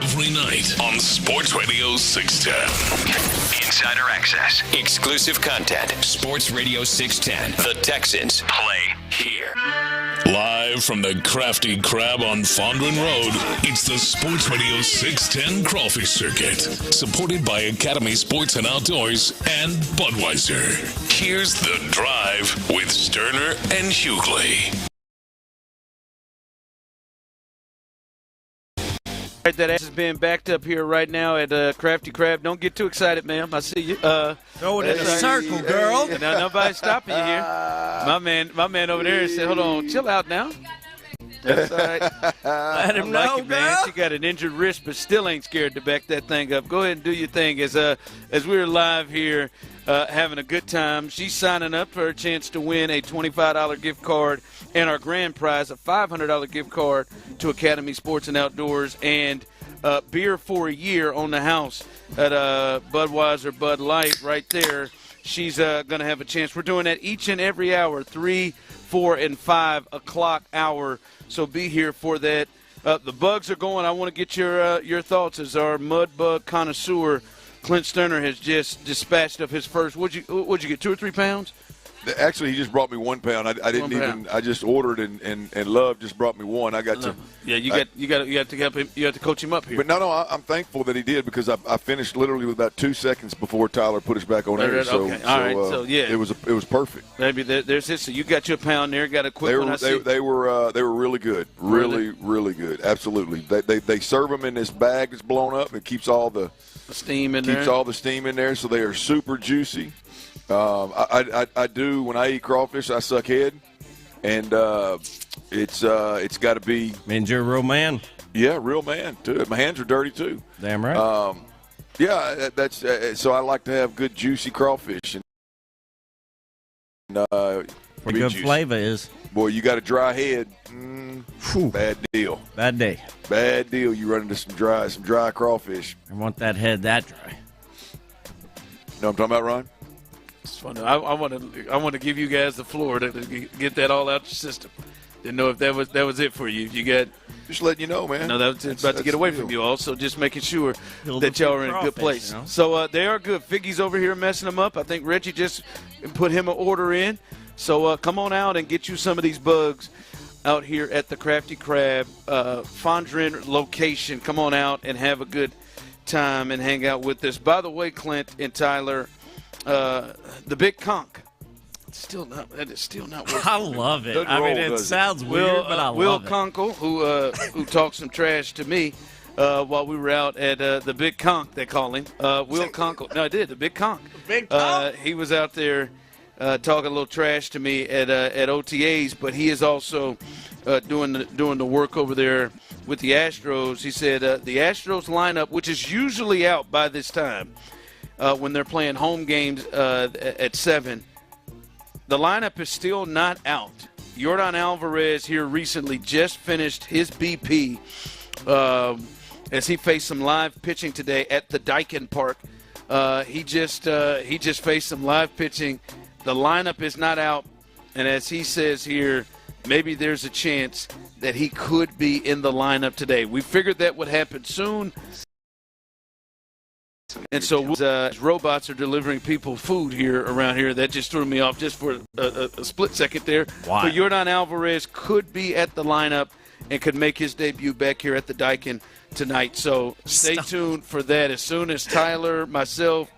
Every night on Sports Radio 610. Insider access. Exclusive content. Sports Radio 610. The Texans play here. Live from the Crafty Crab on Fondren Road, it's the Sports Radio 610 Crawfish Circuit. Supported by Academy Sports and Outdoors and Budweiser. Here's The Drive with Stoerner and Hughley. That ass is being backed up here right now at Crafty Crab. Don't get too excited, ma'am. I see you. Throw it in a circle, girl. Now, nobody's stopping you here. My man over there said, hold on, chill out now. That's all right. Let him know, it, man. She got an injured wrist, but still ain't scared to back that thing up. Go ahead and do your thing. As we're live here having a good time, she's signing up for a chance to win a $25 gift card and our grand prize, a $500 gift card to Academy Sports and Outdoors, and beer for a year on the house at Budweiser Bud Light right there. She's going to have a chance. We're doing that each and every hour, 3, 4, and 5 o'clock hour. So be here for that. The bugs are going. I want to get your thoughts as our mud bug connoisseur, Clint Stoerner, has just dispatched of his first. What'd you get, 2 or 3 pounds? Actually, he just brought me 1 pound. I didn't even. I just ordered, and Love just brought me one. I got to. Yeah, you have to help him. You have to coach him up here. But no, I'm thankful that he did, because I finished literally with about 2 seconds before Tyler put us back on air. So, okay. All right. So yeah, it was perfect. Maybe there's his. So you got your pound there. Got a quick one. They were really good. Really good. Absolutely. They serve them in this bag that's blown up. It keeps all the steam in there. Keeps all the steam in there, so they are super juicy. I do, when I eat crawfish, I suck head, and it's got to be. Means you're a real man. Yeah, real man too. My hands are dirty too. Damn right. Yeah, that's so I like to have good juicy crawfish, and what good juicy flavor is. Boy, you got a dry head. Bad deal. Bad day. Bad deal. You run into some dry crawfish. I want that head that dry. You know what I'm talking about, Ron? It's funny. I want to give you guys the floor to get that all out your system. Didn't know if that was it for you. You got just letting you know, man. No, that's about to get away from you all. So just making sure that y'all are in a good place. You know? So they are good. Figgy's over here messing them up. I think Reggie just put him an order in. So come on out and get you some of these bugs out here at the Crafty Crab Fondren location. Come on out and have a good time and hang out with us. By the way, Clint and Tyler, the Big Conch. That is still not working. I love it. I mean, it sounds weird, but I love it. Will Conkle, who talked some trash to me while we were out at the Big Conch, they call him. Will Conkle. No, I did. The Big Conch. Big Conch. He was out there talking a little trash to me at OTAs, but he is also doing the work over there with the Astros. He said the Astros lineup, which is usually out by this time when they're playing home games at 7, the lineup is still not out. Yordon Alvarez here recently just finished his BP as he faced some live pitching today at the Daikin Park. He just faced some live pitching. The lineup is not out, and as he says here, maybe there's a chance that he could be in the lineup today. We figured that would happen soon. And so robots are delivering people food here around here. That just threw me off just for a split second there. Wow. But Yordon Alvarez could be at the lineup and could make his debut back here at the Daikin tonight. So stay tuned for that. As soon as Tyler, myself,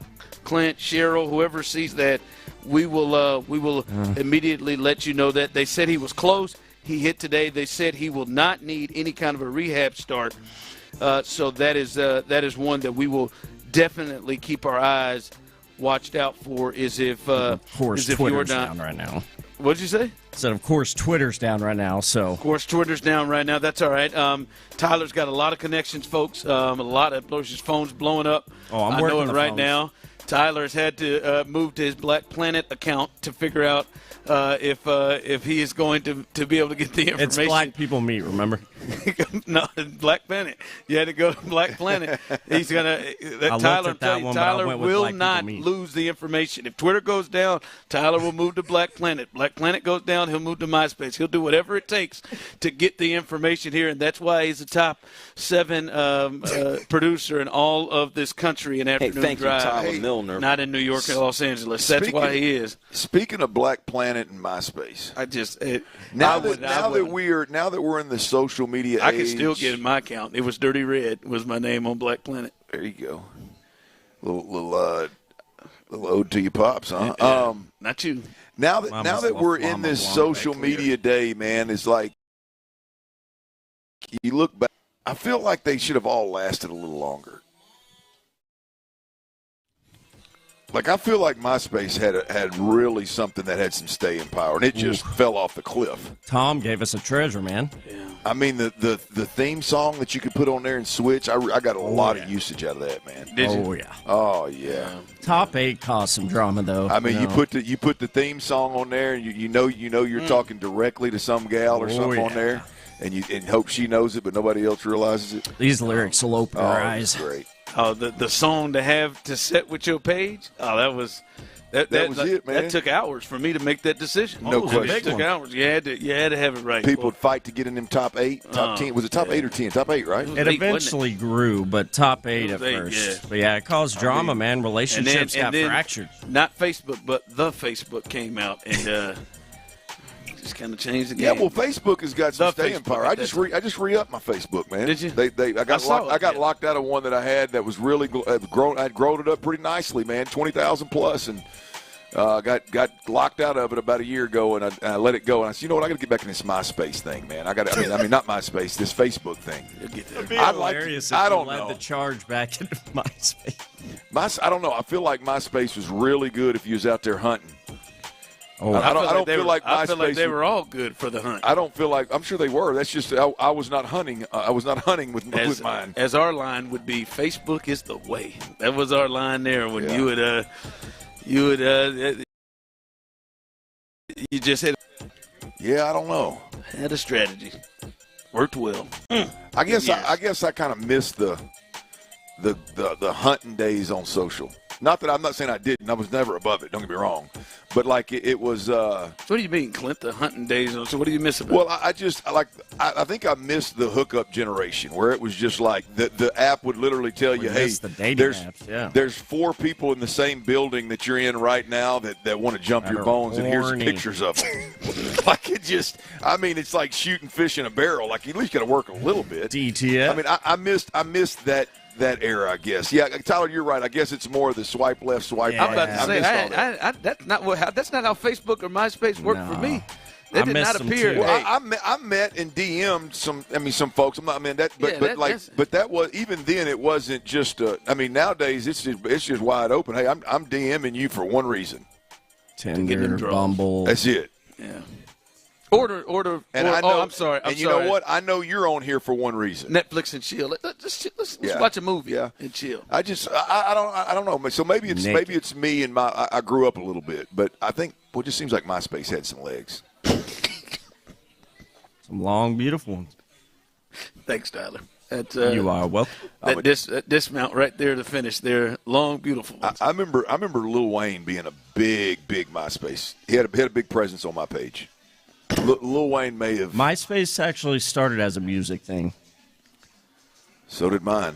Clint, Cheryl, whoever sees that, we will immediately let you know that. They said he was close. He hit today. They said he will not need any kind of a rehab start. So that is one that we will definitely keep our eyes watched out for is if Of course, Twitter's Yordon down right now. What did you say? Said, of course, Twitter's down right now. So, of course, Twitter's down right now. That's all right. Tyler's got a lot of connections, folks. A lot of his phone's blowing up. Oh, I'm I working know it the right phones. now. Tyler's had to move to his Black Planet account to figure out if he is going to be able to get the information. it's Black People Meet, remember? No, Black Planet. You had to go to Black Planet. He's gonna. Tyler will not lose the information. If Twitter goes down, Tyler will move to Black Planet. Black Planet goes down, he'll move to MySpace. He'll do whatever it takes to get the information here, and that's why he's a top 7 producer in all of this country in afternoon thank drive. you, Tyler Milner. Not in New York and Los Angeles. That's why he is. Speaking of Black Planet and MySpace, now that we're in the social media I age, can still get in my account. It was Dirty Red was my name on Black Planet. There you go. Little ode to your pops, huh? Yeah, not you. Now that we're in this social media day, man, it's like you look back. I feel like they should have all lasted a little longer. Like, I feel like MySpace had really something that had some staying power, and it just fell off the cliff. Tom gave us a treasure, man. Yeah. I mean, the theme song that you could put on there and switch, I got a lot of usage out of that, man. Did you? Yeah. Oh, yeah. Top 8 caused some drama, though. I mean, you put the theme song on there, and you know you're talking directly to some gal or something on there, and hope she knows it, but nobody else realizes it. These lyrics will open her eyes. That's great. Oh, the song to have to set with your page. Oh, that was it, man. That took hours for me to make that decision. No question. It took hours. You had to have it right. People would fight to get in them top 8, top 10. Was it top 8 or 10? Top 8, right? It eventually grew, but top 8 at first. But yeah, it caused drama, man. Relationships got fractured. Not Facebook, but the Facebook came out and just kind of changed the game. Yeah, well, Facebook has got some staying power. I just re-upped my Facebook, man. Did you? I got locked out of one that I had that was really grown. I'd grown it up pretty nicely, man, 20,000 plus, and got locked out of it about a year ago, and I let it go. And I said, you know what? I got to get back in this MySpace thing, man. I mean, not MySpace, this Facebook thing. It'd be hilarious if you led the charge back into MySpace. I don't know. I feel like MySpace was really good if you was out there hunting. Oh, I feel like they were all good for the hunt. I don't feel like – I'm sure they were. That's just I was not hunting. I was not hunting with mine. As our line would be, Facebook is the way. That was our line there when you just had – Yeah, I don't know. Had a strategy. Worked well. I guess I kind of missed the hunting days on social. Not that I'm not saying I didn't. I was never above it. Don't get me wrong. But, like, it was What do you mean, Clint, the hunting days? So what do you miss about it? Well, I think I missed the hookup generation where it was just like the app would literally tell you, hey, there's 4 people in the same building that you're in right now that want to jump your bones, and here's some pictures of them. Like, it's like shooting fish in a barrel. Like, you at least got to work a little bit. DTF. I mean, I missed that era, I guess. Yeah, Tyler, you're right. I guess it's more of the swipe left, swipe right. I'm about to say that's not how Facebook or MySpace worked for me. That did not appear. Well, I met and DM'd some folks. I'm not. I mean that, but that was even then. It wasn't just. Nowadays it's just wide open. Hey, I'm DMing you for one reason. Tinder, Bumble. That's it. Yeah. Order. And I know. I'm sorry. You know what? I know you're on here for one reason. Netflix and chill. Let's watch a movie. And chill. I don't know. So maybe it's me and I grew up a little bit, but I think it just seems like MySpace had some legs. Some long, beautiful ones. Thanks, Tyler. You are welcome. That dismount right there to finish there. Long, beautiful ones. I remember Lil Wayne being a big MySpace. He had a big presence on my page. Lil Wayne may have. MySpace actually started as a music thing. So did mine.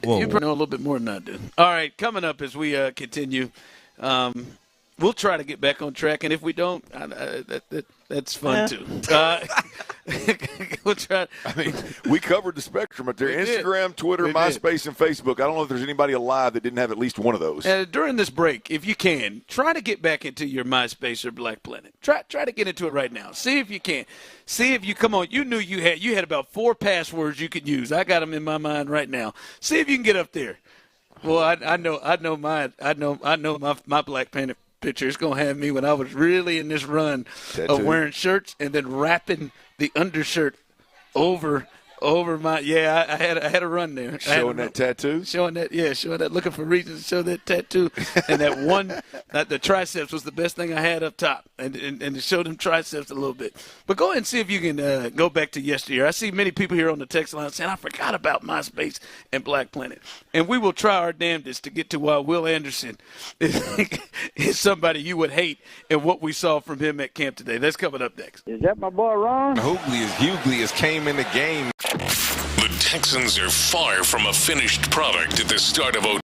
Whoa. You probably know a little bit more than I do. All right, coming up as we continue, we'll try to get back on track, and if we don't, that's fun too. We'll try. I mean, we covered the spectrum up there: Instagram, Twitter, MySpace, and Facebook. I don't know if there's anybody alive that didn't have at least one of those. During this break, if you can, try to get back into your MySpace or Black Planet. Try to get into it right now. See if you can. See if you come on. You knew you had about 4 passwords you could use. I got them in my mind right now. See if you can get up there. Well, I know my Black Panther picture. It's gonna have me when I was really in this run of wearing shirts and then wrapping the undershirt over my I had a run there. Showing that tattoo? Showing that, looking for reasons to show that tattoo. And that one, the triceps was the best thing I had up top. And to show them triceps a little bit. But go ahead and see if you can go back to yesteryear. I see many people here on the text line saying, I forgot about MySpace and Black Planet. And we will try our damnedest to get to why Will Anderson is somebody you would hate and what we saw from him at camp today. That's coming up next. Is that my boy Ron? Hughley has came in the game. The Texans are far from a finished product at the start of OTA.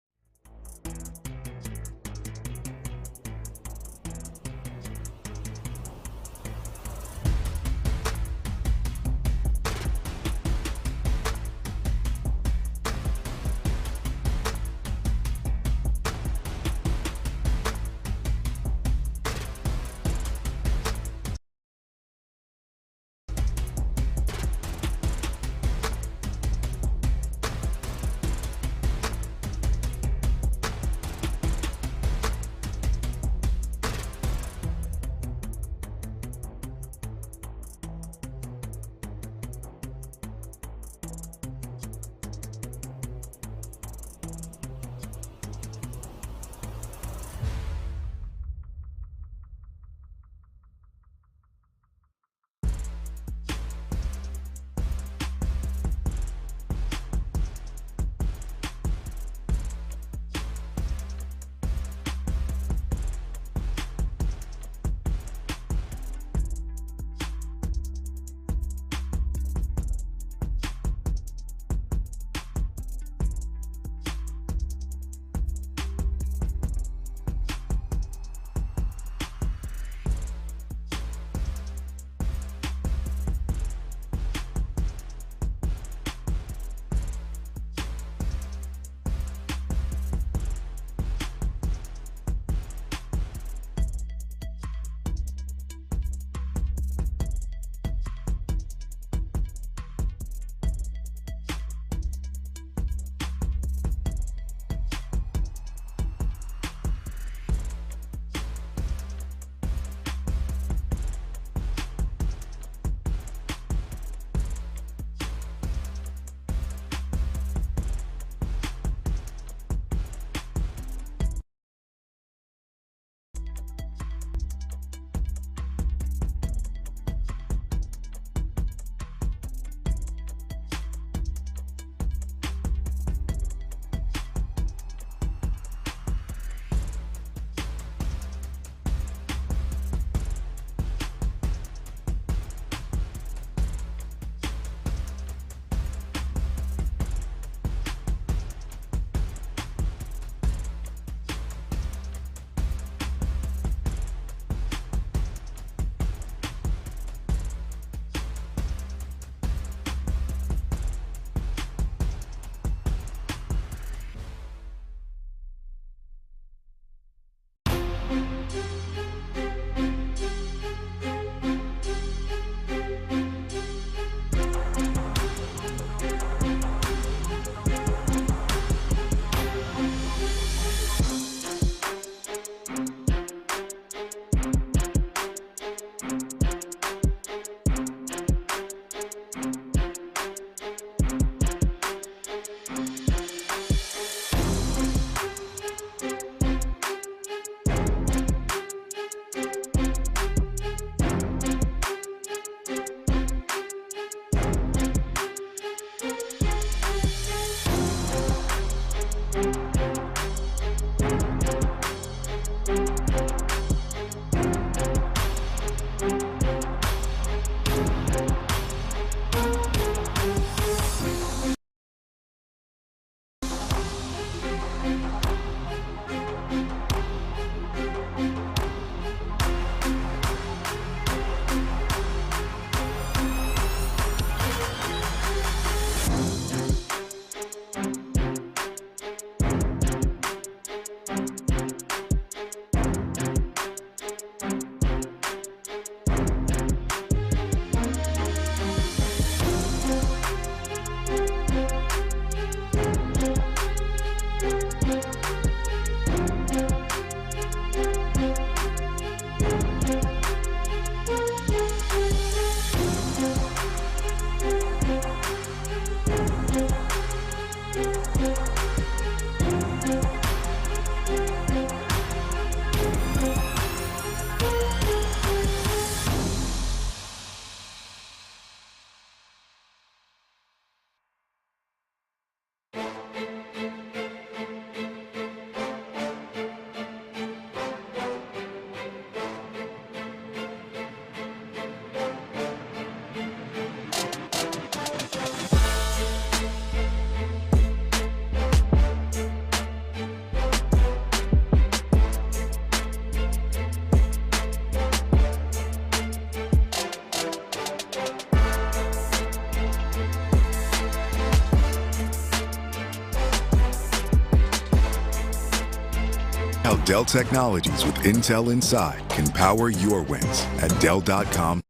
how Dell Technologies with Intel Inside can power your wins at Dell.com/win.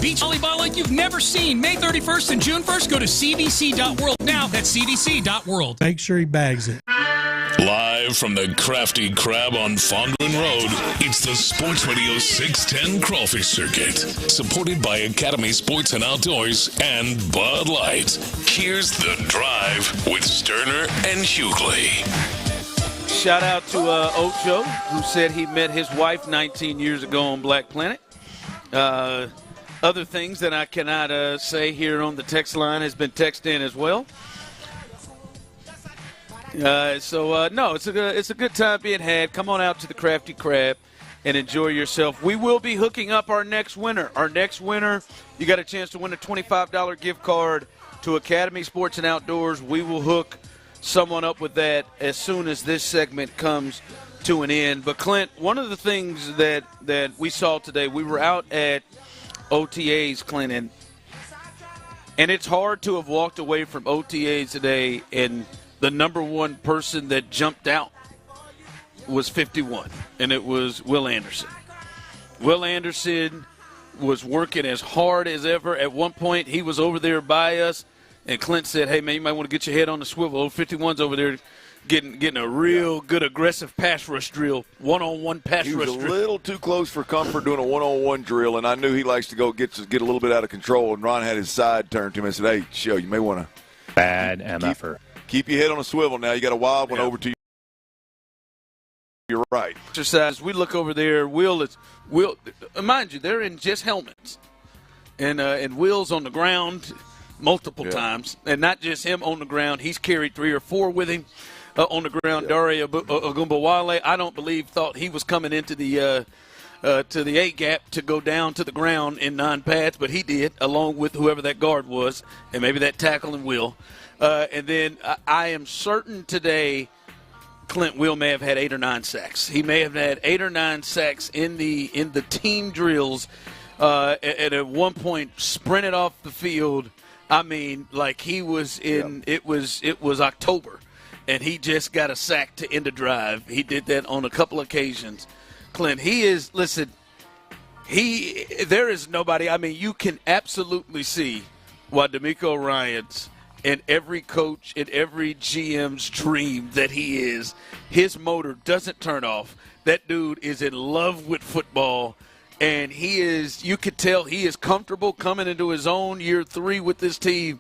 Beach volleyball like you've never seen. May 31st and June 1st. Go to cdc.world now. That's cdc.world. Make sure he bags it. Live from the Crafty Crab on Fondren Road, it's the Sports Radio 610 Crawfish Circuit. Supported by Academy Sports and Outdoors and Bud Light. Here's The Drive with Stoerner and Hughley. Shout out to Ocho, who said he met his wife 19 years ago on Black Planet. Other things that I cannot say here on the text line has been texted in as well. No, it's a good time being had. Come on out to the Crafty Crab and enjoy yourself. We will be hooking up our next winner. You got a chance to win a $25 gift card to Academy Sports and Outdoors. We will hook someone up with that as soon as this segment comes to an end. But Clint, one of the things that we saw today, we were out at OTAs, Clint, and it's hard to have walked away from OTAs today and the number one person that jumped out was 51, and it was Will Anderson. Will Anderson was working as hard as ever. At one point, he was over there by us, and Clint said, hey, man, you might want to get your head on the swivel. Old 51's over there getting a real good aggressive pass rush drill, one-on-one pass rush drill. He was a little too close for comfort doing a one-on-one drill, and I knew he likes to go get a little bit out of control, and Ron had his side turned to him and said, hey, Shell, you may want to. Bad MFer. Keep your head on a swivel now. You got a wild one over to your right. Exercise. We look over there. Will, mind you, they're in just helmets, and Will's on the ground multiple times, and not just him on the ground. He's carried 3 or 4 with him on the ground. Daria Ogumbawale, I don't believe, thought he was coming into the A gap to go down to the ground in 9 pads, but he did, along with whoever that guard was, and maybe that tackle and Will. And then I am certain today Clint Will may have had 8 or 9 sacks. He may have had 8 or 9 sacks in the team drills, and at one point sprinted off the field. I mean, like he was in it was October, and he just got a sack to end a drive. He did that on a couple occasions. Clint, there is nobody. I mean, you can absolutely see why D'Amico Ryans and every coach and every GM's dream that he is, his motor doesn't turn off. That dude is in love with football, and you could tell he is comfortable coming into his own year 3 with this team.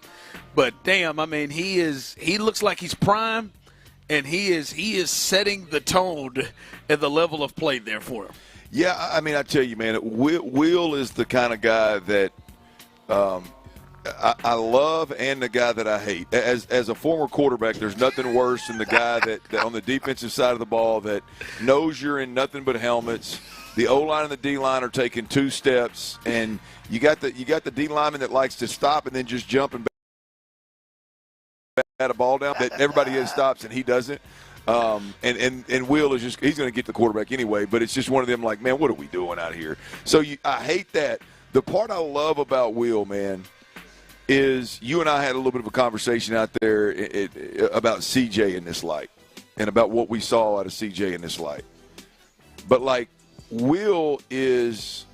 But damn, I mean, he looks like he's prime, and he is setting the tone at the level of play there for him. Yeah, I mean, I tell you, man, Will is the kind of guy that I love and the guy that I hate. As a former quarterback, there's nothing worse than the guy that on the defensive side of the ball that knows you're in nothing but helmets. The O-line and the D-line are taking 2 steps, and you got the D lineman that likes to stop and then just jump and bat a ball down. That everybody else stops and he doesn't. And Will is he's going to get the quarterback anyway. But it's just one of them like, man, what are we doing out here? So I hate that. The part I love about Will, man, is you and I had a little bit of a conversation out there about CJ in this light and about what we saw out of CJ in this light. But, like, Will is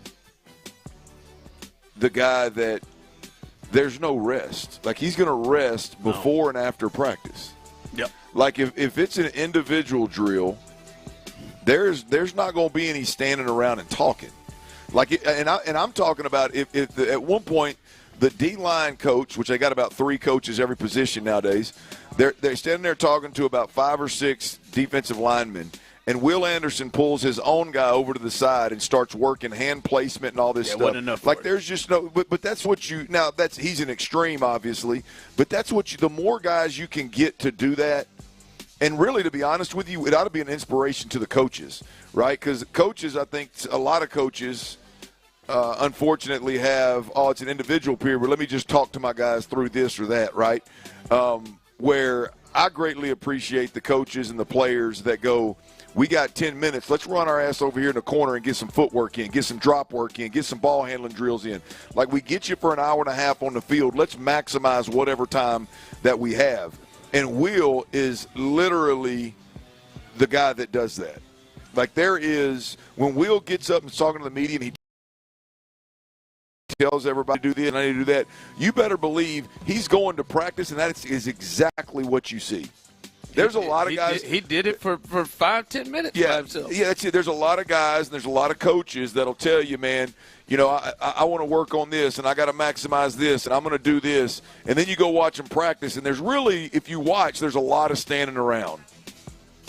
the guy that there's no rest. Like, he's going to rest before and after practice. Yep. Like, if it's an individual drill, there's not going to be any standing around and talking. Like, and I'm talking about if at one point – the D-line coach, which they got about 3 coaches every position nowadays, they're standing there talking to about 5 or 6 defensive linemen, and Will Anderson pulls his own guy over to the side and starts working hand placement and all this stuff. Enough like there's just no, but that's what he's an extreme, obviously, but that's what the more guys you can get to do that, and really, to be honest with you, it ought to be an inspiration to the coaches, right? Because coaches, I think a lot of coaches unfortunately it's an individual period where let me just talk to my guys through this or that, right? Where I greatly appreciate the coaches and the players that go, we got 10 minutes. Let's run our ass over here in the corner and get some footwork in, get some drop work in, get some ball handling drills in. Like, we get you for an hour and a half on the field. Let's maximize whatever time that we have. And Will is literally the guy that does that. Like there is, when Will gets up and is talking to the media and he tells everybody to do this and I need to do that, you better believe he's going to practice, and that is exactly what you see. There's a lot of guys. He did it for 5-10 minutes by himself. Yeah, that's it. There's a lot of guys and there's a lot of coaches that'll tell you, man, you know, I want to work on this and I got to maximize this and I'm going to do this. And then you go watch them practice, and there's really, if you watch, there's a lot of standing around,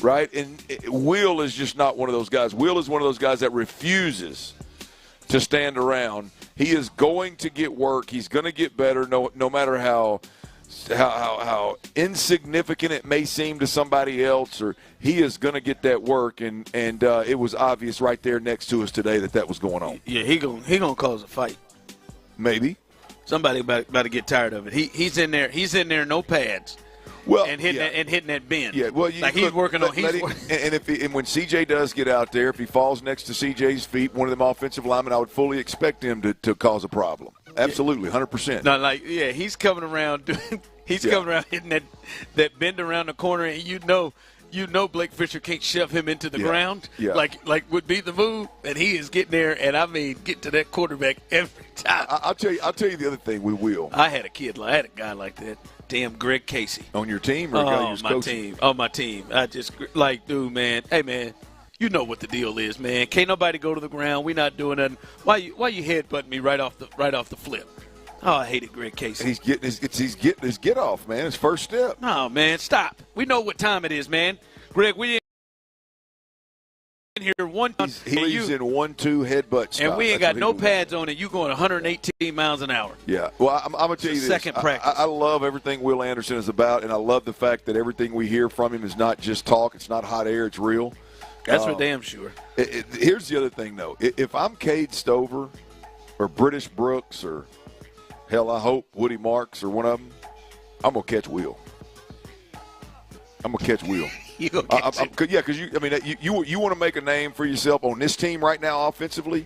right? And Will is just not one of those guys. Will is one of those guys that refuses to stand around. He is going to get work. He's going to get better no matter how insignificant it may seem to somebody else, or he is going to get that work, and it was obvious right there next to us today that was going on. Yeah, he gonna cause a fight. Maybe somebody about to get tired of it. He's in there, no pads. Well, and hitting that bend. Yeah, well, he's working on. And when CJ does get out there, if he falls next to CJ's feet, one of them offensive linemen, I would fully expect him to cause a problem. Absolutely, 100%. No, he's coming around. Coming around hitting that bend around the corner, and you know Blake Fisher can't shove him into the ground. Yeah. Like would be the move, and he is getting there, and I mean get to that quarterback every time. I'll tell you the other thing we will. I had a guy like that. Damn, Greg Casey. On your team or a guy you was coaching? Team. On my team. I just dude, man. Hey, man. You know what the deal is, man. Can't nobody go to the ground. We not doing nothing. Why you headbutting me right off the flip? Oh, I hated Greg Casey. He's getting his get off, man. His first step. No, man, stop. We know what time it is, man. Greg, we in here one. He leaves in 1-2 headbutt stop. And we ain't got no pads on it. You going 118 miles an hour. Yeah. Well, I'm gonna tell you this. Second practice. I love everything Will Anderson is about, and I love the fact that everything we hear from him is not just talk. It's not hot air. It's real. That's for damn sure. Here's the other thing, though. If I'm Cade Stover or British Brooks or, hell, I hope Woody Marks or one of them, I'm going to catch Will. I'm going to catch Will. You gonna catch him? Yeah, because you want to make a name for yourself on this team right now offensively.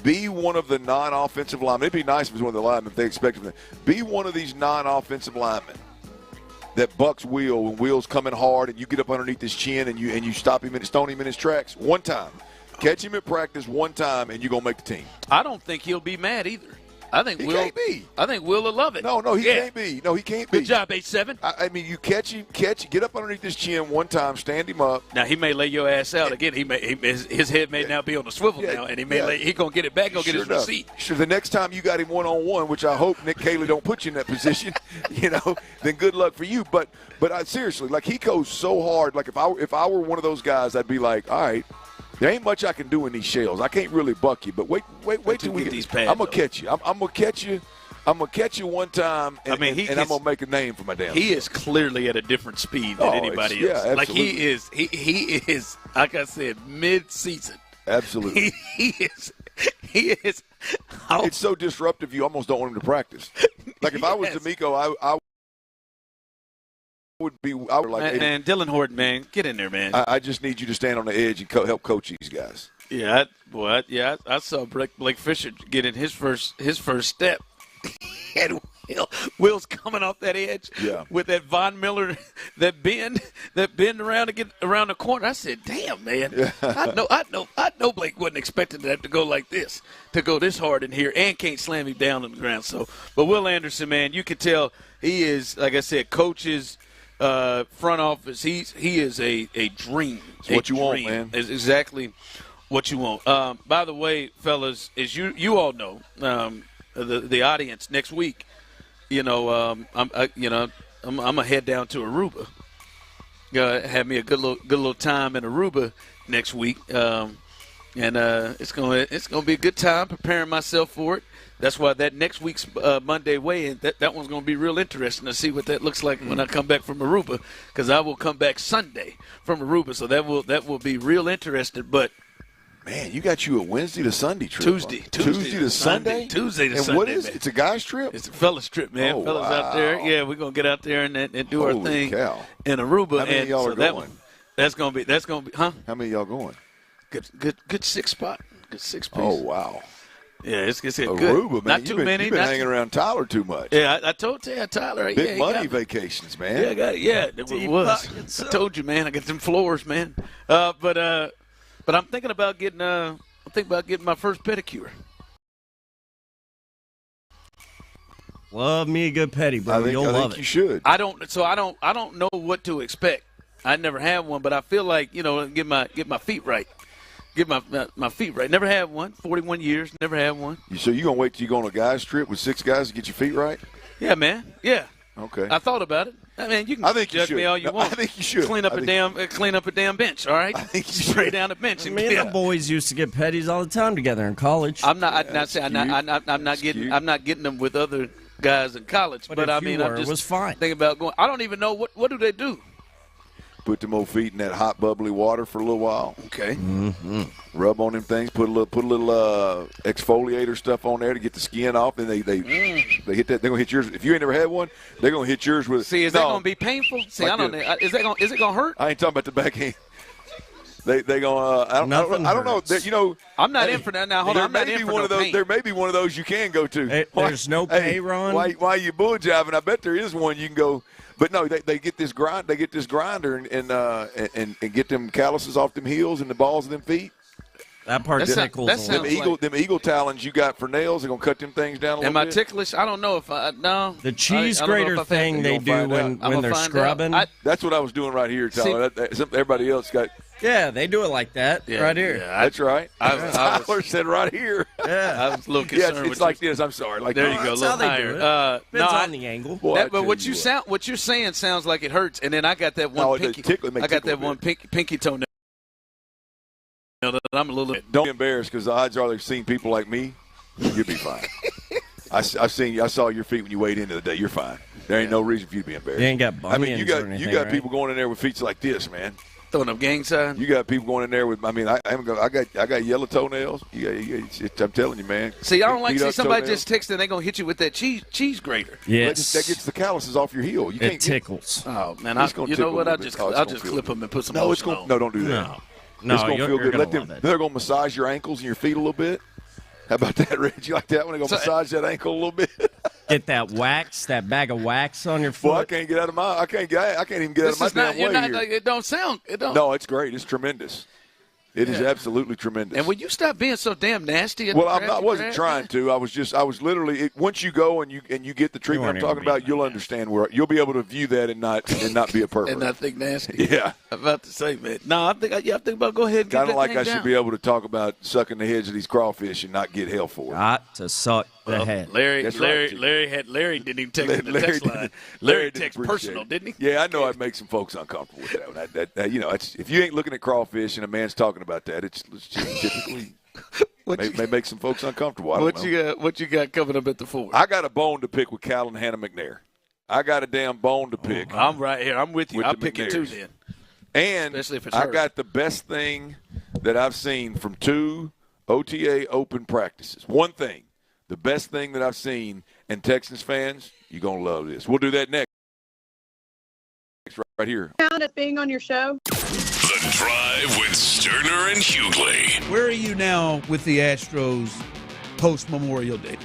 Be one of the non-offensive linemen. It'd be nice if it was one of the linemen if they expected them. Be one of these non-offensive linemen that bucks Will when Will's coming hard and you get up underneath his chin and you stop him and stone him in his tracks one time. Catch him at practice one time and you're going to make the team. I don't think he'll be mad either. I think Will will love it. No, he can't be. No, he can't be. Good job, 8-7. I mean, you catch him, get up underneath his chin one time, stand him up. Now, he may lay your ass out again. His head may now be on the swivel now, and he going to get it back, get his receipt. Sure, the next time you got him one-on-one, which I hope Nick Kayley don't put you in that position, then good luck for you. But seriously, he goes so hard. Like, if I were one of those guys, I'd be like, all right, there ain't much I can do in these shells. I can't really buck you, but wait till we get these pads. I'm going to catch you. I'm going to catch you. I'm going to catch you one time, and I'm going to make a name for my damn He is clearly at a different speed than anybody else. Yeah, absolutely. He is, like I said, mid-season. Absolutely. He is. It's so disruptive you almost don't want him to practice. Like, if I was D'Amico, I would like. And Dylan Horton, man, get in there, man. I just need you to stand on the edge and help coach these guys. Yeah, I saw Blake Fisher get in his first step. And Will's coming off that edge with that Von Miller, that bend around to get around the corner. I said, "Damn, man! Yeah. I know Blake wasn't expecting that to go like this, to go this hard in here, and can't slam him down on the ground." So, but Will Anderson, man, you can tell he is, like I said, coaches, front office. He is a dream. It's what you want, man. It's exactly what you want. By the way, fellas, as you all know. The audience next week, I'm gonna head down to Aruba. Have me a good little time in Aruba next week, and it's gonna be a good time preparing myself for it. That's why that next week's Monday weigh-in, that one's gonna be real interesting to see what that looks like when I come back from Aruba, because I will come back Sunday from Aruba, so that will be real interesting, but. Man, you got you a Wednesday to Sunday trip. Tuesday to Sunday? Tuesday to and Sunday. And what is it? It's a guy's trip? It's a fella's trip, man. Oh, fellas out there. Yeah, we're going to get out there and do Holy our thing cow. in Aruba. How many of y'all are going? That's going to be, huh? How many of y'all going? Good 6 spot. Good 6 piece. Oh, wow. Yeah, it's good. Aruba, man. Not too many. You've been hanging around Tyler too much. Yeah, I told Tyler. Big money vacations, man. Yeah, I got it. Yeah, it was. I told you, man. I got them floors, man. But I'm thinking about getting my first pedicure. Love me a good petty, bro. I You'll love think it. You should. I don't know what to expect. I never had one, but I feel like get my feet right. Get my feet right. Never had one. 41 years. Never had one. So you gonna wait till you go on a guys trip with 6 guys to get your feet right? Yeah, man. Yeah. Okay. I thought about it. I mean, you can judge me all you want. I think you should. Clean up a damn bench. All right. I think you should. Spray down the bench. I mean, the boys used to get petties all the time together in college. I'm not getting them with other guys in college. But I mean, I'm just was fine. thinking about going. I don't even know what do they do. Put them old feet in that hot, bubbly water for a little while. Okay. Mm-hmm. Rub on them things. Put a little exfoliator stuff on there to get the skin off. And they hit that. They're gonna hit yours. If you ain't never had one, they're gonna hit yours with. See, is that gonna be painful? See, like I don't know. Is it gonna hurt? I ain't talking about the backhand. They gonna. I don't know. I'm not in for that now. Hold on. I'm not in for one of those. There may be one of those you can go to. Hey, there's no pay run. Why you bull jiving? I bet there is one you can go. But no, they get this grind. They get this grinder and get them calluses off them heels and the balls of them feet. That part tickles. Them eagle talons you got for nails. They're gonna cut them things down a little bit. Am I ticklish? I don't know if the cheese grater thing they do when they're scrubbing. That's what I was doing right here, Tyler. Everybody else got. Yeah, they do it like that right here. Yeah, that's right. Tyler said right here. Yeah, I was a little concerned. Yeah, it's like this. I'm sorry. Like there you go. A little higher. Depends on the angle. But what you're saying sounds like it hurts. And then I got that one pinky. I got that one pinky toenail. I'm a little. Don't be embarrassed because the odds are they've seen people like me. You'll be fine. I saw your feet when you weighed into the day. You're fine. There ain't no reason for you to be embarrassed. You ain't got bunions or anything, you got people going in there with feet like this, man. Throwing up gang signs. You got people going in there with. I mean, I got yellow toenails. I'm telling you, man. See, I don't like to see somebody just text and they're gonna hit you with that cheese grater. Yes, that gets the calluses off your heel. You can't tickles. Oh man, you know what? I'll just clip them and put some. No, don't do that. No, it's gonna feel good. Let them. They're gonna massage your ankles and your feet a little bit. How about that, Reg? You like that one? They're gonna massage that ankle a little bit. Get that bag of wax on your foot. Well, I can't get out of my. I can't even get out of my damn way here. It don't sound. It don't. No, it's great. It's tremendous. It is absolutely tremendous. And will you stop being so damn nasty? Well, I wasn't trying to. I was literally. Once you go and you get the treatment I'm talking about, you'll understand where you'll be able to view that and not be a pervert and not think nasty. Yeah, I'm about to say, man. No, I think about go ahead. And kind of like I should be able to talk about sucking the heads of these crawfish and not get hell for it. Got to suck the head. Larry didn't even text the text line. Larry texted personal, didn't he? Yeah, I know I'd make some folks uncomfortable with that one. That if you ain't looking at crawfish and a man's talking about that, it's just typically may make some folks uncomfortable. What you got coming up at the 4? I got a bone to pick with Cal and Hannah McNair. I got a damn bone to pick. I'm right here. I'm with you. I'll pick it too then. And especially if it's I got the best thing that I've seen from 2 OTA open practices. One thing, the best thing that I've seen, and Texans fans, you're going to love this. We'll do that next right here. Count as being on your show? The Drive with Stoerner and Hughley. Where are you now with the Astros post-Memorial Day?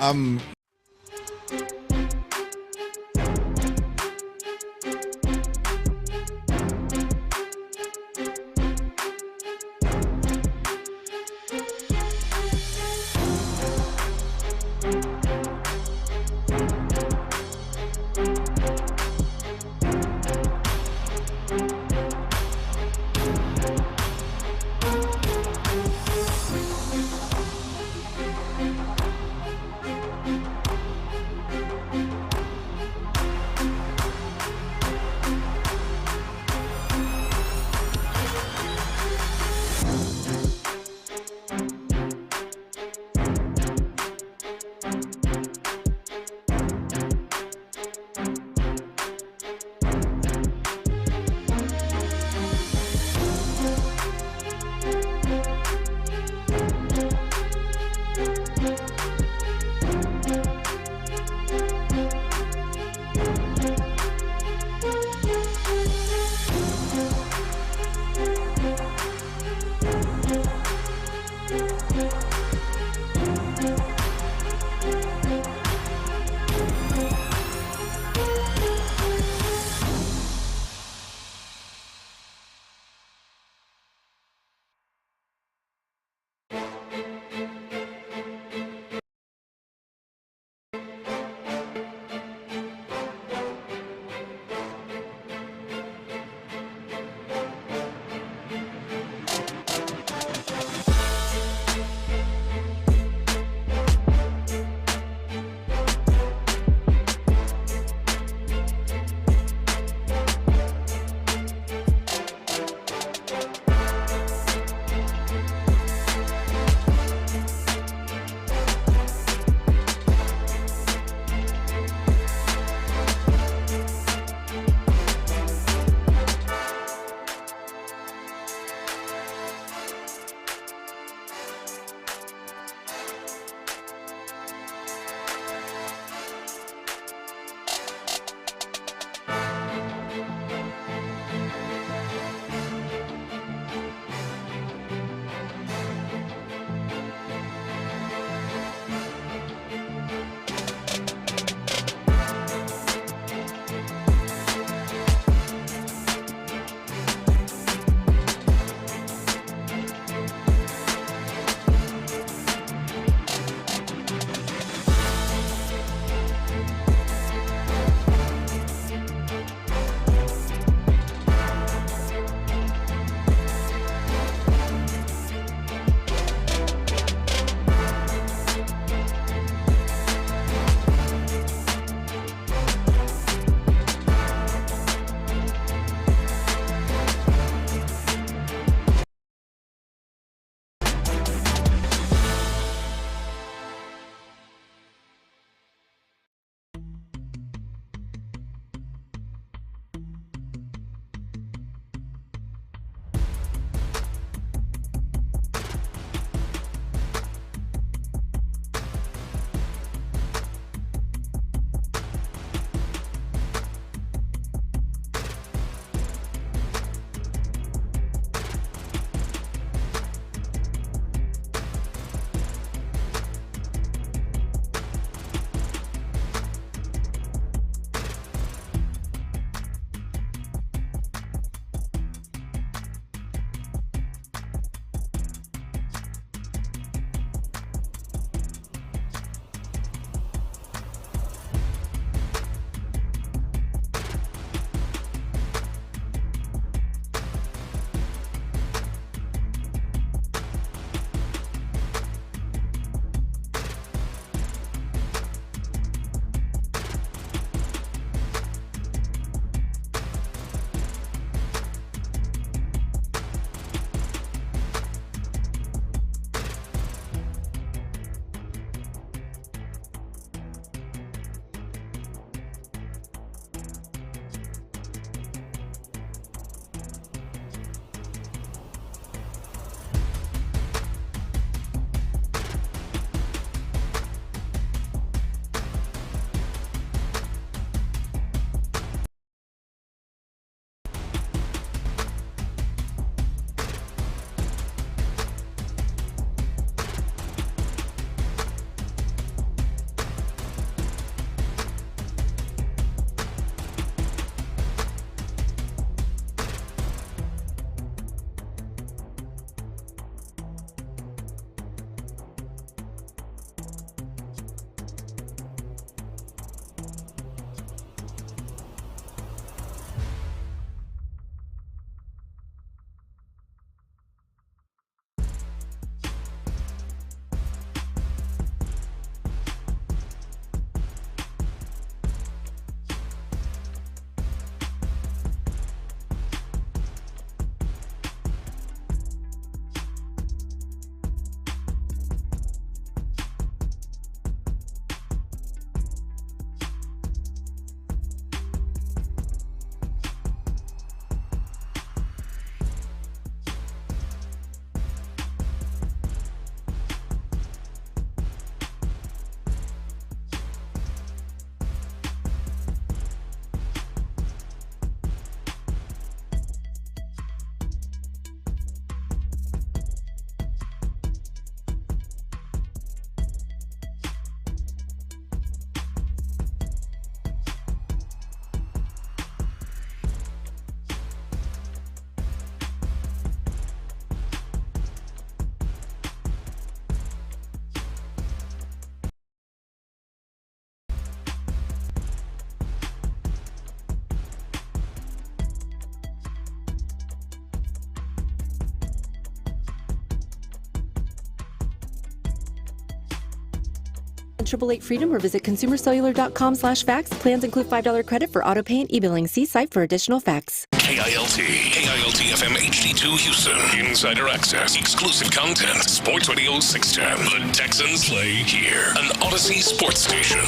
888-FREEDOM or visit consumercellular.com/facts. Plans include $5 credit for auto pay and e-billing. See site for additional facts. KILT FM HD2 Houston. Insider access, exclusive content. Sports Radio 610. The Texans play here. An Odyssey sports station.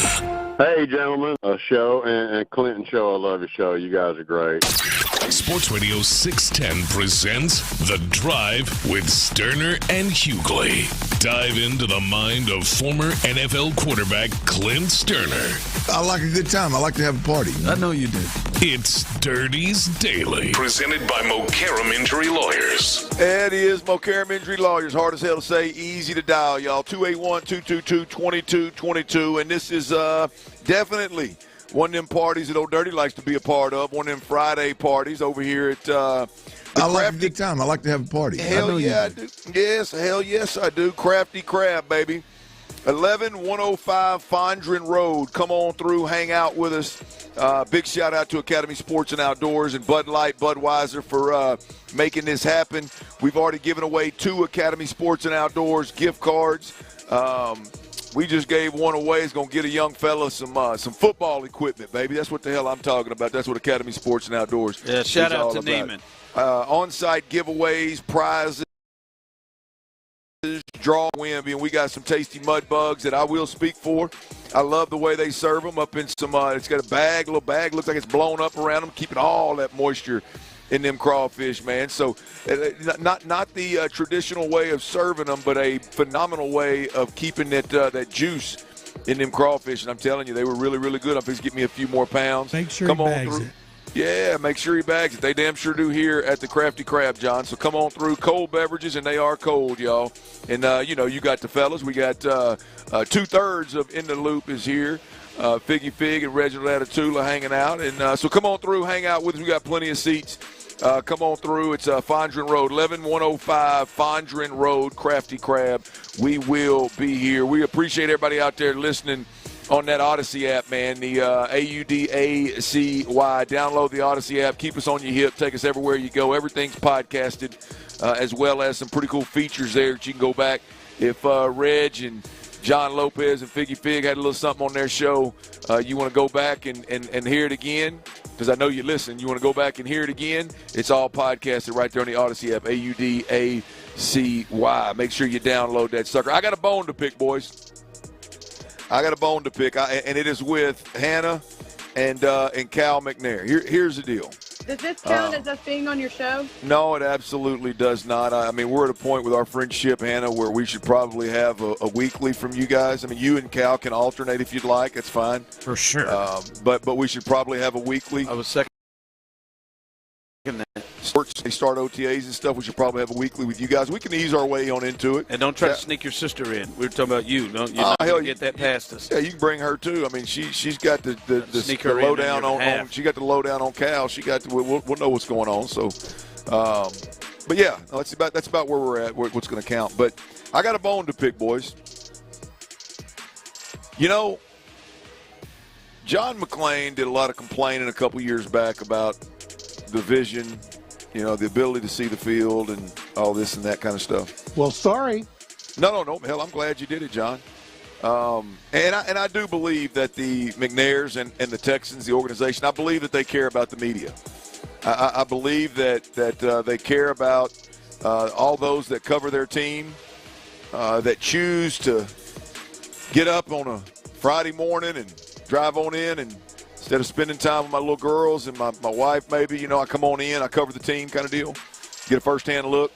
Hey, gentlemen. Show and Clinton Show. I love your show. You guys are great. Sports Radio 610 presents The Drive with Stoerner and Hughley. Dive into the mind of former NFL quarterback Clint Stoerner. I like a good time. I like to have a party. I know you do. It's Dirty's Daily, presented by McCullers Injury Lawyers. It is McCullers Injury Lawyers. Hard as hell to say, easy to dial, y'all. 281-222-2222. And this is definitely one of them parties that Old Dirty likes to be a part of. One of them Friday parties over here at I like a good time. I like to have a party. Hell yeah, I do. Yes, hell yes, I do. Crafty Crab, baby. 11105 Fondren Road. Come on through, hang out with us. Big shout out to Academy Sports and Outdoors and Bud Light, Budweiser for making this happen. We've already given away 2 Academy Sports and Outdoors gift cards. We just gave one away. It's going to get a young fella some football equipment, baby. That's what the hell I'm talking about. That's what Academy Sports and Outdoors Yeah, shout is out all to about. Neiman. On-site giveaways, prizes, draw, win. And we got some tasty mud bugs that I will speak for. I love the way they serve them up in some it's got a little bag, looks like it's blown up around them, keeping all that moisture in them crawfish, man. So not the traditional way of serving them, but a phenomenal way of keeping that juice in them crawfish. And I'm telling you, they were really, really good. I'm going to get me a few more pounds. Make sure Come he on bags through. it. Yeah, make sure he bags it. They damn sure do here at the Crafty Crab, John. So come on through. Cold beverages, and they are cold, y'all. And, you got the fellas. We got 2/3 of In the Loop is here. Figgy Fig and Reginald Atatula hanging out. And so come on through, hang out with us. We got plenty of seats. Come on through. It's Fondren Road, 11105 Fondren Road, Crafty Crab. We will be here. We appreciate everybody out there listening on that Odyssey app, man, the AUDACY. Download the Odyssey app. Keep us on your hip. Take us everywhere you go. Everything's podcasted, as well as some pretty cool features there that you can go back. If Reg and John Lopez and Figgy Fig had a little something on their show, you want to go back and hear it again, because I know you listen. You want to go back and hear it again, it's all podcasted right there on the Odyssey app, AUDACY. Make sure you download that sucker. I got a bone to pick, boys. I got a bone to pick, and it is with Hannah and Cal McNair. Here's the deal. Does this count as us being on your show? No, it absolutely does not. I mean, we're at a point with our friendship, Hannah, where we should probably have a weekly from you guys. I mean, you and Cal can alternate if you'd like. It's fine. For sure. But we should probably have a weekly. I was second. Sports, they start OTAs and stuff. We should probably have a weekly with you guys. We can ease our way on into it. And don't try to sneak your sister in. We were talking about you. Don't get that past us. Yeah, you can bring her too. I mean, she's got the lowdown on. She got the lowdown on Cal. She got we'll know what's going on. So, but yeah, that's about where we're at. What's going to count? But I got a bone to pick, boys. You know, John McClain did a lot of complaining a couple years back about the vision, the ability to see the field and all this and that kind of stuff. Well, sorry. No. Hell, I'm glad you did it, John. And I do believe that the McNairs and the Texans, the organization, I believe that they care about the media. I believe that they care about all those that cover their team, that choose to get up on a Friday morning and drive on in, and instead of spending time with my little girls and my wife, maybe, I come on in, I cover the team kind of deal, get a first-hand look.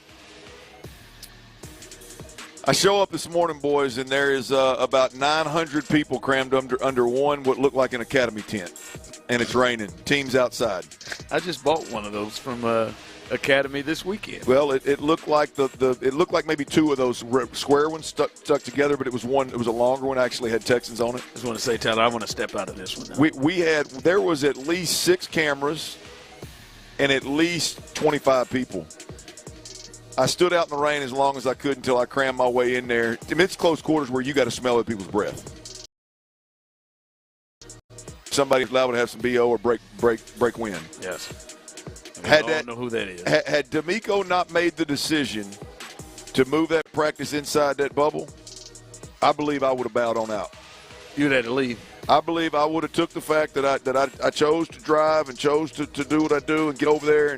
I show up this morning, boys, and there is about 900 people crammed under one what looked like an academy tent, and it's raining. Team's outside. I just bought one of those from Academy this weekend. Well, it looked like it looked like maybe 2 of those square ones stuck together, but it was one. It was a longer one. Actually had Texans on it. I just want to say, Tyler, I want to step out of this one now. There was at least 6 cameras and at least 25 people. I stood out in the rain as long as I could until I crammed my way in there. I mean, it's close quarters where you got to smell other people's breath. Somebody's liable to have some BO or break wind. Yes. I don't know who that is. Had D'Amico not made the decision to move that practice inside that bubble, I believe I would have bowed on out. You'd have to leave. I believe I would have took the fact that I chose to drive and chose to do what I do and get over there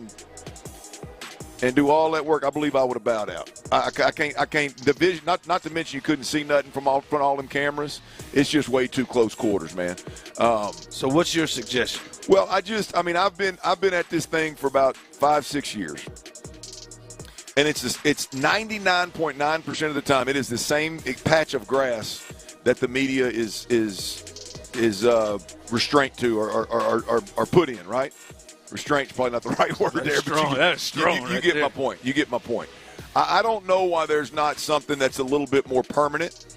and do all that work. I believe I would have bowed out. I can't division. Not to mention you couldn't see nothing from all them cameras. It's just way too close quarters, man. So what's your suggestion? Well, I've been at this thing for about 5-6 years, and it's 99.9% of the time it is the same patch of grass that the media is restraint to or put in, right? Restraint's probably not the right word there. Strong. That's strong. You get my point. You get my point. I don't know why there's not something that's a little bit more permanent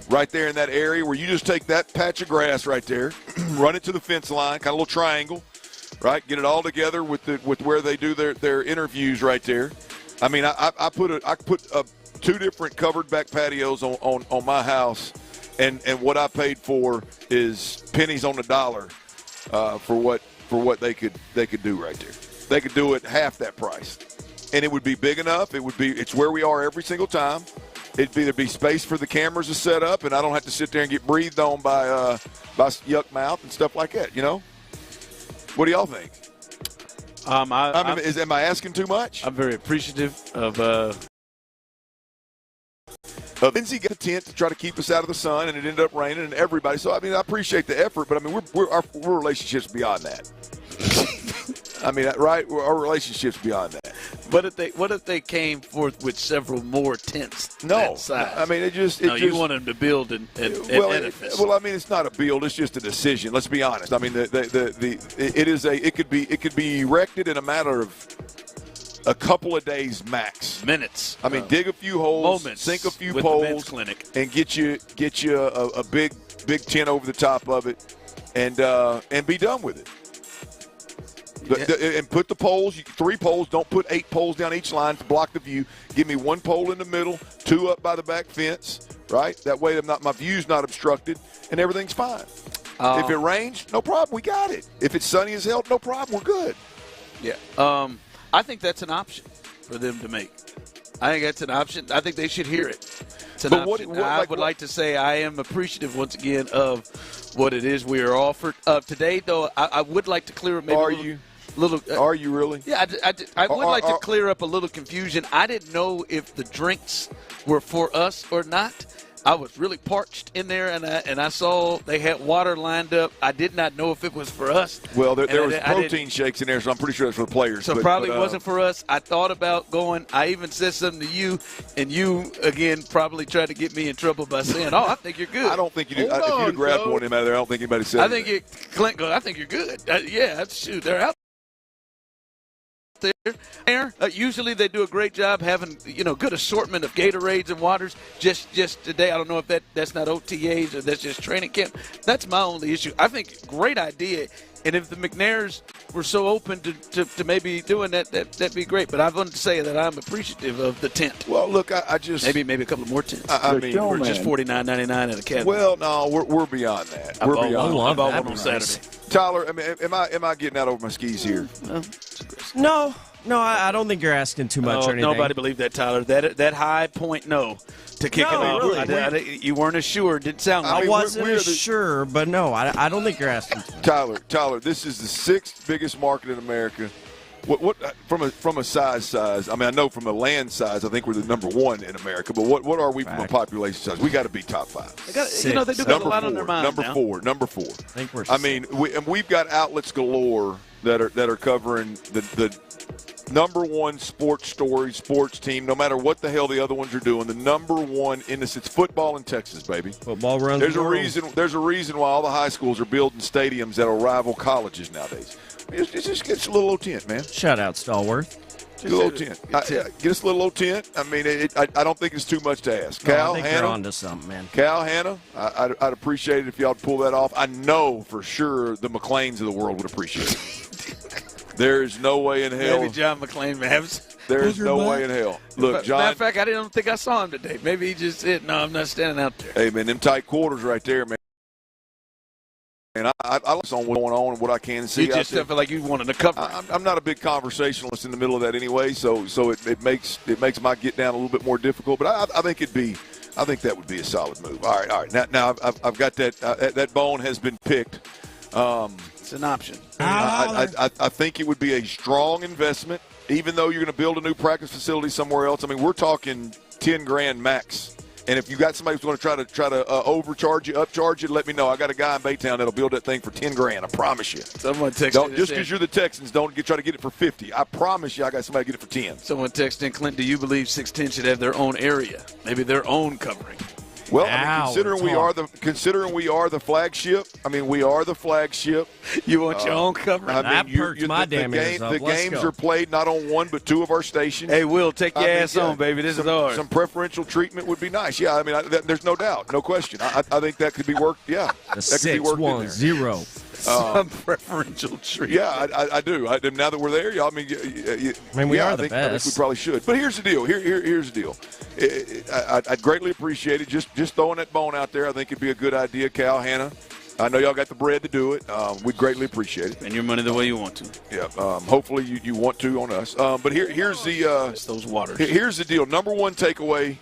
right there in that area where you just take that patch of grass right there, run it to the fence line, kind of a little triangle, right? Get it all together with where they do their interviews right there. I mean, I put 2 different covered back patios on my house, and what I paid for is pennies on the dollar for what they could do right there. They could do it half that price, and it would be big enough. It's where we are every single time. There'd be space for the cameras to set up, and I don't have to sit there and get breathed on by yuck mouth and stuff like that. You know, what do y'all think? Am I asking too much? I'm very appreciative of. Lindsay got a tent to try to keep us out of the sun, and it ended up raining, and everybody. So I mean, I appreciate the effort, but I mean, our relationships beyond that. I mean, right? Our relationships beyond that. What if they came forth with several more tents? No, that size? I mean, you want them to build an edifice. Well, I mean, it's not a build; it's just a decision. Let's be honest. I mean, it could be erected in a matter of a couple of days max. Minutes. I mean, dig a few holes, moments sink a few with poles, the men's clinic, and get you a big tent over the top of it, and be done with it. And put the poles, 3 poles. Don't put 8 poles down each line to block the view. Give me 1 pole in the middle, 2 up by the back fence. Right, that way my view's not obstructed, and everything's fine. If it rains, no problem. We got it. If it's sunny as hell, no problem. We're good. Yeah. I think that's an option for them to make. I think that's an option. I think they should hear it. It's an option. I would like to say I am appreciative once again of what it is we are offered. Today, though, I would like to clear up maybe Are you really? Yeah, I would like to clear up a little confusion. I didn't know if the drinks were for us or not. I was really parched in there, and I saw they had water lined up. I did not know if it was for us. Well, there was protein shakes in there, so I'm pretty sure that's for the players. So probably wasn't for us. I thought about going. I even said something to you, and you, again, probably tried to get me in trouble by saying, I think you're good. I don't think you do. If you grabbed one of them out of there, I don't think anybody said anything. Clint goes, I think you're good. Shoot, they're out there. Usually they do a great job having, good assortment of Gatorades and waters. Just today, I don't know if that's not OTAs or that's just training camp. That's my only issue. I think great idea. And if the McNairs were so open to maybe doing that'd be great. But I want to say that I'm appreciative of the tent. Well, look, I just maybe a couple more tents. I mean, we're just $49.99 at a cabin. Well, no, we're beyond that. We're beyond. I bought one on Saturday. Tyler, I mean, am I getting out over my skis here? No, I don't think you're asking too much or anything. Nobody believed that, Tyler. That high point to kick it out. Really. You weren't as sure. Didn't sound like I wasn't sure, but no, I don't think you're asking too much. Tyler, this is the 6th biggest market in America. What from a size? I mean, I know from a land size, I think we're the number 1 in America. But what are we from a population size? We got to be top 5. They do got a lot on their mind. Number 4. I think we're. I mean, we've got outlets galore that are covering the number 1 sports story, sports team. No matter what the hell the other ones are doing, the number 1 in this, it's football in Texas, baby. Football runs. There's a reason why all the high schools are building stadiums that'll rival colleges nowadays. It's a little old tent, man. Shout out, Stallworth. Get a little tent. Get us a little old tent. I mean, I don't think it's too much to ask. Cal, I think Hannah, you're onto something, man. Cal, Hannah, I'd appreciate it if y'all would pull that off. I know for sure the McLeans of the world would appreciate it. There's no way in hell. Maybe John McClain has. There's no way in hell. Look, John. Matter of fact, I didn't think I saw him today. Maybe he just said, no, I'm not standing out there. Hey, man, them tight quarters right there, man. And I look on what's going on and what I can see. You just feel like you wanted to cover. I'm not a big conversationalist in the middle of that anyway, so it makes my get down a little bit more difficult. But I think it'd be I think that would be a solid move. All right. Now I've got that. That bone has been picked. It's an option. I think it would be a strong investment, even though you're going to build a new practice facility somewhere else. I mean, we're talking $10,000 max. And if you got somebody who's going to try to overcharge you, upcharge you, let me know. I got a guy in Baytown that'll build that thing for $10,000. I promise you. Someone texted just because you're the Texans, don't try to get it for $50. I promise you, I got somebody to get it for $10. Someone texted in, Clint, do you believe 610 should have their own area, maybe their own covering? Well, I mean, considering we are the flagship. I mean, we are the flagship. You want your own covering? That perks my damn ears up. The games are played not on one but two of our stations. Hey, Will, take your ass on, baby. This is ours. Some preferential treatment would be nice. Yeah, I mean, there's no doubt, no question. I think that could be worked. Yeah, that could be worked in there. 610. Some preferential treatment. Yeah, I do. Now that we're there, I mean, we are the best. I think we probably should. But here's the deal. Here's the deal. I'd greatly appreciate it. Just throwing that bone out there. I think it'd be a good idea, Cal, Hannah. I know y'all got the bread to do it. We'd greatly appreciate it. And your money the way you want to. Yeah. Hopefully you want to on us. But here's the it's those waters. Here's the deal. Number one takeaway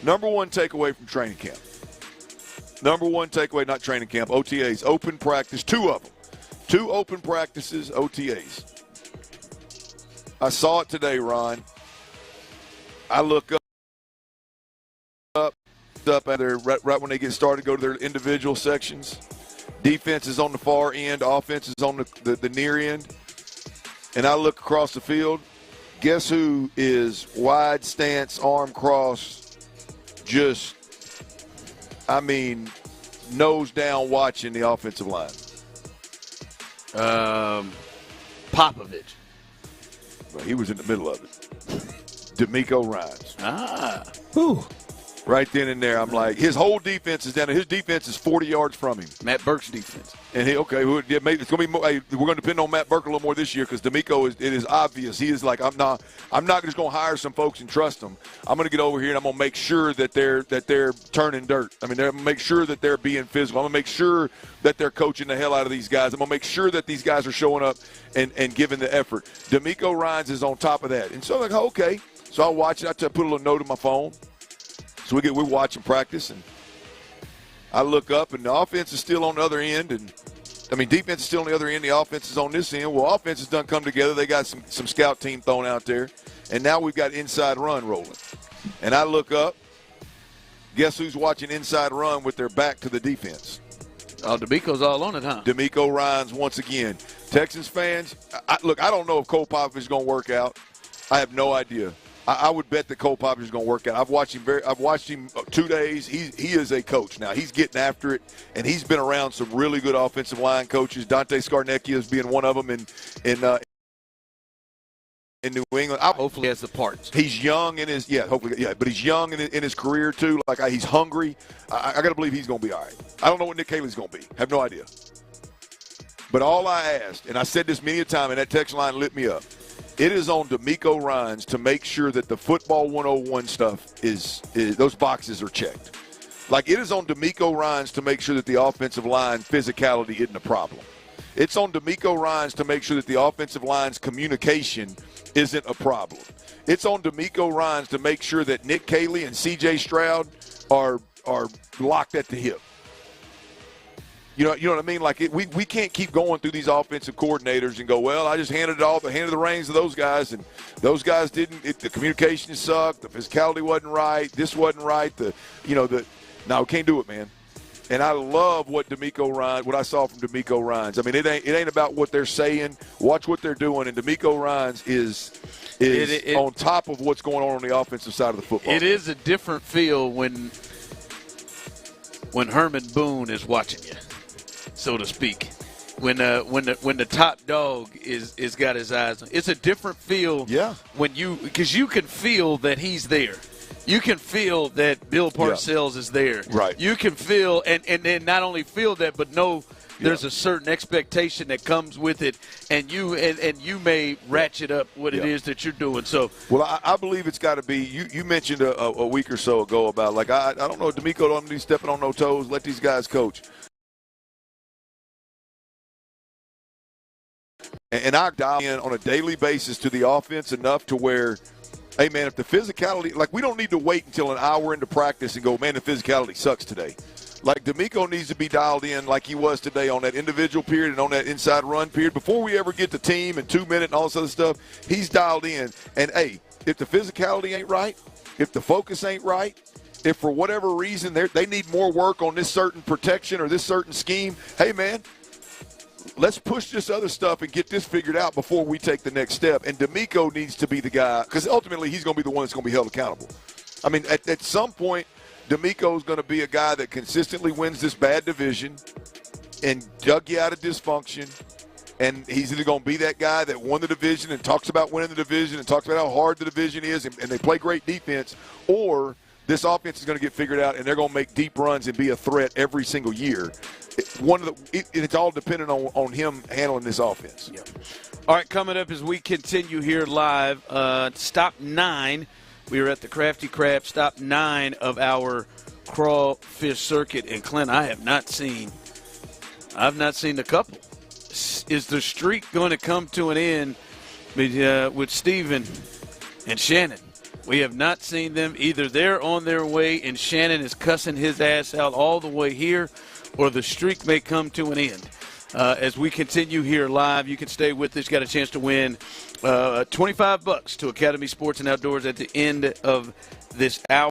from training camp. Number one takeaway, not training camp, OTAs, open practice, 2 of them. 2 open practices, OTAs. I saw it today, Ron. I look up at there right when they get started, go to their individual sections. Defense is on the far end, offense is on the near end. And I look across the field. Guess who is wide stance, arm cross, just – nose down watching the offensive line? Popovich. Well, he was in the middle of it. D'Amico Ryans. Whew. Right then and there, I'm like, his whole defense is down there. His defense is 40 yards from him. Matt Burke's defense. And maybe it's going to be more, we're going to depend on Matt Burke a little more this year because D'Amico it is obvious. He is like, I'm not just going to hire some folks and trust them. I'm going to get over here and I'm going to make sure that they're turning dirt. I'm going to make sure that they're being physical. I'm going to make sure that they're coaching the hell out of these guys. I'm going to make sure that these guys are showing up and giving the effort. D'Amico Ryans is on top of that. And so I'm like, okay. So I'll watch it. I put a little note on my phone. So we're watching practice, and I look up, and the offense is still on the other end, and defense is still on the other end. The offense is on this end. Well, offense has done come together. They got some scout team thrown out there, and now we've got inside run rolling. And I look up. Guess who's watching inside run with their back to the defense? Oh, D'Amico's all on it, huh? D'Amico Ryans once again. Texans fans, I don't know if Cole Popovich is going to work out. I have no idea. I would bet that Cole Popovich is going to work out. I've watched him 2 days. He is a coach now. He's getting after it, and he's been around some really good offensive line coaches. Dante Scarnecchia is being one of them in New England. Hopefully, has the parts. He's young in his but he's young in his career too. He's hungry. I got to believe he's going to be all right. I don't know what Nick Haley's going to be. Have no idea. But all I asked, and I said this many a time, and that text line lit me up. It is on D'Amico Ryans to make sure that the football 101 stuff is those boxes are checked. It is on D'Amico Ryans to make sure that the offensive line physicality isn't a problem. It's on D'Amico Ryans to make sure that the offensive line's communication isn't a problem. It's on D'Amico Ryans to make sure that Nick Kayley and C.J. Stroud are locked at the hip. You know what I mean? We can't keep going through these offensive coordinators and go, well, I just handed the reins to those guys, and those guys didn't. The communication sucked. The physicality wasn't right. This wasn't right. No, we can't do it, man. And I love what I saw from D'Amico Ryans. It ain't about what they're saying. Watch what they're doing, and D'Amico Ryans is on top of what's going on the offensive side of the football. It is a different feel when Herman Boone is watching you, so to speak. When the top dog is got his eyes on. It's a different feel. Yeah. Because you can feel that he's there. You can feel that Bill Parcells is there. Right. You can feel and then not only feel that, but know there's a certain expectation that comes with it, and you may ratchet up what it is that you're doing. So, well, I believe it's got to be. You mentioned a week or so ago about I don't know, D'Amico don't be stepping on no toes. Let these guys coach. And I dial in on a daily basis to the offense enough to where hey, man, if the physicality – like, we don't need to wait until an hour into practice and go, man, the physicality sucks today. Like, D'Amico needs to be dialed in like he was today on that individual period and on that inside run period. Before we ever get to team and 2 minute and all this other stuff, he's dialed in. And, hey, if the physicality ain't right, if the focus ain't right, if for whatever reason they need more work on this certain protection or this certain scheme, hey, man, let's push this other stuff and get this figured out before we take the next step. And D'Amico needs to be the guy because ultimately he's going to be the one that's going to be held accountable. I mean, at some point, D'Amico's going to be a guy that consistently wins this bad division and dug you out of dysfunction. And he's either going to be that guy that won the division and talks about winning the division and talks about how hard the division is and they play great defense, or this offense is going to get figured out and they're going to make deep runs and be a threat every single year. It's all dependent on him handling this offense. Yep. All right, coming up as we continue here live, stop 9. We are at the Crafty Crab, stop 9 of our crawfish circuit. And, Clint, I've not seen a couple. Is the streak going to come to an end with Steven and Shannon? We have not seen them. Either they're on their way and Shannon is cussing his ass out all the way here, or the streak may come to an end. As we continue here live, you can stay with us. Got a chance to win $25 to Academy Sports and Outdoors at the end of this hour.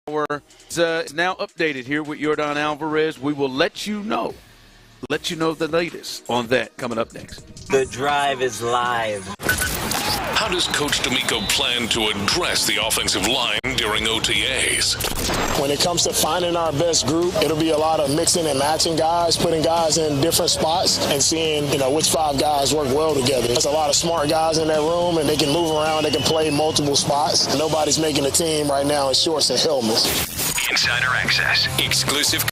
It's now updated here with Yordon Alvarez. We will let you know the latest on that coming up next. The Drive is live. How does Coach D'Amico plan to address the offensive line during OTAs? When it comes to finding our best group, it'll be a lot of mixing and matching guys, putting guys in different spots and seeing, which 5 guys work well together. There's a lot of smart guys in that room, and they can move around. They can play multiple spots. Nobody's making a team right now in shorts and helmets. Insider access. Exclusive.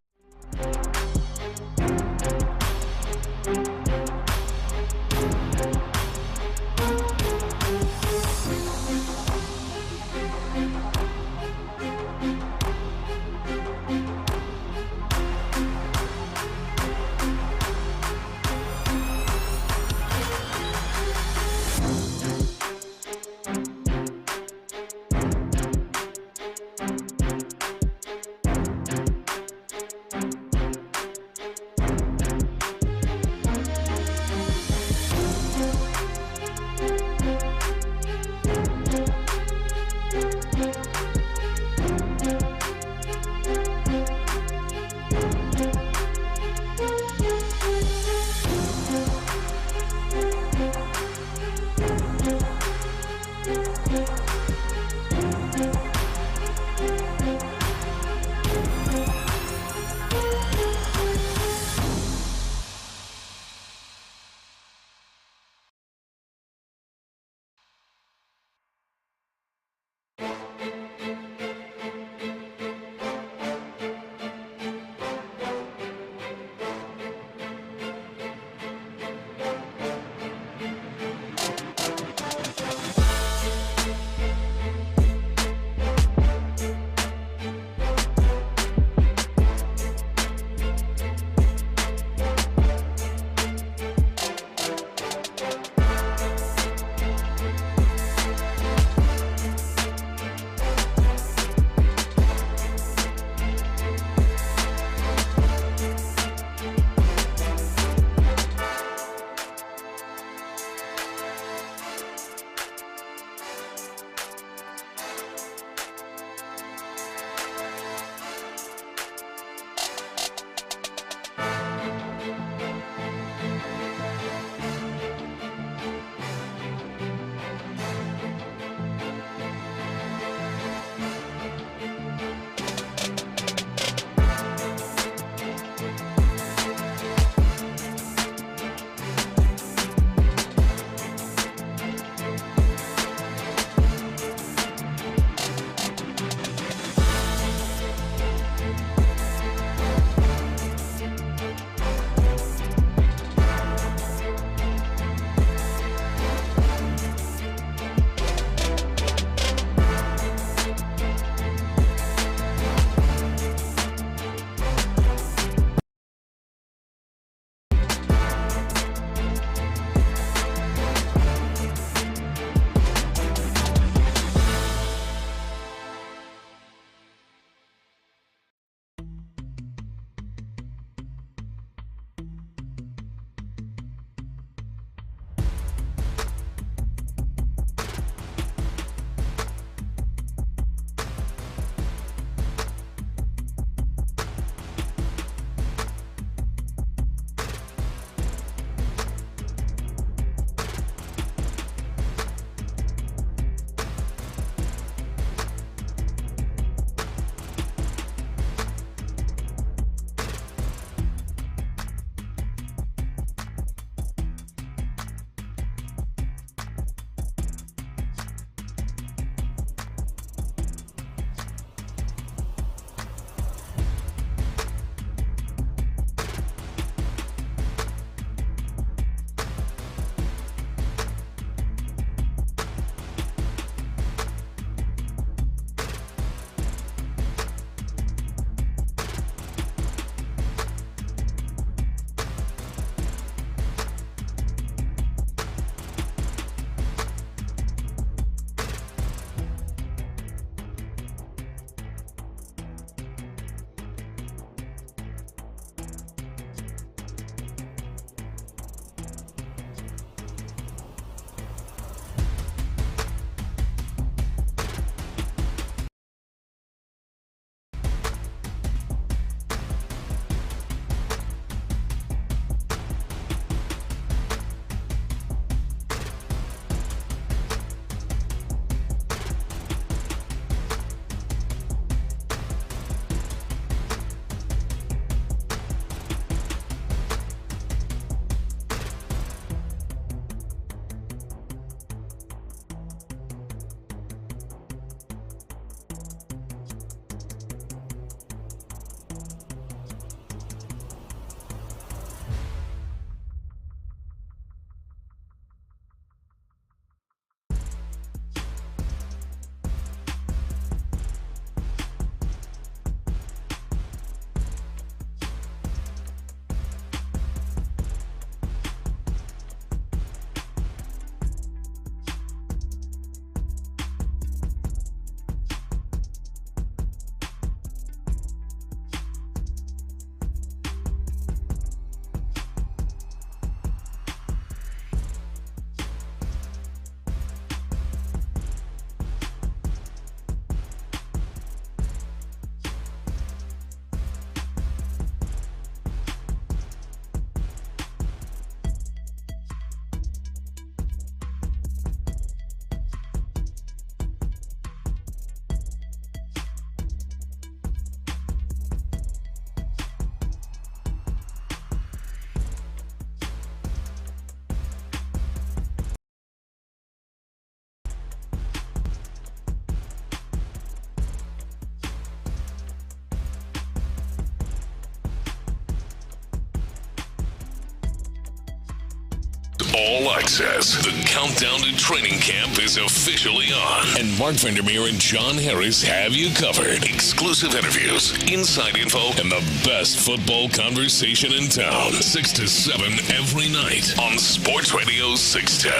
All Access. The countdown to training camp is officially on. And Mark Vandermeer and John Harris have you covered. Exclusive interviews, inside info, and the best football conversation in town. 6 to 7 every night on Sports Radio 610.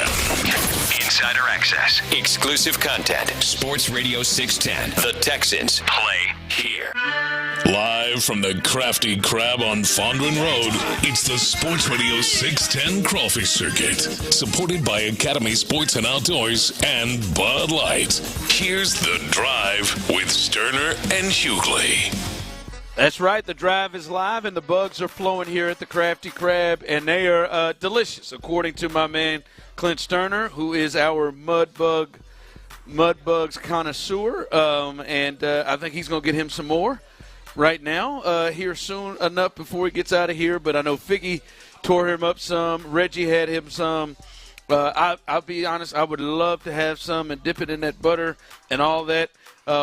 Insider access. Exclusive content. Sports Radio 610. The Texans play here. Live from the Crafty Crab on Fondren Road, it's the Sports Radio 610 Crawfish Circuit. Supported by Academy Sports and Outdoors and Bud Light. Here's The Drive with Stoerner and Hughley. That's right. The Drive is live, and the bugs are flowing here at the Crafty Crab, and they are delicious, according to my man Clint Stoerner, who is our mud bugs connoisseur, and I think he's going to get him some more right now here soon enough before he gets out of here. But I know Figgy tore him up some. Reggie had him some. I'll be honest, I would love to have some and dip it in that butter and all that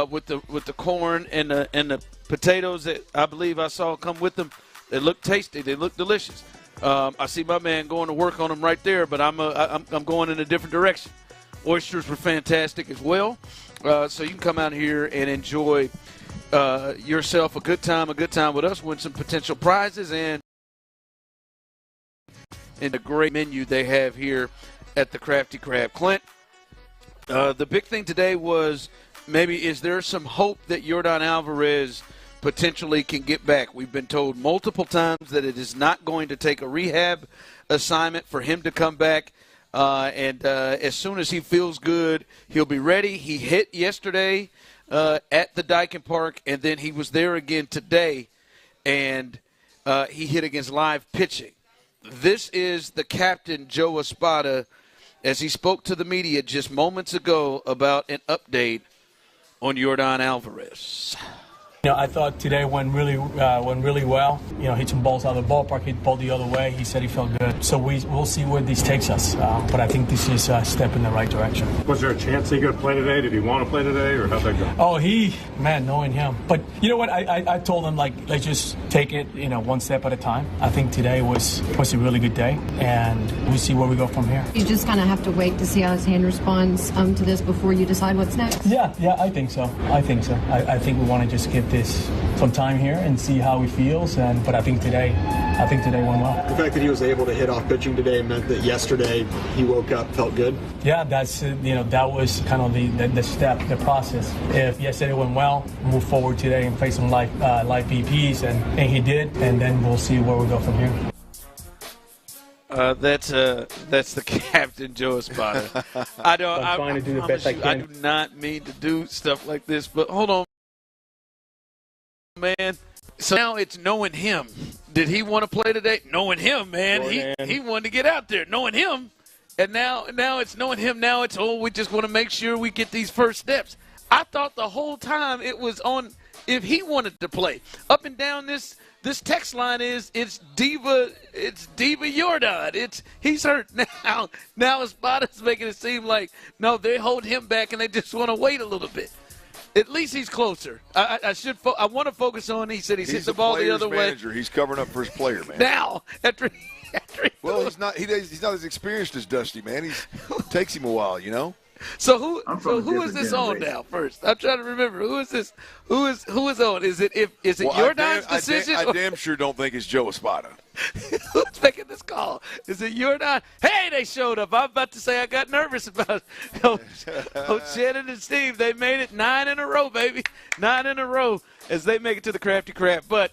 with the corn and the potatoes that I believe I saw come with them. They look tasty. They look delicious. I see my man going to work on them right there, but I'm going in a different direction. Oysters were fantastic as well. So you can come out here and enjoy yourself a good time with us, win some potential prizes, and a great menu they have here at the Crafty Crab. Clint, the big thing today was maybe is there some hope that Yordon Alvarez potentially can get back? We've been told multiple times that it is not going to take a rehab assignment for him to come back. And as soon as he feels good, he'll be ready. He hit yesterday at the Dyken Park, and then he was there again today, and he hit against live pitching. This is the captain, Joe Espada, as he spoke to the media just moments ago about an update on Yordon Alvarez. I thought today went really well. Hit some balls out of the ballpark, hit the ball the other way. He said he felt good. So we'll see where this takes us. But I think this is a step in the right direction. Was there a chance he could play today? Did he want to play today, or how'd that go? Oh, knowing him. But you know what? I told him, let's just take it, one step at a time. I think today was a really good day, and we'll see where we go from here. You just kind of have to wait to see how his hand responds to this before you decide what's next? Yeah, I think so. I think we want to just give this some time here and see how he feels. But I think today went well. The fact that he was able to hit off pitching today meant that yesterday he woke up, felt good. Yeah, that's that was kind of the step, the process. If yesterday went well, move forward today and play some live BPs, and he did, and then we'll see where we go from here. That's the captain, Joe Espada. I do not mean to do stuff like this, but hold on, man. So now it's knowing him. Did he want to play today? Knowing him, man. He wanted to get out there. Knowing him. And now it's knowing him. Now it's, we just want to make sure we get these first steps. I thought the whole time it was on if he wanted to play. Up and down this text line it's Diva Yordon. He's hurt now. Now Espada's making it seem like, no, they hold him back and they just want to wait a little bit. At least he's closer. I want to focus on. He said he's hitting the ball the other manager. way. He's covering up for his player, man. Now after well, he's not as experienced as Dusty, man. It takes him a while, So who is this on now? First, I'm trying to remember who is this. Who is on? Is it Yordon's decision? I damn sure don't think it's Joe Espada. Who's making this call? Is it Yordon? Hey, they showed up. I'm about to say I got nervous about Shannon and Steve. They made it 9 in a row, baby. 9 in a row as they make it to the Crafty Crab. But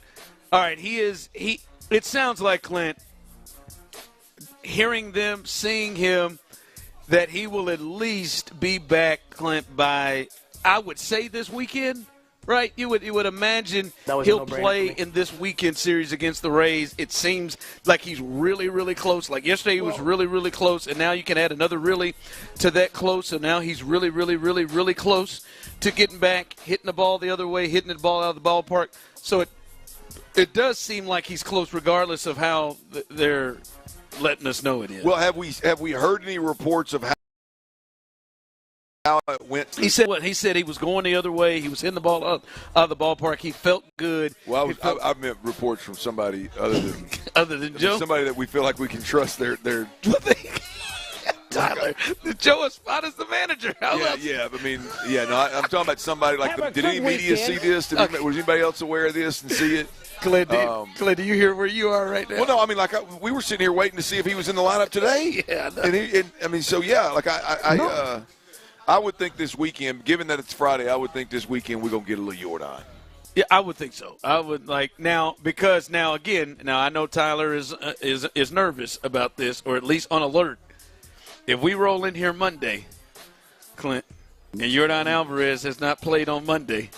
all right, it sounds like, Clint, hearing them, seeing him, that he will at least be back, Clint, by, I would say, this weekend, right? You would imagine he'll play in this weekend series against the Rays. It seems like he's really, really close. Like yesterday he was really, really close, and now you can add another really to that close. So now he's really, really, really, really close to getting back, hitting the ball the other way, hitting the ball out of the ballpark. So it does seem like he's close regardless of how they're letting us know it is. Well, have we heard any reports of how it went? He said he was going the other way. He was hitting the ball out of the ballpark. He felt good. Well, I meant reports from somebody other than Other than Joe? Somebody that we feel like we can trust their Tyler, Joe Espada is the manager. I'm talking about somebody like. Did any media see this? Was anybody else aware of this and see it? Clint, do you hear where you are right now? Well, no, I mean, we were sitting here waiting to see if he was in the lineup today. Yeah, I would think this weekend, given that it's Friday, I would think this weekend we're gonna get a little Yordon. Yeah, I would think so. I would because I know Tyler is nervous about this, or at least on alert. If we roll in here Monday, Clint, and Yordon Alvarez has not played on Monday,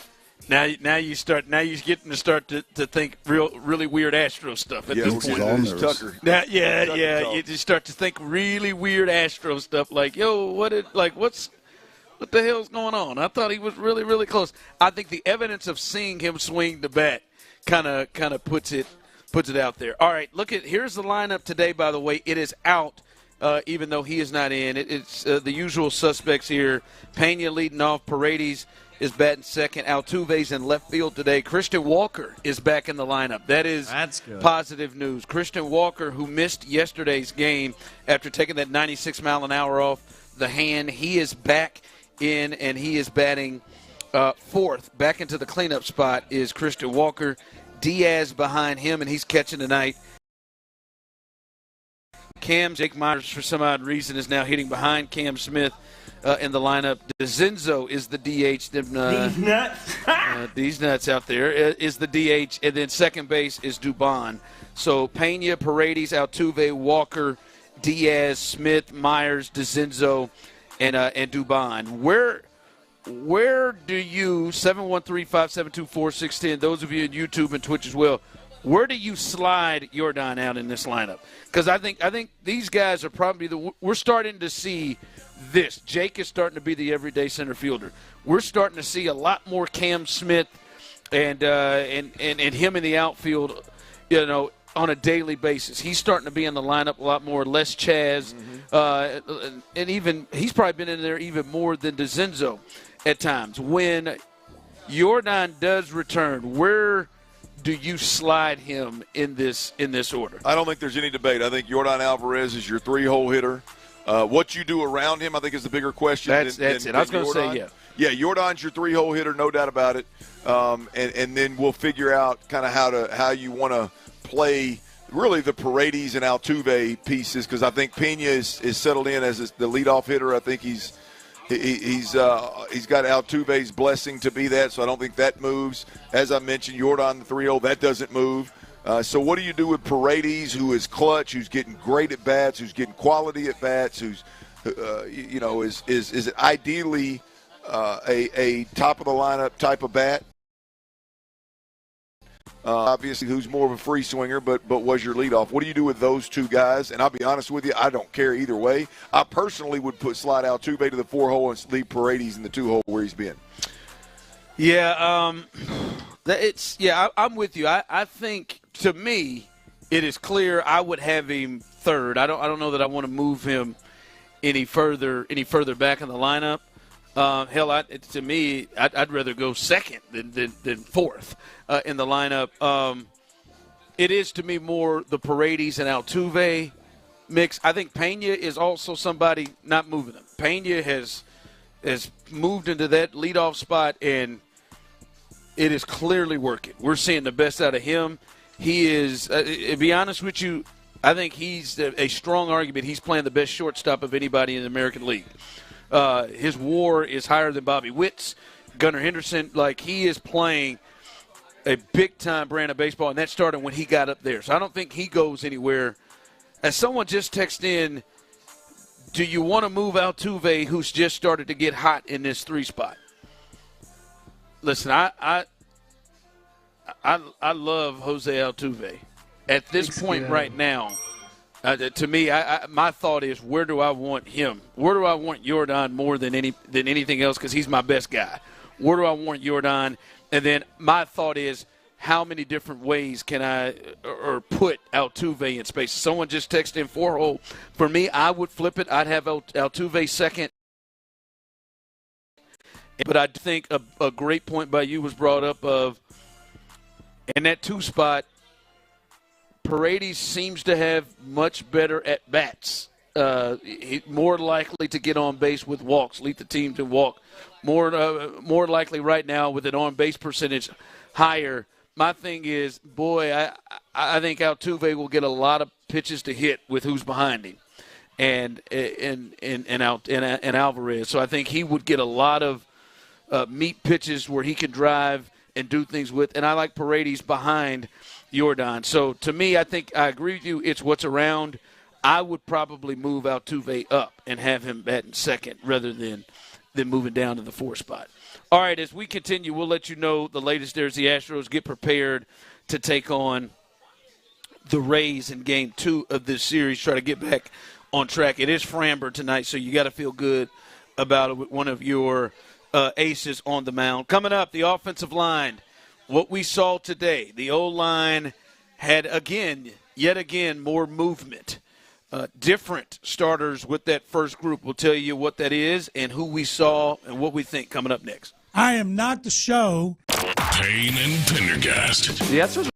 now you're getting to start to think really weird Astro stuff at this point. Tucker. You just start to think really weird Astro stuff, like what the hell's going on? I thought he was really, really close. I think the evidence of seeing him swing the bat kind of puts it out there. All right, here's the lineup today. By the way, it is out. Even though he is not in. It's the usual suspects here. Pena leading off. Paredes is batting second. Altuve's in left field today. Christian Walker is back in the lineup. That's good. Positive news. Christian Walker, who missed yesterday's game after taking that 96-mile-an-hour off the hand, he is back in, and he is batting fourth. Back into the cleanup spot is Christian Walker. Diaz behind him, and he's catching tonight. Jake Myers, for some odd reason, is now hitting behind Cam Smith in the lineup. DeZenzo is the DH. These nuts. These nuts out there is the DH. And then second base is Dubon. So Pena, Paredes, Altuve, Walker, Diaz, Smith, Myers, DeZenzo, and Dubon. Where do you, 713-572-4610, those of you on YouTube and Twitch as well, where do you slide Yordon out in this lineup? Because I think these guys are probably we're starting to see this. Jake is starting to be the everyday center fielder. We're starting to see a lot more Cam Smith and him in the outfield, on a daily basis. He's starting to be in the lineup a lot more, less Chaz, and even he's probably been in there even more than DeZenzo at times. When Yordon does return, where do you slide him in this order? I don't think there's any debate. I think Yordon Alvarez is your three-hole hitter. What you do around him, I think, is the bigger question. That's it. I was going to say, yeah. Yeah, Yordon's your three-hole hitter, no doubt about it. And then we'll figure out kind of how you want to play really the Paredes and Altuve pieces, because I think Pena is settled in as the leadoff hitter. I think he's got Altuve's blessing to be that, so I don't think that moves. As I mentioned, Yordon, the 3-0, that doesn't move. So what do you do with Paredes, who is clutch, who's getting great at bats, who's getting quality at bats, who's is it ideally a top of the lineup type of bat? Obviously, who's more of a free swinger, but was your leadoff. What do you do with those two guys? And I'll be honest with you, I don't care either way. I personally would slide Altuve to the 4-hole and leave Paredes in the 2-hole where he's been. Yeah, I'm with you. I think, to me, it is clear I would have him third. I don't know that I want to move him any further back in the lineup. To me, I'd rather go second than fourth in the lineup. It is, to me, more the Paredes and Altuve mix. I think Pena is also somebody not moving him. Pena has moved into that leadoff spot, and it is clearly working. We're seeing the best out of him. He is, to be honest with you, I think he's a strong argument. He's playing the best shortstop of anybody in the American League. His WAR is higher than Bobby Witt's, Gunnar Henderson. Like, he is playing a big-time brand of baseball, and that started when he got up there. So I don't think he goes anywhere. As someone just texted in, do you want to move Altuve, who's just started to get hot in this 3 spot? Listen, I love Jose Altuve. At this point right now, to me, my thought is, where do I want him? Where do I want Yordon more than anything else? Because he's my best guy. Where do I want Yordon? And then my thought is, how many different ways can I or put Altuve in space? Someone just texted in 4-hole. For me, I would flip it. I'd have Altuve second. But I think a great point by you was brought up of, in that 2 spot, Paredes seems to have much better at-bats. He's more likely to get on base with walks, lead the team to walk. More likely right now with an on-base percentage higher. My thing is, boy, I think Altuve will get a lot of pitches to hit with who's behind him, and Alvarez. So I think he would get a lot of meat pitches where he can drive and do things with. And I like Paredes behind Yordon. So to me, I think I agree with you. It's what's around. I would probably move Altuve up and have him batting second rather than moving down to the 4 spot. All right, as we continue, we'll let you know the latest there as the Astros get prepared to take on the Rays in Game 2 of this series, try to get back on track. It is Framber tonight, so you got to feel good about it with one of your aces on the mound. Coming up, the offensive line. What we saw today, the O-line had, yet again, more movement. Different starters with that first group. We'll tell you what that is and who we saw and what we think coming up next. I am not the show. Payne and Pendergast. The Astros.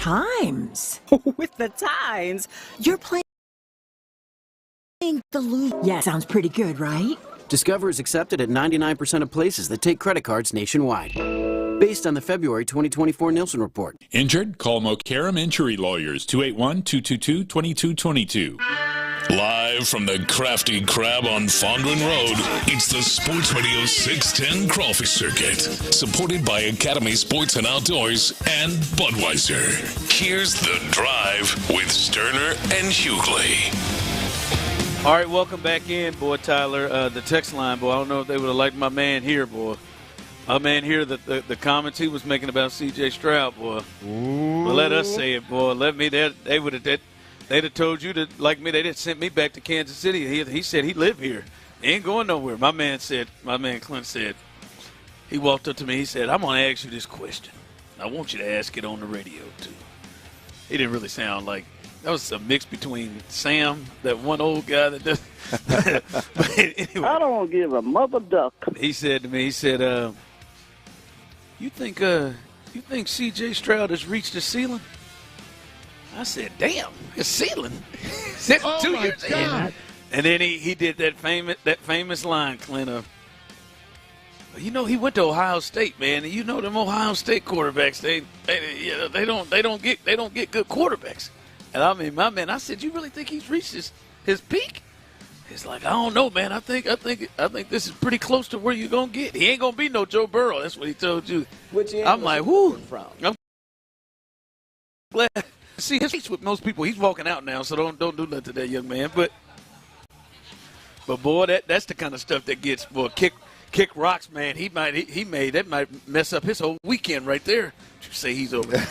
Times. With the Times? You're playing the loot. Yeah, sounds pretty good, right? Discover is accepted at 99% of places that take credit cards nationwide. Based on the February 2024 Nielsen report. Injured? Call Mokaram Injury Lawyers, 281-222-2222. Live from the Crafty Crab on Fondren Road, it's the Sports Radio 610 Crawfish Circuit. Supported by Academy Sports and Outdoors and Budweiser. Here's The Drive with Stoerner and Hughley. All right, welcome back in, boy, Tyler. The text line, boy, I don't know if they would have liked my man here, boy. My man here, the comments he was making about C.J. Stroud, boy. Well, let us say it, boy. They'd have told you to, like me, they'd have sent me back to Kansas City. He said he lived here. He ain't going nowhere. My man Clint said, he walked up to me, he said, I'm going to ask you this question. I want you to ask it on the radio, too. He didn't really sound like, that was a mix between Sam, that one old guy that does. But anyway, I don't give a mother duck. He said to me, he said, you think C.J. Stroud has reached the ceiling? I said, damn, his ceiling. 2 years in. And then he did that famous line, Clint, of, he went to Ohio State, man. And them Ohio State quarterbacks, they don't get good quarterbacks. And I mean, my man, I said, you really think he's reached his peak? He's like, I don't know, man. I think this is pretty close to where you're gonna get. He ain't gonna be no Joe Burrow. That's what he told you. I'm like, whoo. I'm glad. See, his speech with most people, he's walking out now, so don't do nothing to that young man. But boy, that's the kind of stuff that gets kick rocks, man. That might mess up his whole weekend right there. You say he's over there.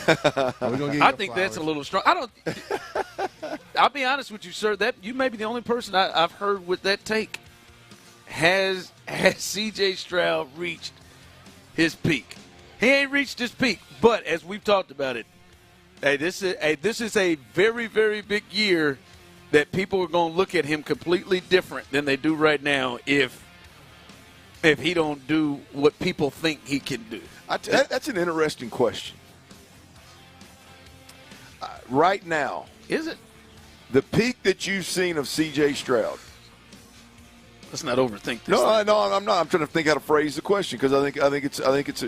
I think that's a little strong. I'll be honest with you, sir. That you may be the only person I've heard with that take. Has C.J. Stroud reached his peak? He ain't reached his peak, but as we've talked about it, this is a very, very big year that people are going to look at him completely different than they do right now if he don't do what people think he can do. That's an interesting question. Right now, is it the peak that you've seen of C.J. Stroud? Let's not overthink this. No, I'm not. I'm trying to think how to phrase the question because I think it's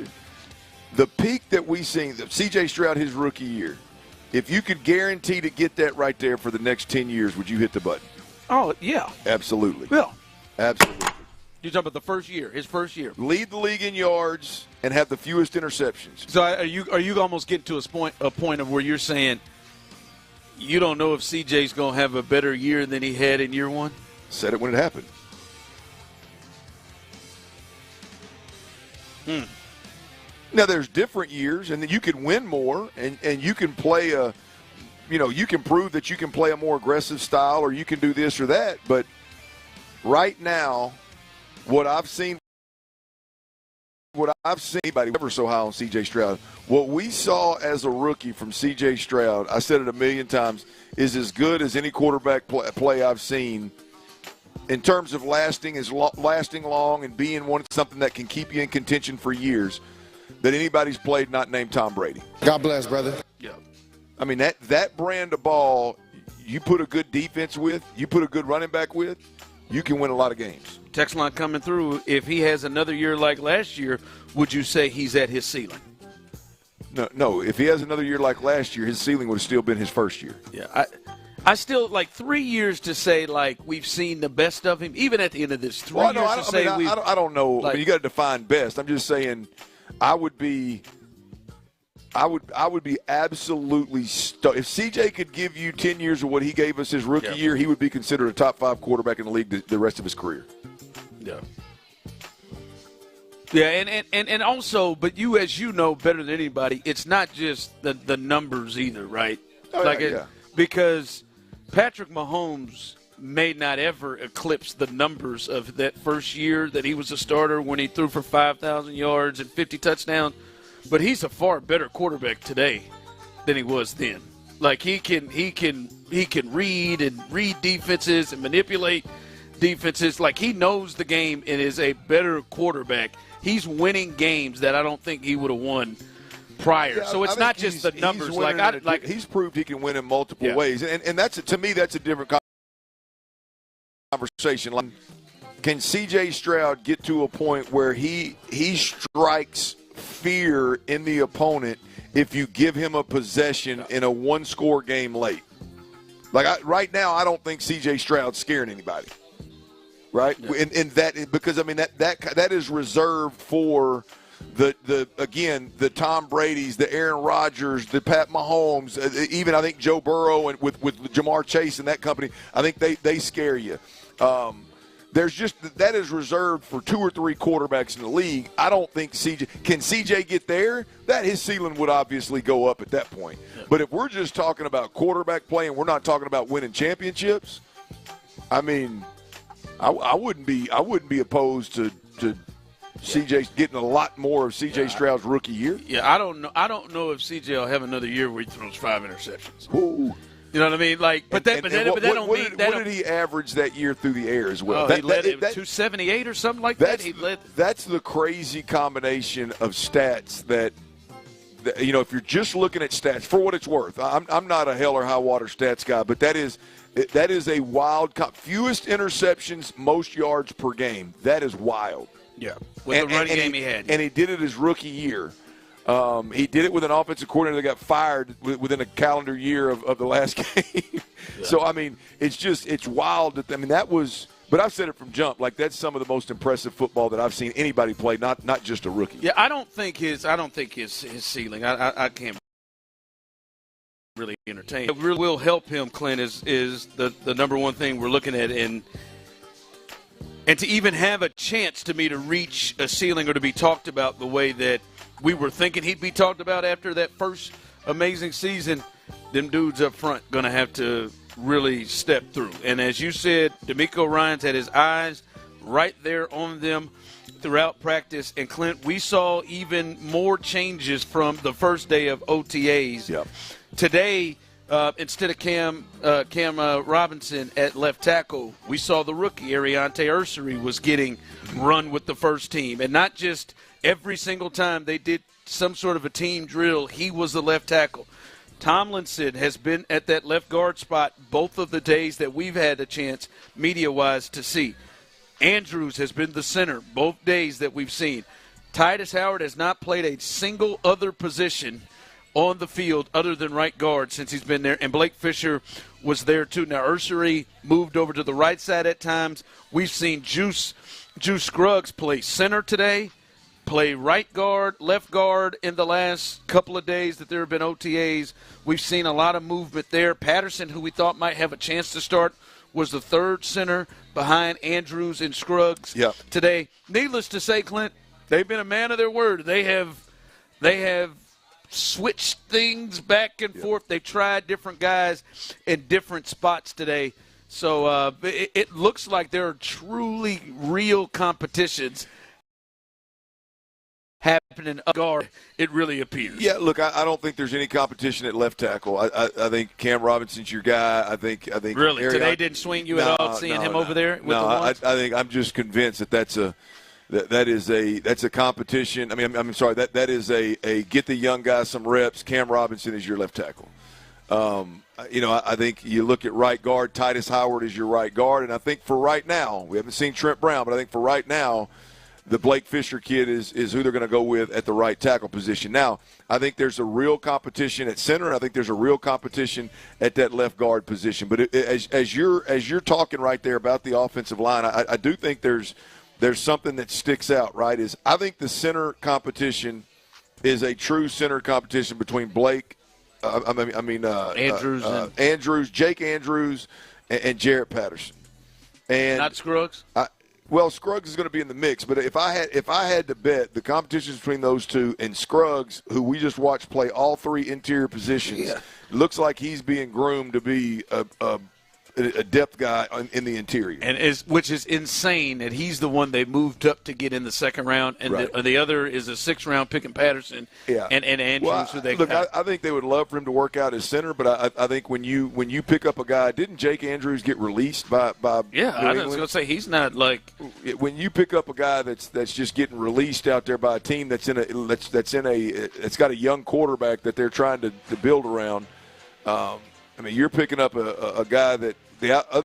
the peak that we've seen. C.J. Stroud, his rookie year. If you could guarantee to get that right there for the next 10 years, would you hit the button? Oh yeah, absolutely. Yeah, absolutely. You're talking about his first year. Lead the league in yards and have the fewest interceptions. So are you almost getting to a point of where you're saying you don't know if CJ's going to have a better year than he had in year one? Said it when it happened. Now there's different years, and you can win more, and you can play you can prove that you can play a more aggressive style, or you can do this or that. But right now, what I've seen, anybody ever so high on C.J. Stroud, what we saw as a rookie from C.J. Stroud, I said it a million times, is as good as any quarterback play I've seen in terms of lasting long and being something that can keep you in contention for years that anybody's played not named Tom Brady. God bless, brother. Yeah. I mean, that brand of ball, you put a good defense with, you put a good running back with, you can win a lot of games. Text line coming through. If he has another year like last year, would you say he's at his ceiling? No. If he has another year like last year, his ceiling would have still been his first year. Yeah, I still like 3 years to say like we've seen the best of him. Even at the end of this, 3 years to say we've. I don't know. Like, you got to define best. I'm just saying, I would be absolutely stoked. If CJ could give you 10 years of what he gave us his rookie year, he would be considered a top 5 quarterback in the league the rest of his career. Yeah. Yeah, and also, but you, as you know better than anybody, it's not just the numbers either, right? Because Patrick Mahomes may not ever eclipse the numbers of that first year that he was a starter when he threw for 5,000 yards and 50 touchdowns. But he's a far better quarterback today than he was then. Like he can read defenses and manipulate defenses. Like he knows the game and is a better quarterback. He's winning games that I don't think he would have won prior. Yeah, So it's not just the numbers. He's proved he can win in multiple ways, and that's to me that's a different conversation. Like, can C.J. Stroud get to a point where he strikes fear in the opponent if you give him a possession in a one-score game late? Like right now, I don't think C.J. Stroud's scaring anybody. Right, no. And that because I mean that is reserved for the Tom Brady's, the Aaron Rodgers, the Pat Mahomes, even I think Joe Burrow and with Jamar Chase and that company. I think they scare you. There's just that is reserved for 2 or 3 quarterbacks in the league. I don't think CJ get there. That his ceiling would obviously go up at that point. Yeah. But if we're just talking about quarterback play and we're not talking about winning championships, I mean. I wouldn't be opposed to CJ getting a lot more of CJ Stroud's rookie year. Yeah, I don't know if CJ will have another year where he throws 5 interceptions. Ooh. You know what I mean? Like, but that don't mean that. What did he average that year through the air as well? He led 278 or something like that. That's the crazy combination of stats that if you're just looking at stats for what it's worth. I'm not a hell or high water stats guy, but that is a wild fewest interceptions, most yards per game. That is wild. Yeah, with the running game he had. And he did it his rookie year. He did it with an offensive coordinator that got fired within a calendar year of the last game. Yeah. So, I mean, it's wild. That was – but I've said it from jump. Like, that's some of the most impressive football that I've seen anybody play, not just a rookie. Yeah, I don't think his ceiling – I can't – really entertained. What really will help him, Clint, is the number one thing we're looking at, and to even have a chance to reach a ceiling or to be talked about the way that we were thinking he'd be talked about after that first amazing season. Them dudes up front going to have to really step through. And as you said, D'Amico Ryans had his eyes right there on them throughout practice. And Clint, we saw even more changes from the first day of OTAs. Yep. Today, instead of Cam Robinson at left tackle, we saw the rookie, Ariante Ursery, was getting run with the first team. And not just every single time they did some sort of a team drill, he was the left tackle. Tomlinson has been at that left guard spot both of the days that we've had a chance, media-wise, to see. Andrews has been the center both days that we've seen. Titus Howard has not played a single other position on the field other than right guard since he's been there, and Blake Fisher was there too. Now, Ursery moved over to the right side at times. We've seen Juice Scruggs play center today, play right guard, left guard in the last couple of days that there have been OTAs. We've seen a lot of movement there. Patterson, who we thought might have a chance to start, was the third center behind Andrews and Scruggs today. Needless to say, Clint, they've been a man of their word. They have switched things back and forth. They tried different guys in different spots today. So it looks like there are truly real competitions happening up guard, it really appears. Yeah, look, I don't think there's any competition at left tackle. I think Cam Robinson's your guy. I think really today didn't swing you at all seeing him over there with the ones? I think I'm just convinced that's a competition. I mean, I'm sorry. That is a get the young guys some reps. Cam Robinson is your left tackle. I think you look at right guard. Titus Howard is your right guard, and I think for right now, we haven't seen Trent Brown, but I think for right now, the Blake Fisher kid is who they're going to go with at the right tackle position. Now, I think there's a real competition at center, and I think there's a real competition at that left guard position. But as you're talking right there about the offensive line, I do think there's something that sticks out, right, is I think the center competition is a true center competition between Blake, Andrews, Jake Andrews, and Jarrett Patterson. And not Scruggs? Scruggs is going to be in the mix, but if I had to bet, the competition between those two and Scruggs, who we just watched play all three interior positions, looks like he's being groomed to be a depth guy in the interior. And which is insane that he's the one they moved up to get in the second round, and right. the other is a 6th round picking Patterson and Andrews. Well, who they look, I think they would love for him to work out as center, but I think when you pick up a guy, didn't Jake Andrews get released by Yeah, New I was England? going to say he's not like when you pick up a guy that's just getting released out there by a team that's got a young quarterback that they're trying to build around. I mean, you're picking up a guy that other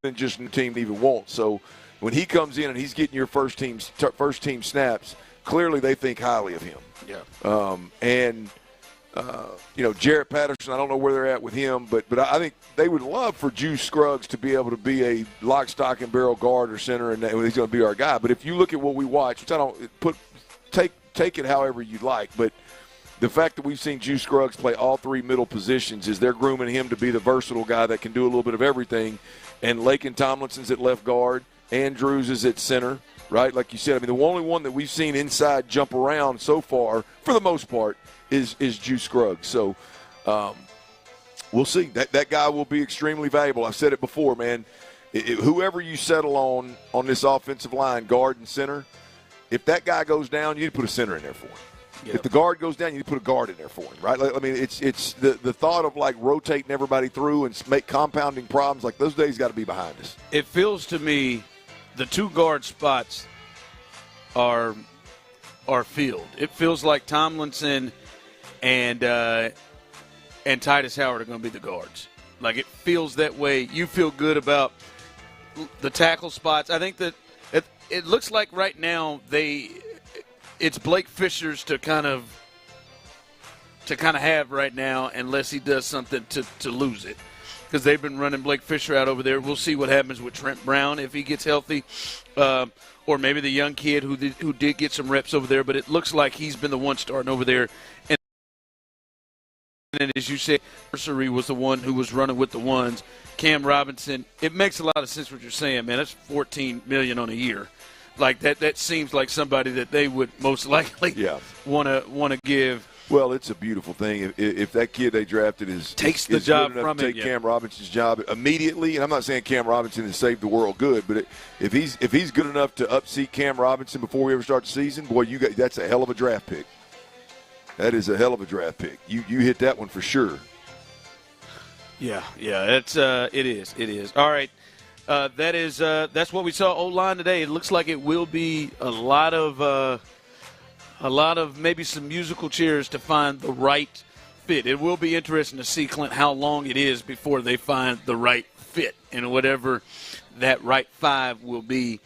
than just the team even wants. So when he comes in and he's getting your first team snaps, clearly they think highly of him. Yeah. Jarrett Patterson, I don't know where they're at with him, but I think they would love for Juice Scruggs to be able to be a lock, stock, and barrel guard or center, and he's going to be our guy. But if you look at what we watch, which I don't take it however you like, but the fact that we've seen Juice Scruggs play all 3 middle positions is they're grooming him to be the versatile guy that can do a little bit of everything. And Laken Tomlinson's at left guard. Andrews is at center, right? Like you said, I mean, the only one that we've seen inside jump around so far, for the most part, is Juice Scruggs. So we'll see. That guy will be extremely valuable. I've said it before, man. Whoever you settle on this offensive line, guard and center, if that guy goes down, you need to put a center in there for him. Yep. If the guard goes down, you need to put a guard in there for him, right? I mean, it's the thought of, like, rotating everybody through and make compounding problems, like, those days got to be behind us. It feels to me the 2 guard spots are filled. It feels like Tomlinson and Titus Howard are going to be the guards. Like, it feels that way. You feel good about the tackle spots. I think that it looks like right now it's Blake Fisher's to kind of have right now, unless he does something to lose it, because they've been running Blake Fisher out over there. We'll see what happens with Trent Brown if he gets healthy, or maybe the young kid who did get some reps over there. But it looks like he's been the one starting over there. And as you said, Nursery was the one who was running with the ones. Cam Robinson. It makes a lot of sense what you're saying, man. That's $14 million on a year. Like that seems like somebody that they would most likely want to give. Well, it's a beautiful thing. If that kid they drafted takes the job good enough from to him, take Cam Robinson's job immediately, and I'm not saying Cam Robinson has saved the world good, but if he's good enough to upseat Cam Robinson before we ever start the season, boy, that's a hell of a draft pick. That is a hell of a draft pick. You hit that one for sure. Yeah, it is. All right. That's what we saw O-line today. It looks like it will be a lot of maybe some musical chairs to find the right fit. It will be interesting to see, Clint, how long it is before they find the right fit, and whatever that right 5 will be.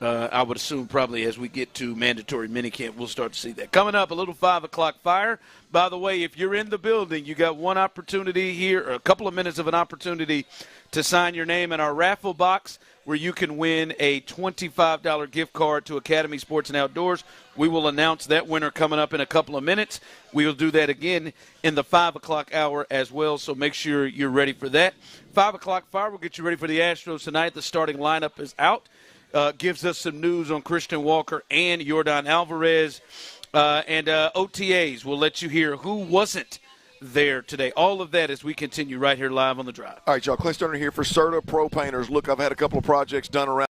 I would assume probably as we get to mandatory minicamp, we'll start to see that. Coming up, a little 5 o'clock fire. By the way, if you're in the building, you got one opportunity here, or a couple of minutes of an opportunity to sign your name in our raffle box, where you can win a $25 gift card to Academy Sports and Outdoors. We will announce that winner coming up in a couple of minutes. We will do that again in the 5 o'clock hour as well, so make sure you're ready for that. 5 o'clock fire will get you ready for the Astros tonight. The starting lineup is out. Gives us some news on Christian Walker and Yordon Alvarez. And OTAs will let you hear who wasn't there today. All of that as we continue right here live on The Drive. All right, y'all. Clint Stoerner here for Serta Pro Painters. Look, I've had a couple of projects done around.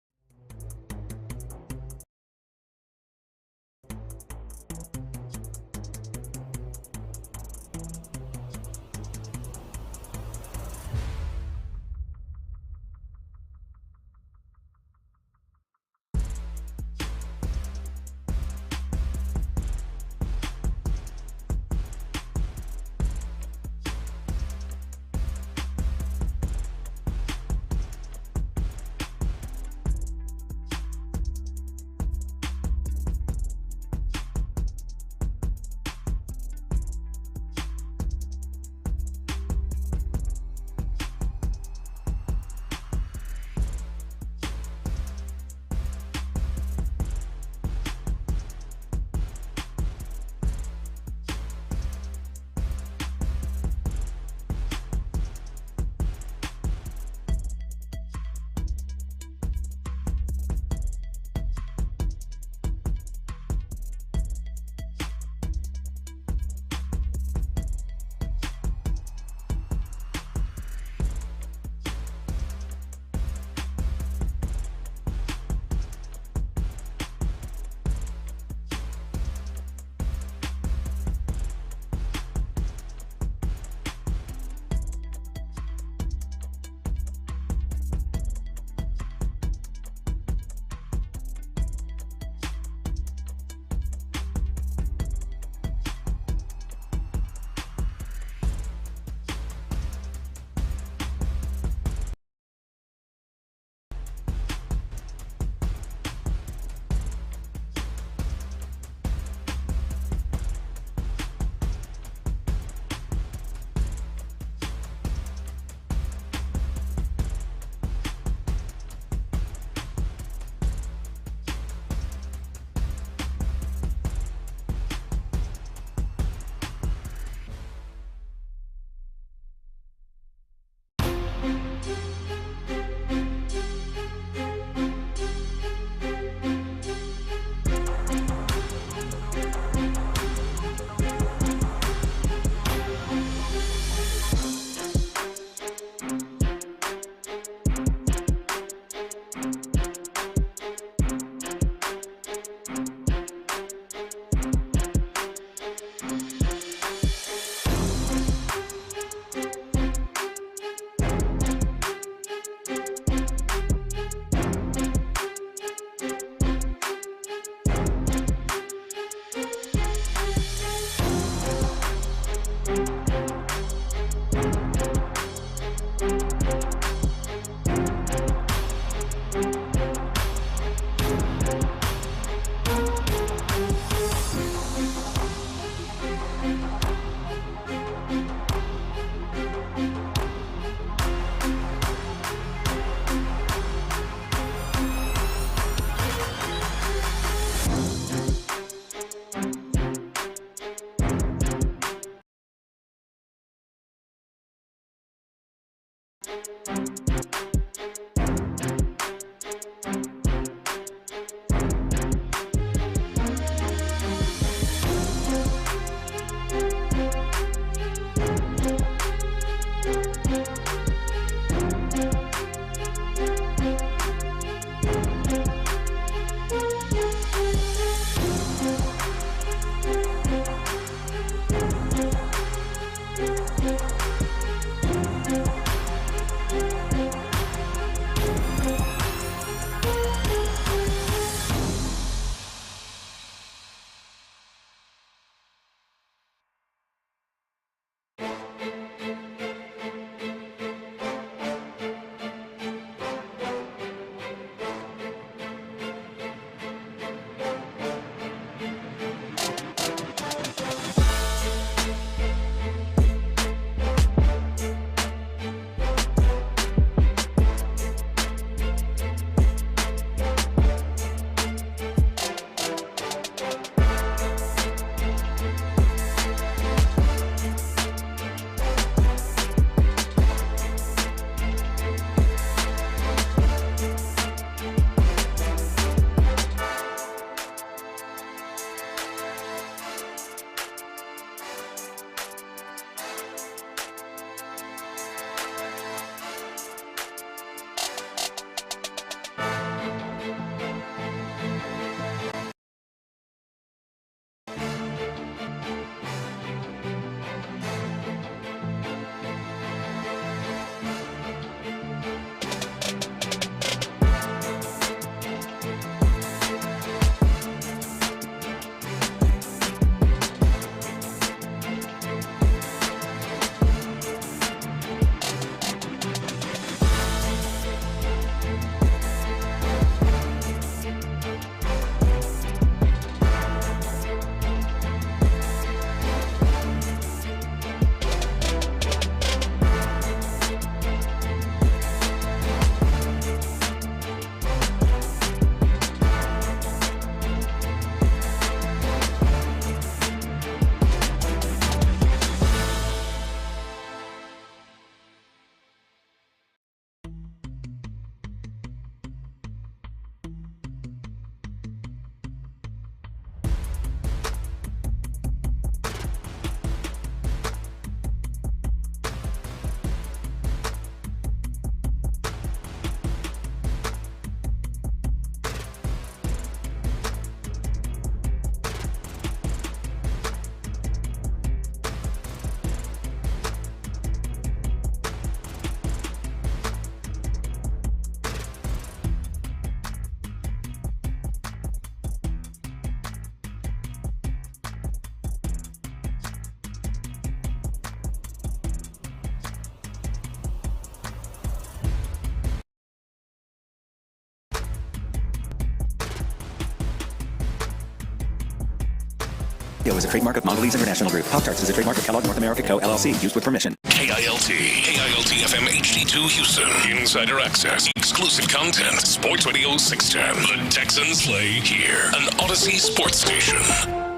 is a trademark of Mondelez International Group. Pop-Tarts is a trademark of Kellogg North America Co., LLC. Used with permission. KILT FM HD2 Houston. Insider access. Exclusive content. Sports Radio 610. The Texans play here. An Odyssey sports station.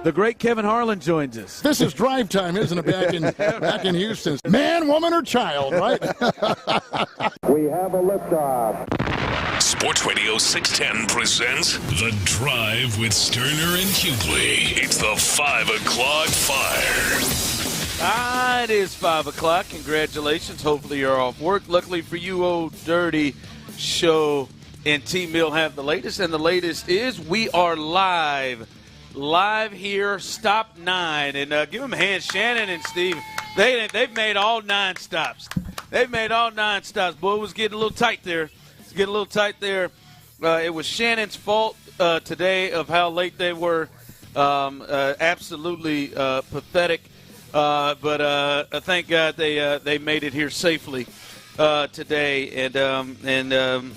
The great Kevin Harlan joins us. This is drive time, isn't it, back in Houston? Man, woman, or child, right? We have a liftoff. Sports Radio 610 presents The Drive with Stoerner and Hughley. It's the 5 o'clock fire. It is 5 o'clock. Congratulations. Hopefully you're off work. Luckily for you, Old Dirty Show and T-Mill have the latest. And the latest is we are live here, stop 9. And give them a hand, Shannon and Steve. They've made all 9 stops. They've made all 9 stops. Boy, it was getting a little tight there. It was Shannon's fault today of how late they were. Absolutely pathetic. But thank God they made it here safely today. And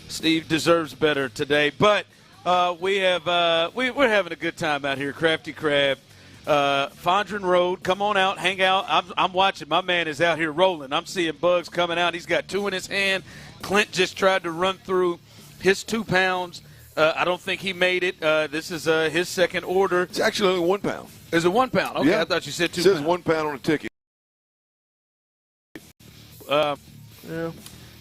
Steve deserves better today. But we're having a good time out here. Crafty Crab, Fondren Road. Come on out, hang out. I'm watching. My man is out here rolling. I'm seeing Bugs coming out. He's got 2 in his hand. Clint just tried to run through his 2 pounds. I don't think he made it. This is his second order. It's actually only 1 pound. Is it 1 pound? Okay, yeah. I thought you said 2 pounds. It says 1 pound on the ticket. Yeah.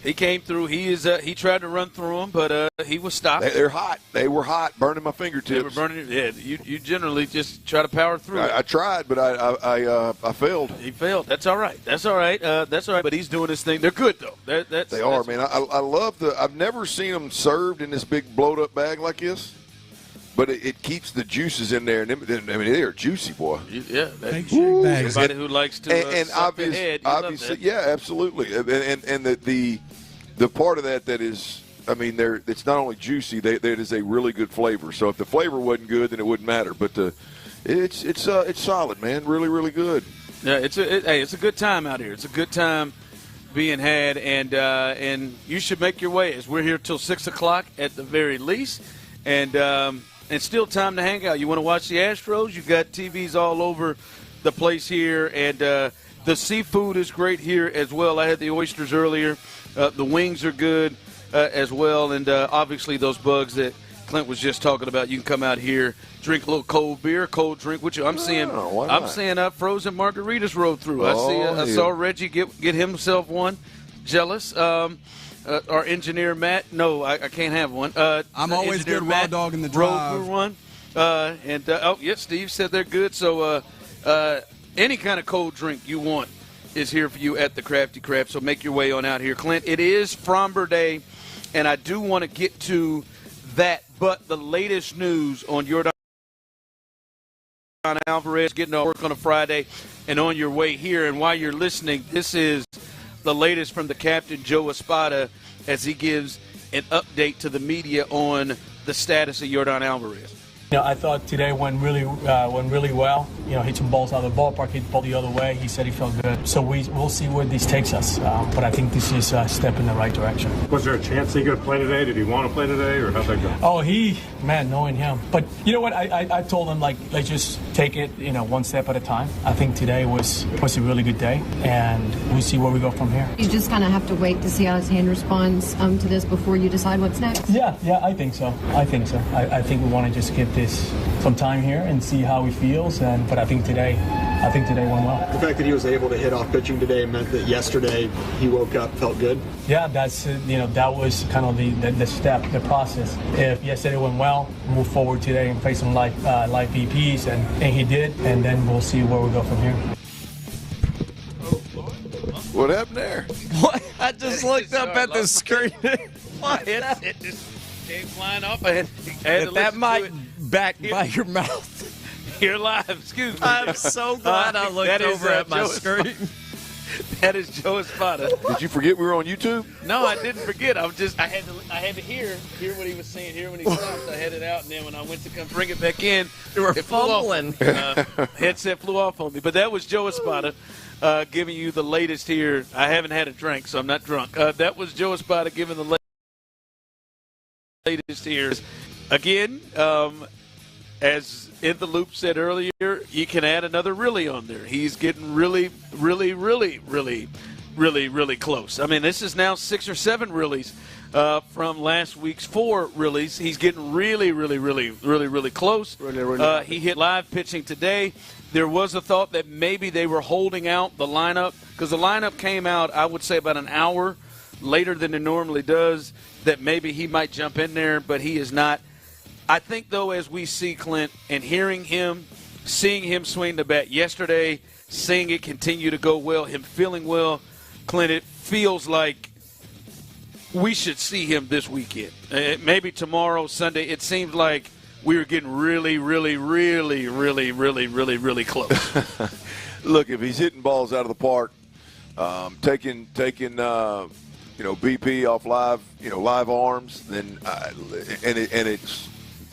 He came through. He tried to run through them, but he was stopped. They're hot. They were hot, burning my fingertips. They were burning. Yeah, you generally just try to power through. I tried, but I failed. He failed. That's all right. That's all right. But he's doing his thing. They're good though. They are, man. I love I've never seen them served in this big blowed up bag like this. But it keeps the juices in there, and they're juicy, boy. Yeah, anybody who likes to suck ahead, obviously, yeah, absolutely. And the part of that is, it's not only juicy; it is a really good flavor. So if the flavor wasn't good, then it wouldn't matter. But it's solid, man. Really, really good. Yeah, it's a good time out here. It's a good time being had, and you should make your way as we're here till 6:00 at the very least, and still time to hang out. You want to watch the Astros? You've got TVs all over the place here, and the seafood is great here as well. I had the oysters earlier. The wings are good as well, and obviously those bugs that Clint was just talking about. You can come out here, drink a little cold beer, cold drink with you. I'm seeing frozen margaritas roll through. I saw Reggie get himself one. Jealous. Our engineer Matt, no, I can't have one. I'm always good raw dog in the drive. Rolled through one, Steve said they're good. So any kind of cold drink you want is here for you at the Crafty Crab. So make your way on out here, Clint. It is Fromber Day, and I do want to get to that. But the latest news on Yordon Alvarez getting to work on a Friday, and on your way here, and while you're listening, this is the latest from the captain, Joe Espada, as he gives an update to the media on the status of Yordon Alvarez. I thought today went really well. Hit some balls out of the ballpark, hit the ball the other way. He said he felt good. So we'll see where this takes us. But I think this is a step in the right direction. Was there a chance he could play today? Did he want to play today, or how'd that go? Oh, knowing him. But you know what? I told him, let's just take it, one step at a time. I think today was a really good day, and we'll see where we go from here. You just kind of have to wait to see how his hand responds to this before you decide what's next. Yeah, I think so. I think we want to just get this some time here and see how he feels. But I think today went well. The fact that he was able to hit off pitching today meant that yesterday he woke up, felt good. Yeah, that's that was kind of the step, the process. If yesterday went well, move forward today and play some live BPs, and he did, and then we'll see where we go from here. What happened there? What? I just looked up at the screen. What? It just came flying off. I had that mic back by your mouth. You're live. Excuse me. I'm so glad I looked over at my screen. That is Joe Espada. Did you forget we were on YouTube? No, I didn't forget. I had to hear what he was saying, hear when he stopped. I had it out, and then when I went to come bring it back in, you were fumbling. Headset flew off on me. But that was Joe Espada giving you the latest here. I haven't had a drink, so I'm not drunk. That was Joe Espada giving the latest here. Again, as In the Loop said earlier, you can add another really on there. He's getting really, really, really, really, really, really close. I mean, this is now 6 or 7 reallys from last week's 4 reallys. He's getting really, really, really, really, really close. He hit live pitching today. There was a thought that maybe they were holding out the lineup, because the lineup came out, I would say, about an hour later than it normally does, that maybe he might jump in there, but he is not. I think, though, as we see Clint and hearing him, seeing him swing the bat yesterday, seeing it continue to go well, him feeling well, Clint, it feels like we should see him this weekend. Maybe tomorrow, Sunday. It seems like we were getting really, really, really, really, really, really, really close. Look, if he's hitting balls out of the park, taking BP off live arms, then and it's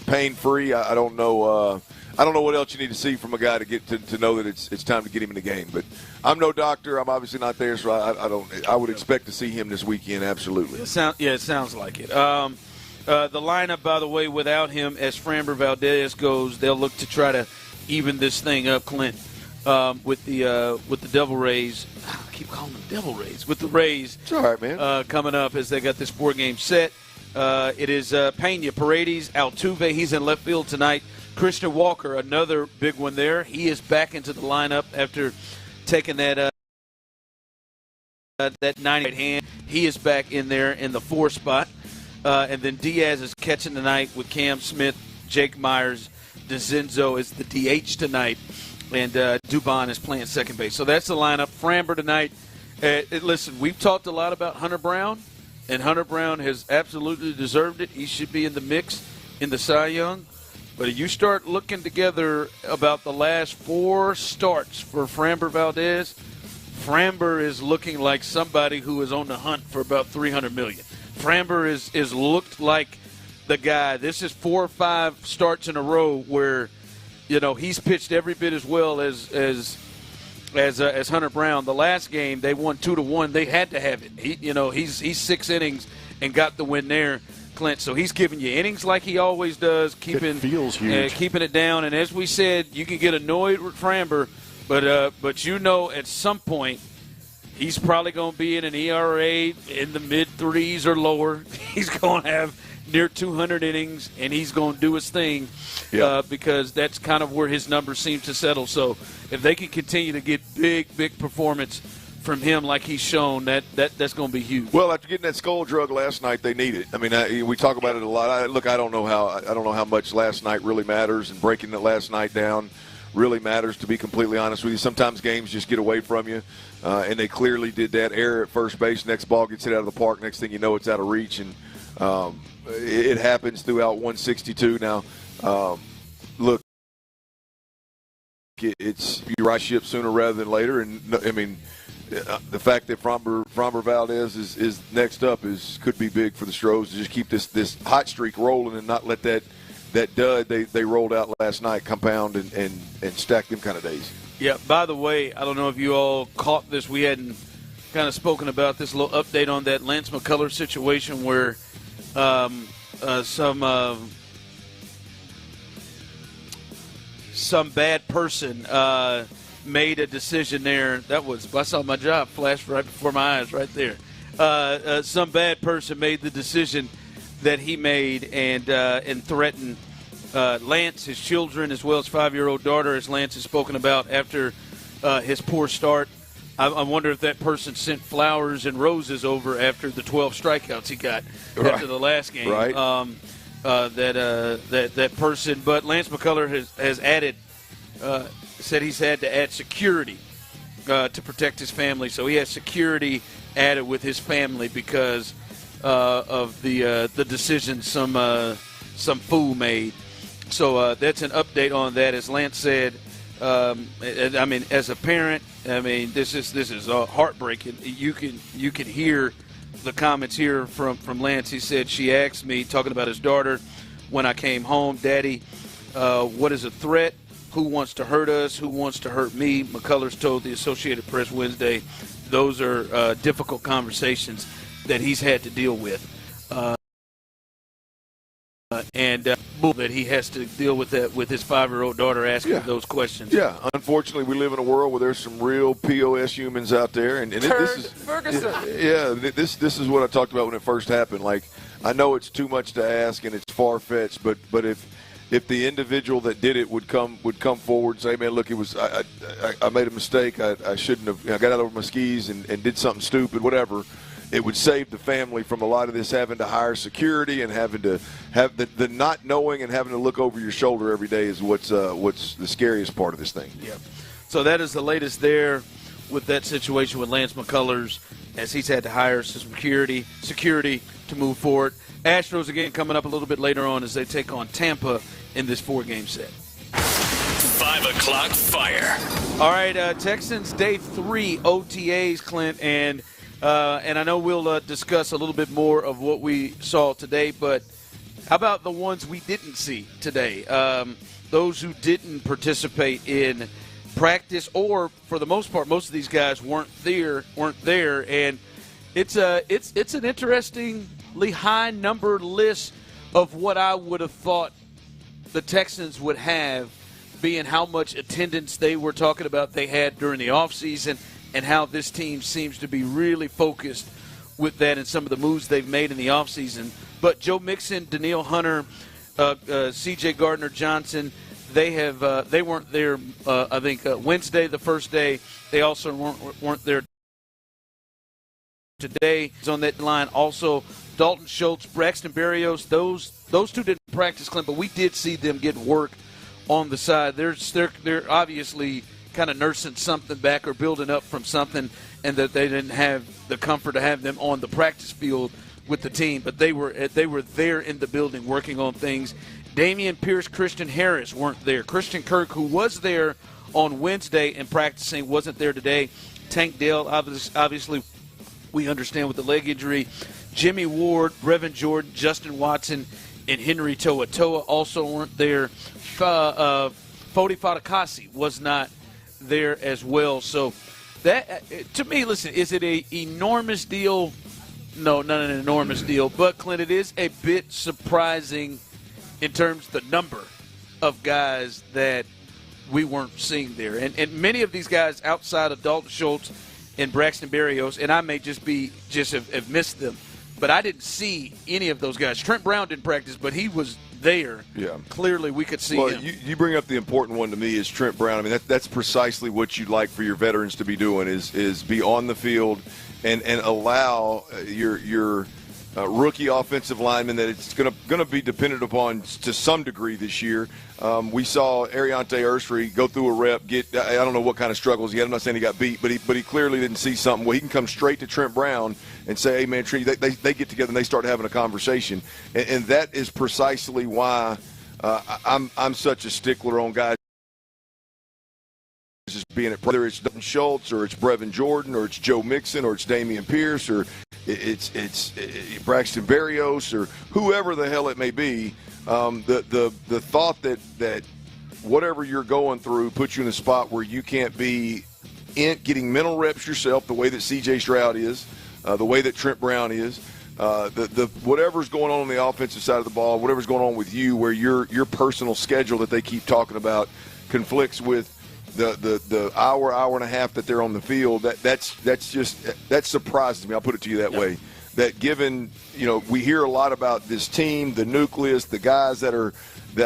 pain-free. I don't know. I don't know what else you need to see from a guy to get to know that it's time to get him in the game. But I'm no doctor. I'm obviously not there, so I would expect to see him this weekend. Absolutely. It sounds like it. The lineup, by the way, without him, as Framber Valdez goes, they'll look to try to even this thing up, Clint, with the Devil Rays. I keep calling them Devil Rays. With the Rays, it's all right, man. Coming up as they got this 4-game set. It is Pena, Paredes, Altuve. He's in left field tonight. Christian Walker, another big one there. He is back into the lineup after taking that that 90 hand. He is back in there in the 4 spot. And then Diaz is catching tonight with Cam Smith, Jake Myers. DeZenzo is the DH tonight. And Dubon is playing second base. So that's the lineup. Framber tonight. Listen, we've talked a lot about Hunter Brown, and Hunter Brown has absolutely deserved it. He should be in the mix in the Cy Young. But if you start looking together about the last 4 starts for Framber Valdez, Framber is looking like somebody who is on the hunt for about $300 million. Framber is looked like the guy. This is 4 or 5 starts in a row where, he's pitched every bit as well as Hunter Brown. The last game they won 2-1. They had to have it. He's 6 innings and got the win there, Clint. So he's giving you innings like he always does, keeping it down. And as we said, you can get annoyed with Framber, but at some point he's probably going to be in an ERA in the mid-3s or lower. He's going to have near 200 innings, and he's going to do his thing because that's kind of where his numbers seem to settle. So if they can continue to get big performance from him like he's shown, that's going to be huge. Well, after getting that skull drug last night, they need it. I mean, we talk about it a lot. I don't know how much last night really matters, and breaking it last night down really matters, to be completely honest with you. Sometimes games just get away from you, and they clearly did that. Error at first base, next ball gets hit out of the park, next thing you know it's out of reach, and it happens throughout 162. Now, look, it's you right ship sooner rather than later, and I mean, the fact that Framber Valdez is next up could be big for the Astros to just keep this hot streak rolling and not let that dud they rolled out last night compound and stack them kind of days. Yeah, by the way, I don't know if you all caught this. We hadn't kind of spoken about this, little update on that Lance McCullers situation where some bad person made a decision there. I saw my job flash right before my eyes right there. Some bad person made the decision that he made and threatened Lance, his children, as well as 5-year-old daughter, as Lance has spoken about after his poor start. I wonder if that person sent flowers and roses over after the 12 strikeouts he got after the last game. Right. That person. But Lance McCullers has added, said he's had to add security to protect his family. So he has security added with his family because of the decision some fool made. So that's an update on that. As Lance said, I mean, as a parent, I mean, this is heartbreaking. You can hear the comments here from Lance. He said, she asked me, talking about his daughter, when I came home, Daddy, what is a threat? Who wants to hurt us? Who wants to hurt me? McCullers told the Associated Press Wednesday those are difficult conversations that he's had to deal with. And that he has to deal with that with his 5-year-old daughter asking those questions. Yeah, unfortunately, we live in a world where there's some real POS humans out there, and this is Ferguson. This is what I talked about when it first happened. Like, I know it's too much to ask and it's far fetched, but if the individual that did it would come forward and say, man, look, it was I made a mistake. I shouldn't have. I got out over my skis and did something stupid, whatever. It would save the family from a lot of this having to hire security and having to have the not knowing and having to look over your shoulder every day is what's the scariest part of this thing. Yeah. So that is the latest there with that situation with Lance McCullers, as he's had to hire some security to move forward. Astros again coming up a little bit later on as they take on Tampa in this 4-game set. 5 o'clock fire. All right, Texans day 3 OTAs, Clint, and I know we'll discuss a little bit more of what we saw today, but how about the ones we didn't see today? Those who didn't participate in practice, or for the most part, most of these guys weren't there, and it's an interestingly high number list of what I would have thought the Texans would have, being how much attendance they were talking about they had during the offseason, and how this team seems to be really focused with that and some of the moves they've made in the offseason. But Joe Mixon, Danielle Hunter, C.J. Gardner-Johnson, they weren't there, I think, Wednesday, the first day. They also weren't there today is on that line. Also, Dalton Schultz, Braxton Berrios, those two didn't practice, Clint, but we did see them get work on the side. They're obviously kind of nursing something back or building up from something, and that they didn't have the comfort to have them on the practice field with the team, but they were there in the building working on things. Damian Pierce, Christian Harris weren't there. Christian Kirk, who was there on Wednesday and practicing, wasn't there today. Tank Dell, obviously, we understand with the leg injury. Jimmy Ward, Brevin Jordan, Justin Watson, and Henry Toa. Toa also weren't there. Fodi Fatakasi was not there as well. So that, to me, listen, is it an enormous deal? No, not an enormous deal. But, Clint, it is a bit surprising in terms of the number of guys that we weren't seeing there. And many of these guys outside of Dalton Schultz and Braxton Berrios, and I may just have missed them, but I didn't see any of those guys. Trent Brown didn't practice, but he was there. Yeah. Clearly we could see him. You bring up the important one to me is Trent Brown. I mean, that's precisely what you'd like for your veterans to be doing is be on the field and allow your rookie offensive lineman that it's going to be dependent upon to some degree this year. We saw Ariante Ursery go through a rep, I don't know what kind of struggles he had. I'm not saying he got beat, but he clearly didn't see something. Well, he can come straight to Trent Brown and say, hey, man, Trent, they get together and they start having a conversation. And that is precisely why I'm such a stickler on guys just being it, whether it's Dalton Schultz or it's Brevin Jordan or it's Joe Mixon or it's Damian Pierce or it's Braxton Berrios or whoever the hell it may be. The thought that whatever you're going through puts you in a spot where you can't be getting mental reps yourself the way that C.J. Stroud is, the way that Trent Brown is, the whatever's going on the offensive side of the ball, whatever's going on with you, where your personal schedule that they keep talking about conflicts with the hour and a half that they're on the field. That surprises me. I'll put it to you that way. That given, we hear a lot about this team, the nucleus, the guys that are so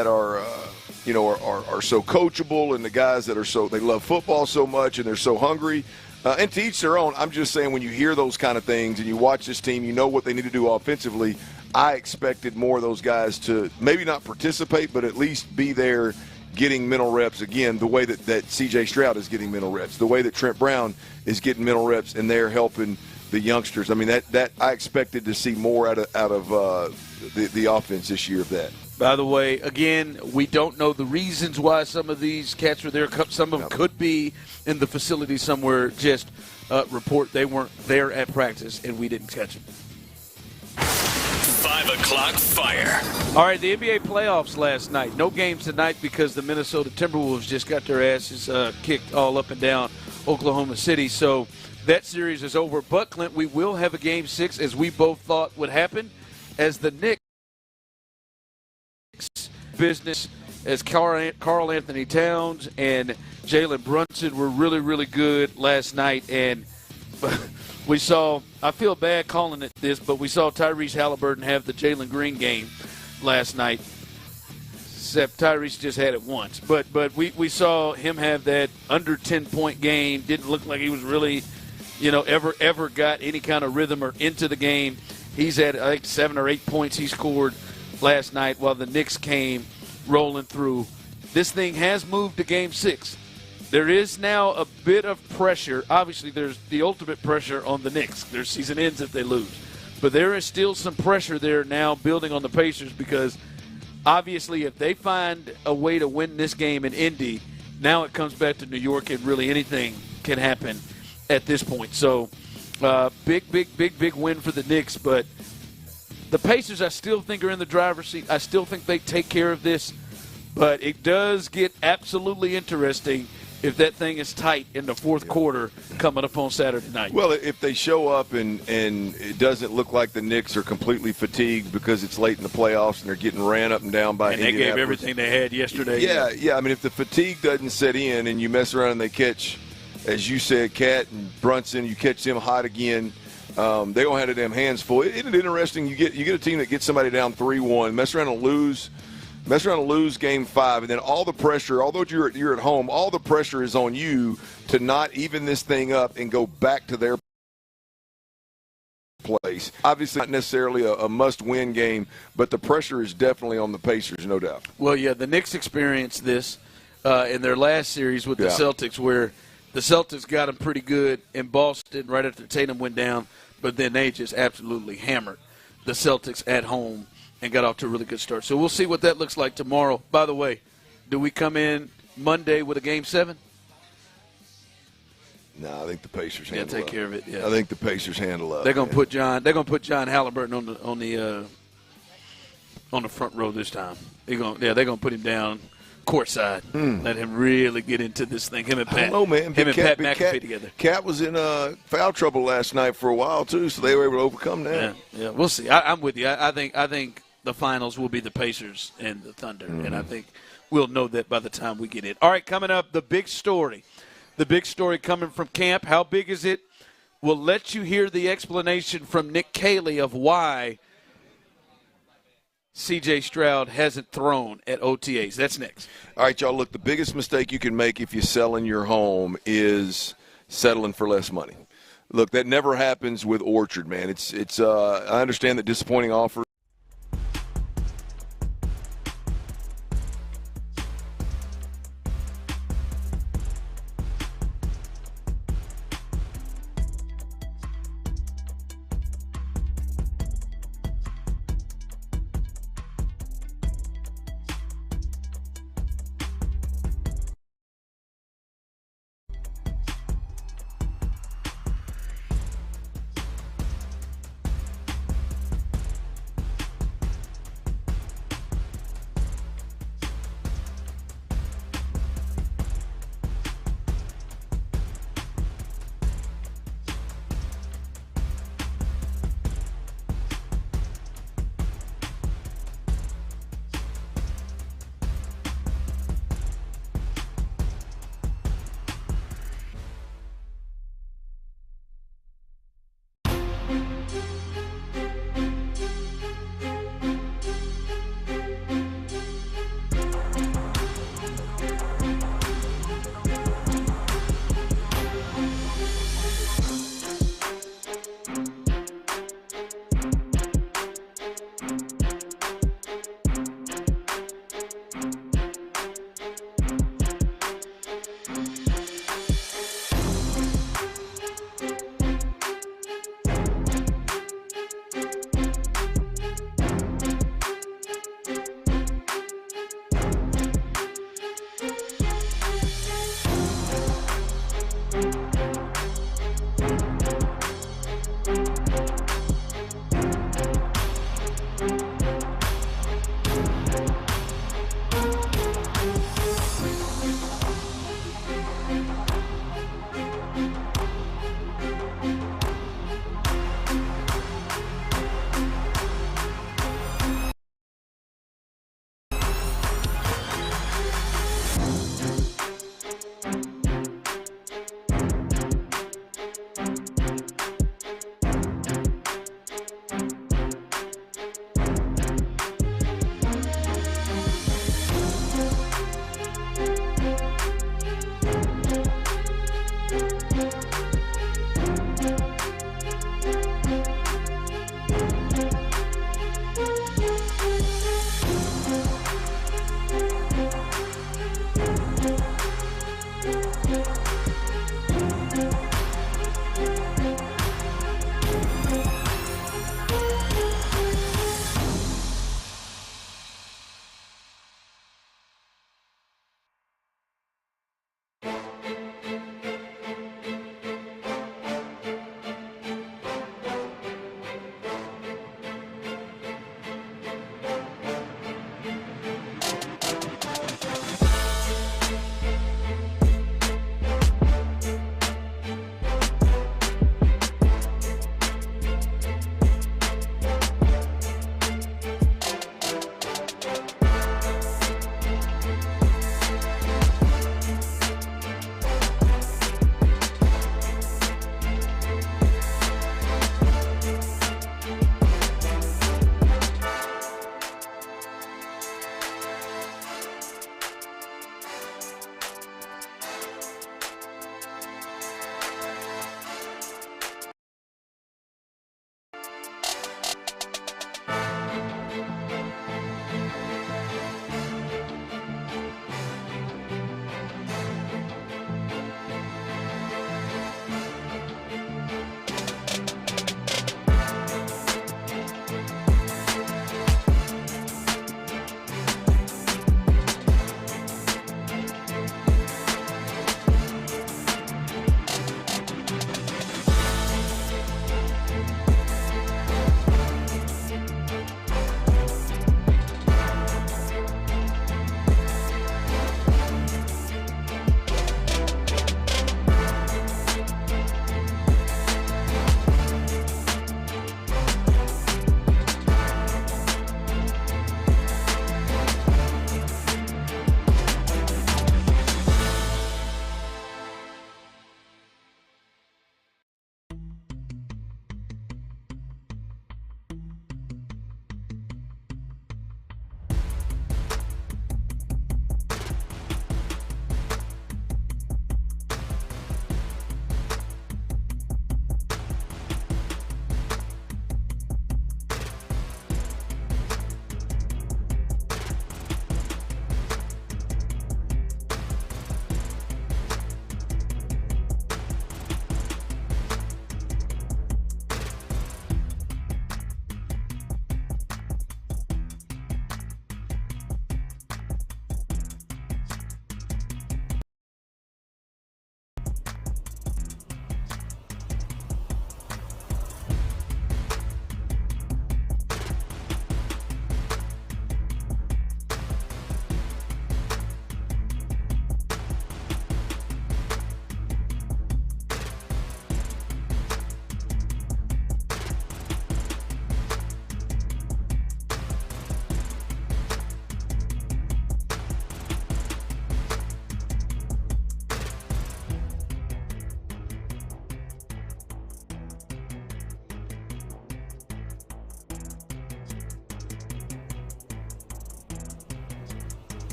coachable, and the guys that they love football so much and they're so hungry. And to each their own. I'm just saying, when you hear those kind of things and you watch this team, you know what they need to do offensively. I expected more of those guys to maybe not participate, but at least be there getting mental reps again, the way that C.J. Stroud is getting mental reps, the way that Trent Brown is getting mental reps, and they're helping the youngsters. I mean, that I expected to see more out of the offense this year of that. By the way, again, we don't know the reasons why some of these cats are there. Some of them could be in the facility somewhere. Just report they weren't there at practice, and we didn't catch them. 5 o'clock fire. All right, the NBA playoffs last night. No games tonight because the Minnesota Timberwolves just got their asses kicked all up and down Oklahoma City. So that series is over. But, Clint, we will have a Game 6, as we both thought would happen, as the Knicks business, as Karl Anthony Towns and Jalen Brunson were really, really good last night. And we saw, I feel bad calling it this, but we saw Tyrese Halliburton have the Jalen Green game last night. Except Tyrese just had it once. But we saw him have that under 10-point game. Didn't look like he was really, ever got any kind of rhythm or into the game. He's had, I think, 7 or 8 points he scored last night while the Knicks came rolling through. This thing has moved to Game 6. There is now a bit of pressure. Obviously, there's the ultimate pressure on the Knicks. Their season ends if they lose. But there is still some pressure there now building on the Pacers, because obviously if they find a way to win this game in Indy, now it comes back to New York, and really anything can happen at this point. So big win for the Knicks. But the Pacers, I still think, are in the driver's seat. I still think they take care of this. But it does get absolutely interesting if that thing is tight in the fourth quarter coming up on Saturday night. Well, if they show up and it doesn't look like the Knicks are completely fatigued because it's late in the playoffs and they're getting ran up and down by and they gave everything they had yesterday. Yeah. I mean, if the fatigue doesn't set in and you mess around and they catch, as you said, Cat and Brunson, you catch them hot again, they're going to have their damn hands full. Isn't it interesting? You get a team that gets somebody down 3-1, mess around and lose Game 5, and then all the pressure, although you're at home, all the pressure is on you to not even this thing up and go back to their place. Obviously, not necessarily a must-win game, but the pressure is definitely on the Pacers, no doubt. Well, yeah, the Knicks experienced this in their last series with the Celtics, where the Celtics got them pretty good in Boston right after Tatum went down, but then they just absolutely hammered the Celtics at home and got off to a really good start. So we'll see what that looks like tomorrow. By the way, do we come in Monday with a Game 7? No, I think the Pacers handle up. Take care of it. Yeah. I think the Pacers handle up. They're gonna put John. They're gonna put John Halliburton on the front row this time. They're gonna put him down courtside. Let him really get into this thing. Him and Pat. I don't know, man. Him and Pat McAfee together. Cat was in foul trouble last night for a while too, so they were able to overcome that. Yeah. We'll see. I'm with you. I think the finals will be the Pacers and the Thunder, and I think we'll know that by the time we get in. All right, coming up, the big story. The big story coming from camp. How big is it? We'll let you hear the explanation from Nick Kayley of why C.J. Stroud hasn't thrown at OTAs. That's next. All right, y'all, look, the biggest mistake you can make if you're selling your home is settling for less money. Look, that never happens with Orchard, man. It's I understand that disappointing offer.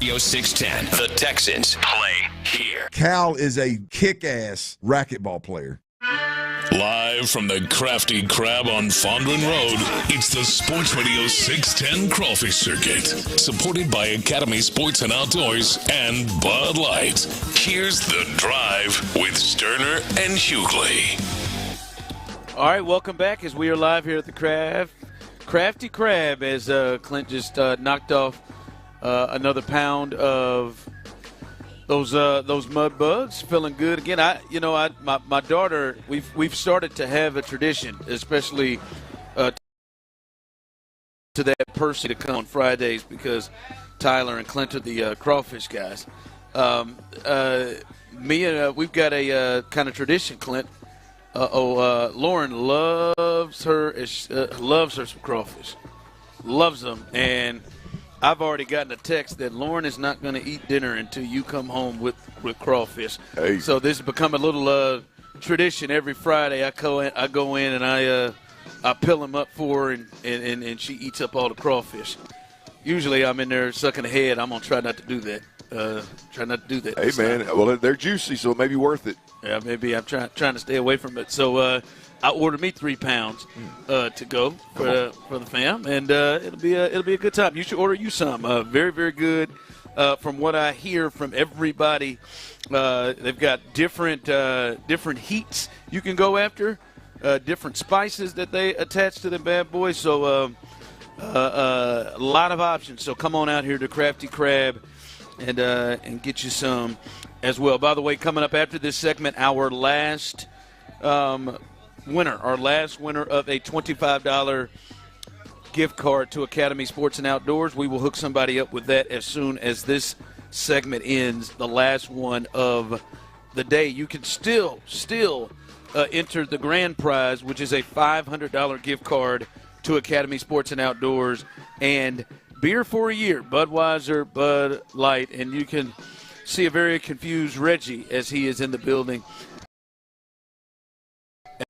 Radio 610. The Texans play here. Cal is a kick-ass racquetball player. Live from the Crafty Crab on Fondren Road, it's the Sports Radio 610 Crawfish Circuit. Supported by Academy Sports and Outdoors and Bud Light. Here's The Drive with Stoerner and Hughley. All right, welcome back as we are live here at the Crafty Crab as Clint just knocked off another pound of those mud bugs. Feeling good again. My daughter, we've started to have a tradition, especially to that person to come on Fridays because Tyler and Clint are the crawfish guys. We've got a kind of tradition, Clint. Lauren loves her some crawfish, loves them, and I've already gotten a text that Lauren is not going to eat dinner until you come home with crawfish. Hey. So this has become a little tradition. Every Friday I go in and I peel them up for her, and she eats up all the crawfish. Usually I'm in there sucking the head. I'm going to try not to do that. Hey, man, well, they're juicy, so it may be worth it. Yeah, maybe I'm trying to stay away from it. So I ordered me 3 pounds to go for the fam, and it'll be a good time. You should order you some. Very, very good. From what I hear from everybody, they've got different heats you can go after, different spices that they attach to the bad boys. So a lot of options. So come on out here to Crafty Crab and get you some as well. By the way, coming up after this segment, our last winner of a $25 gift card to Academy Sports and Outdoors. We will hook somebody up with that as soon as this segment ends, the last one of the day. You can still enter the grand prize, which is a $500 gift card to Academy Sports and Outdoors and beer for a year, Budweiser, Bud Light, and you can see a very confused Reggie as he is in the building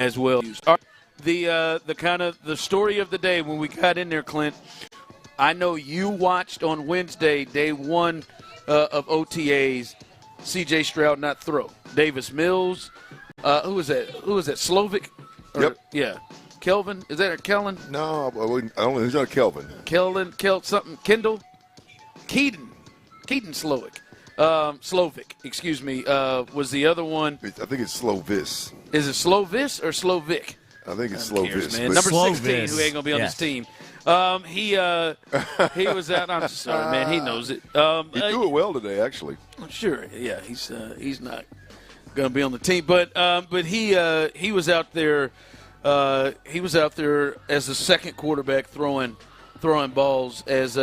as well. The kind of the story of the day when we got in there, Clint, I know you watched on Wednesday, day one of OTAs, C.J. Stroud not throw. Davis Mills, who was that? Slovic? Yep. Yeah. Kelvin? Is that a Kellen? No, I don't know. He's not Kelvin. Kendall? Keaton Slovic, excuse me, was the other one. I think it's Slovis. Is it Slovis or Slovic? I think it's Slovis. Man. Number 16, who ain't going to be on this team. He was out. I'm sorry, man. He knows it. He threw it well today, actually. Sure, yeah. He's not going to be on the team, but he was out there. He was out there as the second quarterback throwing balls as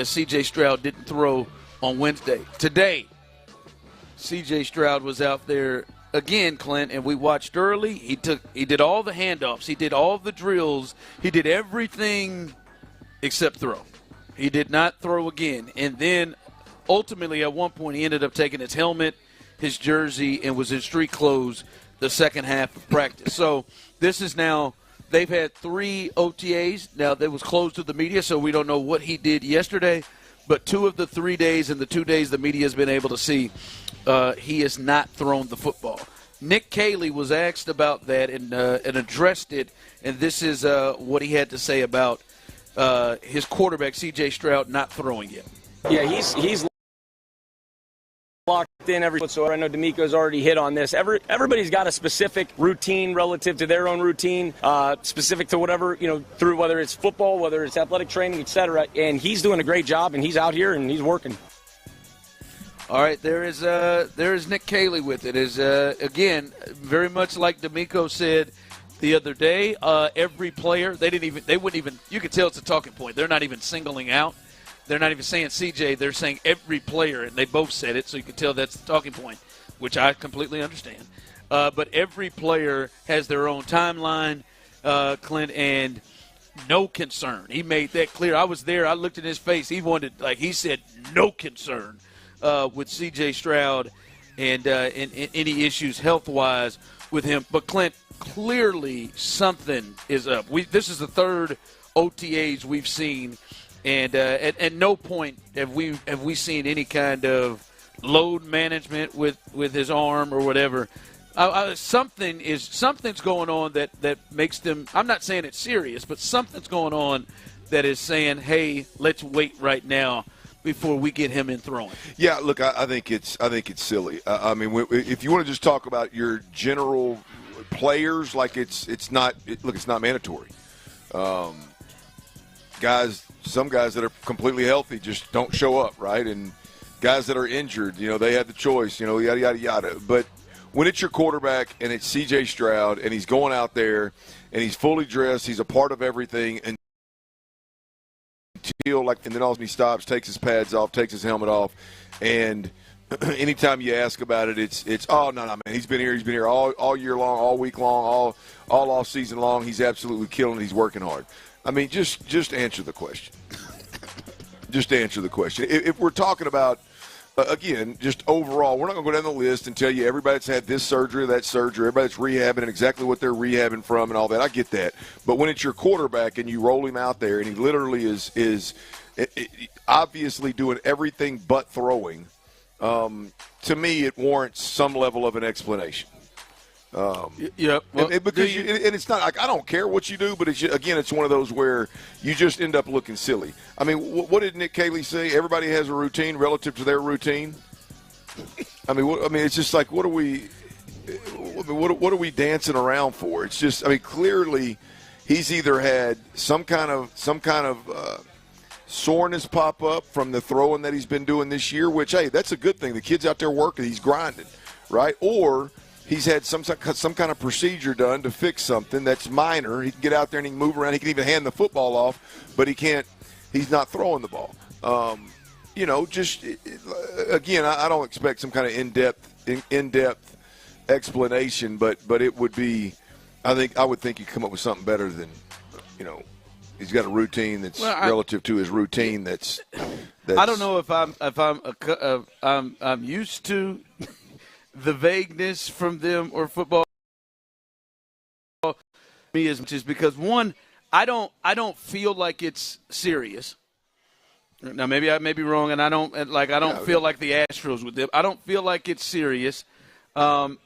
C.J. Stroud didn't throw on Wednesday. Today, C.J. Stroud was out there again, Clint, and we watched early. He did all the handoffs. He did all the drills. He did everything except throw. He did not throw again. And then ultimately at one point he ended up taking his helmet, his jersey, and was in street clothes the second half of practice. So this is now – they've had 3 OTAs. Now, they was closed to the media, so we don't know what he did yesterday. But 2 of the 3 days and the 2 days the media has been able to see, he has not thrown the football. Nick Kayley was asked about that and addressed it, and this is what he had to say about his quarterback, C.J. Stroud, not throwing yet. Yeah, he's locked in every whatsoever. I know D'Amico's already hit on this. Everybody's got a specific routine relative to their own routine, specific to whatever, through whether it's football, whether it's athletic training, etc. And he's doing a great job, and he's out here and he's working. All right, there is Nick Kayley with it. Is again very much like D'Amico said the other day. Every player they wouldn't even. You could tell it's a talking point. They're not even singling out. They're not even saying CJ. They're saying every player, and they both said it, so you can tell that's the talking point, which I completely understand. But every player has their own timeline, Clint, and no concern. He made that clear. I was there. I looked at his face. He said no concern with C.J. Stroud and any issues health-wise with him. But, Clint, clearly something is up. This is the third OTAs we've seen And at no point have we seen any kind of load management with his arm or whatever. Something's going on that makes them. I'm not saying it's serious, but something's going on that is saying, "Hey, let's wait right now before we get him in throwing." Yeah, look, I think it's silly. I mean, if you want to just talk about your general players, like it's not mandatory. Some guys that are completely healthy just don't show up, right? And guys that are injured, they had the choice, yada, yada, yada. But when it's your quarterback and it's C.J. Stroud and he's going out there and he's fully dressed, he's a part of everything until, and then all of a sudden he stops, takes his pads off, takes his helmet off, and anytime you ask about it, it's oh, no, man, he's been here all year long, all week long, all off season long. He's absolutely killing it. He's working hard. I mean, just answer the question. Just answer the question. If we're talking about, again, just overall, we're not going to go down the list and tell you everybody that's had this surgery or that surgery, everybody that's rehabbing and exactly what they're rehabbing from and all that. I get that. But when it's your quarterback and you roll him out there and he literally is obviously doing everything but throwing, to me it warrants some level of an explanation. Yep. Well, and it's not like I don't care what you do, but it's one of those where you just end up looking silly. I mean, what did Nick Kayley say? Everybody has a routine relative to their routine. I mean, it's just like what are we dancing around for? It's just, I mean, clearly he's either had some kind of soreness pop up from the throwing that he's been doing this year, which, hey, that's a good thing. The kid's out there working, he's grinding, right? Or he's had some kind of procedure done to fix something that's minor. He can get out there and he can move around. He can even hand the football off, but he's not throwing the ball. Again, I don't expect some kind of in-depth explanation, but it would be, I would think you'd come up with something better than, he's got a routine that's relative to his routine that's I don't know if I'm used to the vagueness from them or football me as much as because one, I don't feel like it's serious. Now maybe I may be wrong, and I don't feel like the Astros with them. I don't feel like it's serious, and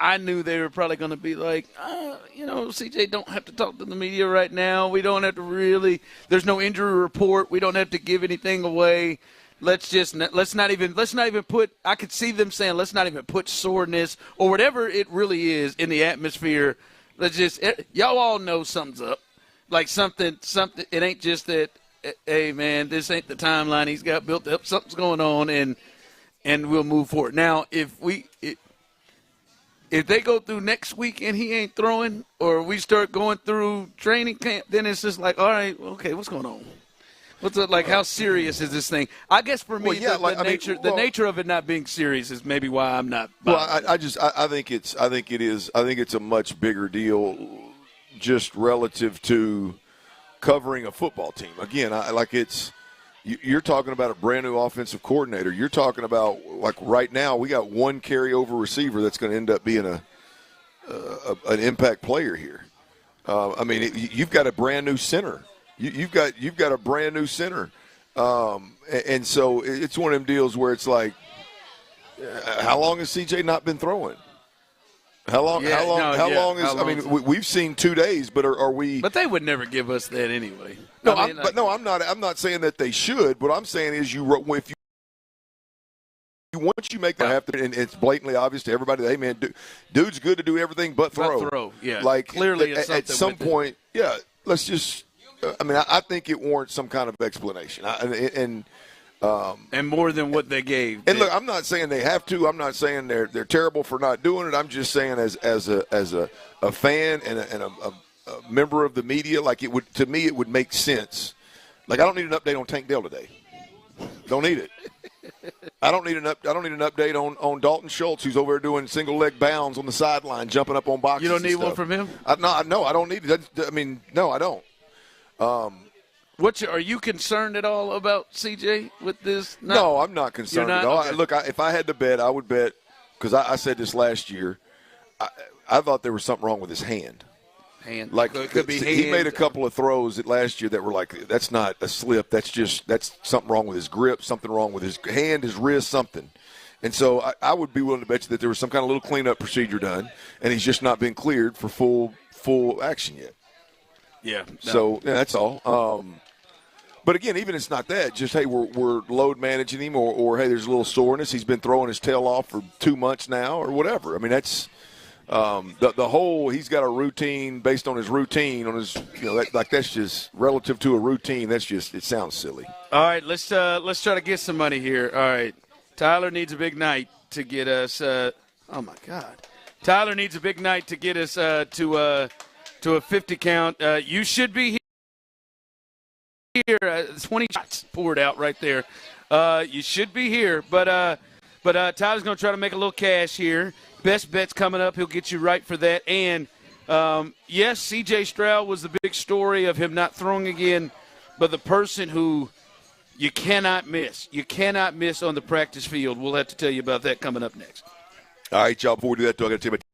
I knew they were probably going to be like, CJ, don't have to talk to the media right now. We don't have to really. There's no injury report. We don't have to give anything away. Let's not even put. I could see them saying, let's not even put soreness or whatever it really is in the atmosphere. Let's just y'all all know something's up, like something. It ain't just that. Hey man, this ain't the timeline he's got built up. Something's going on, and we'll move forward. Now, if they go through next week and he ain't throwing, or we start going through training camp, then it's just like, all right, okay, what's going on? What's it like? How serious is this thing? I guess for me, the nature of it not being serious is maybe why I'm not. Well, I think it's a much bigger deal, just relative to covering a football team. Again, you're talking about a brand new offensive coordinator. You're talking about, like, right now we got one carryover receiver that's going to end up being an impact player here. You've got a brand new center. You've got a brand new center, and so it's one of them deals where it's like, how long has CJ not been throwing? How long? We've seen 2 days, but are we? But they would never give us that anyway. No, I'm not saying that they should. What I'm saying is, once you make that happen, and it's blatantly obvious to everybody that, hey man, dude's good to do everything but throw. Yeah, like clearly at some point, let's just. I think it warrants some kind of explanation, and more than what they gave. And look, I'm not saying they have to. I'm not saying they're terrible for not doing it. I'm just saying as a fan and a member of the media, like it would make sense. Like I don't need an update on Tank Dell today. Don't need it. I don't need an update on Dalton Schultz, who's over there doing single leg bounds on the sideline, jumping up on boxes. You don't need one from him? No, I don't need it. No, I don't. Are you concerned at all about CJ with this? No, I'm not concerned at all. Okay. Look, if I had to bet, I would bet, because I said this last year, I thought there was something wrong with his hand. Hand. Like it could be hand. He made a couple of throws last year that were like, that's not a slip. That's something wrong with his grip, something wrong with his hand, his wrist, something. And so I would be willing to bet you that there was some kind of little cleanup procedure done, and he's just not been cleared for full action yet. Yeah. No. So that's all. But again, even if it's not that, just, hey, we're load managing him, or hey, there's a little soreness. He's been throwing his tail off for 2 months now, or whatever. I mean, that's the whole. He's got a routine based on his routine on his. That's just relative to a routine. That's just, it sounds silly. All right, let's try to get some money here. All right, Tyler needs a big night to get us. Oh my God, Tyler needs a big night to get us to a 50 count. You should be here. 20 shots poured out right there. You should be here, but Tyler's going to try to make a little cash here. Best bet's coming up. He'll get you right for that. And yes, C.J. Stroud was the big story of him not throwing again, but the person who you cannot miss on the practice field. We'll have to tell you about that coming up next. All right, y'all. Before we do that, I got to tell you about.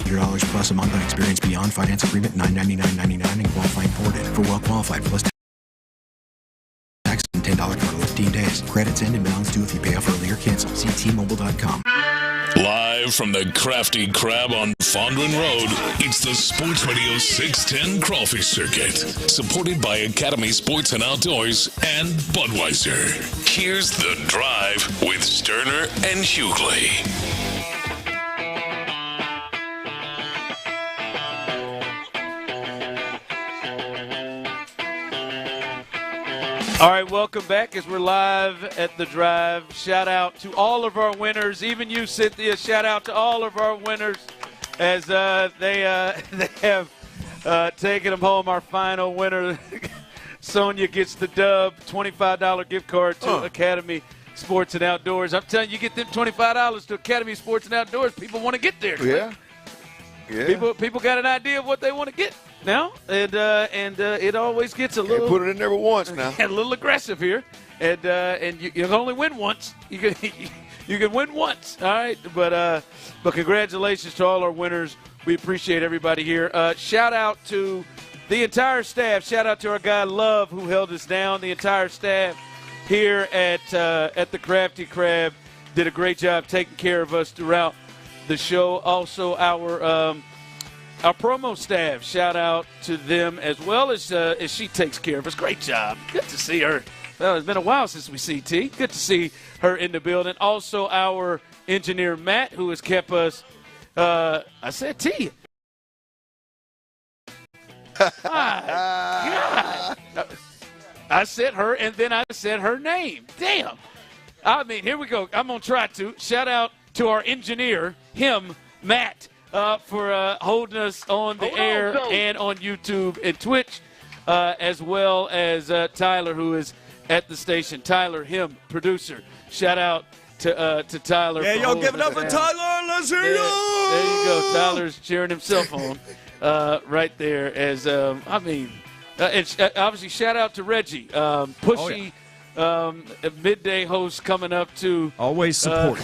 $100 plus a month on experience beyond finance agreement, $999.99 and qualifying ported. For well qualified plus tax and $10 for 15 days. Credits end and balance due if you pay off early or cancel. See T-Mobile.com. Live from the Crafty Crab on Fondren Road, it's the Sports Radio 610 Crawfish Circuit, supported by Academy Sports and Outdoors and Budweiser. Here's The Drive with Stoerner and Hughley. All right, welcome back as we're live at The Drive. Shout out to all of our winners, even you, Cynthia. Shout out to all of our winners as they have taken them home. Our final winner, Sonia, gets the dub, $25 gift card to Academy Sports and Outdoors. I'm telling you, get them $25 to Academy Sports and Outdoors. People want to get there. Yeah. Yeah. People got an idea of what they want to get now, and it always gets a little. Put it in there once now. A little aggressive here, and you can only win once. You can win once. All right, but congratulations to all our winners. We appreciate everybody here. Shout out to the entire staff. Shout out to our guy Love who held us down. The entire staff here at the Crafty Crab did a great job taking care of us throughout the show. Also, our promo staff, shout out to them as well as she takes care of us. Great job. Good to see her. Well, it's been a while since we see T. Good to see her in the building. Also, our engineer, Matt, who has kept us, I said T. God. I said her, and then I said her name. Damn. I mean, here we go. I'm going to try to. Shout out to our engineer, Matt, for holding us on the air and on YouTube and Twitch, as well as Tyler, who is at the station. Tyler, producer. Shout out to Tyler. Yeah, y'all give it up for Tyler. Let's hear you. There you go. Tyler's cheering himself on right there. As and obviously, shout out to Reggie. Pushy. Midday host coming up to always support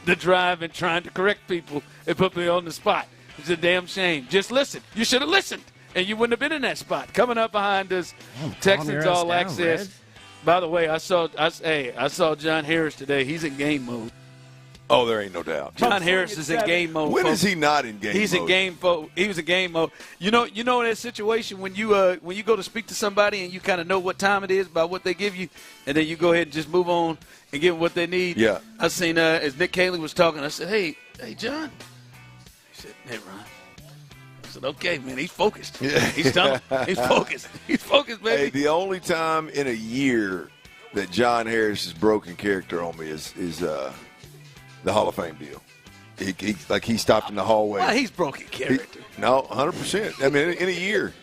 the drive and trying to correct people and put me on the spot. It's a damn shame. Just listen. You should have listened, and you wouldn't have been in that spot. Coming up behind us, Texans All Access. Red. By the way, I saw John Harris today. He's in game mode. Oh, there ain't no doubt. John Harris is in game mode. When is he not in game mode? He's in game mode. He was in game mode. You know in that situation when you go to speak to somebody and you kind of know what time it is by what they give you, and then you go ahead and just move on and give them what they need. Yeah. I seen as Nick Kayley was talking, I said, "Hey, John." He said, "Hey, Ron." I said, "Okay, man, he's focused. Yeah. He's done. He's focused. He's focused, baby." Hey, the only time in a year that John Harris has broken character on me is the Hall of Fame deal. He stopped in the hallway. Well, he's broken character. No, 100%. I mean, in a year.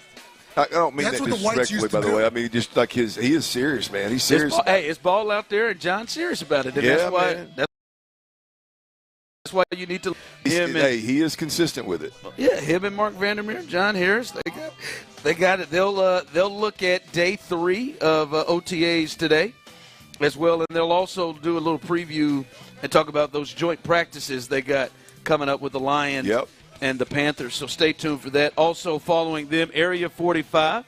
I don't mean that disrespectfully, by the way. I mean, just like he is serious, man. He's serious. It's ball out there, and John's serious about it. And yeah, that's why. Man. That's why you need to. He is consistent with it. Yeah, him and Mark Vandermeer, John Harris, they got it. They'll look at day 3 of OTAs today, as well, and they'll also do a little preview and talk about those joint practices they got coming up with the Lions and the Panthers. So stay tuned for that. Also following them, Area 45,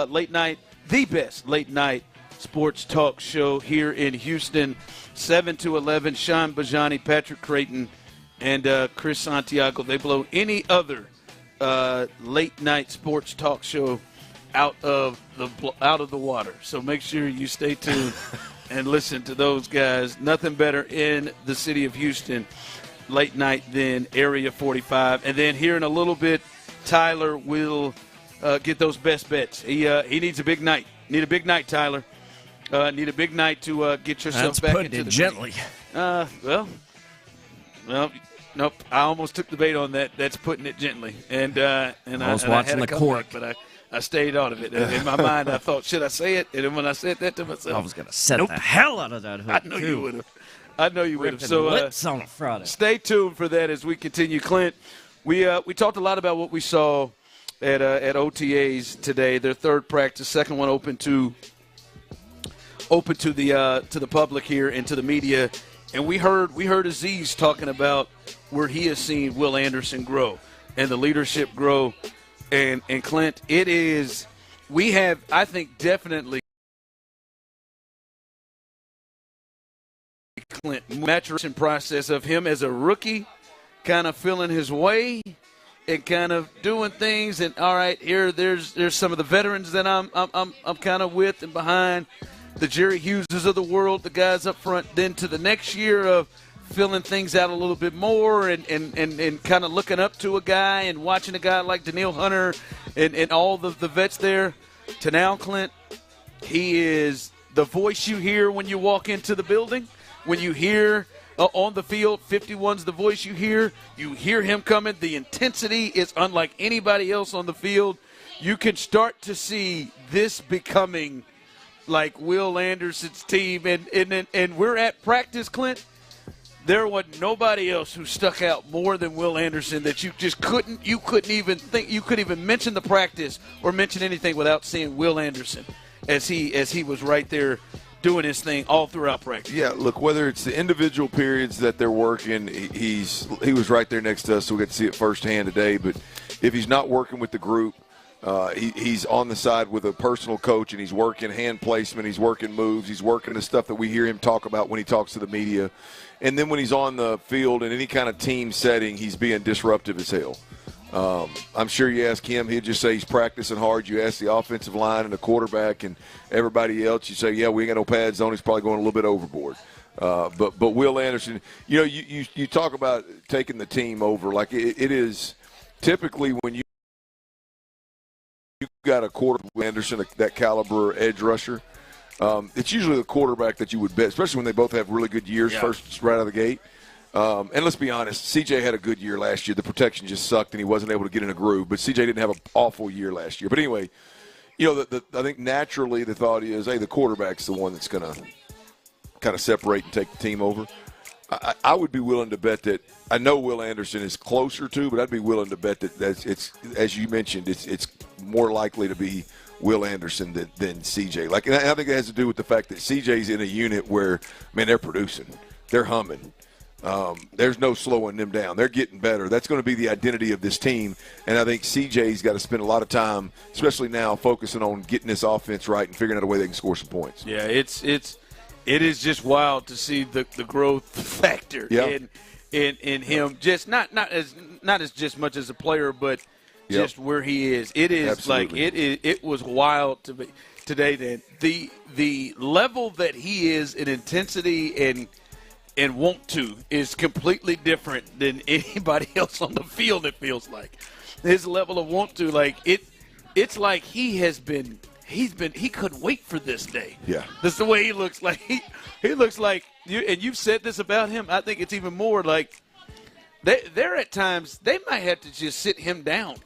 late night, the best late night sports talk show here in Houston, 7 to 11. Sean Bijani, Patrick Creighton, and Chris Santiago. They blow any other late night sports talk show out of the water. So make sure you stay tuned and listen to those guys. Nothing better in the city of Houston late night than Area 45. And then here in a little bit, Tyler will get those best bets. He needs a big night. Need a big night, Tyler. Need a big night to get yourself back into the gently. Well, nope. I almost took the bait on that. That's putting it gently. And I was watching the court, but I stayed out of it. And in my mind, I thought, should I say it? And then when I said that to myself, I was going to set the hell out of that hook. I know you would have. I know you would have. So lips on a Friday. Stay tuned for that as we continue. Clint, we talked a lot about what we saw at OTAs today. Their third practice, second one open to the public here and to the media. And we heard Aziz talking about where he has seen Will Anderson grow. and the leadership grow. And Clint, we have, I think, definitely Clint maturation process of him as a rookie, kind of feeling his way and kind of doing things. And all right, there's some of the veterans that I'm kind of with and behind, the Jerry Hugheses of the world, the guys up front. Then to the next year of filling things out a little bit more and kind of looking up to a guy and watching a guy like Daniil Hunter and all the vets there. To now, Clint, he is the voice you hear when you walk into the building. When you hear on the field, 51's the voice you hear. You hear him coming. The intensity is unlike anybody else on the field. You can start to see this becoming like Will Anderson's team. And we're at practice, Clint. There wasn't nobody else who stuck out more than Will Anderson that you just couldn't even think, you couldn't even mention the practice or mention anything without seeing Will Anderson as he was right there doing his thing all throughout practice. Yeah, look, whether it's the individual periods that they're working, he was right there next to us, so we got to see it firsthand today. But if he's not working with the group, he's on the side with a personal coach, and he's working hand placement, he's working moves, he's working the stuff that we hear him talk about when he talks to the media. And then when he's on the field in any kind of team setting, he's being disruptive as hell. I'm sure you ask him, he'll just say he's practicing hard. You ask the offensive line and the quarterback and everybody else, you say, yeah, we ain't got no pads on. He's probably going a little bit overboard. But Will Anderson, you talk about taking the team over. Like it is typically when you got a quarterback, Anderson, that caliber edge rusher, it's usually the quarterback that you would bet, especially when they both have really good years first right out of the gate. And let's be honest, CJ had a good year last year. The protection just sucked, and he wasn't able to get in a groove. But CJ didn't have an awful year last year. But anyway, I think naturally the thought is, hey, the quarterback's the one that's going to kind of separate and take the team over. I would be willing to bet that – I know Will Anderson is closer to, but I'd be willing to bet that it's as you mentioned, it's more likely to be Will Anderson than CJ. Like, and I think it has to do with the fact that CJ's in a unit where, man, they're producing. They're humming. There's no slowing them down. They're getting better. That's going to be the identity of this team. And I think CJ's got to spend a lot of time, especially now, focusing on getting this offense right and figuring out a way they can score some points. Yeah, it is just wild to see the growth factor in him. Just not as just much as a player, but just where he is. It is Absolutely. Like it was wild to be today. That the level that he is in intensity and want to is completely different than anybody else on the field. It feels like his level of want to, like it's like he couldn't wait for this day. Yeah, that's the way he looks like. He looks like you, and you've said this about him. I think it's even more like they're at times they might have to just sit him down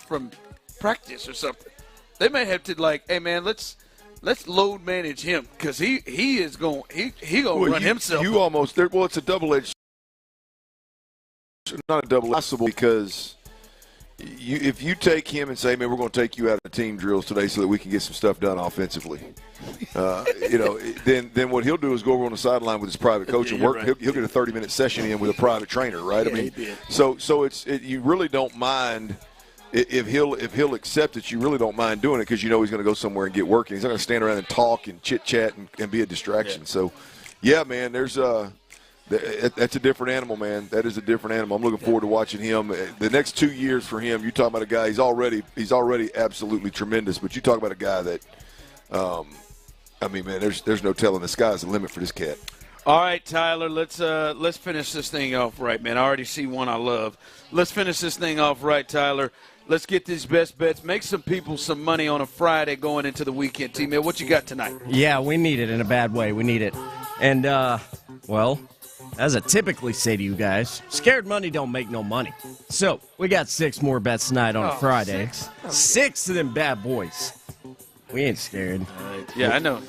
from practice or something. They might have to like, hey man, let's load manage him because he is going he gonna run himself. You almost there. Well, it's a double-edged, not a double possible because if you take him and say, man, we're going to take you out of team drills today so that we can get some stuff done offensively, then what he'll do is go over on the sideline with his private coach and work. Right. He'll get a 30-minute session in with a private trainer, right? Yeah, I mean, so you really don't mind. If he'll accept it, you really don't mind doing it because you know he's going to go somewhere and get working. He's not going to stand around and talk and chit-chat and be a distraction. Yeah. So, yeah, man, that's a different animal, man. That is a different animal. I'm looking forward to watching him. The next 2 years for him, you talk about a guy, he's already absolutely tremendous, but you talk about a guy that, I mean, man, there's no telling. The sky's the limit for this cat. All right, Tyler, let's finish this thing off right, man. I already see one I love. Let's finish this thing off right, Tyler. Let's get these best bets. Make some people some money on a Friday going into the weekend. T-Man, what you got tonight? Yeah, we need it in a bad way. We need it. And, well, as I typically say to you guys, scared money don't make no money. So we got 6 more bets tonight on a Friday. 6 of them bad boys. We ain't scared. Yeah, I know.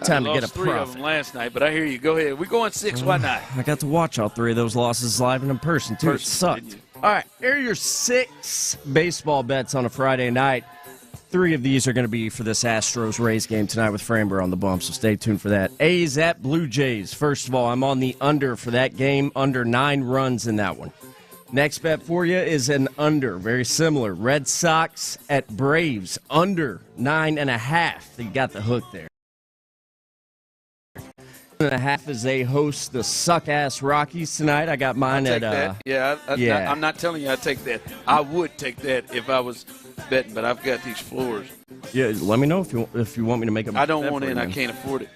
Time to get a 3 of them last night, but I hear you. Go ahead. We're going 6. Why not? I got to watch all 3 of those losses live and in person, too. It sucked. All right, here are your 6 baseball bets on a Friday night. 3 of these are going to be for this Astros-Rays game tonight with Framber on the bump, so stay tuned for that. A's at Blue Jays. First of all, I'm on the under for that game, under 9 runs in that one. Next bet for you is an under, very similar. Red Sox at Braves, under 9.5. You got the hook there. 9.5 as they host the suck-ass Rockies tonight. I got mine at that. I'm not telling you I take that. I would take that if I was betting, but I've got these floors. Yeah, let me know if you want me to make a bet. I don't want in. I can't afford it.